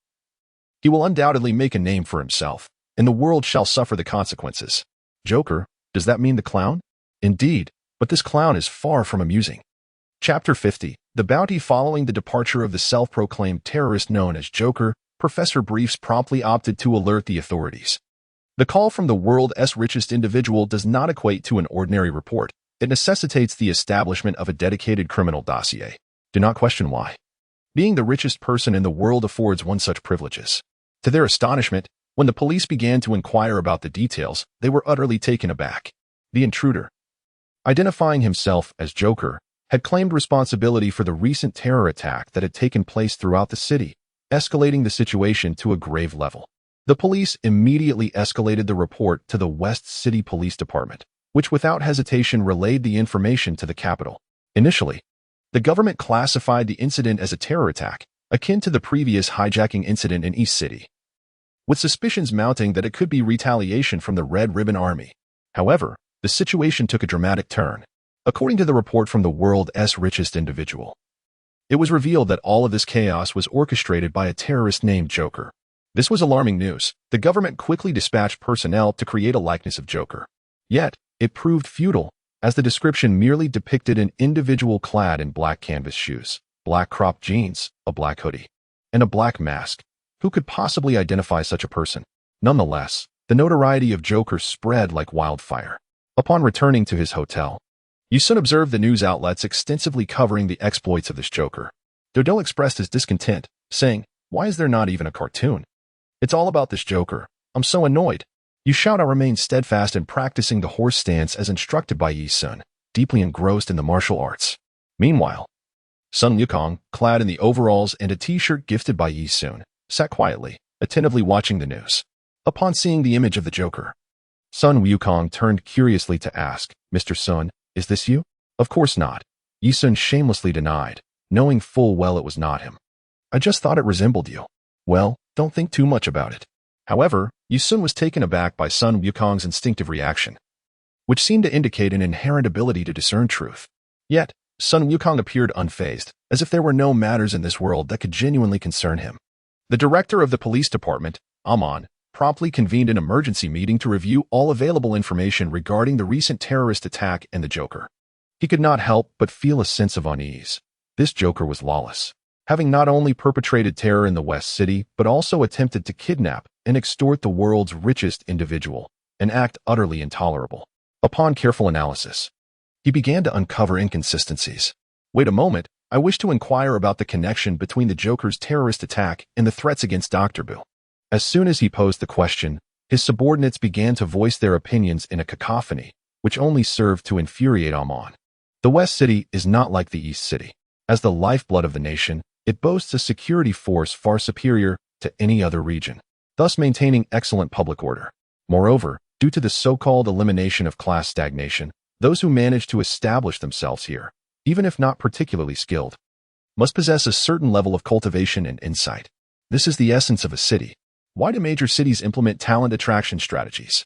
He will undoubtedly make a name for himself, and the world shall suffer the consequences. Joker, does that mean the clown? Indeed, but this clown is far from amusing. Chapter 50. The bounty. Following the departure of the self-proclaimed terrorist known as Joker, Professor Briefs promptly opted to alert the authorities. The call from the world's richest individual does not equate to an ordinary report. It necessitates the establishment of a dedicated criminal dossier. Do not question why. Being the richest person in the world affords one such privileges. To their astonishment, when the police began to inquire about the details, they were utterly taken aback. The intruder, identifying himself as Joker, had claimed responsibility for the recent terror attack that had taken place throughout the city, escalating the situation to a grave level. The police immediately escalated the report to the West City Police Department, which without hesitation relayed the information to the capital. Initially, the government classified the incident as a terror attack, akin to the previous hijacking incident in East City, with suspicions mounting that it could be retaliation from the Red Ribbon Army. However, the situation took a dramatic turn. According to the report from the world's richest individual, it was revealed that all of this chaos was orchestrated by a terrorist named Joker. This was alarming news. The government quickly dispatched personnel to create a likeness of Joker. Yet, it proved futile, as the description merely depicted an individual clad in black canvas shoes, black cropped jeans, a black hoodie, and a black mask. Who could possibly identify such a person? Nonetheless, the notoriety of Joker spread like wildfire. Upon returning to his hotel, Yi Sun observed the news outlets extensively covering the exploits of this Joker. Dodell expressed his discontent, saying, Why is there not even a cartoon? It's all about this Joker. I'm so annoyed. Yu Xiaodao remained steadfast in practicing the horse stance as instructed by Yi Sun, deeply engrossed in the martial arts. Meanwhile, Sun Wukong, clad in the overalls and a t-shirt gifted by Yi Sun, sat quietly, attentively watching the news. Upon seeing the image of the Joker, Sun Wukong turned curiously to ask, "Mr. Sun, is this you?" "Of course not," Yi Sun shamelessly denied, knowing full well it was not him. "I just thought it resembled you." "Well, don't think too much about it." However, Yi Sun was taken aback by Sun Wukong's instinctive reaction, which seemed to indicate an inherent ability to discern truth. Yet, Sun Wukong appeared unfazed, as if there were no matters in this world that could genuinely concern him. The director of the police department, Amon, promptly convened an emergency meeting to review all available information regarding the recent terrorist attack and the Joker. He could not help but feel a sense of unease. This Joker was lawless, having not only perpetrated terror in the West City, but also attempted to kidnap and extort the world's richest individual, an act utterly intolerable. Upon careful analysis, he began to uncover inconsistencies. "Wait a moment, I wish to inquire about the connection between the Joker's terrorist attack and the threats against Dr. Bu." As soon as he posed the question, his subordinates began to voice their opinions in a cacophony, which only served to infuriate Amon. The West City is not like the East City. As the lifeblood of the nation, it boasts a security force far superior to any other region, thus maintaining excellent public order. Moreover, due to the so-called elimination of class stagnation, those who manage to establish themselves here, even if not particularly skilled, must possess a certain level of cultivation and insight. This is the essence of a city. Why do major cities implement talent attraction strategies?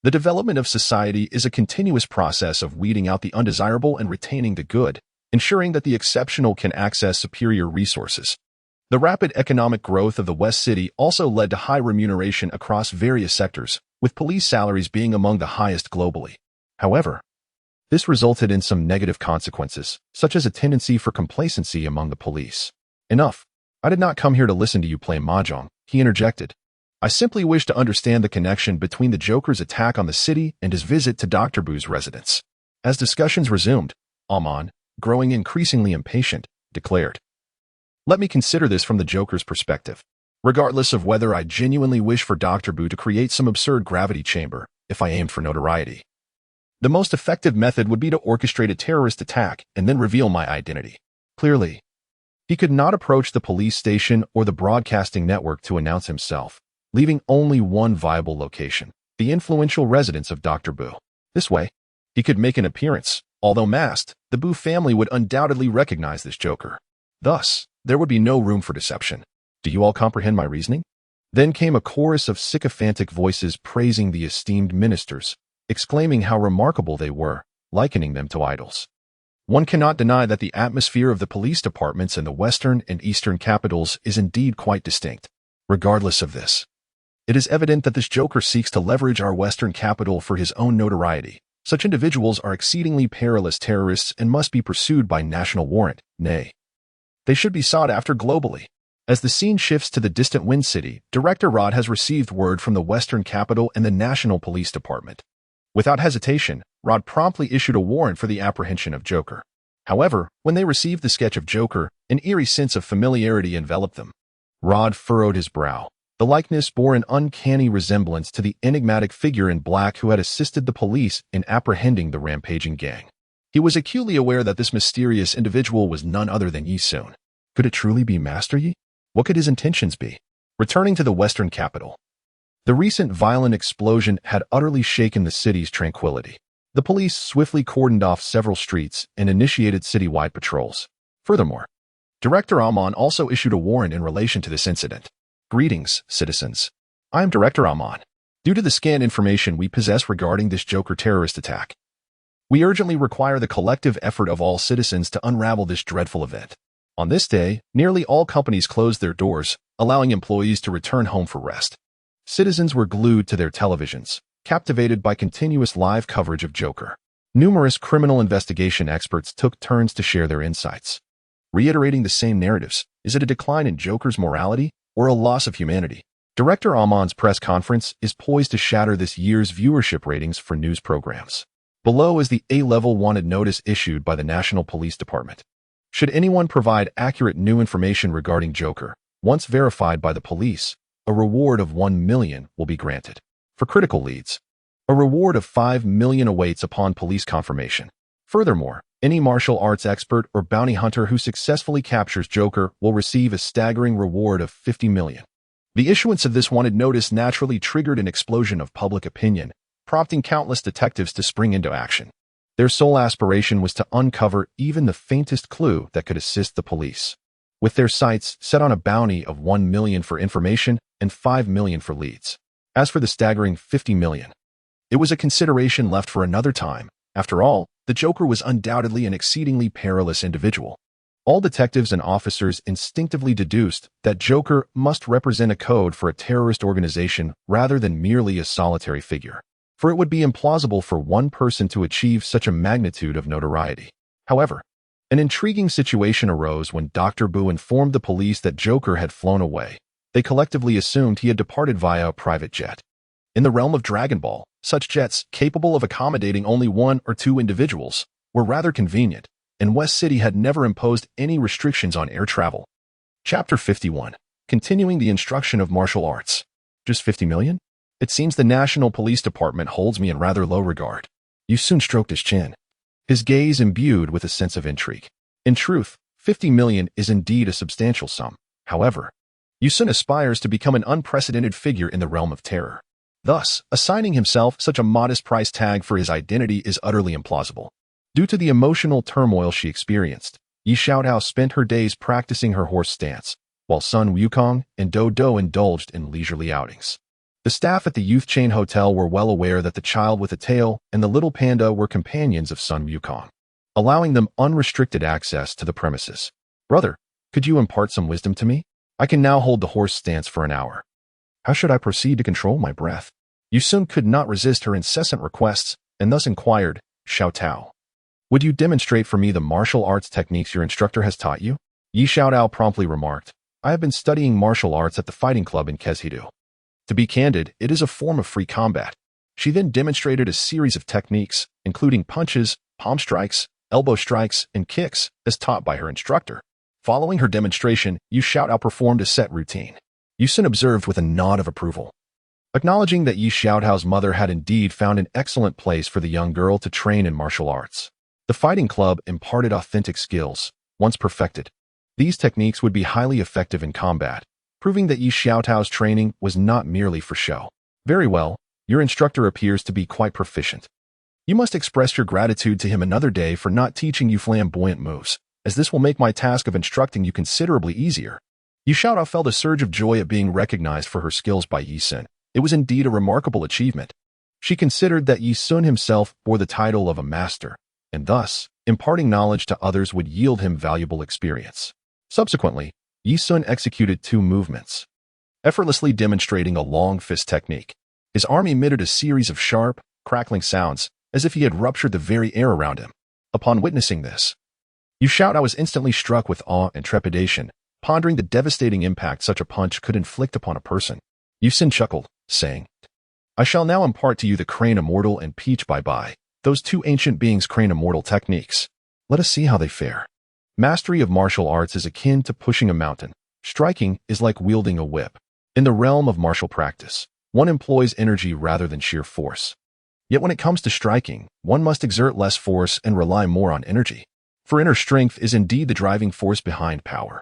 The development of society is a continuous process of weeding out the undesirable and retaining the good, ensuring that the exceptional can access superior resources. The rapid economic growth of the West City also led to high remuneration across various sectors, with police salaries being among the highest globally. However, this resulted in some negative consequences, such as a tendency for complacency among the police. "Enough. I did not come here to listen to you play mahjong," he interjected. "I simply wish to understand the connection between the Joker's attack on the city and his visit to Dr. Bu's residence." As discussions resumed, Amon, growing increasingly impatient, declared, "Let me consider this from the Joker's perspective. Regardless of whether I genuinely wish for Dr. Bu to create some absurd gravity chamber, if I aimed for notoriety, the most effective method would be to orchestrate a terrorist attack and then reveal my identity." Clearly, he could not approach the police station or the broadcasting network to announce himself, leaving only one viable location, the influential residence of Dr. Bu. This way, he could make an appearance. Although masked, the Bu family would undoubtedly recognize this Joker. Thus, there would be no room for deception. Do you all comprehend my reasoning? Then came a chorus of sycophantic voices praising the esteemed ministers, exclaiming how remarkable they were, likening them to idols. One cannot deny that the atmosphere of the police departments in the western and eastern capitals is indeed quite distinct. Regardless of this, it is evident that this Joker seeks to leverage our western capital for his own notoriety. Such individuals are exceedingly perilous terrorists and must be pursued by national warrant. Nay, they should be sought after globally. As the scene shifts to the distant Wind City, Director Rod has received word from the Western Capital and the National Police Department. Without hesitation, Rod promptly issued a warrant for the apprehension of Joker. However, when they received the sketch of Joker, an eerie sense of familiarity enveloped them. Rod furrowed his brow. The likeness bore an uncanny resemblance to the enigmatic figure in black who had assisted the police in apprehending the rampaging gang. He was acutely aware that this mysterious individual was none other than Yi Sun. Could it truly be Master Yi? What could his intentions be? Returning to the Western capital, the recent violent explosion had utterly shaken the city's tranquility. The police swiftly cordoned off several streets and initiated citywide patrols. Furthermore, Director Amon also issued a warrant in relation to this incident. Greetings, citizens. I am Director Amon. Due to the scant information we possess regarding this Joker terrorist attack, we urgently require the collective effort of all citizens to unravel this dreadful event. On this day, nearly all companies closed their doors, allowing employees to return home for rest. Citizens were glued to their televisions, captivated by continuous live coverage of Joker. Numerous criminal investigation experts took turns to share their insights, reiterating the same narratives. Is it a decline in Joker's morality or a loss of humanity? Director Amon's press conference is poised to shatter this year's viewership ratings for news programs. Below is the A-level wanted notice issued by the National Police Department. Should anyone provide accurate new information regarding Joker, Once verified by the police, a reward of 1 million will be granted. For critical leads, a reward of 5 million awaits upon police confirmation. Furthermore, any martial arts expert or bounty hunter who successfully captures Joker will receive a staggering reward of 50 million. The issuance of this wanted notice naturally triggered an explosion of public opinion, prompting countless detectives to spring into action. Their sole aspiration was to uncover even the faintest clue that could assist the police, with their sights set on a bounty of 1 million for information and 5 million for leads. As for the staggering 50 million, it was a consideration left for another time. After all, the Joker was undoubtedly an exceedingly perilous individual. All detectives and officers instinctively deduced that Joker must represent a code for a terrorist organization rather than merely a solitary figure, for it would be implausible for one person to achieve such a magnitude of notoriety. However, an intriguing situation arose when Dr. Boo informed the police that Joker had flown away. They collectively assumed he had departed via a private jet. In the realm of Dragon Ball, such jets, capable of accommodating only 1 or 2 individuals, were rather convenient, and West City had never imposed any restrictions on air travel. Chapter 51. Continuing the instruction of martial arts. Just 50 million? It seems the National Police Department holds me in rather low regard. Yu Sun stroked his chin, his gaze imbued with a sense of intrigue. In truth, 50 million is indeed a substantial sum. However, Yu Sun aspires to become an unprecedented figure in the realm of terror. Thus, assigning himself such a modest price tag for his identity is utterly implausible. Due to the emotional turmoil she experienced, Yi Xiaotao spent her days practicing her horse stance, while Sun Wukong and Do Do indulged in leisurely outings. The staff at the Youth Chain Hotel were well aware that the child with a tail and the little panda were companions of Sun Wukong, allowing them unrestricted access to the premises. Brother, could you impart some wisdom to me? I can now hold the horse stance for an hour. How should I proceed to control my breath? Yu Sun could not resist her incessant requests and thus inquired, Xiaotao, would you demonstrate for me the martial arts techniques your instructor has taught you? Yi Xiaotao promptly remarked, I have been studying martial arts at the fighting club in Keshido. To be candid, it is a form of free combat. She then demonstrated a series of techniques, including punches, palm strikes, elbow strikes, and kicks, as taught by her instructor. Following her demonstration, Yu Xiaotao performed a set routine. Yu Sun observed with a nod of approval, acknowledging that Yi Xiaotao's mother had indeed found an excellent place for the young girl to train in martial arts. The fighting club imparted authentic skills. Once perfected, these techniques would be highly effective in combat, proving that Yi Xiaotao's training was not merely for show. Very well, your instructor appears to be quite proficient. You must express your gratitude to him another day for not teaching you flamboyant moves, as this will make my task of instructing you considerably easier. Yi Xiaotao felt a surge of joy at being recognized for her skills by Yi Sun. It was indeed a remarkable achievement. She considered that Yi Sun himself bore the title of a master, and thus, imparting knowledge to others would yield him valuable experience. Subsequently, Yi Sun executed 2 movements, effortlessly demonstrating a long fist technique. His arm emitted a series of sharp, crackling sounds, as if he had ruptured the very air around him. Upon witnessing this, Yu Xiaotao was instantly struck with awe and trepidation, pondering the devastating impact such a punch could inflict upon a person. Yu Sun chuckled, saying, I shall now impart to you the Crane Immortal and Peach Bye-Bye, those 2 ancient beings' Crane Immortal techniques. Let us see how they fare. Mastery of martial arts is akin to pushing a mountain. Striking is like wielding a whip. In the realm of martial practice, one employs energy rather than sheer force. Yet when it comes to striking, one must exert less force and rely more on energy. For inner strength is indeed the driving force behind power.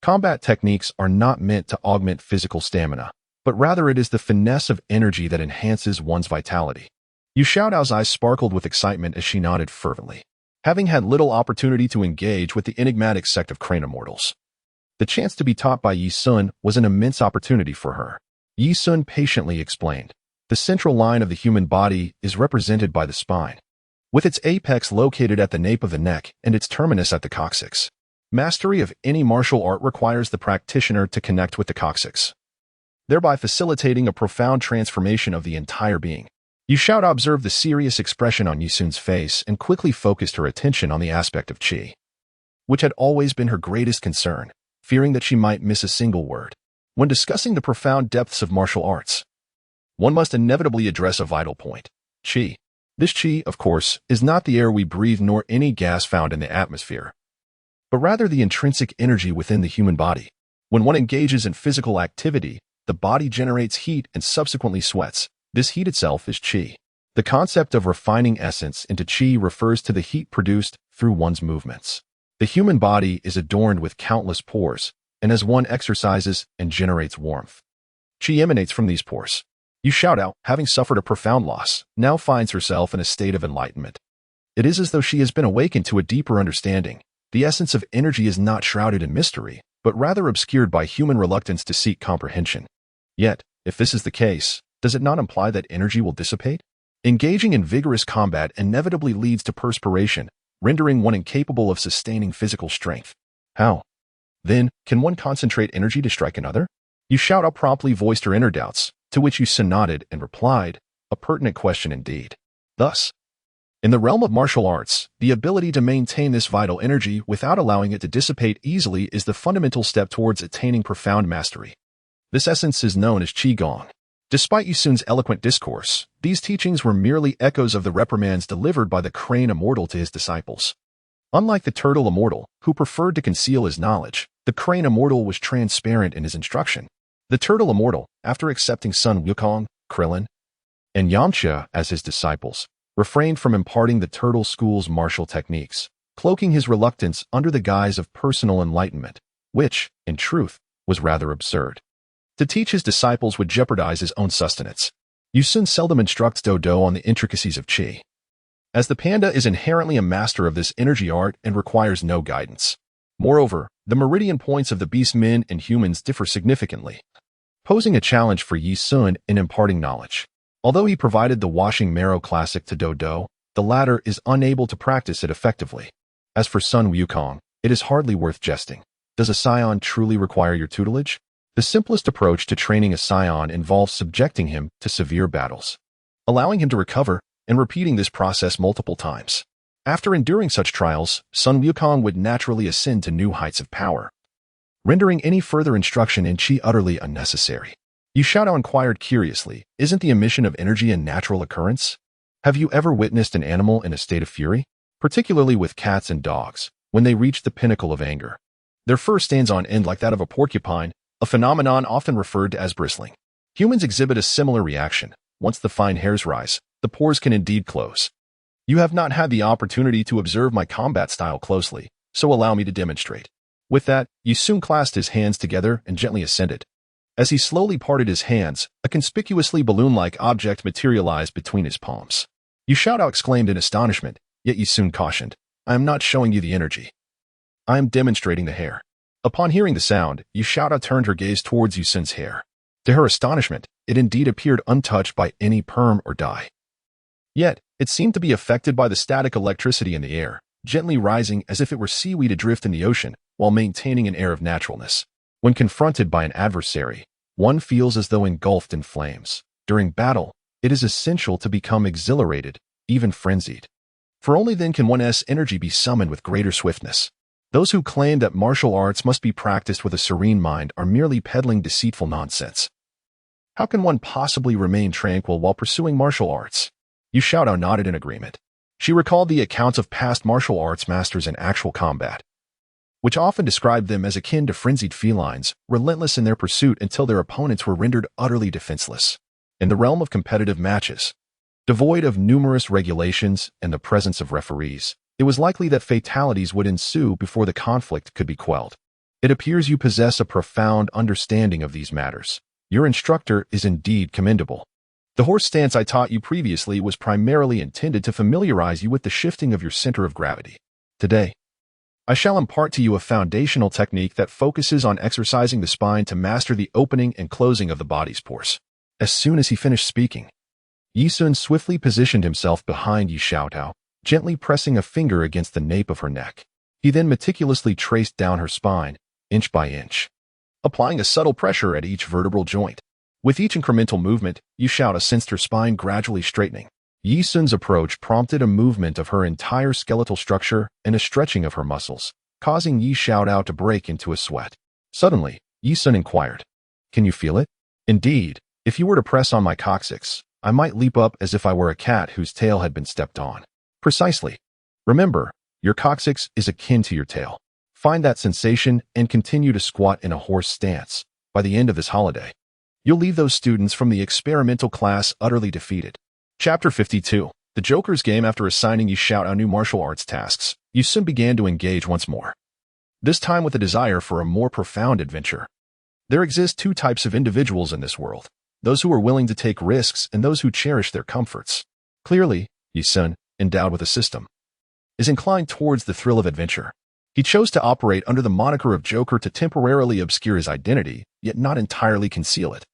Combat techniques are not meant to augment physical stamina, but rather it is the finesse of energy that enhances one's vitality. Yu Xiaotao's eyes sparkled with excitement as she nodded fervently, having had little opportunity to engage with the enigmatic sect of Crane Immortals. The chance to be taught by Yi Sun was an immense opportunity for her. Yi Sun patiently explained, the central line of the human body is represented by the spine, with its apex located at the nape of the neck and its terminus at the coccyx. Mastery of any martial art requires the practitioner to connect with the coccyx, thereby facilitating a profound transformation of the entire being. Yu Xiaotao observed the serious expression on Yi Sun's face and quickly focused her attention on the aspect of qi, which had always been her greatest concern, fearing that she might miss a single word. When discussing the profound depths of martial arts, one must inevitably address a vital point: qi. This qi, of course, is not the air we breathe nor any gas found in the atmosphere, but rather the intrinsic energy within the human body. When one engages in physical activity, the body generates heat and subsequently sweats. This heat itself is qi. The concept of refining essence into qi refers to the heat produced through one's movements. The human body is adorned with countless pores, and as one exercises and generates warmth, qi emanates from these pores. Yu Xiaodao, having suffered a profound loss, now finds herself in a state of enlightenment. It is as though she has been awakened to a deeper understanding. The essence of energy is not shrouded in mystery, but rather obscured by human reluctance to seek comprehension. Yet, if this is the case, does it not imply that energy will dissipate? Engaging in vigorous combat inevitably leads to perspiration, rendering one incapable of sustaining physical strength. How, then, can one concentrate energy to strike another? Yu Xiaodao promptly voiced her inner doubts, to which Yu Sun nodded and replied, a pertinent question indeed. Thus, in the realm of martial arts, the ability to maintain this vital energy without allowing it to dissipate easily is the fundamental step towards attaining profound mastery. This essence is known as Qigong. Despite Yu Sun's eloquent discourse, these teachings were merely echoes of the reprimands delivered by the crane immortal to his disciples. Unlike the turtle immortal, who preferred to conceal his knowledge, the crane immortal was transparent in his instruction. The turtle immortal, after accepting Sun Wukong, Krillin, and Yamcha as his disciples, refrained from imparting the turtle school's martial techniques, cloaking his reluctance under the guise of personal enlightenment, which, in truth, was rather absurd. To teach his disciples would jeopardize his own sustenance. Yu Sun seldom instructs Dodo on the intricacies of qi, as the panda is inherently a master of this energy art and requires no guidance. Moreover, the meridian points of the beast men and humans differ significantly, posing a challenge for Yi Sun in imparting knowledge. Although he provided the washing marrow classic to Dodo, the latter is unable to practice it effectively. As for Sun Wukong, it is hardly worth jesting. Does a scion truly require your tutelage? The simplest approach to training a scion involves subjecting him to severe battles, allowing him to recover, and repeating this process multiple times. After enduring such trials, Sun Wukong would naturally ascend to new heights of power, rendering any further instruction in qi utterly unnecessary. Yu Xiaodao inquired curiously, isn't the emission of energy a natural occurrence? Have you ever witnessed an animal in a state of fury? Particularly with cats and dogs, when they reach the pinnacle of anger. Their fur stands on end like that of a porcupine, a phenomenon often referred to as bristling. Humans exhibit a similar reaction. Once the fine hairs rise, the pores can indeed close. You have not had the opportunity to observe my combat style closely, so allow me to demonstrate. With that, Yu Sun clasped his hands together and gently ascended. As he slowly parted his hands, a conspicuously balloon-like object materialized between his palms. Yu Xiaodao exclaimed in astonishment, yet Yu Sun cautioned, I am not showing you the energy. I am demonstrating the hair. Upon hearing the sound, Yu Xiaodao turned her gaze towards Yu Sun's hair. To her astonishment, it indeed appeared untouched by any perm or dye. Yet, it seemed to be affected by the static electricity in the air, gently rising as if it were seaweed adrift in the ocean, while maintaining an air of naturalness. When confronted by an adversary, one feels as though engulfed in flames. During battle, it is essential to become exhilarated, even frenzied. For only then can one's energy be summoned with greater swiftness. Those who claim that martial arts must be practiced with a serene mind are merely peddling deceitful nonsense. How can one possibly remain tranquil while pursuing martial arts? Yu Xiaodao nodded in agreement. She recalled the accounts of past martial arts masters in actual combat, which often described them as akin to frenzied felines, relentless in their pursuit until their opponents were rendered utterly defenseless. In the realm of competitive matches, devoid of numerous regulations and the presence of referees, it was likely that fatalities would ensue before the conflict could be quelled. It appears you possess a profound understanding of these matters. Your instructor is indeed commendable. The horse stance I taught you previously was primarily intended to familiarize you with the shifting of your center of gravity. Today, I shall impart to you a foundational technique that focuses on exercising the spine to master the opening and closing of the body's pores. As soon as he finished speaking, Yi Sun swiftly positioned himself behind Yu Xiaodao, gently pressing a finger against the nape of her neck. He then meticulously traced down her spine, inch by inch, applying a subtle pressure at each vertebral joint. With each incremental movement, Yu Xiaodao sensed her spine gradually straightening. Yi Sun's approach prompted a movement of her entire skeletal structure and a stretching of her muscles, causing Yi Xiaodao to break into a sweat. Suddenly, Yi Sun inquired, Can you feel it? Indeed, if you were to press on my coccyx, I might leap up as if I were a cat whose tail had been stepped on. Precisely. Remember, your coccyx is akin to your tail. Find that sensation and continue to squat in a horse stance. By the end of this holiday, you'll leave those students from the experimental class utterly defeated. Chapter 52. The Joker's game. After assigning Yi Xiao new martial arts tasks, Yi Sun began to engage once more, this time with a desire for a more profound adventure. There exist two types of individuals in this world, those who are willing to take risks and those who cherish their comforts. Clearly, Yi Sun, endowed with a system, is inclined towards the thrill of adventure. He chose to operate under the moniker of Joker to temporarily obscure his identity, yet not entirely conceal it.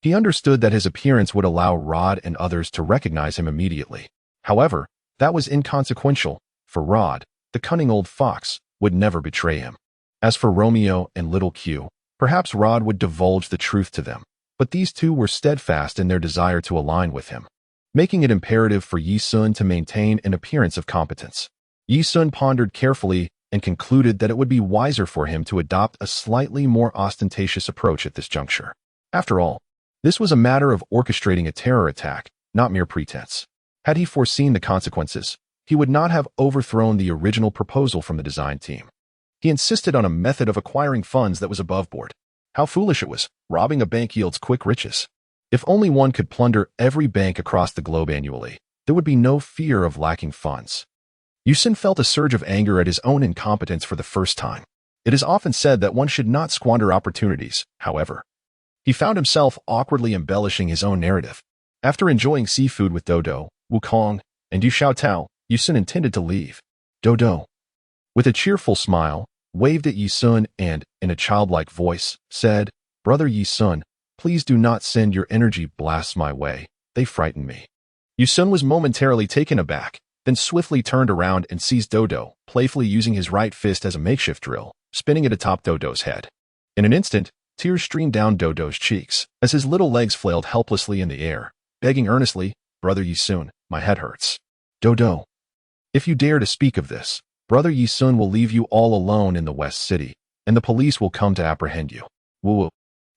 He understood that his appearance would allow Rod and others to recognize him immediately. However, that was inconsequential, for Rod, the cunning old fox, would never betray him. As for Romeo and Little Q, perhaps Rod would divulge the truth to them, but these two were steadfast in their desire to align with him, making it imperative for Yi Sun to maintain an appearance of competence. Yi Sun pondered carefully and concluded that it would be wiser for him to adopt a slightly more ostentatious approach at this juncture. After all, this was a matter of orchestrating a terror attack, not mere pretense. Had he foreseen the consequences, he would not have overthrown the original proposal from the design team. He insisted on a method of acquiring funds that was above board. How foolish it was. Robbing a bank yields quick riches. If only one could plunder every bank across the globe annually, there would be no fear of lacking funds. Yi Sun felt a surge of anger at his own incompetence for the first time. It is often said that one should not squander opportunities, however. He found himself awkwardly embellishing his own narrative. After enjoying seafood with Dodo, Wukong, and Yu Xiaotao, Yi Sun intended to leave. Dodo, with a cheerful smile, waved at Yi Sun and, in a childlike voice, said, "Brother Yi Sun, please do not send your energy blasts my way. They frighten me." Yi Sun was momentarily taken aback, then swiftly turned around and seized Dodo, playfully using his right fist as a makeshift drill, spinning it atop Dodo's head. In an instant, tears streamed down Dodo's cheeks as his little legs flailed helplessly in the air, begging earnestly, "Brother Yi Sun, my head hurts." "Dodo, if you dare to speak of this, Brother Yi Sun will leave you all alone in the West City, and the police will come to apprehend you." "Woo.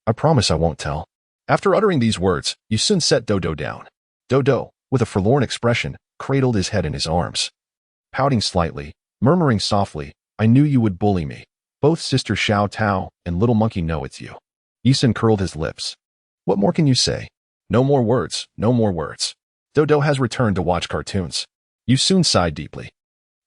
I promise I won't tell." After uttering these words, Yi Sun set Dodo down. Dodo, with a forlorn expression, cradled his head in his arms, pouting slightly, murmuring softly, "I knew you would bully me. Both Sister Xiaotao and Little Monkey know it's you." Yi Sun curled his lips. "What more can you say?" "No more words, no more words. Dodo has returned to watch cartoons." Yi Sun sighed deeply.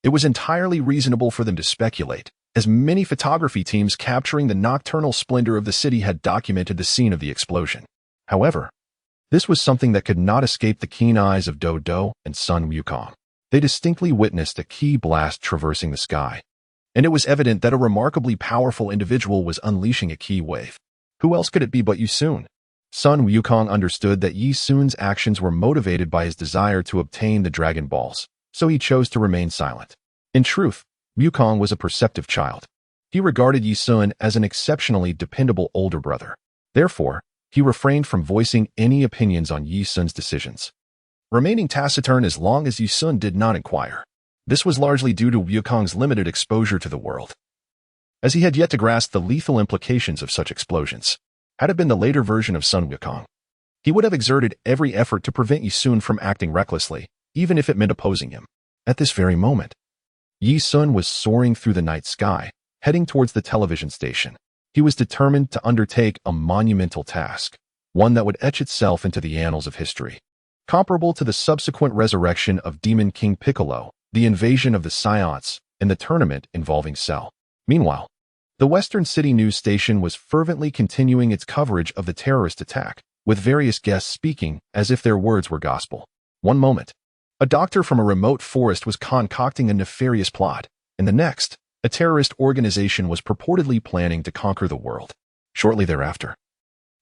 It was entirely reasonable for them to speculate, as many photography teams capturing the nocturnal splendor of the city had documented the scene of the explosion. However, this was something that could not escape the keen eyes of Dodo and Sun Wukong. They distinctly witnessed a key blast traversing the sky, and it was evident that a remarkably powerful individual was unleashing a key wave. Who else could it be but Yi Sun? Sun Wukong understood that Yi Sun's actions were motivated by his desire to obtain the Dragon Balls, so he chose to remain silent. In truth, Wukong was a perceptive child. He regarded Yi Sun as an exceptionally dependable older brother. Therefore, he refrained from voicing any opinions on Yi Sun's decisions, remaining taciturn as long as Yi Sun did not inquire. This was largely due to Wukong's limited exposure to the world, as he had yet to grasp the lethal implications of such explosions. Had it been the later version of Sun Wukong, he would have exerted every effort to prevent Yi Sun from acting recklessly, even if it meant opposing him. At this very moment, Yi Sun was soaring through the night sky, heading towards the television station. He was determined to undertake a monumental task, one that would etch itself into the annals of history. Comparable to the subsequent resurrection of Demon King Piccolo, the invasion of the Scionts, and the tournament involving Cell. Meanwhile, the Western City news station was fervently continuing its coverage of the terrorist attack, with various guests speaking as if their words were gospel. One moment, a doctor from a remote forest was concocting a nefarious plot, and the next, a terrorist organization was purportedly planning to conquer the world. Shortly thereafter,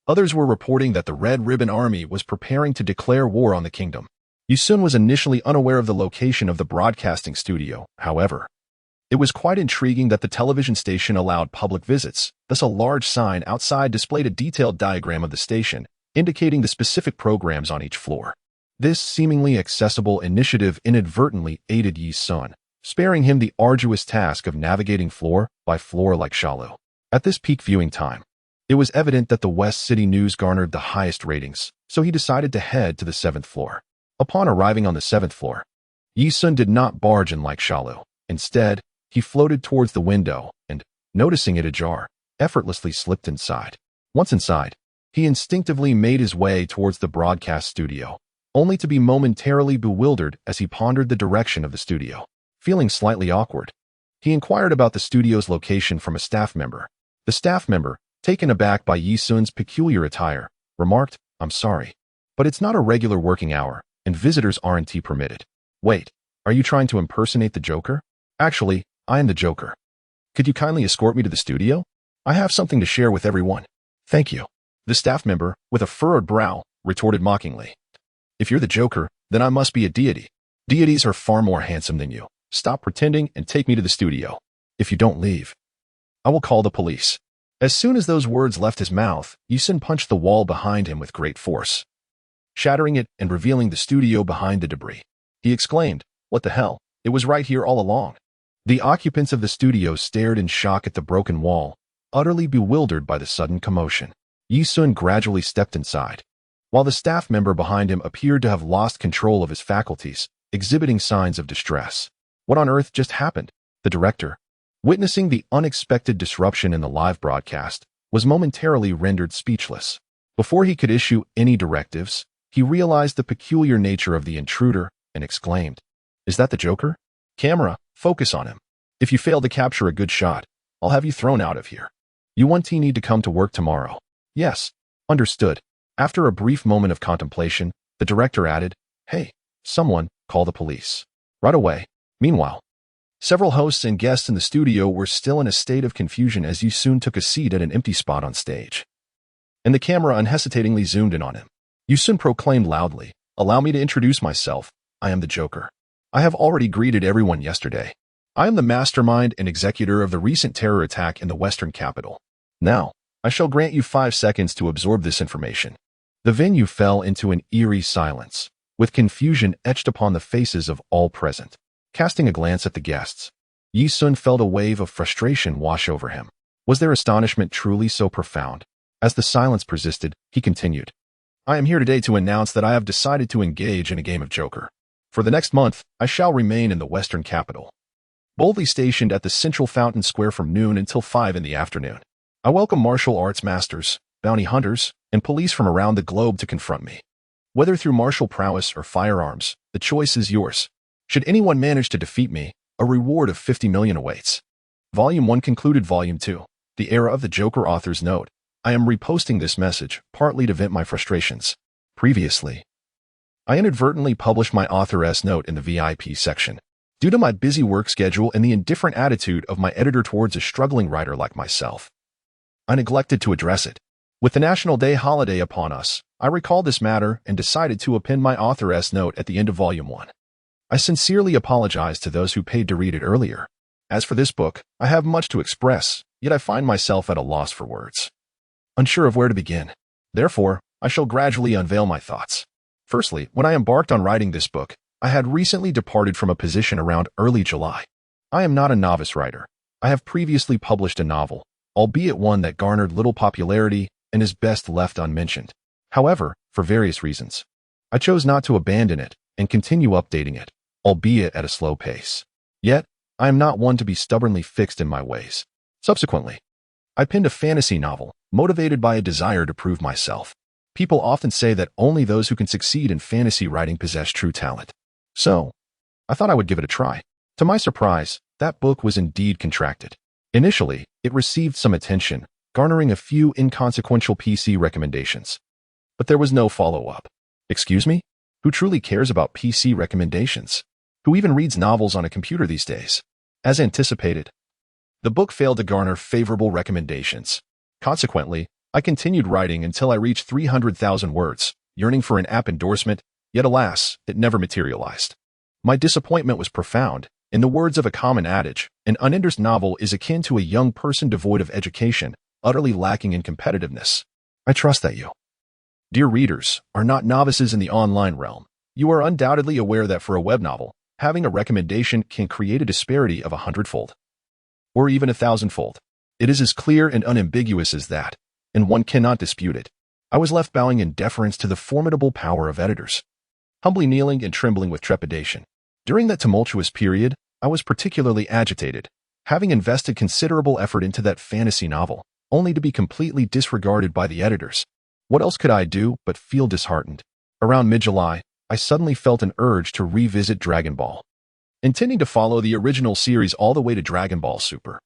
others were reporting that the Red Ribbon Army was preparing to declare war on the kingdom. Yi Sun was initially unaware of the location of the broadcasting studio, however. It was quite intriguing that the television station allowed public visits, thus a large sign outside displayed a detailed diagram of the station, indicating the specific programs on each floor. This seemingly accessible initiative inadvertently aided Yi Sun, sparing him the arduous task of navigating floor by floor like Shalu. At this peak viewing time, it was evident that the West City News garnered the highest ratings, so he decided to head to the 7th floor. Upon arriving on the 7th floor, Yi Sun did not barge in like Shalu. Instead, He floated towards the window and, noticing it ajar, effortlessly slipped inside. Once inside, he instinctively made his way towards the broadcast studio, only to be momentarily bewildered as he pondered the direction of the studio. Feeling slightly awkward, he inquired about the studio's location from a staff member. The staff member, taken aback by Yi Sun's peculiar attire, remarked, "I'm sorry, but it's not a regular working hour, and visitors aren't permitted." "Wait, are you trying to impersonate the Joker?" "Actually, I am the Joker. Could you kindly escort me to the studio? I have something to share with everyone." "Thank you." The staff member, with a furrowed brow, retorted mockingly. "If you're the Joker, then I must be a deity. Deities are far more handsome than you. Stop pretending and take me to the studio. If you don't leave, I will call the police." As soon as those words left his mouth, Yi Sun punched the wall behind him with great force, shattering it and revealing the studio behind the debris. He exclaimed, "What the hell? It was right here all along." The occupants of the studio stared in shock at the broken wall, utterly bewildered by the sudden commotion. Yi Sun gradually stepped inside, while the staff member behind him appeared to have lost control of his faculties, exhibiting signs of distress. What on earth just happened? The director, witnessing the unexpected disruption in the live broadcast, was momentarily rendered speechless. Before he could issue any directives, he realized the peculiar nature of the intruder and exclaimed, "Is that the Joker? Camera, focus on him. If you fail to capture a good shot, I'll have you thrown out of here. You need to come to work tomorrow." "Yes, understood." After a brief moment of contemplation, the director added, "Hey, someone, call the police. Right away." Meanwhile, several hosts and guests in the studio were still in a state of confusion as Yi Sun took a seat at an empty spot on stage, and the camera unhesitatingly zoomed in on him. Yi Sun proclaimed loudly, "Allow me to introduce myself. I am the Joker. I have already greeted everyone yesterday. I am the mastermind and executor of the recent terror attack in the Western capital. Now, I shall grant you 5 seconds to absorb this information." The venue fell into an eerie silence, with confusion etched upon the faces of all present. Casting a glance at the guests, Yi Sun felt a wave of frustration wash over him. Was their astonishment truly so profound? As the silence persisted, he continued, "I am here today to announce that I have decided to engage in a game of Joker. For the next month, I shall remain in the Western capital, boldly stationed at the central fountain square from noon until 5 in the afternoon. I welcome martial arts masters, bounty hunters, and police from around the globe to confront me. Whether through martial prowess or firearms, the choice is yours. Should anyone manage to defeat me, a reward of 50 million awaits." Volume 1 concluded. Volume 2, The Era of the Joker. Author's note: I am reposting this message partly to vent my frustrations. Previously, I inadvertently published my author's note in the VIP section. Due to my busy work schedule and the indifferent attitude of my editor towards a struggling writer like myself, I neglected to address it. With the National Day holiday upon us, I recalled this matter and decided to append my author's note at the end of Volume 1. I sincerely apologize to those who paid to read it earlier. As for this book, I have much to express, yet I find myself at a loss for words, unsure of where to begin. Therefore, I shall gradually unveil my thoughts. Firstly, when I embarked on writing this book, I had recently departed from a position around early July. I am not a novice writer. I have previously published a novel, albeit one that garnered little popularity and is best left unmentioned. However, for various reasons, I chose not to abandon it and continue updating it, albeit at a slow pace. Yet, I am not one to be stubbornly fixed in my ways. Subsequently, I penned a fantasy novel, motivated by a desire to prove myself. People often say that only those who can succeed in fantasy writing possess true talent. So, I thought I would give it a try. To my surprise, that book was indeed contracted. Initially, it received some attention, garnering a few inconsequential PC recommendations. But there was no follow-up. Excuse me? Who truly cares about PC recommendations? Who even reads novels on a computer these days? As anticipated, the book failed to garner favorable recommendations. Consequently, I continued writing until I reached 300,000 words, yearning for an app endorsement, yet alas, it never materialized. My disappointment was profound. In the words of a common adage, an unendorsed novel is akin to a young person devoid of education, utterly lacking in competitiveness. I trust that you, dear readers, are not novices in the online realm. You are undoubtedly aware that for a web novel, having a recommendation can create a disparity of 100-fold, or even 1,000-fold. It is as clear and unambiguous as that, and one cannot dispute it. I was left bowing in deference to the formidable power of editors, humbly kneeling and trembling with trepidation. During that tumultuous period, I was particularly agitated, having invested considerable effort into that fantasy novel, only to be completely disregarded by the editors. What else could I do but feel disheartened? Around mid-July, I suddenly felt an urge to revisit Dragon Ball. Intending to follow the original series all the way to Dragon Ball Super,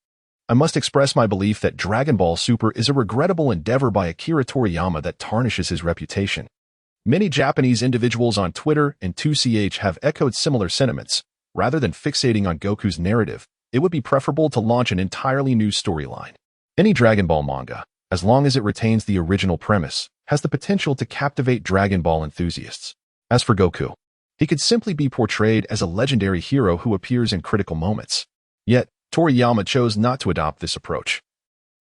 I must express my belief that Dragon Ball Super is a regrettable endeavor by Akira Toriyama that tarnishes his reputation. Many Japanese individuals on Twitter and 2CH have echoed similar sentiments. Rather than fixating on Goku's narrative, it would be preferable to launch an entirely new storyline. Any Dragon Ball manga, as long as it retains the original premise, has the potential to captivate Dragon Ball enthusiasts. As for Goku, he could simply be portrayed as a legendary hero who appears in critical moments. Yet, Toriyama chose not to adopt this approach,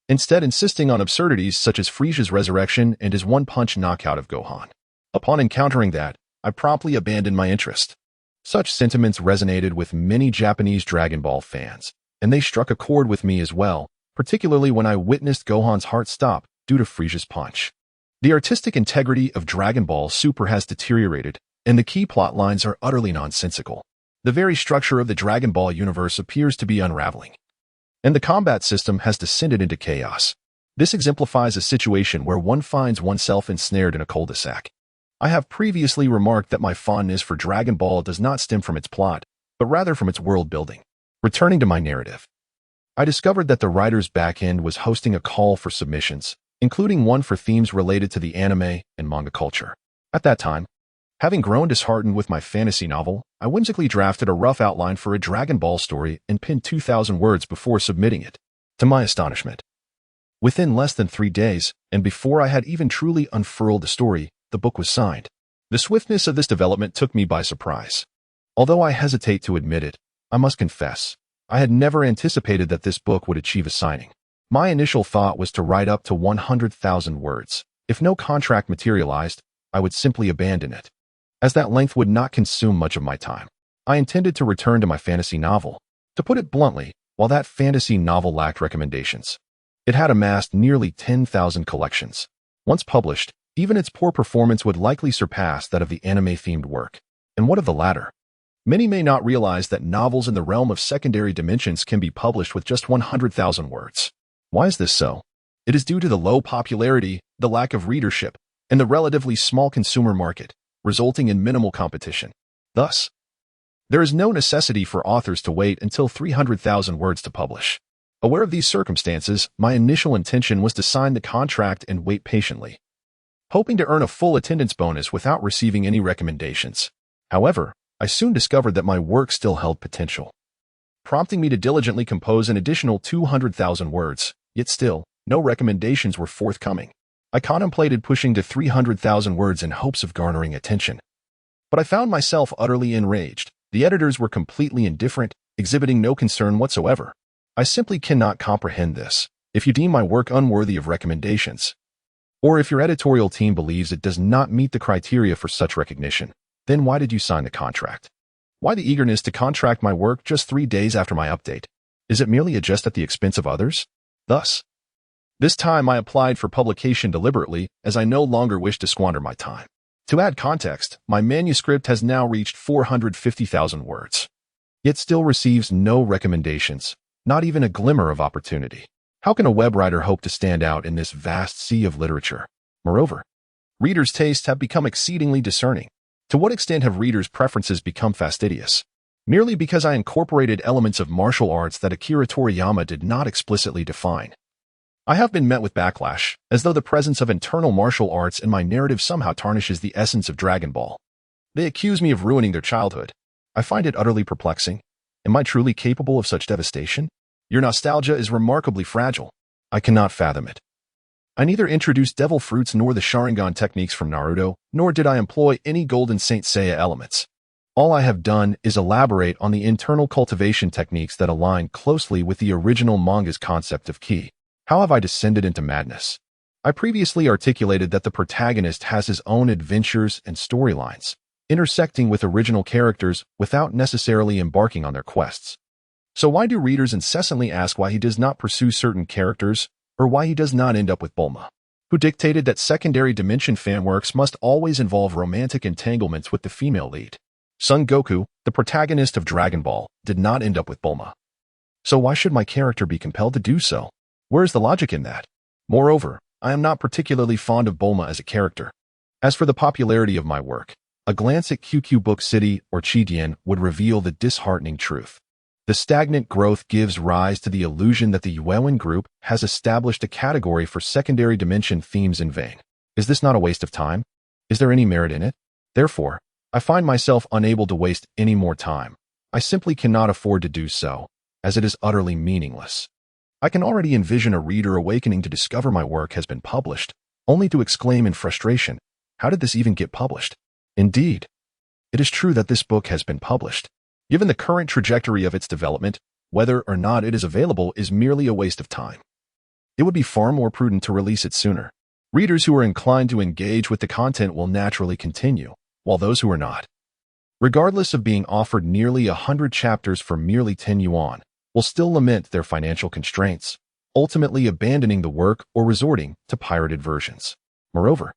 instead insisting on absurdities such as Frieza's resurrection and his one-punch knockout of Gohan. Upon encountering that, I promptly abandoned my interest. Such sentiments resonated with many Japanese Dragon Ball fans, and they struck a chord with me as well, particularly when I witnessed Gohan's heart stop due to Frieza's punch. The artistic integrity of Dragon Ball Super has deteriorated, and the key plot lines are utterly nonsensical. The very structure of the Dragon Ball universe appears to be unraveling, and the combat system has descended into chaos. This exemplifies a situation where one finds oneself ensnared in a cul-de-sac. I have previously remarked that my fondness for Dragon Ball does not stem from its plot, but rather from its world building. Returning to my narrative, I discovered that the writer's backend was hosting a call for submissions, including one for themes related to the anime and manga culture. At that time, having grown disheartened with my fantasy novel, I whimsically drafted a rough outline for a Dragon Ball story and pinned 2,000 words before submitting it. To my astonishment, within less than 3 days, and before I had even truly unfurled the story, the book was signed. The swiftness of this development took me by surprise. Although I hesitate to admit it, I must confess, I had never anticipated that this book would achieve a signing. My initial thought was to write up to 100,000 words. If no contract materialized, I would simply abandon it, as that length would not consume much of my time. I intended to return to my fantasy novel. To put it bluntly, while that fantasy novel lacked recommendations, it had amassed nearly 10,000 collections. Once published, even its poor performance would likely surpass that of the anime-themed work. And what of the latter? Many may not realize that novels in the realm of secondary dimensions can be published with just 100,000 words. Why is this so? It is due to the low popularity, the lack of readership, and the relatively small consumer market, resulting in minimal competition. Thus, there is no necessity for authors to wait until 300,000 words to publish. Aware of these circumstances, my initial intention was to sign the contract and wait patiently, hoping to earn a full attendance bonus without receiving any recommendations. However, I soon discovered that my work still held potential, prompting me to diligently compose an additional 200,000 words, yet still, no recommendations were forthcoming. I contemplated pushing to 300,000 words in hopes of garnering attention, but I found myself utterly enraged. The editors were completely indifferent, exhibiting no concern whatsoever. I simply cannot comprehend this. If you deem my work unworthy of recommendations, or if your editorial team believes it does not meet the criteria for such recognition, then why did you sign the contract? Why the eagerness to contract my work just 3 days after my update? Is it merely a jest at the expense of others? Thus, this time I applied for publication deliberately, as I no longer wish to squander my time. To add context, my manuscript has now reached 450,000 words, yet still receives no recommendations, not even a glimmer of opportunity. How can a web writer hope to stand out in this vast sea of literature? Moreover, readers' tastes have become exceedingly discerning. To what extent have readers' preferences become fastidious? Merely because I incorporated elements of martial arts that Akira Toriyama did not explicitly define. I have been met with backlash, as though the presence of internal martial arts in my narrative somehow tarnishes the essence of Dragon Ball. They accuse me of ruining their childhood. I find it utterly perplexing. Am I truly capable of such devastation? Your nostalgia is remarkably fragile. I cannot fathom it. I neither introduced devil fruits nor the Sharingan techniques from Naruto, nor did I employ any Golden Saint Seiya elements. All I have done is elaborate on the internal cultivation techniques that align closely with the original manga's concept of ki. How have I descended into madness? I previously articulated that the protagonist has his own adventures and storylines, intersecting with original characters without necessarily embarking on their quests. So why do readers incessantly ask why he does not pursue certain characters, or why he does not end up with Bulma, who dictated that secondary dimension fanworks must always involve romantic entanglements with the female lead? Son Goku, the protagonist of Dragon Ball, did not end up with Bulma. So why should my character be compelled to do so? Where is the logic in that? Moreover, I am not particularly fond of Bulma as a character. As for the popularity of my work, a glance at QQ Book City or Qidian would reveal the disheartening truth. The stagnant growth gives rise to the illusion that the Yuewon Group has established a category for secondary dimension themes in vain. Is this not a waste of time? Is there any merit in it? Therefore, I find myself unable to waste any more time. I simply cannot afford to do so, as it is utterly meaningless. I can already envision a reader awakening to discover my work has been published, only to exclaim in frustration, "How did this even get published?" Indeed, it is true that this book has been published. Given the current trajectory of its development, whether or not it is available is merely a waste of time. It would be far more prudent to release it sooner. Readers who are inclined to engage with the content will naturally continue, while those who are not, regardless of being offered nearly 100 chapters for merely 10 yuan, will still lament their financial constraints, ultimately abandoning the work or resorting to pirated versions. Moreover,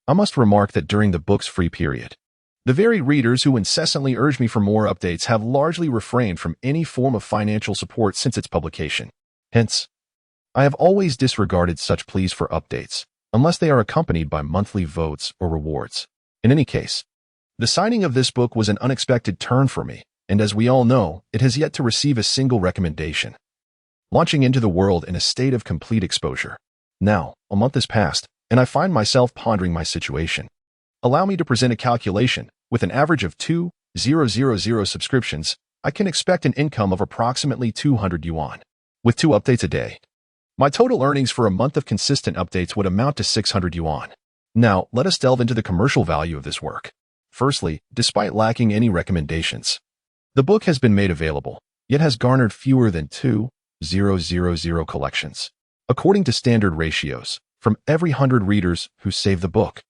I must remark that during the book's free period, the very readers who incessantly urge me for more updates have largely refrained from any form of financial support since its publication. Hence, I have always disregarded such pleas for updates, unless they are accompanied by monthly votes or rewards. In any case, the signing of this book was an unexpected turn for me, and as we all know, it has yet to receive a single recommendation. Launching into the world in a state of complete exposure. Now, a month has passed, and I find myself pondering my situation. Allow me to present a calculation. With an average of 2,000 subscriptions, I can expect an income of approximately 200 yuan. With 2 updates a day, my total earnings for a month of consistent updates would amount to 600 yuan. Now, let us delve into the commercial value of this work. Firstly, despite lacking any recommendations, the book has been made available, yet has garnered fewer than 2,000 collections. According to standard ratios, from every 100 readers who save the book,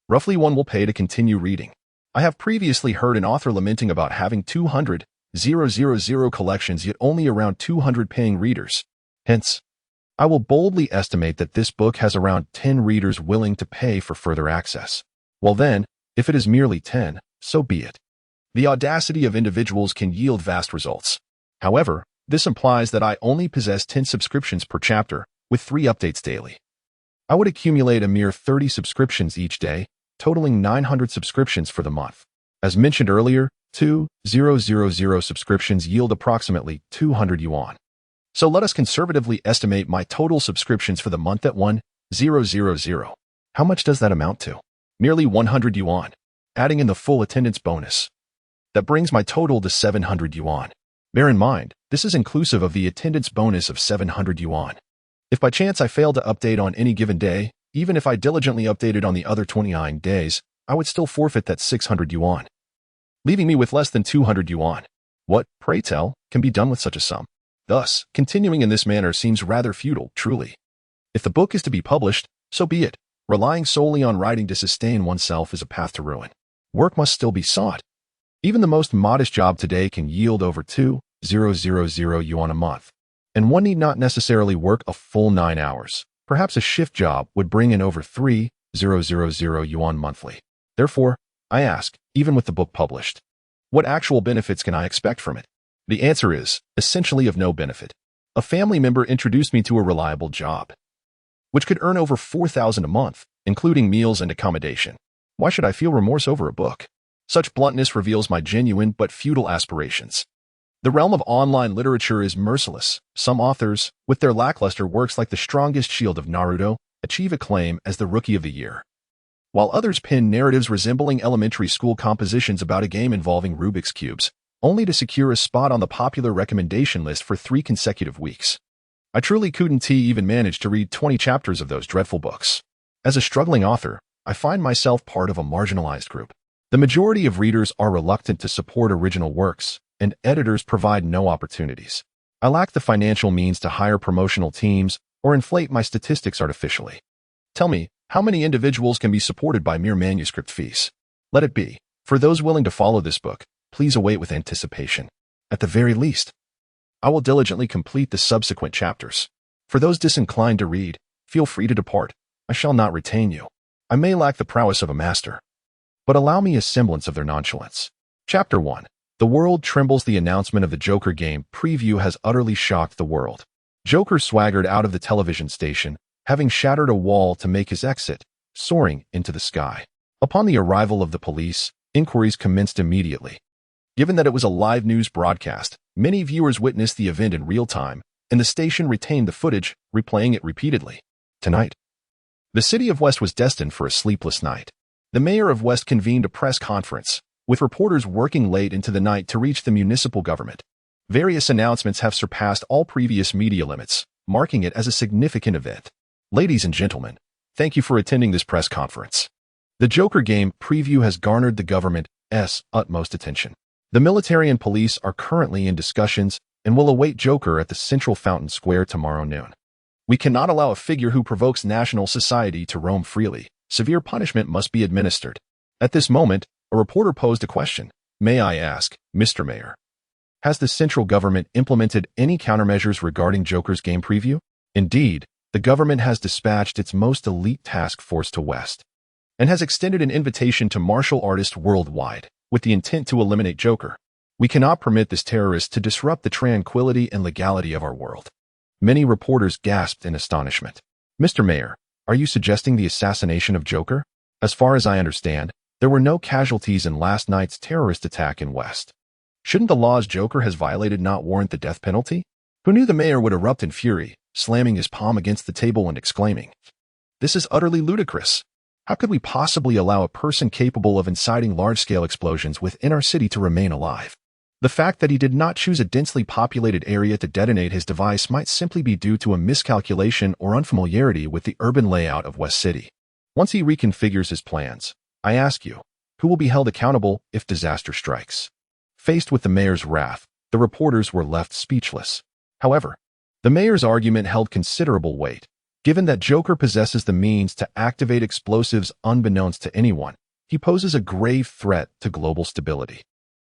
roughly 1 will pay to continue reading. I have previously heard an author lamenting about having 200,000 collections yet only around 200 paying readers. Hence, I will boldly estimate that this book has around 10 readers willing to pay for further access. Well then, if it is merely 10, so be it. The audacity of individuals can yield vast results. However, this implies that I only possess 10 subscriptions per chapter, with 3 updates daily. I would accumulate a mere 30 subscriptions each day, totaling 900 subscriptions for the month. As mentioned earlier, 2,000 subscriptions yield approximately 200 yuan. So let us conservatively estimate my total subscriptions for the month at 1,000. How much does that amount to? Merely 100 yuan, adding in the full attendance bonus. That brings my total to 700 yuan. Bear in mind, this is inclusive of the attendance bonus of 700 yuan. If by chance I fail to update on any given day, even if I diligently updated on the other 29 days, I would still forfeit that 600 yuan, leaving me with less than 200 yuan. What, pray tell, can be done with such a sum? Thus, continuing in this manner seems rather futile, truly. If the book is to be published, so be it. Relying solely on writing to sustain oneself is a path to ruin. Work must still be sought. Even the most modest job today can yield over 2,000 yuan a month, and one need not necessarily work a full 9 hours. Perhaps a shift job would bring in over 3,000 yuan monthly. Therefore, I ask, even with the book published, what actual benefits can I expect from it? The answer is, essentially of no benefit. A family member introduced me to a reliable job, which could earn over 4,000 a month, including meals and accommodation. Why should I feel remorse over a book? Such bluntness reveals my genuine but futile aspirations. The realm of online literature is merciless. Some authors, with their lackluster works like The Strongest Shield of Naruto, achieve acclaim as the Rookie of the Year, while others pen narratives resembling elementary school compositions about a game involving Rubik's Cubes, only to secure a spot on the popular recommendation list for 3 consecutive weeks. I truly couldn't even manage to read 20 chapters of those dreadful books. As a struggling author, I find myself part of a marginalized group. The majority of readers are reluctant to support original works, and editors provide no opportunities. I lack the financial means to hire promotional teams or inflate my statistics artificially. Tell me, how many individuals can be supported by mere manuscript fees? Let it be. For those willing to follow this book, please await with anticipation. At the very least, I will diligently complete the subsequent chapters. For those disinclined to read, feel free to depart. I shall not retain you. I may lack the prowess of a master, but allow me a semblance of their nonchalance. Chapter 1. The world trembles. The announcement of the Joker game preview has utterly shocked the world. Joker swaggered out of the television station, having shattered a wall to make his exit, soaring into the sky. Upon the arrival of the police, inquiries commenced immediately. Given that it was a live news broadcast, many viewers witnessed the event in real time, and the station retained the footage, replaying it repeatedly. Tonight, the city of West was destined for a sleepless night. The mayor of West convened a press conference, with reporters working late into the night to reach the municipal government. Various announcements have surpassed all previous media limits, marking it as a significant event. Ladies and gentlemen, thank you for attending this press conference. The Joker game preview has garnered the government's utmost attention. The military and police are currently in discussions and will await Joker at the central Fountain Square tomorrow noon. We cannot allow a figure who provokes national society to roam freely. Severe punishment must be administered. At this moment, a reporter posed a question. May I ask, Mr. Mayor, has the central government implemented any countermeasures regarding Joker's game preview? Indeed, the government has dispatched its most elite task force to West and has extended an invitation to martial artists worldwide with the intent to eliminate Joker. We cannot permit this terrorist to disrupt the tranquility and legality of our world. Many reporters gasped in astonishment. Mr. Mayor, are you suggesting the assassination of Joker? As far as I understand, there were no casualties in last night's terrorist attack in West. Shouldn't the laws Joker has violated not warrant the death penalty? Who knew the mayor would erupt in fury, slamming his palm against the table and exclaiming, "This is utterly ludicrous. How could we possibly allow a person capable of inciting large-scale explosions within our city to remain alive?" The fact that he did not choose a densely populated area to detonate his device might simply be due to a miscalculation or unfamiliarity with the urban layout of West City. Once he reconfigures his plans, I ask you, who will be held accountable if disaster strikes? Faced with the mayor's wrath, the reporters were left speechless. However, the mayor's argument held considerable weight. Given that Joker possesses the means to activate explosives unbeknownst to anyone, he poses a grave threat to global stability.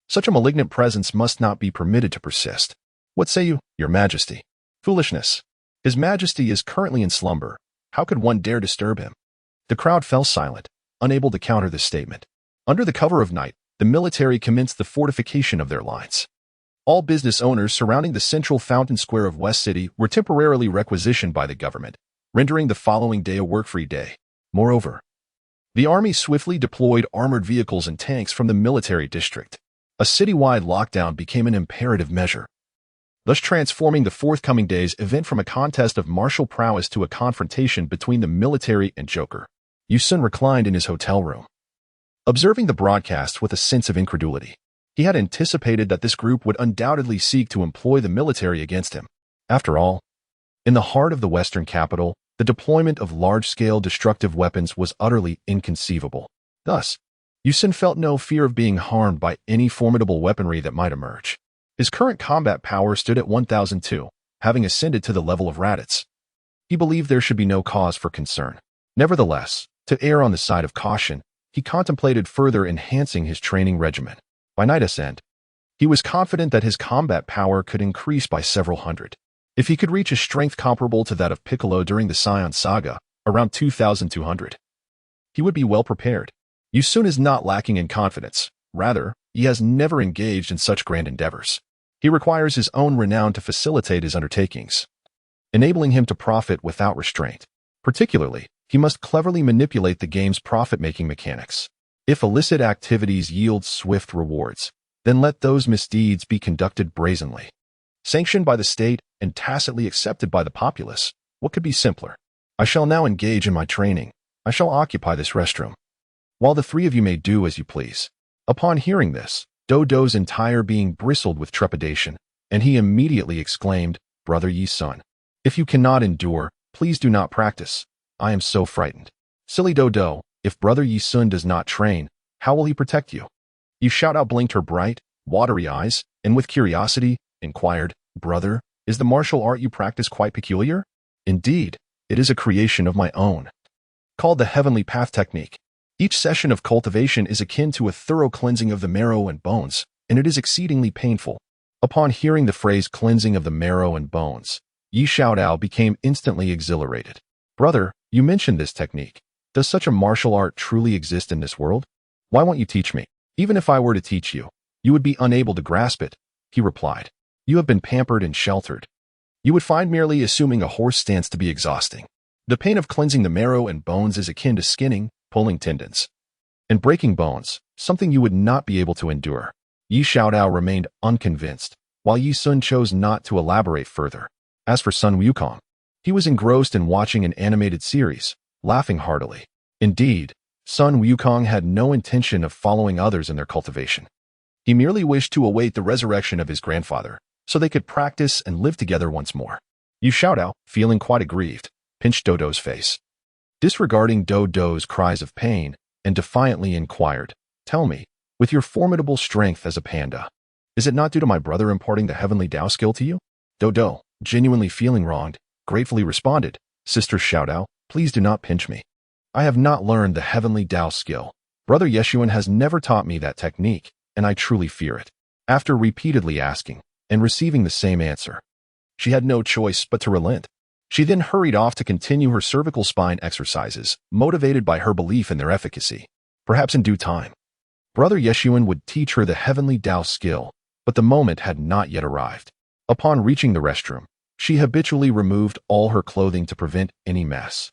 Such a malignant presence must not be permitted to persist. What say you, Your Majesty? Foolishness. His Majesty is currently in slumber. How could one dare disturb him? The crowd fell silent, unable to counter this statement. Under the cover of night, the military commenced the fortification of their lines. All business owners surrounding the central Fountain Square of West City were temporarily requisitioned by the government, rendering the following day a work-free day. Moreover, the army swiftly deployed armored vehicles and tanks from the military district. A citywide lockdown became an imperative measure, thus transforming the forthcoming day's event from a contest of martial prowess to a confrontation between the military and Joker. Yi-sun reclined in his hotel room, observing the broadcast with a sense of incredulity. He had anticipated that this group would undoubtedly seek to employ the military against him. After all, in the heart of the Western capital, the deployment of large-scale destructive weapons was utterly inconceivable. Thus, Yi-sun felt no fear of being harmed by any formidable weaponry that might emerge. His current combat power stood at 1,002, having ascended to the level of Raditz. He believed there should be no cause for concern. Nevertheless, to err on the side of caution, he contemplated further enhancing his training regimen. By night's end, he was confident that his combat power could increase by several hundred. If he could reach a strength comparable to that of Piccolo during the Saiyan Saga, around 2,200, he would be well prepared. Yi-sun is not lacking in confidence. Rather, he has never engaged in such grand endeavors. He requires his own renown to facilitate his undertakings, enabling him to profit without restraint. Particularly, he must cleverly manipulate the game's profit-making mechanics. If illicit activities yield swift rewards, then let those misdeeds be conducted brazenly. Sanctioned by the state and tacitly accepted by the populace, what could be simpler? I shall now engage in my training. I shall occupy this restroom, while the three of you may do as you please. Upon hearing this, Dodo's entire being bristled with trepidation, and he immediately exclaimed, "Brother Yi-sun, if you cannot endure, please do not practice. I am so frightened." Silly Dodo, if Brother Yi-sun does not train, how will he protect you? You shout out blinked her bright, watery eyes, and with curiosity, inquired, "Brother, is the martial art you practice quite peculiar?" "Indeed, it is a creation of my own, called the Heavenly Path Technique. Each session of cultivation is akin to a thorough cleansing of the marrow and bones, and it is exceedingly painful." Upon hearing the phrase cleansing of the marrow and bones, Yi Xiaodao became instantly exhilarated. "Brother, you mentioned this technique. Does such a martial art truly exist in this world? Why won't you teach me? Even if I were to teach you, You would be unable to grasp it, he replied. You have been pampered and sheltered. You would find merely assuming a horse stance to be exhausting. The pain of cleansing the marrow and bones is akin to skinning, pulling tendons, and breaking bones, something you would not be able to endure. Yi Xiaotao remained unconvinced, while Yi Sun chose not to elaborate further. As for Sun Wukong, he was engrossed in watching an animated series, laughing heartily. Indeed, Sun Wukong had no intention of following others in their cultivation. He merely wished to await the resurrection of his grandfather, so they could practice and live together once more. Yi Xiaotao, feeling quite aggrieved, pinched Dodo's face. Disregarding Dodo's cries of pain, and defiantly inquired, "Tell me, with your formidable strength as a panda, is it not due to my brother imparting the heavenly Dao skill to you?" Dodo, genuinely feeling wronged, gratefully responded, "Sister Xiaotao, please do not pinch me. I have not learned the heavenly Dao skill. Brother Yeshuan has never taught me that technique, and I truly fear it." After repeatedly asking, and receiving the same answer, she had no choice but to relent. She then hurried off to continue her cervical spine exercises, motivated by her belief in their efficacy. Perhaps in due time, Brother Yeshuan would teach her the heavenly Dao skill, but the moment had not yet arrived. Upon reaching the restroom, she habitually removed all her clothing to prevent any mess,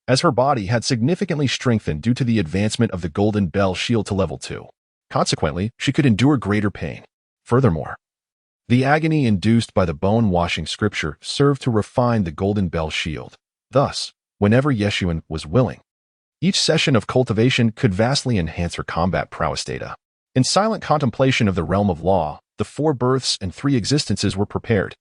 as her body had significantly strengthened due to the advancement of the Golden Bell Shield to level 2. Consequently, she could endure greater pain. Furthermore, the agony induced by the bone-washing scripture served to refine the Golden Bell Shield. Thus, whenever Yeshuan was willing, each session of cultivation could vastly enhance her combat prowess data. In silent contemplation of the realm of law, the 4 births and 3 existences were prepared,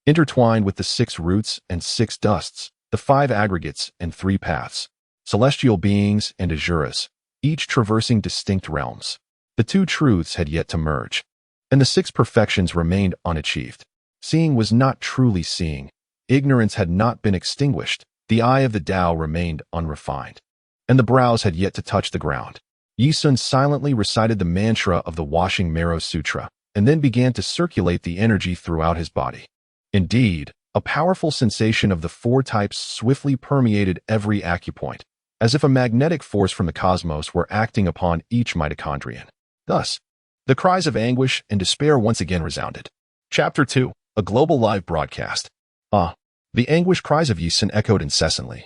intertwined with the 6 roots and 6 dusts, the 5 aggregates and 3 paths, celestial beings and asuras, each traversing distinct realms. The 2 truths had yet to merge, and the 6 perfections remained unachieved. Seeing was not truly seeing. Ignorance had not been extinguished. The eye of the Tao remained unrefined, and the brows had yet to touch the ground. Yi Sun silently recited the mantra of the Washing Marrow Sutra, and then began to circulate the energy throughout his body. Indeed, a powerful sensation of the 4 types swiftly permeated every acupoint, as if a magnetic force from the cosmos were acting upon each mitochondrion. Thus, the cries of anguish and despair once again resounded. Chapter 2, a global live broadcast. The anguish cries of Yi Sun echoed incessantly.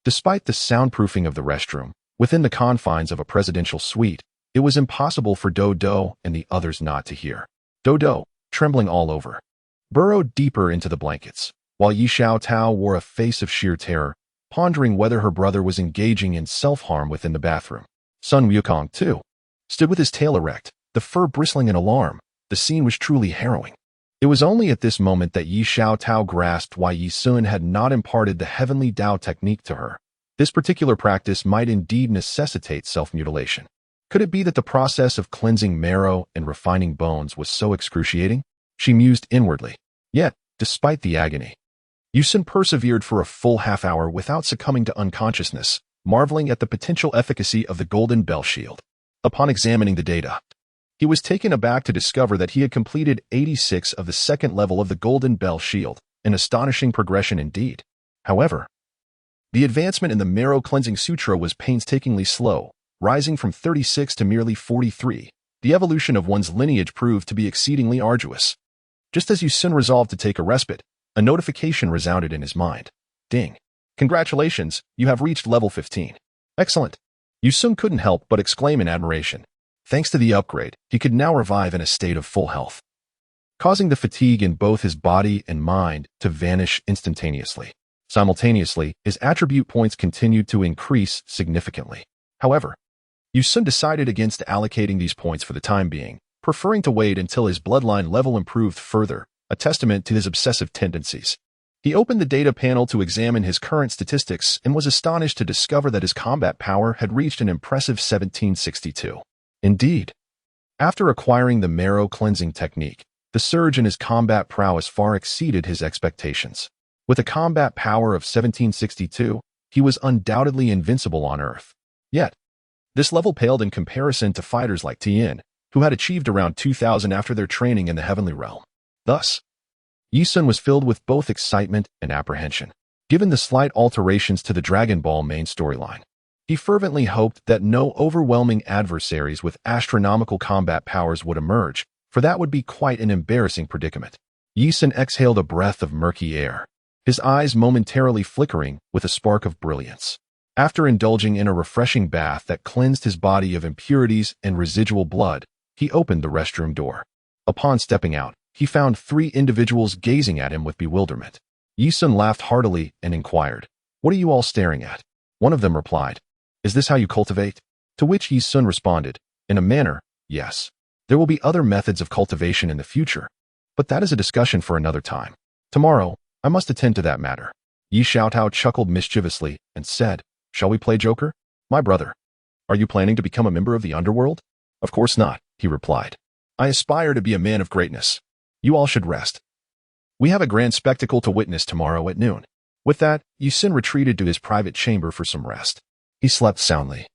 Despite the soundproofing of the restroom, within the confines of a presidential suite, it was impossible for Dodo and the others not to hear. Dodo, trembling all over, burrowed deeper into the blankets, while Yi Xiaotao wore a face of sheer terror, pondering whether her brother was engaging in self-harm within the bathroom. Sun Wukong, too, stood with his tail erect, the fur bristling in alarm. The scene was truly harrowing. It was only at this moment that Yi Xiaotao grasped why Yi Sun had not imparted the heavenly Dao technique to her. This particular practice might indeed necessitate self-mutilation. Could it be that the process of cleansing marrow and refining bones was so excruciating? She mused inwardly. Yet, despite the agony, Yi Sun persevered for a full half-hour without succumbing to unconsciousness, marveling at the potential efficacy of the Golden Bell Shield. Upon examining the data, he was taken aback to discover that he had completed 86 of the 2nd level of the Golden Bell Shield, an astonishing progression indeed. However, the advancement in the Marrow Cleansing Sutra was painstakingly slow, rising from 36 to merely 43. The evolution of one's lineage proved to be exceedingly arduous. Just as Yi Sun resolved to take a respite, a notification resounded in his mind. Ding. Congratulations, you have reached level 15. Excellent. Yi Sun couldn't help but exclaim in admiration. Thanks to the upgrade, he could now revive in a state of full health, causing the fatigue in both his body and mind to vanish instantaneously. Simultaneously, his attribute points continued to increase significantly. However, Yi Sun decided against allocating these points for the time being, preferring to wait until his bloodline level improved further, a testament to his obsessive tendencies. He opened the data panel to examine his current statistics and was astonished to discover that his combat power had reached an impressive 1762. Indeed, after acquiring the marrow cleansing technique, the surge in his combat prowess far exceeded his expectations. With a combat power of 1762, he was undoubtedly invincible on Earth. Yet, this level paled in comparison to fighters like Tian, who had achieved around 2,000 after their training in the heavenly realm. Thus, Yi Sun was filled with both excitement and apprehension, given the slight alterations to the Dragon Ball main storyline. He fervently hoped that no overwhelming adversaries with astronomical combat powers would emerge, for that would be quite an embarrassing predicament. Yi Sun exhaled a breath of murky air, his eyes momentarily flickering with a spark of brilliance. After indulging in a refreshing bath that cleansed his body of impurities and residual blood, he opened the restroom door. Upon stepping out, he found 3 individuals gazing at him with bewilderment. Yi Sun laughed heartily and inquired, "What are you all staring at?" One of them replied, "Is this how you cultivate?" To which Yi Sun responded, "In a manner, yes. There will be other methods of cultivation in the future, but that is a discussion for another time. Tomorrow, I must attend to that matter." Yi Xiaotao chuckled mischievously and said, "Shall we play Joker? My brother, are you planning to become a member of the underworld?" "Of course not," he replied. "I aspire to be a man of greatness. You all should rest. We have a grand spectacle to witness tomorrow at noon." With that, Yi Sun retreated to his private chamber for some rest. He slept soundly,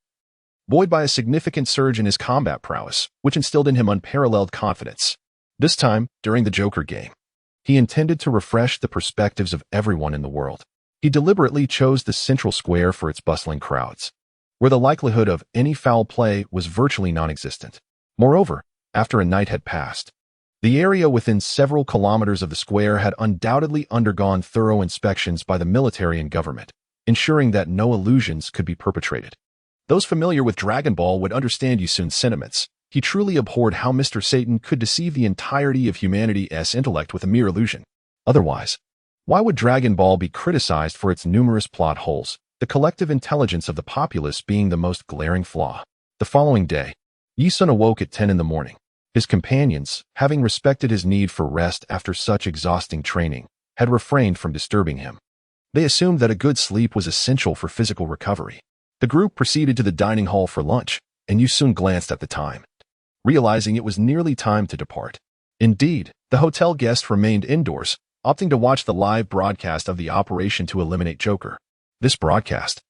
buoyed by a significant surge in his combat prowess, which instilled in him unparalleled confidence. This time, during the Joker game, he intended to refresh the perspectives of everyone in the world. He deliberately chose the central square for its bustling crowds, where the likelihood of any foul play was virtually non-existent. Moreover, after a night had passed, the area within several kilometers of the square had undoubtedly undergone thorough inspections by the military and government, ensuring that no illusions could be perpetrated. Those familiar with Dragon Ball would understand Yi Sun's sentiments. He truly abhorred how Mr. Satan could deceive the entirety of humanity's intellect with a mere illusion. Otherwise, why would Dragon Ball be criticized for its numerous plot holes, the collective intelligence of the populace being the most glaring flaw? The following day, Yi Sun awoke at 10 in the morning. His companions, having respected his need for rest after such exhausting training, had refrained from disturbing him. They assumed that a good sleep was essential for physical recovery. The group proceeded to the dining hall for lunch, and Yi Sun glanced at the time, realizing it was nearly time to depart. Indeed, the hotel guests remained indoors, opting to watch the live broadcast of the Operation to Eliminate Joker. This broadcast,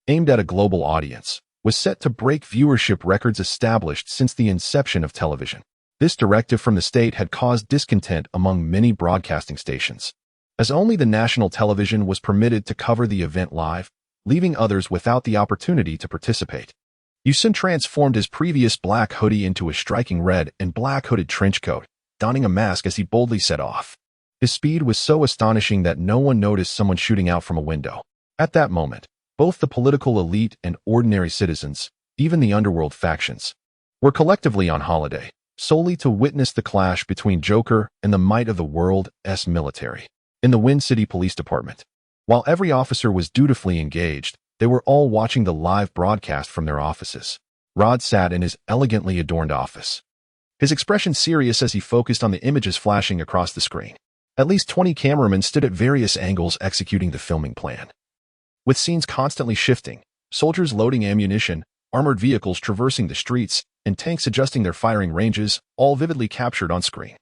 aimed at a global audience, was set to break viewership records established since the inception of television. This directive from the state had caused discontent among many broadcasting stations, as only the national television was permitted to cover the event live, leaving others without the opportunity to participate. Yi Sun transformed his previous black hoodie into a striking red and black hooded trench coat, donning a mask as he boldly set off. His speed was so astonishing that no one noticed someone shooting out from a window. At that moment, both the political elite and ordinary citizens, even the underworld factions, were collectively on holiday, solely to witness the clash between Joker and the might of the world's military. In the Wind City Police Department, while every officer was dutifully engaged, they were all watching the live broadcast from their offices. Rod sat in his elegantly adorned office, his expression serious as he focused on the images flashing across the screen. At least 20 cameramen stood at various angles executing the filming plan, with scenes constantly shifting, soldiers loading ammunition, armored vehicles traversing the streets, and tanks adjusting their firing ranges, all vividly captured on screen.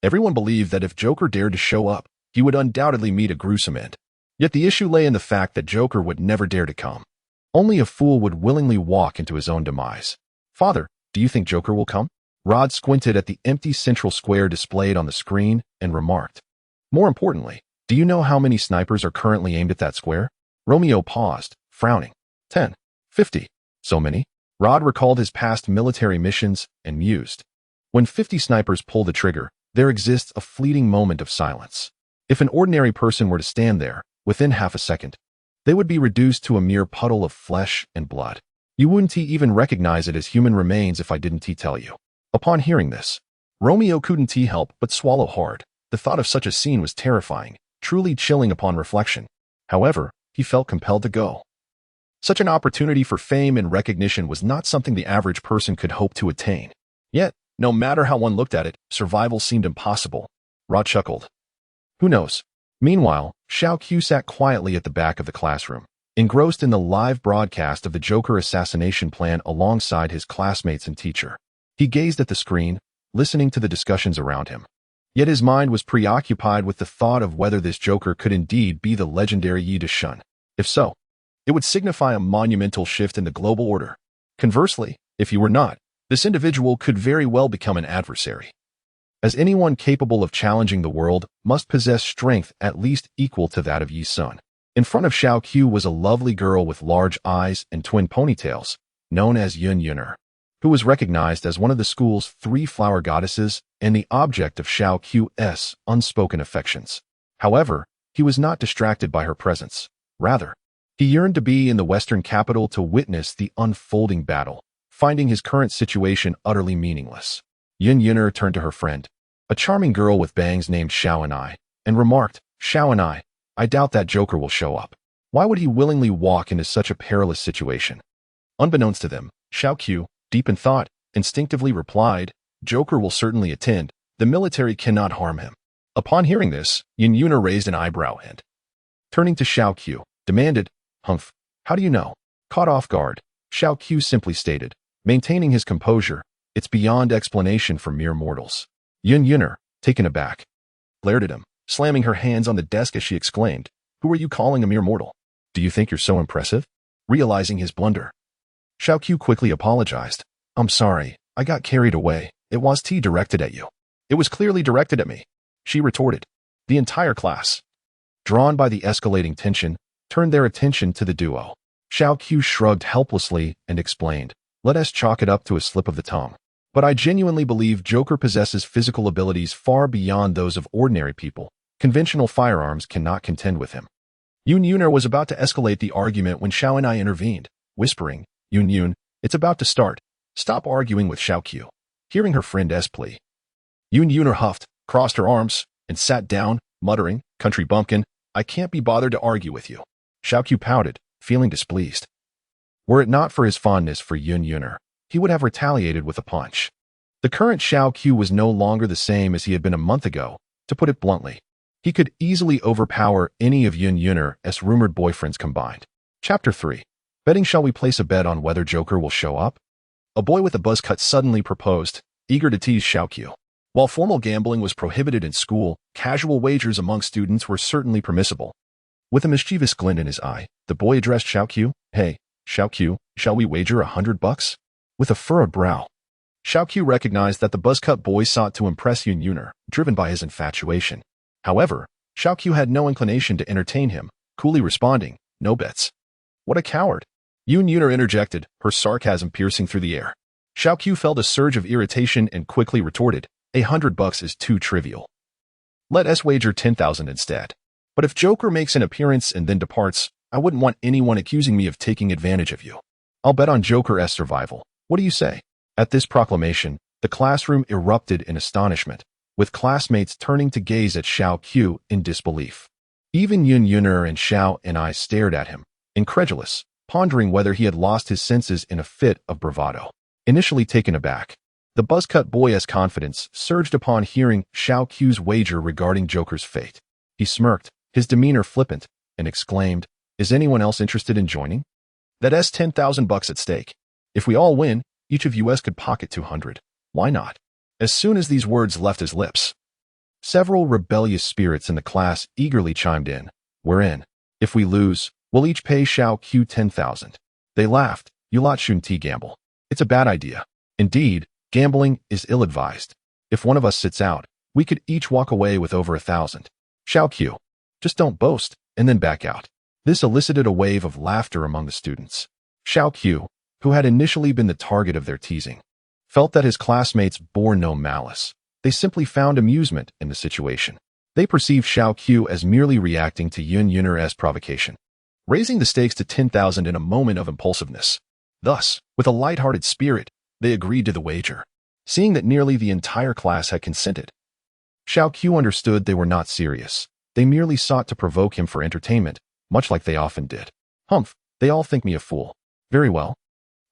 Everyone believed that if Joker dared to show up, he would undoubtedly meet a gruesome end. Yet the issue lay in the fact that Joker would never dare to come. Only a fool would willingly walk into his own demise. "Father, do you think Joker will come?" Rod squinted at the empty central square displayed on the screen and remarked, "More importantly, do you know how many snipers are currently aimed at that square?" Romeo paused, frowning. 10, 50. So many? Rod recalled his past military missions and mused. When 50 snipers pull the trigger, there exists a fleeting moment of silence. If an ordinary person were to stand there, within half a second, they would be reduced to a mere puddle of flesh and blood. You wouldn't even recognize it as human remains if I didn't tell you. Upon hearing this, Romeo couldn't help but swallow hard. The thought of such a scene was terrifying, truly chilling upon reflection. However, he felt compelled to go. Such an opportunity for fame and recognition was not something the average person could hope to attain. Yet, no matter how one looked at it, survival seemed impossible. Rod chuckled. Who knows? Meanwhile, Xiao Qiu sat quietly at the back of the classroom, engrossed in the live broadcast of the Joker assassination plan alongside his classmates and teacher. He gazed at the screen, listening to the discussions around him. Yet his mind was preoccupied with the thought of whether this Joker could indeed be the legendary Yi Deshun. If so, it would signify a monumental shift in the global order. Conversely, if he were not, this individual could very well become an adversary, as anyone capable of challenging the world must possess strength at least equal to that of Yi Sun. In front of Xiao Qiu was a lovely girl with large eyes and twin ponytails, known as Yun Yuner, who was recognized as one of the school's 3 flower goddesses and the object of Xiao Qiu's unspoken affections. However, he was not distracted by her presence. Rather, he yearned to be in the Western capital to witness the unfolding battle, finding his current situation utterly meaningless. Yun Yuner turned to her friend, a charming girl with bangs named Xiaoanai, and remarked, "Xiaoanai, I doubt that Joker will show up. Why would he willingly walk into such a perilous situation?" Unbeknownst to them, Xiao Qiu, deep in thought, instinctively replied, "Joker will certainly attend. The military cannot harm him." Upon hearing this, Yun Yuner raised an eyebrow and, turning to Xiao Qiu, demanded, "Humph, how do you know?" Caught off guard, Xiao Qiu simply stated, maintaining his composure, "It's beyond explanation for mere mortals." Yun Yuner, taken aback, glared at him, slamming her hands on the desk as she exclaimed, "Who are you calling a mere mortal? Do you think you're so impressive?" Realizing his blunder, Xiao Qiu quickly apologized. "I'm sorry, I got carried away. It was directed at you." "It was clearly directed at me," she retorted. The entire class, drawn by the escalating tension, turned their attention to the duo. Xiao Qiu shrugged helplessly and explained, "Let us chalk it up to a slip of the tongue. But I genuinely believe Joker possesses physical abilities far beyond those of ordinary people. Conventional firearms cannot contend with him." Yun Yuner was about to escalate the argument when Xiaoanai intervened, whispering, Yun, it's about to start. Stop arguing with Xiao Qiu." Hearing her friend's plea, Yun Yuner huffed, crossed her arms, and sat down, muttering, "Country bumpkin, I can't be bothered to argue with you." Xiao Qiu pouted, feeling displeased. Were it not for his fondness for Yun Yuner, he would have retaliated with a punch. The current Xiao Qiu was no longer the same as he had been a month ago, to put it bluntly. He could easily overpower any of Yun Yuner's rumored boyfriends combined. Chapter 3. Betting. Shall we place a bet on whether Joker will show up? A boy with a buzz cut suddenly proposed, eager to tease Xiao Qiu. While formal gambling was prohibited in school, casual wagers among students were certainly permissible. With a mischievous glint in his eye, the boy addressed Xiao Qiu, "Hey, Xiao Qiu, shall we wager $100? With a furrowed brow, Xiao Qiu recognized that the buzz-cut boy sought to impress Yun Yuner, driven by his infatuation. However, Xiao Qiu had no inclination to entertain him, coolly responding, "No bets." "What a coward!" Yun Yuner interjected, her sarcasm piercing through the air. Xiao Qiu felt a surge of irritation and quickly retorted, $100 is too trivial. Let us wager 10,000 instead. But if Joker makes an appearance and then departs, I wouldn't want anyone accusing me of taking advantage of you. I'll bet on Joker's survival. What do you say? At this proclamation, the classroom erupted in astonishment, with classmates turning to gaze at Xiao Qiu in disbelief. Even Yun Yuner and Xiaoanai stared at him, incredulous, pondering whether he had lost his senses in a fit of bravado. Initially taken aback, the buzz-cut boy's confidence surged upon hearing Xiao Qiu's wager regarding Joker's fate. He smirked, his demeanor flippant, and exclaimed, "Is anyone else interested in joining? That's $10,000 at stake. If we all win, each of us could pocket 200. Why not?" As soon as these words left his lips, several rebellious spirits in the class eagerly chimed in. "We're in. If we lose, we'll each pay Xiao Qiu 10,000. They laughed. "You lot shouldn't gamble. It's a bad idea. Indeed, gambling is ill-advised. If one of us sits out, we could each walk away with over 1,000. Xiao Qiu, just don't boast, and then back out." This elicited a wave of laughter among the students. Xiao Qiu, who had initially been the target of their teasing, felt that his classmates bore no malice. They simply found amusement in the situation. They perceived Xiao Qiu as merely reacting to Yun Yuner's provocation, raising the stakes to 10,000 in a moment of impulsiveness. Thus, with a light-hearted spirit, they agreed to the wager, seeing that nearly the entire class had consented. Xiao Qiu understood they were not serious. They merely sought to provoke him for entertainment, much like they often did. "Humph, they all think me a fool. Very well.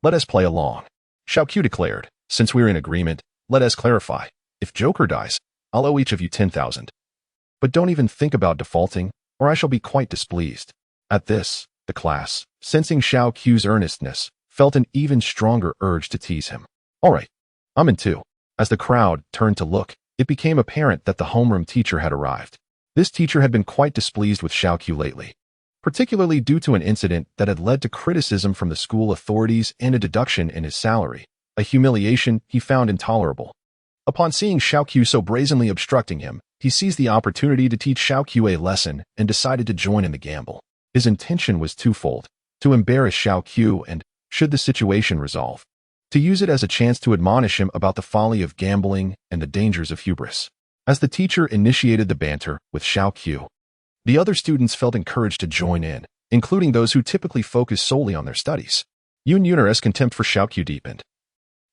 Let us play along." Xiao Qiu declared, "Since we're in agreement, let us clarify. If Joker dies, I'll owe each of you 10,000. But don't even think about defaulting, or I shall be quite displeased." At this, the class, sensing Xiao Qiu's earnestness, felt an even stronger urge to tease him. "All right, I'm in too." As the crowd turned to look, it became apparent that the homeroom teacher had arrived. This teacher had been quite displeased with Xiao Qiu lately, particularly due to an incident that had led to criticism from the school authorities and a deduction in his salary, a humiliation he found intolerable. Upon seeing Xiao Qiu so brazenly obstructing him, he seized the opportunity to teach Xiao Qiu a lesson and decided to join in the gamble. His intention was twofold: to embarrass Xiao Qiu and, should the situation resolve, to use it as a chance to admonish him about the folly of gambling and the dangers of hubris. As the teacher initiated the banter with Xiao Qiu, the other students felt encouraged to join in, including those who typically focus solely on their studies. Yun Yun'er's contempt for Xiao Qiu deepened.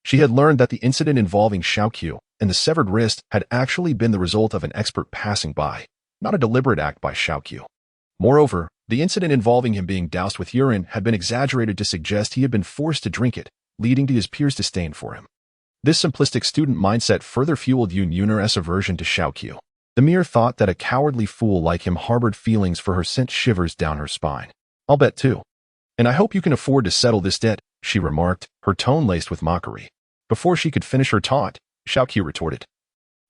She had learned that the incident involving Xiao Qiu and the severed wrist had actually been the result of an expert passing by, not a deliberate act by Xiao Qiu. Moreover, the incident involving him being doused with urine had been exaggerated to suggest he had been forced to drink it, leading to his peers' disdain for him. This simplistic student mindset further fueled Yun Yun'er's aversion to Xiao Qiu. The mere thought that a cowardly fool like him harbored feelings for her sent shivers down her spine. "I'll bet too. And I hope you can afford to settle this debt," she remarked, her tone laced with mockery. Before she could finish her taunt, Xiao Qiu retorted,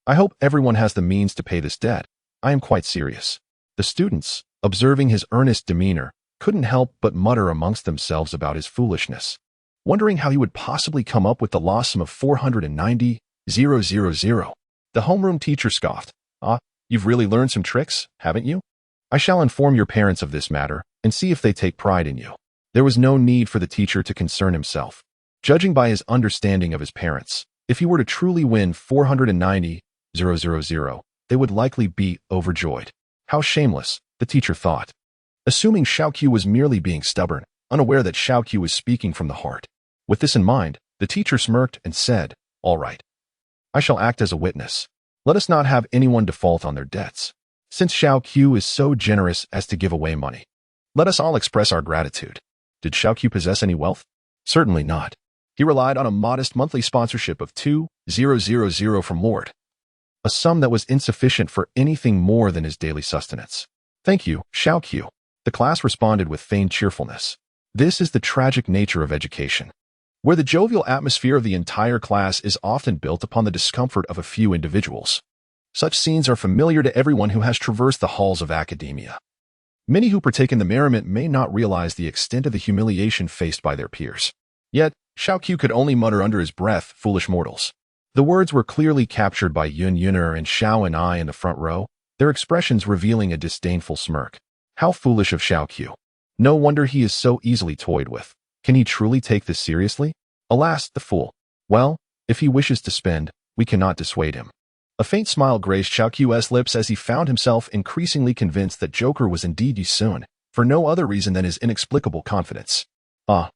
"I hope everyone has the means to pay this debt. I am quite serious." The students, observing his earnest demeanor, couldn't help but mutter amongst themselves about his foolishness, wondering how he would possibly come up with the lost sum of 490,000. The homeroom teacher scoffed. "Ah, you've really learned some tricks, haven't you? I shall inform your parents of this matter and see if they take pride in you." There was no need for the teacher to concern himself. Judging by his understanding of his parents, if he were to truly win 490,000, they would likely be overjoyed. How shameless, the teacher thought. Assuming Xiao Qiu was merely being stubborn, unaware that Xiao Qiu was speaking from the heart. With this in mind, the teacher smirked and said, "All right. I shall act as a witness. Let us not have anyone default on their debts. Since Xiao Qiu is so generous as to give away money, let us all express our gratitude." Did Xiao Qiu possess any wealth? Certainly not. He relied on a modest monthly sponsorship of 2,000 from Lord, a sum that was insufficient for anything more than his daily sustenance. "Thank you, Xiao Qiu," the class responded with feigned cheerfulness. This is the tragic nature of education, where the jovial atmosphere of the entire class is often built upon the discomfort of a few individuals. Such scenes are familiar to everyone who has traversed the halls of academia. Many who partake in the merriment may not realize the extent of the humiliation faced by their peers. Yet, Xiao Qiu could only mutter under his breath, "Foolish mortals." The words were clearly captured by Yun Yun'er and Xiao and I in the front row, their expressions revealing a disdainful smirk. How foolish of Xiao Qiu. No wonder he is so easily toyed with. Can he truly take this seriously? Alas, the fool. Well, if he wishes to spend, we cannot dissuade him. A faint smile graced Xiao Qiu's lips as he found himself increasingly convinced that Joker was indeed Yi Sun, for no other reason than his inexplicable confidence. "Ah,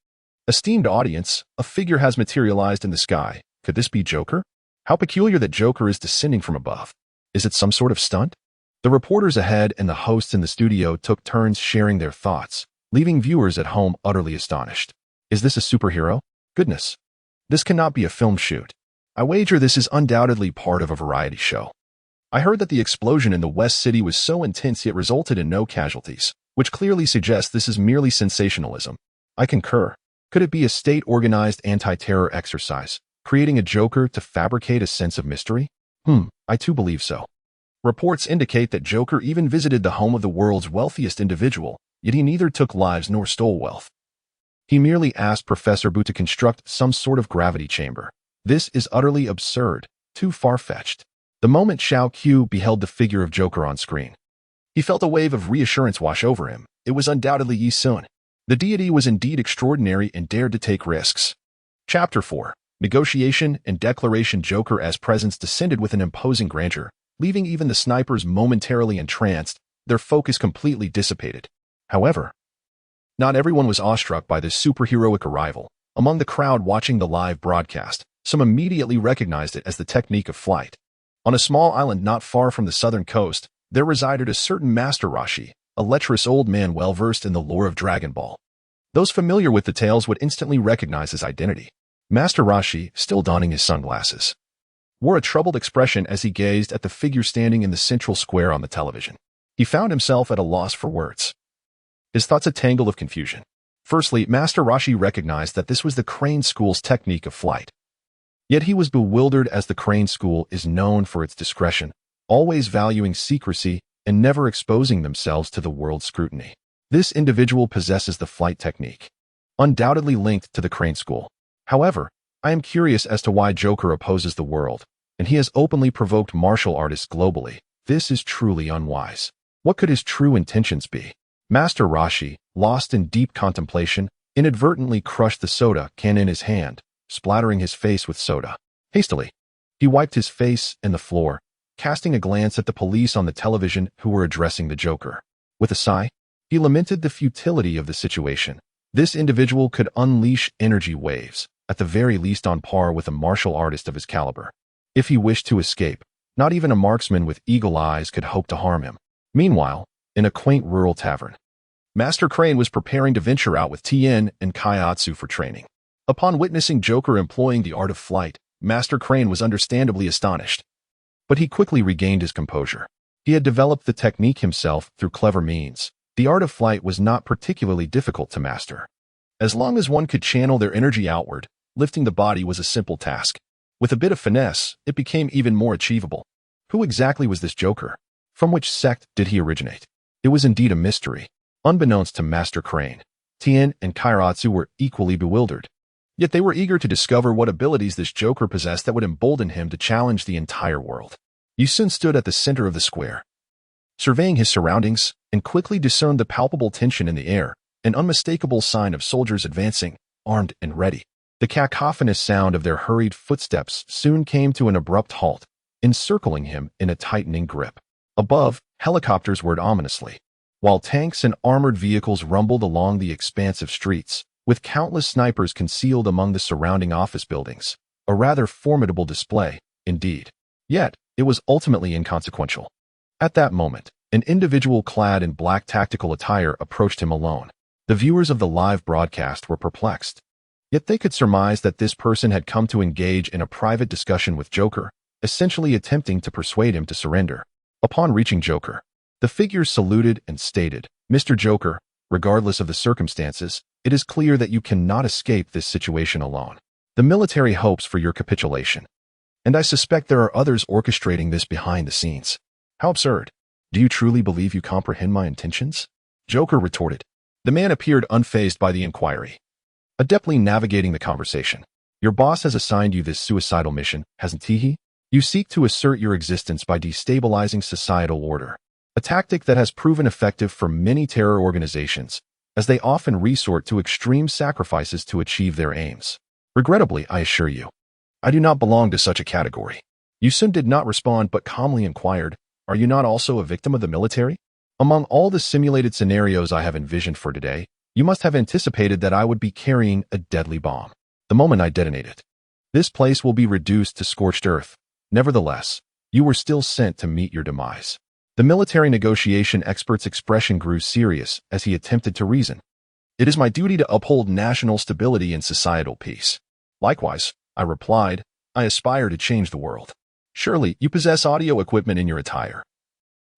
esteemed audience, a figure has materialized in the sky. Could this be Joker? How peculiar that Joker is descending from above. Is it some sort of stunt?" The reporters ahead and the hosts in the studio took turns sharing their thoughts, leaving viewers at home utterly astonished. Is this a superhero? Goodness. This cannot be a film shoot. I wager this is undoubtedly part of a variety show. I heard that the explosion in the West City was so intense it resulted in no casualties, which clearly suggests this is merely sensationalism. I concur. Could it be a state-organized anti-terror exercise, creating a Joker to fabricate a sense of mystery? I too believe so. Reports indicate that Joker even visited the home of the world's wealthiest individual, yet he neither took lives nor stole wealth. He merely asked Professor Bu to construct some sort of gravity chamber. This is utterly absurd, too far-fetched. The moment Xiao Qiu beheld the figure of Joker on screen, he felt a wave of reassurance wash over him. It was undoubtedly Yi Sun. The deity was indeed extraordinary and dared to take risks. Chapter 4. Negotiation and Declaration. Joker's presence descended with an imposing grandeur, leaving even the snipers momentarily entranced, their focus completely dissipated. However, not everyone was awestruck by this superheroic arrival. Among the crowd watching the live broadcast, some immediately recognized it as the technique of flight. On a small island not far from the southern coast, there resided a certain Master Roshi, a lecherous old man well-versed in the lore of Dragon Ball. Those familiar with the tales would instantly recognize his identity. Master Roshi, still donning his sunglasses, wore a troubled expression as he gazed at the figure standing in the central square on the television. He found himself at a loss for words, his thoughts a tangle of confusion. Firstly, Master Roshi recognized that this was the Crane School's technique of flight. Yet he was bewildered, as the Crane School is known for its discretion, always valuing secrecy and never exposing themselves to the world's scrutiny. This individual possesses the flight technique, undoubtedly linked to the Crane School. However, I am curious as to why Joker opposes the world, and he has openly provoked martial artists globally. This is truly unwise. What could his true intentions be? Master Rashi, lost in deep contemplation, inadvertently crushed the soda can in his hand, splattering his face with soda. Hastily, he wiped his face and the floor, casting a glance at the police on the television who were addressing the Joker. With a sigh, he lamented the futility of the situation. This individual could unleash energy waves, at the very least on par with a martial artist of his caliber. If he wished to escape, not even a marksman with eagle eyes could hope to harm him. Meanwhile, in a quaint rural tavern, Master Crane was preparing to venture out with Tien and Kaiatsu for training. Upon witnessing Joker employing the art of flight, Master Crane was understandably astonished. But he quickly regained his composure. He had developed the technique himself through clever means. The art of flight was not particularly difficult to master. As long as one could channel their energy outward, lifting the body was a simple task. With a bit of finesse, it became even more achievable. Who exactly was this Joker? From which sect did he originate? It was indeed a mystery. Unbeknownst to Master Crane, Tien and Kaiatsu were equally bewildered. Yet they were eager to discover what abilities this Joker possessed that would embolden him to challenge the entire world. Yusun stood at the center of the square, surveying his surroundings, and quickly discerned the palpable tension in the air, an unmistakable sign of soldiers advancing, armed and ready. The cacophonous sound of their hurried footsteps soon came to an abrupt halt, encircling him in a tightening grip. Above, helicopters whirred ominously, while tanks and armored vehicles rumbled along the expansive streets, with countless snipers concealed among the surrounding office buildings. A rather formidable display, indeed. Yet, it was ultimately inconsequential. At that moment, an individual clad in black tactical attire approached him alone. The viewers of the live broadcast were perplexed. Yet they could surmise that this person had come to engage in a private discussion with Joker, essentially attempting to persuade him to surrender. Upon reaching Joker, the figure saluted and stated, "Mr. Joker, regardless of the circumstances, it is clear that you cannot escape this situation alone. The military hopes for your capitulation. And I suspect there are others orchestrating this behind the scenes." How absurd. Do you truly believe you comprehend my intentions? Joker retorted. The man appeared unfazed by the inquiry, adeptly navigating the conversation. Your boss has assigned you this suicidal mission, hasn't he? You seek to assert your existence by destabilizing societal order, a tactic that has proven effective for many terror organizations, as they often resort to extreme sacrifices to achieve their aims. Regrettably, I assure you, I do not belong to such a category. Yusun did not respond but calmly inquired, "Are you not also a victim of the military? Among all the simulated scenarios I have envisioned for today, you must have anticipated that I would be carrying a deadly bomb. The moment I detonate it, this place will be reduced to scorched earth. Nevertheless, you were still sent to meet your demise." The military negotiation expert's expression grew serious as he attempted to reason. "It is my duty to uphold national stability and societal peace. Likewise," I replied, "I aspire to change the world. Surely you possess audio equipment in your attire.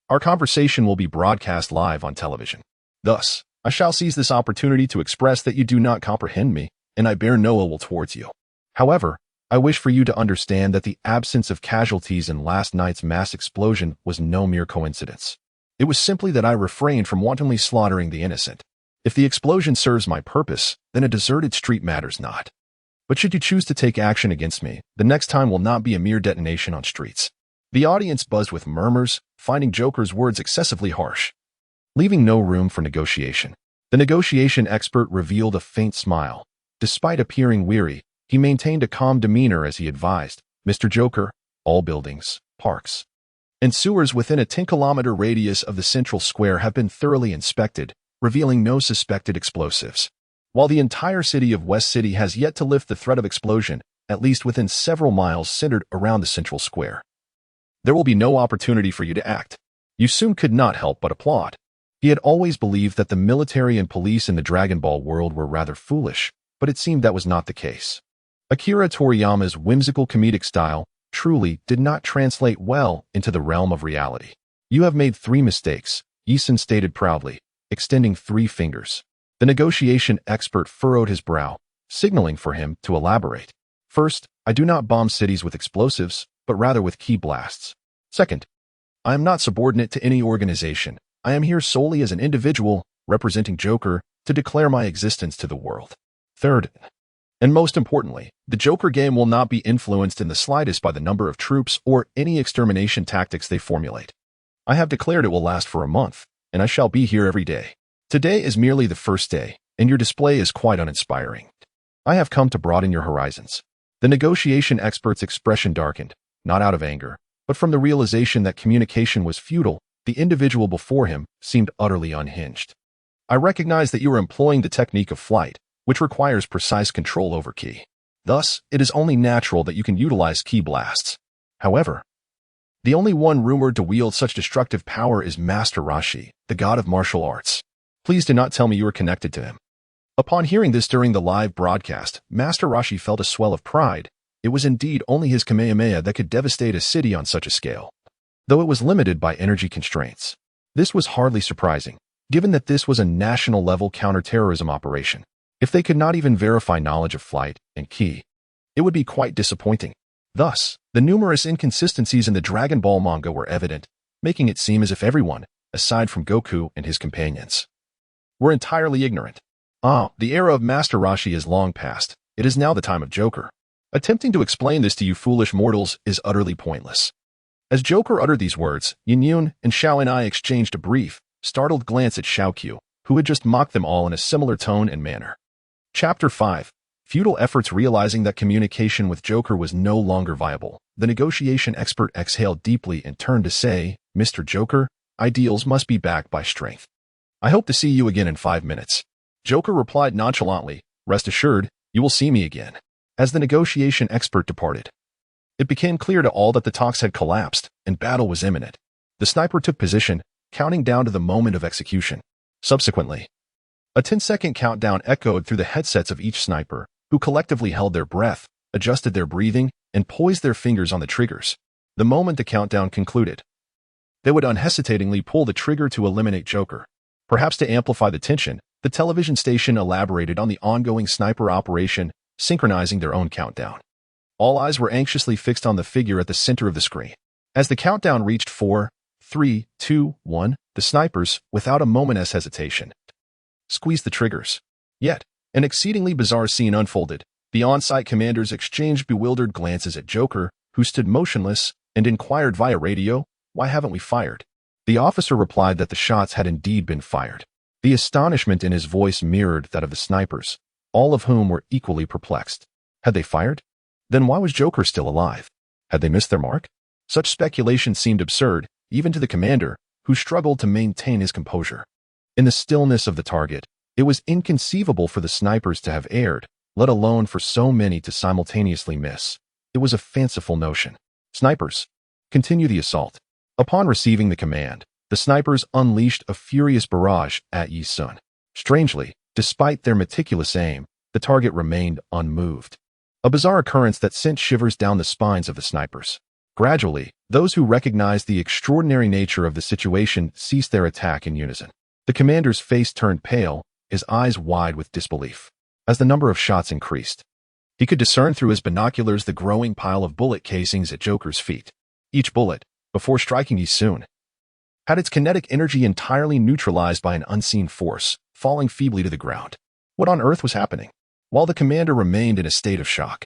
Our conversation will be broadcast live on television. Thus, I shall seize this opportunity to express that you do not comprehend me, and I bear no ill will towards you. However, I wish for you to understand that the absence of casualties in last night's mass explosion was no mere coincidence. It was simply that I refrained from wantonly slaughtering the innocent. If the explosion serves my purpose, then a deserted street matters not. But should you choose to take action against me, the next time will not be a mere detonation on streets." The audience buzzed with murmurs, finding Joker's words excessively harsh. Leaving no room for negotiation, the negotiation expert revealed a faint smile. Despite appearing weary, he maintained a calm demeanor as he advised, "Mr. Joker, all buildings, parks, and sewers within a 10-kilometer radius of the central square have been thoroughly inspected, revealing no suspected explosives. While the entire city of West City has yet to lift the threat of explosion, at least within several miles centered around the central square, there will be no opportunity for you to act." Yusun could not help but applaud. He had always believed that the military and police in the Dragon Ball world were rather foolish, but it seemed that was not the case. Akira Toriyama's whimsical comedic style truly did not translate well into the realm of reality. "You have made 3 mistakes, Yusun stated proudly, extending 3 fingers. The negotiation expert furrowed his brow, signaling for him to elaborate. "First, I do not bomb cities with explosives, but rather with key blasts. Second, I am not subordinate to any organization. I am here solely as an individual, representing Joker, to declare my existence to the world. Third, and most importantly, the Joker game will not be influenced in the slightest by the number of troops or any extermination tactics they formulate. I have declared it will last for a month, and I shall be here every day. Today is merely the first day, and your display is quite uninspiring. I have come to broaden your horizons. The negotiation expert's expression darkened, not out of anger, but from the realization that communication was futile. The individual before him seemed utterly unhinged. I recognize that you are employing the technique of flight, which requires precise control over ki. Thus, it is only natural that you can utilize ki blasts. However, the only one rumored to wield such destructive power is Master Roshi, the god of martial arts. Please do not tell me you are connected to him. Upon hearing this during the live broadcast, Master Roshi felt a swell of pride. It was indeed only his Kamehameha that could devastate a city on such a scale, though it was limited by energy constraints. This was hardly surprising, given that this was a national-level counterterrorism operation. If they could not even verify knowledge of flight and ki, it would be quite disappointing. Thus, the numerous inconsistencies in the Dragon Ball manga were evident, making it seem as if everyone, aside from Goku and his companions, were entirely ignorant. The era of Master Roshi is long past. It is now the time of Joker. Attempting to explain this to you foolish mortals is utterly pointless. As Joker uttered these words, Yin Yun and Xiao Enai exchanged a brief, startled glance at Xiao Qiu, who had just mocked them all in a similar tone and manner. Chapter 5. Futile efforts. Realizing that communication with Joker was no longer viable, the negotiation expert exhaled deeply and turned to say, Mr. Joker, ideals must be backed by strength. I hope to see you again in 5 minutes. Joker replied nonchalantly, rest assured, you will see me again. As the negotiation expert departed, it became clear to all that the talks had collapsed and battle was imminent. The sniper took position, counting down to the moment of execution. Subsequently, a 10-second countdown echoed through the headsets of each sniper, who collectively held their breath, adjusted their breathing, and poised their fingers on the triggers. The moment the countdown concluded, they would unhesitatingly pull the trigger to eliminate Joker. Perhaps to amplify the tension, the television station elaborated on the ongoing sniper operation, synchronizing their own countdown. All eyes were anxiously fixed on the figure at the center of the screen. As the countdown reached 4, 3, 2, 1, the snipers, without a moment's hesitation, squeezed the triggers. Yet, an exceedingly bizarre scene unfolded. The on-site commanders exchanged bewildered glances at Joker, who stood motionless, and inquired via radio, why haven't we fired? The officer replied that the shots had indeed been fired. The astonishment in his voice mirrored that of the snipers, all of whom were equally perplexed. Had they fired? Then why was Joker still alive? Had they missed their mark? Such speculation seemed absurd, even to the commander, who struggled to maintain his composure. In the stillness of the target, it was inconceivable for the snipers to have erred, let alone for so many to simultaneously miss. It was a fanciful notion. Snipers, continue the assault. Upon receiving the command, the snipers unleashed a furious barrage at Yi Sun. Strangely, despite their meticulous aim, the target remained unmoved. A bizarre occurrence that sent shivers down the spines of the snipers. Gradually, those who recognized the extraordinary nature of the situation ceased their attack in unison. The commander's face turned pale, his eyes wide with disbelief. As the number of shots increased, he could discern through his binoculars the growing pile of bullet casings at Joker's feet. Each bullet, before striking Yi Sun, had its kinetic energy entirely neutralized by an unseen force, falling feebly to the ground. What on earth was happening? While the commander remained in a state of shock,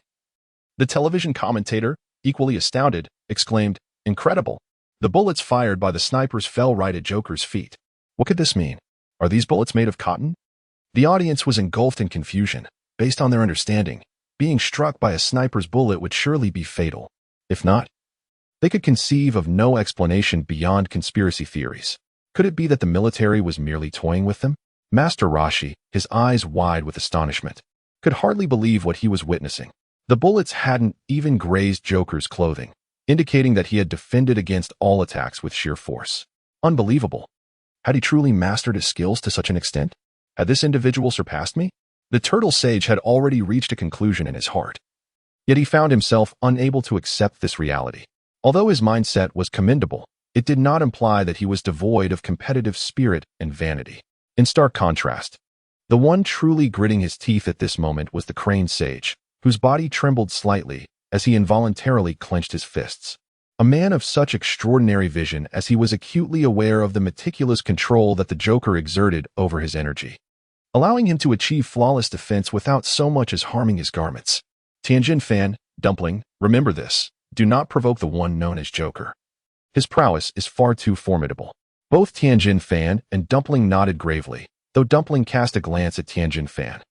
the television commentator, equally astounded, exclaimed, incredible. The bullets fired by the snipers fell right at Joker's feet. What could this mean? Are these bullets made of cotton? The audience was engulfed in confusion. Based on their understanding, being struck by a sniper's bullet would surely be fatal. If not, they could conceive of no explanation beyond conspiracy theories. Could it be that the military was merely toying with them? Master Roshi, his eyes wide with astonishment, could hardly believe what he was witnessing. The bullets hadn't even grazed Joker's clothing, indicating that he had defended against all attacks with sheer force. Unbelievable. Had he truly mastered his skills to such an extent? Had this individual surpassed me? The turtle sage had already reached a conclusion in his heart. Yet he found himself unable to accept this reality. Although his mindset was commendable, it did not imply that he was devoid of competitive spirit and vanity. In stark contrast, the one truly gritting his teeth at this moment was the crane sage, whose body trembled slightly as he involuntarily clenched his fists. A man of such extraordinary vision as he was acutely aware of the meticulous control that the Joker exerted over his energy, allowing him to achieve flawless defense without so much as harming his garments. Tianjin Fan, Dumpling, remember this. Do not provoke the one known as Joker. His prowess is far too formidable. Both Tianjin Fan and Dumpling nodded gravely, though Dumpling cast a glance at Tianjin Fan,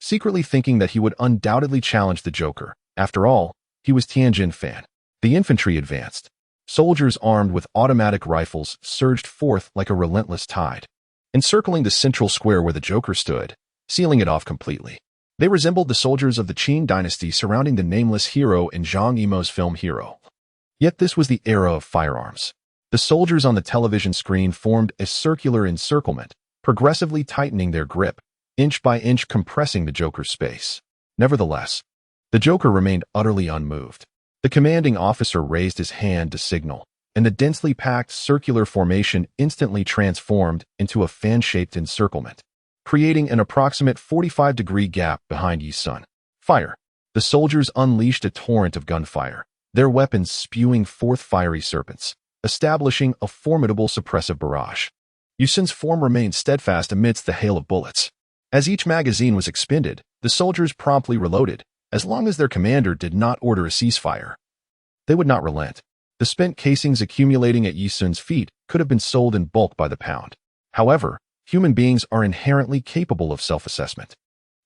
secretly thinking that he would undoubtedly challenge the Joker. After all, he was Tianjin Fan. The infantry advanced. Soldiers armed with automatic rifles surged forth like a relentless tide, encircling the central square where the Joker stood, sealing it off completely. They resembled the soldiers of the Qin dynasty surrounding the nameless hero in Zhang Yimou's film Hero. Yet this was the era of firearms. The soldiers on the television screen formed a circular encirclement, progressively tightening their grip, inch by inch compressing the Joker's space. Nevertheless, the Joker remained utterly unmoved. The commanding officer raised his hand to signal, and the densely packed circular formation instantly transformed into a fan-shaped encirclement, creating an approximate 45-degree gap behind Yi Sun. Fire! The soldiers unleashed a torrent of gunfire, their weapons spewing forth fiery serpents, establishing a formidable suppressive barrage. Yi Sun's form remained steadfast amidst the hail of bullets. As each magazine was expended, the soldiers promptly reloaded. As long as their commander did not order a ceasefire, they would not relent. The spent casings accumulating at Yi Sun's feet could have been sold in bulk by the pound. However, human beings are inherently capable of self-assessment.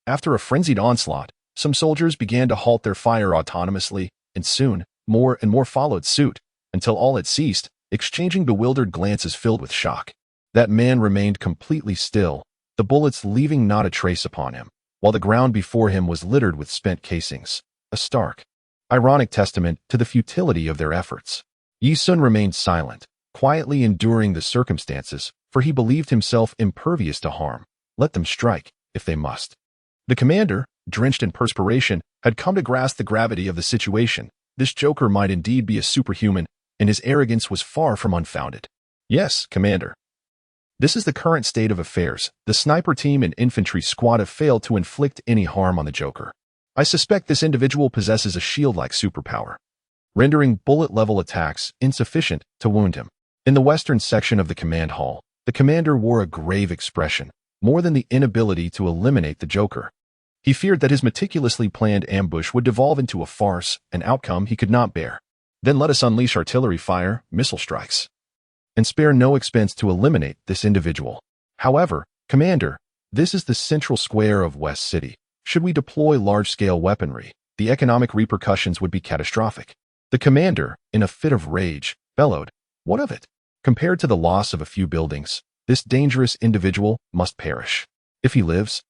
After a frenzied onslaught, some soldiers began to halt their fire autonomously, and soon, more and more followed suit, until all had ceased, exchanging bewildered glances filled with shock. That man remained completely still, the bullets leaving not a trace upon him, while the ground before him was littered with spent casings, a stark, ironic testament to the futility of their efforts. Yi Sun remained silent, quietly enduring the circumstances, for he believed himself impervious to harm. Let them strike, if they must. The commander, drenched in perspiration, had come to grasp the gravity of the situation. This Joker might indeed be a superhuman, and his arrogance was far from unfounded. Yes, Commander. This is the current state of affairs. The sniper team and infantry squad have failed to inflict any harm on the Joker. I suspect this individual possesses a shield-like superpower, rendering bullet-level attacks insufficient to wound him. In the western section of the command hall, the commander wore a grave expression, more than the inability to eliminate the Joker. He feared that his meticulously planned ambush would devolve into a farce, an outcome he could not bear. Then let us unleash artillery fire, missile strikes, and spare no expense to eliminate this individual. However, Commander, this is the central square of West City. Should we deploy large-scale weaponry, the economic repercussions would be catastrophic. The commander, in a fit of rage, bellowed, "What of it? Compared to the loss of a few buildings, this dangerous individual must perish. If he lives,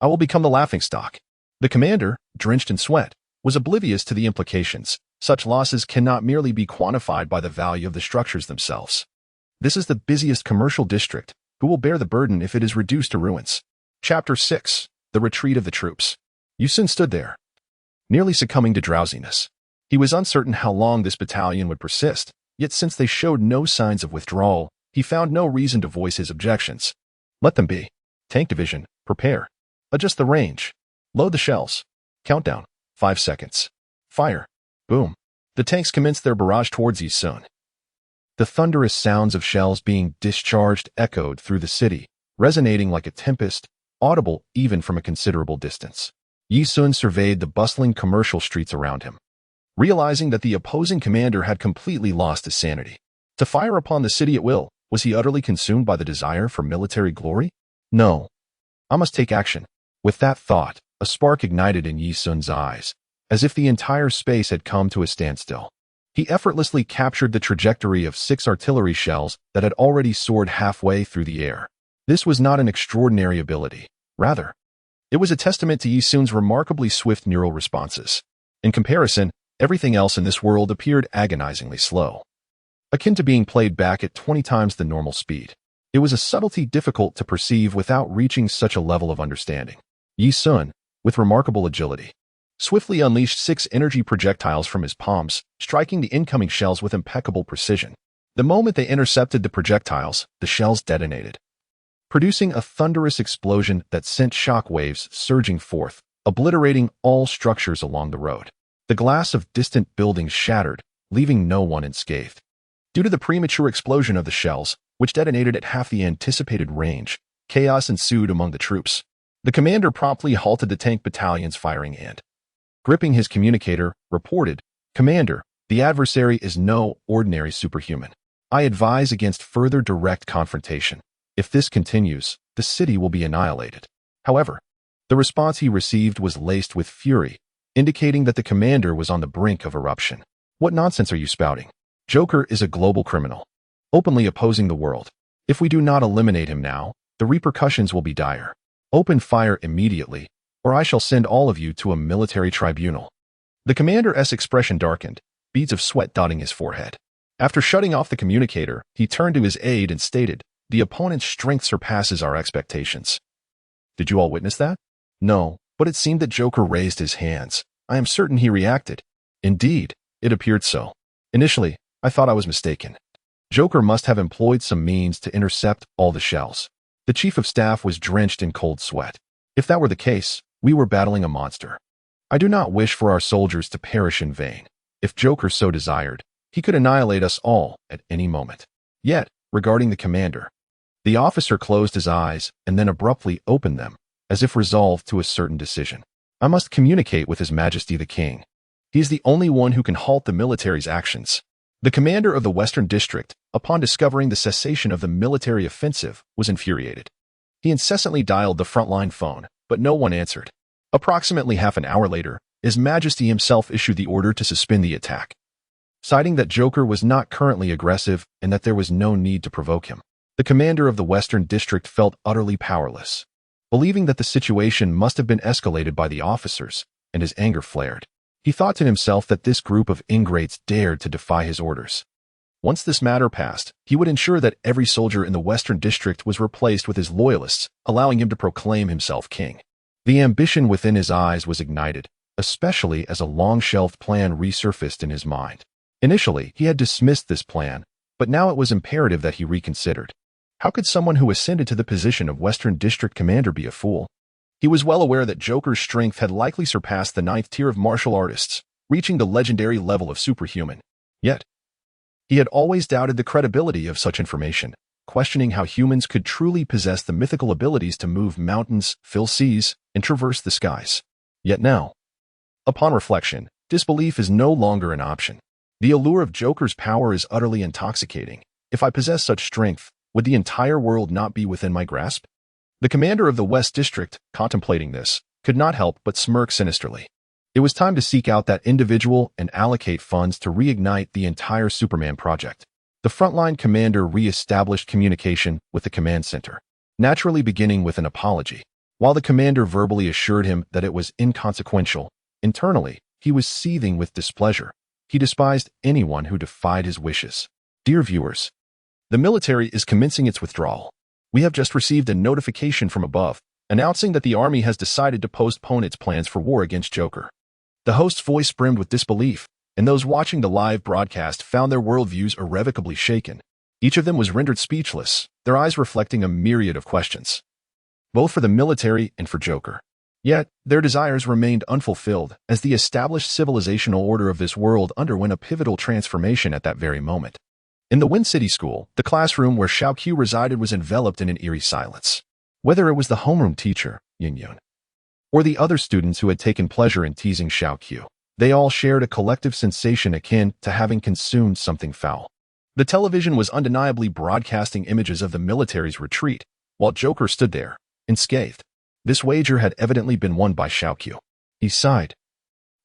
I will become the laughingstock." The commander, drenched in sweat, was oblivious to the implications. Such losses cannot merely be quantified by the value of the structures themselves. This is the busiest commercial district. Who will bear the burden if it is reduced to ruins? Chapter 6. The Retreat of the Troops. Yi Sun stood there, nearly succumbing to drowsiness. He was uncertain how long this battalion would persist, yet since they showed no signs of withdrawal, he found no reason to voice his objections. Let them be. Tank Division, prepare. Adjust the range. Load the shells. Countdown. 5 seconds. Fire. Boom. The tanks commenced their barrage towards Yi Sun. The thunderous sounds of shells being discharged echoed through the city, resonating like a tempest, audible even from a considerable distance. Yi Sun surveyed the bustling commercial streets around him, realizing that the opposing commander had completely lost his sanity. To fire upon the city at will, was he utterly consumed by the desire for military glory? No. I must take action. With that thought, a spark ignited in Yi Sun's eyes, as if the entire space had come to a standstill. He effortlessly captured the trajectory of 6 artillery shells that had already soared halfway through the air. This was not an extraordinary ability. Rather, it was a testament to Yi Sun's remarkably swift neural responses. In comparison, everything else in this world appeared agonizingly slow, akin to being played back at 20 times the normal speed. It was a subtlety difficult to perceive without reaching such a level of understanding. Yi Sun, with remarkable agility, swiftly unleashed 6 energy projectiles from his palms, striking the incoming shells with impeccable precision. The moment they intercepted the projectiles, the shells detonated, producing a thunderous explosion that sent shock waves surging forth, obliterating all structures along the road. The glass of distant buildings shattered, leaving no one unscathed. Due to the premature explosion of the shells, which detonated at half the anticipated range, chaos ensued among the troops. The commander promptly halted the tank battalion's firing and, gripping his communicator, reported, "Commander, the adversary is no ordinary superhuman. I advise against further direct confrontation. If this continues, the city will be annihilated. However, the response he received was laced with fury, indicating that the commander was on the brink of eruption. What nonsense are you spouting? Joker is a global criminal, openly opposing the world. If we do not eliminate him now, the repercussions will be dire. Open fire immediately, or I shall send all of you to a military tribunal. The commander's expression darkened, beads of sweat dotting his forehead. After shutting off the communicator, he turned to his aide and stated, "The opponent's strength surpasses our expectations." Did you all witness that? No, but it seemed that Joker raised his hands. I am certain he reacted. Indeed, it appeared so. Initially, I thought I was mistaken. Joker must have employed some means to intercept all the shells. The chief of staff was drenched in cold sweat. If that were the case, we were battling a monster. I do not wish for our soldiers to perish in vain. If Joker so desired, he could annihilate us all at any moment. Yet, regarding the commander, the officer closed his eyes and then abruptly opened them, as if resolved to a certain decision. I must communicate with His Majesty the King. He is the only one who can halt the military's actions. The commander of the Western District, upon discovering the cessation of the military offensive, was infuriated. He incessantly dialed the frontline phone, but no one answered. Approximately half an hour later, His Majesty himself issued the order to suspend the attack, citing that Joker was not currently aggressive and that there was no need to provoke him. The commander of the Western District felt utterly powerless, believing that the situation must have been escalated by the officers, and his anger flared. He thought to himself that this group of ingrates dared to defy his orders. Once this matter passed, he would ensure that every soldier in the Western District was replaced with his loyalists, allowing him to proclaim himself king. The ambition within his eyes was ignited, especially as a long-shelved plan resurfaced in his mind. Initially, he had dismissed this plan, but now it was imperative that he reconsidered. How could someone who ascended to the position of Western District Commander be a fool? He was well aware that Joker's strength had likely surpassed the 9th tier of martial artists, reaching the legendary level of superhuman. Yet, he had always doubted the credibility of such information, questioning how humans could truly possess the mythical abilities to move mountains, fill seas, and traverse the skies. Yet now, upon reflection, disbelief is no longer an option. The allure of Joker's power is utterly intoxicating. If I possess such strength, would the entire world not be within my grasp? The commander of the West District, contemplating this, could not help but smirk sinisterly. It was time to seek out that individual and allocate funds to reignite the entire Superman project. The frontline commander re-established communication with the command center, naturally beginning with an apology. While the commander verbally assured him that it was inconsequential, internally, he was seething with displeasure. He despised anyone who defied his wishes. Dear viewers, the military is commencing its withdrawal. We have just received a notification from above, announcing that the army has decided to postpone its plans for war against Joker. The host's voice brimmed with disbelief, and those watching the live broadcast found their worldviews irrevocably shaken. Each of them was rendered speechless, their eyes reflecting a myriad of questions, both for the military and for Joker. Yet, their desires remained unfulfilled, as the established civilizational order of this world underwent a pivotal transformation at that very moment. In the Wind City School, the classroom where Xiao Qiu resided was enveloped in an eerie silence. Whether it was the homeroom teacher, Yin Yun, or the other students who had taken pleasure in teasing Xiao Qiu, they all shared a collective sensation akin to having consumed something foul. The television was undeniably broadcasting images of the military's retreat, while Joker stood there, unscathed. This wager had evidently been won by Xiao Qiu. He sighed,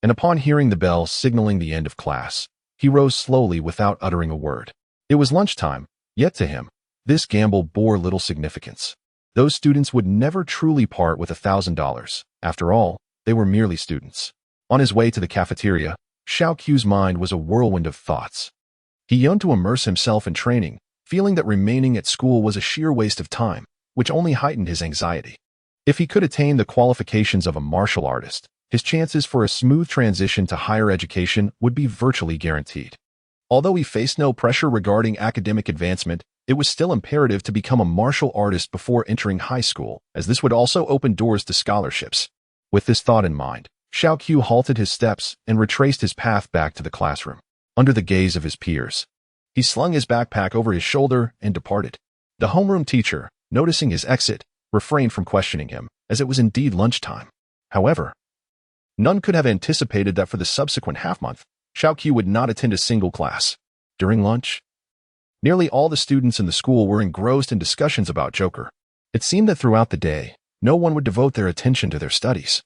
and upon hearing the bell signaling the end of class, he rose slowly without uttering a word. It was lunchtime, yet to him, this gamble bore little significance. Those students would never truly part with $1,000. After all, they were merely students. On his way to the cafeteria, Xiao Qiu's mind was a whirlwind of thoughts. He yearned to immerse himself in training, feeling that remaining at school was a sheer waste of time, which only heightened his anxiety. If he could attain the qualifications of a martial artist, his chances for a smooth transition to higher education would be virtually guaranteed. Although he faced no pressure regarding academic advancement, it was still imperative to become a martial artist before entering high school, as this would also open doors to scholarships. With this thought in mind, Xiao Qiu halted his steps and retraced his path back to the classroom. Under the gaze of his peers, he slung his backpack over his shoulder and departed. The homeroom teacher, noticing his exit, refrained from questioning him, as it was indeed lunchtime. However, none could have anticipated that for the subsequent half-month, Xiao Qiu would not attend a single class. During lunch, Nearly all the students in the school were engrossed in discussions about Joker. It seemed that throughout the day, no one would devote their attention to their studies.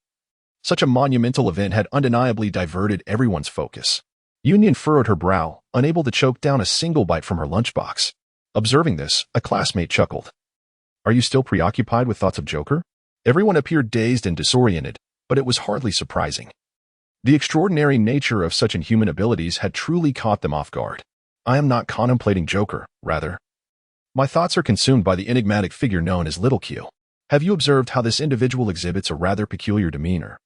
Such a monumental event had undeniably diverted everyone's focus. Union furrowed her brow, unable to choke down a single bite from her lunchbox. Observing this, a classmate chuckled. "Are you still preoccupied with thoughts of Joker?" Everyone appeared dazed and disoriented, but it was hardly surprising. The extraordinary nature of such inhuman abilities had truly caught them off guard. "I am not contemplating Joker, rather. My thoughts are consumed by the enigmatic figure known as Little Q. Have you observed how this individual exhibits a rather peculiar demeanor,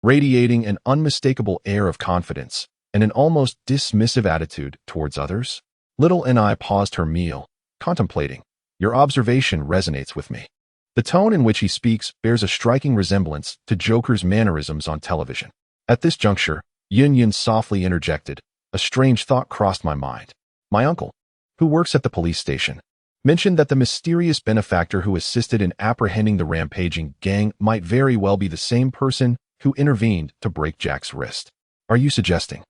radiating an unmistakable air of confidence and an almost dismissive attitude towards others?" Little N.I. paused her meal, contemplating. "Your observation resonates with me. The tone in which he speaks bears a striking resemblance to Joker's mannerisms on television." At this juncture, Yun softly interjected. "A strange thought crossed my mind. My uncle, who works at the police station, mentioned that the mysterious benefactor who assisted in apprehending the rampaging gang might very well be the same person who intervened to break Jack's wrist. Are you suggesting?"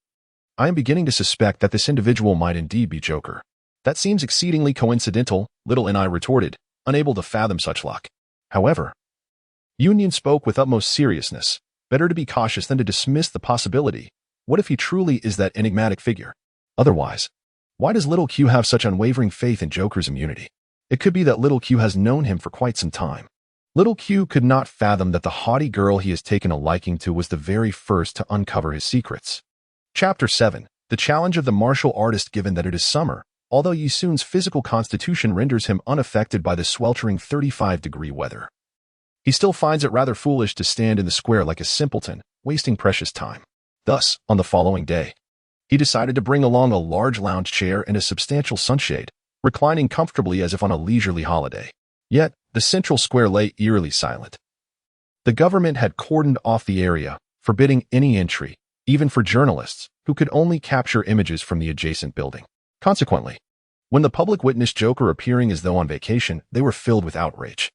"I am beginning to suspect that this individual might indeed be Joker." "That seems exceedingly coincidental," Little and I retorted, unable to fathom such luck. However, Union spoke with utmost seriousness. "Better to be cautious than to dismiss the possibility. What if he truly is that enigmatic figure? Otherwise, why does Little Q have such unwavering faith in Joker's immunity? It could be that Little Q has known him for quite some time." Little Q could not fathom that the haughty girl he has taken a liking to was the very first to uncover his secrets. Chapter 7. The challenge of the martial artist. Given that it is summer, although Yi Sun's physical constitution renders him unaffected by the sweltering 35-degree weather, he still finds it rather foolish to stand in the square like a simpleton, wasting precious time. Thus, on the following day, he decided to bring along a large lounge chair and a substantial sunshade, reclining comfortably as if on a leisurely holiday. Yet, the central square lay eerily silent. The government had cordoned off the area, forbidding any entry, even for journalists, who could only capture images from the adjacent building. Consequently, when the public witnessed Joker appearing as though on vacation, they were filled with outrage.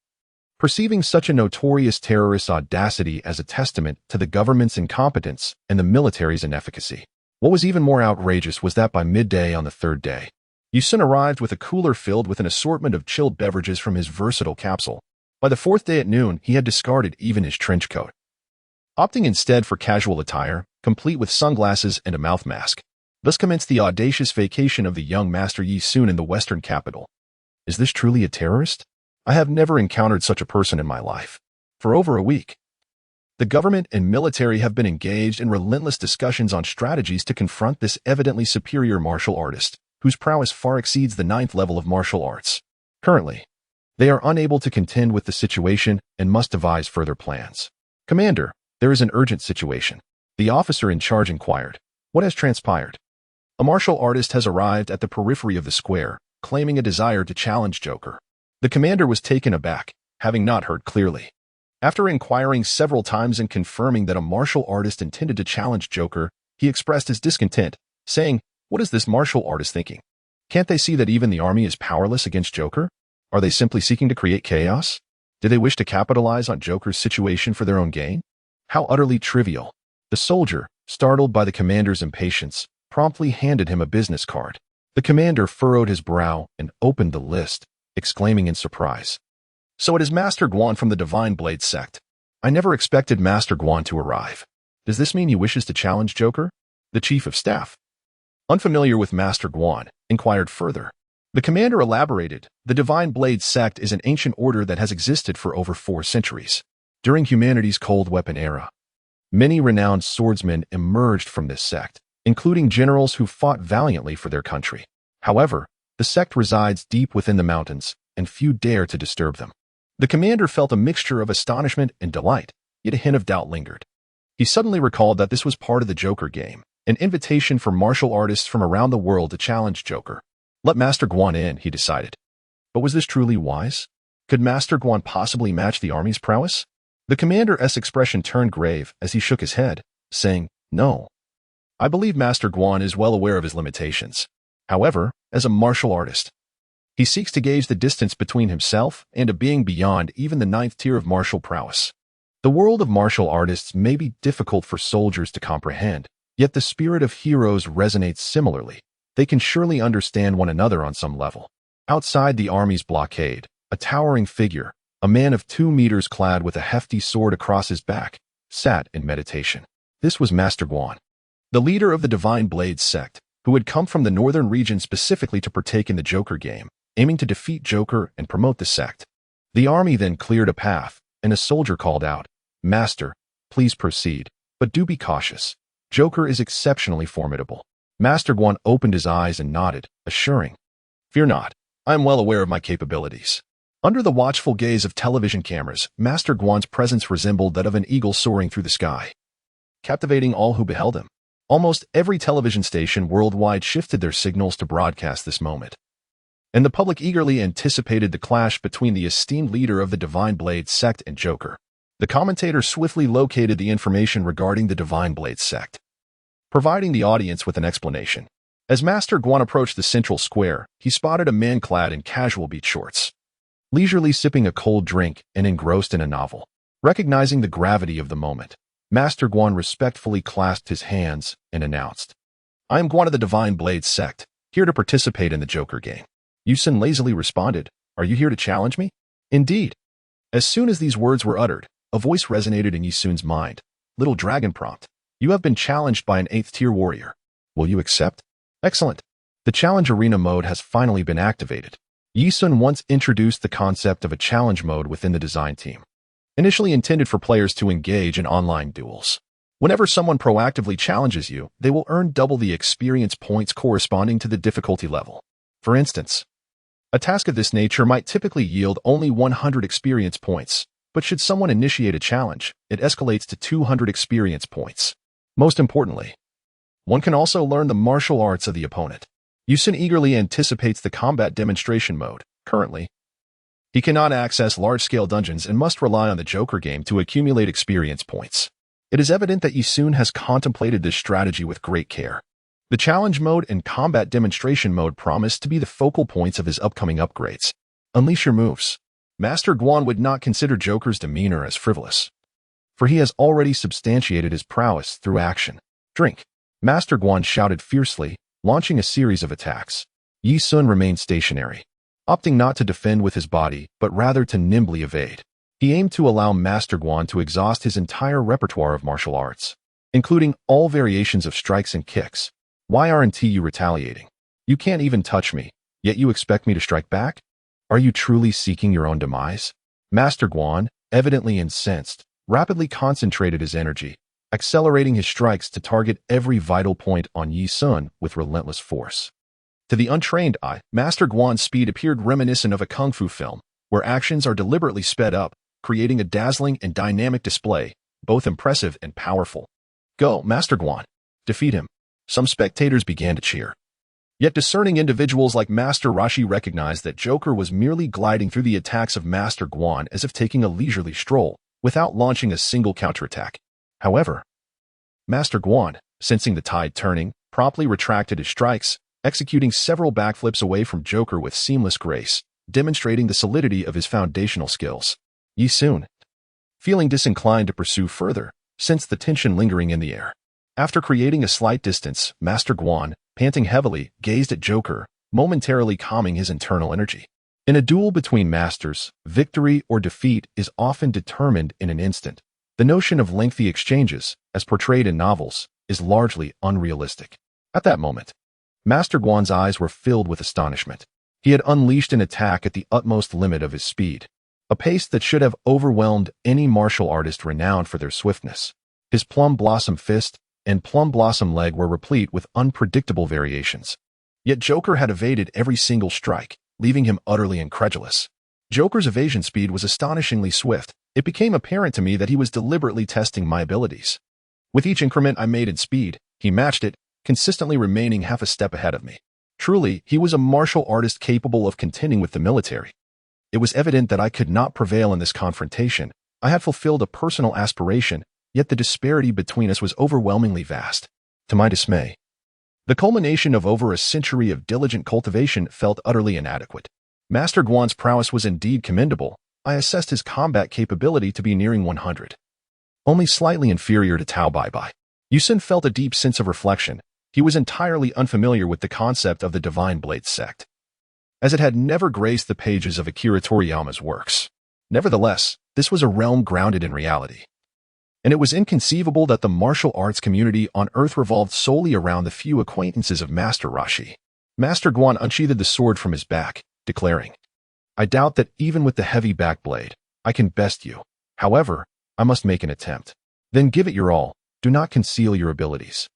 Perceiving such a notorious terrorist's audacity as a testament to the government's incompetence and the military's inefficacy. What was even more outrageous was that by midday on the third day, Yi Sun arrived with a cooler filled with an assortment of chilled beverages from his versatile capsule. By the fourth day at noon, he had discarded even his trench coat, opting instead for casual attire, complete with sunglasses and a mouth mask. Thus commenced the audacious vacation of the young Master Yi Sun in the western capital. Is this truly a terrorist? I have never encountered such a person in my life. For over a week, the government and military have been engaged in relentless discussions on strategies to confront this evidently superior martial artist, whose prowess far exceeds the 9th level of martial arts. Currently, they are unable to contend with the situation and must devise further plans. "Commander, there is an urgent situation," the officer in charge inquired. "What has transpired?" "A martial artist has arrived at the periphery of the square, claiming a desire to challenge Joker." The commander was taken aback, having not heard clearly. After inquiring several times and confirming that a martial artist intended to challenge Joker, he expressed his discontent, saying, "What is this martial artist thinking? Can't they see that even the army is powerless against Joker? Are they simply seeking to create chaos? Do they wish to capitalize on Joker's situation for their own gain? How utterly trivial." The soldier, startled by the commander's impatience, promptly handed him a business card. The commander furrowed his brow and opened the list, exclaiming in surprise, "So it is Master Guan from the Divine Blade sect. I never expected Master Guan to arrive. Does this mean he wishes to challenge Joker?" The chief of staff, unfamiliar with Master Guan, inquired further. The commander elaborated, "The Divine Blade sect is an ancient order that has existed for over 4 centuries. During humanity's cold weapon era, many renowned swordsmen emerged from this sect, including generals who fought valiantly for their country. However, the sect resides deep within the mountains, and few dare to disturb them." The commander felt a mixture of astonishment and delight, yet a hint of doubt lingered. He suddenly recalled that this was part of the Joker game, an invitation for martial artists from around the world to challenge Joker. Let Master Guan in, he decided. But was this truly wise? Could Master Guan possibly match the army's prowess? The commander's expression turned grave as he shook his head, saying, "No. I believe Master Guan is well aware of his limitations. However, as a martial artist, he seeks to gauge the distance between himself and a being beyond even the 9th tier of martial prowess. The world of martial artists may be difficult for soldiers to comprehend, yet the spirit of heroes resonates similarly. They can surely understand one another on some level. Outside the army's blockade, a towering figure, a man of 2 meters clad with a hefty sword across his back, sat in meditation. This was Master Guan, the leader of the Divine Blade sect, who had come from the northern region specifically to partake in the Joker game, aiming to defeat Joker and promote the sect. The army then cleared a path, and a soldier called out, "Master, please proceed, but do be cautious. Joker is exceptionally formidable." Master Guan opened his eyes and nodded, assuring, "Fear not, I am well aware of my capabilities." Under the watchful gaze of television cameras, Master Guan's presence resembled that of an eagle soaring through the sky, captivating all who beheld him. Almost every television station worldwide shifted their signals to broadcast this moment, and the public eagerly anticipated the clash between the esteemed leader of the Divine Blade sect and Joker. The commentator swiftly located the information regarding the Divine Blade sect, providing the audience with an explanation. As Master Guan approached the central square, he spotted a man clad in casual beach shorts, leisurely sipping a cold drink and engrossed in a novel. Recognizing the gravity of the moment, Master Guan respectfully clasped his hands and announced, "I am Guan of the Divine Blade sect, here to participate in the Joker game." Yu Sun lazily responded, "Are you here to challenge me?" "Indeed." As soon as these words were uttered, a voice resonated in Yi Sun's mind. "Little dragon prompt. You have been challenged by an 8th-tier warrior. Will you accept?" "Excellent. The challenge arena mode has finally been activated." Yi Sun once introduced the concept of a challenge mode within the design team, initially intended for players to engage in online duels. Whenever someone proactively challenges you, they will earn double the experience points corresponding to the difficulty level. For instance, a task of this nature might typically yield only 100 experience points, but should someone initiate a challenge, it escalates to 200 experience points. Most importantly, one can also learn the martial arts of the opponent. Yu Sun eagerly anticipates the combat demonstration mode. Currently, he cannot access large-scale dungeons and must rely on the Joker game to accumulate experience points. It is evident that Yi Sun has contemplated this strategy with great care. The challenge mode and combat demonstration mode promise to be the focal points of his upcoming upgrades. Unleash your moves. Master Guan would not consider Joker's demeanor as frivolous, for he has already substantiated his prowess through action. "Drink." Master Guan shouted fiercely, launching a series of attacks. Yi Sun remained stationary, opting not to defend with his body, but rather to nimbly evade. He aimed to allow Master Guan to exhaust his entire repertoire of martial arts, including all variations of strikes and kicks. "Why aren't you retaliating? You can't even touch me, yet you expect me to strike back? Are you truly seeking your own demise?" Master Guan, evidently incensed, rapidly concentrated his energy, accelerating his strikes to target every vital point on Yi Sun with relentless force. To the untrained eye, Master Guan's speed appeared reminiscent of a kung fu film, where actions are deliberately sped up, creating a dazzling and dynamic display, both impressive and powerful. "Go, Master Guan. Defeat him." Some spectators began to cheer. Yet discerning individuals like Master Rashi recognized that Joker was merely gliding through the attacks of Master Guan as if taking a leisurely stroll, without launching a single counterattack. However, Master Guan, sensing the tide turning, promptly retracted his strikes, executing several backflips away from Joker with seamless grace, demonstrating the solidity of his foundational skills. Yi Sun, feeling disinclined to pursue further, sensed the tension lingering in the air. After creating a slight distance, Master Guan, panting heavily, gazed at Joker, momentarily calming his internal energy. In a duel between masters, victory or defeat is often determined in an instant. The notion of lengthy exchanges, as portrayed in novels, is largely unrealistic. At that moment, Master Guan's eyes were filled with astonishment. He had unleashed an attack at the utmost limit of his speed, a pace that should have overwhelmed any martial artist renowned for their swiftness. His Plum Blossom fist and Plum Blossom leg were replete with unpredictable variations. Yet Joker had evaded every single strike, leaving him utterly incredulous. Joker's evasion speed was astonishingly swift. It became apparent to me that he was deliberately testing my abilities. With each increment I made in speed, he matched it, consistently remaining half a step ahead of me. Truly, he was a martial artist capable of contending with the military. It was evident that I could not prevail in this confrontation. I had fulfilled a personal aspiration, yet the disparity between us was overwhelmingly vast. To my dismay, the culmination of over a century of diligent cultivation felt utterly inadequate. Master Guan's prowess was indeed commendable. I assessed his combat capability to be nearing 100. Only slightly inferior to Tao Bai Bai. Yu Sun felt a deep sense of reflection, He was entirely unfamiliar with the concept of the Divine Blade sect, as it had never graced the pages of Akira Toriyama's works. Nevertheless, this was a realm grounded in reality, and it was inconceivable that the martial arts community on Earth revolved solely around the few acquaintances of Master Rashi. Master Guan unsheathed the sword from his back, declaring, "I doubt that even with the heavy back blade, I can best you. However, I must make an attempt. Then give it your all. Do not conceal your abilities.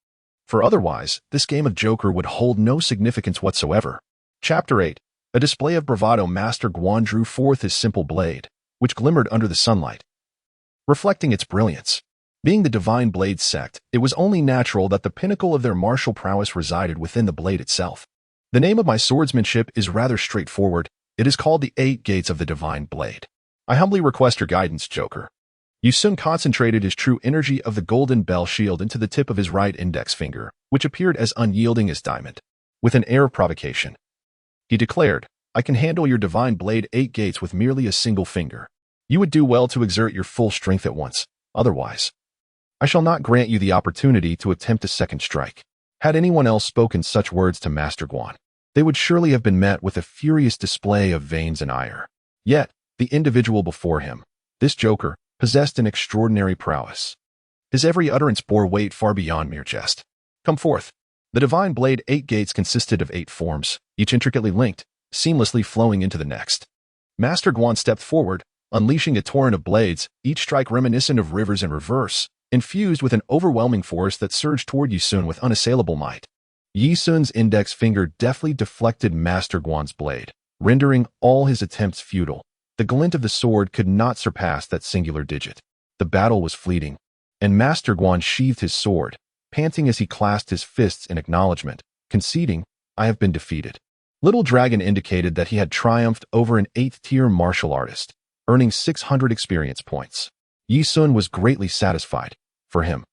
For otherwise, this game of Joker would hold no significance whatsoever." Chapter 8. A display of bravado. Master Guan drew forth his simple blade, which glimmered under the sunlight, reflecting its brilliance. Being the Divine Blade sect, it was only natural that the pinnacle of their martial prowess resided within the blade itself. The name of my swordsmanship is rather straightforward. It is called the Eight Gates of the Divine Blade. I humbly request your guidance, Joker. Yu Sun concentrated his true energy of the golden bell shield into the tip of his right index finger, which appeared as unyielding as diamond. With an air of provocation, he declared, "I can handle your Divine Blade 8 gates with merely a single finger. You would do well to exert your full strength at once. Otherwise, I shall not grant you the opportunity to attempt a second strike." Had anyone else spoken such words to Master Guan, they would surely have been met with a furious display of veins and ire. Yet, the individual before him, this Joker, possessed an extraordinary prowess. His every utterance bore weight far beyond mere jest. "Come forth." The Divine Blade 8 gates consisted of 8 forms, each intricately linked, seamlessly flowing into the next. Master Guan stepped forward, unleashing a torrent of blades, each strike reminiscent of rivers in reverse, infused with an overwhelming force that surged toward Yi Sun with unassailable might. Yi Sun's index finger deftly deflected Master Guan's blade, rendering all his attempts futile. The glint of the sword could not surpass that singular digit. The battle was fleeting, and Master Guan sheathed his sword, panting as he clasped his fists in acknowledgement, conceding, "I have been defeated." Little Dragon indicated that he had triumphed over an 8th-tier martial artist, earning 600 experience points. Yi Sun was greatly satisfied. For him,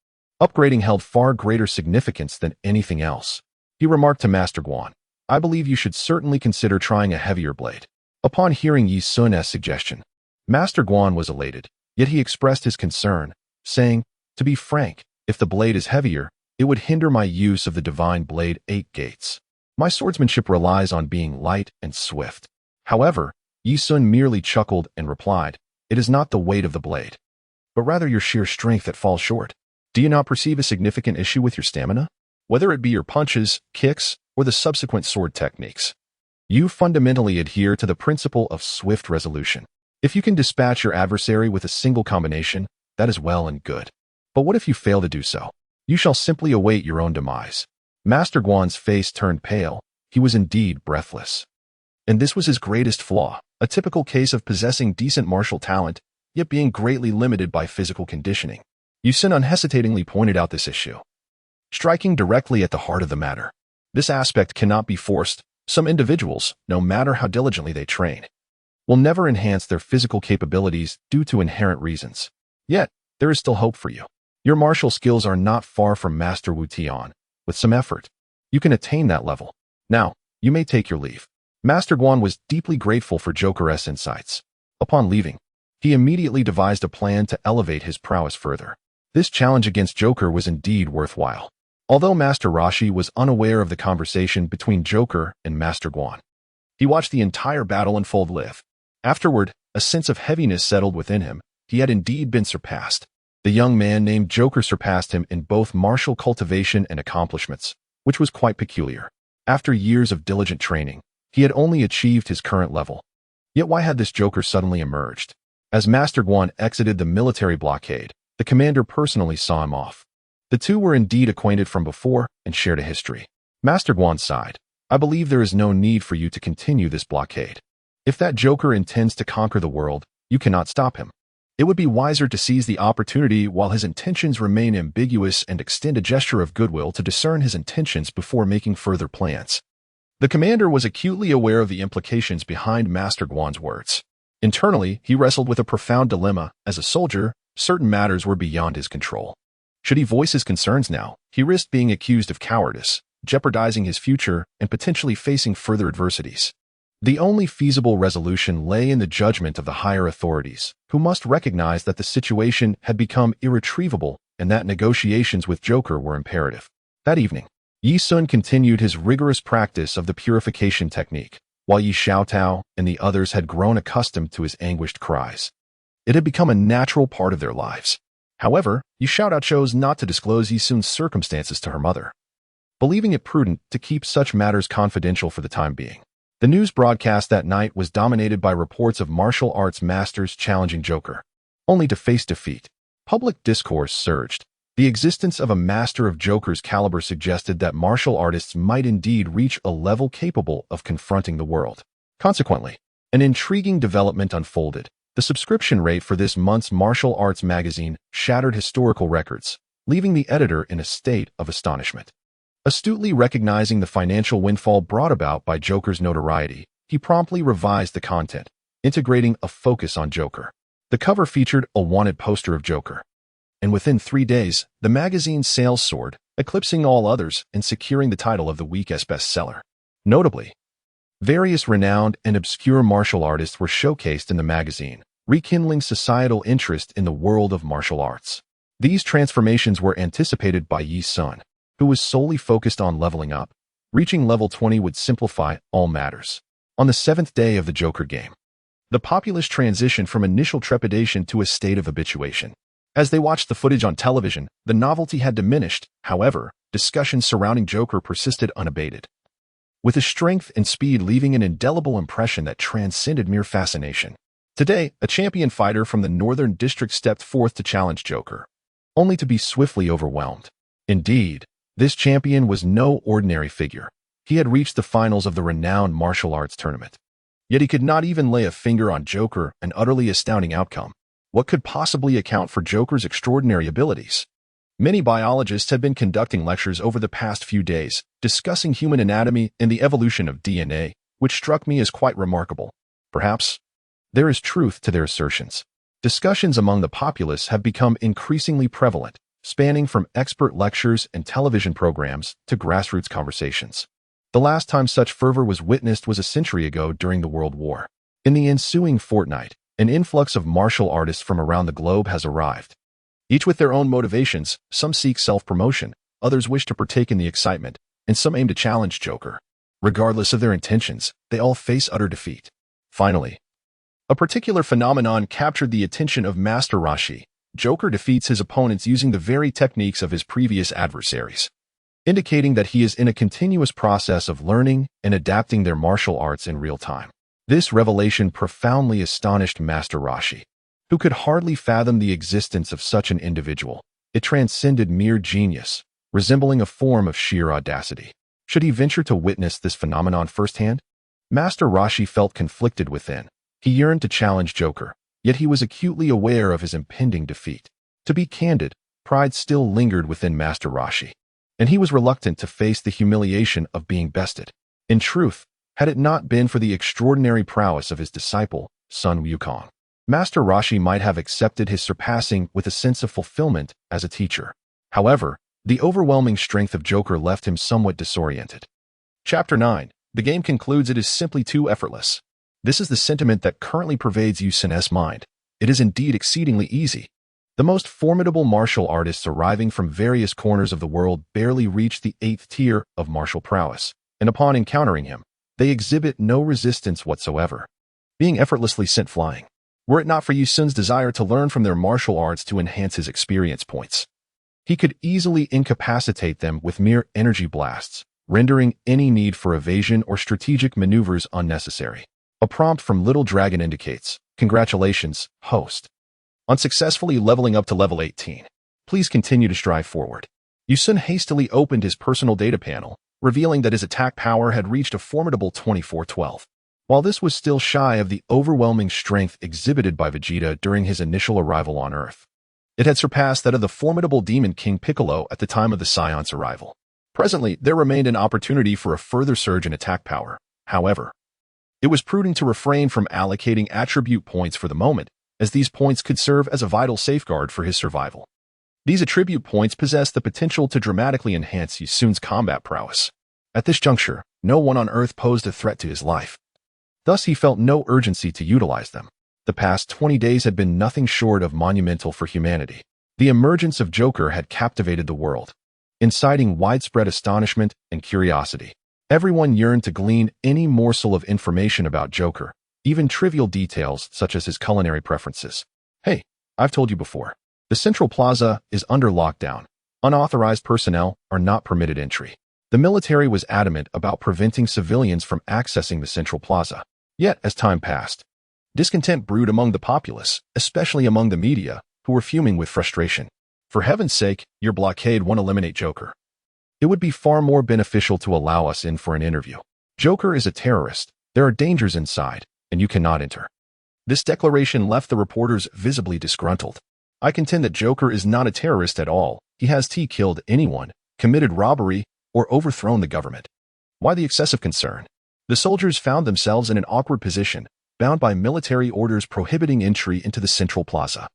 upgrading held far greater significance than anything else. He remarked to Master Guan, "I believe you should certainly consider trying a heavier blade." Upon hearing Yi Sun's suggestion, Master Guan was elated, yet he expressed his concern, saying, "To be frank, if the blade is heavier, it would hinder my use of the Divine Blade 8 gates. My swordsmanship relies on being light and swift." However, Yi Sun merely chuckled and replied, "It is not the weight of the blade, but rather your sheer strength that falls short. Do you not perceive a significant issue with your stamina? Whether it be your punches, kicks, or the subsequent sword techniques, you fundamentally adhere to the principle of swift resolution. If you can dispatch your adversary with a single combination, that is well and good. But what if you fail to do so? You shall simply await your own demise." Master Guan's face turned pale. He was indeed breathless. And this was his greatest flaw, a typical case of possessing decent martial talent, yet being greatly limited by physical conditioning. Yu Sun unhesitatingly pointed out this issue, striking directly at the heart of the matter. This aspect cannot be forced. Some individuals, no matter how diligently they train, will never enhance their physical capabilities due to inherent reasons. Yet, there is still hope for you. Your martial skills are not far from Master Wu Tian. With some effort, you can attain that level. Now, you may take your leave." Master Guan was deeply grateful for Joker's insights. Upon leaving, he immediately devised a plan to elevate his prowess further. This challenge against Joker was indeed worthwhile. Although Master Rashi was unaware of the conversation between Joker and Master Guan, he watched the entire battle unfold live. Afterward, a sense of heaviness settled within him. He had indeed been surpassed. The young man named Joker surpassed him in both martial cultivation and accomplishments, which was quite peculiar. After years of diligent training, he had only achieved his current level. Yet why had this Joker suddenly emerged? As Master Guan exited the military blockade, the commander personally saw him off. The two were indeed acquainted from before and shared a history. Master Guan sighed, "I believe there is no need for you to continue this blockade. If that Joker intends to conquer the world, you cannot stop him. It would be wiser to seize the opportunity while his intentions remain ambiguous and extend a gesture of goodwill to discern his intentions before making further plans." The commander was acutely aware of the implications behind Master Guan's words. Internally, he wrestled with a profound dilemma. As a soldier, certain matters were beyond his control. Should he voice his concerns now, he risked being accused of cowardice, jeopardizing his future and potentially facing further adversities. The only feasible resolution lay in the judgment of the higher authorities, who must recognize that the situation had become irretrievable and that negotiations with Joker were imperative. That evening, Yi Sun continued his rigorous practice of the purification technique, while Yi Xiaotao and the others had grown accustomed to his anguished cries. It had become a natural part of their lives. However, Yi Xiaotao chose not to disclose Yi Sun's circumstances to her mother, believing it prudent to keep such matters confidential for the time being. The news broadcast that night was dominated by reports of martial arts masters challenging Joker, only to face defeat. Public discourse surged. The existence of a master of Joker's caliber suggested that martial artists might indeed reach a level capable of confronting the world. Consequently, an intriguing development unfolded. The subscription rate for this month's martial arts magazine shattered historical records, leaving the editor in a state of astonishment. Astutely recognizing the financial windfall brought about by Joker's notoriety, he promptly revised the content, integrating a focus on Joker. The cover featured a wanted poster of Joker, and within 3 days, the magazine's sales soared, eclipsing all others and securing the title of the week's bestseller. Notably, various renowned and obscure martial artists were showcased in the magazine, rekindling societal interest in the world of martial arts. These transformations were anticipated by Yi Sun, who was solely focused on leveling up. Reaching level 20 would simplify all matters. On the 7th day of the Joker game, the populace transitioned from initial trepidation to a state of habituation. As they watched the footage on television, the novelty had diminished. However, discussions surrounding Joker persisted unabated, with his strength and speed leaving an indelible impression that transcended mere fascination. Today, a champion fighter from the Northern District stepped forth to challenge Joker, only to be swiftly overwhelmed. Indeed, this champion was no ordinary figure. He had reached the finals of the renowned martial arts tournament. Yet he could not even lay a finger on Joker, an utterly astounding outcome. What could possibly account for Joker's extraordinary abilities? Many biologists have been conducting lectures over the past few days, discussing human anatomy and the evolution of DNA, which struck me as quite remarkable. Perhaps there is truth to their assertions. Discussions among the populace have become increasingly prevalent, spanning from expert lectures and television programs to grassroots conversations. The last time such fervor was witnessed was a century ago during the World War. In the ensuing fortnight, an influx of martial artists from around the globe has arrived. Each with their own motivations, some seek self-promotion, others wish to partake in the excitement, and some aim to challenge Joker. Regardless of their intentions, they all face utter defeat. Finally, a particular phenomenon captured the attention of Master Roshi. Joker defeats his opponents using the very techniques of his previous adversaries, indicating that he is in a continuous process of learning and adapting their martial arts in real time. This revelation profoundly astonished Master Roshi, who could hardly fathom the existence of such an individual. It transcended mere genius, resembling a form of sheer audacity. Should he venture to witness this phenomenon firsthand? Master Roshi felt conflicted within. He yearned to challenge Joker, yet he was acutely aware of his impending defeat. To be candid, pride still lingered within Master Roshi, and he was reluctant to face the humiliation of being bested. In truth, had it not been for the extraordinary prowess of his disciple, Sun Wukong, Master Roshi might have accepted his surpassing with a sense of fulfillment as a teacher. However, the overwhelming strength of Joker left him somewhat disoriented. Chapter 9. The game concludes it is simply too effortless. This is the sentiment that currently pervades Yi Sun's mind. It is indeed exceedingly easy. The most formidable martial artists arriving from various corners of the world barely reach the 8th tier of martial prowess, and upon encountering him, they exhibit no resistance whatsoever, being effortlessly sent flying. Were it not for Yi Sun's desire to learn from their martial arts to enhance his experience points, he could easily incapacitate them with mere energy blasts, rendering any need for evasion or strategic maneuvers unnecessary. A prompt from Little Dragon indicates, "Congratulations, host, on successfully leveling up to level 18. Please continue to strive forward." Yi Sun hastily opened his personal data panel, revealing that his attack power had reached a formidable 2412. While this was still shy of the overwhelming strength exhibited by Vegeta during his initial arrival on Earth, it had surpassed that of the formidable Demon King Piccolo at the time of the Scion's arrival. Presently, there remained an opportunity for a further surge in attack power. However, it was prudent to refrain from allocating attribute points for the moment, as these points could serve as a vital safeguard for his survival. These attribute points possessed the potential to dramatically enhance Yi Sun's combat prowess. At this juncture, no one on Earth posed a threat to his life. Thus, he felt no urgency to utilize them. The past 20 days had been nothing short of monumental for humanity. The emergence of Joker had captivated the world. inciting widespread astonishment and curiosity. Everyone yearned to glean any morsel of information about Joker, even trivial details such as his culinary preferences. Hey, I've told you before. The Central Plaza is under lockdown. Unauthorized personnel are not permitted entry. The military was adamant about preventing civilians from accessing the Central Plaza. Yet, as time passed, discontent brewed among the populace, especially among the media, who were fuming with frustration. For heaven's sake, your blockade won't eliminate Joker. It would be far more beneficial to allow us in for an interview. Joker is a terrorist. There are dangers inside, and you cannot enter. This declaration left the reporters visibly disgruntled. I contend that Joker is not a terrorist at all. He has killed anyone, committed robbery, or overthrown the government. Why the excessive concern? The soldiers found themselves in an awkward position, bound by military orders prohibiting entry into the Central Plaza.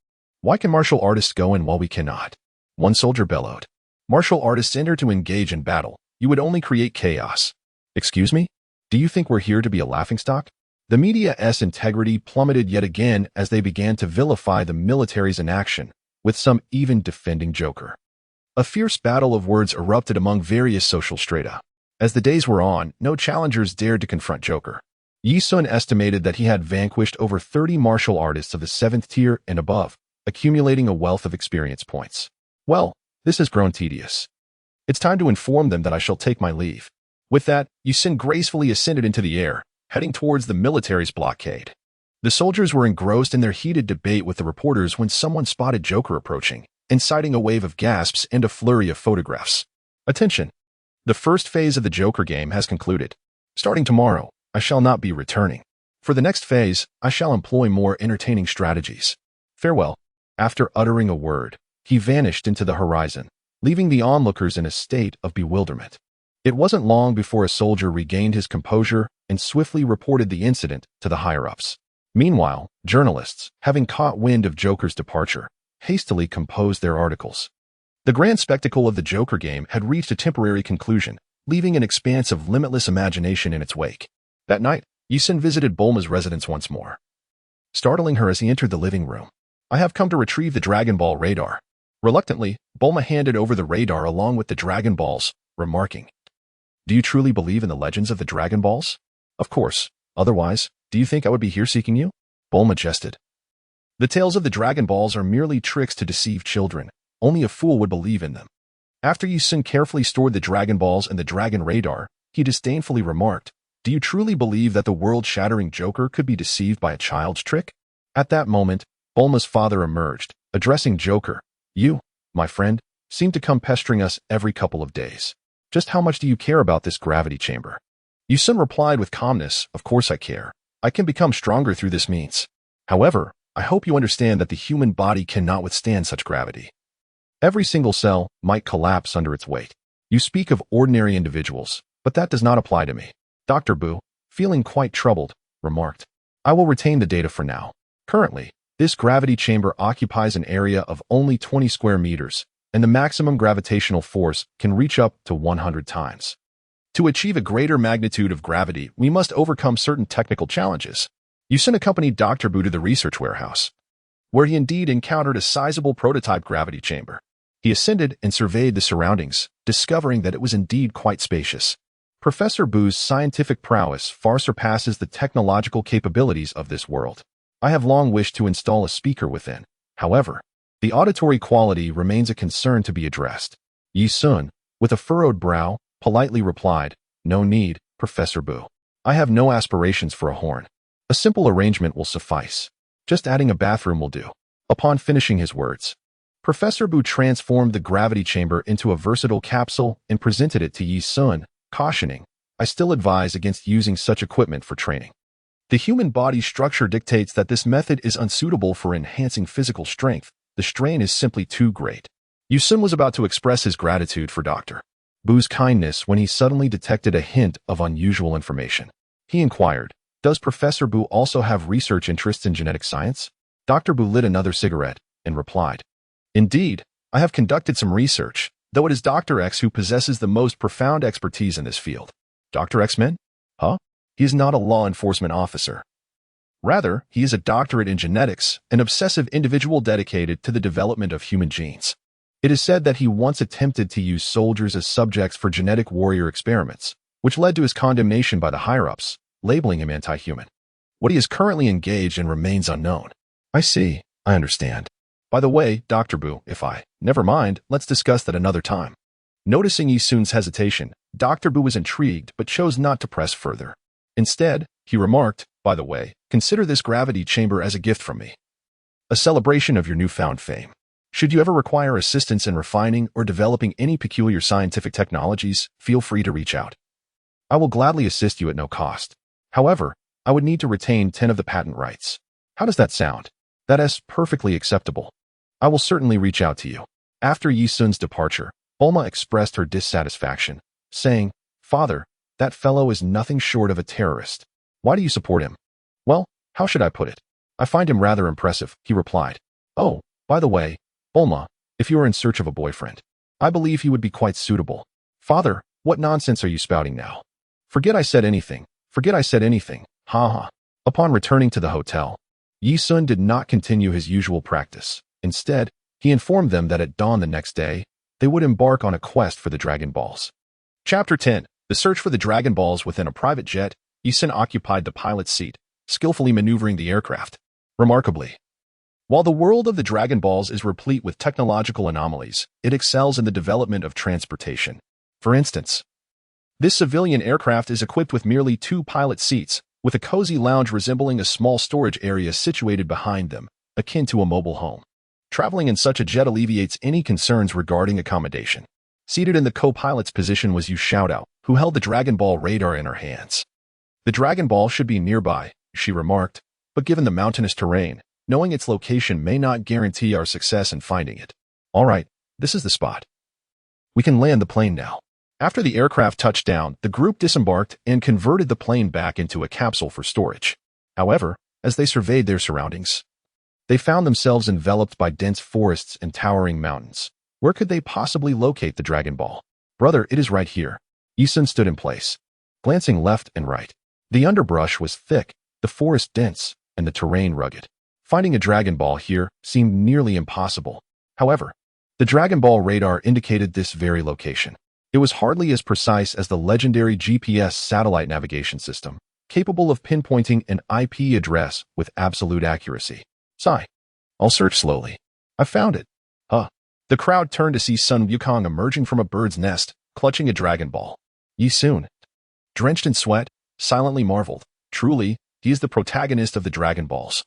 Why can martial artists go in while we cannot? One soldier bellowed. Martial artists enter to engage in battle. You would only create chaos. Excuse me? Do you think we're here to be a laughingstock? The media's integrity plummeted yet again as they began to vilify the military's inaction, with some even defending Joker. A fierce battle of words erupted among various social strata. As the days wore on, no challengers dared to confront Joker. Yi Sun estimated that he had vanquished over 30 martial artists of the 7th tier and above, accumulating a wealth of experience points. Well, this has grown tedious. It's time to inform them that I shall take my leave. With that, Yi Sun gracefully ascended into the air, heading towards the military's blockade. The soldiers were engrossed in their heated debate with the reporters when someone spotted Joker approaching, inciting a wave of gasps and a flurry of photographs. Attention! The first phase of the Joker game has concluded. Starting tomorrow, I shall not be returning. For the next phase, I shall employ more entertaining strategies. Farewell. After uttering a word, he vanished into the horizon, leaving the onlookers in a state of bewilderment. It wasn't long before a soldier regained his composure and swiftly reported the incident to the higher-ups. Meanwhile, journalists, having caught wind of Joker's departure, hastily composed their articles. The grand spectacle of the Joker game had reached a temporary conclusion, leaving an expanse of limitless imagination in its wake. That night, Yi Sun visited Bulma's residence once more, startling her as he entered the living room. I have come to retrieve the Dragon Ball radar. Reluctantly, Bulma handed over the radar along with the Dragon Balls, remarking, Do you truly believe in the legends of the Dragon Balls? Of course. Otherwise, do you think I would be here seeking you? Bulma jested. The tales of the Dragon Balls are merely tricks to deceive children. Only a fool would believe in them. After Yi Sun carefully stored the Dragon Balls and the Dragon Radar, he disdainfully remarked, Do you truly believe that the world-shattering Joker could be deceived by a child's trick? At that moment, Bulma's father emerged, addressing Joker. You, my friend, seem to come pestering us every couple of days. Just how much do you care about this gravity chamber? Yi Sun replied with calmness, Of course I care. I can become stronger through this means. However, I hope you understand that the human body cannot withstand such gravity. Every single cell might collapse under its weight. You speak of ordinary individuals, but that does not apply to me. Dr. Bu, feeling quite troubled, remarked, I will retain the data for now. Currently, this gravity chamber occupies an area of only 20 square meters, and the maximum gravitational force can reach up to 100 times. To achieve a greater magnitude of gravity, we must overcome certain technical challenges. Yi Sun accompanied Dr. Bu to the research warehouse, where he indeed encountered a sizable prototype gravity chamber. He ascended and surveyed the surroundings, discovering that it was indeed quite spacious. Professor Bu's scientific prowess far surpasses the technological capabilities of this world. I have long wished to install a speaker within. However, the auditory quality remains a concern to be addressed. Yi Sun, with a furrowed brow, politely replied, No need, Professor Bu. I have no aspirations for a horn. A simple arrangement will suffice. Just adding a bathroom will do. Upon finishing his words, Professor Bu transformed the gravity chamber into a versatile capsule and presented it to Yi Sun, cautioning, I still advise against using such equipment for training. The human body's structure dictates that this method is unsuitable for enhancing physical strength. The strain is simply too great. Yi Sun was about to express his gratitude for Dr. Bu's kindness when he suddenly detected a hint of unusual information. He inquired, Does Professor Bu also have research interests in genetic science? Dr. Bu lit another cigarette and replied, Indeed, I have conducted some research, though it is Dr. X who possesses the most profound expertise in this field. Dr. X-Men? Huh? He is not a law enforcement officer. Rather, he is a doctorate in genetics, an obsessive individual dedicated to the development of human genes. It is said that he once attempted to use soldiers as subjects for genetic warrior experiments, which led to his condemnation by the higher-ups, labeling him anti-human. What he is currently engaged in remains unknown. I see. I understand. By the way, Dr. Bu, never mind, let's discuss that another time. Noticing Yi Sun's hesitation, Dr. Bu was intrigued but chose not to press further. Instead, he remarked, by the way, consider this gravity chamber as a gift from me. A celebration of your newfound fame. Should you ever require assistance in refining or developing any peculiar scientific technologies, feel free to reach out. I will gladly assist you at no cost. However, I would need to retain 10 of the patent rights. How does that sound? That is perfectly acceptable. I will certainly reach out to you. After Yi Sun's departure, Bulma expressed her dissatisfaction, saying, Father, that fellow is nothing short of a terrorist. Why do you support him? Well, how should I put it? I find him rather impressive, he replied. Oh, by the way, Bulma, if you are in search of a boyfriend, I believe he would be quite suitable. Father, what nonsense are you spouting now? Forget I said anything. Ha ha. Upon returning to the hotel, Yi Sun did not continue his usual practice. Instead, he informed them that at dawn the next day, they would embark on a quest for the Dragon Balls. Chapter 10. The search for the Dragon Balls within a private jet. Yi Sun occupied the pilot's seat, skillfully maneuvering the aircraft. Remarkably, while the world of the Dragon Balls is replete with technological anomalies, it excels in the development of transportation. For instance, this civilian aircraft is equipped with merely 2 pilot seats, with a cozy lounge resembling a small storage area situated behind them, akin to a mobile home. Traveling in such a jet alleviates any concerns regarding accommodation. Seated in the co-pilot's position was Yu Xiaotao, who held the Dragon Ball radar in her hands. The Dragon Ball should be nearby, she remarked, but given the mountainous terrain, knowing its location may not guarantee our success in finding it. All right, this is the spot. We can land the plane now. After the aircraft touched down, the group disembarked and converted the plane back into a capsule for storage. However, as they surveyed their surroundings, they found themselves enveloped by dense forests and towering mountains. Where could they possibly locate the Dragon Ball? Brother, it is right here. Yi Sun stood in place, glancing left and right. The underbrush was thick, the forest dense, and the terrain rugged. Finding a Dragon Ball here seemed nearly impossible. However, the Dragon Ball radar indicated this very location. It was hardly as precise as the legendary GPS satellite navigation system, capable of pinpointing an IP address with absolute accuracy. Sigh. I'll search slowly. I found it. The crowd turned to see Sun Wukong emerging from a bird's nest, clutching a Dragon Ball. Yi Sun, drenched in sweat, silently marveled. Truly, he is the protagonist of the Dragon Balls.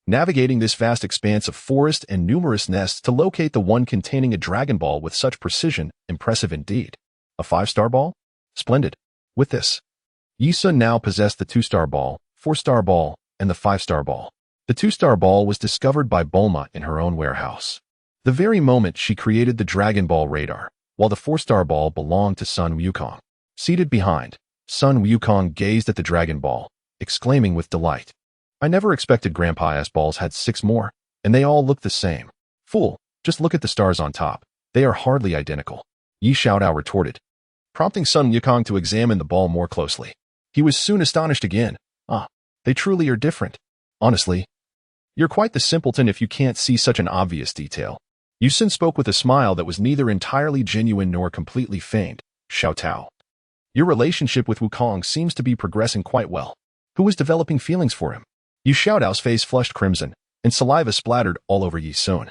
Navigating this vast expanse of forest and numerous nests to locate the one containing a Dragon Ball with such precision, impressive indeed. A 5-star ball? Splendid. With this, Yi Sun now possessed the 2-star ball, 4-star ball, and the 5-star ball. The 2-star ball was discovered by Bulma in her own warehouse. The very moment she created the Dragon Ball radar, while the 4-star ball belonged to Sun Wukong. Seated behind, Sun Wukong gazed at the Dragon Ball, exclaiming with delight. I never expected Grandpa's balls had 6 more, and they all look the same. Fool, just look at the stars on top. They are hardly identical. Yi Xiaotao retorted, prompting Sun Wukong to examine the ball more closely. He was soon astonished again. They truly are different. Honestly, you're quite the simpleton if you can't see such an obvious detail. Yi Sun spoke with a smile that was neither entirely genuine nor completely feigned. Xiaotao, your relationship with Wukong seems to be progressing quite well. Who is developing feelings for him? Yu Xiaotao's face flushed crimson, and saliva splattered all over Yi Sun.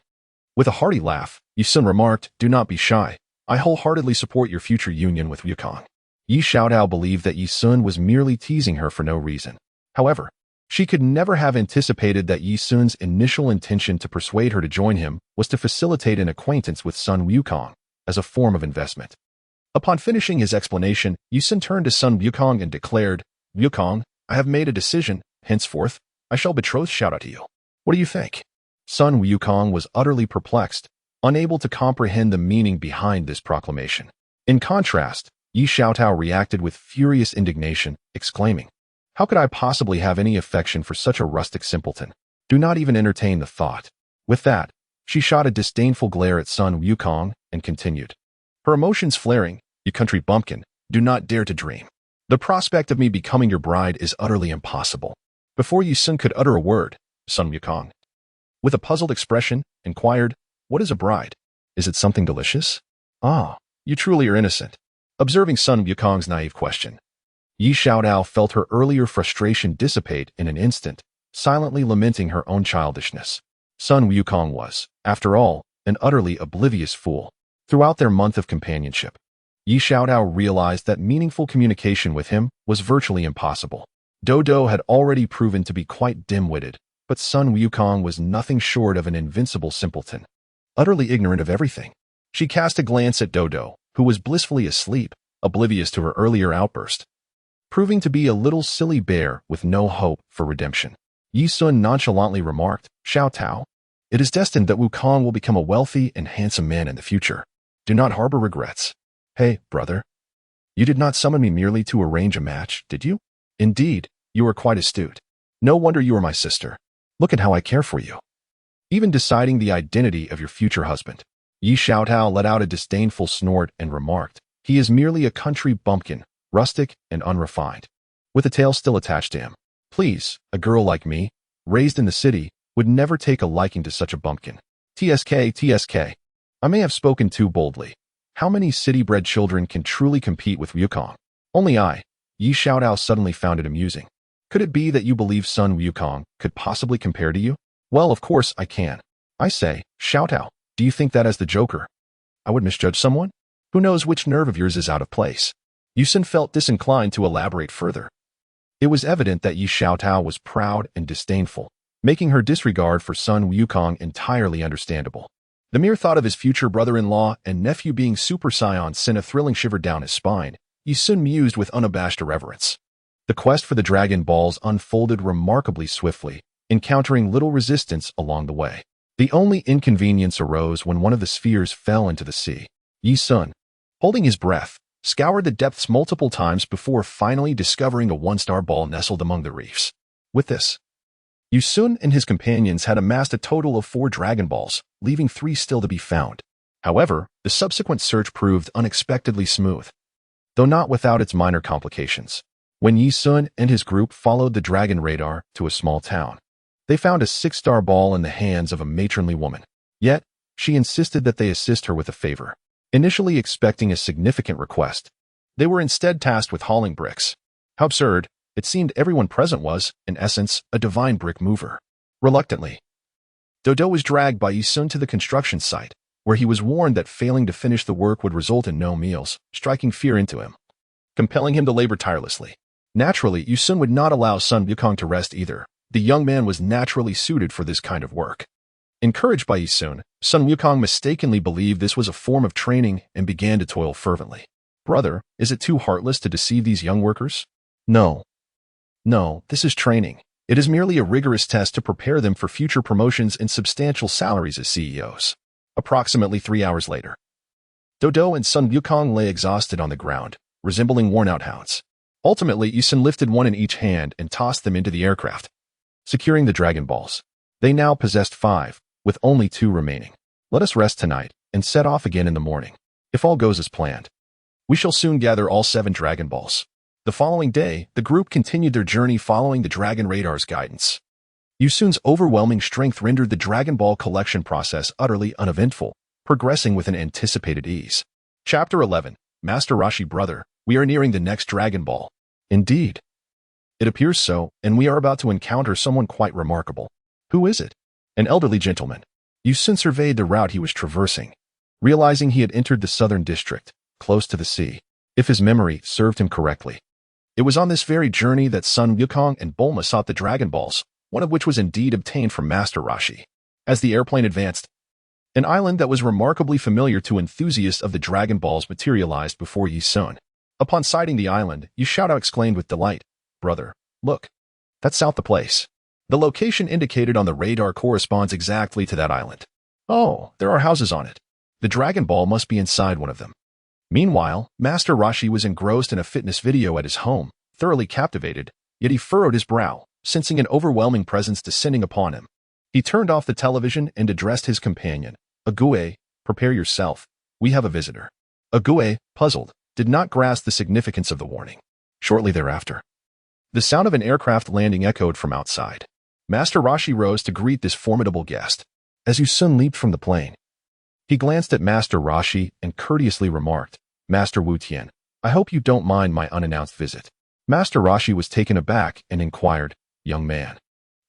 With a hearty laugh, Yi Sun remarked, do not be shy. I wholeheartedly support your future union with Wukong. Yi Xiaotao believed that Yi Sun was merely teasing her for no reason. However, she could never have anticipated that Yi Sun's initial intention to persuade her to join him was to facilitate an acquaintance with Sun Wukong as a form of investment. Upon finishing his explanation, Yi Sun turned to Sun Wukong and declared, Wukong, I have made a decision. Henceforth, I shall betroth Xiaotao to you. What do you think? Sun Wukong was utterly perplexed, unable to comprehend the meaning behind this proclamation. In contrast, Yi Xiaotao reacted with furious indignation, exclaiming, how could I possibly have any affection for such a rustic simpleton? Do not even entertain the thought. With that, she shot a disdainful glare at Sun Wukong and continued, her emotions flaring, you country bumpkin, do not dare to dream. The prospect of me becoming your bride is utterly impossible. Before Yi Sun could utter a word, Sun Wukong, with a puzzled expression, inquired, what is a bride? Is it something delicious? Ah, you truly are innocent. Observing Sun Wukong's naive question, Yi Xiaodao felt her earlier frustration dissipate in an instant, silently lamenting her own childishness. Sun Wukong was, after all, an utterly oblivious fool. Throughout their month of companionship, Yi Xiaodao realized that meaningful communication with him was virtually impossible. Dodo had already proven to be quite dim-witted, but Sun Wukong was nothing short of an invincible simpleton, utterly ignorant of everything. She cast a glance at Dodo, who was blissfully asleep, oblivious to her earlier outburst, proving to be a little silly bear with no hope for redemption. Yi Sun nonchalantly remarked, Xiaotao, it is destined that Wukong will become a wealthy and handsome man in the future. Do not harbor regrets. Hey, brother. You did not summon me merely to arrange a match, did you? Indeed, you are quite astute. No wonder you are my sister. Look at how I care for you. Even deciding the identity of your future husband. Yi Xiaotao let out a disdainful snort and remarked, he is merely a country bumpkin, rustic and unrefined, with a tail still attached to him. Please, a girl like me, raised in the city, would never take a liking to such a bumpkin. TSK. I may have spoken too boldly. How many city-bred children can truly compete with Wukong? Only I. Yi Xiaodao suddenly found it amusing. Could it be that you believe Sun Wukong could possibly compare to you? Well, of course I can. I say, Xiaotao, do you think that as the Joker, I would misjudge someone? Who knows which nerve of yours is out of place? Yu Sun felt disinclined to elaborate further. It was evident that Yi Xiaotao was proud and disdainful, making her disregard for Sun Wukong entirely understandable. The mere thought of his future brother-in-law and nephew being Super Saiyan sent a thrilling shiver down his spine. Yi Sun mused with unabashed irreverence. The quest for the Dragon Balls unfolded remarkably swiftly, encountering little resistance along the way. The only inconvenience arose when one of the spheres fell into the sea. Yi Sun, holding his breath, scoured the depths multiple times before finally discovering a one-star ball nestled among the reefs. With this, Yu Sun and his companions had amassed a total of 4 Dragon Balls, leaving 3 still to be found. However, the subsequent search proved unexpectedly smooth, though not without its minor complications. When Yi Sun and his group followed the Dragon Radar to a small town, they found a 6-star ball in the hands of a matronly woman. Yet, she insisted that they assist her with a favor. Initially expecting a significant request, they were instead tasked with hauling bricks. How absurd! It seemed everyone present was, in essence, a divine brick mover. Reluctantly, Dodo was dragged by Yi Sun to the construction site, where he was warned that failing to finish the work would result in no meals, striking fear into him, compelling him to labor tirelessly. Naturally, Yi Sun would not allow Sun Wukong to rest either. The young man was naturally suited for this kind of work. Encouraged by Yi Sun, Sun Wukong mistakenly believed this was a form of training and began to toil fervently. Brother, is it too heartless to deceive these young workers? No, this is training. It is merely a rigorous test to prepare them for future promotions and substantial salaries as CEOs. Approximately 3 hours later, Dodo and Sun Wukong lay exhausted on the ground, resembling worn-out hounds. Ultimately, Yi Sun lifted one in each hand and tossed them into the aircraft, securing the Dragon Balls. They now possessed 5, with only 2 remaining. Let us rest tonight and set off again in the morning. If all goes as planned, we shall soon gather all 7 Dragon Balls. The following day, the group continued their journey following the Dragon Radar's guidance. Yu Sun's overwhelming strength rendered the Dragon Ball collection process utterly uneventful, progressing with an anticipated ease. Chapter 11, Master Roshi Brother, we are nearing the next Dragon Ball. Indeed. It appears so, and we are about to encounter someone quite remarkable. Who is it? An elderly gentleman. Yu Sun surveyed the route he was traversing, realizing he had entered the southern district, close to the sea, if his memory served him correctly. It was on this very journey that Sun Wukong and Bulma sought the Dragon Balls, one of which was indeed obtained from Master Roshi. As the airplane advanced, an island that was remarkably familiar to enthusiasts of the Dragon Balls materialized before Yi Sun. Upon sighting the island, Yi Xiaodao exclaimed with delight, Brother, look, that's south the place. The location indicated on the radar corresponds exactly to that island. Oh, there are houses on it. The Dragon Ball must be inside one of them. Meanwhile, Master Roshi was engrossed in a fitness video at his home, thoroughly captivated, yet he furrowed his brow, sensing an overwhelming presence descending upon him. He turned off the television and addressed his companion. Ague, prepare yourself. We have a visitor. Ague, puzzled, did not grasp the significance of the warning. Shortly thereafter, the sound of an aircraft landing echoed from outside. Master Roshi rose to greet this formidable guest. As Yu Sun leaped from the plane, He glanced at Master Rashi and courteously remarked, Master Wu Tian, I hope you don't mind my unannounced visit. Master Rashi was taken aback and inquired, Young man,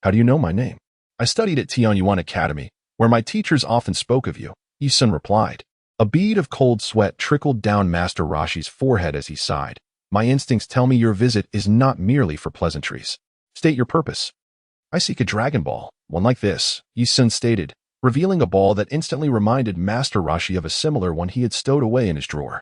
how do you know my name? I studied at Tianyuan Academy, where my teachers often spoke of you, Yi Sun replied. A bead of cold sweat trickled down Master Rashi's forehead as he sighed. My instincts tell me your visit is not merely for pleasantries. State your purpose. I seek a Dragon Ball, one like this, Yi Sun stated, revealing a ball that instantly reminded Master Rashi of a similar one he had stowed away in his drawer.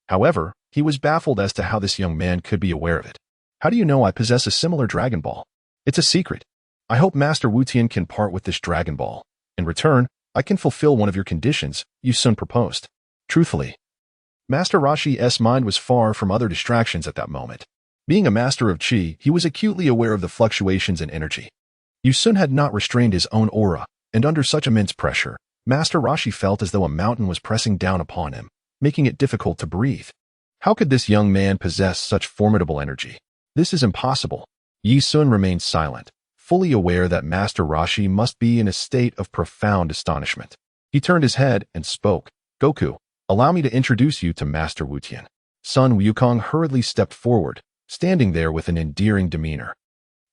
However, he was baffled as to how this young man could be aware of it. How do you know I possess a similar Dragon Ball? It's a secret. I hope Master Wu Tian can part with this Dragon Ball. In return, I can fulfill one of your conditions, Yi Sun proposed. Truthfully, Master Rashi's mind was far from other distractions at that moment. Being a master of Qi, he was acutely aware of the fluctuations in energy. Yi Sun had not restrained his own aura, and under such immense pressure, Master Rashi felt as though a mountain was pressing down upon him, making it difficult to breathe. How could this young man possess such formidable energy? This is impossible. Yi Sun remained silent, fully aware that Master Rashi must be in a state of profound astonishment. He turned his head and spoke, Goku, allow me to introduce you to Master Wu Tian. Sun Wukong hurriedly stepped forward, standing there with an endearing demeanor,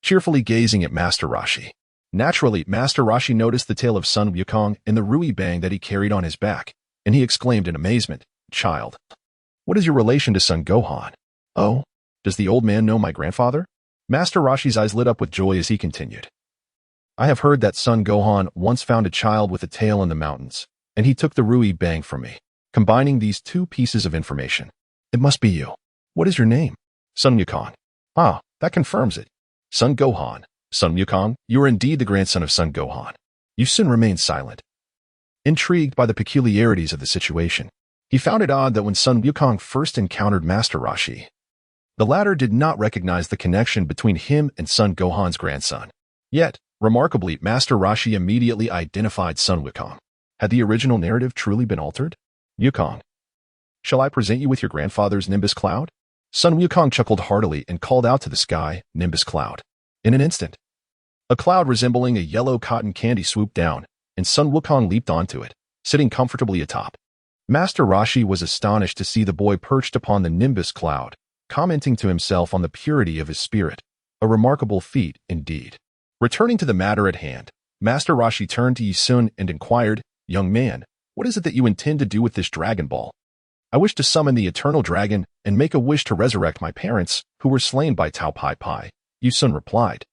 cheerfully gazing at Master Rashi. Naturally, Master Rashi noticed the tail of Sun Wukong and the Rui Bang that he carried on his back, and he exclaimed in amazement, Child, what is your relation to Son Gohan? Oh, does the old man know my grandfather? Master Rashi's eyes lit up with joy as he continued. I have heard that Son Gohan once found a child with a tail in the mountains, and he took the Rui Bang from me. Combining these two pieces of information, it must be you. What is your name? Sun Wukong. Ah, that confirms it. Son Gohan. Sun Wukong, you are indeed the grandson of Son Gohan. Yi Sun remained silent, intrigued by the peculiarities of the situation. He found it odd that when Sun Wukong first encountered Master Rashi, the latter did not recognize the connection between him and Son Gohan's grandson. Yet, remarkably, Master Rashi immediately identified Sun Wukong. Had the original narrative truly been altered? Wukong, shall I present you with your grandfather's Nimbus Cloud? Sun Wukong chuckled heartily and called out to the sky, Nimbus Cloud. In an instant, a cloud resembling a yellow cotton candy swooped down, and Sun Wukong leaped onto it, sitting comfortably atop. Master Rashi was astonished to see the boy perched upon the Nimbus Cloud, commenting to himself on the purity of his spirit, a remarkable feat indeed. Returning to the matter at hand, Master Rashi turned to Yi Sun and inquired, Young man, what is it that you intend to do with this Dragon Ball? I wish to summon the Eternal Dragon and make a wish to resurrect my parents, who were slain by Tao Pai Pai, Yi Sun replied.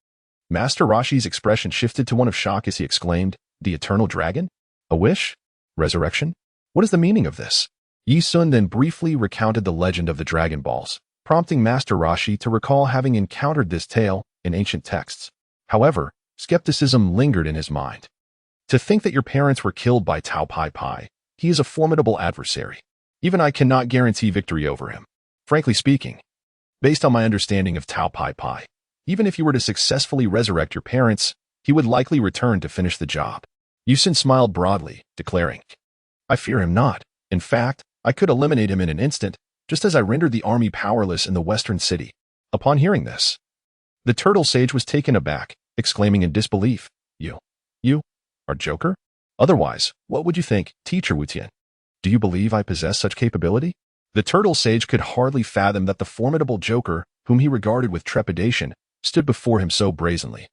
Master Rashi's expression shifted to one of shock as he exclaimed, The Eternal Dragon? A wish? Resurrection? What is the meaning of this? Yi Sun then briefly recounted the legend of the Dragon Balls, prompting Master Rashi to recall having encountered this tale in ancient texts. However, skepticism lingered in his mind. To think that your parents were killed by Tao Pai Pai, he is a formidable adversary. Even I cannot guarantee victory over him. Frankly speaking, based on my understanding of Tao Pai Pai, even if you were to successfully resurrect your parents, he would likely return to finish the job. Yi Sun smiled broadly, declaring, I fear him not. In fact, I could eliminate him in an instant, just as I rendered the army powerless in the western city. Upon hearing this, the turtle sage was taken aback, exclaiming in disbelief, You are Joker? Otherwise, what would you think, Teacher Wu Tian? Do you believe I possess such capability? The turtle sage could hardly fathom that the formidable Joker, whom he regarded with trepidation, stood before him so brazenly,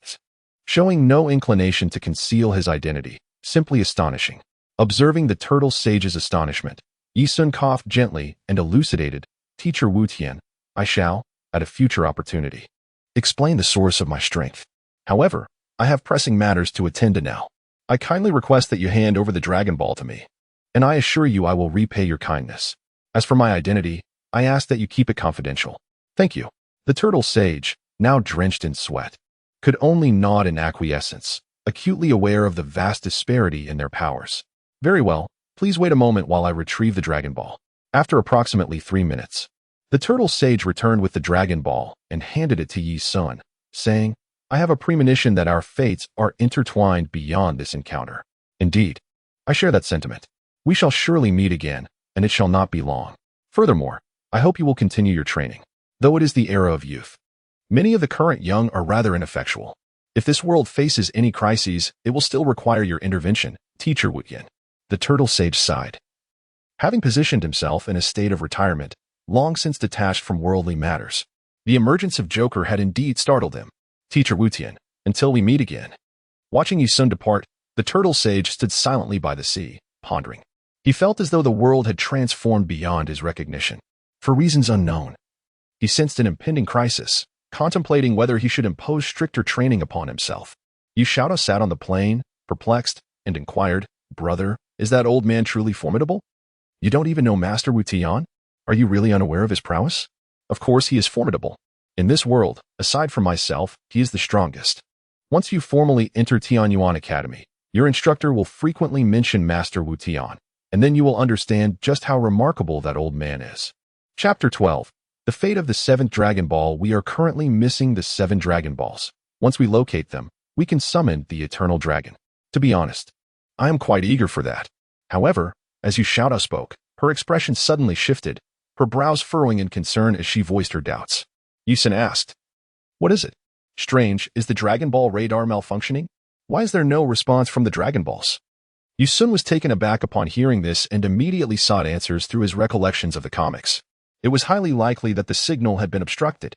showing no inclination to conceal his identity, simply astonishing. Observing the turtle sage's astonishment, Yi Sun coughed gently and elucidated, Teacher Wu Tian, I shall, at a future opportunity, explain the source of my strength. However, I have pressing matters to attend to now. I kindly request that you hand over the Dragon Ball to me, and I assure you I will repay your kindness. As for my identity, I ask that you keep it confidential. Thank you. The turtle sage, now drenched in sweat, could only nod in acquiescence, acutely aware of the vast disparity in their powers. Very well, please wait a moment while I retrieve the Dragon Ball. After approximately 3 minutes, the turtle sage returned with the Dragon Ball and handed it to Yi Sun, saying, I have a premonition that our fates are intertwined beyond this encounter. Indeed, I share that sentiment. We shall surely meet again, and it shall not be long. Furthermore, I hope you will continue your training. Though it is the era of youth, many of the current young are rather ineffectual. If this world faces any crises, it will still require your intervention, Teacher Wu Tian. The turtle sage sighed. Having positioned himself in a state of retirement, long since detached from worldly matters, the emergence of Joker had indeed startled him. Teacher Wutian, until we meet again. Watching Yi Sun depart, the turtle sage stood silently by the sea, pondering. He felt as though the world had transformed beyond his recognition. For reasons unknown, he sensed an impending crisis, contemplating whether he should impose stricter training upon himself. Yu Xiaodao sat on the plain, perplexed, and inquired, "Brother, is that old man truly formidable? You don't even know Master Wu Tian? Are you really unaware of his prowess? Of course he is formidable. In this world, aside from myself, he is the strongest. Once you formally enter Tianyuan Academy, your instructor will frequently mention Master Wu Tian, and then you will understand just how remarkable that old man is." Chapter 12. The fate of the 7th Dragon Ball. We are currently missing the 7 Dragon Balls. Once we locate them, we can summon the Eternal Dragon. To be honest, I am quite eager for that. However, as Yu Xiaodao spoke, her expression suddenly shifted, her brows furrowing in concern as she voiced her doubts. Yi Sun asked, "What is it? Strange, is the Dragon Ball radar malfunctioning? Why is there no response from the Dragon Balls?" Yu Sun was taken aback upon hearing this and immediately sought answers through his recollections of the comics. It was highly likely that the signal had been obstructed.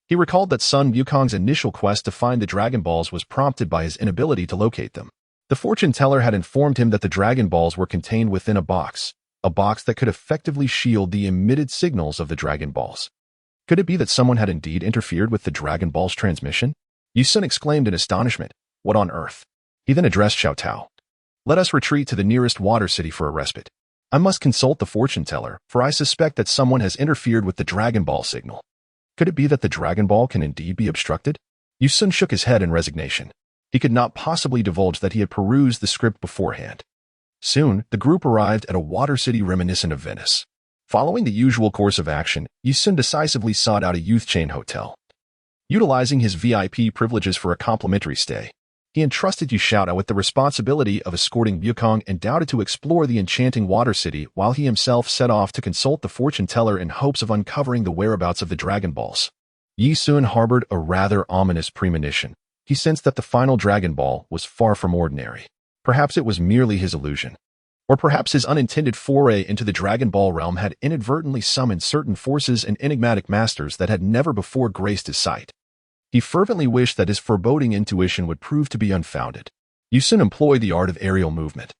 He recalled that Sun Wukong's initial quest to find the Dragon Balls was prompted by his inability to locate them. The fortune teller had informed him that the Dragon Balls were contained within a box that could effectively shield the emitted signals of the Dragon Balls. Could it be that someone had indeed interfered with the Dragon Ball's transmission? Yi Sun exclaimed in astonishment, "What on earth?" He then addressed Xiao Tao. "Let us retreat to the nearest water city for a respite. I must consult the fortune teller, for I suspect that someone has interfered with the Dragon Ball signal. Could it be that the Dragon Ball can indeed be obstructed?" Yu Sun shook his head in resignation. He could not possibly divulge that he had perused the script beforehand. Soon, the group arrived at a water city reminiscent of Venice. Following the usual course of action, Yi Sun decisively sought out a youth chain hotel. Utilizing his VIP privileges for a complimentary stay, he entrusted Yu Xiaodao with the responsibility of escorting Wukong and doubted to explore the enchanting water city while he himself set off to consult the fortune teller in hopes of uncovering the whereabouts of the Dragon Balls. Yi Sun harbored a rather ominous premonition. He sensed that the final Dragon Ball was far from ordinary. Perhaps it was merely his illusion. Or perhaps his unintended foray into the Dragon Ball realm had inadvertently summoned certain forces and enigmatic masters that had never before graced his sight. He fervently wished that his foreboding intuition would prove to be unfounded. Yu Sun employed the art of aerial movement,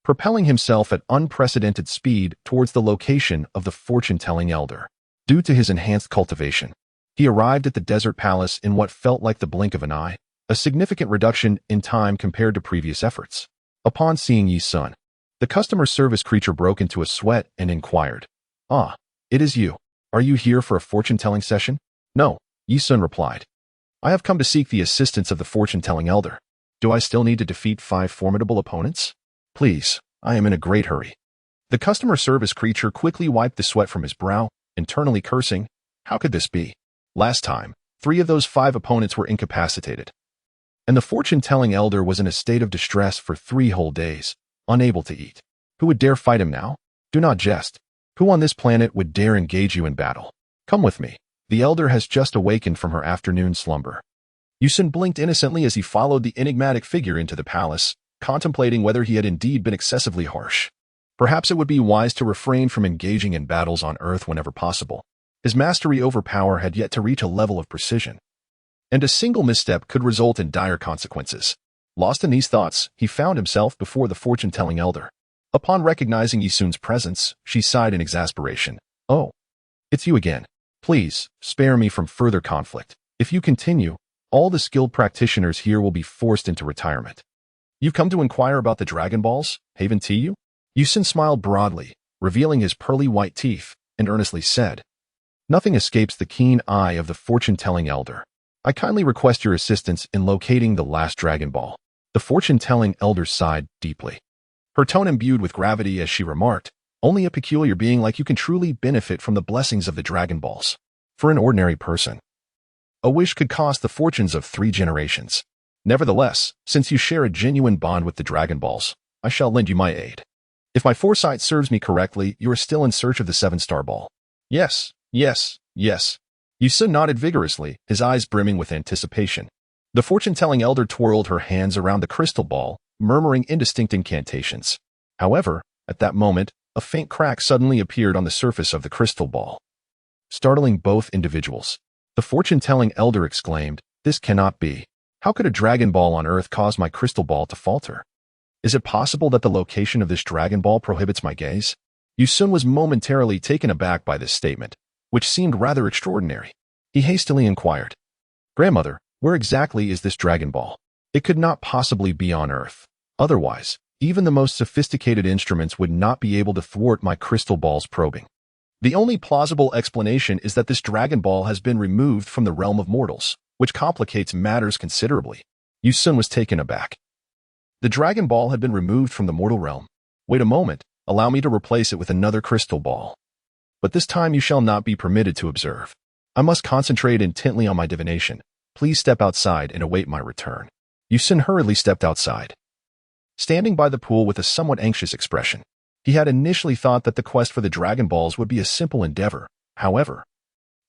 propelling himself at unprecedented speed towards the location of the fortune-telling elder. Due to his enhanced cultivation, he arrived at the desert palace in what felt like the blink of an eye, a significant reduction in time compared to previous efforts. Upon seeing Yi Sun, the customer service creature broke into a sweat and inquired, "Ah, it is you. Are you here for a fortune-telling session?" "No," Yi Sun replied. "I have come to seek the assistance of the fortune-telling elder. Do I still need to defeat 5 formidable opponents? Please, I am in a great hurry." The customer service creature quickly wiped the sweat from his brow, internally cursing, how could this be? Last time, 3 of those 5 opponents were incapacitated. And the fortune-telling elder was in a state of distress for 3 whole days, unable to eat. Who would dare fight him now? Do not jest. Who on this planet would dare engage you in battle? Come with me. The elder has just awakened from her afternoon slumber. Yu Sun blinked innocently as he followed the enigmatic figure into the palace, contemplating whether he had indeed been excessively harsh. Perhaps it would be wise to refrain from engaging in battles on Earth whenever possible. His mastery over power had yet to reach a level of precision, and a single misstep could result in dire consequences. Lost in these thoughts, he found himself before the fortune-telling elder. Upon recognizing Yi Sun's presence, she sighed in exasperation. "Oh, it's you again. Please, spare me from further conflict. If you continue, all the skilled practitioners here will be forced into retirement." "You've come to inquire about the Dragon Balls, Haven Tzu?" Yi Sun smiled broadly, revealing his pearly white teeth, and earnestly said, "Nothing escapes the keen eye of the fortune-telling elder. I kindly request your assistance in locating the last Dragon Ball." The fortune-telling elder sighed deeply, her tone imbued with gravity as she remarked, "Only a peculiar being like you can truly benefit from the blessings of the Dragon Balls. For an ordinary person, a wish could cost the fortunes of 3 generations. Nevertheless, since you share a genuine bond with the Dragon Balls, I shall lend you my aid. If my foresight serves me correctly, you are still in search of the 7-star ball." "Yes, yes, yes." Yu Sun nodded vigorously, his eyes brimming with anticipation. The fortune-telling elder twirled her hands around the crystal ball, murmuring indistinct incantations. However, at that moment, a faint crack suddenly appeared on the surface of the crystal ball, startling both individuals. The fortune-telling elder exclaimed, "This cannot be. How could a Dragon Ball on Earth cause my crystal ball to falter? Is it possible that the location of this Dragon Ball prohibits my gaze?" Yusun was momentarily taken aback by this statement, which seemed rather extraordinary. He hastily inquired, "Grandmother, where exactly is this Dragon Ball? It could not possibly be on Earth. Otherwise, even the most sophisticated instruments would not be able to thwart my crystal ball's probing. The only plausible explanation is that this Dragon Ball has been removed from the realm of mortals, which complicates matters considerably." Yusun was taken aback. The Dragon Ball had been removed from the mortal realm. "Wait a moment, allow me to replace it with another crystal ball. But this time you shall not be permitted to observe. I must concentrate intently on my divination. Please step outside and await my return." Yusun hurriedly stepped outside, standing by the pool with a somewhat anxious expression. He had initially thought that the quest for the Dragon Balls would be a simple endeavor. However,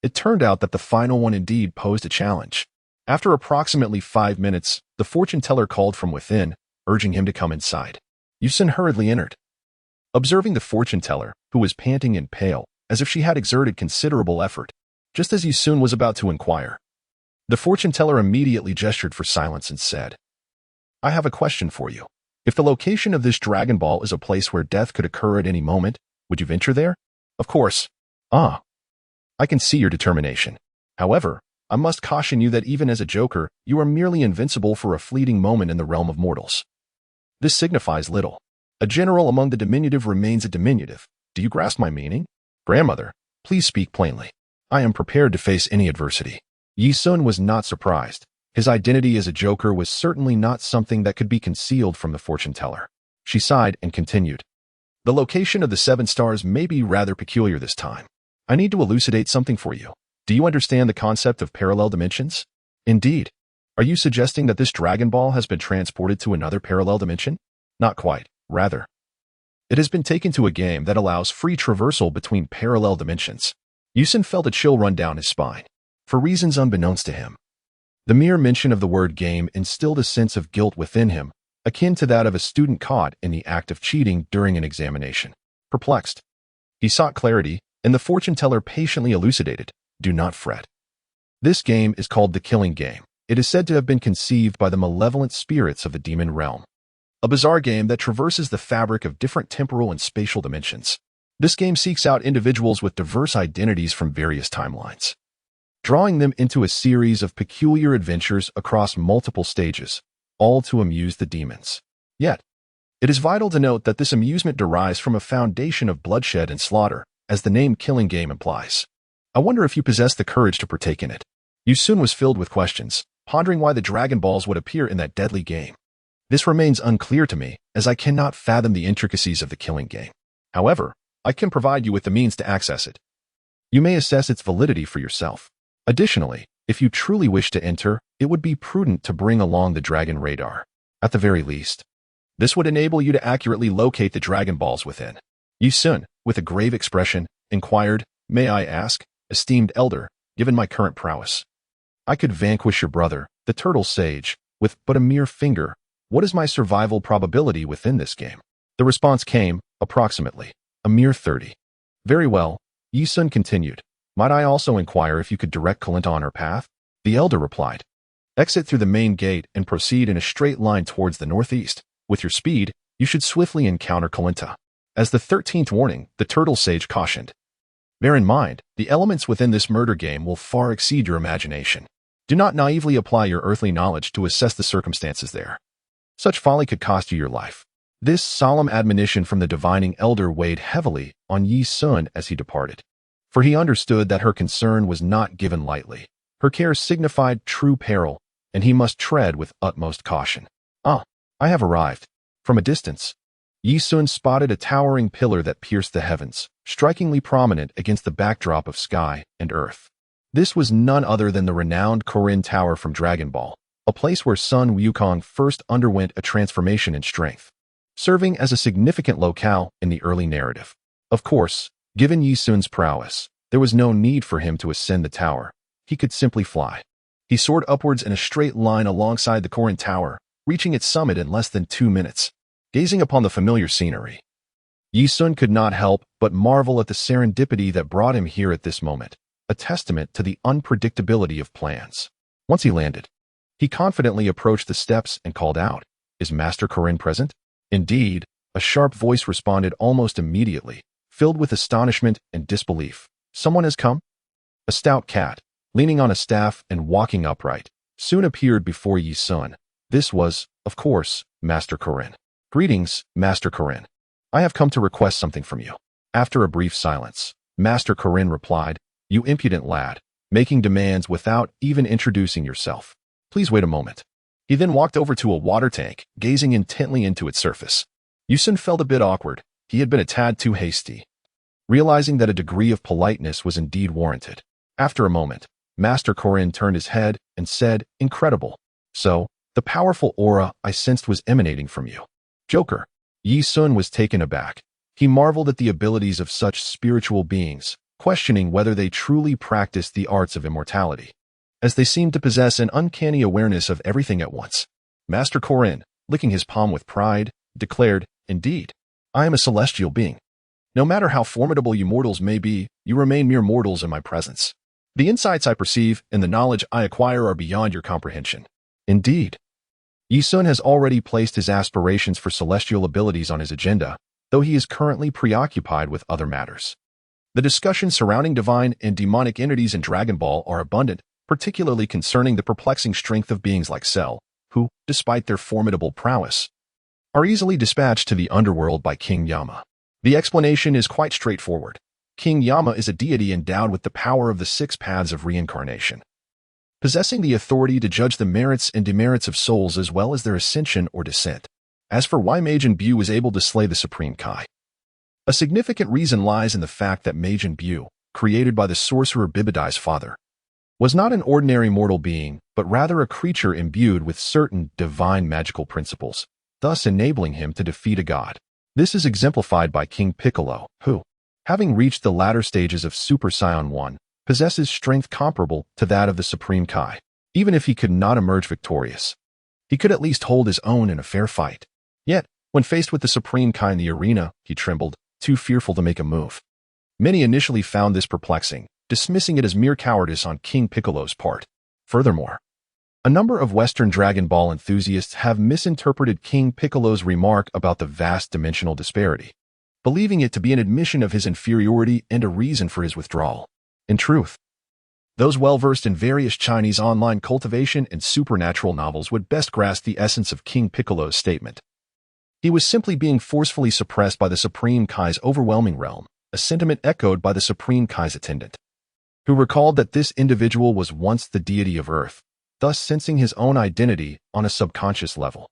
it turned out that the final one indeed posed a challenge. After approximately 5 minutes, the fortune teller called from within, urging him to come inside. Yusun hurriedly entered. Observing the fortune teller, who was panting and pale, as if she had exerted considerable effort, just as Yusun was about to inquire, the fortune teller immediately gestured for silence and said, "I have a question for you. If the location of this Dragon Ball is a place where death could occur at any moment, would you venture there?" "Of course." "Ah, I can see your determination. However, I must caution you that even as a joker, you are merely invincible for a fleeting moment in the realm of mortals. This signifies little. A general among the diminutive remains a diminutive. Do you grasp my meaning? Grandmother, please speak plainly. I am prepared to face any adversity." Yi-sun was not surprised. His identity as a joker was certainly not something that could be concealed from the fortune teller. She sighed and continued, "The location of the 7 stars may be rather peculiar this time. I need to elucidate something for you. Do you understand the concept of parallel dimensions?" "Indeed. Are you suggesting that this Dragon Ball has been transported to another parallel dimension?" "Not quite. Rather, it has been taken to a game that allows free traversal between parallel dimensions." Yusun felt a chill run down his spine. For reasons unbeknownst to him, the mere mention of the word game instilled a sense of guilt within him, akin to that of a student caught in the act of cheating during an examination. Perplexed, he sought clarity, and the fortune teller patiently elucidated, "Do not fret. This game is called the Killing Game. It is said to have been conceived by the malevolent spirits of the demon realm. A bizarre game that traverses the fabric of different temporal and spatial dimensions. This game seeks out individuals with diverse identities from various timelines, drawing them into a series of peculiar adventures across multiple stages, all to amuse the demons. Yet, it is vital to note that this amusement derives from a foundation of bloodshed and slaughter, as the name Killing Game implies. I wonder if you possess the courage to partake in it." Yusun was filled with questions, pondering why the Dragon Balls would appear in that deadly game. "This remains unclear to me, as I cannot fathom the intricacies of the Killing Game. However, I can provide you with the means to access it. You may assess its validity for yourself. Additionally, if you truly wish to enter, it would be prudent to bring along the Dragon Radar. At the very least, this would enable you to accurately locate the Dragon Balls within." Yusun, with a grave expression, inquired, "May I ask, esteemed elder, given my current prowess, I could vanquish your brother, the Turtle Sage, with but a mere finger. What is my survival probability within this game?" The response came, approximately, a mere 30. "Very well," Yi-sun continued. "Might I also inquire if you could direct Kalinta on her path?" The elder replied, "Exit through the main gate and proceed in a straight line towards the northeast. With your speed, you should swiftly encounter Kalinta." As the 13th warning, the Turtle Sage cautioned, "Bear in mind, the elements within this murder game will far exceed your imagination. Do not naively apply your earthly knowledge to assess the circumstances there. Such folly could cost you your life." This solemn admonition from the divining elder weighed heavily on Yi-sun as he departed, for he understood that her concern was not given lightly. Her care signified true peril, and he must tread with utmost caution. "Ah, I have arrived." From a distance, Yi-sun spotted a towering pillar that pierced the heavens, strikingly prominent against the backdrop of sky and earth. This was none other than the renowned Korin Tower from Dragon Ball, a place where Sun Wukong first underwent a transformation in strength, serving as a significant locale in the early narrative. Of course, given Yi-sun's prowess, there was no need for him to ascend the tower. He could simply fly. He soared upwards in a straight line alongside the Korin Tower, reaching its summit in less than 2 minutes. Gazing upon the familiar scenery, Yi Sun could not help but marvel at the serendipity that brought him here at this moment, a testament to the unpredictability of plans. Once he landed, he confidently approached the steps and called out, "Is Master Corinne present?" Indeed, a sharp voice responded almost immediately, filled with astonishment and disbelief. "Someone has come?" A stout cat, leaning on a staff and walking upright, soon appeared before Yi Sun. This was, of course, Master Corinne. "Greetings, Master Corinne. I have come to request something from you." After a brief silence, Master Corinne replied, "You impudent lad, making demands without even introducing yourself. Please wait a moment." He then walked over to a water tank, gazing intently into its surface. Yi Sun felt a bit awkward. He had been a tad too hasty, realizing that a degree of politeness was indeed warranted. After a moment, Master Corinne turned his head and said, "Incredible. So, the powerful aura I sensed was emanating from you." Joker. Yi Sun was taken aback. He marveled at the abilities of such spiritual beings, questioning whether they truly practiced the arts of immortality, as they seemed to possess an uncanny awareness of everything at once. Master Corinne, licking his palm with pride, declared, "Indeed, I am a celestial being. No matter how formidable you mortals may be, you remain mere mortals in my presence. The insights I perceive and the knowledge I acquire are beyond your comprehension." Indeed, Yi Sun has already placed his aspirations for celestial abilities on his agenda, though he is currently preoccupied with other matters. The discussions surrounding divine and demonic entities in Dragon Ball are abundant, particularly concerning the perplexing strength of beings like Cell, who, despite their formidable prowess, are easily dispatched to the underworld by King Yama. The explanation is quite straightforward. King Yama is a deity endowed with the power of the 6 paths of reincarnation, possessing the authority to judge the merits and demerits of souls as well as their ascension or descent. As for why Majin Buu was able to slay the Supreme Kai, a significant reason lies in the fact that Majin Buu, created by the sorcerer Bibidai's father, was not an ordinary mortal being, but rather a creature imbued with certain divine magical principles, thus enabling him to defeat a god. This is exemplified by King Piccolo, who, having reached the latter stages of Super Saiyan 1, possesses strength comparable to that of the Supreme Kai. Even if he could not emerge victorious, he could at least hold his own in a fair fight. Yet, when faced with the Supreme Kai in the arena, he trembled, too fearful to make a move. Many initially found this perplexing, dismissing it as mere cowardice on King Piccolo's part. Furthermore, a number of Western Dragon Ball enthusiasts have misinterpreted King Piccolo's remark about the vast dimensional disparity, believing it to be an admission of his inferiority and a reason for his withdrawal. In truth, those well-versed in various Chinese online cultivation and supernatural novels would best grasp the essence of King Piccolo's statement. He was simply being forcefully suppressed by the Supreme Kai's overwhelming realm, a sentiment echoed by the Supreme Kai's attendant, who recalled that this individual was once the deity of Earth, thus sensing his own identity on a subconscious level.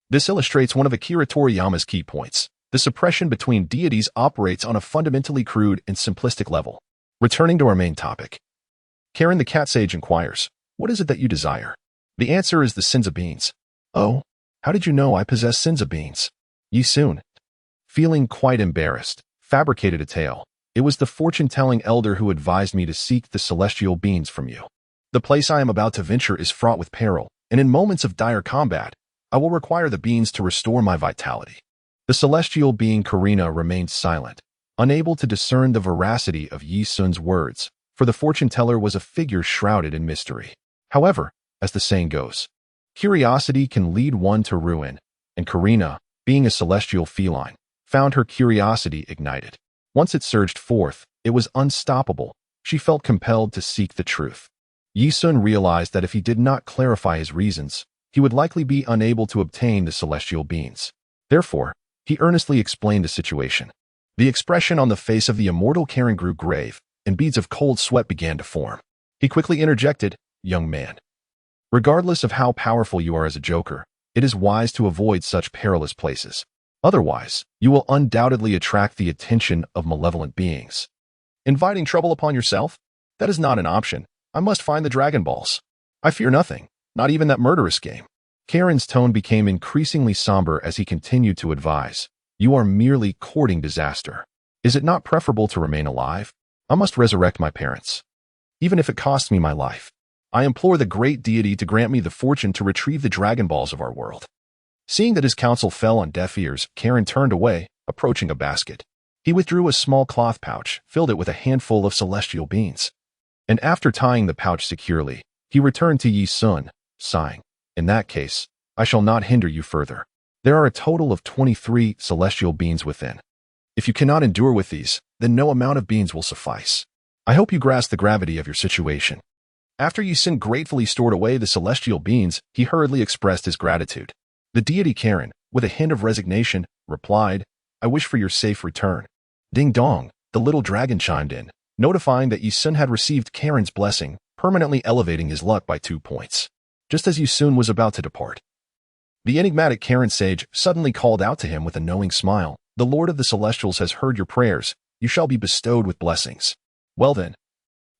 This illustrates one of Akira Toriyama's key points. The suppression between deities operates on a fundamentally crude and simplistic level. Returning to our main topic, Karen the Cat Sage inquires, "What is it that you desire?" The answer is the Senzu beans. "Oh, how did you know I possess Senzu beans?" Yi Sun, feeling quite embarrassed, fabricated a tale. "It was the fortune-telling elder who advised me to seek the celestial beans from you. The place I am about to venture is fraught with peril, and in moments of dire combat, I will require the beans to restore my vitality." The celestial being Karina remained silent, unable to discern the veracity of Yi Sun's words, for the fortune-teller was a figure shrouded in mystery. However, as the saying goes, curiosity can lead one to ruin, and Karina, being a celestial feline, found her curiosity ignited. Once it surged forth, it was unstoppable. She felt compelled to seek the truth. Yi Sun realized that if he did not clarify his reasons, he would likely be unable to obtain the celestial beans. Therefore, he earnestly explained the situation. The expression on the face of the immortal Karen grew grave, and beads of cold sweat began to form. He quickly interjected, "Young man, regardless of how powerful you are as a joker, it is wise to avoid such perilous places. Otherwise, you will undoubtedly attract the attention of malevolent beings. Inviting trouble upon yourself? That is not an option. I must find the Dragon Balls. I fear nothing, not even that murderous game." Karen's tone became increasingly somber as he continued to advise, "You are merely courting disaster. Is it not preferable to remain alive? I must resurrect my parents, even if it costs me my life. I implore the great deity to grant me the fortune to retrieve the Dragon Balls of our world." Seeing that his counsel fell on deaf ears, Karen turned away, approaching a basket. He withdrew a small cloth pouch, filled it with a handful of celestial beans. And after tying the pouch securely, he returned to Yi Sun, sighing, "In that case, I shall not hinder you further. There are a total of 23 celestial beans within. If you cannot endure with these, then no amount of beans will suffice. I hope you grasp the gravity of your situation." After Yi Sun gratefully stored away the celestial beans, he hurriedly expressed his gratitude. The deity Karen, with a hint of resignation, replied, "I wish for your safe return." Ding dong, the little dragon chimed in, notifying that Yi Sun had received Karen's blessing, permanently elevating his luck by 2 points. Just as Yi Sun was about to depart, the enigmatic Karen sage suddenly called out to him with a knowing smile, "The Lord of the Celestials has heard your prayers. You shall be bestowed with blessings. Well then,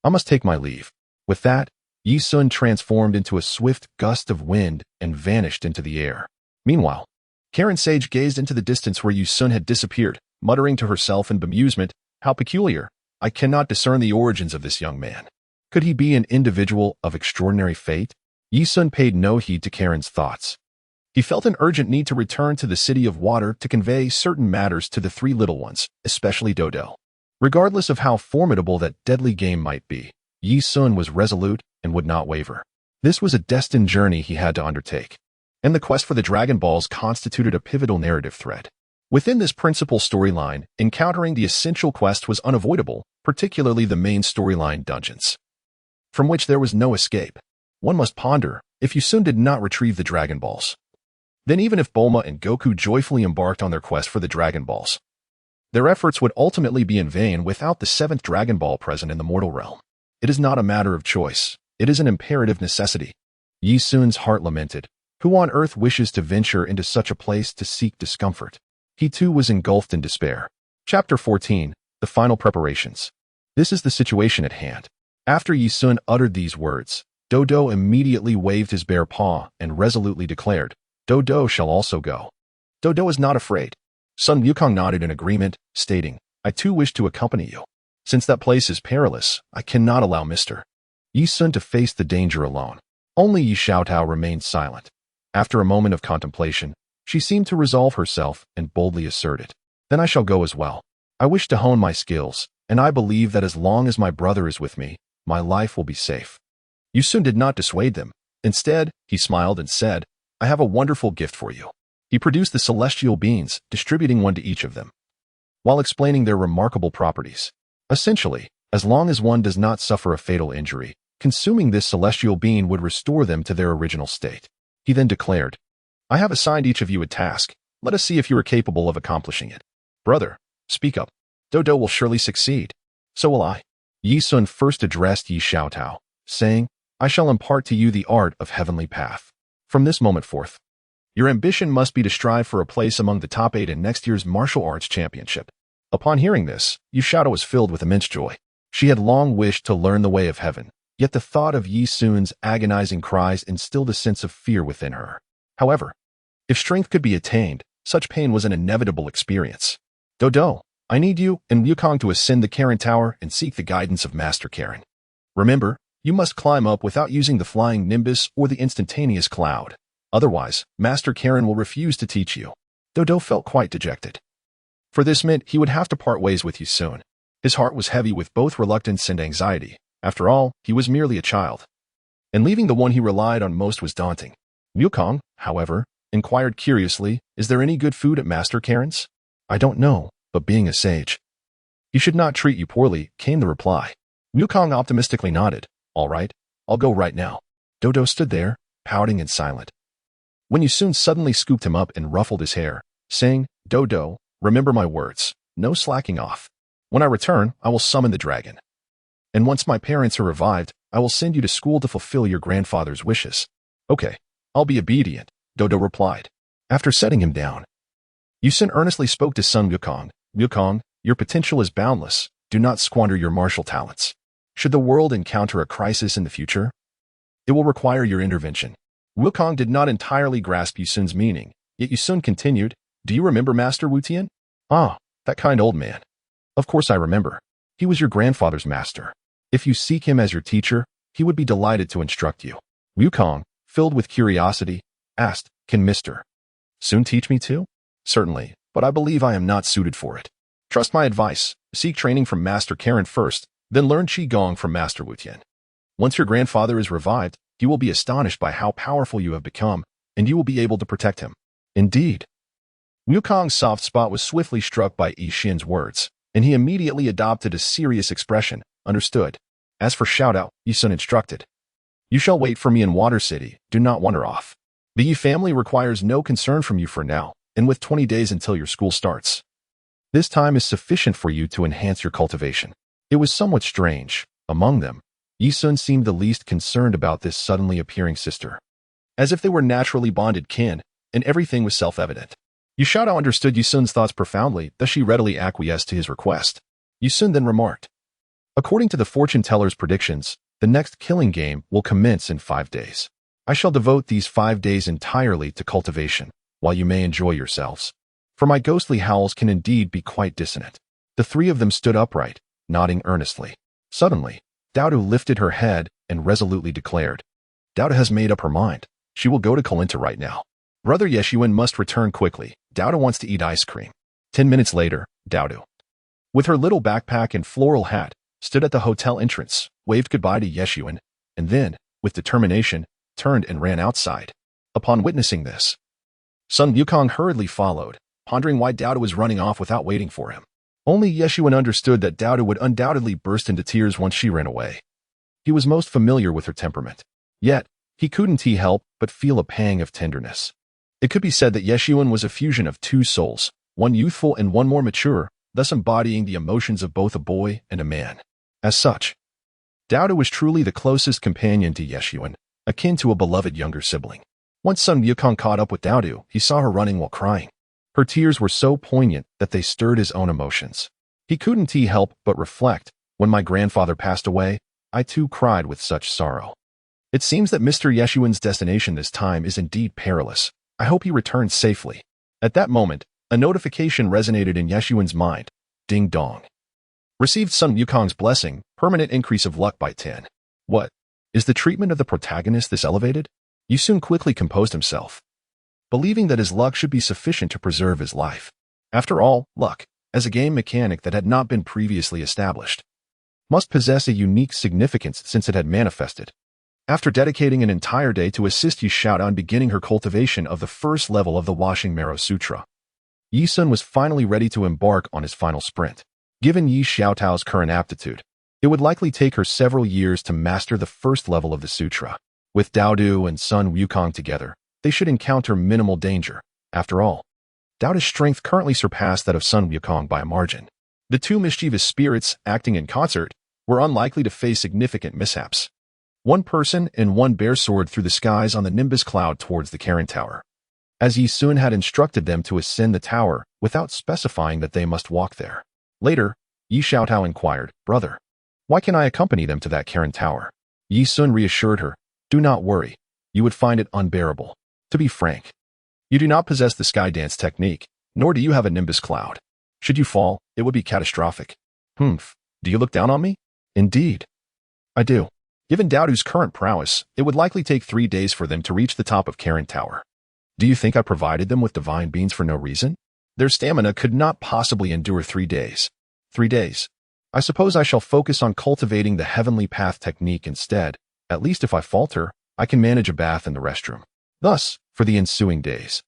I must take my leave." With that, Yi Sun transformed into a swift gust of wind and vanished into the air. Meanwhile, Karen Sage gazed into the distance where Yi Sun had disappeared, muttering to herself in bemusement, "How peculiar. I cannot discern the origins of this young man. Could he be an individual of extraordinary fate?" Yi Sun paid no heed to Karen's thoughts. He felt an urgent need to return to the City of Water to convey certain matters to the 3 little ones, especially Dodo. Regardless of how formidable that deadly game might be, Yi Sun was resolute and would not waver. This was a destined journey he had to undertake, and the quest for the Dragon Balls constituted a pivotal narrative thread. Within this principal storyline, encountering the essential quest was unavoidable, particularly the main storyline dungeons, from which there was no escape. One must ponder, if Yi Sun did not retrieve the Dragon Balls, then even if Bulma and Goku joyfully embarked on their quest for the Dragon Balls, their efforts would ultimately be in vain without the 7th Dragon Ball present in the mortal realm. It is not a matter of choice. It is an imperative necessity. Yi Sun's heart lamented. Who on earth wishes to venture into such a place to seek discomfort? He too was engulfed in despair. Chapter 14. The Final Preparations. This is the situation at hand. After Yi Sun uttered these words, Dodo immediately waved his bare paw and resolutely declared, "Dodo shall also go." Dodo is not afraid. Sun Wukong nodded in agreement, stating, "I too wish to accompany you. Since that place is perilous, I cannot allow Mr. Yi Sun to face the danger alone." Only Yi Xiaotao remained silent. After a moment of contemplation, she seemed to resolve herself and boldly asserted, "Then I shall go as well. I wish to hone my skills, and I believe that as long as my brother is with me, my life will be safe." Yi Sun did not dissuade them. Instead, he smiled and said, "I have a wonderful gift for you." He produced the celestial beans, distributing one to each of them, while explaining their remarkable properties. Essentially, as long as one does not suffer a fatal injury, consuming this celestial bean would restore them to their original state. He then declared, "I have assigned each of you a task. Let us see if you are capable of accomplishing it. Brother, speak up. Dodo will surely succeed. So will I." Yi Sun first addressed Yi Xiaotao, saying, "I shall impart to you the art of heavenly path. From this moment forth, your ambition must be to strive for a place among the top 8 in next year's martial arts championship." Upon hearing this, Yi Xiaotao was filled with immense joy. She had long wished to learn the way of heaven, yet the thought of Yi Sun's agonizing cries instilled a sense of fear within her. However, if strength could be attained, such pain was an inevitable experience. "Dodo, I need you and Wukong to ascend the Karen Tower and seek the guidance of Master Karen. Remember, you must climb up without using the flying nimbus or the instantaneous cloud. Otherwise, Master Karen will refuse to teach you." Dodo felt quite dejected, for this meant he would have to part ways with Yi Sun. His heart was heavy with both reluctance and anxiety. After all, he was merely a child, and leaving the one he relied on most was daunting. Wukong, however, inquired curiously, "Is there any good food at Master Karen's?" "I don't know, but being a sage, he should not treat you poorly," came the reply. Wukong optimistically nodded. "All right, I'll go right now." Dodo stood there, pouting and silent, when Yi Sun suddenly scooped him up and ruffled his hair, saying, "Dodo, remember my words. No slacking off. When I return, I will summon the dragon. And once my parents are revived, I will send you to school to fulfill your grandfather's wishes." "Okay, I'll be obedient," Dodo replied. After setting him down, Yi Sun earnestly spoke to Sun Wukong. "Wukong, your potential is boundless. Do not squander your martial talents. Should the world encounter a crisis in the future, it will require your intervention." Wukong did not entirely grasp Yi Sun's meaning, yet Yi Sun continued, "Do you remember Master Wu Tian?" "Ah, that kind old man. Of course I remember. He was your grandfather's master. If you seek him as your teacher, he would be delighted to instruct you." Wukong, filled with curiosity, asked, "Can Mr. Soon teach me to? Certainly, but I believe I am not suited for it. Trust my advice. Seek training from Master Karen first, then learn Qigong from Master Wu Tian. Once your grandfather is revived, he will be astonished by how powerful you have become, and you will be able to protect him. Indeed. Wukong's soft spot was swiftly struck by Yi Xin's words, and he immediately adopted a serious expression. Understood. As for Xiaotao, Yi Sun instructed. You shall wait for me in Water City. Do not wander off. The Yi family requires no concern from you for now, and with 20 days until your school starts. This time is sufficient for you to enhance your cultivation. It was somewhat strange. Among them, Yi Sun seemed the least concerned about this suddenly appearing sister. As if they were naturally bonded kin, and everything was self-evident. Yu Xiaotao understood Yi Sun's thoughts profoundly, thus she readily acquiesced to his request. Yi Sun then remarked, according to the fortune teller's predictions, the next killing game will commence in 5 days. I shall devote these 5 days entirely to cultivation, while you may enjoy yourselves. For my ghostly howls can indeed be quite dissonant. The three of them stood upright, nodding earnestly. Suddenly, Doudou lifted her head and resolutely declared, Doudou has made up her mind. She will go to Kalinta right now. Brother Yeshuan must return quickly. Doudou wants to eat ice cream. 10 minutes later, Doudou, with her little backpack and floral hat, stood at the hotel entrance, waved goodbye to Yeshuan, and then, with determination, turned and ran outside. Upon witnessing this, Sun Wukong hurriedly followed, pondering why Doudou was running off without waiting for him. Only Yeshuan understood that Doudou would undoubtedly burst into tears once she ran away. He was most familiar with her temperament. Yet, he couldn't help but feel a pang of tenderness. It could be said that Yeshuan was a fusion of two souls, one youthful and one more mature, thus embodying the emotions of both a boy and a man. As such, Doudou was truly the closest companion to Yeshuan, akin to a beloved younger sibling. Once Sun Wukong caught up with Doudou, he saw her running while crying. Her tears were so poignant that they stirred his own emotions. He couldn't help but reflect, when my grandfather passed away, I too cried with such sorrow. It seems that Mr. Yeshuan's destination this time is indeed perilous. I hope he returns safely. At that moment, a notification resonated in Yeshuan's mind. Ding dong. Received Sun Wukong's blessing, permanent increase of luck by 10. What? Is the treatment of the protagonist this elevated? Yu Sun quickly composed himself, believing that his luck should be sufficient to preserve his life. After all, luck, as a game mechanic that had not been previously established, must possess a unique significance since it had manifested. After dedicating an entire day to assist Yi Xiaotao in beginning her cultivation of the first level of the Washing Marrow Sutra, Yi Sun was finally ready to embark on his final sprint. Given Yi Xiaotao's current aptitude, it would likely take her several years to master the first level of the sutra. With Doudou and Sun Wukong together, they should encounter minimal danger. After all, Doudou's strength currently surpassed that of Sun Wukong by a margin. The two mischievous spirits, acting in concert, were unlikely to face significant mishaps. One person and one bear soared through the skies on the Nimbus cloud towards the Karen Tower, as Yi Sun had instructed them to ascend the tower without specifying that they must walk there. Later, Yi Xiaotao inquired, Brother, why can I accompany them to that Karen Tower? Yi Sun reassured her, Do not worry, you would find it unbearable. To be frank, you do not possess the sky dance technique, nor do you have a Nimbus cloud. Should you fall, it would be catastrophic. Do you look down on me? Indeed, I do. Given Doudou's current prowess, it would likely take 3 days for them to reach the top of Karen Tower. Do you think I provided them with divine beans for no reason? Their stamina could not possibly endure 3 days. 3 days. I suppose I shall focus on cultivating the heavenly path technique instead. At least if I falter, I can manage a bath in the restroom. Thus, for the ensuing days,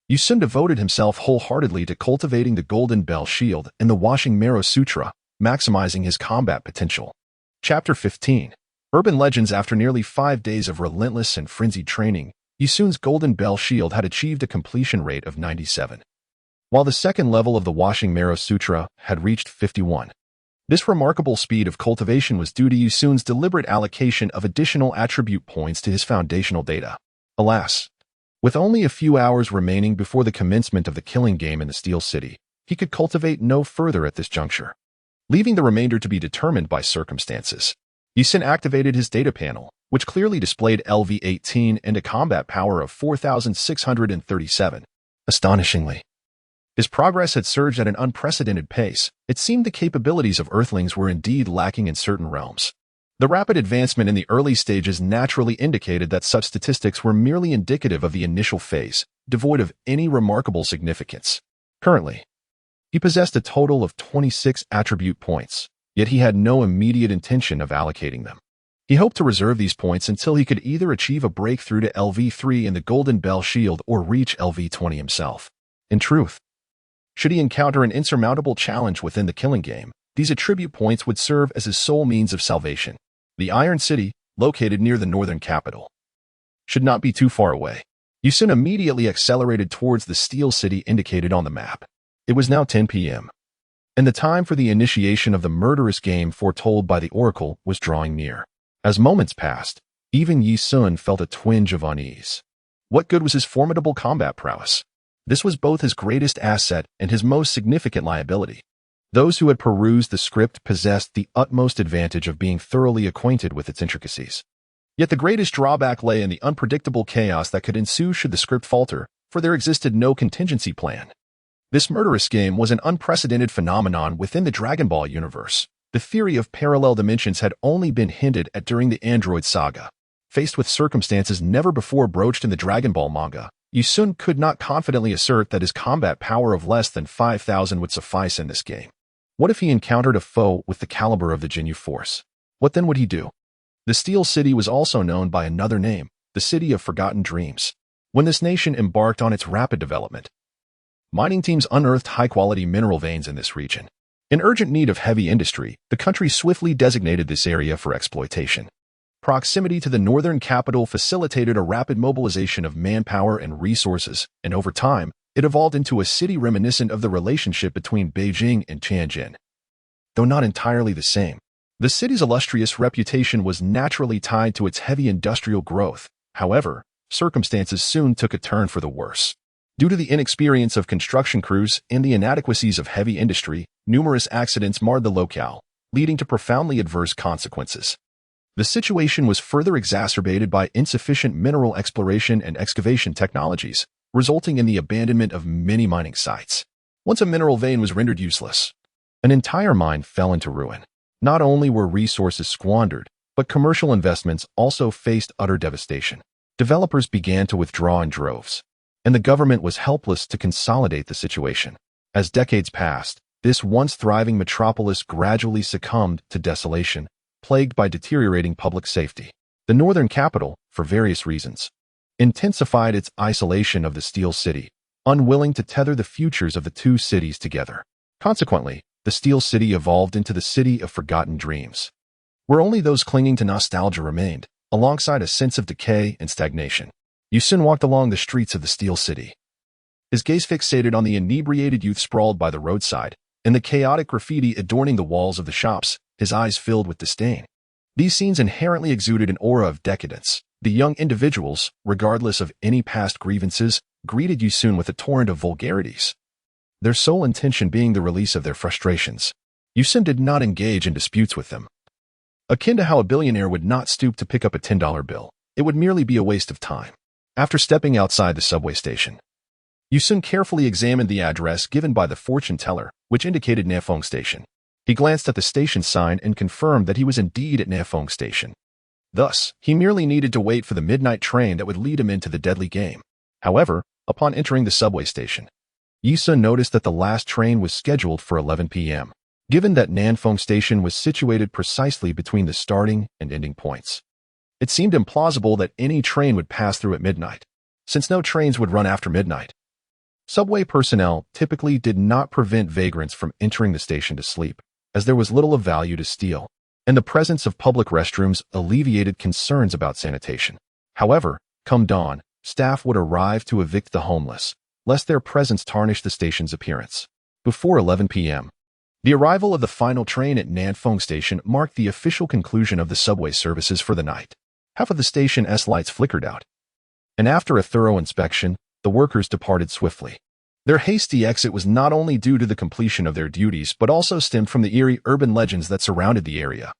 Yu Sun devoted himself wholeheartedly to cultivating the Golden Bell Shield and the Washing Marrow Sutra, maximizing his combat potential. Chapter 15. Urban Legends. After nearly 5 days of relentless and frenzied training, Yu Sun's Golden Bell Shield had achieved a completion rate of 97, while the second level of the Washing Marrow Sutra had reached 51. This remarkable speed of cultivation was due to Yu Sun's deliberate allocation of additional attribute points to his foundational data. Alas, with only a few hours remaining before the commencement of the killing game in the Steel City, he could cultivate no further at this juncture, leaving the remainder to be determined by circumstances. Yu Sun activated his data panel, which clearly displayed LV-18 and a combat power of 4,637. Astonishingly, his progress had surged at an unprecedented pace. It seemed the capabilities of Earthlings were indeed lacking in certain realms. The rapid advancement in the early stages naturally indicated that such statistics were merely indicative of the initial phase, devoid of any remarkable significance. Currently, he possessed a total of 26 attribute points, yet he had no immediate intention of allocating them. He hoped to reserve these points until he could either achieve a breakthrough to LV3 in the Golden Bell Shield or reach LV20 himself. In truth, should he encounter an insurmountable challenge within the killing game, these attribute points would serve as his sole means of salvation. The Iron City, located near the northern capital, should not be too far away. Yusun immediately accelerated towards the Steel City indicated on the map. It was now 10 p.m., and the time for the initiation of the murderous game foretold by the Oracle was drawing near. As moments passed, even Yi Sun felt a twinge of unease. What good was his formidable combat prowess? This was both his greatest asset and his most significant liability. Those who had perused the script possessed the utmost advantage of being thoroughly acquainted with its intricacies. Yet the greatest drawback lay in the unpredictable chaos that could ensue should the script falter, for there existed no contingency plan. This murderous game was an unprecedented phenomenon within the Dragon Ball universe. The theory of parallel dimensions had only been hinted at during the Android saga. Faced with circumstances never before broached in the Dragon Ball manga, Yusun could not confidently assert that his combat power of less than 5,000 would suffice in this game. What if he encountered a foe with the caliber of the Jinyu Force? What then would he do? The Steel City was also known by another name, the City of Forgotten Dreams. When this nation embarked on its rapid development, mining teams unearthed high-quality mineral veins in this region. In urgent need of heavy industry, the country swiftly designated this area for exploitation. Proximity to the northern capital facilitated a rapid mobilization of manpower and resources, and over time, it evolved into a city reminiscent of the relationship between Beijing and Tianjin. Though not entirely the same, the city's illustrious reputation was naturally tied to its heavy industrial growth. However, circumstances soon took a turn for the worse. Due to the inexperience of construction crews and the inadequacies of heavy industry, numerous accidents marred the locale, leading to profoundly adverse consequences. The situation was further exacerbated by insufficient mineral exploration and excavation technologies, resulting in the abandonment of many mining sites. Once a mineral vein was rendered useless, an entire mine fell into ruin. Not only were resources squandered, but commercial investments also faced utter devastation. Developers began to withdraw in droves, and the government was helpless to consolidate the situation. As decades passed, this once thriving metropolis gradually succumbed to desolation, plagued by deteriorating public safety. The northern capital, for various reasons, intensified its isolation of the Steel City, unwilling to tether the futures of the two cities together. Consequently, the Steel City evolved into the City of Forgotten Dreams, where only those clinging to nostalgia remained, alongside a sense of decay and stagnation. Yusun walked along the streets of the Steel City, his gaze fixated on the inebriated youth sprawled by the roadside, and the chaotic graffiti adorning the walls of the shops, his eyes filled with disdain. These scenes inherently exuded an aura of decadence. The young individuals, regardless of any past grievances, greeted Yusun with a torrent of vulgarities, their sole intention being the release of their frustrations. Yusun did not engage in disputes with them. Akin to how a billionaire would not stoop to pick up a $10 bill, it would merely be a waste of time. After stepping outside the subway station, Yusun carefully examined the address given by the fortune teller, which indicated Nafeng Station. He glanced at the station sign and confirmed that he was indeed at Nafeng Station. Thus, he merely needed to wait for the midnight train that would lead him into the deadly game. However, upon entering the subway station, Yusun noticed that the last train was scheduled for 11 p.m. Given that Nafeng Station was situated precisely between the starting and ending points, it seemed implausible that any train would pass through at midnight, since no trains would run after midnight. Subway personnel typically did not prevent vagrants from entering the station to sleep, as there was little of value to steal, and the presence of public restrooms alleviated concerns about sanitation. However, come dawn, staff would arrive to evict the homeless, lest their presence tarnish the station's appearance. Before 11 p.m., the arrival of the final train at Nafeng Station marked the official conclusion of the subway services for the night. Half of the station's lights flickered out, and after a thorough inspection, the workers departed swiftly. Their hasty exit was not only due to the completion of their duties but also stemmed from the eerie urban legends that surrounded the area,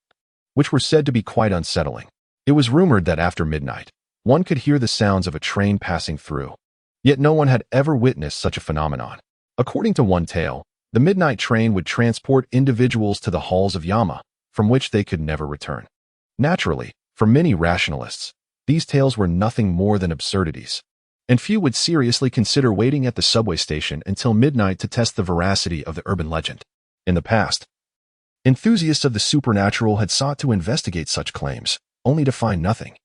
which were said to be quite unsettling. It was rumored that after midnight, one could hear the sounds of a train passing through, yet no one had ever witnessed such a phenomenon. According to one tale, the midnight train would transport individuals to the halls of Yama, from which they could never return. Naturally, for many rationalists, these tales were nothing more than absurdities. and few would seriously consider waiting at the subway station until midnight to test the veracity of the urban legend. In the past, enthusiasts of the supernatural had sought to investigate such claims, only to find nothing,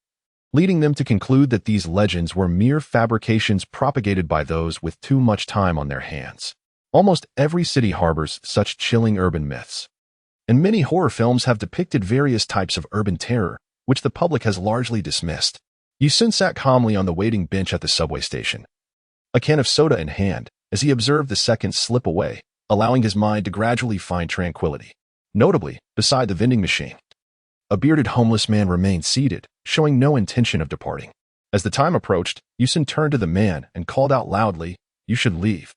leading them to conclude that these legends were mere fabrications propagated by those with too much time on their hands. Almost every city harbors such chilling urban myths, and many horror films have depicted various types of urban terror, which the public has largely dismissed. Yi-sun sat calmly on the waiting bench at the subway station, a can of soda in hand, as he observed the seconds slip away, allowing his mind to gradually find tranquility. Notably, beside the vending machine, a bearded homeless man remained seated, showing no intention of departing. As the time approached, Yi-sun turned to the man and called out loudly, "You should leave.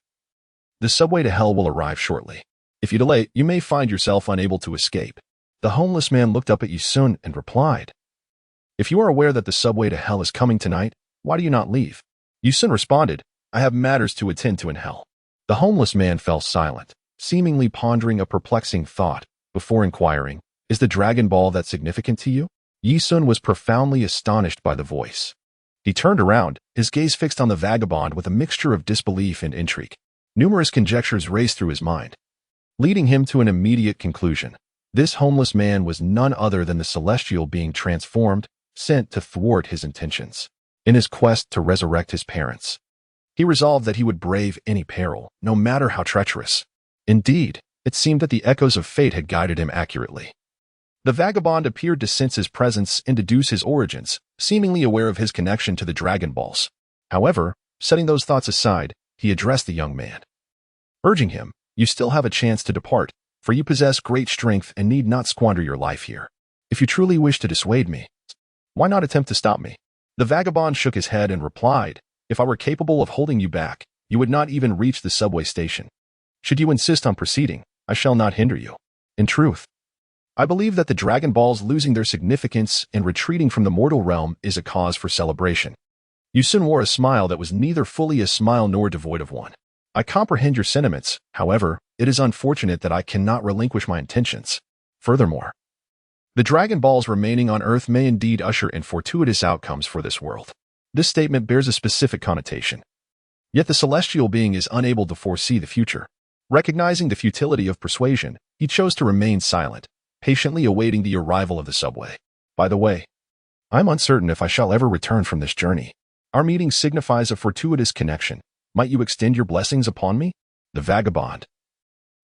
The subway to hell will arrive shortly. If you delay, you may find yourself unable to escape." The homeless man looked up at Yi-sun and replied, "If you are aware that the subway to hell is coming tonight, why do you not leave?" Yi-sun responded, "I have matters to attend to in hell." The homeless man fell silent, seemingly pondering a perplexing thought, before inquiring, "Is the Dragon Ball that significant to you?" Yi-sun was profoundly astonished by the voice. He turned around, his gaze fixed on the vagabond with a mixture of disbelief and intrigue. Numerous conjectures raced through his mind, leading him to an immediate conclusion. This homeless man was none other than the celestial being transformed, sent to thwart his intentions. In his quest to resurrect his parents, he resolved that he would brave any peril, no matter how treacherous. Indeed, it seemed that the echoes of fate had guided him accurately. The vagabond appeared to sense his presence and deduce his origins, seemingly aware of his connection to the Dragon Balls. However, setting those thoughts aside, he addressed the young man, urging him, "You still have a chance to depart, for you possess great strength and need not squander your life here. If you truly wish to dissuade me, why not attempt to stop me?" The vagabond shook his head and replied, "If I were capable of holding you back, you would not even reach the subway station. Should you insist on proceeding, I shall not hinder you. In truth, I believe that the Dragon Balls losing their significance and retreating from the mortal realm is a cause for celebration." Yi-sun wore a smile that was neither fully a smile nor devoid of one. "I comprehend your sentiments, however, it is unfortunate that I cannot relinquish my intentions. Furthermore, the Dragon Balls remaining on Earth may indeed usher in fortuitous outcomes for this world." This statement bears a specific connotation. Yet the celestial being is unable to foresee the future. Recognizing the futility of persuasion, he chose to remain silent, patiently awaiting the arrival of the subway. "By the way, I am uncertain if I shall ever return from this journey. Our meeting signifies a fortuitous connection. Might you extend your blessings upon me?" The vagabond,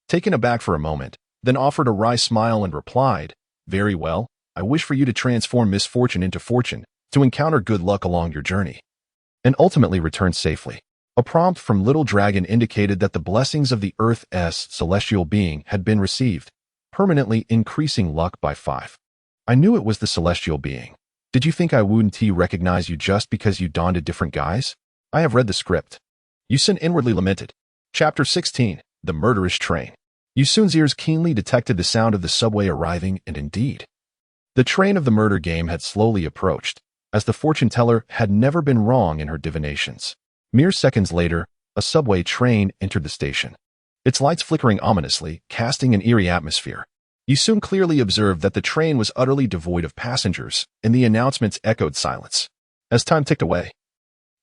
taken aback for a moment, then offered a wry smile and replied, "Very well, I wish for you to transform misfortune into fortune, to encounter good luck along your journey, and ultimately return safely." A prompt from Little Dragon indicated that the blessings of the Earth's celestial being had been received, permanently increasing luck by 5. "I knew it was the celestial being. Did you think I wouldn't recognize you just because you donned a different guise? I have read the script." Yi-sun inwardly lamented. Chapter 16. The Murderous Train. Yi-sun's ears keenly detected the sound of the subway arriving, and indeed, the train of the murder game had slowly approached, as the fortune-teller had never been wrong in her divinations. Mere seconds later, a subway train entered the station, its lights flickering ominously, casting an eerie atmosphere. Yi-sun clearly observed that the train was utterly devoid of passengers, and the announcements echoed silence. As time ticked away,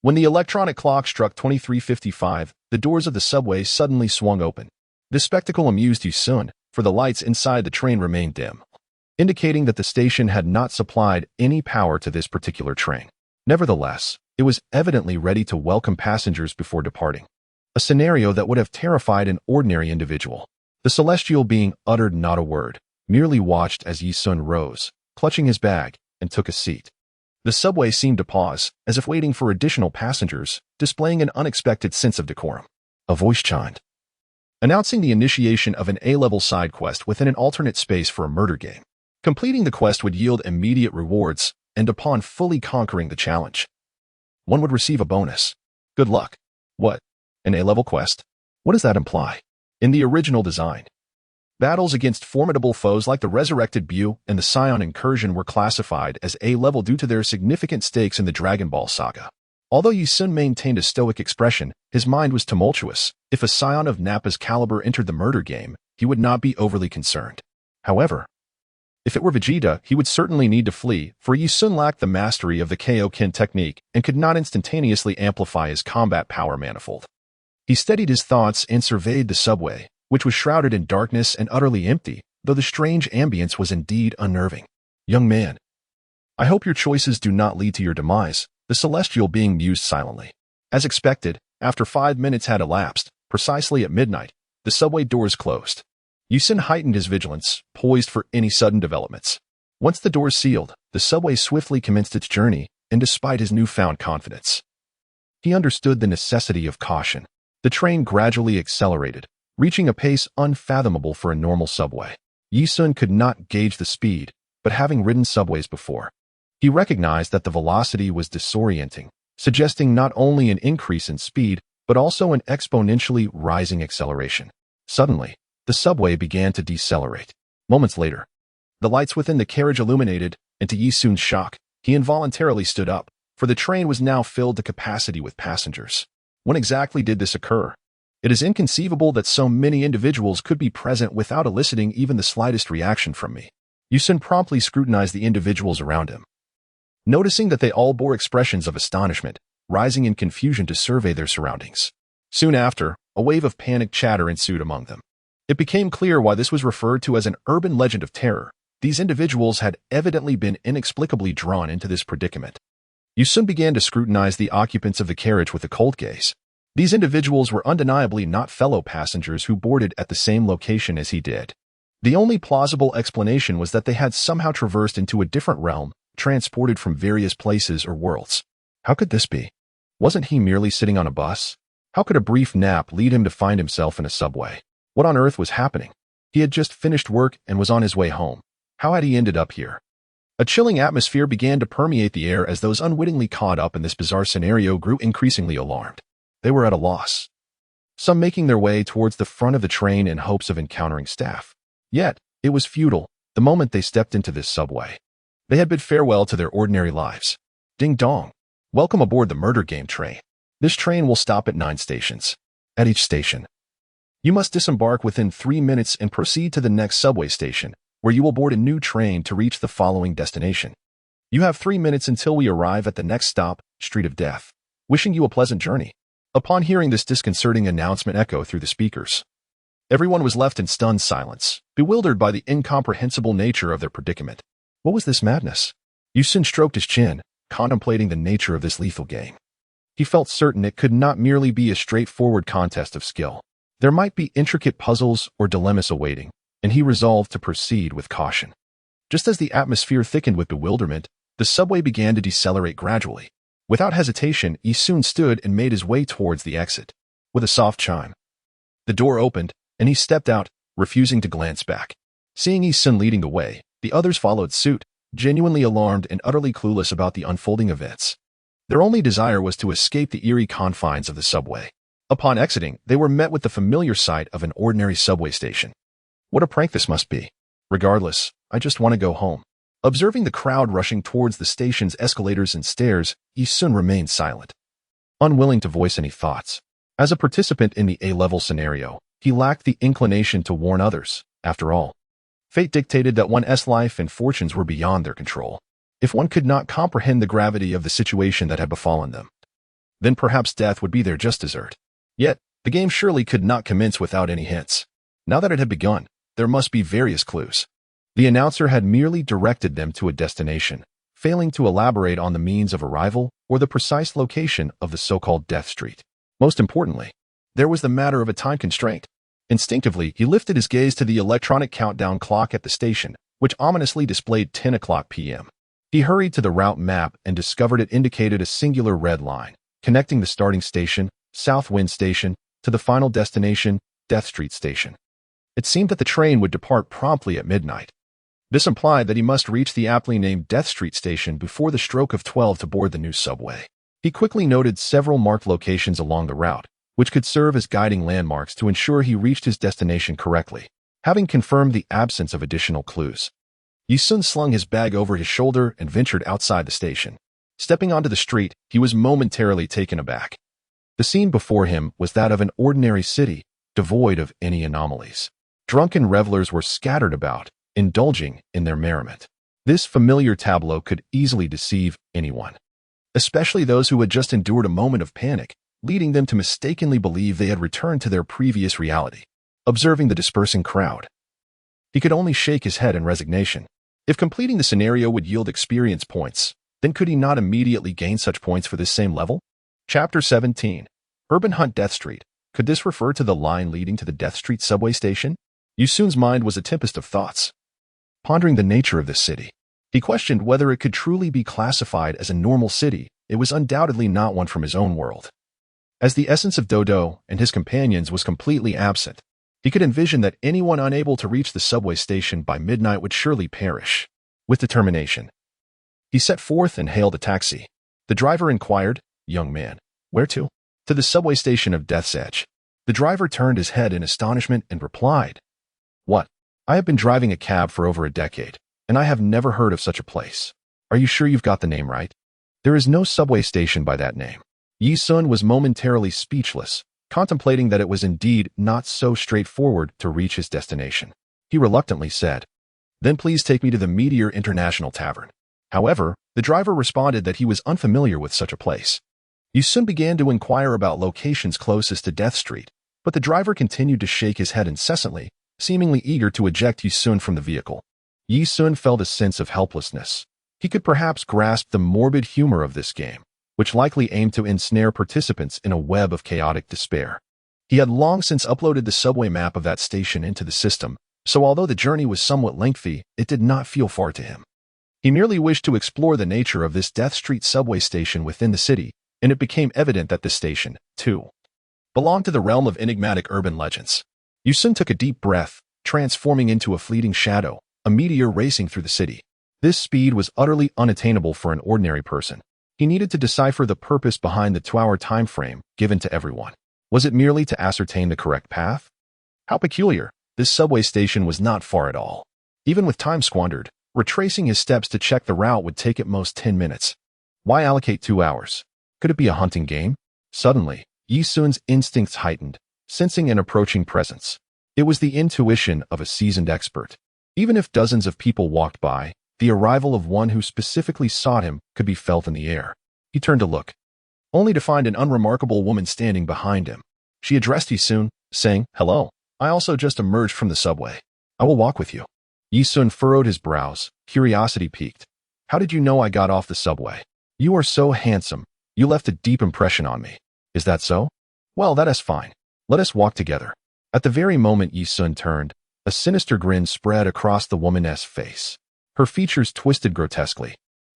when the electronic clock struck 23:55, the doors of the subway suddenly swung open. This spectacle amused Yi-sun, for the lights inside the train remained dim, indicating that the station had not supplied any power to this particular train. Nevertheless, it was evidently ready to welcome passengers before departing, a scenario that would have terrified an ordinary individual. The celestial being uttered not a word, merely watched as Yi-sun rose, clutching his bag, and took a seat. The subway seemed to pause, as if waiting for additional passengers, displaying an unexpected sense of decorum. A voice chimed, announcing the initiation of an A-level side quest within an alternate space for a murder game. Completing the quest would yield immediate rewards, and upon fully conquering the challenge, one would receive a bonus. Good luck. What? An A-level quest? What does that imply? In the original design, battles against formidable foes like the resurrected Buu and the Scion Incursion were classified as A-level due to their significant stakes in the Dragon Ball saga. Although Yi-sun maintained a stoic expression, his mind was tumultuous. If a Scion of Nappa's caliber entered the murder game, he would not be overly concerned. However, If it were Vegeta, he would certainly need to flee, for Yi Sun lacked the mastery of the Kaioken technique and could not instantaneously amplify his combat power manifold. He steadied his thoughts and surveyed the subway, which was shrouded in darkness and utterly empty, though the strange ambience was indeed unnerving. "Young man, I hope your choices do not lead to your demise," the celestial being mused silently. As expected, after 5 minutes had elapsed, precisely at midnight, the subway doors closed. Yi Sun heightened his vigilance, poised for any sudden developments. Once the doors sealed, the subway swiftly commenced its journey, and despite his newfound confidence, he understood the necessity of caution. The train gradually accelerated, reaching a pace unfathomable for a normal subway. Yi Sun could not gauge the speed, but having ridden subways before, he recognized that the velocity was disorienting, suggesting not only an increase in speed, but also an exponentially rising acceleration. Suddenly, the subway began to decelerate. Moments later, the lights within the carriage illuminated, and to Yi Sun's shock, he involuntarily stood up, for the train was now filled to capacity with passengers. When exactly did this occur? It is inconceivable that so many individuals could be present without eliciting even the slightest reaction from me. Yi Sun promptly scrutinized the individuals around him, noticing that they all bore expressions of astonishment, rising in confusion to survey their surroundings. Soon after, a wave of panicked chatter ensued among them. It became clear why this was referred to as an urban legend of terror. These individuals had evidently been inexplicably drawn into this predicament. Yi Sun began to scrutinize the occupants of the carriage with a cold gaze. These individuals were undeniably not fellow passengers who boarded at the same location as he did. The only plausible explanation was that they had somehow traversed into a different realm, transported from various places or worlds. How could this be? Wasn't he merely sitting on a bus? How could a brief nap lead him to find himself in a subway? What on earth was happening? He had just finished work and was on his way home. How had he ended up here? A chilling atmosphere began to permeate the air as those unwittingly caught up in this bizarre scenario grew increasingly alarmed. They were at a loss, some making their way towards the front of the train in hopes of encountering staff. Yet, it was futile the moment they stepped into this subway. They had bid farewell to their ordinary lives. Ding dong. Welcome aboard the murder game train. This train will stop at 9 stations. At each station, you must disembark within 3 minutes and proceed to the next subway station, where you will board a new train to reach the following destination. You have 3 minutes until we arrive at the next stop, Street of Death. Wishing you a pleasant journey. Upon hearing this disconcerting announcement echo through the speakers, everyone was left in stunned silence, bewildered by the incomprehensible nature of their predicament. What was this madness? Yi Sun stroked his chin, contemplating the nature of this lethal game. He felt certain it could not merely be a straightforward contest of skill. There might be intricate puzzles or dilemmas awaiting, and he resolved to proceed with caution. Just as the atmosphere thickened with bewilderment, the subway began to decelerate gradually. Without hesitation, Yi Sun stood and made his way towards the exit. With a soft chime, the door opened, and he stepped out, refusing to glance back. Seeing Yi Sun leading the way, the others followed suit, genuinely alarmed and utterly clueless about the unfolding events. Their only desire was to escape the eerie confines of the subway. Upon exiting, they were met with the familiar sight of an ordinary subway station. What a prank this must be. Regardless, I just want to go home. Observing the crowd rushing towards the station's escalators and stairs, Yi Sun remained silent, unwilling to voice any thoughts. As a participant in the A-level scenario, he lacked the inclination to warn others. After all, fate dictated that one's life and fortunes were beyond their control. If one could not comprehend the gravity of the situation that had befallen them, then perhaps death would be their just dessert. Yet, the game surely could not commence without any hints. Now that it had begun, there must be various clues. The announcer had merely directed them to a destination, failing to elaborate on the means of arrival or the precise location of the so-called Death Street. Most importantly, there was the matter of a time constraint. Instinctively, he lifted his gaze to the electronic countdown clock at the station, which ominously displayed 10 o'clock p.m. He hurried to the route map and discovered it indicated a singular red line, connecting the starting station, Southwind Station, to the final destination, Death Street Station. It seemed that the train would depart promptly at midnight. This implied that he must reach the aptly named Death Street Station before the stroke of 12 to board the new subway. He quickly noted several marked locations along the route, which could serve as guiding landmarks to ensure he reached his destination correctly. Having confirmed the absence of additional clues, Yi Sun slung his bag over his shoulder and ventured outside the station. Stepping onto the street, he was momentarily taken aback. The scene before him was that of an ordinary city, devoid of any anomalies. Drunken revelers were scattered about, indulging in their merriment. This familiar tableau could easily deceive anyone, especially those who had just endured a moment of panic, leading them to mistakenly believe they had returned to their previous reality. Observing the dispersing crowd, he could only shake his head in resignation. If completing the scenario would yield experience points, then could he not immediately gain such points for this same level? Chapter 17. Urban Hunt Death Street. Could this refer to the line leading to the Death Street subway station? Yu Sun's mind was a tempest of thoughts. Pondering the nature of this city, he questioned whether it could truly be classified as a normal city. It was undoubtedly not one from his own world. As the essence of Dodo and his companions was completely absent, he could envision that anyone unable to reach the subway station by midnight would surely perish. With determination, he set forth and hailed a taxi. The driver inquired, "Young man, where to?" "To the subway station of Death's Edge." The driver turned his head in astonishment and replied, "What? I have been driving a cab for over a decade, and I have never heard of such a place. Are you sure you've got the name right? There is no subway station by that name." Yi Sun was momentarily speechless, contemplating that it was indeed not so straightforward to reach his destination. He reluctantly said, "Then please take me to the Meteor International Tavern." However, the driver responded that he was unfamiliar with such a place. Yi Sun began to inquire about locations closest to Death Street, but the driver continued to shake his head incessantly, seemingly eager to eject Yi Sun from the vehicle. Yi Sun felt a sense of helplessness. He could perhaps grasp the morbid humor of this game, which likely aimed to ensnare participants in a web of chaotic despair. He had long since uploaded the subway map of that station into the system, so although the journey was somewhat lengthy, it did not feel far to him. He merely wished to explore the nature of this Death Street subway station within the city, and it became evident that the station, too, belonged to the realm of enigmatic urban legends. Yu Sun took a deep breath, transforming into a fleeting shadow, a meteor racing through the city. This speed was utterly unattainable for an ordinary person. He needed to decipher the purpose behind the 2-hour time frame given to everyone. Was it merely to ascertain the correct path? How peculiar. This subway station was not far at all. Even with time squandered, retracing his steps to check the route would take at most 10 minutes. Why allocate 2 hours? Could it be a hunting game? Suddenly, Yi Sun's instincts heightened, sensing an approaching presence. It was the intuition of a seasoned expert. Even if dozens of people walked by, the arrival of one who specifically sought him could be felt in the air. He turned to look, only to find an unremarkable woman standing behind him. She addressed Yi Sun, saying, "Hello, I also just emerged from the subway. I will walk with you." Yi Sun furrowed his brows, curiosity piqued. "How did you know I got off the subway? You are so handsome. You left a deep impression on me. Is that so? Well, that is fine. Let us walk together." At the very moment Yi Sun turned, a sinister grin spread across the woman's face. Her features twisted grotesquely,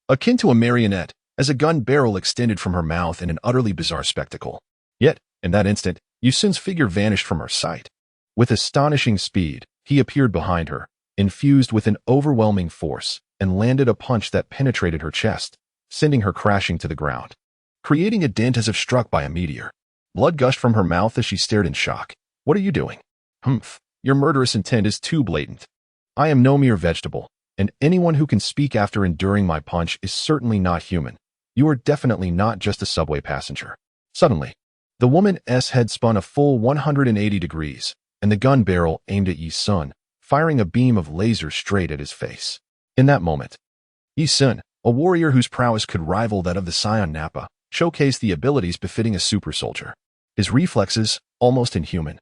akin to a marionette, as a gun barrel extended from her mouth in an utterly bizarre spectacle. Yet, in that instant, Yu Sun's figure vanished from her sight. With astonishing speed, he appeared behind her, infused with an overwhelming force, and landed a punch that penetrated her chest, sending her crashing to the ground, creating a dent as if struck by a meteor. Blood gushed from her mouth as she stared in shock. "What are you doing?" "Humph, your murderous intent is too blatant. I am no mere vegetable, and anyone who can speak after enduring my punch is certainly not human. You are definitely not just a subway passenger." Suddenly, the woman's head spun a full 180 degrees, and the gun barrel aimed at Yi Sun, firing a beam of laser straight at his face. In that moment, Yi Sun, a warrior whose prowess could rival that of the Scion Nappa, showcased the abilities befitting a super soldier. His reflexes, almost inhuman,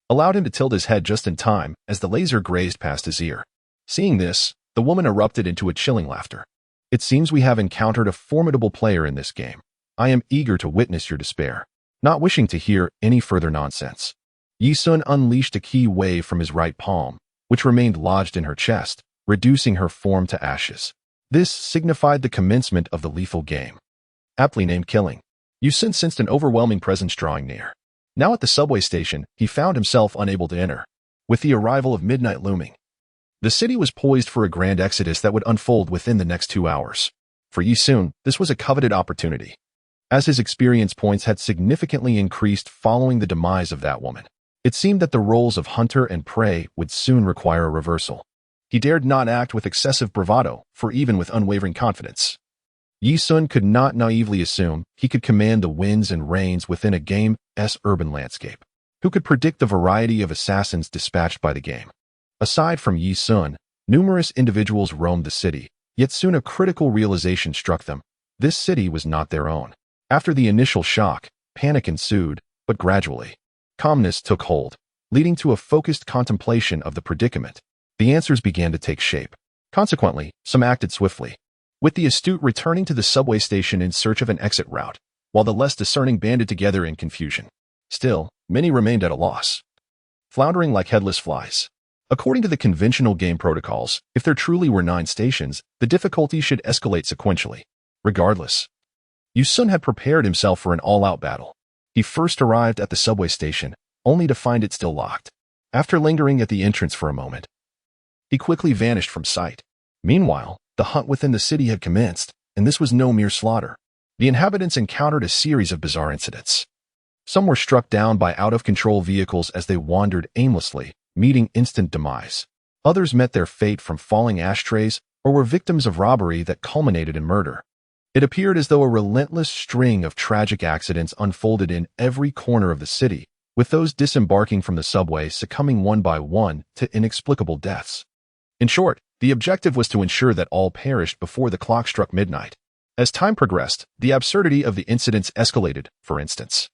allowed him to tilt his head just in time as the laser grazed past his ear. Seeing this, the woman erupted into a chilling laughter. "It seems we have encountered a formidable player in this game. I am eager to witness your despair." Not wishing to hear any further nonsense, Yi Sun unleashed a ki wave from his right palm, which remained lodged in her chest, reducing her form to ashes. This signified the commencement of the lethal game, aptly named Killing. Yi Sun sensed an overwhelming presence drawing near. Now at the subway station, he found himself unable to enter. With the arrival of midnight looming, the city was poised for a grand exodus that would unfold within the next 2 hours. For Yi Sun, this was a coveted opportunity, as his experience points had significantly increased following the demise of that woman. It seemed that the roles of hunter and prey would soon require a reversal. He dared not act with excessive bravado, for even with unwavering confidence, Yi Sun could not naively assume he could command the winds and rains within a game's urban landscape. Who could predict the variety of assassins dispatched by the game? Aside from Yi Sun, Numerous individuals roamed the city, yet soon a critical realization struck them. This city was not their own. After the initial shock, panic ensued, but gradually, calmness took hold, leading to a focused contemplation of the predicament. The answers began to take shape. Consequently, some acted swiftly, with the astute returning to the subway station in search of an exit route, while the less discerning banded together in confusion. Still, many remained at a loss, floundering like headless flies. According to the conventional game protocols, if there truly were 9 stations, the difficulty should escalate sequentially. Regardless, Yu-sun had prepared himself for an all-out battle. He first arrived at the subway station, only to find it still locked. After lingering at the entrance for a moment, he quickly vanished from sight. Meanwhile, the hunt within the city had commenced, and this was no mere slaughter. The inhabitants encountered a series of bizarre incidents. Some were struck down by out-of-control vehicles as they wandered aimlessly, meeting instant demise. Others met their fate from falling ashtrays or were victims of robbery that culminated in murder. It appeared as though a relentless string of tragic accidents unfolded in every corner of the city, with those disembarking from the subway succumbing one by one to inexplicable deaths. In short, the objective was to ensure that all perished before the clock struck midnight. As time progressed, the absurdity of the incidents escalated. For instance,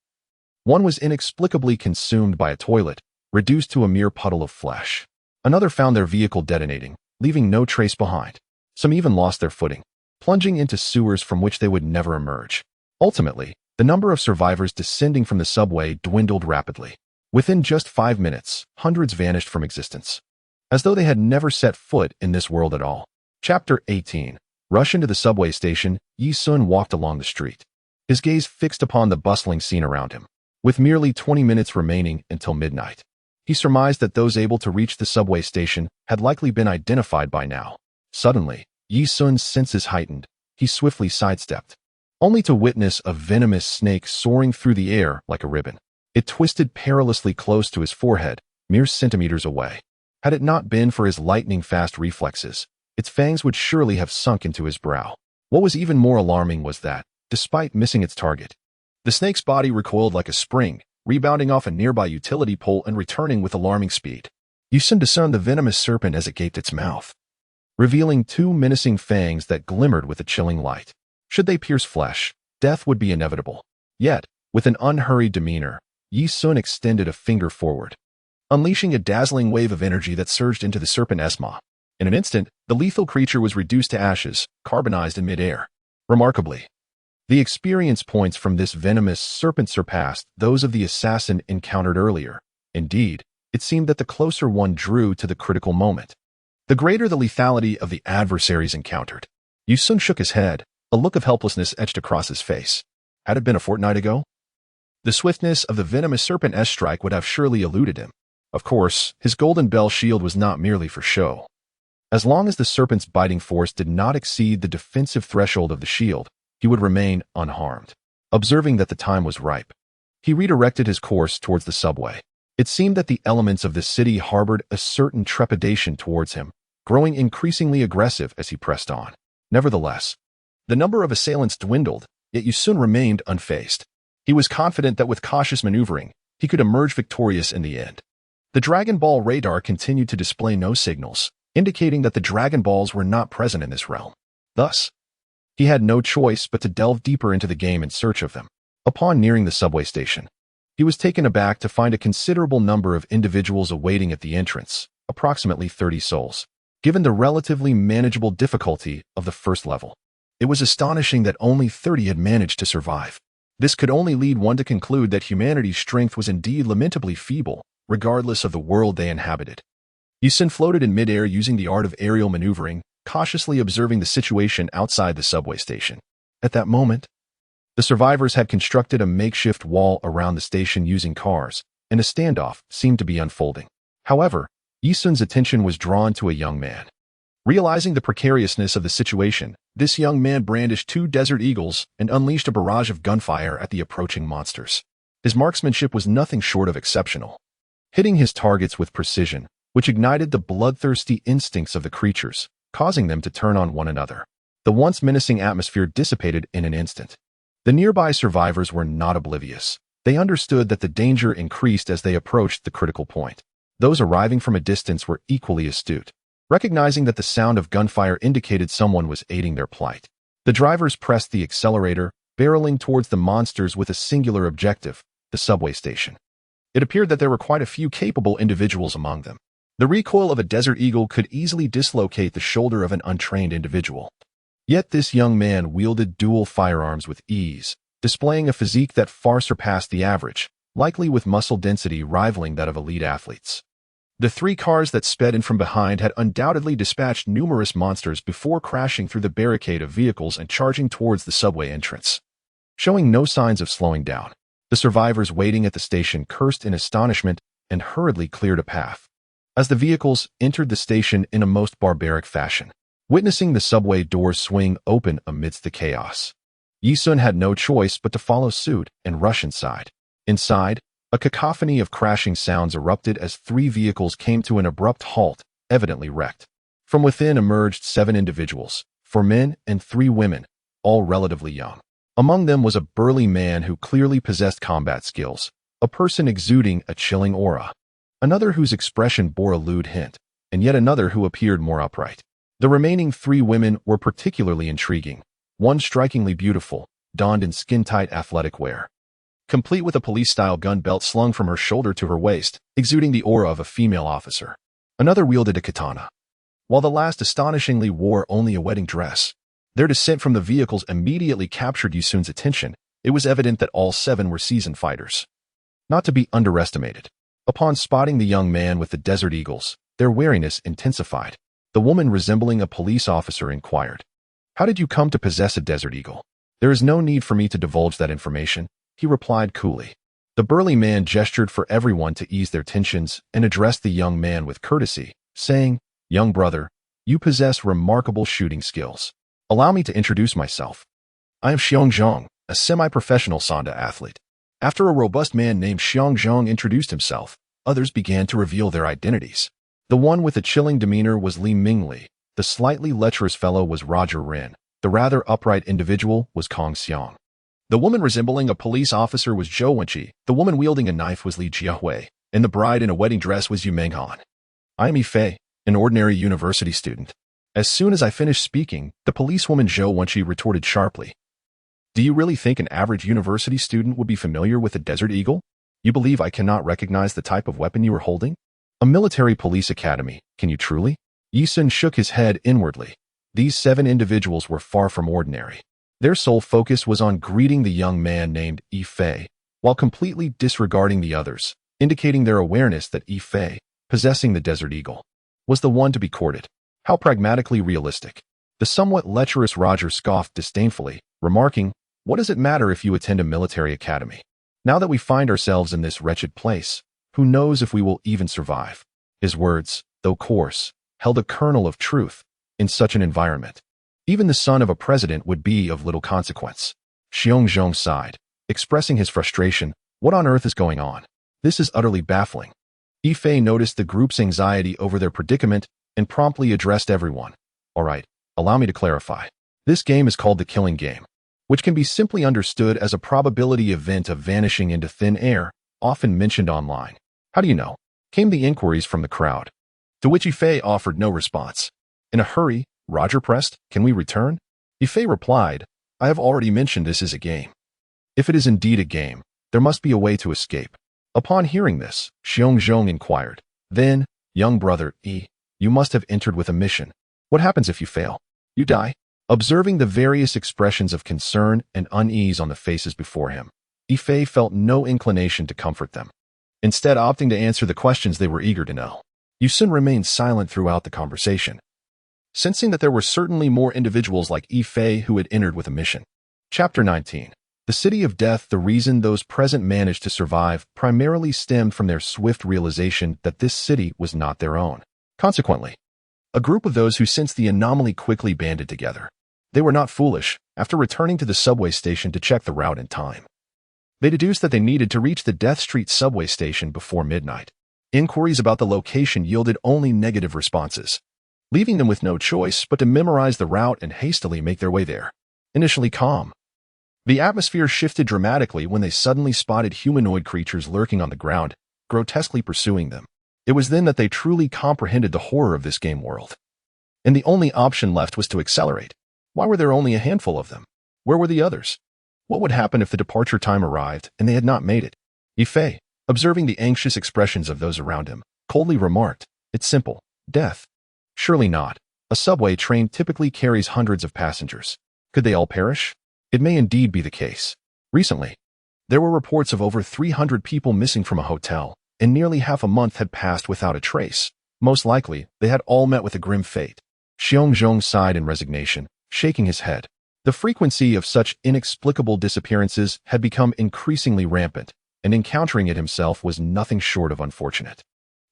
one was inexplicably consumed by a toilet, reduced to a mere puddle of flesh. Another found their vehicle detonating, leaving no trace behind. Some even lost their footing, plunging into sewers from which they would never emerge. Ultimately, the number of survivors descending from the subway dwindled rapidly. Within just 5 minutes, hundreds vanished from existence, as though they had never set foot in this world at all. Chapter 18. Rush into the subway station, Yi-sun walked along the street, his gaze fixed upon the bustling scene around him. With merely 20 minutes remaining until midnight, he surmised that those able to reach the subway station had likely been identified by now. Suddenly, Yi-sun's senses heightened. He swiftly sidestepped, only to witness a venomous snake soaring through the air like a ribbon. It twisted perilously close to his forehead, mere centimeters away. Had it not been for his lightning-fast reflexes, its fangs would surely have sunk into his brow. What was even more alarming was that, despite missing its target, the snake's body recoiled like a spring, rebounding off a nearby utility pole and returning with alarming speed. Yi-sun discerned the venomous serpent as it gaped its mouth, revealing 2 menacing fangs that glimmered with a chilling light. Should they pierce flesh, death would be inevitable. Yet, with an unhurried demeanor, Yi-sun extended a finger forward, unleashing a dazzling wave of energy that surged into the serpent's maw. In an instant, the lethal creature was reduced to ashes, carbonized in midair. Remarkably, the experience points from this venomous serpent surpassed those of the assassin encountered earlier. Indeed, it seemed that the closer one drew to the critical moment, the greater the lethality of the adversaries encountered. Yi-sun shook his head, a look of helplessness etched across his face. Had it been a fortnight ago, the swiftness of the venomous serpent's strike would have surely eluded him. Of course, his golden bell shield was not merely for show. As long as the serpent's biting force did not exceed the defensive threshold of the shield, he would remain unharmed. Observing that the time was ripe, he redirected his course towards the subway. It seemed that the elements of the city harbored a certain trepidation towards him, growing increasingly aggressive as he pressed on. Nevertheless, the number of assailants dwindled, yet Yi-sun remained unfazed. He was confident that with cautious maneuvering, he could emerge victorious in the end. The Dragon Ball radar continued to display no signals, indicating that the Dragon Balls were not present in this realm. Thus, he had no choice but to delve deeper into the game in search of them. Upon nearing the subway station, he was taken aback to find a considerable number of individuals awaiting at the entrance, approximately 30 souls. Given the relatively manageable difficulty of the first level, it was astonishing that only 30 had managed to survive. This could only lead one to conclude that humanity's strength was indeed lamentably feeble, regardless of the world they inhabited. Yi-sun floated in midair using the art of aerial maneuvering, cautiously observing the situation outside the subway station. At that moment, the survivors had constructed a makeshift wall around the station using cars, and a standoff seemed to be unfolding. However, Yi-sun's attention was drawn to a young man. Realizing the precariousness of the situation, this young man brandished 2 Desert Eagles and unleashed a barrage of gunfire at the approaching monsters. His marksmanship was nothing short of exceptional, hitting his targets with precision, which ignited the bloodthirsty instincts of the creatures, causing them to turn on one another. The once menacing atmosphere dissipated in an instant. The nearby survivors were not oblivious. They understood that the danger increased as they approached the critical point. Those arriving from a distance were equally astute. Recognizing that the sound of gunfire indicated someone was aiding their plight, the drivers pressed the accelerator, barreling towards the monsters with a singular objective, the subway station. It appeared that there were quite a few capable individuals among them. The recoil of a Desert Eagle could easily dislocate the shoulder of an untrained individual. Yet this young man wielded dual firearms with ease, displaying a physique that far surpassed the average, likely with muscle density rivaling that of elite athletes. The three cars that sped in from behind had undoubtedly dispatched numerous monsters before crashing through the barricade of vehicles and charging towards the subway entrance. Showing no signs of slowing down, the survivors waiting at the station cursed in astonishment and hurriedly cleared a path. As the vehicles entered the station in a most barbaric fashion, witnessing the subway doors swing open amidst the chaos, Yi-sun had no choice but to follow suit and rush inside. Inside, a cacophony of crashing sounds erupted as three vehicles came to an abrupt halt, evidently wrecked. From within emerged 7 individuals, 4 men and 3 women, all relatively young. Among them was a burly man who clearly possessed combat skills, a person exuding a chilling aura, another whose expression bore a lewd hint, and yet another who appeared more upright. The remaining 3 women were particularly intriguing, one strikingly beautiful, donned in skin-tight athletic wear, complete with a police-style gun belt slung from her shoulder to her waist, exuding the aura of a female officer. Another wielded a katana, while the last astonishingly wore only a wedding dress. Their descent from the vehicles immediately captured Yi-sun's attention. It was evident that all 7 were seasoned fighters, not to be underestimated. Upon spotting the young man with the Desert Eagles, their wariness intensified. The woman resembling a police officer inquired, "How did you come to possess a Desert Eagle?" "There is no need for me to divulge that information," he replied coolly. The burly man gestured for everyone to ease their tensions and addressed the young man with courtesy, saying, "Young brother, you possess remarkable shooting skills. Allow me to introduce myself. I am Xiong Zhang, a semi-professional Sanda athlete." After a robust man named Xiong Zhang introduced himself, others began to reveal their identities. The one with a chilling demeanor was Li Mingli, the slightly lecherous fellow was Roger Ren, the rather upright individual was Kong Xiang. The woman resembling a police officer was Zhou Wenqi, the woman wielding a knife was Li Jiahui, and the bride in a wedding dress was Yu Menghan. "I am Yi Fei, an ordinary university student." As soon as I finished speaking, the policewoman Zhou Wenqi retorted sharply, "Do you really think an average university student would be familiar with a Desert Eagle? You believe I cannot recognize the type of weapon you are holding? A military police academy, can you truly?" Yi-sun shook his head inwardly. These 7 individuals were far from ordinary. Their sole focus was on greeting the young man named Yi Fei, while completely disregarding the others, indicating their awareness that Yi Fei, possessing the Desert Eagle, was the one to be courted. How pragmatically realistic. The somewhat lecherous Roger scoffed disdainfully, remarking, "What does it matter if you attend a military academy? Now that we find ourselves in this wretched place, who knows if we will even survive?" His words, though coarse, held a kernel of truth. In such an environment, even the son of a president would be of little consequence. Xiong Zhong sighed, expressing his frustration. What on earth is going on? This is utterly baffling. Yi Fei noticed the group's anxiety over their predicament and promptly addressed everyone. "All right, allow me to clarify. This game is called the Killing Game, which can be simply understood as a probability event of vanishing into thin air, often mentioned online." "How do you know?" came the inquiries from the crowd, to which Yi Fei offered no response. In a hurry, Roger pressed, "Can we return?" Yi Fei replied, "I have already mentioned this is a game. If it is indeed a game, there must be a way to escape." Upon hearing this, Xiong Zhong inquired, "Then, young brother Yi, you must have entered with a mission. What happens if you fail? You die?" Observing the various expressions of concern and unease on the faces before him, Yi Fei felt no inclination to comfort them, instead opting to answer the questions they were eager to know. Yi-sun remained silent throughout the conversation, sensing that there were certainly more individuals like Yi Fei who had entered with a mission. Chapter 19. The City of Death. The reason those present managed to survive primarily stemmed from their swift realization that this city was not their own. Consequently, a group of those who sensed the anomaly quickly banded together. They were not foolish. After returning to the subway station to check the route and time, they deduced that they needed to reach the Death Street subway station before midnight. Inquiries about the location yielded only negative responses, leaving them with no choice but to memorize the route and hastily make their way there. Initially calm, the atmosphere shifted dramatically when they suddenly spotted humanoid creatures lurking on the ground, grotesquely pursuing them. It was then that they truly comprehended the horror of this game world. And the only option left was to accelerate. Why were there only a handful of them? Where were the others? What would happen if the departure time arrived and they had not made it? Yifei, observing the anxious expressions of those around him, coldly remarked, "It's simple. Death." Surely not. A subway train typically carries hundreds of passengers. Could they all perish? It may indeed be the case. Recently, there were reports of over 300 people missing from a hotel, and nearly half a month had passed without a trace. Most likely, they had all met with a grim fate. Xiongzhong sighed in resignation, shaking his head. The frequency of such inexplicable disappearances had become increasingly rampant, and encountering it himself was nothing short of unfortunate.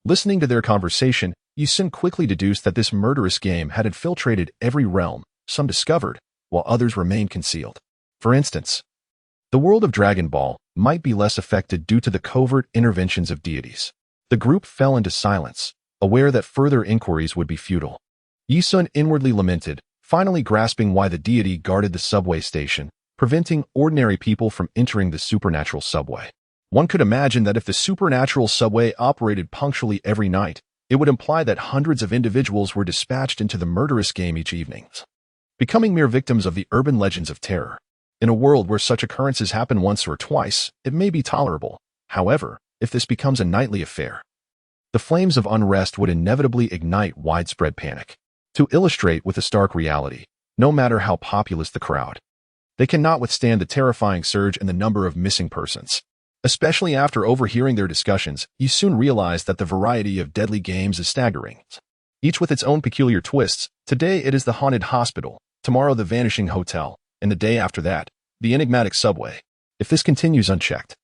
Listening to their conversation, Yi-Sun quickly deduced that this murderous game had infiltrated every realm, some discovered, while others remained concealed. For instance, the world of Dragon Ball might be less affected due to the covert interventions of deities. The group fell into silence, aware that further inquiries would be futile. Yi-Sun inwardly lamented, finally grasping why the deity guarded the subway station, preventing ordinary people from entering the supernatural subway. One could imagine that if the supernatural subway operated punctually every night, it would imply that hundreds of individuals were dispatched into the murderous game each evening, becoming mere victims of the urban legends of terror. In a world where such occurrences happen once or twice, it may be tolerable. However, if this becomes a nightly affair, the flames of unrest would inevitably ignite widespread panic. To illustrate with a stark reality, no matter how populous the crowd, they cannot withstand the terrifying surge in the number of missing persons. Especially after overhearing their discussions, you soon realize that the variety of deadly games is staggering. Each with its own peculiar twists. Today it is the haunted hospital, tomorrow the vanishing hotel, and the day after that, the enigmatic subway. If this continues unchecked,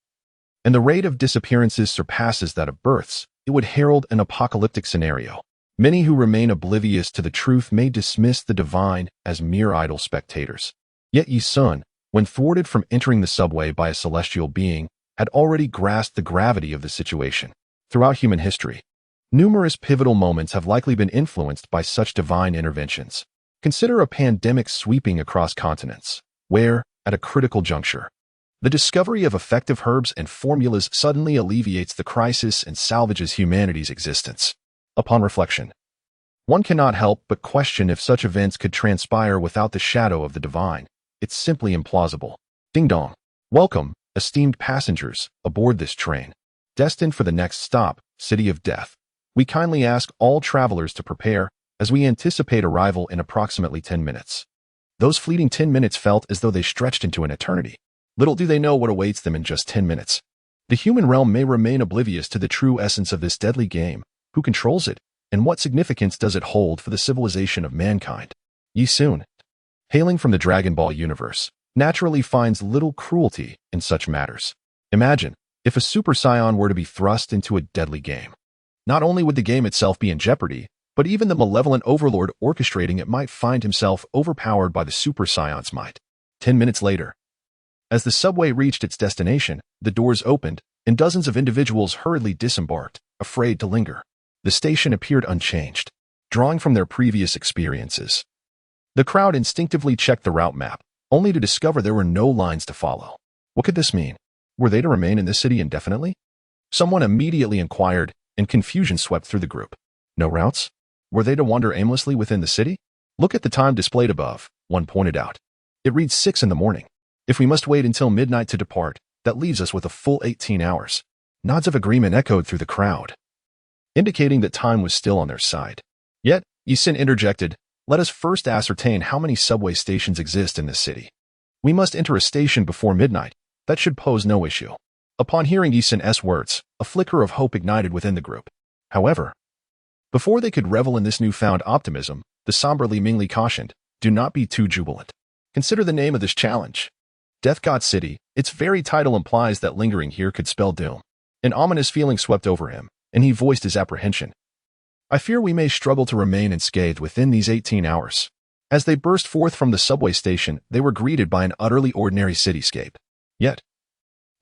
and the rate of disappearances surpasses that of births, it would herald an apocalyptic scenario. Many who remain oblivious to the truth may dismiss the divine as mere idle spectators. Yet Yi-Sun, when thwarted from entering the subway by a celestial being, had already grasped the gravity of the situation. Throughout human history, numerous pivotal moments have likely been influenced by such divine interventions. Consider a pandemic sweeping across continents, where, at a critical juncture, the discovery of effective herbs and formulas suddenly alleviates the crisis and salvages humanity's existence. Upon reflection, one cannot help but question if such events could transpire without the shadow of the divine. It's simply implausible. Ding dong. Welcome, esteemed passengers, aboard this train. Destined for the next stop, City of Death. We kindly ask all travelers to prepare, as we anticipate arrival in approximately 10 minutes. Those fleeting 10 minutes felt as though they stretched into an eternity. Little do they know what awaits them in just 10 minutes. The human realm may remain oblivious to the true essence of this deadly game. Who controls it, and what significance does it hold for the civilization of mankind? Yi-Sun, hailing from the Dragon Ball universe, naturally finds little cruelty in such matters. Imagine, if a Super Saiyan were to be thrust into a deadly game. Not only would the game itself be in jeopardy, but even the malevolent overlord orchestrating it might find himself overpowered by the Super Saiyan's might. 10 minutes later, as the subway reached its destination, the doors opened, and dozens of individuals hurriedly disembarked, afraid to linger. The station appeared unchanged, drawing from their previous experiences. The crowd instinctively checked the route map, only to discover there were no lines to follow. What could this mean? Were they to remain in this city indefinitely? Someone immediately inquired, and confusion swept through the group. No routes? Were they to wander aimlessly within the city? Look at the time displayed above, one pointed out. It reads 6 in the morning. If we must wait until midnight to depart, that leaves us with a full 18 hours. Nods of agreement echoed through the crowd, indicating that time was still on their side. Yet, Yi-Sun interjected, "Let us first ascertain how many subway stations exist in this city. We must enter a station before midnight. That should pose no issue." Upon hearing Yi-Sun's words, a flicker of hope ignited within the group. However, before they could revel in this newfound optimism, the somber Li Mingli cautioned, "Do not be too jubilant. Consider the name of this challenge. Death God City. Its very title implies that lingering here could spell doom." An ominous feeling swept over him, and he voiced his apprehension. "I fear we may struggle to remain unscathed within these 18 hours. As they burst forth from the subway station, they were greeted by an utterly ordinary cityscape. Yet,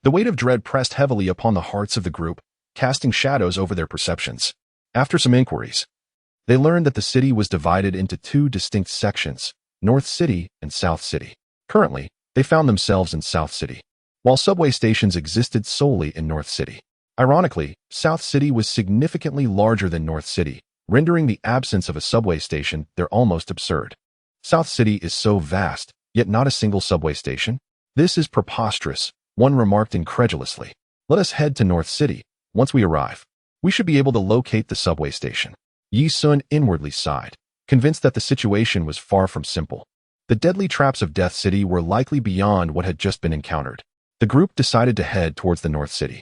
the weight of dread pressed heavily upon the hearts of the group, casting shadows over their perceptions. After some inquiries, they learned that the city was divided into 2 distinct sections, North City and South City. Currently, they found themselves in South City, while subway stations existed solely in North City. Ironically, South City was significantly larger than North City, rendering the absence of a subway station there almost absurd. South City is so vast, yet not a single subway station? This is preposterous, one remarked incredulously. Let us head to North City. Once we arrive, we should be able to locate the subway station. Yi Sun inwardly sighed, convinced that the situation was far from simple. The deadly traps of Death City were likely beyond what had just been encountered. The group decided to head towards the North City.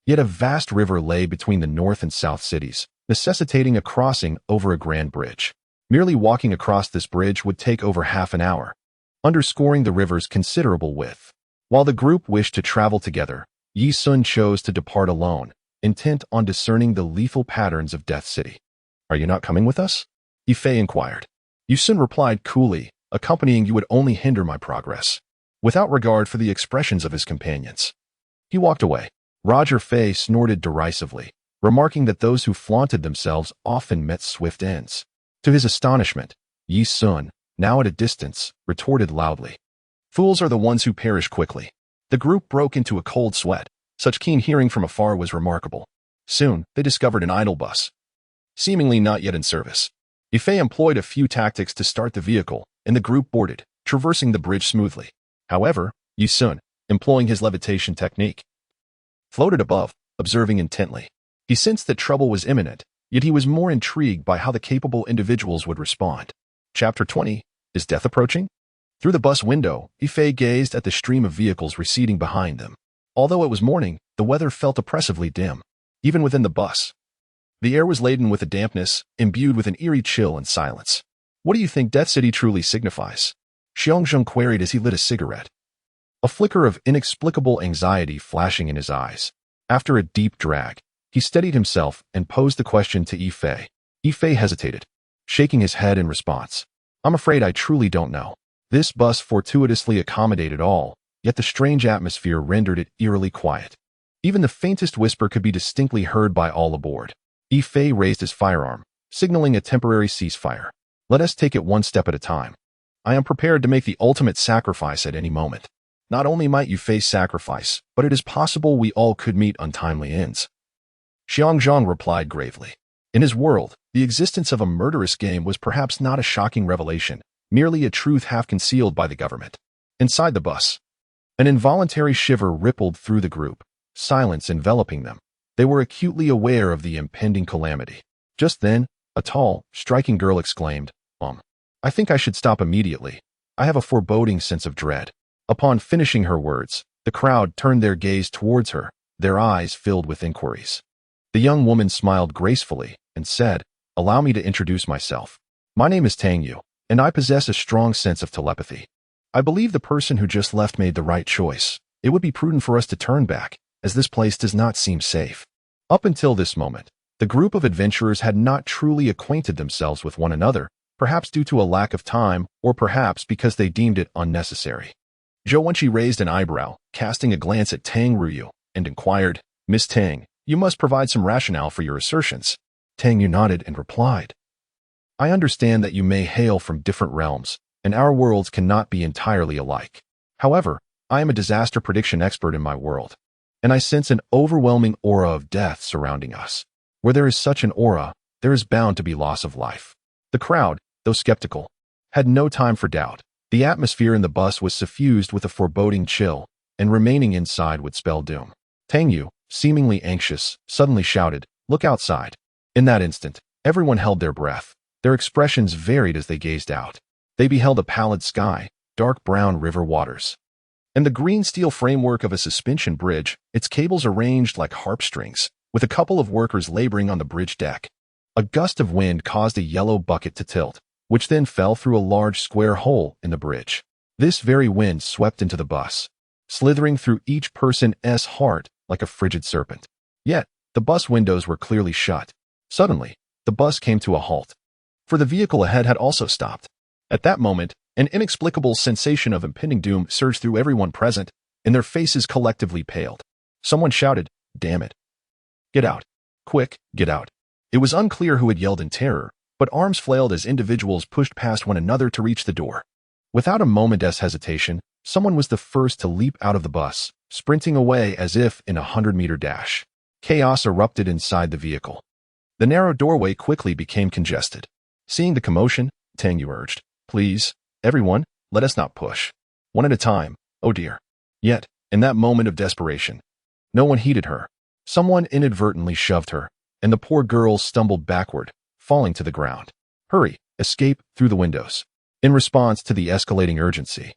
Yet a vast river lay between the North and South cities, necessitating a crossing over a grand bridge. Merely walking across this bridge would take over half an hour, underscoring the river's considerable width. While the group wished to travel together, Yi Sun chose to depart alone, intent on discerning the lethal patterns of Death City. Are you not coming with us? Yi Fei inquired. Yi Sun replied coolly, accompanying you would only hinder my progress, without regard for the expressions of his companions. He walked away. Roger Fei snorted derisively, remarking that those who flaunted themselves often met swift ends. To his astonishment, Yi Sun, now at a distance, retorted loudly. Fools are the ones who perish quickly. The group broke into a cold sweat. Such keen hearing from afar was remarkable. Soon, they discovered an idle bus, seemingly not yet in service. Yi Fei employed a few tactics to start the vehicle, and the group boarded, traversing the bridge smoothly. However, Yi Sun, employing his levitation technique, floated above, observing intently. He sensed that trouble was imminent, yet he was more intrigued by how the capable individuals would respond. Chapter 20. Is death approaching? Through the bus window, Yi Fei gazed at the stream of vehicles receding behind them. Although it was morning, the weather felt oppressively dim, even within the bus. The air was laden with a dampness, imbued with an eerie chill and silence. What do you think Death City truly signifies? Xiongzheng queried as he lit a cigarette, a flicker of inexplicable anxiety flashing in his eyes. After a deep drag, he steadied himself and posed the question to Yi Fei. Yi Fei hesitated, shaking his head in response. I'm afraid I truly don't know. This bus fortuitously accommodated all, yet the strange atmosphere rendered it eerily quiet. Even the faintest whisper could be distinctly heard by all aboard. Yi Fei raised his firearm, signaling a temporary ceasefire. Let us take it one step at a time. I am prepared to make the ultimate sacrifice at any moment. Not only might you face sacrifice, but it is possible we all could meet untimely ends. Xiongzheng replied gravely. In his world, the existence of a murderous game was perhaps not a shocking revelation, merely a truth half concealed by the government. Inside the bus, an involuntary shiver rippled through the group, silence enveloping them. They were acutely aware of the impending calamity. Just then, a tall, striking girl exclaimed, I think I should stop immediately. I have a foreboding sense of dread. Upon finishing her words, the crowd turned their gaze towards her, their eyes filled with inquiries. The young woman smiled gracefully and said, Allow me to introduce myself. My name is Tang Yu, and I possess a strong sense of telepathy. I believe the person who just left made the right choice. It would be prudent for us to turn back, as this place does not seem safe. Up until this moment, the group of adventurers had not truly acquainted themselves with one another, perhaps due to a lack of time, or perhaps because they deemed it unnecessary. Zhou Wenqi raised an eyebrow, casting a glance at Tang Ruyu, and inquired, Miss Tang, you must provide some rationale for your assertions. Tang Yu nodded and replied, I understand that you may hail from different realms, and our worlds cannot be entirely alike. However, I am a disaster prediction expert in my world, and I sense an overwhelming aura of death surrounding us. Where there is such an aura, there is bound to be loss of life. The crowd, though skeptical, had no time for doubt. The atmosphere in the bus was suffused with a foreboding chill, and remaining inside would spell doom. Tang Yu, seemingly anxious, suddenly shouted, Look outside. In that instant, everyone held their breath. Their expressions varied as they gazed out. They beheld a pallid sky, dark brown river waters, and the green steel framework of a suspension bridge, its cables arranged like harp strings, with a couple of workers laboring on the bridge deck. A gust of wind caused a yellow bucket to tilt, which then fell through a large square hole in the bridge. This very wind swept into the bus, slithering through each person's heart like a frigid serpent. Yet, the bus windows were clearly shut. Suddenly, the bus came to a halt, for the vehicle ahead had also stopped. At that moment, an inexplicable sensation of impending doom surged through everyone present, and their faces collectively paled. Someone shouted, Damn it. Get out. Quick, get out. It was unclear who had yelled in terror, but arms flailed as individuals pushed past one another to reach the door. Without a moment's hesitation, someone was the first to leap out of the bus, sprinting away as if in a 100-meter dash. Chaos erupted inside the vehicle. The narrow doorway quickly became congested. Seeing the commotion, Tang Yu urged, "Please, everyone, let us not push. One at a time, oh dear." Yet, in that moment of desperation, no one heeded her. Someone inadvertently shoved her, and the poor girl stumbled backward, falling to the ground. "Hurry, escape through the windows." In response to the escalating urgency,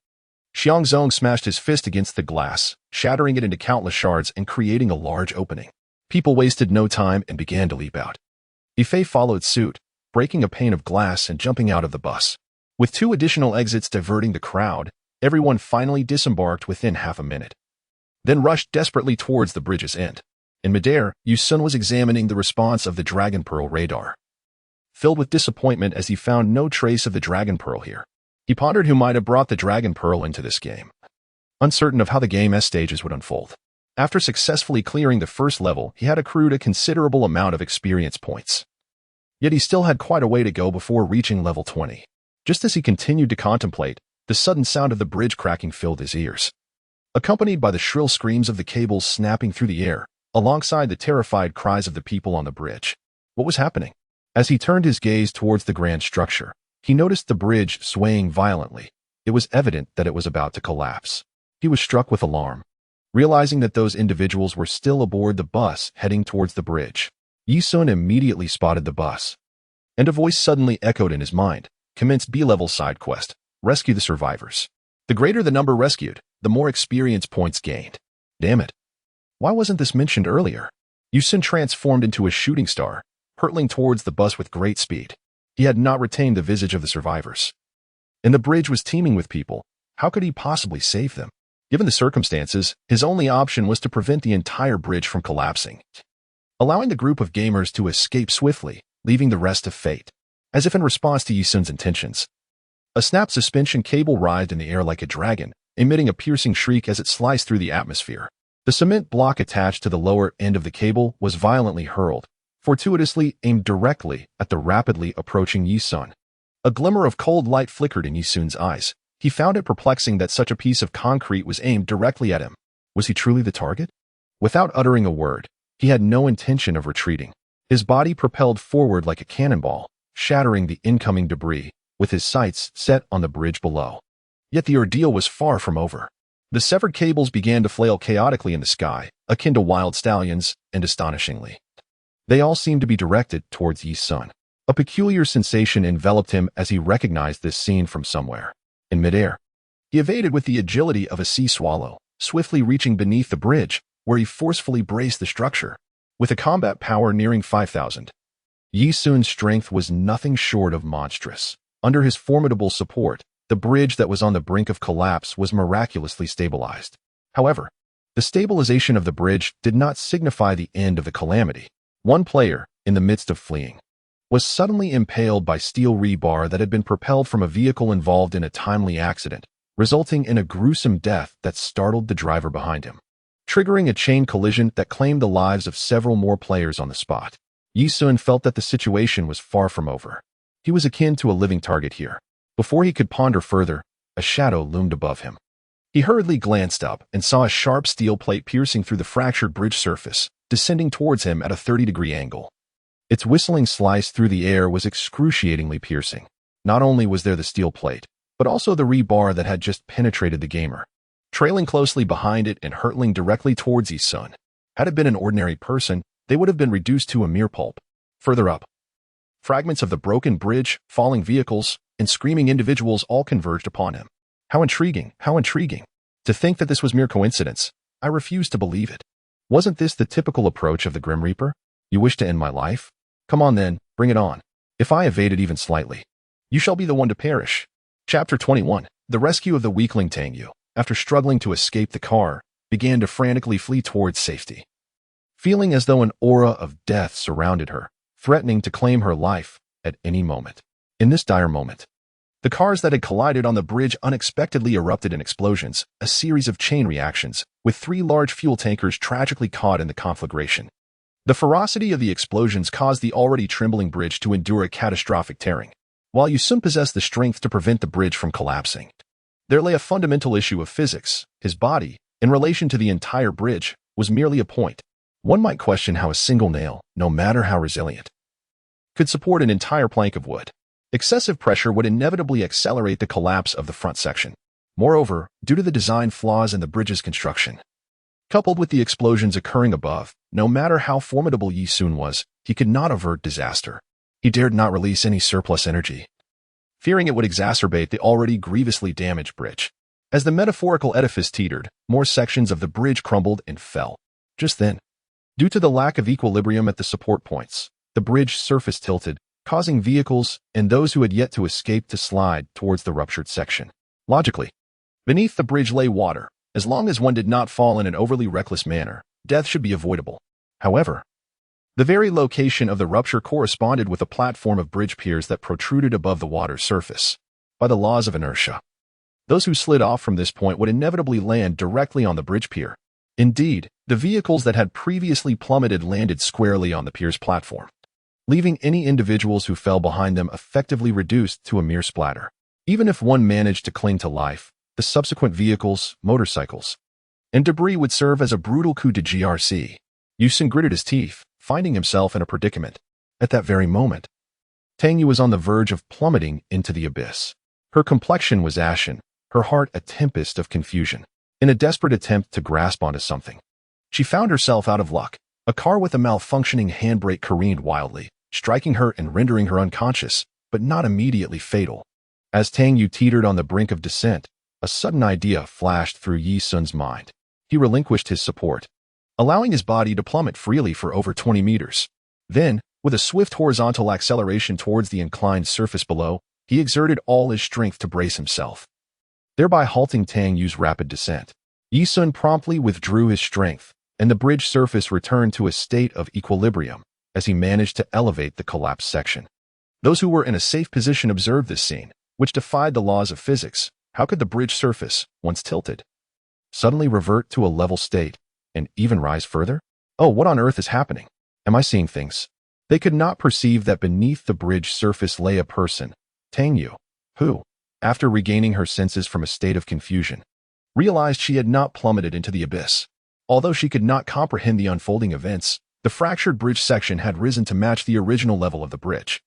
Xiang Zong smashed his fist against the glass, shattering it into countless shards and creating a large opening. People wasted no time and began to leap out. Yifei followed suit, breaking a pane of glass and jumping out of the bus. With 2 additional exits diverting the crowd, everyone finally disembarked within half a minute, then rushed desperately towards the bridge's end. In midair, Yu Sun was examining the response of the Dragon Pearl radar. Filled with disappointment as he found no trace of the Dragon Pearl here, he pondered who might have brought the Dragon Pearl into this game. Uncertain of how the game's stages would unfold, after successfully clearing the first level, he had accrued a considerable amount of experience points. Yet he still had quite a way to go before reaching level 20. Just as he continued to contemplate, the sudden sound of the bridge cracking filled his ears, accompanied by the shrill screams of the cables snapping through the air, alongside the terrified cries of the people on the bridge. What was happening? As he turned his gaze towards the grand structure, he noticed the bridge swaying violently. It was evident that it was about to collapse. He was struck with alarm, realizing that those individuals were still aboard the bus heading towards the bridge. Yi Sun immediately spotted the bus, and a voice suddenly echoed in his mind. Commence B-level side quest. Rescue the survivors. The greater the number rescued, the more experience points gained. Damn it. Why wasn't this mentioned earlier? Yu Sun transformed into a shooting star, hurtling towards the bus with great speed. He had not retained the visage of the survivors, and the bridge was teeming with people. How could he possibly save them? Given the circumstances, his only option was to prevent the entire bridge from collapsing, allowing the group of gamers to escape swiftly, leaving the rest to fate. As if in response to Yi Sun's intentions, a snap suspension cable writhed in the air like a dragon, emitting a piercing shriek as it sliced through the atmosphere. The cement block attached to the lower end of the cable was violently hurled, fortuitously aimed directly at the rapidly approaching Yi Sun. A glimmer of cold light flickered in Yi Sun's eyes. He found it perplexing that such a piece of concrete was aimed directly at him. Was he truly the target? Without uttering a word, he had no intention of retreating. His body propelled forward like a cannonball, shattering the incoming debris, with his sights set on the bridge below. Yet the ordeal was far from over. The severed cables began to flail chaotically in the sky, akin to wild stallions, and astonishingly, they all seemed to be directed towards Yi Sun. A peculiar sensation enveloped him as he recognized this scene from somewhere. In midair, he evaded with the agility of a sea swallow, swiftly reaching beneath the bridge, where he forcefully braced the structure. With a combat power nearing 5,000, Yi Sun's strength was nothing short of monstrous. Under his formidable support, the bridge that was on the brink of collapse was miraculously stabilized. However, the stabilization of the bridge did not signify the end of the calamity. One player, in the midst of fleeing, was suddenly impaled by steel rebar that had been propelled from a vehicle involved in a timely accident, resulting in a gruesome death that startled the driver behind him, triggering a chain collision that claimed the lives of several more players on the spot. Yi Sun felt that the situation was far from over. He was akin to a living target here. Before he could ponder further, a shadow loomed above him. He hurriedly glanced up and saw a sharp steel plate piercing through the fractured bridge surface, descending towards him at a 30-degree angle. Its whistling slice through the air was excruciatingly piercing. Not only was there the steel plate, but also the rebar that had just penetrated the gamer, trailing closely behind it and hurtling directly towards Yi Sun. Had it been an ordinary person, they would have been reduced to a mere pulp. Further up, fragments of the broken bridge, falling vehicles, and screaming individuals all converged upon him. How intriguing, how intriguing. To think that this was mere coincidence, I refused to believe it. Wasn't this the typical approach of the Grim Reaper? You wish to end my life? Come on then, bring it on. If I evade it even slightly, you shall be the one to perish. Chapter 21. The rescue of the weakling Tang Yu, after struggling to escape the car, began to frantically flee towards safety, feeling as though an aura of death surrounded her, threatening to claim her life at any moment. In this dire moment, the cars that had collided on the bridge unexpectedly erupted in explosions, a series of chain reactions, with 3 large fuel tankers tragically caught in the conflagration. The ferocity of the explosions caused the already trembling bridge to endure a catastrophic tearing, while Yu Sun possessed the strength to prevent the bridge from collapsing. There lay a fundamental issue of physics. His body, in relation to the entire bridge, was merely a point, One might question how a single nail, no matter how resilient, could support an entire plank of wood. Excessive pressure would inevitably accelerate the collapse of the front section. Moreover, due to the design flaws in the bridge's construction, coupled with the explosions occurring above, no matter how formidable Yi Sun was, he could not avert disaster. He dared not release any surplus energy, fearing it would exacerbate the already grievously damaged bridge. As the metaphorical edifice teetered, more sections of the bridge crumbled and fell. Just then, due to the lack of equilibrium at the support points, the bridge surface tilted, causing vehicles and those who had yet to escape to slide towards the ruptured section. Logically, beneath the bridge lay water. As long as one did not fall in an overly reckless manner, death should be avoidable. However, the very location of the rupture corresponded with a platform of bridge piers that protruded above the water's surface. By the laws of inertia, those who slid off from this point would inevitably land directly on the bridge pier. Indeed, the vehicles that had previously plummeted landed squarely on the pier's platform, leaving any individuals who fell behind them effectively reduced to a mere splatter. Even if one managed to cling to life, the subsequent vehicles, motorcycles, and debris would serve as a brutal coup de GRC. Yi Sun gritted his teeth, finding himself in a predicament. At that very moment, Tang Yu was on the verge of plummeting into the abyss. Her complexion was ashen, her heart a tempest of confusion. In a desperate attempt to grasp onto something, she found herself out of luck. A car with a malfunctioning handbrake careened wildly, striking her and rendering her unconscious, but not immediately fatal. As Tang Yu teetered on the brink of descent, a sudden idea flashed through Yi Sun's mind. He relinquished his support, allowing his body to plummet freely for over 20 meters. Then, with a swift horizontal acceleration towards the inclined surface below, he exerted all his strength to brace himself, thereby halting Tang Yu's rapid descent. Yi Sun promptly withdrew his strength, and the bridge surface returned to a state of equilibrium as he managed to elevate the collapsed section. Those who were in a safe position observed this scene, which defied the laws of physics. How could the bridge surface, once tilted, suddenly revert to a level state and even rise further? Oh, what on earth is happening? Am I seeing things? They could not perceive that beneath the bridge surface lay a person, Tang Yu, who, after regaining her senses from a state of confusion, realized she had not plummeted into the abyss. Although she could not comprehend the unfolding events, the fractured bridge section had risen to match the original level of the bridge.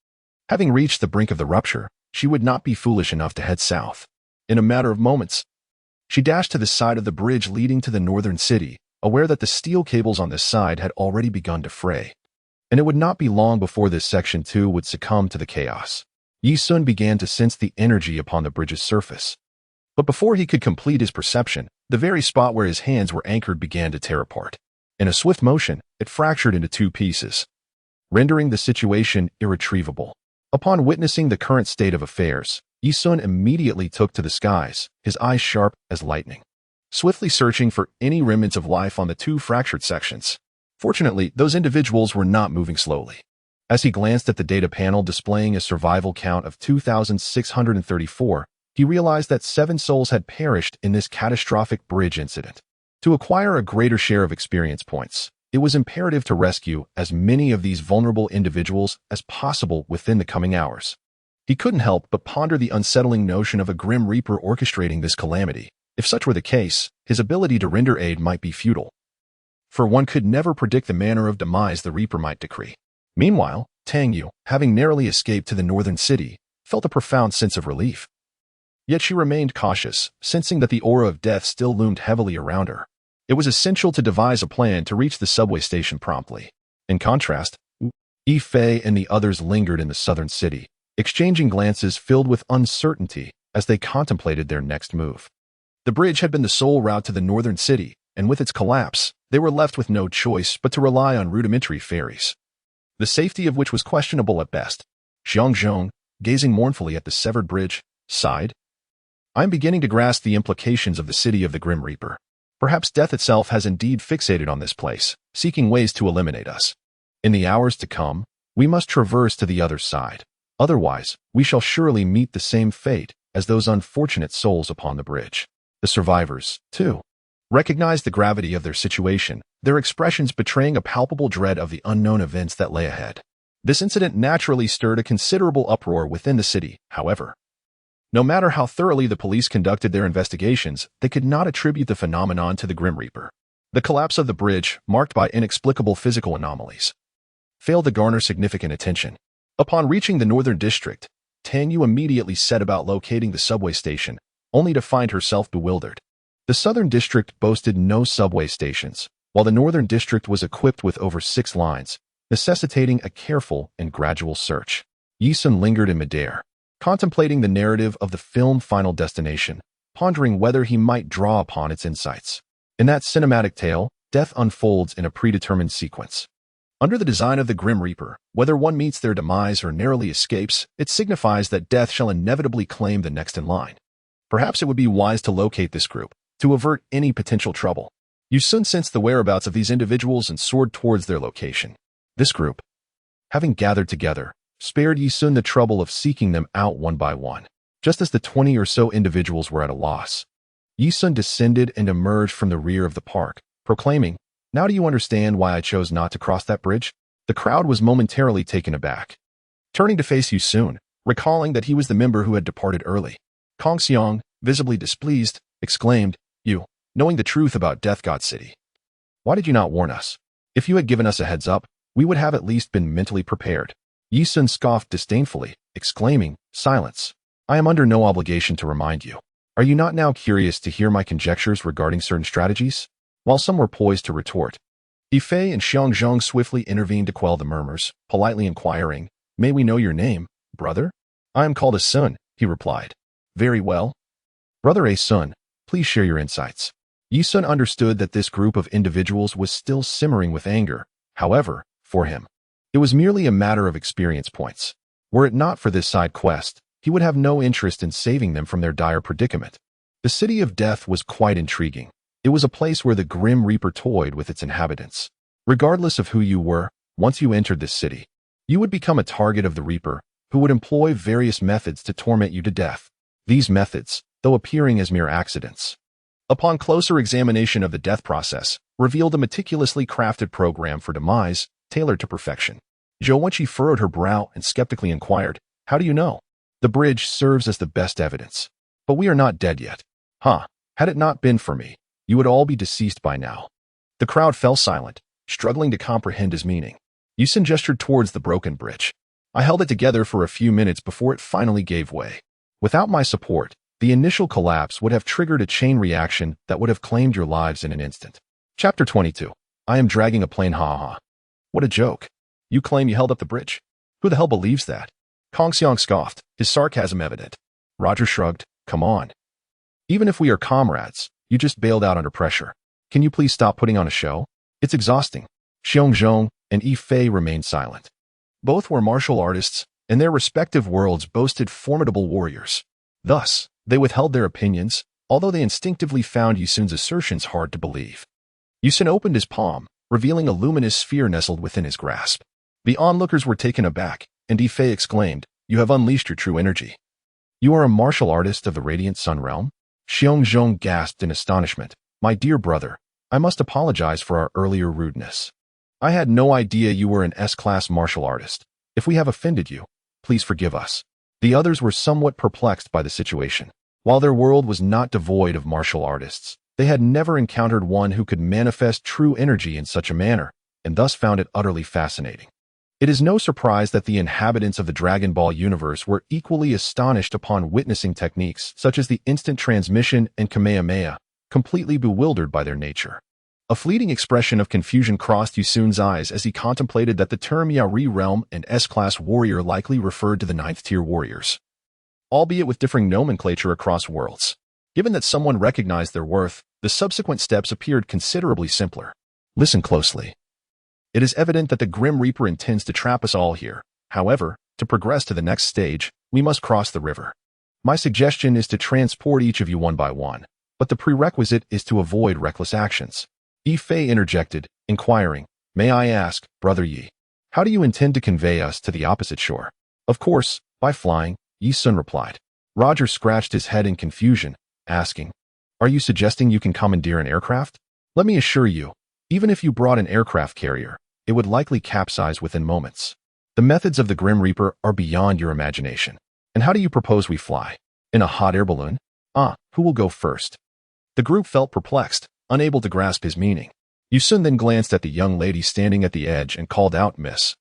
Having reached the brink of the rupture, she would not be foolish enough to head south. In a matter of moments, she dashed to the side of the bridge leading to the northern city, aware that the steel cables on this side had already begun to fray. And it would not be long before this section too would succumb to the chaos. Yi Sun began to sense the energy upon the bridge's surface. But before he could complete his perception, the very spot where his hands were anchored began to tear apart. In a swift motion, it fractured into two pieces, rendering the situation irretrievable. Upon witnessing the current state of affairs, Yi Sun immediately took to the skies, his eyes sharp as lightning, swiftly searching for any remnants of life on the two fractured sections. Fortunately, those individuals were not moving slowly. As he glanced at the data panel displaying a survival count of 2,634, he realized that 7 souls had perished in this catastrophic bridge incident. To acquire a greater share of experience points, it was imperative to rescue as many of these vulnerable individuals as possible within the coming hours. He couldn't help but ponder the unsettling notion of a Grim Reaper orchestrating this calamity. If such were the case, his ability to render aid might be futile, for one could never predict the manner of demise the Reaper might decree. Meanwhile, Tang Yu, having narrowly escaped to the northern city, felt a profound sense of relief. Yet she remained cautious, sensing that the aura of death still loomed heavily around her. It was essential to devise a plan to reach the subway station promptly. In contrast, Yi Fei and the others lingered in the southern city, exchanging glances filled with uncertainty as they contemplated their next move. The bridge had been the sole route to the northern city, and with its collapse, they were left with no choice but to rely on rudimentary ferries, the safety of which was questionable at best. Xiang Zhong, gazing mournfully at the severed bridge, sighed. I am beginning to grasp the implications of the city of the Grim Reaper. Perhaps death itself has indeed fixated on this place, seeking ways to eliminate us. In the hours to come, we must traverse to the other side. Otherwise, we shall surely meet the same fate as those unfortunate souls upon the bridge. The survivors, too, recognized the gravity of their situation, their expressions betraying a palpable dread of the unknown events that lay ahead. This incident naturally stirred a considerable uproar within the city, however. No matter how thoroughly the police conducted their investigations, they could not attribute the phenomenon to the Grim Reaper. The collapse of the bridge, marked by inexplicable physical anomalies, failed to garner significant attention. Upon reaching the Northern District, Tang Yu immediately set about locating the subway station, only to find herself bewildered. The Southern District boasted no subway stations, while the Northern District was equipped with over 6 lines, necessitating a careful and gradual search. Yi Sun lingered in midair, contemplating the narrative of the film Final Destination, pondering whether he might draw upon its insights. In that cinematic tale, death unfolds in a predetermined sequence. Under the design of the Grim Reaper, whether one meets their demise or narrowly escapes, it signifies that death shall inevitably claim the next in line. Perhaps it would be wise to locate this group, to avert any potential trouble. You soon sensed the whereabouts of these individuals and soared towards their location. This group, having gathered together, spared Yi Sun the trouble of seeking them out one by one. Just as the 20 or so individuals were at a loss, Yi Sun descended and emerged from the rear of the park, proclaiming, "Now do you understand why I chose not to cross that bridge?" The crowd was momentarily taken aback. Turning to face Yi Sun, recalling that he was the member who had departed early, Kong Xiang, visibly displeased, exclaimed, "You, knowing the truth about Death God City, why did you not warn us? If you had given us a heads up, we would have at least been mentally prepared." Yi Sun scoffed disdainfully, exclaiming, "Silence. I am under no obligation to remind you. Are you not now curious to hear my conjectures regarding certain strategies?" While some were poised to retort, Yifei and Xiang Zhong swiftly intervened to quell the murmurs, politely inquiring, "May we know your name, brother?" "I am called A Sun," he replied. "Very well. Brother A Sun, please share your insights." Yi Sun understood that this group of individuals was still simmering with anger. However, for him, it was merely a matter of experience points. Were it not for this side quest, he would have no interest in saving them from their dire predicament. The City of Death was quite intriguing. It was a place where the Grim Reaper toyed with its inhabitants. Regardless of who you were, once you entered this city, you would become a target of the Reaper, who would employ various methods to torment you to death. These methods, though appearing as mere accidents, upon closer examination of the death process, revealed a meticulously crafted program for demise, tailored to perfection. Zhou Wenqi furrowed her brow and skeptically inquired, "How do you know?" "The bridge serves as the best evidence. But we are not dead yet." "Huh, had it not been for me, you would all be deceased by now." The crowd fell silent, struggling to comprehend his meaning. Yi Sun gestured towards the broken bridge. "I held it together for a few minutes before it finally gave way. Without my support, the initial collapse would have triggered a chain reaction that would have claimed your lives in an instant." Chapter 22. I am dragging a plane, ha ha. What a joke. You claim you held up the bridge? Who the hell believes that? Kong Xiang scoffed, his sarcasm evident. Roger shrugged, "Come on. Even if we are comrades, you just bailed out under pressure. Can you please stop putting on a show? It's exhausting." Xiong Zhong and Yifei remained silent. Both were martial artists, and their respective worlds boasted formidable warriors. Thus, they withheld their opinions, although they instinctively found Yi Sun's assertions hard to believe. Yi Sun opened his palm, revealing a luminous sphere nestled within his grasp. The onlookers were taken aback, and Yifei exclaimed, "You have unleashed your true energy." "You are a martial artist of the Radiant Sun Realm?" Xiong Zhong gasped in astonishment. "My dear brother, I must apologize for our earlier rudeness. I had no idea you were an S-class martial artist. If we have offended you, please forgive us." The others were somewhat perplexed by the situation. While their world was not devoid of martial artists, they had never encountered one who could manifest true energy in such a manner, and thus found it utterly fascinating. It is no surprise that the inhabitants of the Dragon Ball universe were equally astonished upon witnessing techniques such as the instant transmission and Kamehameha, completely bewildered by their nature. A fleeting expression of confusion crossed Yi Sun's eyes as he contemplated that the term Yaori realm and S-class warrior likely referred to the 9th-tier warriors, albeit with differing nomenclature across worlds. Given that someone recognized their worth, the subsequent steps appeared considerably simpler. Listen closely. It is evident that the Grim Reaper intends to trap us all here. However, to progress to the next stage, we must cross the river. My suggestion is to transport each of you one by one, but the prerequisite is to avoid reckless actions. Yifei interjected, inquiring, "May I ask, Brother Yi, how do you intend to convey us to the opposite shore?" "Of course, by flying," Yi Sun replied. Roger scratched his head in confusion, asking, "Are you suggesting you can commandeer an aircraft?" "Let me assure you, even if you brought an aircraft carrier, it would likely capsize within moments. The methods of the Grim Reaper are beyond your imagination. And how do you propose we fly? In a hot air balloon? Who will go first?" The group felt perplexed, unable to grasp his meaning. Yusun then glanced at the young lady standing at the edge and called out, "Miss,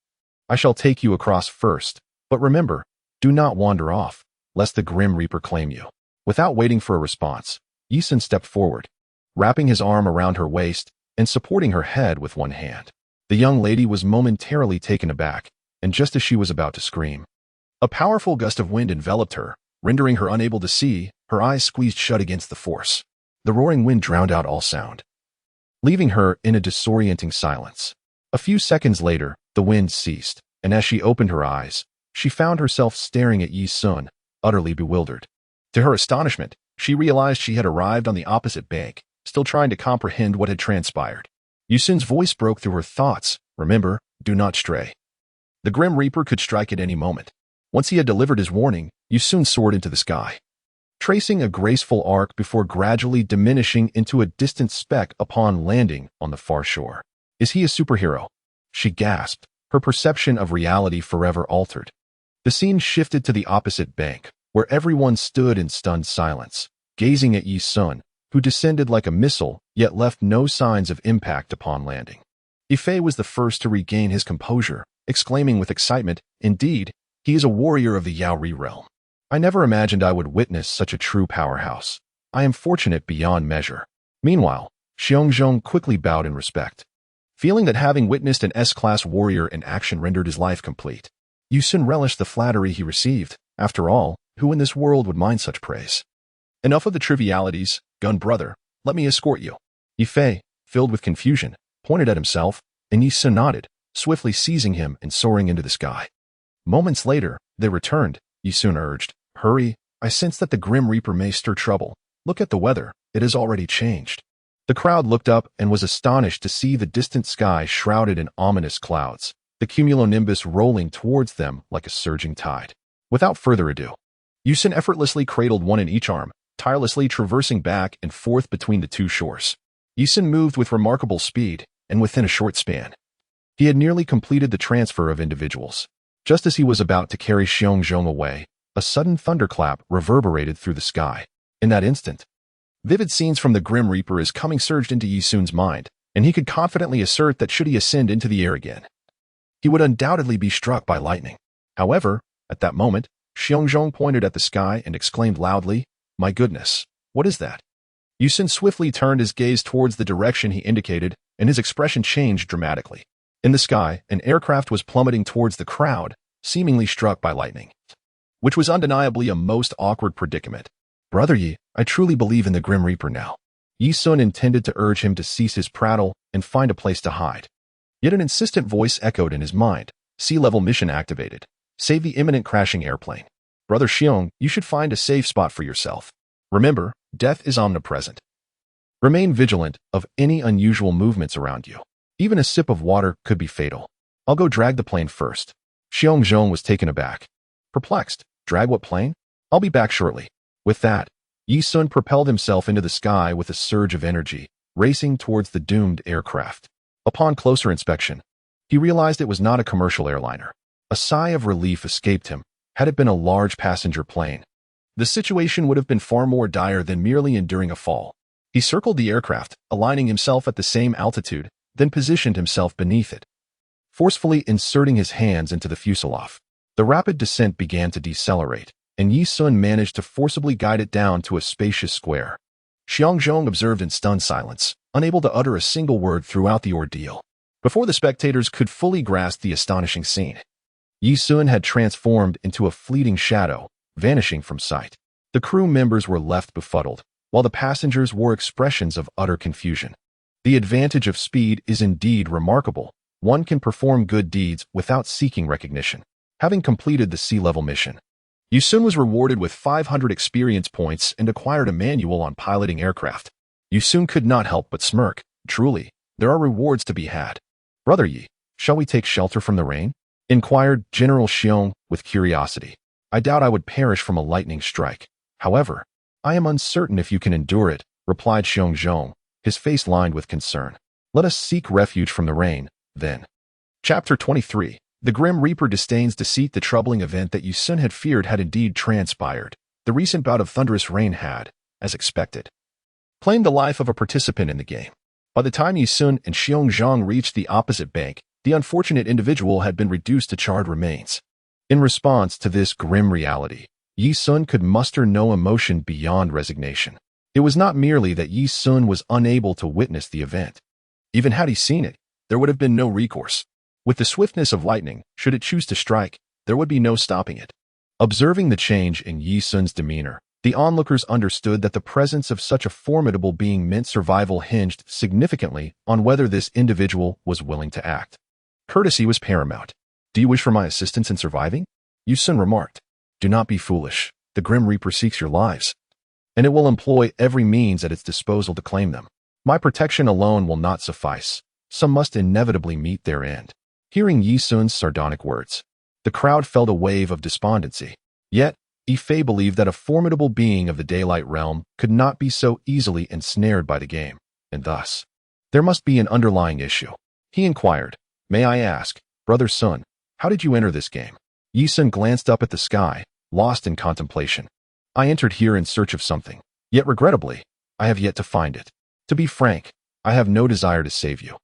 I shall take you across first, but remember, do not wander off, lest the Grim Reaper claim you." Without waiting for a response, Yusun stepped forward, wrapping his arm around her waist and supporting her head with one hand. The young lady was momentarily taken aback, and just as she was about to scream, a powerful gust of wind enveloped her, rendering her unable to see, her eyes squeezed shut against the force. The roaring wind drowned out all sound, leaving her in a disorienting silence. A few seconds later, the wind ceased, and as she opened her eyes, she found herself staring at Yi Sun, utterly bewildered. To her astonishment, she realized she had arrived on the opposite bank, still trying to comprehend what had transpired. Yi Sun's voice broke through her thoughts. "Remember, do not stray. The Grim Reaper could strike at any moment." Once he had delivered his warning, Yi Sun soared into the sky, tracing a graceful arc before gradually diminishing into a distant speck upon landing on the far shore. "Is he a superhero?" she gasped, her perception of reality forever altered. The scene shifted to the opposite bank, where everyone stood in stunned silence, gazing at Yi Sun, who descended like a missile, yet left no signs of impact upon landing. Ifei was the first to regain his composure, exclaiming with excitement, "Indeed, he is a warrior of the Yaori realm. I never imagined I would witness such a true powerhouse. I am fortunate beyond measure." Meanwhile, Xiongzhong quickly bowed in respect, feeling that having witnessed an S-class warrior in action rendered his life complete. Yi Sun relished the flattery he received. After all, who in this world would mind such praise? "Enough of the trivialities, gun brother. Let me escort you." Ifei, filled with confusion, pointed at himself, and Yi Sun nodded, swiftly seizing him and soaring into the sky. Moments later, they returned. Yi Sun urged, "Hurry, I sense that the Grim Reaper may stir trouble. Look at the weather, it has already changed." The crowd looked up and was astonished to see the distant sky shrouded in ominous clouds, the cumulonimbus rolling towards them like a surging tide. Without further ado, Yi Sun effortlessly cradled one in each arm, tirelessly traversing back and forth between the two shores. Yi Sun moved with remarkable speed, and within a short span, he had nearly completed the transfer of individuals. Just as he was about to carry Xiongzhong away, a sudden thunderclap reverberated through the sky. In that instant, vivid scenes from the Grim Reaper surged into Yi Sun's mind, and he could confidently assert that should he ascend into the air again, he would undoubtedly be struck by lightning. However, at that moment, Xiongzhong pointed at the sky and exclaimed loudly, "My goodness, what is that?" Yi Sun swiftly turned his gaze towards the direction he indicated, and his expression changed dramatically. In the sky, an aircraft was plummeting towards the crowd, seemingly struck by lightning, which was undeniably a most awkward predicament. "Brother Yi, I truly believe in the Grim Reaper now." Yi Sun intended to urge him to cease his prattle and find a place to hide. Yet an insistent voice echoed in his mind, "Sea-level mission activated. Save the imminent crashing airplane. Brother Xiong, you should find a safe spot for yourself. Remember, death is omnipresent. Remain vigilant of any unusual movements around you. Even a sip of water could be fatal. I'll go drag the plane first." Xiongzhong was taken aback. Perplexed, "Drag what plane? I'll be back shortly." With that, Yi Sun propelled himself into the sky with a surge of energy, racing towards the doomed aircraft. Upon closer inspection, he realized it was not a commercial airliner. A sigh of relief escaped him. Had it been a large passenger plane, the situation would have been far more dire than merely enduring a fall. He circled the aircraft, aligning himself at the same altitude, then positioned himself beneath it, forcefully inserting his hands into the fuselage. The rapid descent began to decelerate, and Yi Sun managed to forcibly guide it down to a spacious square. Xiongzhong observed in stunned silence, unable to utter a single word throughout the ordeal. Before the spectators could fully grasp the astonishing scene, Yi Sun had transformed into a fleeting shadow, vanishing from sight. The crew members were left befuddled, while the passengers wore expressions of utter confusion. The advantage of speed is indeed remarkable. One can perform good deeds without seeking recognition. Having completed the sea-level mission, Yi Sun was rewarded with 500 experience points and acquired a manual on piloting aircraft. Yi Sun could not help but smirk. Truly, there are rewards to be had. "Brother Yi, shall we take shelter from the rain?" inquired General Xiong with curiosity. "I doubt I would perish from a lightning strike. However, I am uncertain if you can endure it," replied Xiongzhong, his face lined with concern. "Let us seek refuge from the rain, then." Chapter 23. The Grim Reaper disdains deceit. The troubling event that Yi Sun had feared had indeed transpired. The recent bout of thunderous rain had, as expected, claimed the life of a participant in the game. By the time Yi Sun and Xiong Zhang reached the opposite bank, the unfortunate individual had been reduced to charred remains. In response to this grim reality, Yi Sun could muster no emotion beyond resignation. It was not merely that Yi Sun was unable to witness the event. Even had he seen it, there would have been no recourse. With the swiftness of lightning, should it choose to strike, there would be no stopping it. Observing the change in Yi Sun's demeanor, the onlookers understood that the presence of such a formidable being meant survival hinged significantly on whether this individual was willing to act. Courtesy was paramount. "Do you wish for my assistance in surviving?" Yi Sun remarked. "Do not be foolish. The Grim Reaper seeks your lives, and it will employ every means at its disposal to claim them. My protection alone will not suffice. Some must inevitably meet their end." Hearing Yi Sun's sardonic words, the crowd felt a wave of despondency. Yet, Yi Fei believed that a formidable being of the daylight realm could not be so easily ensnared by the game, and thus, there must be an underlying issue. He inquired, "May I ask, Brother Sun, how did you enter this game?" Yi Sun glanced up at the sky, lost in contemplation. "I entered here in search of something, yet regrettably, I have yet to find it. To be frank, I have no desire to save you.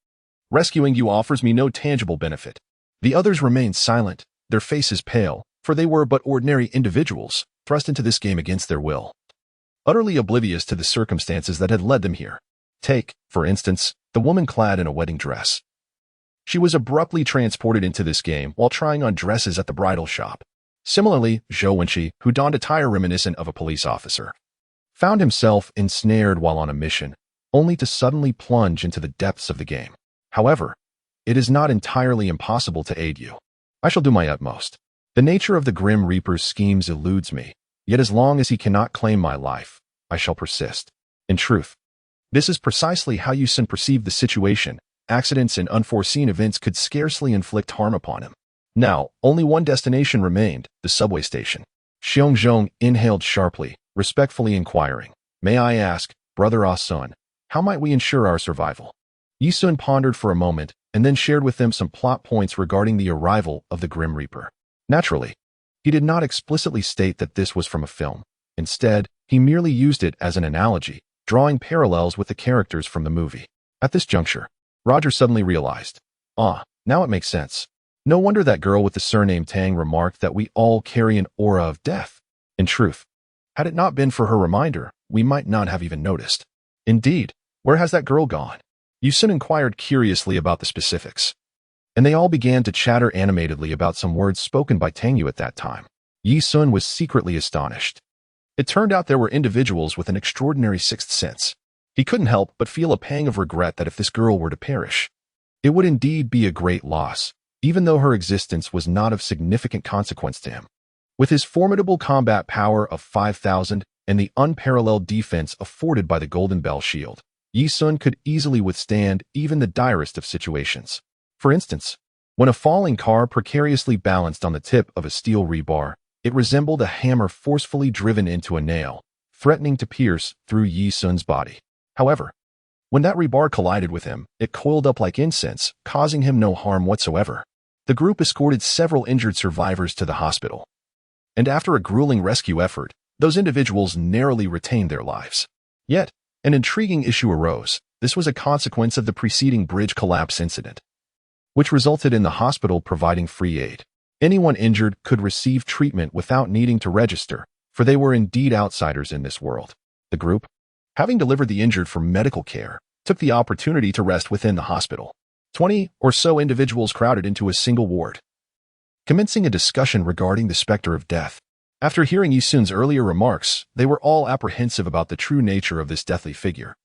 Rescuing you offers me no tangible benefit." The others remained silent, their faces pale, for they were but ordinary individuals, thrust into this game against their will, utterly oblivious to the circumstances that had led them here. Take, for instance, the woman clad in a wedding dress. She was abruptly transported into this game while trying on dresses at the bridal shop. Similarly, Zhou Wenqi, who donned attire reminiscent of a police officer, found himself ensnared while on a mission, only to suddenly plunge into the depths of the game. However, it is not entirely impossible to aid you. I shall do my utmost. The nature of the Grim Reaper's schemes eludes me, yet as long as he cannot claim my life, I shall persist. In truth, this is precisely how Yi Sun perceived the situation. Accidents and unforeseen events could scarcely inflict harm upon him. Now, only one destination remained, the subway station. Xiong Zhong inhaled sharply, respectfully inquiring, "May I ask, Brother Ah Sun, how might we ensure our survival?" Yi Sun pondered for a moment and then shared with them some plot points regarding the arrival of the Grim Reaper. Naturally, he did not explicitly state that this was from a film. Instead, he merely used it as an analogy, drawing parallels with the characters from the movie. At this juncture, Roger suddenly realized, now it makes sense. No wonder that girl with the surname Tang remarked that we all carry an aura of death. In truth, had it not been for her reminder, we might not have even noticed. Indeed, where has that girl gone? Yi Sun inquired curiously about the specifics, and they all began to chatter animatedly about some words spoken by Tang Yu at that time. Yi Sun was secretly astonished. It turned out there were individuals with an extraordinary sixth sense. He couldn't help but feel a pang of regret that if this girl were to perish, it would indeed be a great loss, even though her existence was not of significant consequence to him. With his formidable combat power of 5,000 and the unparalleled defense afforded by the Golden Bell Shield, Yi Sun could easily withstand even the direst of situations. For instance, when a falling car precariously balanced on the tip of a steel rebar, it resembled a hammer forcefully driven into a nail, threatening to pierce through Yi Sun's body. However, when that rebar collided with him, it coiled up like incense, causing him no harm whatsoever. The group escorted several injured survivors to the hospital, and after a grueling rescue effort, those individuals narrowly retained their lives. Yet, an intriguing issue arose. This was a consequence of the preceding bridge collapse incident, which resulted in the hospital providing free aid. Anyone injured could receive treatment without needing to register, for they were indeed outsiders in this world. The group, having delivered the injured for medical care, took the opportunity to rest within the hospital. 20 or so individuals crowded into a single ward, commencing a discussion regarding the specter of death. After hearing Yi Sun's earlier remarks, they were all apprehensive about the true nature of this deathly figure,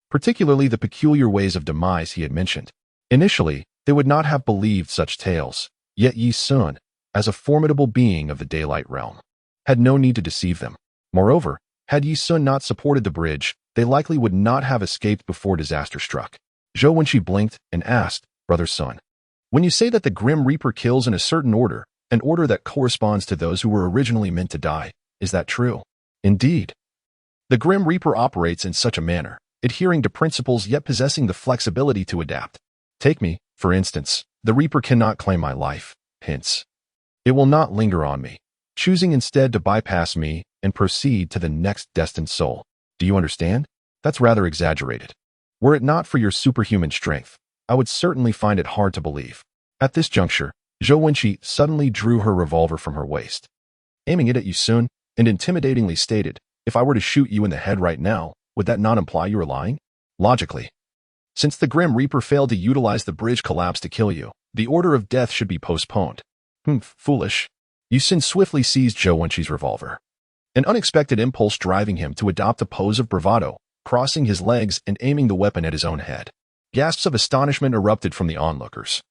particularly the peculiar ways of demise he had mentioned. Initially, they would not have believed such tales, yet Yi Sun, as a formidable being of the daylight realm, had no need to deceive them. Moreover, had Yi Sun not supported the bridge, they likely would not have escaped before disaster struck. Zhou Wenqi blinked and asked, "Brother Sun, when you say that the Grim Reaper kills in a certain order, an order that corresponds to those who were originally meant to die, is that true?" "Indeed. The Grim Reaper operates in such a manner, adhering to principles yet possessing the flexibility to adapt. Take me, for instance. The Reaper cannot claim my life, hence, it will not linger on me, choosing instead to bypass me and proceed to the next destined soul. Do you understand? That's rather exaggerated. Were it not for your superhuman strength, I would certainly find it hard to believe. At this juncture, Zhou Wenqi suddenly drew her revolver from her waist, aiming it at Yu Sun, and intimidatingly stated, "If I were to shoot you in the head right now, would that not imply you are lying?" Logically, since the Grim Reaper failed to utilize the bridge collapse to kill you, the order of death should be postponed. Foolish. Yu Sun swiftly seized Zhou Wenqi's revolver, an unexpected impulse driving him to adopt a pose of bravado, crossing his legs and aiming the weapon at his own head. Gasps of astonishment erupted from the onlookers,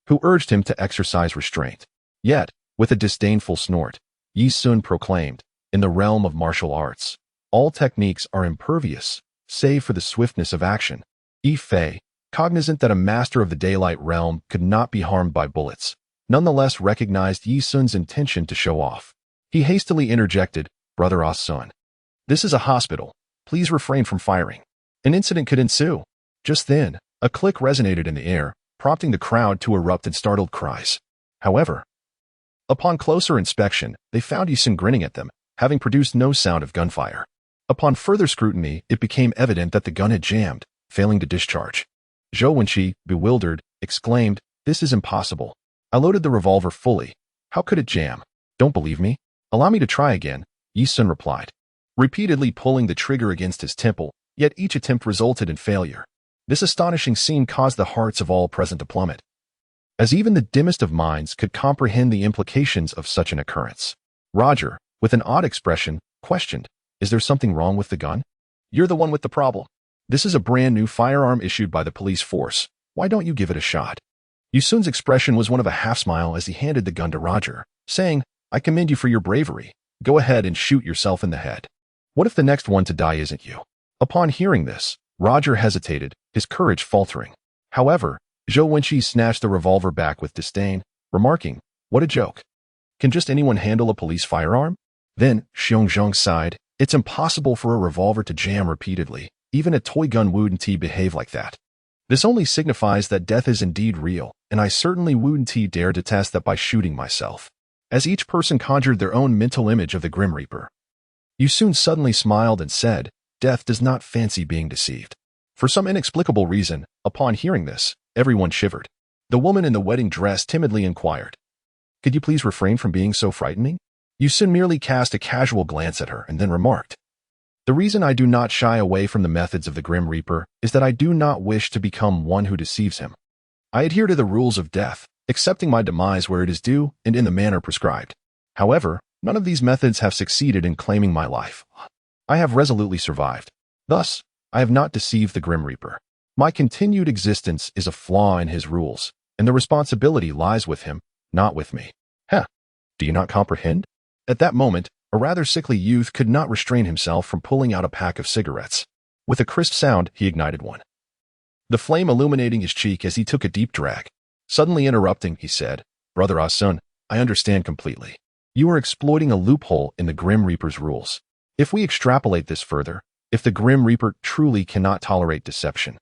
who urged him to exercise restraint. Yet, with a disdainful snort, Yi Sun proclaimed, "In the realm of martial arts, all techniques are impervious, save for the swiftness of action." Yi Fei, cognizant that a master of the daylight realm could not be harmed by bullets, nonetheless recognized Yi Sun's intention to show off. He hastily interjected, "Brother Ah Sun, this is a hospital. Please refrain from firing. An incident could ensue." Just then, a click resonated in the air, prompting the crowd to erupt in startled cries. However, upon closer inspection, they found Yi Sun grinning at them, having produced no sound of gunfire. Upon further scrutiny, it became evident that the gun had jammed, failing to discharge. Zhou Wenqi, bewildered, exclaimed, "This is impossible. I loaded the revolver fully. How could it jam? Don't believe me? Allow me to try again," Yi Sun replied, repeatedly pulling the trigger against his temple, yet each attempt resulted in failure. This astonishing scene caused the hearts of all present to plummet, as even the dimmest of minds could comprehend the implications of such an occurrence. Roger, with an odd expression, questioned, "Is there something wrong with the gun?" "You're the one with the problem. This is a brand new firearm issued by the police force. Why don't you give it a shot?" Yu Sun's expression was one of a half-smile as he handed the gun to Roger, saying, "I commend you for your bravery. Go ahead and shoot yourself in the head. What if the next one to die isn't you?" Upon hearing this, Roger hesitated, his courage faltering. However, Zhou Wenqi snatched the revolver back with disdain, remarking, "What a joke. Can just anyone handle a police firearm?" Then, Xiongzhong sighed, "It's impossible for a revolver to jam repeatedly. Even a toy gun wouldn't behave like that. This only signifies that death is indeed real, and I certainly wouldn't dare to test that by shooting myself." As each person conjured their own mental image of the Grim Reaper, Yu Sun suddenly smiled and said, "Death does not fancy being deceived." For some inexplicable reason, upon hearing this, everyone shivered. The woman in the wedding dress timidly inquired, "Could you please refrain from being so frightening?" Yu Sun merely cast a casual glance at her and then remarked, "The reason I do not shy away from the methods of the Grim Reaper is that I do not wish to become one who deceives him. I adhere to the rules of death, accepting my demise where it is due and in the manner prescribed. However, none of these methods have succeeded in claiming my life. I have resolutely survived. Thus, I have not deceived the Grim Reaper. My continued existence is a flaw in his rules, and the responsibility lies with him, not with me." Do you not comprehend? At that moment, a rather sickly youth could not restrain himself from pulling out a pack of cigarettes. With a crisp sound, he ignited one, the flame illuminating his cheek as he took a deep drag. Suddenly interrupting, he said, "Brother Ah Sun, I understand completely. You are exploiting a loophole in the Grim Reaper's rules. If we extrapolate this further, if the Grim Reaper truly cannot tolerate deception,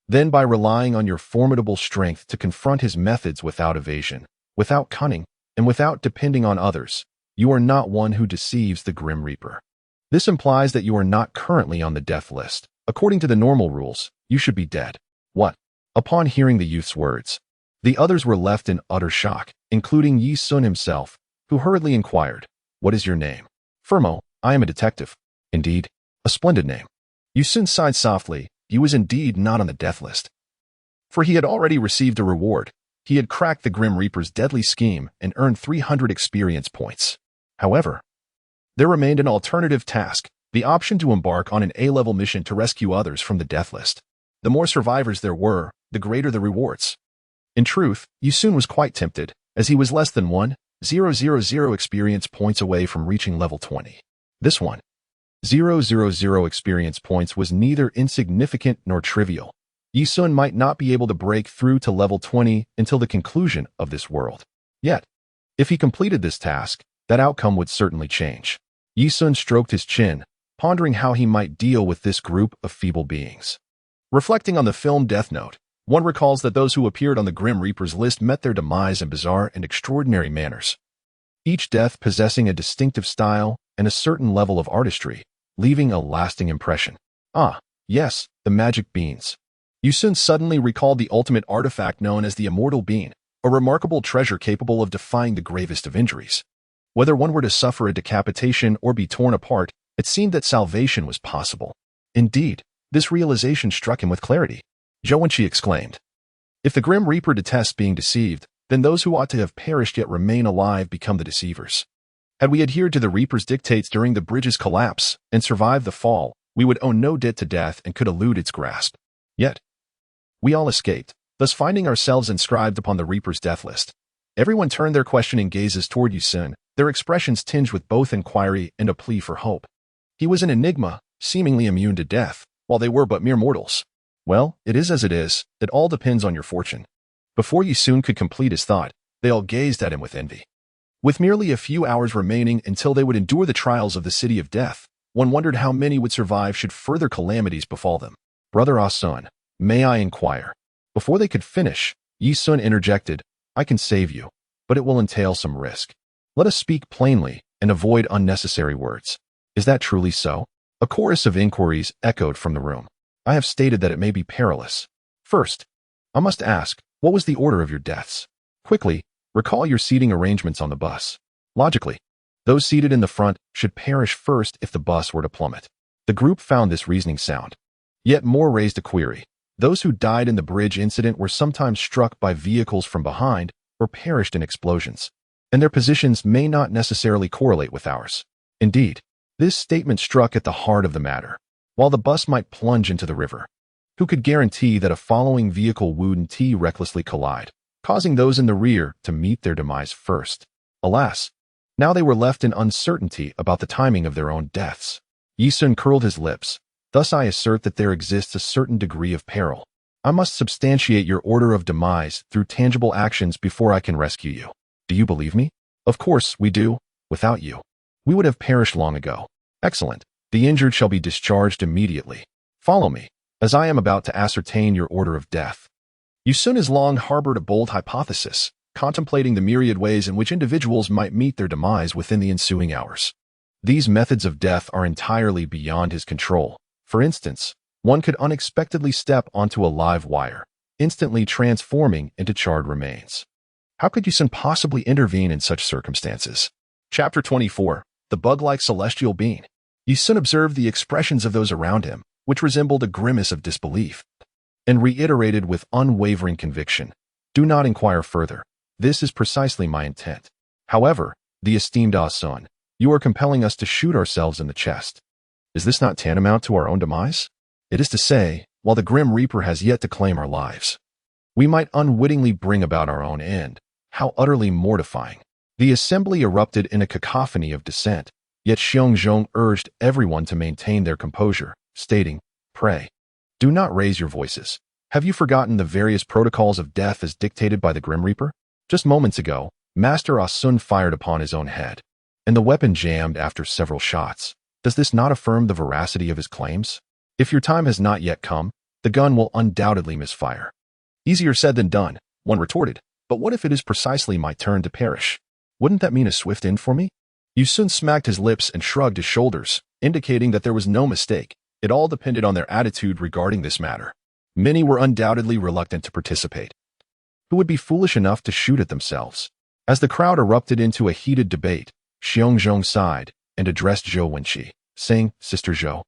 then by relying on your formidable strength to confront his methods without evasion, without cunning, and without depending on others, you are not one who deceives the Grim Reaper. This implies that you are not currently on the death list. According to the normal rules, you should be dead." "What?" Upon hearing the youth's words, the others were left in utter shock, including Yi Sun himself, who hurriedly inquired, "What is your name?" "Fermo, I am a detective." "Indeed, a splendid name." Yu Sun sighed softly. He was indeed not on the death list, for he had already received a reward. He had cracked the Grim Reaper's deadly scheme and earned 300 experience points. However, there remained an alternative task, the option to embark on an A-level mission to rescue others from the death list. The more survivors there were, the greater the rewards. In truth, Yu Sun was quite tempted, as he was less than 1,000 experience points away from reaching level 20. This 1,000 experience points was neither insignificant nor trivial. Yi Sun might not be able to break through to level 20 until the conclusion of this world. Yet, if he completed this task, that outcome would certainly change. Yi Sun stroked his chin, pondering how he might deal with this group of feeble beings. Reflecting on the film Death Note, one recalls that those who appeared on the Grim Reaper's list met their demise in bizarre and extraordinary manners, each death possessing a distinctive style and a certain level of artistry, leaving a lasting impression. Ah, yes, the magic beans. Yu Sun suddenly recalled the ultimate artifact known as the Immortal Bean, a remarkable treasure capable of defying the gravest of injuries. Whether one were to suffer a decapitation or be torn apart, it seemed that salvation was possible. Indeed, this realization struck him with clarity. Zhou Wenqi exclaimed, "If the Grim Reaper detests being deceived, then those who ought to have perished yet remain alive become the deceivers. Had we adhered to the Reaper's dictates during the bridge's collapse and survived the fall, we would owe no debt to death and could elude its grasp. Yet, we all escaped, thus finding ourselves inscribed upon the Reaper's death list." Everyone turned their questioning gazes toward Yu Sun, their expressions tinged with both inquiry and a plea for hope. He was an enigma, seemingly immune to death, while they were but mere mortals. Well, it is as it is, it all depends on your fortune. Before Yu Sun could complete his thought, they all gazed at him with envy. With merely a few hours remaining until they would endure the trials of the City of Death, one wondered how many would survive should further calamities befall them. "Brother Ah Sun, may I inquire?" Before they could finish, Yu Sun interjected, "I can save you, but it will entail some risk. Let us speak plainly and avoid unnecessary words. Is that truly so?" A chorus of inquiries echoed from the room. "I have stated that it may be perilous. First, I must ask, what was the order of your deaths? Quickly, recall your seating arrangements on the bus. Logically, those seated in the front should perish first if the bus were to plummet." The group found this reasoning sound. Yet more raised a query. Those who died in the bridge incident were sometimes struck by vehicles from behind or perished in explosions, and their positions may not necessarily correlate with ours. Indeed, this statement struck at the heart of the matter. While the bus might plunge into the river, who could guarantee that a following vehicle wouldn't recklessly collide, causing those in the rear to meet their demise first? Alas, now they were left in uncertainty about the timing of their own deaths. Yu Sun curled his lips. "Thus I assert that there exists a certain degree of peril. I must substantiate your order of demise through tangible actions before I can rescue you. Do you believe me?" "Of course, we do. Without you, we would have perished long ago." "Excellent. The injured shall be discharged immediately. Follow me, as I am about to ascertain your order of death." Yu Sun has long harbored a bold hypothesis, contemplating the myriad ways in which individuals might meet their demise within the ensuing hours. These methods of death are entirely beyond his control. For instance, one could unexpectedly step onto a live wire, instantly transforming into charred remains. How could Yu Sun possibly intervene in such circumstances? Chapter 24. The Bug-like Celestial Being. Yu Sun observed the expressions of those around him, which resembled a grimace of disbelief, and reiterated with unwavering conviction, "Do not inquire further. This is precisely my intent. However, the esteemed Ah Sun, you are compelling us to shoot ourselves in the chest. Is this not tantamount to our own demise? It is to say, while the Grim Reaper has yet to claim our lives, we might unwittingly bring about our own end. How utterly mortifying." The assembly erupted in a cacophony of dissent, yet Xiongzhong urged everyone to maintain their composure, stating, "Pray, do not raise your voices. Have you forgotten the various protocols of death as dictated by the Grim Reaper? Just moments ago, Master Ah Sun fired upon his own head, and the weapon jammed after several shots. Does this not affirm the veracity of his claims? If your time has not yet come, the gun will undoubtedly misfire." "Easier said than done," one retorted. "But what if it is precisely my turn to perish? Wouldn't that mean a swift end for me?" Yu Sun smacked his lips and shrugged his shoulders, indicating that there was no mistake. It all depended on their attitude regarding this matter. Many were undoubtedly reluctant to participate. Who would be foolish enough to shoot at themselves? As the crowd erupted into a heated debate, Xiongzhong sighed and addressed Zhou Wenqi, saying, "Sister Zhou,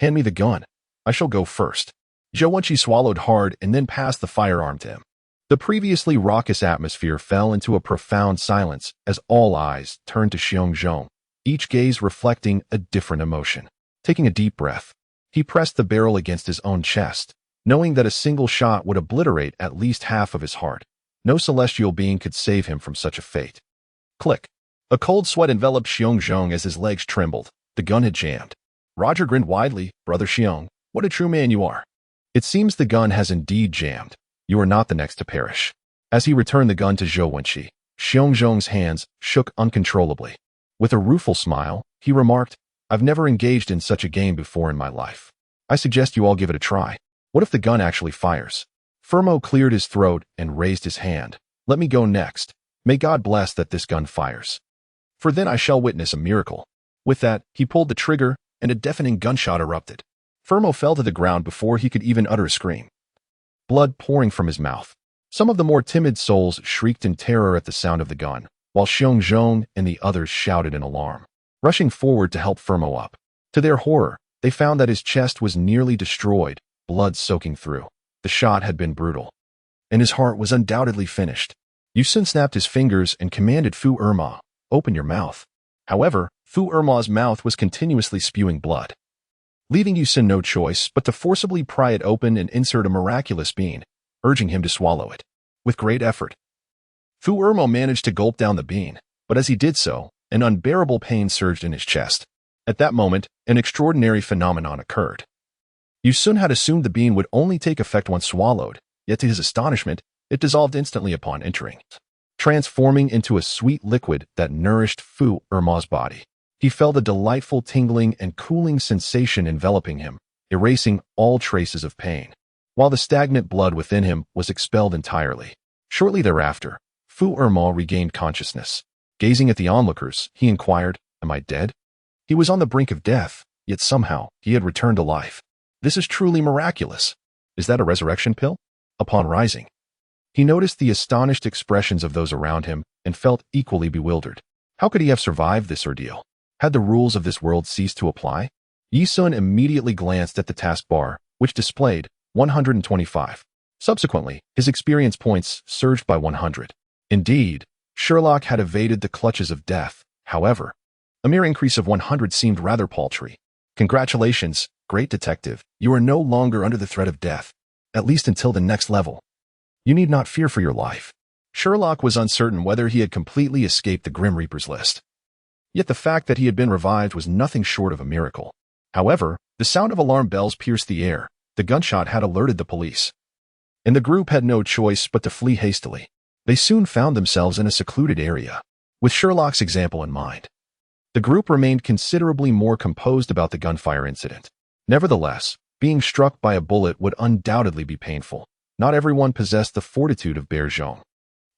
hand me the gun. I shall go first." Zhou Wenqi swallowed hard and then passed the firearm to him. The previously raucous atmosphere fell into a profound silence as all eyes turned to Xiongzhong, each gaze reflecting a different emotion. Taking a deep breath, he pressed the barrel against his own chest, knowing that a single shot would obliterate at least half of his heart. No celestial being could save him from such a fate. Click. A cold sweat enveloped Xiongzhong as his legs trembled. The gun had jammed. Roger grinned widely. "Brother Xiong, what a true man you are. It seems the gun has indeed jammed. You are not the next to perish." As he returned the gun to Zhou Wenqi, Xiongzhong's hands shook uncontrollably. With a rueful smile, he remarked, "I've never engaged in such a game before in my life. I suggest you all give it a try. What if the gun actually fires?" Fermo cleared his throat and raised his hand. "Let me go next. May God bless that this gun fires. For then I shall witness a miracle." With that, he pulled the trigger, and a deafening gunshot erupted. Fermo fell to the ground before he could even utter a scream. blood pouring from his mouth. Some of the more timid souls shrieked in terror at the sound of the gun, while Xiong Zhong and the others shouted in alarm, rushing forward to help Fermo up. To their horror, they found that his chest was nearly destroyed, blood soaking through. The shot had been brutal, and his heart was undoubtedly finished. Yu Sun snapped his fingers and commanded Fu Erma, "Open your mouth." However, Fu Erma's mouth was continuously spewing blood, leaving Yu Sun no choice but to forcibly pry it open and insert a miraculous bean, urging him to swallow it. With great effort, Fu Erma managed to gulp down the bean, but as he did so, an unbearable pain surged in his chest. At that moment, an extraordinary phenomenon occurred. Yu Sun had assumed the bean would only take effect once swallowed, yet to his astonishment, it dissolved instantly upon entering, transforming into a sweet liquid that nourished Fu Erma's body. He felt a delightful tingling and cooling sensation enveloping him, erasing all traces of pain, while the stagnant blood within him was expelled entirely. Shortly thereafter, Fu Erma regained consciousness. Gazing at the onlookers, he inquired, "Am I dead?" He was on the brink of death, yet somehow he had returned to life. This is truly miraculous. Is that a resurrection pill? Upon rising, he noticed the astonished expressions of those around him and felt equally bewildered. How could he have survived this ordeal? Had the rules of this world ceased to apply? Yi Sun immediately glanced at the taskbar, which displayed 125. Subsequently, his experience points surged by 100. Indeed, Sherlock had evaded the clutches of death. However, a mere increase of 100 seemed rather paltry. Congratulations, great detective. You are no longer under the threat of death, at least until the next level. You need not fear for your life. Sherlock was uncertain whether he had completely escaped the Grim Reaper's list. Yet the fact that he had been revived was nothing short of a miracle. However, the sound of alarm bells pierced the air. The gunshot had alerted the police, and the group had no choice but to flee hastily. They soon found themselves in a secluded area. With Sherlock's example in mind, the group remained considerably more composed about the gunfire incident. Nevertheless, being struck by a bullet would undoubtedly be painful. Not everyone possessed the fortitude of Bear Zhong,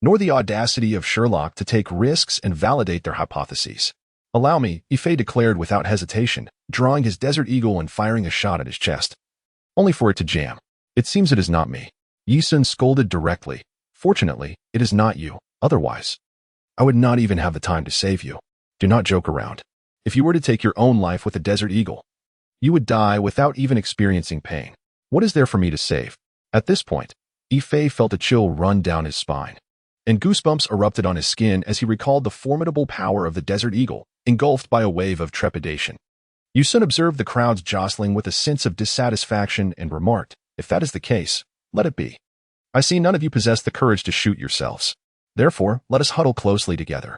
nor the audacity of Sherlock to take risks and validate their hypotheses. "Allow me," Yifei declared without hesitation, drawing his Desert Eagle and firing a shot at his chest, only for it to jam. "It seems it is not me." Yi Sun scolded directly. "Fortunately, it is not you. Otherwise, I would not even have the time to save you. Do not joke around. If you were to take your own life with a Desert Eagle, you would die without even experiencing pain. What is there for me to save?" At this point, Yifei felt a chill run down his spine, and goosebumps erupted on his skin as he recalled the formidable power of the Desert Eagle, engulfed by a wave of trepidation. Yu Sun observed the crowds jostling with a sense of dissatisfaction and remarked, "If that is the case, let it be. I see none of you possess the courage to shoot yourselves. Therefore, let us huddle closely together.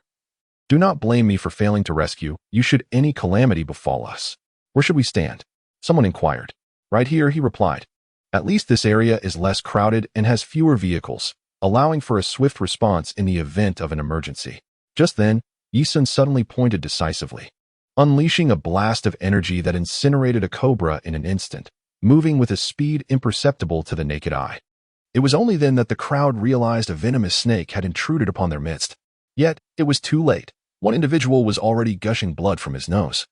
Do not blame me for failing to rescue you should any calamity befall us." "Where should we stand?" someone inquired. "Right here," he replied. "At least this area is less crowded and has fewer vehicles, allowing for a swift response in the event of an emergency." Just then, Yi Sun suddenly pointed decisively, unleashing a blast of energy that incinerated a cobra in an instant, moving with a speed imperceptible to the naked eye. It was only then that the crowd realized a venomous snake had intruded upon their midst. Yet, it was too late. One individual was already gushing blood from his nose,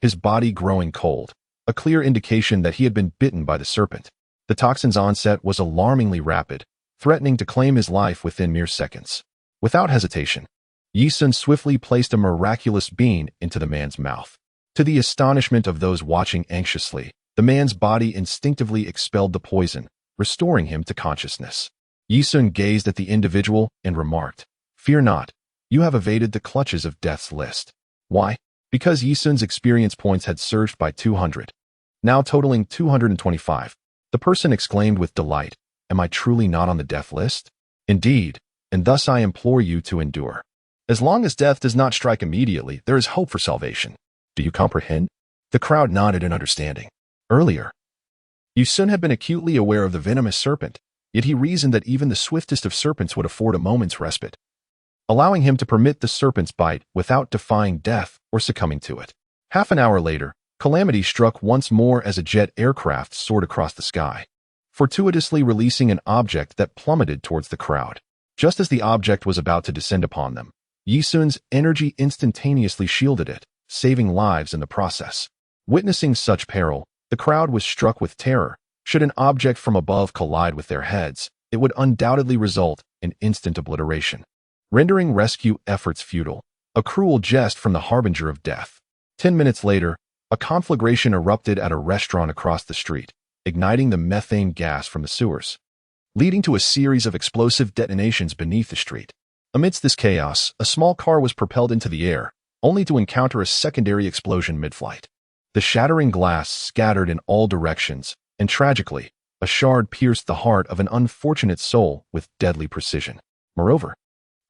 his body growing cold, a clear indication that he had been bitten by the serpent. The toxin's onset was alarmingly rapid, threatening to claim his life within mere seconds. Without hesitation, Yi Sun swiftly placed a miraculous bean into the man's mouth. To the astonishment of those watching anxiously, the man's body instinctively expelled the poison, restoring him to consciousness. Yi Sun gazed at the individual and remarked, "Fear not, you have evaded the clutches of death's list." Why? Because Yi Sun's experience points had surged by 200, now totaling 225. The person exclaimed with delight, "Am I truly not on the death list?" "Indeed, and thus I implore you to endure. As long as death does not strike immediately, there is hope for salvation. Do you comprehend?" The crowd nodded in understanding. Earlier, Yu Sun had been acutely aware of the venomous serpent, yet he reasoned that even the swiftest of serpents would afford a moment's respite, allowing him to permit the serpent's bite without defying death or succumbing to it. Half an hour later, calamity struck once more as a jet aircraft soared across the sky, fortuitously releasing an object that plummeted towards the crowd. Just as the object was about to descend upon them, Yi Sun's energy instantaneously shielded it, saving lives in the process. Witnessing such peril, the crowd was struck with terror, Should an object from above collide with their heads, it would undoubtedly result in instant obliteration, rendering rescue efforts futile, a cruel jest from the harbinger of death. 10 minutes later, a conflagration erupted at a restaurant across the street, igniting the methane gas from the sewers, leading to a series of explosive detonations beneath the street. Amidst this chaos, a small car was propelled into the air, only to encounter a secondary explosion mid-flight. The shattering glass scattered in all directions, and tragically, a shard pierced the heart of an unfortunate soul with deadly precision. Moreover,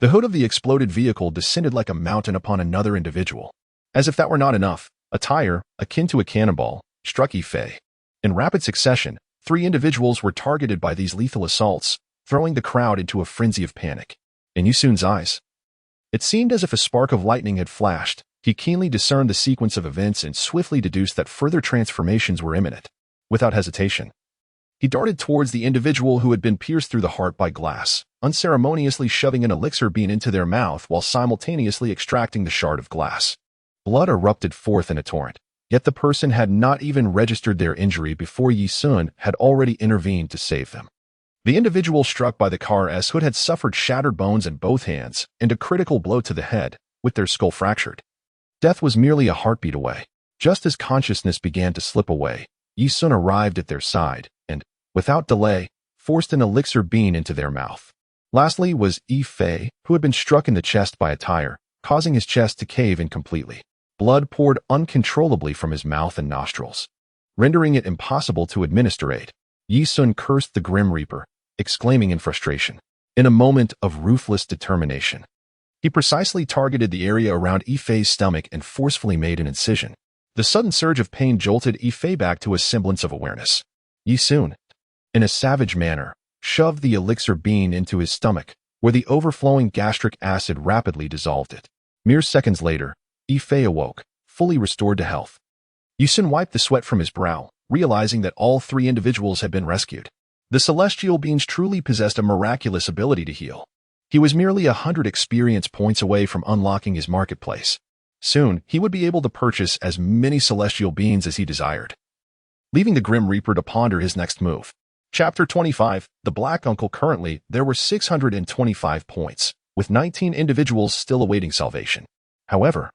the hood of the exploded vehicle descended like a mountain upon another individual. As if that were not enough, a tire, akin to a cannonball, struck Yifei. In rapid succession, 3 individuals were targeted by these lethal assaults, throwing the crowd into a frenzy of panic. In Yusun's eyes, it seemed as if a spark of lightning had flashed. He keenly discerned the sequence of events and swiftly deduced that further transformations were imminent. Without hesitation, he darted towards the individual who had been pierced through the heart by glass, unceremoniously shoving an elixir bean into their mouth while simultaneously extracting the shard of glass. Blood erupted forth in a torrent, yet the person had not even registered their injury before Yi Sun had already intervened to save them. The individual struck by the car's hood had suffered shattered bones in both hands and a critical blow to the head, with their skull fractured. Death was merely a heartbeat away. Just as consciousness began to slip away, Yi Sun arrived at their side and, without delay, forced an elixir bean into their mouth. Lastly was Yifei, who had been struck in the chest by a tire, causing his chest to cave in completely. Blood poured uncontrollably from his mouth and nostrils, rendering it impossible to administer aid. Yi Sun cursed the Grim Reaper, exclaiming in frustration. In a moment of ruthless determination, he precisely targeted the area around Yifei's stomach and forcefully made an incision. The sudden surge of pain jolted Yifei back to a semblance of awareness. Yi Sun, in a savage manner, shoved the elixir bean into his stomach, where the overflowing gastric acid rapidly dissolved it. Mere seconds later, Yifei awoke, fully restored to health. Yi Sun wiped the sweat from his brow, realizing that all 3 individuals had been rescued. The celestial beings truly possessed a miraculous ability to heal. He was merely 100 experience points away from unlocking his marketplace. Soon, he would be able to purchase as many celestial beings as he desired, leaving the Grim Reaper to ponder his next move. Chapter 25, The Black Uncle. Currently, there were 625 points, with 19 individuals still awaiting salvation. However,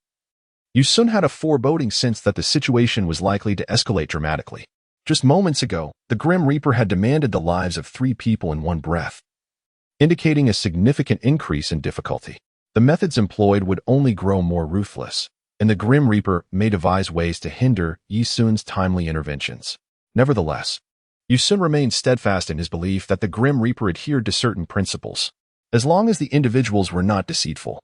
Yi Sun had a foreboding sense that the situation was likely to escalate dramatically. Just moments ago, the Grim Reaper had demanded the lives of 3 people in one breath, indicating a significant increase in difficulty. The methods employed would only grow more ruthless, and the Grim Reaper may devise ways to hinder Yi Sun's timely interventions. Nevertheless, Yi Sun remained steadfast in his belief that the Grim Reaper adhered to certain principles. As long as the individuals were not deceitful,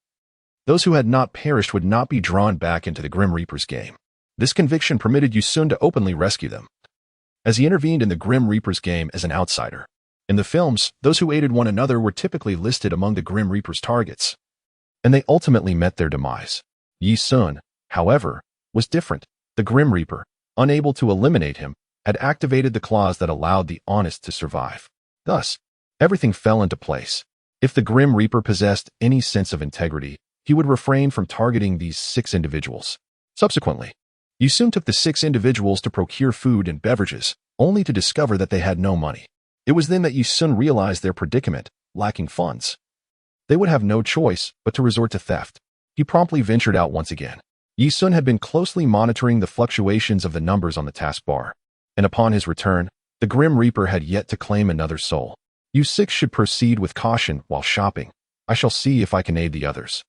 those who had not perished would not be drawn back into the Grim Reaper's game. This conviction permitted Yi Sun to openly rescue them, as he intervened in the Grim Reaper's game as an outsider. In the films, those who aided one another were typically listed among the Grim Reaper's targets, and they ultimately met their demise. Yi Sun, however, was different. The Grim Reaper, unable to eliminate him, had activated the clause that allowed the honest to survive. Thus, everything fell into place. If the Grim Reaper possessed any sense of integrity, he would refrain from targeting these 6 individuals. Subsequently, Yi Sun took the 6 individuals to procure food and beverages, only to discover that they had no money. It was then that Yi Sun realized their predicament, lacking funds. They would have no choice but to resort to theft. He promptly ventured out once again. Yi Sun had been closely monitoring the fluctuations of the numbers on the taskbar, and upon his return, the Grim Reaper had yet to claim another soul. You 6 should proceed with caution while shopping. I shall see if I can aid the others.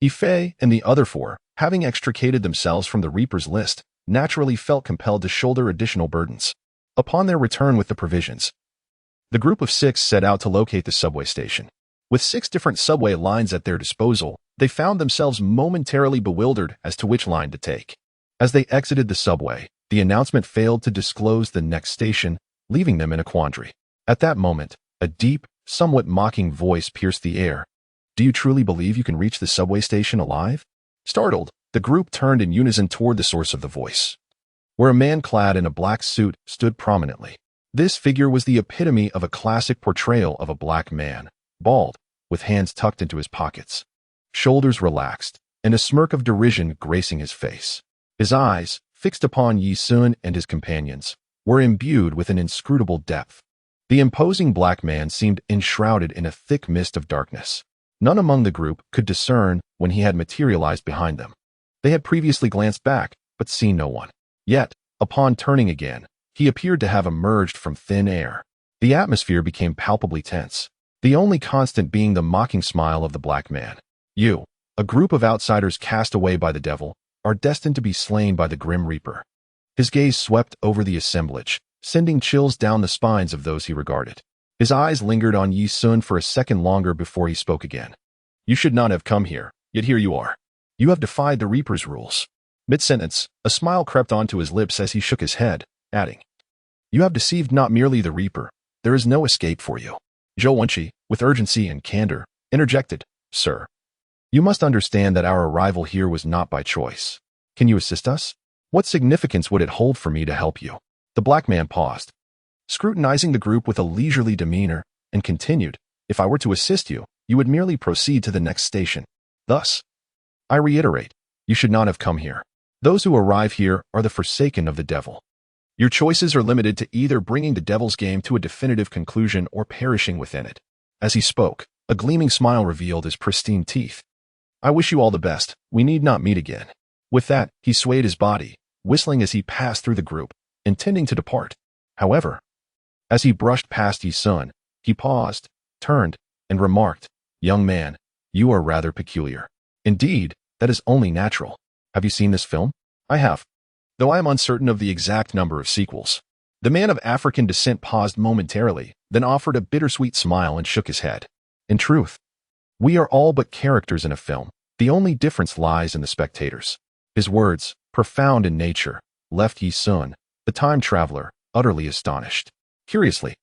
Yifei and the other 4, having extricated themselves from the Reaper's list, naturally felt compelled to shoulder additional burdens. Upon their return with the provisions, the group of 6 set out to locate the subway station. With 6 different subway lines at their disposal, they found themselves momentarily bewildered as to which line to take. As they exited the subway, the announcement failed to disclose the next station, leaving them in a quandary. At that moment, a deep, somewhat mocking voice pierced the air. Do you truly believe you can reach the subway station alive? Startled, the group turned in unison toward the source of the voice, where a man clad in a black suit stood prominently. This figure was the epitome of a classic portrayal of a black man, bald, with hands tucked into his pockets, shoulders relaxed, and a smirk of derision gracing his face. His eyes, fixed upon Yi Sun and his companions, were imbued with an inscrutable depth. The imposing black man seemed enshrouded in a thick mist of darkness. None among the group could discern when he had materialized behind them. They had previously glanced back, but seen no one. Yet, upon turning again, he appeared to have emerged from thin air. The atmosphere became palpably tense, the only constant being the mocking smile of the black man. You, a group of outsiders cast away by the devil, are destined to be slain by the Grim Reaper. His gaze swept over the assemblage, sending chills down the spines of those he regarded. His eyes lingered on Yi Sun for a second longer before he spoke again. You should not have come here, yet here you are. You have defied the Reaper's rules. Mid-sentence, a smile crept onto his lips as he shook his head, adding, You have deceived not merely the Reaper. There is no escape for you. Zhou Wenqi, with urgency and candor, interjected, Sir, you must understand that our arrival here was not by choice. Can you assist us? What significance would it hold for me to help you? The black man paused, scrutinizing the group with a leisurely demeanor, and continued, If I were to assist you, you would merely proceed to the next station. Thus, I reiterate, you should not have come here. Those who arrive here are the forsaken of the devil. Your choices are limited to either bringing the devil's game to a definitive conclusion or perishing within it. As he spoke, a gleaming smile revealed his pristine teeth. I wish you all the best. We need not meet again. With that, he swayed his body, whistling as he passed through the group, intending to depart. However, as he brushed past Yi Sun, he paused, turned, and remarked, Young man, you are rather peculiar. Indeed, that is only natural. Have you seen this film? I have, though I am uncertain of the exact number of sequels. The man of African descent paused momentarily, then offered a bittersweet smile and shook his head. In truth, we are all but characters in a film. The only difference lies in the spectators. His words, profound in nature, left Yi Sun, the time traveler, utterly astonished. Curiously,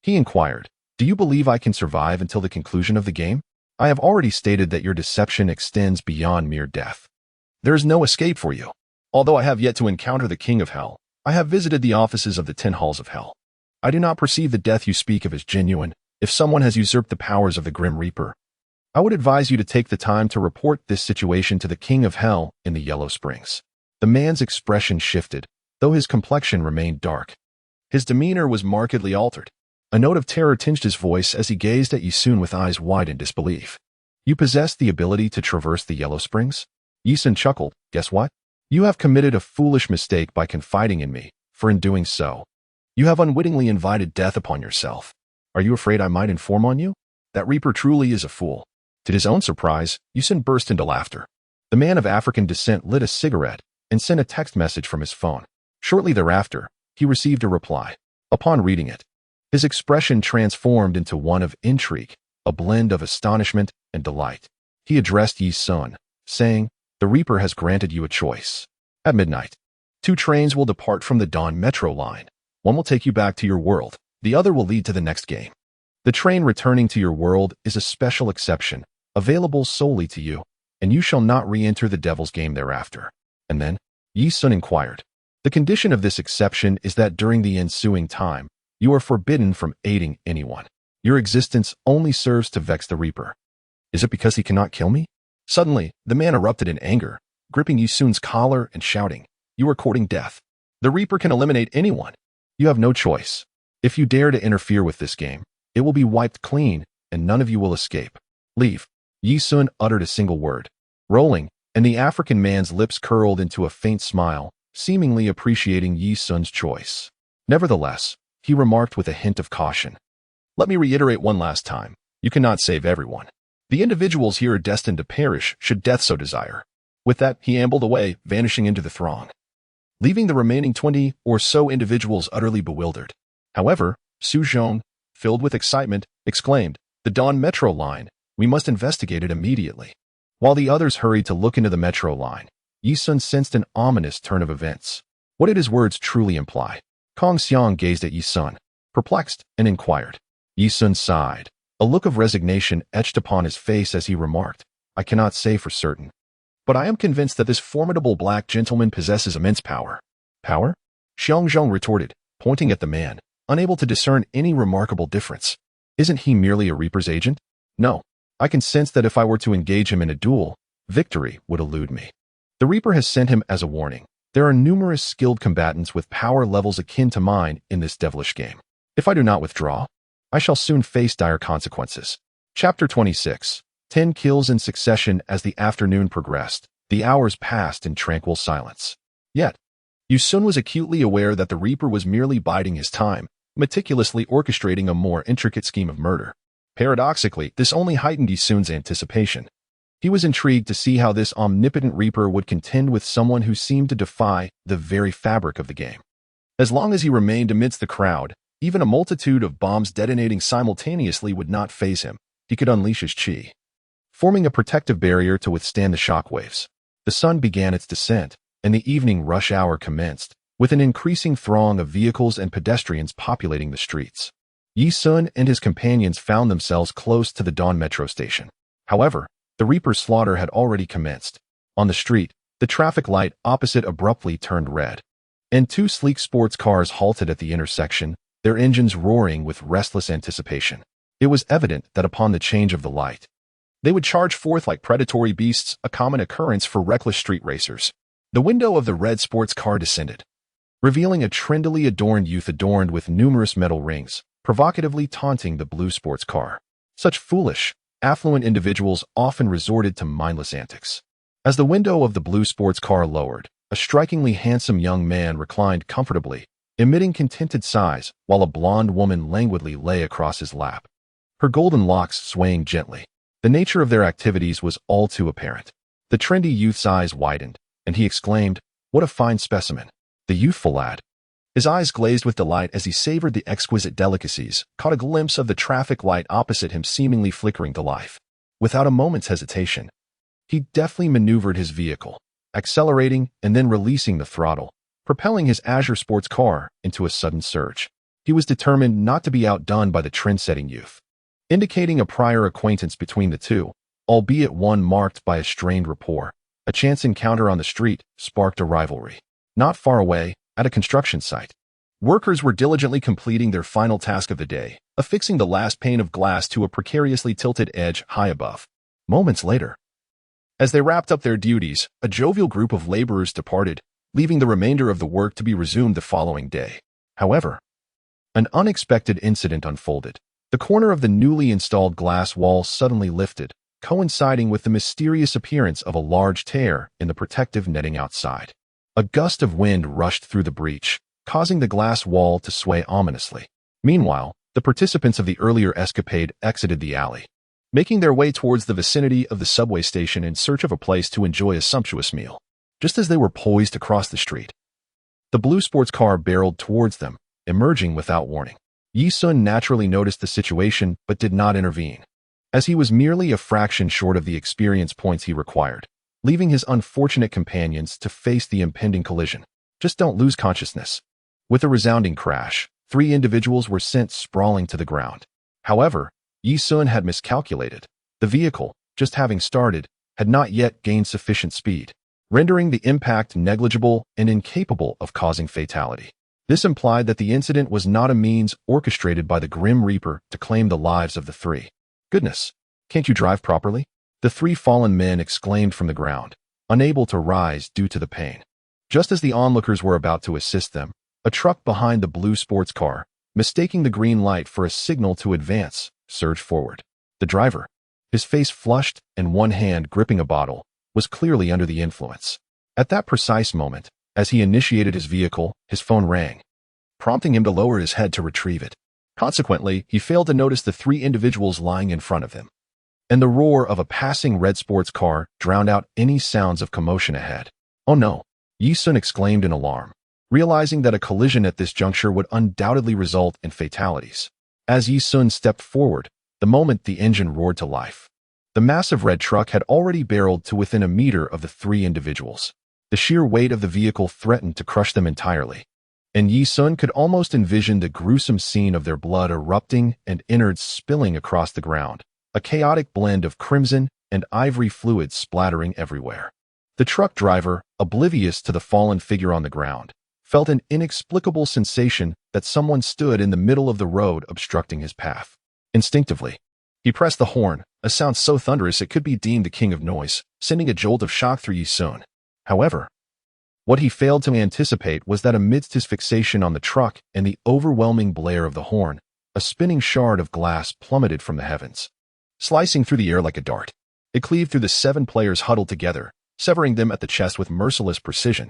he inquired, Do you believe I can survive until the conclusion of the game? I have already stated that your deception extends beyond mere death. There is no escape for you. Although I have yet to encounter the King of Hell, I have visited the offices of the 10 Halls of Hell. I do not perceive the death you speak of as genuine. If someone has usurped the powers of the Grim Reaper, I would advise you to take the time to report this situation to the King of Hell in the Yellow Springs. The man's expression shifted, though his complexion remained dark. His demeanor was markedly altered. A note of terror tinged his voice as he gazed at Yi Sun with eyes wide in disbelief. You possess the ability to traverse the Yellow Springs? Yi Sun chuckled. Guess what? You have committed a foolish mistake by confiding in me, for in doing so, you have unwittingly invited death upon yourself. Are you afraid I might inform on you? That Reaper truly is a fool. To his own surprise, Yi Sun burst into laughter. The man of African descent lit a cigarette and sent a text message from his phone. Shortly thereafter, he received a reply. Upon reading it, his expression transformed into one of intrigue, a blend of astonishment and delight. He addressed Yi Sun, saying, The Reaper has granted you a choice. At midnight, 2 trains will depart from the Dawn Metro line. One will take you back to your world. The other will lead to the next game. The train returning to your world is a special exception, available solely to you, and you shall not re-enter the devil's game thereafter. And then, Yi Sun inquired, The condition of this exception is that during the ensuing time, you are forbidden from aiding anyone. Your existence only serves to vex the Reaper. Is it because he cannot kill me? Suddenly, the man erupted in anger, gripping Yi Sun's collar and shouting, You are courting death. The Reaper can eliminate anyone. You have no choice. If you dare to interfere with this game, it will be wiped clean, and none of you will escape. Leave. Yi Sun uttered a single word, rolling, and the African man's lips curled into a faint smile, seemingly appreciating Yi Sun's choice. Nevertheless, he remarked with a hint of caution, Let me reiterate one last time. You cannot save everyone. The individuals here are destined to perish should death so desire. With that, he ambled away, vanishing into the throng, leaving the remaining 20 or so individuals utterly bewildered. However, Su Zhong, filled with excitement, exclaimed, The Dawn Metro line. We must investigate it immediately. While the others hurried to look into the metro line, Yi Sun sensed an ominous turn of events. What did his words truly imply? Kong Xiang gazed at Yi Sun, perplexed, and inquired. Yi Sun sighed. A look of resignation etched upon his face as he remarked, I cannot say for certain, but I am convinced that this formidable black gentleman possesses immense power. Power? Xiang Zhong retorted, pointing at the man, unable to discern any remarkable difference. Isn't he merely a Reaper's agent? No. I can sense that if I were to engage him in a duel, victory would elude me. The Reaper has sent him as a warning. There are numerous skilled combatants with power levels akin to mine in this devilish game. If I do not withdraw, I shall soon face dire consequences. Chapter 26. 10 kills in succession. As the afternoon progressed, the hours passed in tranquil silence. Yet, Yu Sun was acutely aware that the Reaper was merely biding his time, meticulously orchestrating a more intricate scheme of murder. Paradoxically, this only heightened Yu Sun's anticipation. He was intrigued to see how this omnipotent Reaper would contend with someone who seemed to defy the very fabric of the game. As long as he remained amidst the crowd, even a multitude of bombs detonating simultaneously would not faze him. He could unleash his chi, forming a protective barrier to withstand the shockwaves. The sun began its descent, and the evening rush hour commenced, with an increasing throng of vehicles and pedestrians populating the streets. Yi Sun and his companions found themselves close to the Dawn metro station. However, the Reaper's slaughter had already commenced. On the street, the traffic light opposite abruptly turned red, and two sleek sports cars halted at the intersection, their engines roaring with restless anticipation. It was evident that upon the change of the light, they would charge forth like predatory beasts, a common occurrence for reckless street racers. The window of the red sports car descended, revealing a trendily adorned youth adorned with numerous metal rings, provocatively taunting the blue sports car. Such foolish, affluent individuals often resorted to mindless antics. As the window of the blue sports car lowered, a strikingly handsome young man reclined comfortably, emitting contented sighs, while a blonde woman languidly lay across his lap, her golden locks swaying gently. The nature of their activities was all too apparent. The trendy youth's eyes widened, and he exclaimed, "What a fine specimen." The youthful lad, his eyes glazed with delight as he savored the exquisite delicacies, caught a glimpse of the traffic light opposite him seemingly flickering to life. Without a moment's hesitation, he deftly maneuvered his vehicle, accelerating and then releasing the throttle, propelling his Azure sports car into a sudden surge. He was determined not to be outdone by the trend-setting youth, indicating a prior acquaintance between the two, albeit one marked by a strained rapport. A chance encounter on the street sparked a rivalry. Not far away, at a construction site, workers were diligently completing their final task of the day, affixing the last pane of glass to a precariously tilted edge high above. Moments later, as they wrapped up their duties, a jovial group of laborers departed, leaving the remainder of the work to be resumed the following day. However, an unexpected incident unfolded. The corner of the newly installed glass wall suddenly lifted, coinciding with the mysterious appearance of a large tear in the protective netting outside. A gust of wind rushed through the breach, causing the glass wall to sway ominously. Meanwhile, the participants of the earlier escapade exited the alley, making their way towards the vicinity of the subway station in search of a place to enjoy a sumptuous meal. Just as they were poised to cross the street, the blue sports car barreled towards them, emerging without warning. Yi Sun naturally noticed the situation but did not intervene, as he was merely a fraction short of the experience points he required, leaving his unfortunate companions to face the impending collision. Just don't lose consciousness. With a resounding crash, 3 individuals were sent sprawling to the ground. However, Yi Sun had miscalculated. The vehicle, just having started, had not yet gained sufficient speed, rendering the impact negligible and incapable of causing fatality. This implied that the incident was not a means orchestrated by the Grim Reaper to claim the lives of the 3. "Goodness, can't you drive properly?" the 3 fallen men exclaimed from the ground, unable to rise due to the pain. Just as the onlookers were about to assist them, a truck behind the blue sports car, mistaking the green light for a signal to advance, surged forward. The driver, his face flushed and one hand gripping a bottle, was clearly under the influence. At that precise moment, as he initiated his vehicle, his phone rang, prompting him to lower his head to retrieve it. Consequently, he failed to notice the 3 individuals lying in front of him, and the roar of a passing red sports car drowned out any sounds of commotion ahead. "Oh no," Yi Sun exclaimed in alarm, realizing that a collision at this juncture would undoubtedly result in fatalities. As Yi Sun stepped forward, the moment the engine roared to life, the massive red truck had already barreled to within a meter of the 3 individuals. The sheer weight of the vehicle threatened to crush them entirely, and Yi Sun could almost envision the gruesome scene of their blood erupting and innards spilling across the ground, a chaotic blend of crimson and ivory fluids splattering everywhere. The truck driver, oblivious to the fallen figure on the ground, felt an inexplicable sensation that someone stood in the middle of the road obstructing his path. Instinctively, he pressed the horn, a sound so thunderous it could be deemed the king of noise, sending a jolt of shock through Yi Sun. However, What he failed to anticipate was that amidst his fixation on the truck and the overwhelming blare of the horn, a spinning shard of glass plummeted from the heavens, slicing through the air like a dart. It cleaved through the 7 players huddled together, severing them at the chest with merciless precision.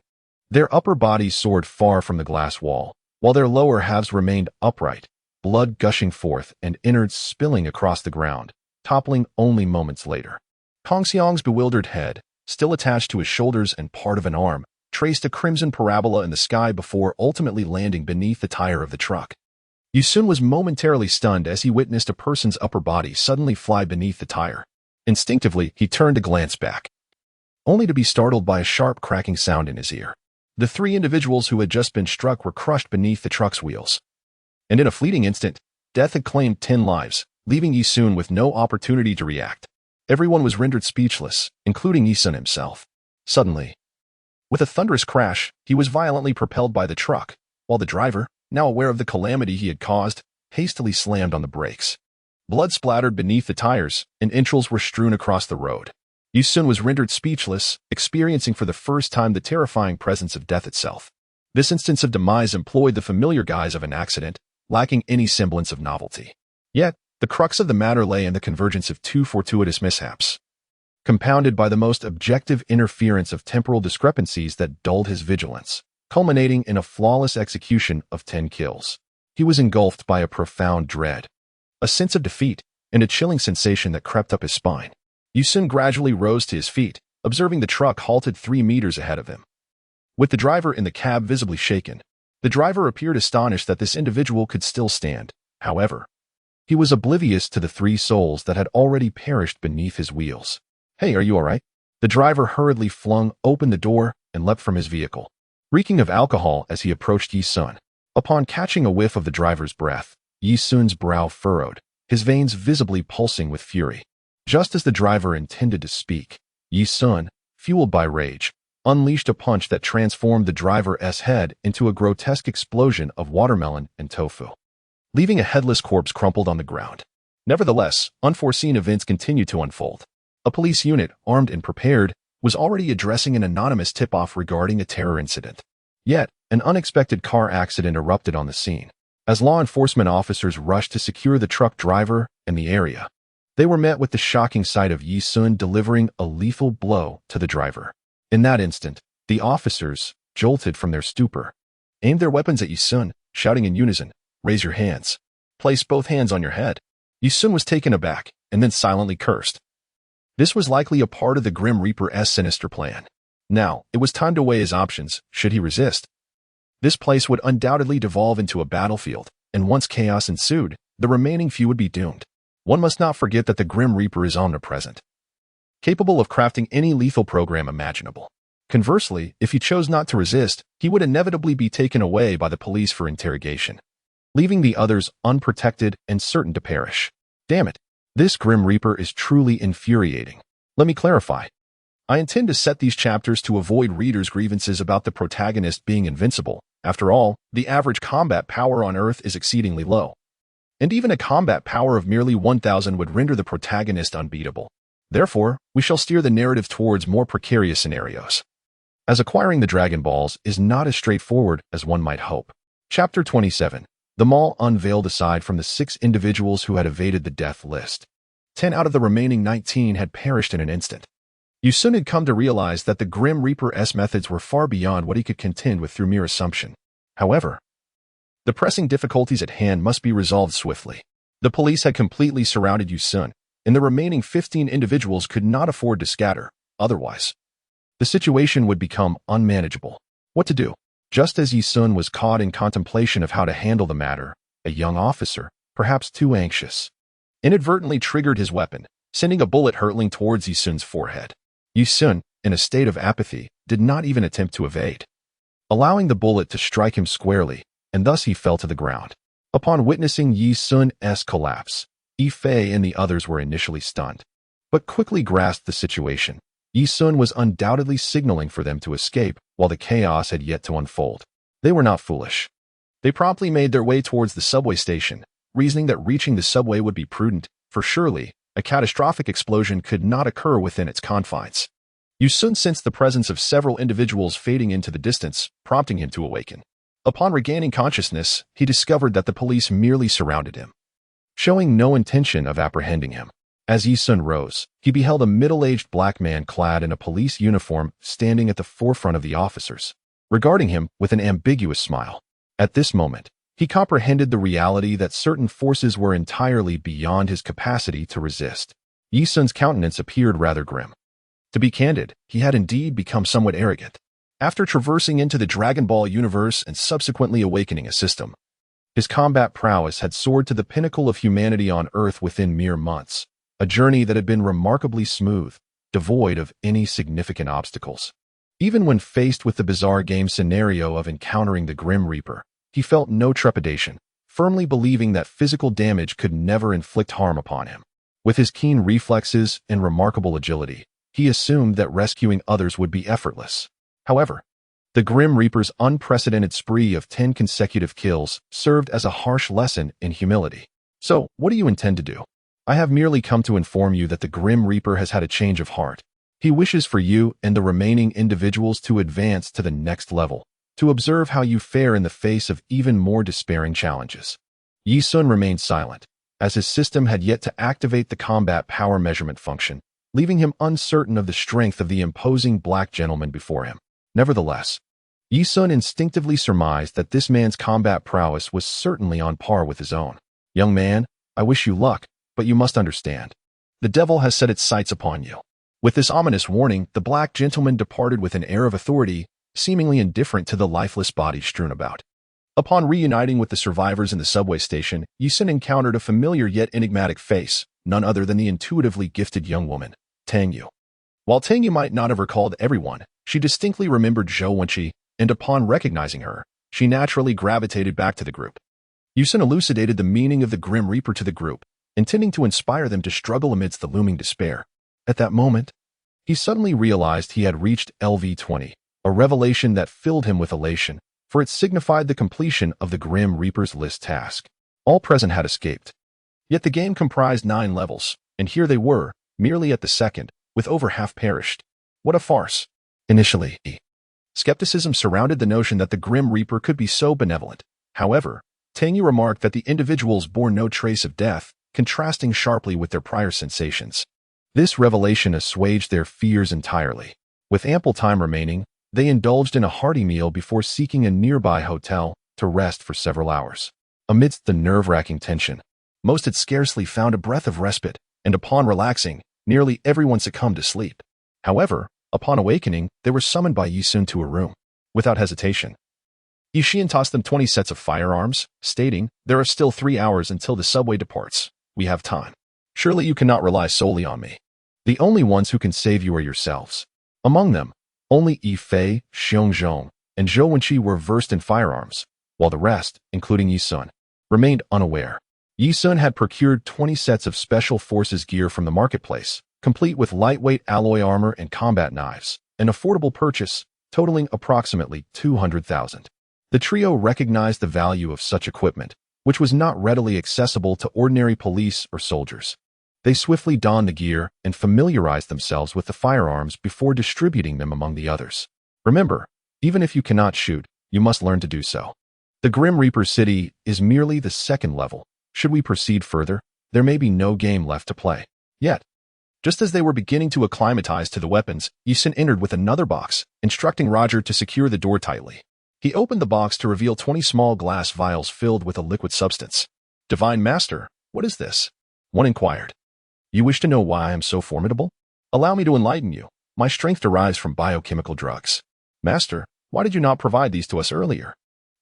Their upper bodies soared far from the glass wall, while their lower halves remained upright, blood gushing forth and innards spilling across the ground, toppling only moments later. Kong Xiang's bewildered head, still attached to his shoulders and part of an arm, traced a crimson parabola in the sky before ultimately landing beneath the tire of the truck. Yu Sun was momentarily stunned as he witnessed a person's upper body suddenly fly beneath the tire. Instinctively, he turned to glance back, only to be startled by a sharp cracking sound in his ear. The 3 individuals who had just been struck were crushed beneath the truck's wheels. And in a fleeting instant, death had claimed 10 lives, leaving Yu Sun with no opportunity to react. Everyone was rendered speechless, including Yu Sun himself. Suddenly, with a thunderous crash, he was violently propelled by the truck, while the driver, now aware of the calamity he had caused, hastily slammed on the brakes. Blood splattered beneath the tires, and entrails were strewn across the road. Yu Sun was rendered speechless, experiencing for the first time the terrifying presence of death itself. This instance of demise employed the familiar guise of an accident, lacking any semblance of novelty. Yet, the crux of the matter lay in the convergence of 2 fortuitous mishaps, compounded by the most objective interference of temporal discrepancies that dulled his vigilance, culminating in a flawless execution of 10 kills. He was engulfed by a profound dread, a sense of defeat, and a chilling sensation that crept up his spine. Yu Sun gradually rose to his feet, observing the truck halted 3 meters ahead of him. With the driver in the cab visibly shaken, the driver appeared astonished that this individual could still stand. However, he was oblivious to the 3 souls that had already perished beneath his wheels. "Hey, are you all right?" The driver hurriedly flung open the door and leapt from his vehicle, reeking of alcohol as he approached Yu Sun. Upon catching a whiff of the driver's breath, Yu Sun's brow furrowed, his veins visibly pulsing with fury. Just as the driver intended to speak, Yu Sun, fueled by rage, unleashed a punch that transformed the driver's head into a grotesque explosion of watermelon and tofu, leaving a headless corpse crumpled on the ground. Nevertheless, unforeseen events continued to unfold. A police unit, armed and prepared, was already addressing an anonymous tip-off regarding a terror incident. Yet, an unexpected car accident erupted on the scene. As law enforcement officers rushed to secure the truck driver and the area, they were met with the shocking sight of Yu Sun delivering a lethal blow to the driver. In that instant, the officers, jolted from their stupor, aimed their weapons at Yu Sun, shouting in unison, "Raise your hands. Place both hands on your head." Yu Sun was taken aback, and then silently cursed. This was likely a part of the Grim Reaper's sinister plan. Now, it was time to weigh his options. Should he resist? This place would undoubtedly devolve into a battlefield, and once chaos ensued, the remaining few would be doomed. One must not forget that the Grim Reaper is omnipresent, capable of crafting any lethal program imaginable. Conversely, if he chose not to resist, he would inevitably be taken away by the police for interrogation, leaving the others unprotected and certain to perish. Damn it, this Grim Reaper is truly infuriating. Let me clarify. I intend to set these chapters to avoid readers' grievances about the protagonist being invincible. After all, the average combat power on Earth is exceedingly low, and even a combat power of merely 1,000 would render the protagonist unbeatable. Therefore, we shall steer the narrative towards more precarious scenarios, as acquiring the Dragon Balls is not as straightforward as one might hope. Chapter 27. The mall unveiled. Aside from the 6 individuals who had evaded the death list, 10 out of the remaining 19 had perished in an instant. Yu Sun had come to realize that the Grim Reaper's methods were far beyond what he could contend with through mere assumption. However, the pressing difficulties at hand must be resolved swiftly. The police had completely surrounded Yu Sun, and the remaining 15 individuals could not afford to scatter. Otherwise, the situation would become unmanageable. What to do? Just as Yu Sun was caught in contemplation of how to handle the matter, a young officer, perhaps too anxious, inadvertently triggered his weapon, sending a bullet hurtling towards Yu Sun's forehead. Yu Sun, in a state of apathy, did not even attempt to evade, allowing the bullet to strike him squarely, and thus he fell to the ground. Upon witnessing Yu Sun's collapse, Yi Fei and the others were initially stunned, but quickly grasped the situation. Yu Sun was undoubtedly signaling for them to escape while the chaos had yet to unfold. They were not foolish. They promptly made their way towards the subway station, reasoning that reaching the subway would be prudent, for surely a catastrophic explosion could not occur within its confines. Yu Sun sensed the presence of several individuals fading into the distance, prompting him to awaken. Upon regaining consciousness, he discovered that the police merely surrounded him, showing no intention of apprehending him. As Yi Sun rose, he beheld a middle-aged black man clad in a police uniform standing at the forefront of the officers, regarding him with an ambiguous smile. At this moment, he comprehended the reality that certain forces were entirely beyond his capacity to resist. Yi Sun's countenance appeared rather grim. To be candid, he had indeed become somewhat arrogant. After traversing into the Dragon Ball universe and subsequently awakening a system, his combat prowess had soared to the pinnacle of humanity on Earth within mere months, a journey that had been remarkably smooth, devoid of any significant obstacles. Even when faced with the bizarre game scenario of encountering the Grim Reaper, he felt no trepidation, firmly believing that physical damage could never inflict harm upon him. With his keen reflexes and remarkable agility, he assumed that rescuing others would be effortless. However, the Grim Reaper's unprecedented spree of 10 consecutive kills served as a harsh lesson in humility. So, what do you intend to do? I have merely come to inform you that the Grim Reaper has had a change of heart. He wishes for you and the remaining individuals to advance to the next level, to observe how you fare in the face of even more despairing challenges. Yi Sun remained silent, as his system had yet to activate the combat power measurement function, leaving him uncertain of the strength of the imposing black gentleman before him. Nevertheless, Yi Sun instinctively surmised that this man's combat prowess was certainly on par with his own. Young man, I wish you luck, but you must understand. The devil has set its sights upon you. With this ominous warning, the black gentleman departed with an air of authority, seemingly indifferent to the lifeless bodies strewn about. Upon reuniting with the survivors in the subway station, Yi Sun encountered a familiar yet enigmatic face, none other than the intuitively gifted young woman, Tang Yu. While Tang Yu might not have recalled everyone, she distinctly remembered Zhou Wenqi, and upon recognizing her, she naturally gravitated back to the group. Yi Sun elucidated the meaning of the Grim Reaper to the group, intending to inspire them to struggle amidst the looming despair. At that moment, he suddenly realized he had reached LV-20, a revelation that filled him with elation, for it signified the completion of the Grim Reaper's list task. All present had escaped. Yet the game comprised 9 levels, and here they were, merely at the second, with over half perished. What a farce. Initially, skepticism surrounded the notion that the Grim Reaper could be so benevolent. However, Tang Yu remarked that the individuals bore no trace of death, contrasting sharply with their prior sensations. This revelation assuaged their fears entirely. With ample time remaining, they indulged in a hearty meal before seeking a nearby hotel to rest for several hours. Amidst the nerve-wracking tension, most had scarcely found a breath of respite, and upon relaxing, nearly everyone succumbed to sleep. However, upon awakening, they were summoned by Yi Sun to a room. Without hesitation, Yi Xian tossed them 20 sets of firearms, stating, "There are still 3 hours until the subway departs. We have time. Surely you cannot rely solely on me. The only ones who can save you are yourselves." Among them, only Yi Fei, Xiong Zhong, and Zhou Wenqi were versed in firearms, while the rest, including Yi Sun, remained unaware. Yi Sun had procured 20 sets of special forces gear from the marketplace, complete with lightweight alloy armor and combat knives, an affordable purchase totaling approximately 200,000. The trio recognized the value of such equipment, which was not readily accessible to ordinary police or soldiers. They swiftly donned the gear and familiarized themselves with the firearms before distributing them among the others. Remember, even if you cannot shoot, you must learn to do so. The Grim Reaper City is merely the second level. Should we proceed further, there may be no game left to play. Yet, just as they were beginning to acclimatize to the weapons, Yi Sun entered with another box, instructing Roger to secure the door tightly. He opened the box to reveal 20 small glass vials filled with a liquid substance. "Divine Master, what is this?" one inquired. "You wish to know why I am so formidable? Allow me to enlighten you. My strength derives from biochemical drugs." "Master, why did you not provide these to us earlier?"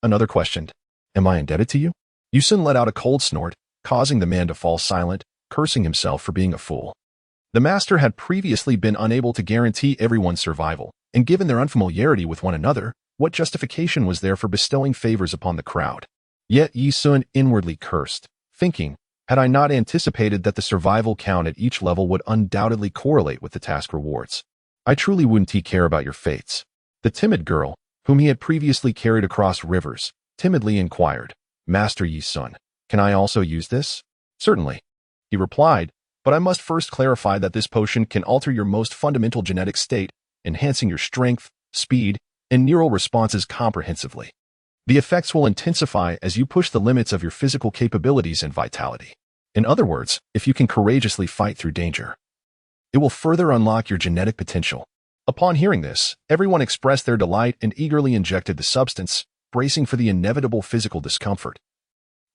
Another questioned. "Am I indebted to you?" Yi Sun let out a cold snort, causing the man to fall silent, cursing himself for being a fool. The master had previously been unable to guarantee everyone's survival, and given their unfamiliarity with one another, what justification was there for bestowing favors upon the crowd? Yet Yi Sun inwardly cursed, thinking, had I not anticipated that the survival count at each level would undoubtedly correlate with the task rewards? I truly wouldn't care about your fates. The timid girl, whom he had previously carried across rivers, timidly inquired, "Master Yi Sun, can I also use this?" "Certainly," he replied, "but I must first clarify that this potion can alter your most fundamental genetic state, enhancing your strength, speed, and neural responses comprehensively. The effects will intensify as you push the limits of your physical capabilities and vitality. In other words, if you can courageously fight through danger, it will further unlock your genetic potential. Upon hearing this, everyone expressed their delight and eagerly injected the substance, bracing for the inevitable physical discomfort,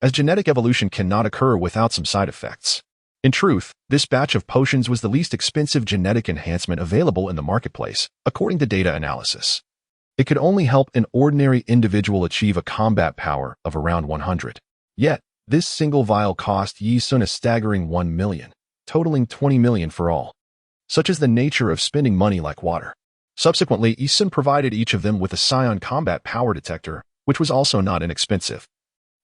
as genetic evolution cannot occur without some side effects. In truth, this batch of potions was the least expensive genetic enhancement available in the marketplace, according to data analysis. It could only help an ordinary individual achieve a combat power of around 100. Yet, this single vial cost Yi Sun a staggering 1 million, totaling 20 million for all. Such is the nature of spending money like water. Subsequently, Yi Sun provided each of them with a Scion combat power detector, which was also not inexpensive,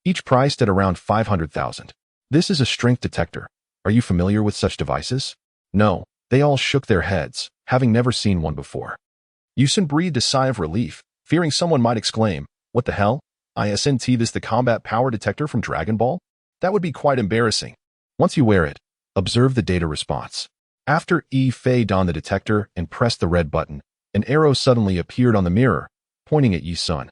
each priced at around 500,000. This is a strength detector. Are you familiar with such devices? No, they all shook their heads, having never seen one before. Yi Sun breathed a sigh of relief, fearing someone might exclaim, "What the hell? Isn't this the combat power detector from Dragon Ball?" That would be quite embarrassing. Once you wear it, observe the data response. After Yi Fei donned the detector and pressed the red button, an arrow suddenly appeared on the mirror, pointing at Yi Sun,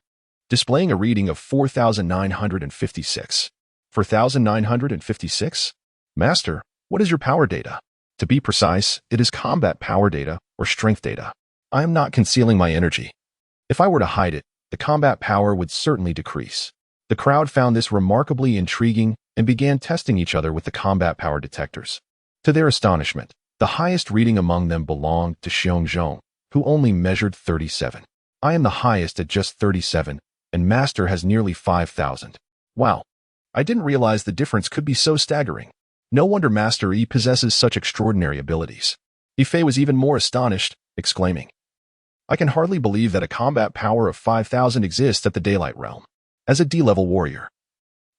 displaying a reading of 4,956. 4,956? Master, what is your power data? To be precise, it is combat power data or strength data. I am not concealing my energy. If I were to hide it, the combat power would certainly decrease. The crowd found this remarkably intriguing and began testing each other with the combat power detectors. To their astonishment, the highest reading among them belonged to Xiongzhong, who only measured 37. I am the highest at just 37, and Master has nearly 5,000. Wow, I didn't realize the difference could be so staggering. No wonder Master Yi possesses such extraordinary abilities. Yi Fei was even more astonished, exclaiming, "I can hardly believe that a combat power of 5,000 exists at the Daylight Realm." As a D-level warrior,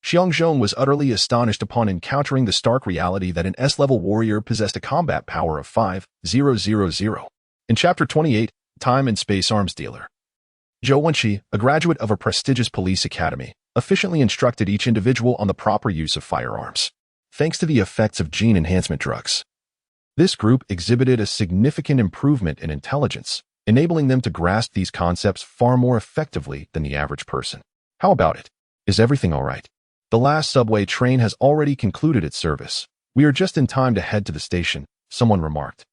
Xiongzhong was utterly astonished upon encountering the stark reality that an S-level warrior possessed a combat power of 5,000. In Chapter 28, Time and Space Arms Dealer, Zhou Wenqi, a graduate of a prestigious police academy, efficiently instructed each individual on the proper use of firearms. Thanks to the effects of gene enhancement drugs, this group exhibited a significant improvement in intelligence, enabling them to grasp these concepts far more effectively than the average person. How about it? Is everything all right? The last subway train has already concluded its service. We are just in time to head to the station, someone remarked.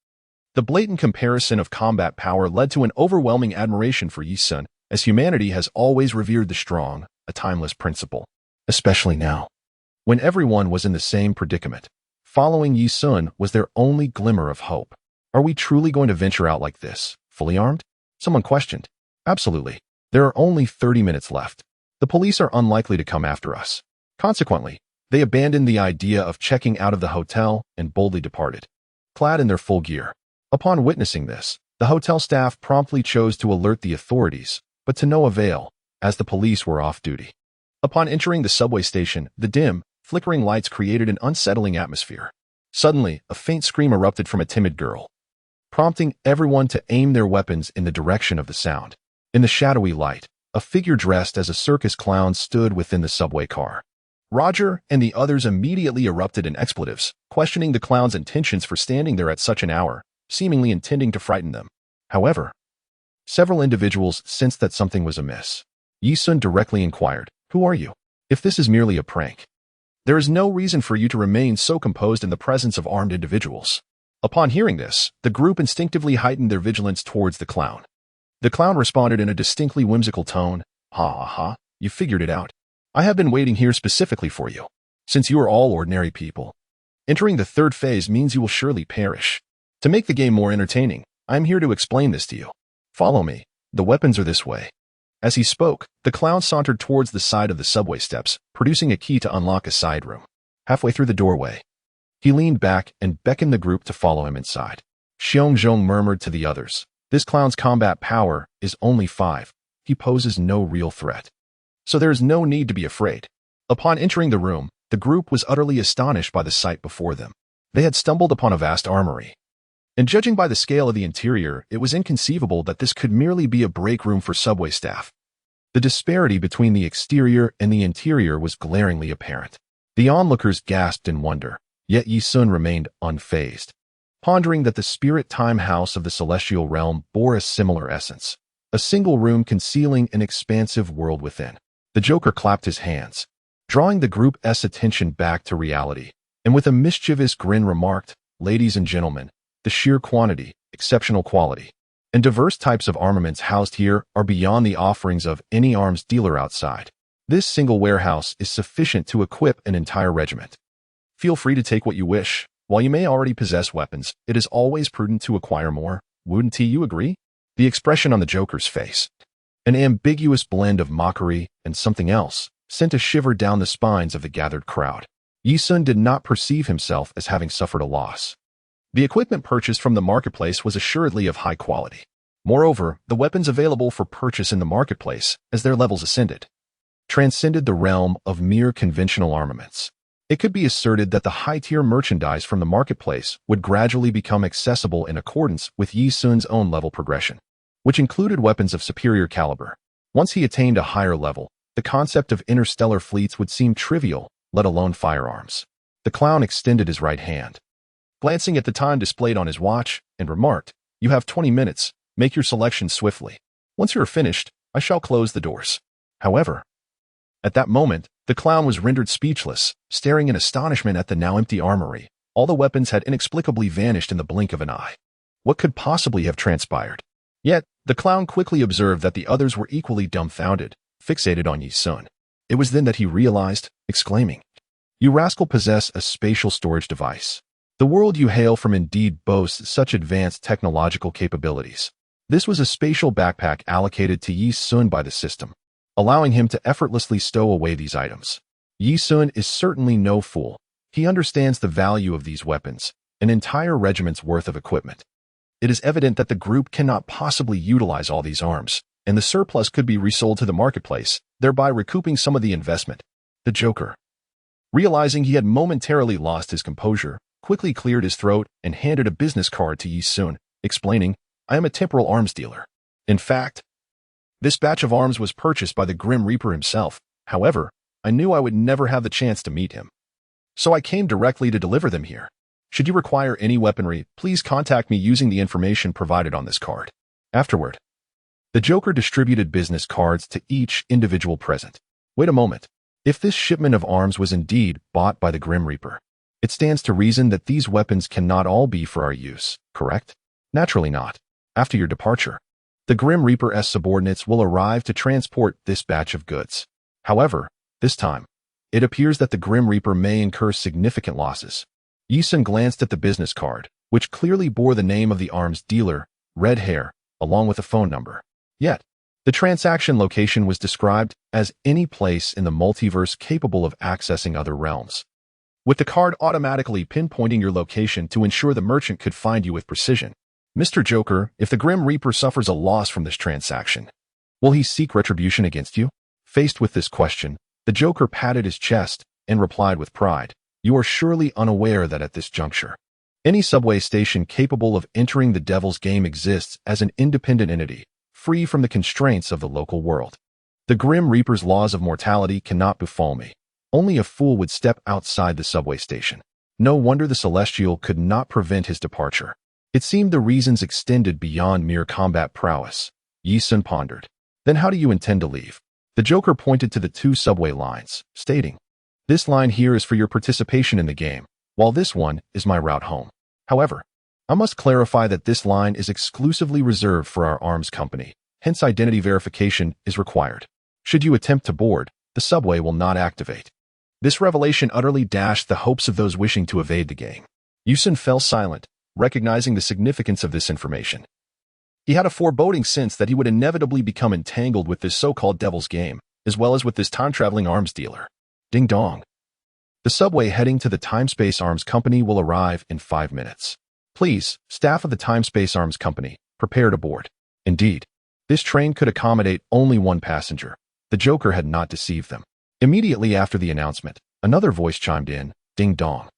The blatant comparison of combat power led to an overwhelming admiration for Yi Sun, as humanity has always revered the strong, a timeless principle. Especially now, when everyone was in the same predicament. Following Yi Sun was their only glimmer of hope. Are we truly going to venture out like this, fully armed? Someone questioned. Absolutely. There are only 30 minutes left. The police are unlikely to come after us. Consequently, they abandoned the idea of checking out of the hotel and boldly departed, clad in their full gear. Upon witnessing this, the hotel staff promptly chose to alert the authorities, but to no avail, as the police were off duty. Upon entering the subway station, the dim, flickering lights created an unsettling atmosphere. Suddenly, a faint scream erupted from a timid girl, prompting everyone to aim their weapons in the direction of the sound. In the shadowy light, a figure dressed as a circus clown stood within the subway car. Roger and the others immediately erupted in expletives, questioning the clown's intentions for standing there at such an hour, seemingly intending to frighten them. However, several individuals sensed that something was amiss. Yi Sun directly inquired, "Who are you? If this is merely a prank, there is no reason for you to remain so composed in the presence of armed individuals." Upon hearing this, the group instinctively heightened their vigilance towards the clown. The clown responded in a distinctly whimsical tone, "Ha ha ha, you figured it out. I have been waiting here specifically for you. Since you are all ordinary people, entering the third phase means you will surely perish. To make the game more entertaining, I am here to explain this to you. Follow me. The weapons are this way." As he spoke, the clown sauntered towards the side of the subway steps, producing a key to unlock a side room. Halfway through the doorway, he leaned back and beckoned the group to follow him inside. Xiongzhong murmured to the others, "This clown's combat power is only 5. He poses no real threat, so there is no need to be afraid." Upon entering the room, the group was utterly astonished by the sight before them. They had stumbled upon a vast armory, and judging by the scale of the interior, it was inconceivable that this could merely be a break room for subway staff. The disparity between the exterior and the interior was glaringly apparent. The onlookers gasped in wonder, yet Yi Sun remained unfazed. pondering that the spirit-time house of the celestial realm bore a similar essence, a single room concealing an expansive world within. The Joker clapped his hands, drawing the group's attention back to reality, and with a mischievous grin remarked, "Ladies and gentlemen, the sheer quantity, exceptional quality, and diverse types of armaments housed here are beyond the offerings of any arms dealer outside. This single warehouse is sufficient to equip an entire regiment. Feel free to take what you wish. While you may already possess weapons, it is always prudent to acquire more. Wouldn't you agree?" The expression on the Joker's face, an ambiguous blend of mockery and something else, sent a shiver down the spines of the gathered crowd. Yi Sun did not perceive himself as having suffered a loss. The equipment purchased from the marketplace was assuredly of high quality. Moreover, the weapons available for purchase in the marketplace, as their levels ascended, transcended the realm of mere conventional armaments. It could be asserted that the high-tier merchandise from the marketplace would gradually become accessible in accordance with Yi Sun's own level progression, which included weapons of superior caliber. Once he attained a higher level, the concept of interstellar fleets would seem trivial, let alone firearms. The clown extended his right hand, glancing at the time displayed on his watch, and remarked, "You have 20 minutes. Make your selection swiftly. Once you are finished, I shall close the doors." However, at that moment, the clown was rendered speechless, staring in astonishment at the now empty armory. All the weapons had inexplicably vanished in the blink of an eye. What could possibly have transpired? Yet, the clown quickly observed that the others were equally dumbfounded, fixated on Yi Sun. It was then that he realized, exclaiming, "You rascal possess a spatial storage device. The world you hail from indeed boasts such advanced technological capabilities." This was a spatial backpack allocated to Yi Sun by the system, allowing him to effortlessly stow away these items. Yi Sun is certainly no fool. He understands the value of these weapons, an entire regiment's worth of equipment. It is evident that the group cannot possibly utilize all these arms, and the surplus could be resold to the marketplace, thereby recouping some of the investment. The Joker, realizing he had momentarily lost his composure, quickly cleared his throat and handed a business card to Yi Sun, explaining, "I am a temporal arms dealer. In fact, this batch of arms was purchased by the Grim Reaper himself. However, I knew I would never have the chance to meet him, so I came directly to deliver them here. Should you require any weaponry, please contact me using the information provided on this card." Afterward, the Joker distributed business cards to each individual present. Wait a moment. If this shipment of arms was indeed bought by the Grim Reaper, it stands to reason that these weapons cannot all be for our use, correct? Naturally not. After your departure, the Grim Reaper's subordinates will arrive to transport this batch of goods. However, this time, it appears that the Grim Reaper may incur significant losses. Yi Sun glanced at the business card, which clearly bore the name of the arms dealer, Red Hair, along with a phone number. Yet, the transaction location was described as any place in the multiverse capable of accessing other realms, with the card automatically pinpointing your location to ensure the merchant could find you with precision. Mr. Joker, if the Grim Reaper suffers a loss from this transaction, will he seek retribution against you? Faced with this question, the Joker patted his chest and replied with pride, "You are surely unaware that at this juncture, any subway station capable of entering the Devil's Game exists as an independent entity, free from the constraints of the local world. The Grim Reaper's laws of mortality cannot befall me. Only a fool would step outside the subway station. No wonder the Celestial could not prevent his departure. It seemed the reasons extended beyond mere combat prowess." Yi Sun pondered. "Then how do you intend to leave?" The Joker pointed to the two subway lines, stating, "This line here is for your participation in the game, while this one is my route home. However, I must clarify that this line is exclusively reserved for our arms company, hence identity verification is required. Should you attempt to board, the subway will not activate." This revelation utterly dashed the hopes of those wishing to evade the game. Yi Sun fell silent, recognizing the significance of this information. He had a foreboding sense that he would inevitably become entangled with this so-called Devil's Game, as well as with this time-traveling arms dealer. Ding dong. The subway heading to the Timespace Arms Company will arrive in 5 minutes. Please, staff of the Timespace Arms Company, prepare to board. Indeed, this train could accommodate only one passenger. The Joker had not deceived them. Immediately after the announcement, another voice chimed in, ding dong.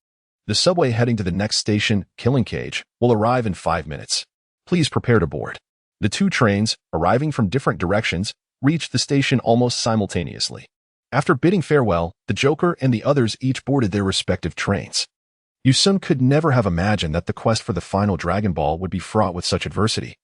The subway heading to the next station, Killing Cage, will arrive in 5 minutes. Please prepare to board. The two trains, arriving from different directions, reached the station almost simultaneously. After bidding farewell, the Joker and the others each boarded their respective trains. Yu-sun could never have imagined that the quest for the final Dragon Ball would be fraught with such adversity.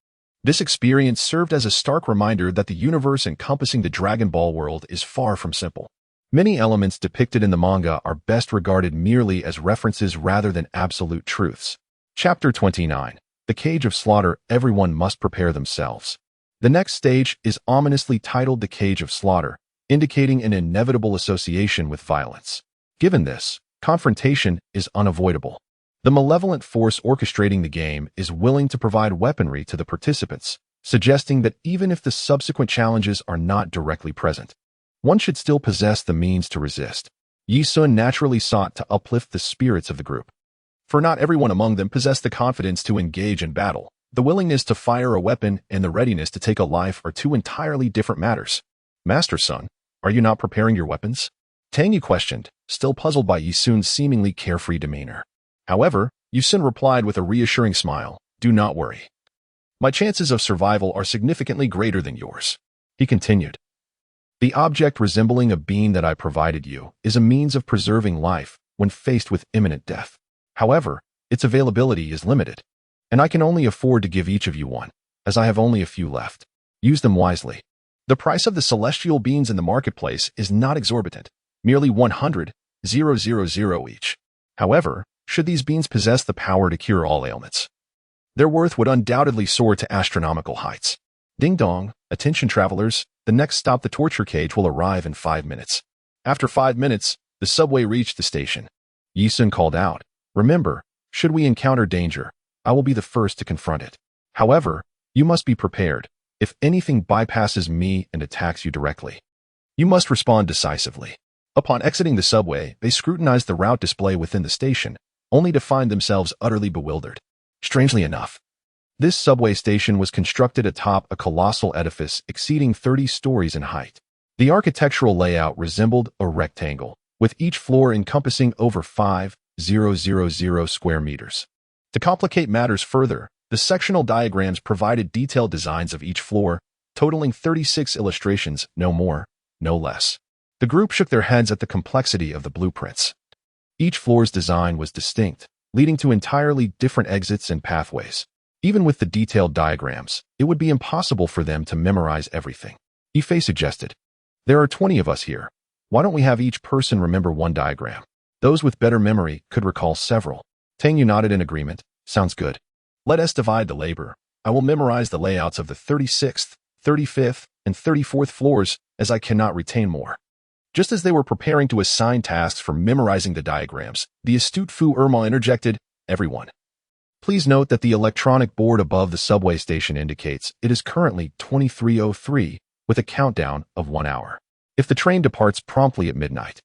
This experience served as a stark reminder that the universe encompassing the Dragon Ball world is far from simple. Many elements depicted in the manga are best regarded merely as references rather than absolute truths. Chapter 29. The Cage of Slaughter. Everyone must prepare themselves. The next stage is ominously titled The Cage of Slaughter, indicating an inevitable association with violence. Given this, confrontation is unavoidable. The malevolent force orchestrating the game is willing to provide weaponry to the participants, suggesting that even if the subsequent challenges are not directly present, one should still possess the means to resist. Yi-sun naturally sought to uplift the spirits of the group. For not everyone among them possessed the confidence to engage in battle. The willingness to fire a weapon and the readiness to take a life are two entirely different matters. Master Sun, are you not preparing your weapons? Tang Yu questioned, still puzzled by Yi-sun's seemingly carefree demeanor. However, Yi-sun replied with a reassuring smile, do not worry. My chances of survival are significantly greater than yours. He continued. The object resembling a bean that I provided you is a means of preserving life when faced with imminent death. However, its availability is limited, and I can only afford to give each of you one, as I have only a few left. Use them wisely. The price of the celestial beans in the marketplace is not exorbitant, merely 100,000 each. However, should these beans possess the power to cure all ailments, their worth would undoubtedly soar to astronomical heights. Ding dong, attention travelers, the next stop, the torture cage, will arrive in 5 minutes. After 5 minutes, the subway reached the station. Yi-sun called out, remember, should we encounter danger, I will be the first to confront it. However, you must be prepared. If anything bypasses me and attacks you directly, you must respond decisively. Upon exiting the subway, they scrutinized the route display within the station, only to find themselves utterly bewildered. Strangely enough, this subway station was constructed atop a colossal edifice exceeding 30 stories in height. The architectural layout resembled a rectangle, with each floor encompassing over 5,000 square meters. To complicate matters further, the sectional diagrams provided detailed designs of each floor, totaling 36 illustrations, no more, no less. The group shook their heads at the complexity of the blueprints. Each floor's design was distinct, leading to entirely different exits and pathways. Even with the detailed diagrams, it would be impossible for them to memorize everything. Ife suggested, there are 20 of us here. Why don't we have each person remember one diagram? Those with better memory could recall several. Tang Yu nodded in agreement. Sounds good. Let us divide the labor. I will memorize the layouts of the 36th, 35th, and 34th floors, as I cannot retain more. Just as they were preparing to assign tasks for memorizing the diagrams, the astute Fu Erma interjected, everyone. Please note that the electronic board above the subway station indicates it is currently 23:03 with a countdown of 1 hour. If the train departs promptly at midnight,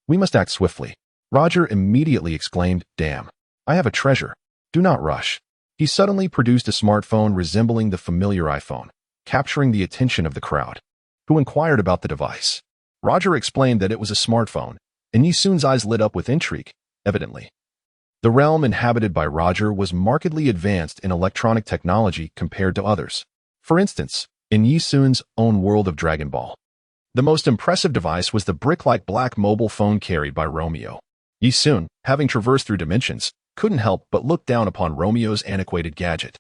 we must act swiftly. Roger immediately exclaimed, damn, I have a treasure. Do not rush. He suddenly produced a smartphone resembling the familiar iPhone, capturing the attention of the crowd, who inquired about the device. Roger explained that it was a smartphone, and Yi-sun's eyes lit up with intrigue, evidently. The realm inhabited by Roger was markedly advanced in electronic technology compared to others. For instance, in Yi-sun's own world of Dragon Ball, the most impressive device was the brick-like black mobile phone carried by Romeo. Yi-sun, having traversed through dimensions, couldn't help but look down upon Romeo's antiquated gadget.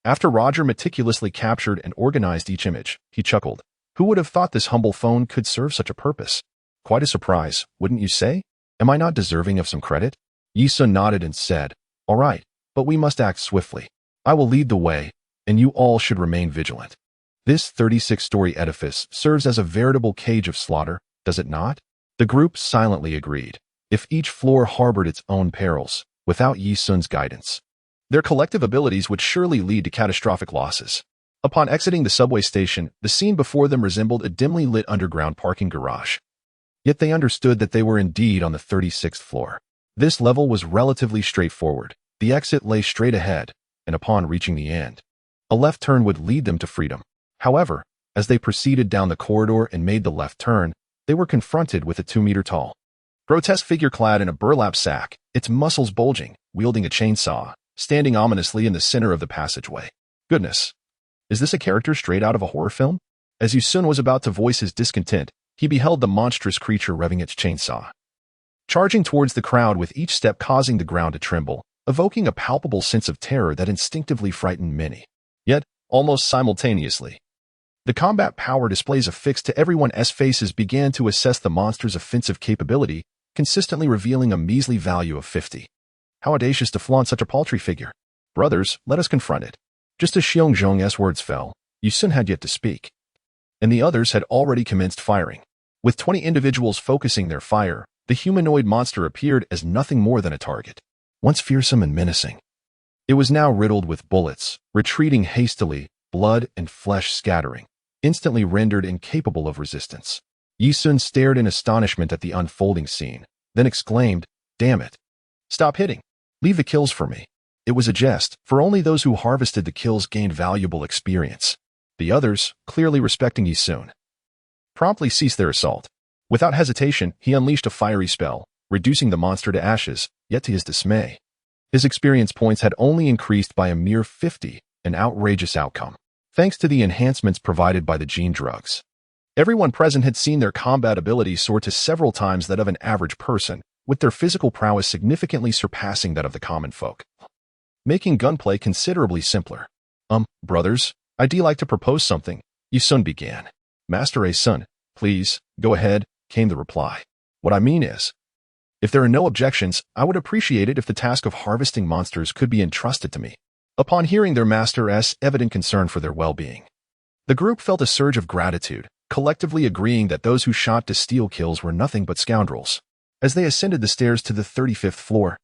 After Roger meticulously captured and organized each image, he chuckled. Who would have thought this humble phone could serve such a purpose? Quite a surprise, wouldn't you say? Am I not deserving of some credit? Yi-sun nodded and said, all right, but we must act swiftly. I will lead the way, and you all should remain vigilant. This 36-story edifice serves as a veritable cage of slaughter, does it not? The group silently agreed. If each floor harbored its own perils, without Yi-sun's guidance, their collective abilities would surely lead to catastrophic losses. Upon exiting the subway station, the scene before them resembled a dimly lit underground parking garage. Yet they understood that they were indeed on the 36th floor. This level was relatively straightforward. The exit lay straight ahead, and upon reaching the end, a left turn would lead them to freedom. However, as they proceeded down the corridor and made the left turn, they were confronted with a 2-meter-tall, grotesque figure clad in a burlap sack, its muscles bulging, wielding a chainsaw, standing ominously in the center of the passageway. Goodness! Is this a character straight out of a horror film? As Yi-sun was about to voice his discontent, he beheld the monstrous creature revving its chainsaw. charging towards the crowd with each step causing the ground to tremble, evoking a palpable sense of terror that instinctively frightened many. Yet, almost simultaneously, the combat power displays affixed to everyone's faces began to assess the monster's offensive capability, consistently revealing a measly value of 50. How audacious to flaunt such a paltry figure. Brothers, let us confront it. Just as Xiongzhong's words fell, Yi Sun had yet to speak, and the others had already commenced firing. With 20 individuals focusing their fire, the humanoid monster appeared as nothing more than a target. Once fearsome and menacing, it was now riddled with bullets, retreating hastily, blood and flesh scattering, instantly rendered incapable of resistance. Yi Sun stared in astonishment at the unfolding scene, then exclaimed, "Damn it! Stop hitting! Leave the kills for me." It was a jest, for only those who harvested the kills gained valuable experience. The others, clearly respecting Yi Sun, promptly ceased their assault. Without hesitation, he unleashed a fiery spell, reducing the monster to ashes, yet to his dismay, his experience points had only increased by a mere 50, an outrageous outcome. Thanks to the enhancements provided by the gene drugs, everyone present had seen their combat abilities soar to several times that of an average person, with their physical prowess significantly surpassing that of the common folk, making gunplay considerably simpler. Brothers, I'd like to propose something," Yi Sun began. "Master A Sun, please, go ahead," came the reply. "What I mean is, if there are no objections, I would appreciate it if the task of harvesting monsters could be entrusted to me." Upon hearing their master's evident concern for their well-being, the group felt a surge of gratitude, collectively agreeing that those who shot to steal kills were nothing but scoundrels. As they ascended the stairs to the 35th floor,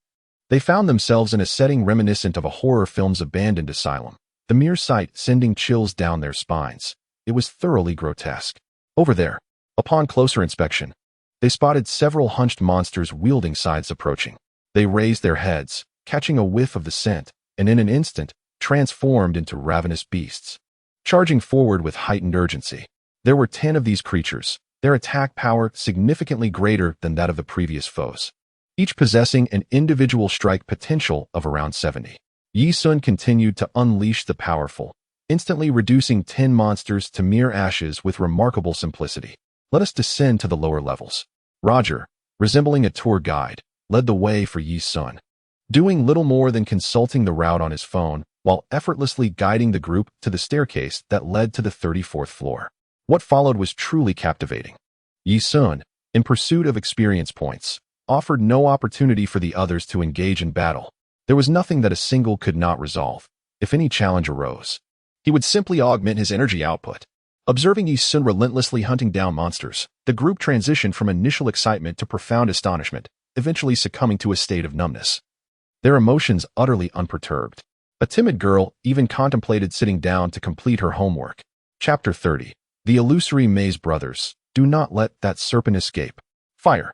they found themselves in a setting reminiscent of a horror film's abandoned asylum, the mere sight sending chills down their spines. It was thoroughly grotesque. Over there, upon closer inspection, they spotted several hunched monsters wielding scythes approaching. They raised their heads, catching a whiff of the scent, and in an instant, transformed into ravenous beasts, charging forward with heightened urgency. There were 10 of these creatures, their attack power significantly greater than that of the previous foes, each possessing an individual strike potential of around 70. Yi Sun continued to unleash the powerful, instantly reducing 10 monsters to mere ashes with remarkable simplicity. Let us descend to the lower levels. Roger, resembling a tour guide, led the way for Yi Sun, doing little more than consulting the route on his phone while effortlessly guiding the group to the staircase that led to the 34th floor. What followed was truly captivating. Yi Sun, in pursuit of experience points, offered no opportunity for the others to engage in battle. There was nothing that a single could not resolve. If any challenge arose, he would simply augment his energy output. Observing Yi Sun relentlessly hunting down monsters, the group transitioned from initial excitement to profound astonishment, eventually succumbing to a state of numbness, their emotions utterly unperturbed. A timid girl even contemplated sitting down to complete her homework. Chapter 30. The Illusory Maze Brothers. Do not let that serpent escape. Fire.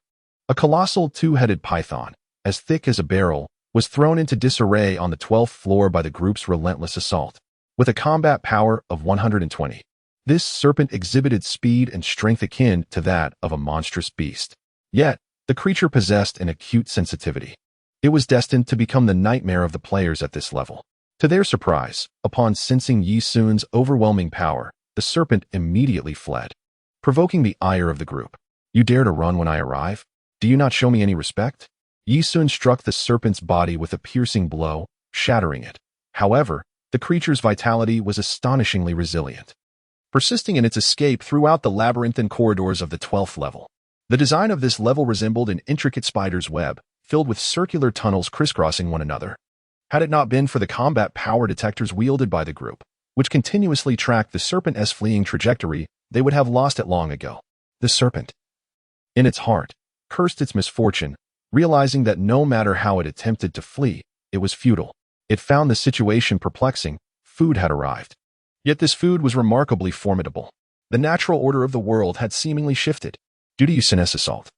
A colossal two-headed python, as thick as a barrel, was thrown into disarray on the 12th floor by the group's relentless assault. With a combat power of 120, this serpent exhibited speed and strength akin to that of a monstrous beast. Yet, the creature possessed an acute sensitivity. It was destined to become the nightmare of the players at this level. To their surprise, upon sensing Yi Sun's overwhelming power, the serpent immediately fled, provoking the ire of the group. "You dare to run when I arrive? Do you not show me any respect?" Yi Sun struck the serpent's body with a piercing blow, shattering it. However, the creature's vitality was astonishingly resilient, persisting in its escape throughout the labyrinthine corridors of the 12th level. The design of this level resembled an intricate spider's web, filled with circular tunnels crisscrossing one another. Had it not been for the combat power detectors wielded by the group, which continuously tracked the serpent's fleeing trajectory, they would have lost it long ago. The serpent, in its heart, cursed its misfortune, realizing that no matter how it attempted to flee, it was futile. It found the situation perplexing. Food had arrived. Yet this food was remarkably formidable. The natural order of the world had seemingly shifted due to Yi Sun's assault.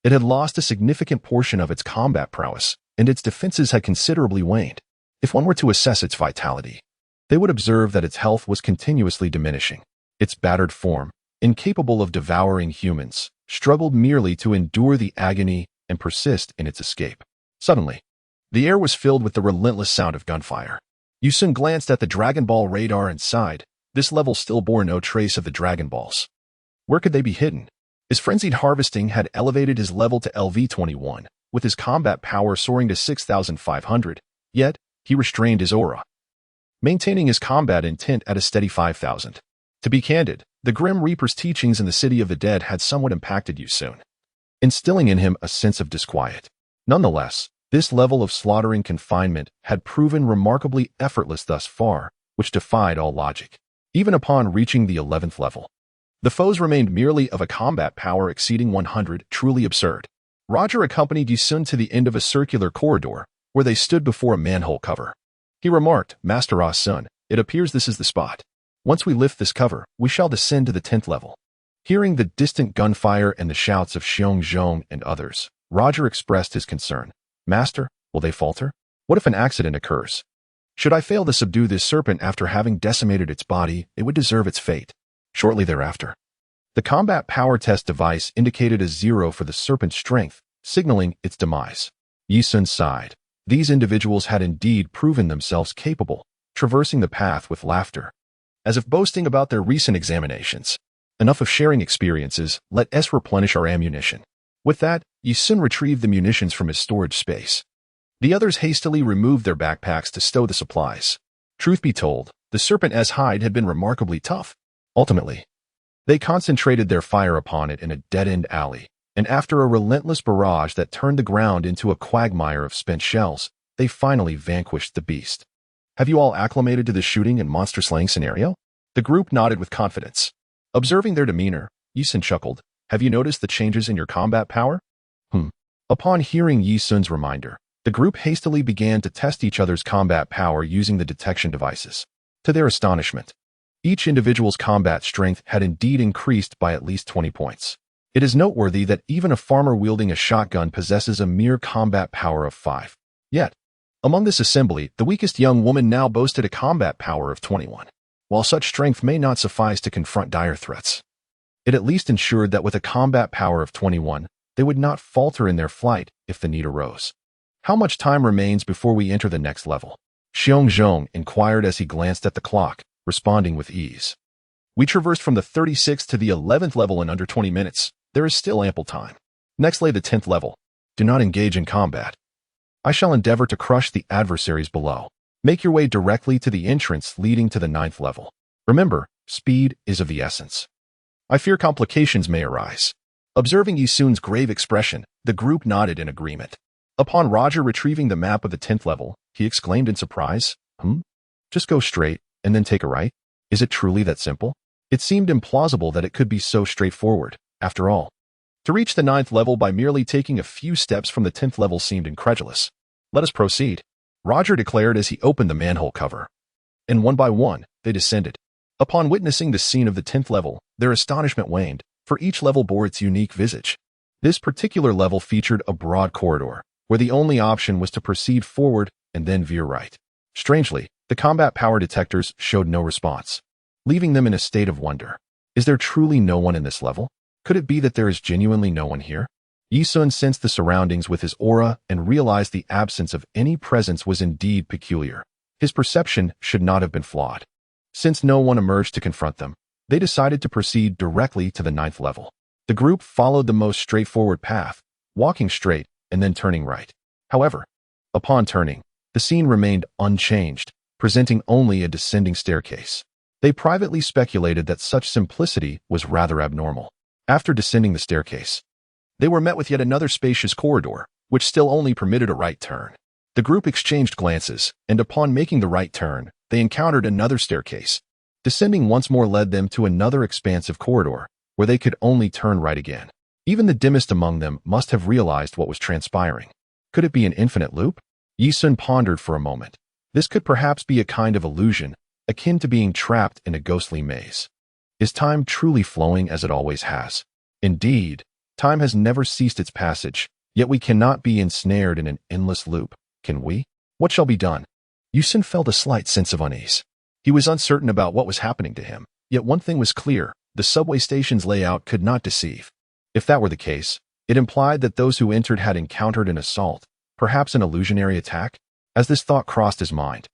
It had lost a significant portion of its combat prowess, and its defenses had considerably waned. If one were to assess its vitality, they would observe that its health was continuously diminishing. Its battered form, incapable of devouring humans, struggled merely to endure the agony and persist in its escape. Suddenly, the air was filled with the relentless sound of gunfire. Yi Sun glanced at the Dragon Ball radar and sighed. This level still bore no trace of the Dragon Balls. Where could they be hidden? His frenzied harvesting had elevated his level to LV-21, with his combat power soaring to 6,500, yet he restrained his aura, maintaining his combat intent at a steady 5,000. To be candid, the Grim Reaper's teachings in the City of the Dead had somewhat impacted Yu Sun, instilling in him a sense of disquiet. Nonetheless, this level of slaughtering confinement had proven remarkably effortless thus far, which defied all logic. Even upon reaching the 11th level, the foes remained merely of a combat power exceeding 100, truly absurd. Roger accompanied Yu Sun to the end of a circular corridor, where they stood before a manhole cover. He remarked, "Master Ah-Sun, it appears this is the spot. Once we lift this cover, we shall descend to the 10th level." Hearing the distant gunfire and the shouts of Xiong Zhong and others, Roger expressed his concern. "Master, will they falter? What if an accident occurs? Should I fail to subdue this serpent after having decimated its body, it would deserve its fate." Shortly thereafter, the combat power test device indicated a 0 for the serpent's strength, signaling its demise. Yi Sun sighed. These individuals had indeed proven themselves capable, traversing the path with laughter, as if boasting about their recent examinations. Enough of sharing experiences, let us replenish our ammunition. With that, Yi Sun retrieved the munitions from his storage space. The others hastily removed their backpacks to stow the supplies. Truth be told, the serpent's hide had been remarkably tough. Ultimately, they concentrated their fire upon it in a dead-end alley, and after a relentless barrage that turned the ground into a quagmire of spent shells, they finally vanquished the beast. "Have you all acclimated to the shooting and monster-slaying scenario?" The group nodded with confidence. Observing their demeanor, Yi Sun chuckled. "Have you noticed the changes in your combat power?" Upon hearing Yi Sun's reminder, the group hastily began to test each other's combat power using the detection devices. To their astonishment, each individual's combat strength had indeed increased by at least 20 points. It is noteworthy that even a farmer wielding a shotgun possesses a mere combat power of 5. Yet, among this assembly, the weakest young woman now boasted a combat power of 21. While such strength may not suffice to confront dire threats, it at least ensured that with a combat power of 21, they would not falter in their flight if the need arose. "How much time remains before we enter the next level?" Xiong Zhong inquired as he glanced at the clock, responding with ease. "We traversed from the 36th to the 11th level in under 20 minutes. There is still ample time. Next lay the 10th level. Do not engage in combat. I shall endeavor to crush the adversaries below. Make your way directly to the entrance leading to the 9th level. Remember, speed is of the essence. I fear complications may arise." Observing Yi Sun's grave expression, the group nodded in agreement. Upon Roger retrieving the map of the 10th level, he exclaimed in surprise, Just go straight, and then take a right? Is it truly that simple?" It seemed implausible that it could be so straightforward. After all, to reach the 9th level by merely taking a few steps from the 10th level seemed incredulous. "Let us proceed," Roger declared as he opened the manhole cover. And one by one, they descended. Upon witnessing the scene of the 10th level, their astonishment waned, for each level bore its unique visage. This particular level featured a broad corridor, where the only option was to proceed forward and then veer right. Strangely, the combat power detectors showed no response, leaving them in a state of wonder. Is there truly no one in this level? Could it be that there is genuinely no one here? Yi Sun sensed the surroundings with his aura and realized the absence of any presence was indeed peculiar. His perception should not have been flawed. Since no one emerged to confront them, they decided to proceed directly to the 9th level. The group followed the most straightforward path, walking straight and then turning right. However, upon turning, the scene remained unchanged, presenting only a descending staircase. They privately speculated that such simplicity was rather abnormal. After descending the staircase, they were met with yet another spacious corridor, which still only permitted a right turn. The group exchanged glances, and upon making the right turn, they encountered another staircase. Descending once more led them to another expansive corridor, where they could only turn right again. Even the dimmest among them must have realized what was transpiring. Could it be an infinite loop? Yi Sun pondered for a moment. This could perhaps be a kind of illusion, akin to being trapped in a ghostly maze. Is time truly flowing as it always has? Indeed, time has never ceased its passage, yet we cannot be ensnared in an endless loop, can we? What shall be done? Yi Sun felt a slight sense of unease. He was uncertain about what was happening to him, yet one thing was clear: the subway station's layout could not deceive. If that were the case, it implied that those who entered had encountered an assault, perhaps an illusionary attack. As this thought crossed his mind,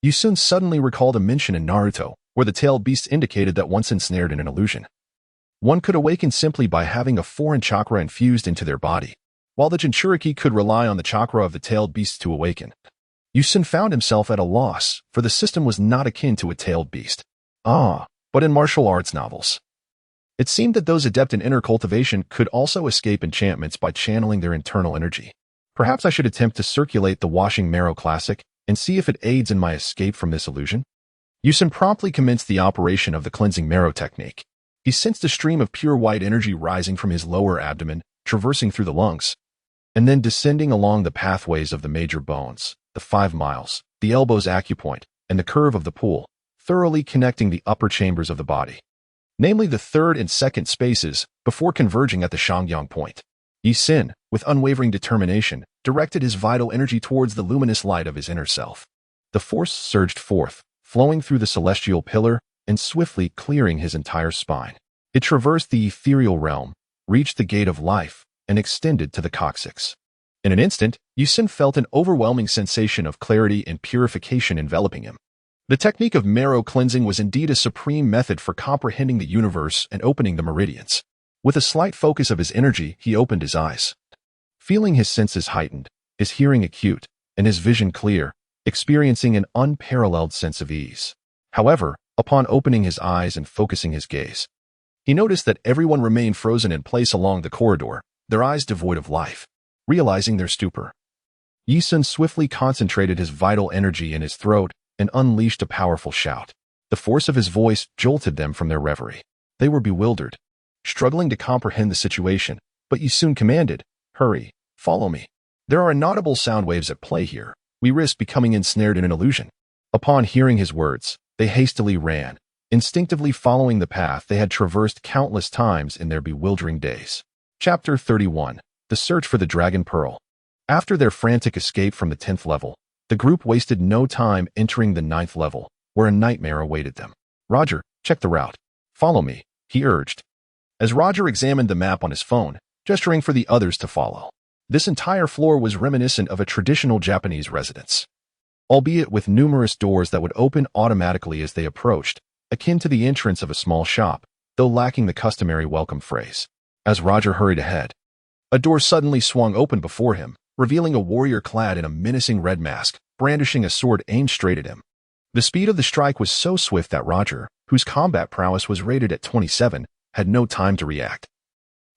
Yi Sun suddenly recalled a mention in Naruto, where the tailed beasts indicated that once ensnared in an illusion, One could awaken simply by having a foreign chakra infused into their body, while the Jinchuriki could rely on the chakra of the tailed beast to awaken. Yusun found himself at a loss, for the system was not akin to a tailed beast. But in martial arts novels. It seemed that those adept in inner cultivation could also escape enchantments by channeling their internal energy. Perhaps I should attempt to circulate the Washing Marrow Classic and see if it aids in my escape from this illusion. Yusun promptly commenced the operation of the cleansing marrow technique. He sensed a stream of pure white energy rising from his lower abdomen, traversing through the lungs, and then descending along the pathways of the major bones, the 5 miles, the elbow's acupoint, and the curve of the pool, thoroughly connecting the upper chambers of the body, namely the third and second spaces, before converging at the Shangyang point. Yi Xin, with unwavering determination, directed his vital energy towards the luminous light of his inner self. The force surged forth, flowing through the celestial pillar and swiftly clearing his entire spine. It traversed the ethereal realm, reached the gate of life, and extended to the coccyx. In an instant, Yi Xin felt an overwhelming sensation of clarity and purification enveloping him. The technique of marrow cleansing was indeed a supreme method for comprehending the universe and opening the meridians. With a slight focus of his energy, he opened his eyes. Feeling his senses heightened, his hearing acute, and his vision clear, experiencing an unparalleled sense of ease. However, upon opening his eyes and focusing his gaze, he noticed that everyone remained frozen in place along the corridor, their eyes devoid of life. Realizing their stupor, Yi Xin swiftly concentrated his vital energy in his throat and unleashed a powerful shout. The force of his voice jolted them from their reverie. They were bewildered, struggling to comprehend the situation, but Yi Xin commanded, "Hurry, follow me. There are inaudible sound waves at play here. We risk becoming ensnared in an illusion." Upon hearing his words, they hastily ran, instinctively following the path they had traversed countless times in their bewildering days. Chapter 31. The Search for the Dragon Pearl. After their frantic escape from the 10th level, the group wasted no time entering the 9th level, where a nightmare awaited them. "Roger, check the route. Follow me," he urged, as Roger examined the map on his phone, gesturing for the others to follow. This entire floor was reminiscent of a traditional Japanese residence, albeit with numerous doors that would open automatically as they approached, akin to the entrance of a small shop, though lacking the customary welcome phrase. As Roger hurried ahead, a door suddenly swung open before him, revealing a warrior clad in a menacing red mask, brandishing a sword aimed straight at him. The speed of the strike was so swift that Roger, whose combat prowess was rated at 27, had no time to react,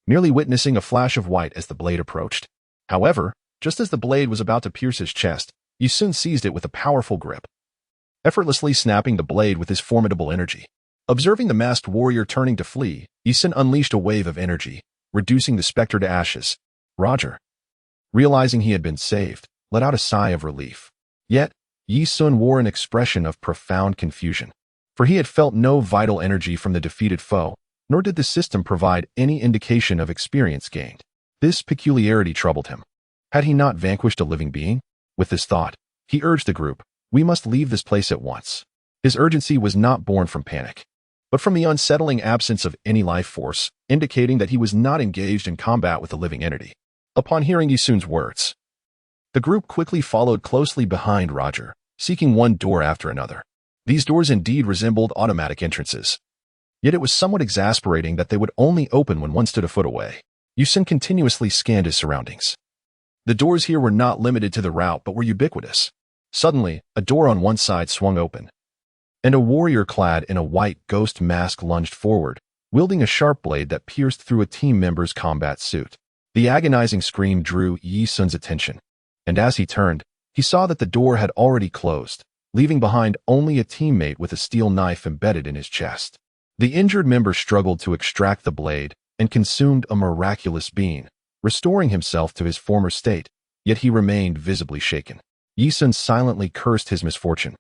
merely witnessing a flash of white as the blade approached. However, just as the blade was about to pierce his chest, Yi Xin seized it with a powerful grip, effortlessly snapping the blade with his formidable energy. Observing the masked warrior turning to flee, Yi Xin unleashed a wave of energy, reducing the specter to ashes. Roger, realizing he had been saved, let out a sigh of relief. Yet, Yi Xin wore an expression of profound confusion, for he had felt no vital energy from the defeated foe, nor did the system provide any indication of experience gained. This peculiarity troubled him. Had he not vanquished a living being? With this thought, he urged the group, "We must leave this place at once." His urgency was not born from panic, but from the unsettling absence of any life force, indicating that he was not engaged in combat with a living entity. Upon hearing Yi Xun's words, the group quickly followed closely behind Roger, seeking one door after another. These doors indeed resembled automatic entrances, yet it was somewhat exasperating that they would only open when one stood a foot away. Yi Xin continuously scanned his surroundings. The doors here were not limited to the route but were ubiquitous. Suddenly, a door on one side swung open, and a warrior clad in a white ghost mask lunged forward, wielding a sharp blade that pierced through a team member's combat suit. The agonizing scream drew Yi Xun's attention, and as he turned, he saw that the door had already closed, leaving behind only a teammate with a steel knife embedded in his chest. The injured member struggled to extract the blade and consumed a miraculous bean, restoring himself to his former state, yet he remained visibly shaken. Yi Xin silently cursed his misfortune.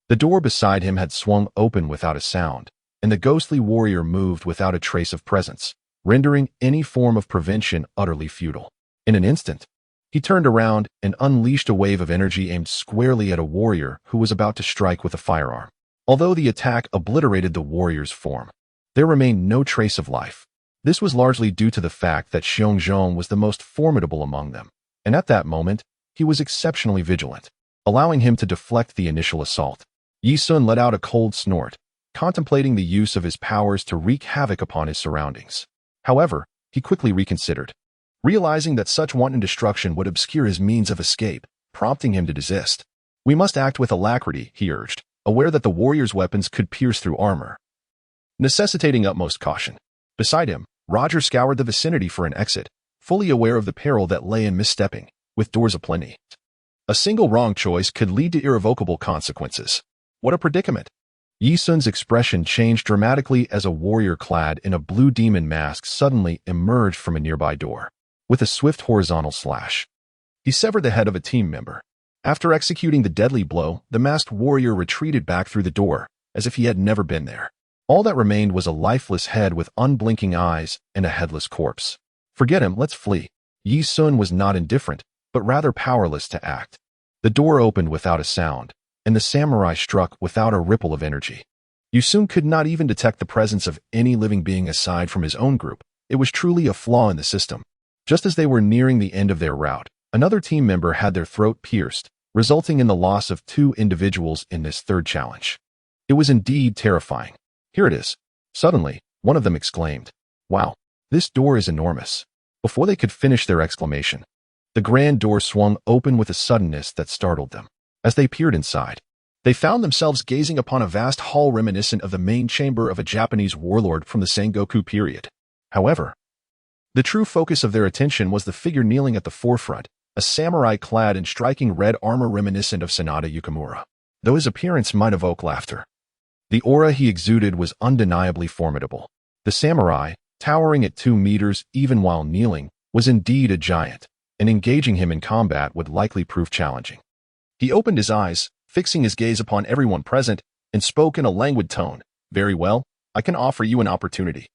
The door beside him had swung open without a sound, and the ghostly warrior moved without a trace of presence, rendering any form of prevention utterly futile. In an instant, he turned around and unleashed a wave of energy aimed squarely at a warrior who was about to strike with a firearm. Although the attack obliterated the warrior's form, there remained no trace of life. This was largely due to the fact that Xiongzhong was the most formidable among them, and at that moment, he was exceptionally vigilant, allowing him to deflect the initial assault. Yi Sun let out a cold snort, contemplating the use of his powers to wreak havoc upon his surroundings. However, he quickly reconsidered, realizing that such wanton destruction would obscure his means of escape, prompting him to desist. "We must act with alacrity," he urged, aware that the warrior's weapons could pierce through armor, necessitating utmost caution. Beside him, Roger scoured the vicinity for an exit, fully aware of the peril that lay in misstepping, with doors aplenty. A single wrong choice could lead to irrevocable consequences. What a predicament! Yi Sun's expression changed dramatically as a warrior clad in a blue demon mask suddenly emerged from a nearby door. With a swift horizontal slash, he severed the head of a team member. After executing the deadly blow, the masked warrior retreated back through the door, as if he had never been there. All that remained was a lifeless head with unblinking eyes and a headless corpse. "Forget him, let's flee." Yi Sun was not indifferent, but rather powerless to act. The door opened without a sound, and the samurai struck without a ripple of energy. Yi Sun could not even detect the presence of any living being aside from his own group. It was truly a flaw in the system. Just as they were nearing the end of their route, another team member had their throat pierced, resulting in the loss of 2 individuals in this third challenge. It was indeed terrifying. "Here it is." Suddenly, one of them exclaimed, "Wow, this door is enormous." Before they could finish their exclamation, the grand door swung open with a suddenness that startled them. As they peered inside, they found themselves gazing upon a vast hall reminiscent of the main chamber of a Japanese warlord from the Sengoku period. However, the true focus of their attention was the figure kneeling at the forefront, a samurai clad in striking red armor reminiscent of Sanada Yukimura. Though his appearance might evoke laughter, the aura he exuded was undeniably formidable. The samurai, towering at 2 meters even while kneeling, was indeed a giant, and engaging him in combat would likely prove challenging. He opened his eyes, fixing his gaze upon everyone present, and spoke in a languid tone. "Very well, I can offer you an opportunity.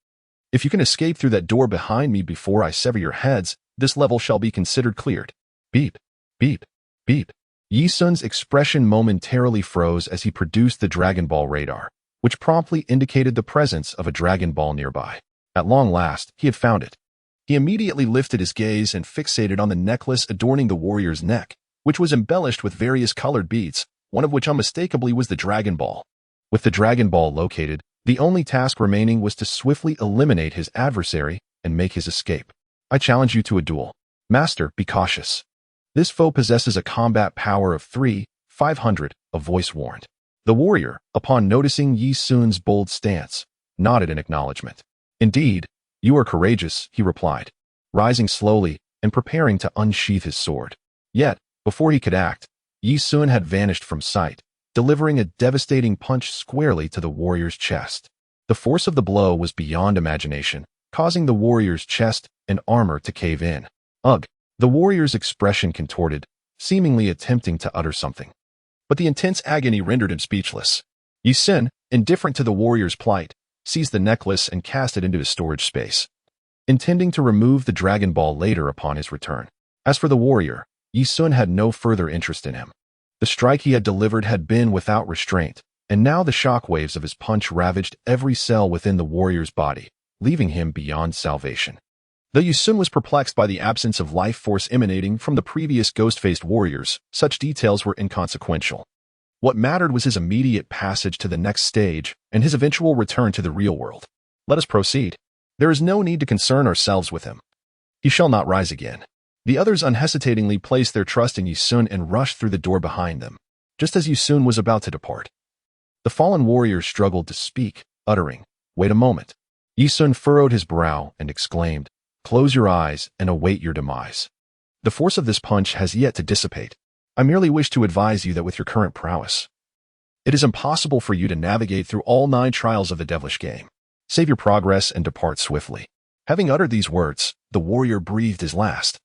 If you can escape through that door behind me before I sever your heads, this level shall be considered cleared." Beep, beep, beep. Yi Sun's expression momentarily froze as he produced the Dragon Ball radar, which promptly indicated the presence of a Dragon Ball nearby. At long last, he had found it. He immediately lifted his gaze and fixated on the necklace adorning the warrior's neck, which was embellished with various colored beads, one of which unmistakably was the Dragon Ball. With the Dragon Ball located, the only task remaining was to swiftly eliminate his adversary and make his escape. "I challenge you to a duel. Master, be cautious. This foe possesses a combat power of 3,500, a voice warned. The warrior, upon noticing Yi Sun's bold stance, nodded in acknowledgement. "Indeed, you are courageous," he replied, rising slowly and preparing to unsheath his sword. Yet, before he could act, Yi Sun had vanished from sight, delivering a devastating punch squarely to the warrior's chest. The force of the blow was beyond imagination, causing the warrior's chest and armor to cave in. Ugh! The warrior's expression contorted, seemingly attempting to utter something. But the intense agony rendered him speechless. Yi Sun, indifferent to the warrior's plight, seized the necklace and cast it into his storage space, intending to remove the Dragon Ball later upon his return. As for the warrior, Yi Sun had no further interest in him. The strike he had delivered had been without restraint, and now the shockwaves of his punch ravaged every cell within the warrior's body, leaving him beyond salvation. Though Yi Sun was perplexed by the absence of life force emanating from the previous ghost-faced warriors, such details were inconsequential. What mattered was his immediate passage to the next stage and his eventual return to the real world. Let us proceed. There is no need to concern ourselves with him. He shall not rise again. The others unhesitatingly placed their trust in Yi Sun and rushed through the door behind them, just as Yi Sun was about to depart. The fallen warrior struggled to speak, uttering, "Wait a moment." Yi Sun furrowed his brow and exclaimed, "Close your eyes and await your demise. The force of this punch has yet to dissipate. I merely wish to advise you that with your current prowess, it is impossible for you to navigate through all 9 trials of the devilish game. Save your progress and depart swiftly." Having uttered these words, the warrior breathed his last,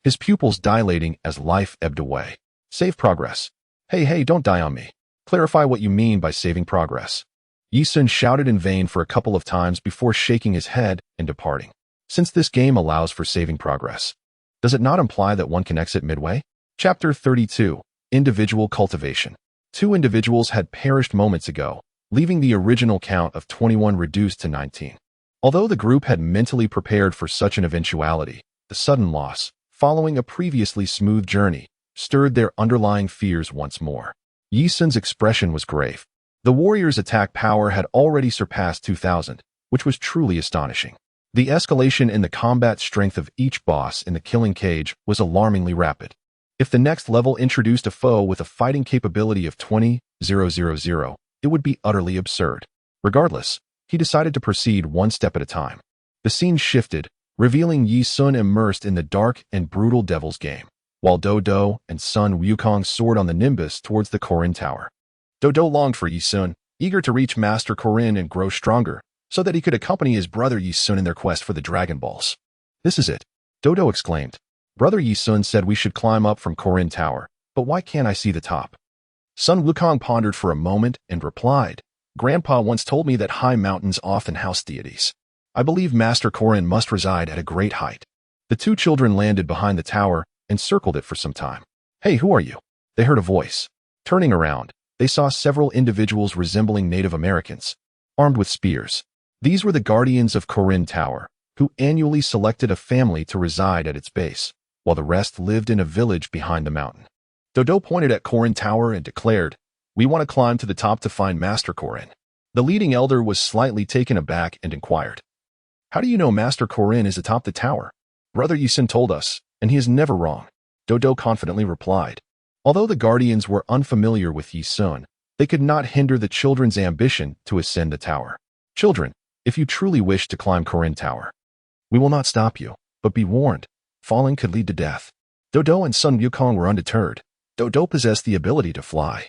his pupils dilating as life ebbed away. "Save progress. Hey, don't die on me. Clarify what you mean by saving progress." Yi Sun shouted in vain for a couple of times before shaking his head and departing. Since this game allows for saving progress, does it not imply that one can exit midway? Chapter 32, Individual Cultivation. 2 individuals had perished moments ago, leaving the original count of 21 reduced to 19. Although the group had mentally prepared for such an eventuality, the sudden loss, following a previously smooth journey, stirred their underlying fears once more. Yi Sun's expression was grave, The warrior's attack power had already surpassed 2,000, which was truly astonishing. The escalation in the combat strength of each boss in the killing cage was alarmingly rapid. If the next level introduced a foe with a fighting capability of 20,000, it would be utterly absurd. Regardless, he decided to proceed one step at a time. The scene shifted, revealing Yi Sun immersed in the dark and brutal Devil's Game, while Dodo and Sun Wukong soared on the Nimbus towards the Korin Tower. Dodo longed for Yi Sun, eager to reach Master Korin and grow stronger, so that he could accompany his brother Yi Sun in their quest for the Dragon Balls. "This is it," Dodo exclaimed. "Brother Yi Sun said we should climb up from Korin Tower, but why can't I see the top?" Sun Wukong pondered for a moment and replied, "Grandpa once told me that high mountains often house deities. I believe Master Korin must reside at a great height." The two children landed behind the tower and circled it for some time. "Hey, who are you?" They heard a voice. Turning around, they saw several individuals resembling Native Americans, armed with spears. These were the guardians of Korin Tower, who annually selected a family to reside at its base, while the rest lived in a village behind the mountain. Dodo pointed at Korin Tower and declared, "We want to climb to the top to find Master Korin." The leading elder was slightly taken aback and inquired, "How do you know Master Korin is atop the tower?" "Brother Yi Sun told us, and he is never wrong," Dodo confidently replied. Although the guardians were unfamiliar with Yi Sun, they could not hinder the children's ambition to ascend the tower. "Children, if you truly wish to climb Korin Tower, we will not stop you, but be warned, falling could lead to death." Dodo and Sun Wukong were undeterred. Dodo possessed the ability to fly,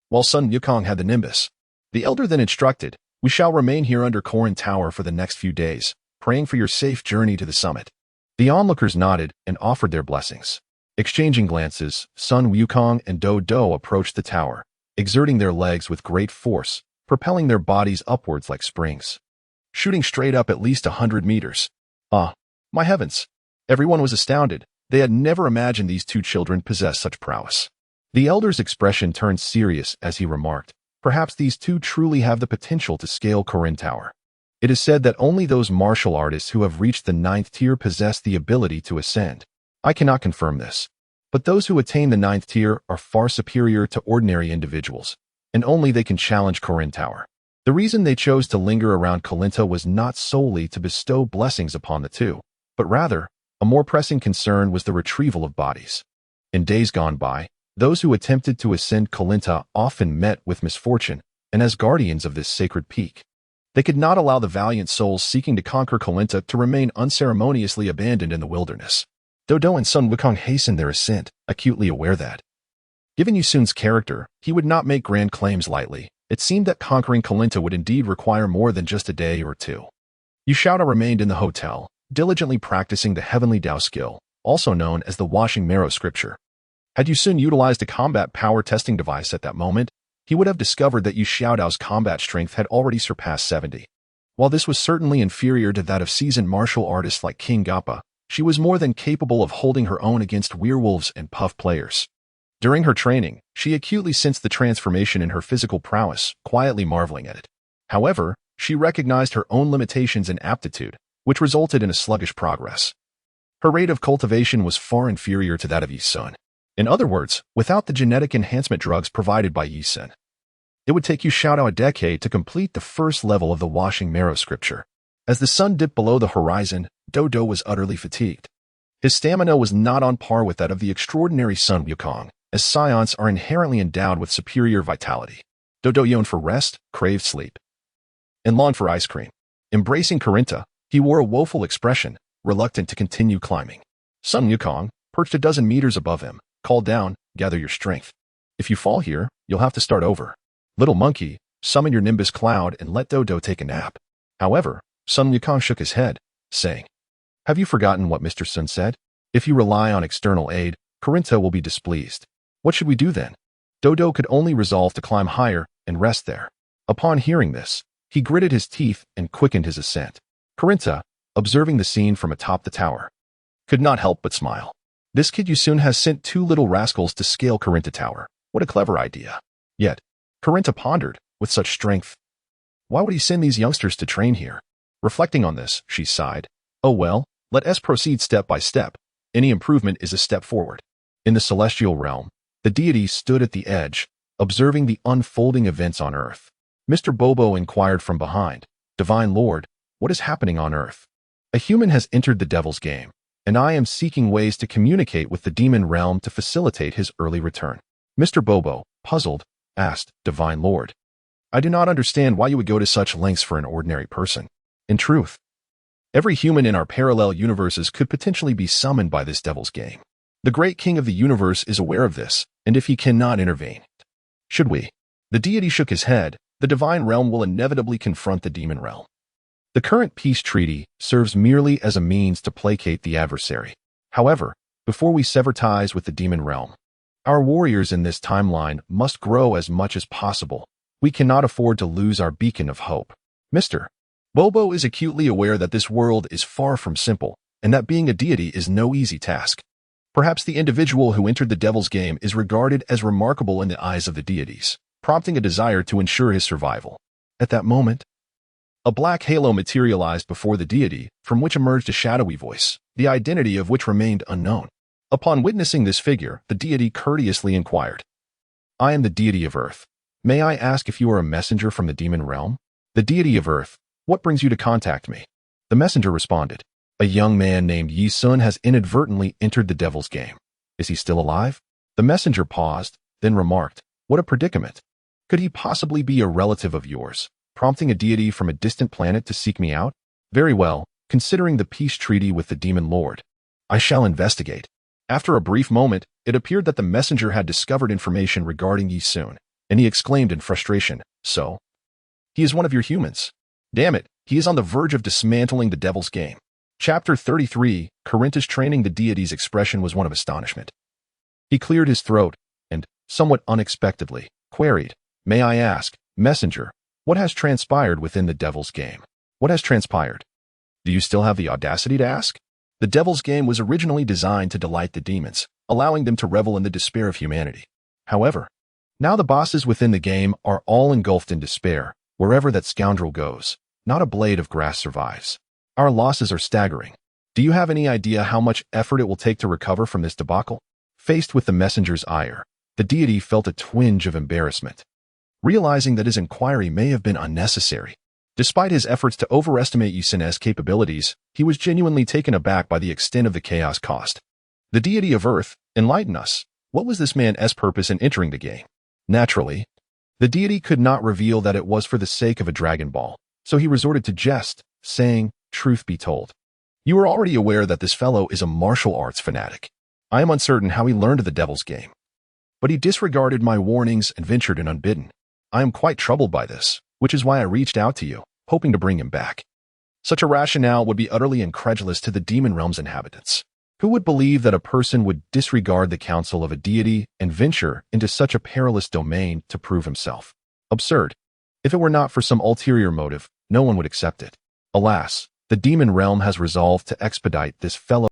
while Sun Wukong had the Nimbus. The elder then instructed, "We shall remain here under Korin Tower for the next few days, praying for your safe journey to the summit." The onlookers nodded and offered their blessings. Exchanging glances, Sun Wukong and Dodo approached the tower, exerting their legs with great force, propelling their bodies upwards like springs, shooting straight up at least 100 meters. Ah, my heavens! Everyone was astounded. They had never imagined these two children possessed such prowess. The elder's expression turned serious as he remarked, "Perhaps these two truly have the potential to scale Korin Tower." It is said that only those martial artists who have reached the 9th tier possess the ability to ascend. I cannot confirm this, but those who attain the 9th tier are far superior to ordinary individuals, and only they can challenge Korin Tower. The reason they chose to linger around Kolinta was not solely to bestow blessings upon the two, but rather, a more pressing concern was the retrieval of bodies. In days gone by, those who attempted to ascend Kolinta often met with misfortune, and as guardians of this sacred peak, they could not allow the valiant souls seeking to conquer Kolinta to remain unceremoniously abandoned in the wilderness. Dodo and Sun Wukong hastened their ascent, acutely aware that, given Yi Sun's character, he would not make grand claims lightly. It seemed that conquering Kolinta would indeed require more than just a day or two. Yu Xiaodao remained in the hotel, diligently practicing the Heavenly Dao skill, also known as the Washing Marrow Scripture. Had Yu Sun utilized a combat power testing device at that moment, he would have discovered that Yu Xiaodao's combat strength had already surpassed 70. While this was certainly inferior to that of seasoned martial artists like King Gappa, she was more than capable of holding her own against werewolves and puff players. During her training, she acutely sensed the transformation in her physical prowess, quietly marveling at it. However, she recognized her own limitations and aptitude, which resulted in a sluggish progress. Her rate of cultivation was far inferior to that of Yi Sun. In other words, without the genetic enhancement drugs provided by Yi Sun, it would take Yu Xiaodao a decade to complete the first level of the Washing Marrow Scripture. As the sun dipped below the horizon, Dodo was utterly fatigued. His stamina was not on par with that of the extraordinary Sun Wukong, as Scions are inherently endowed with superior vitality. Dodo yearned for rest, craved sleep, and longed for ice cream. Embracing Korinta, he wore a woeful expression, reluctant to continue climbing. Sun Wukong, perched a dozen meters above him, called down, "Gather your strength. If you fall here, you'll have to start over. Little monkey, summon your Nimbus cloud and let Dodo take a nap." However, Sun Wukong shook his head, saying, "Have you forgotten what Mr. Sun said? If you rely on external aid, Korinta will be displeased. What should we do then?" Dodo could only resolve to climb higher and rest there. Upon hearing this, he gritted his teeth and quickened his ascent. Korinta, observing the scene from atop the tower, could not help but smile. This kid Yu Sun has sent two little rascals to scale Korinta Tower. What a clever idea. Yet, Korinta pondered, with such strength, why would he send these youngsters to train here? Reflecting on this, she sighed. Oh well, let us proceed step by step. Any improvement is a step forward. In the celestial realm, the deities stood at the edge, observing the unfolding events on Earth. Mr. Bobo inquired from behind, "Divine Lord, what is happening on Earth? A human has entered the Devil's game, and I am seeking ways to communicate with the demon realm to facilitate his early return." Mr. Bobo, puzzled, asked, "Divine Lord, I do not understand why you would go to such lengths for an ordinary person. In truth, every human in our parallel universes could potentially be summoned by this Devil's game. The great king of the universe is aware of this, and if he cannot intervene, should we?" The deity shook his head. "The divine realm will inevitably confront the demon realm. The current peace treaty serves merely as a means to placate the adversary. However, before we sever ties with the demon realm, our warriors in this timeline must grow as much as possible. We cannot afford to lose our beacon of hope." Mr. Bobo is acutely aware that this world is far from simple, and that being a deity is no easy task. Perhaps the individual who entered the Devil's game is regarded as remarkable in the eyes of the deities, prompting a desire to ensure his survival. At that moment, a black halo materialized before the deity, from which emerged a shadowy voice, the identity of which remained unknown. Upon witnessing this figure, the deity courteously inquired, "I am the deity of Earth. May I ask if you are a messenger from the demon realm?" "The deity of Earth, what brings you to contact me?" The messenger responded, "A young man named Yi Sun has inadvertently entered the Devil's game. Is he still alive?" The messenger paused, then remarked, "What a predicament. Could he possibly be a relative of yours, prompting a deity from a distant planet to seek me out? Very well, considering the peace treaty with the demon lord, I shall investigate." After a brief moment, it appeared that the messenger had discovered information regarding Yi Sun, and he exclaimed in frustration, "So? He is one of your humans. Damn it, he is on the verge of dismantling the Devil's game." Chapter 33, Corinthus training the deity's expression was one of astonishment. He cleared his throat and, somewhat unexpectedly, queried, "May I ask, messenger, what has transpired within the Devil's game?" "What has transpired? Do you still have the audacity to ask?" The Devil's game was originally designed to delight the demons, allowing them to revel in the despair of humanity. However, now the bosses within the game are all engulfed in despair. Wherever that scoundrel goes, not a blade of grass survives. Our losses are staggering. Do you have any idea how much effort it will take to recover from this debacle? Faced with the messenger's ire, the deity felt a twinge of embarrassment, realizing that his inquiry may have been unnecessary. Despite his efforts to overestimate Yi Sun's capabilities, he was genuinely taken aback by the extent of the chaos caused. "The deity of Earth, enlighten us. What was this man's purpose in entering the game?" Naturally, the deity could not reveal that it was for the sake of a Dragon Ball, so he resorted to jest, saying, "Truth be told, you are already aware that this fellow is a martial arts fanatic. I am uncertain how he learned of the Devil's game, but he disregarded my warnings and ventured in unbidden. I am quite troubled by this, which is why I reached out to you, hoping to bring him back." Such a rationale would be utterly incredulous to the demon realm's inhabitants. Who would believe that a person would disregard the counsel of a deity and venture into such a perilous domain to prove himself? Absurd. If it were not for some ulterior motive, no one would accept it. Alas, the demon realm has resolved to expedite this fellow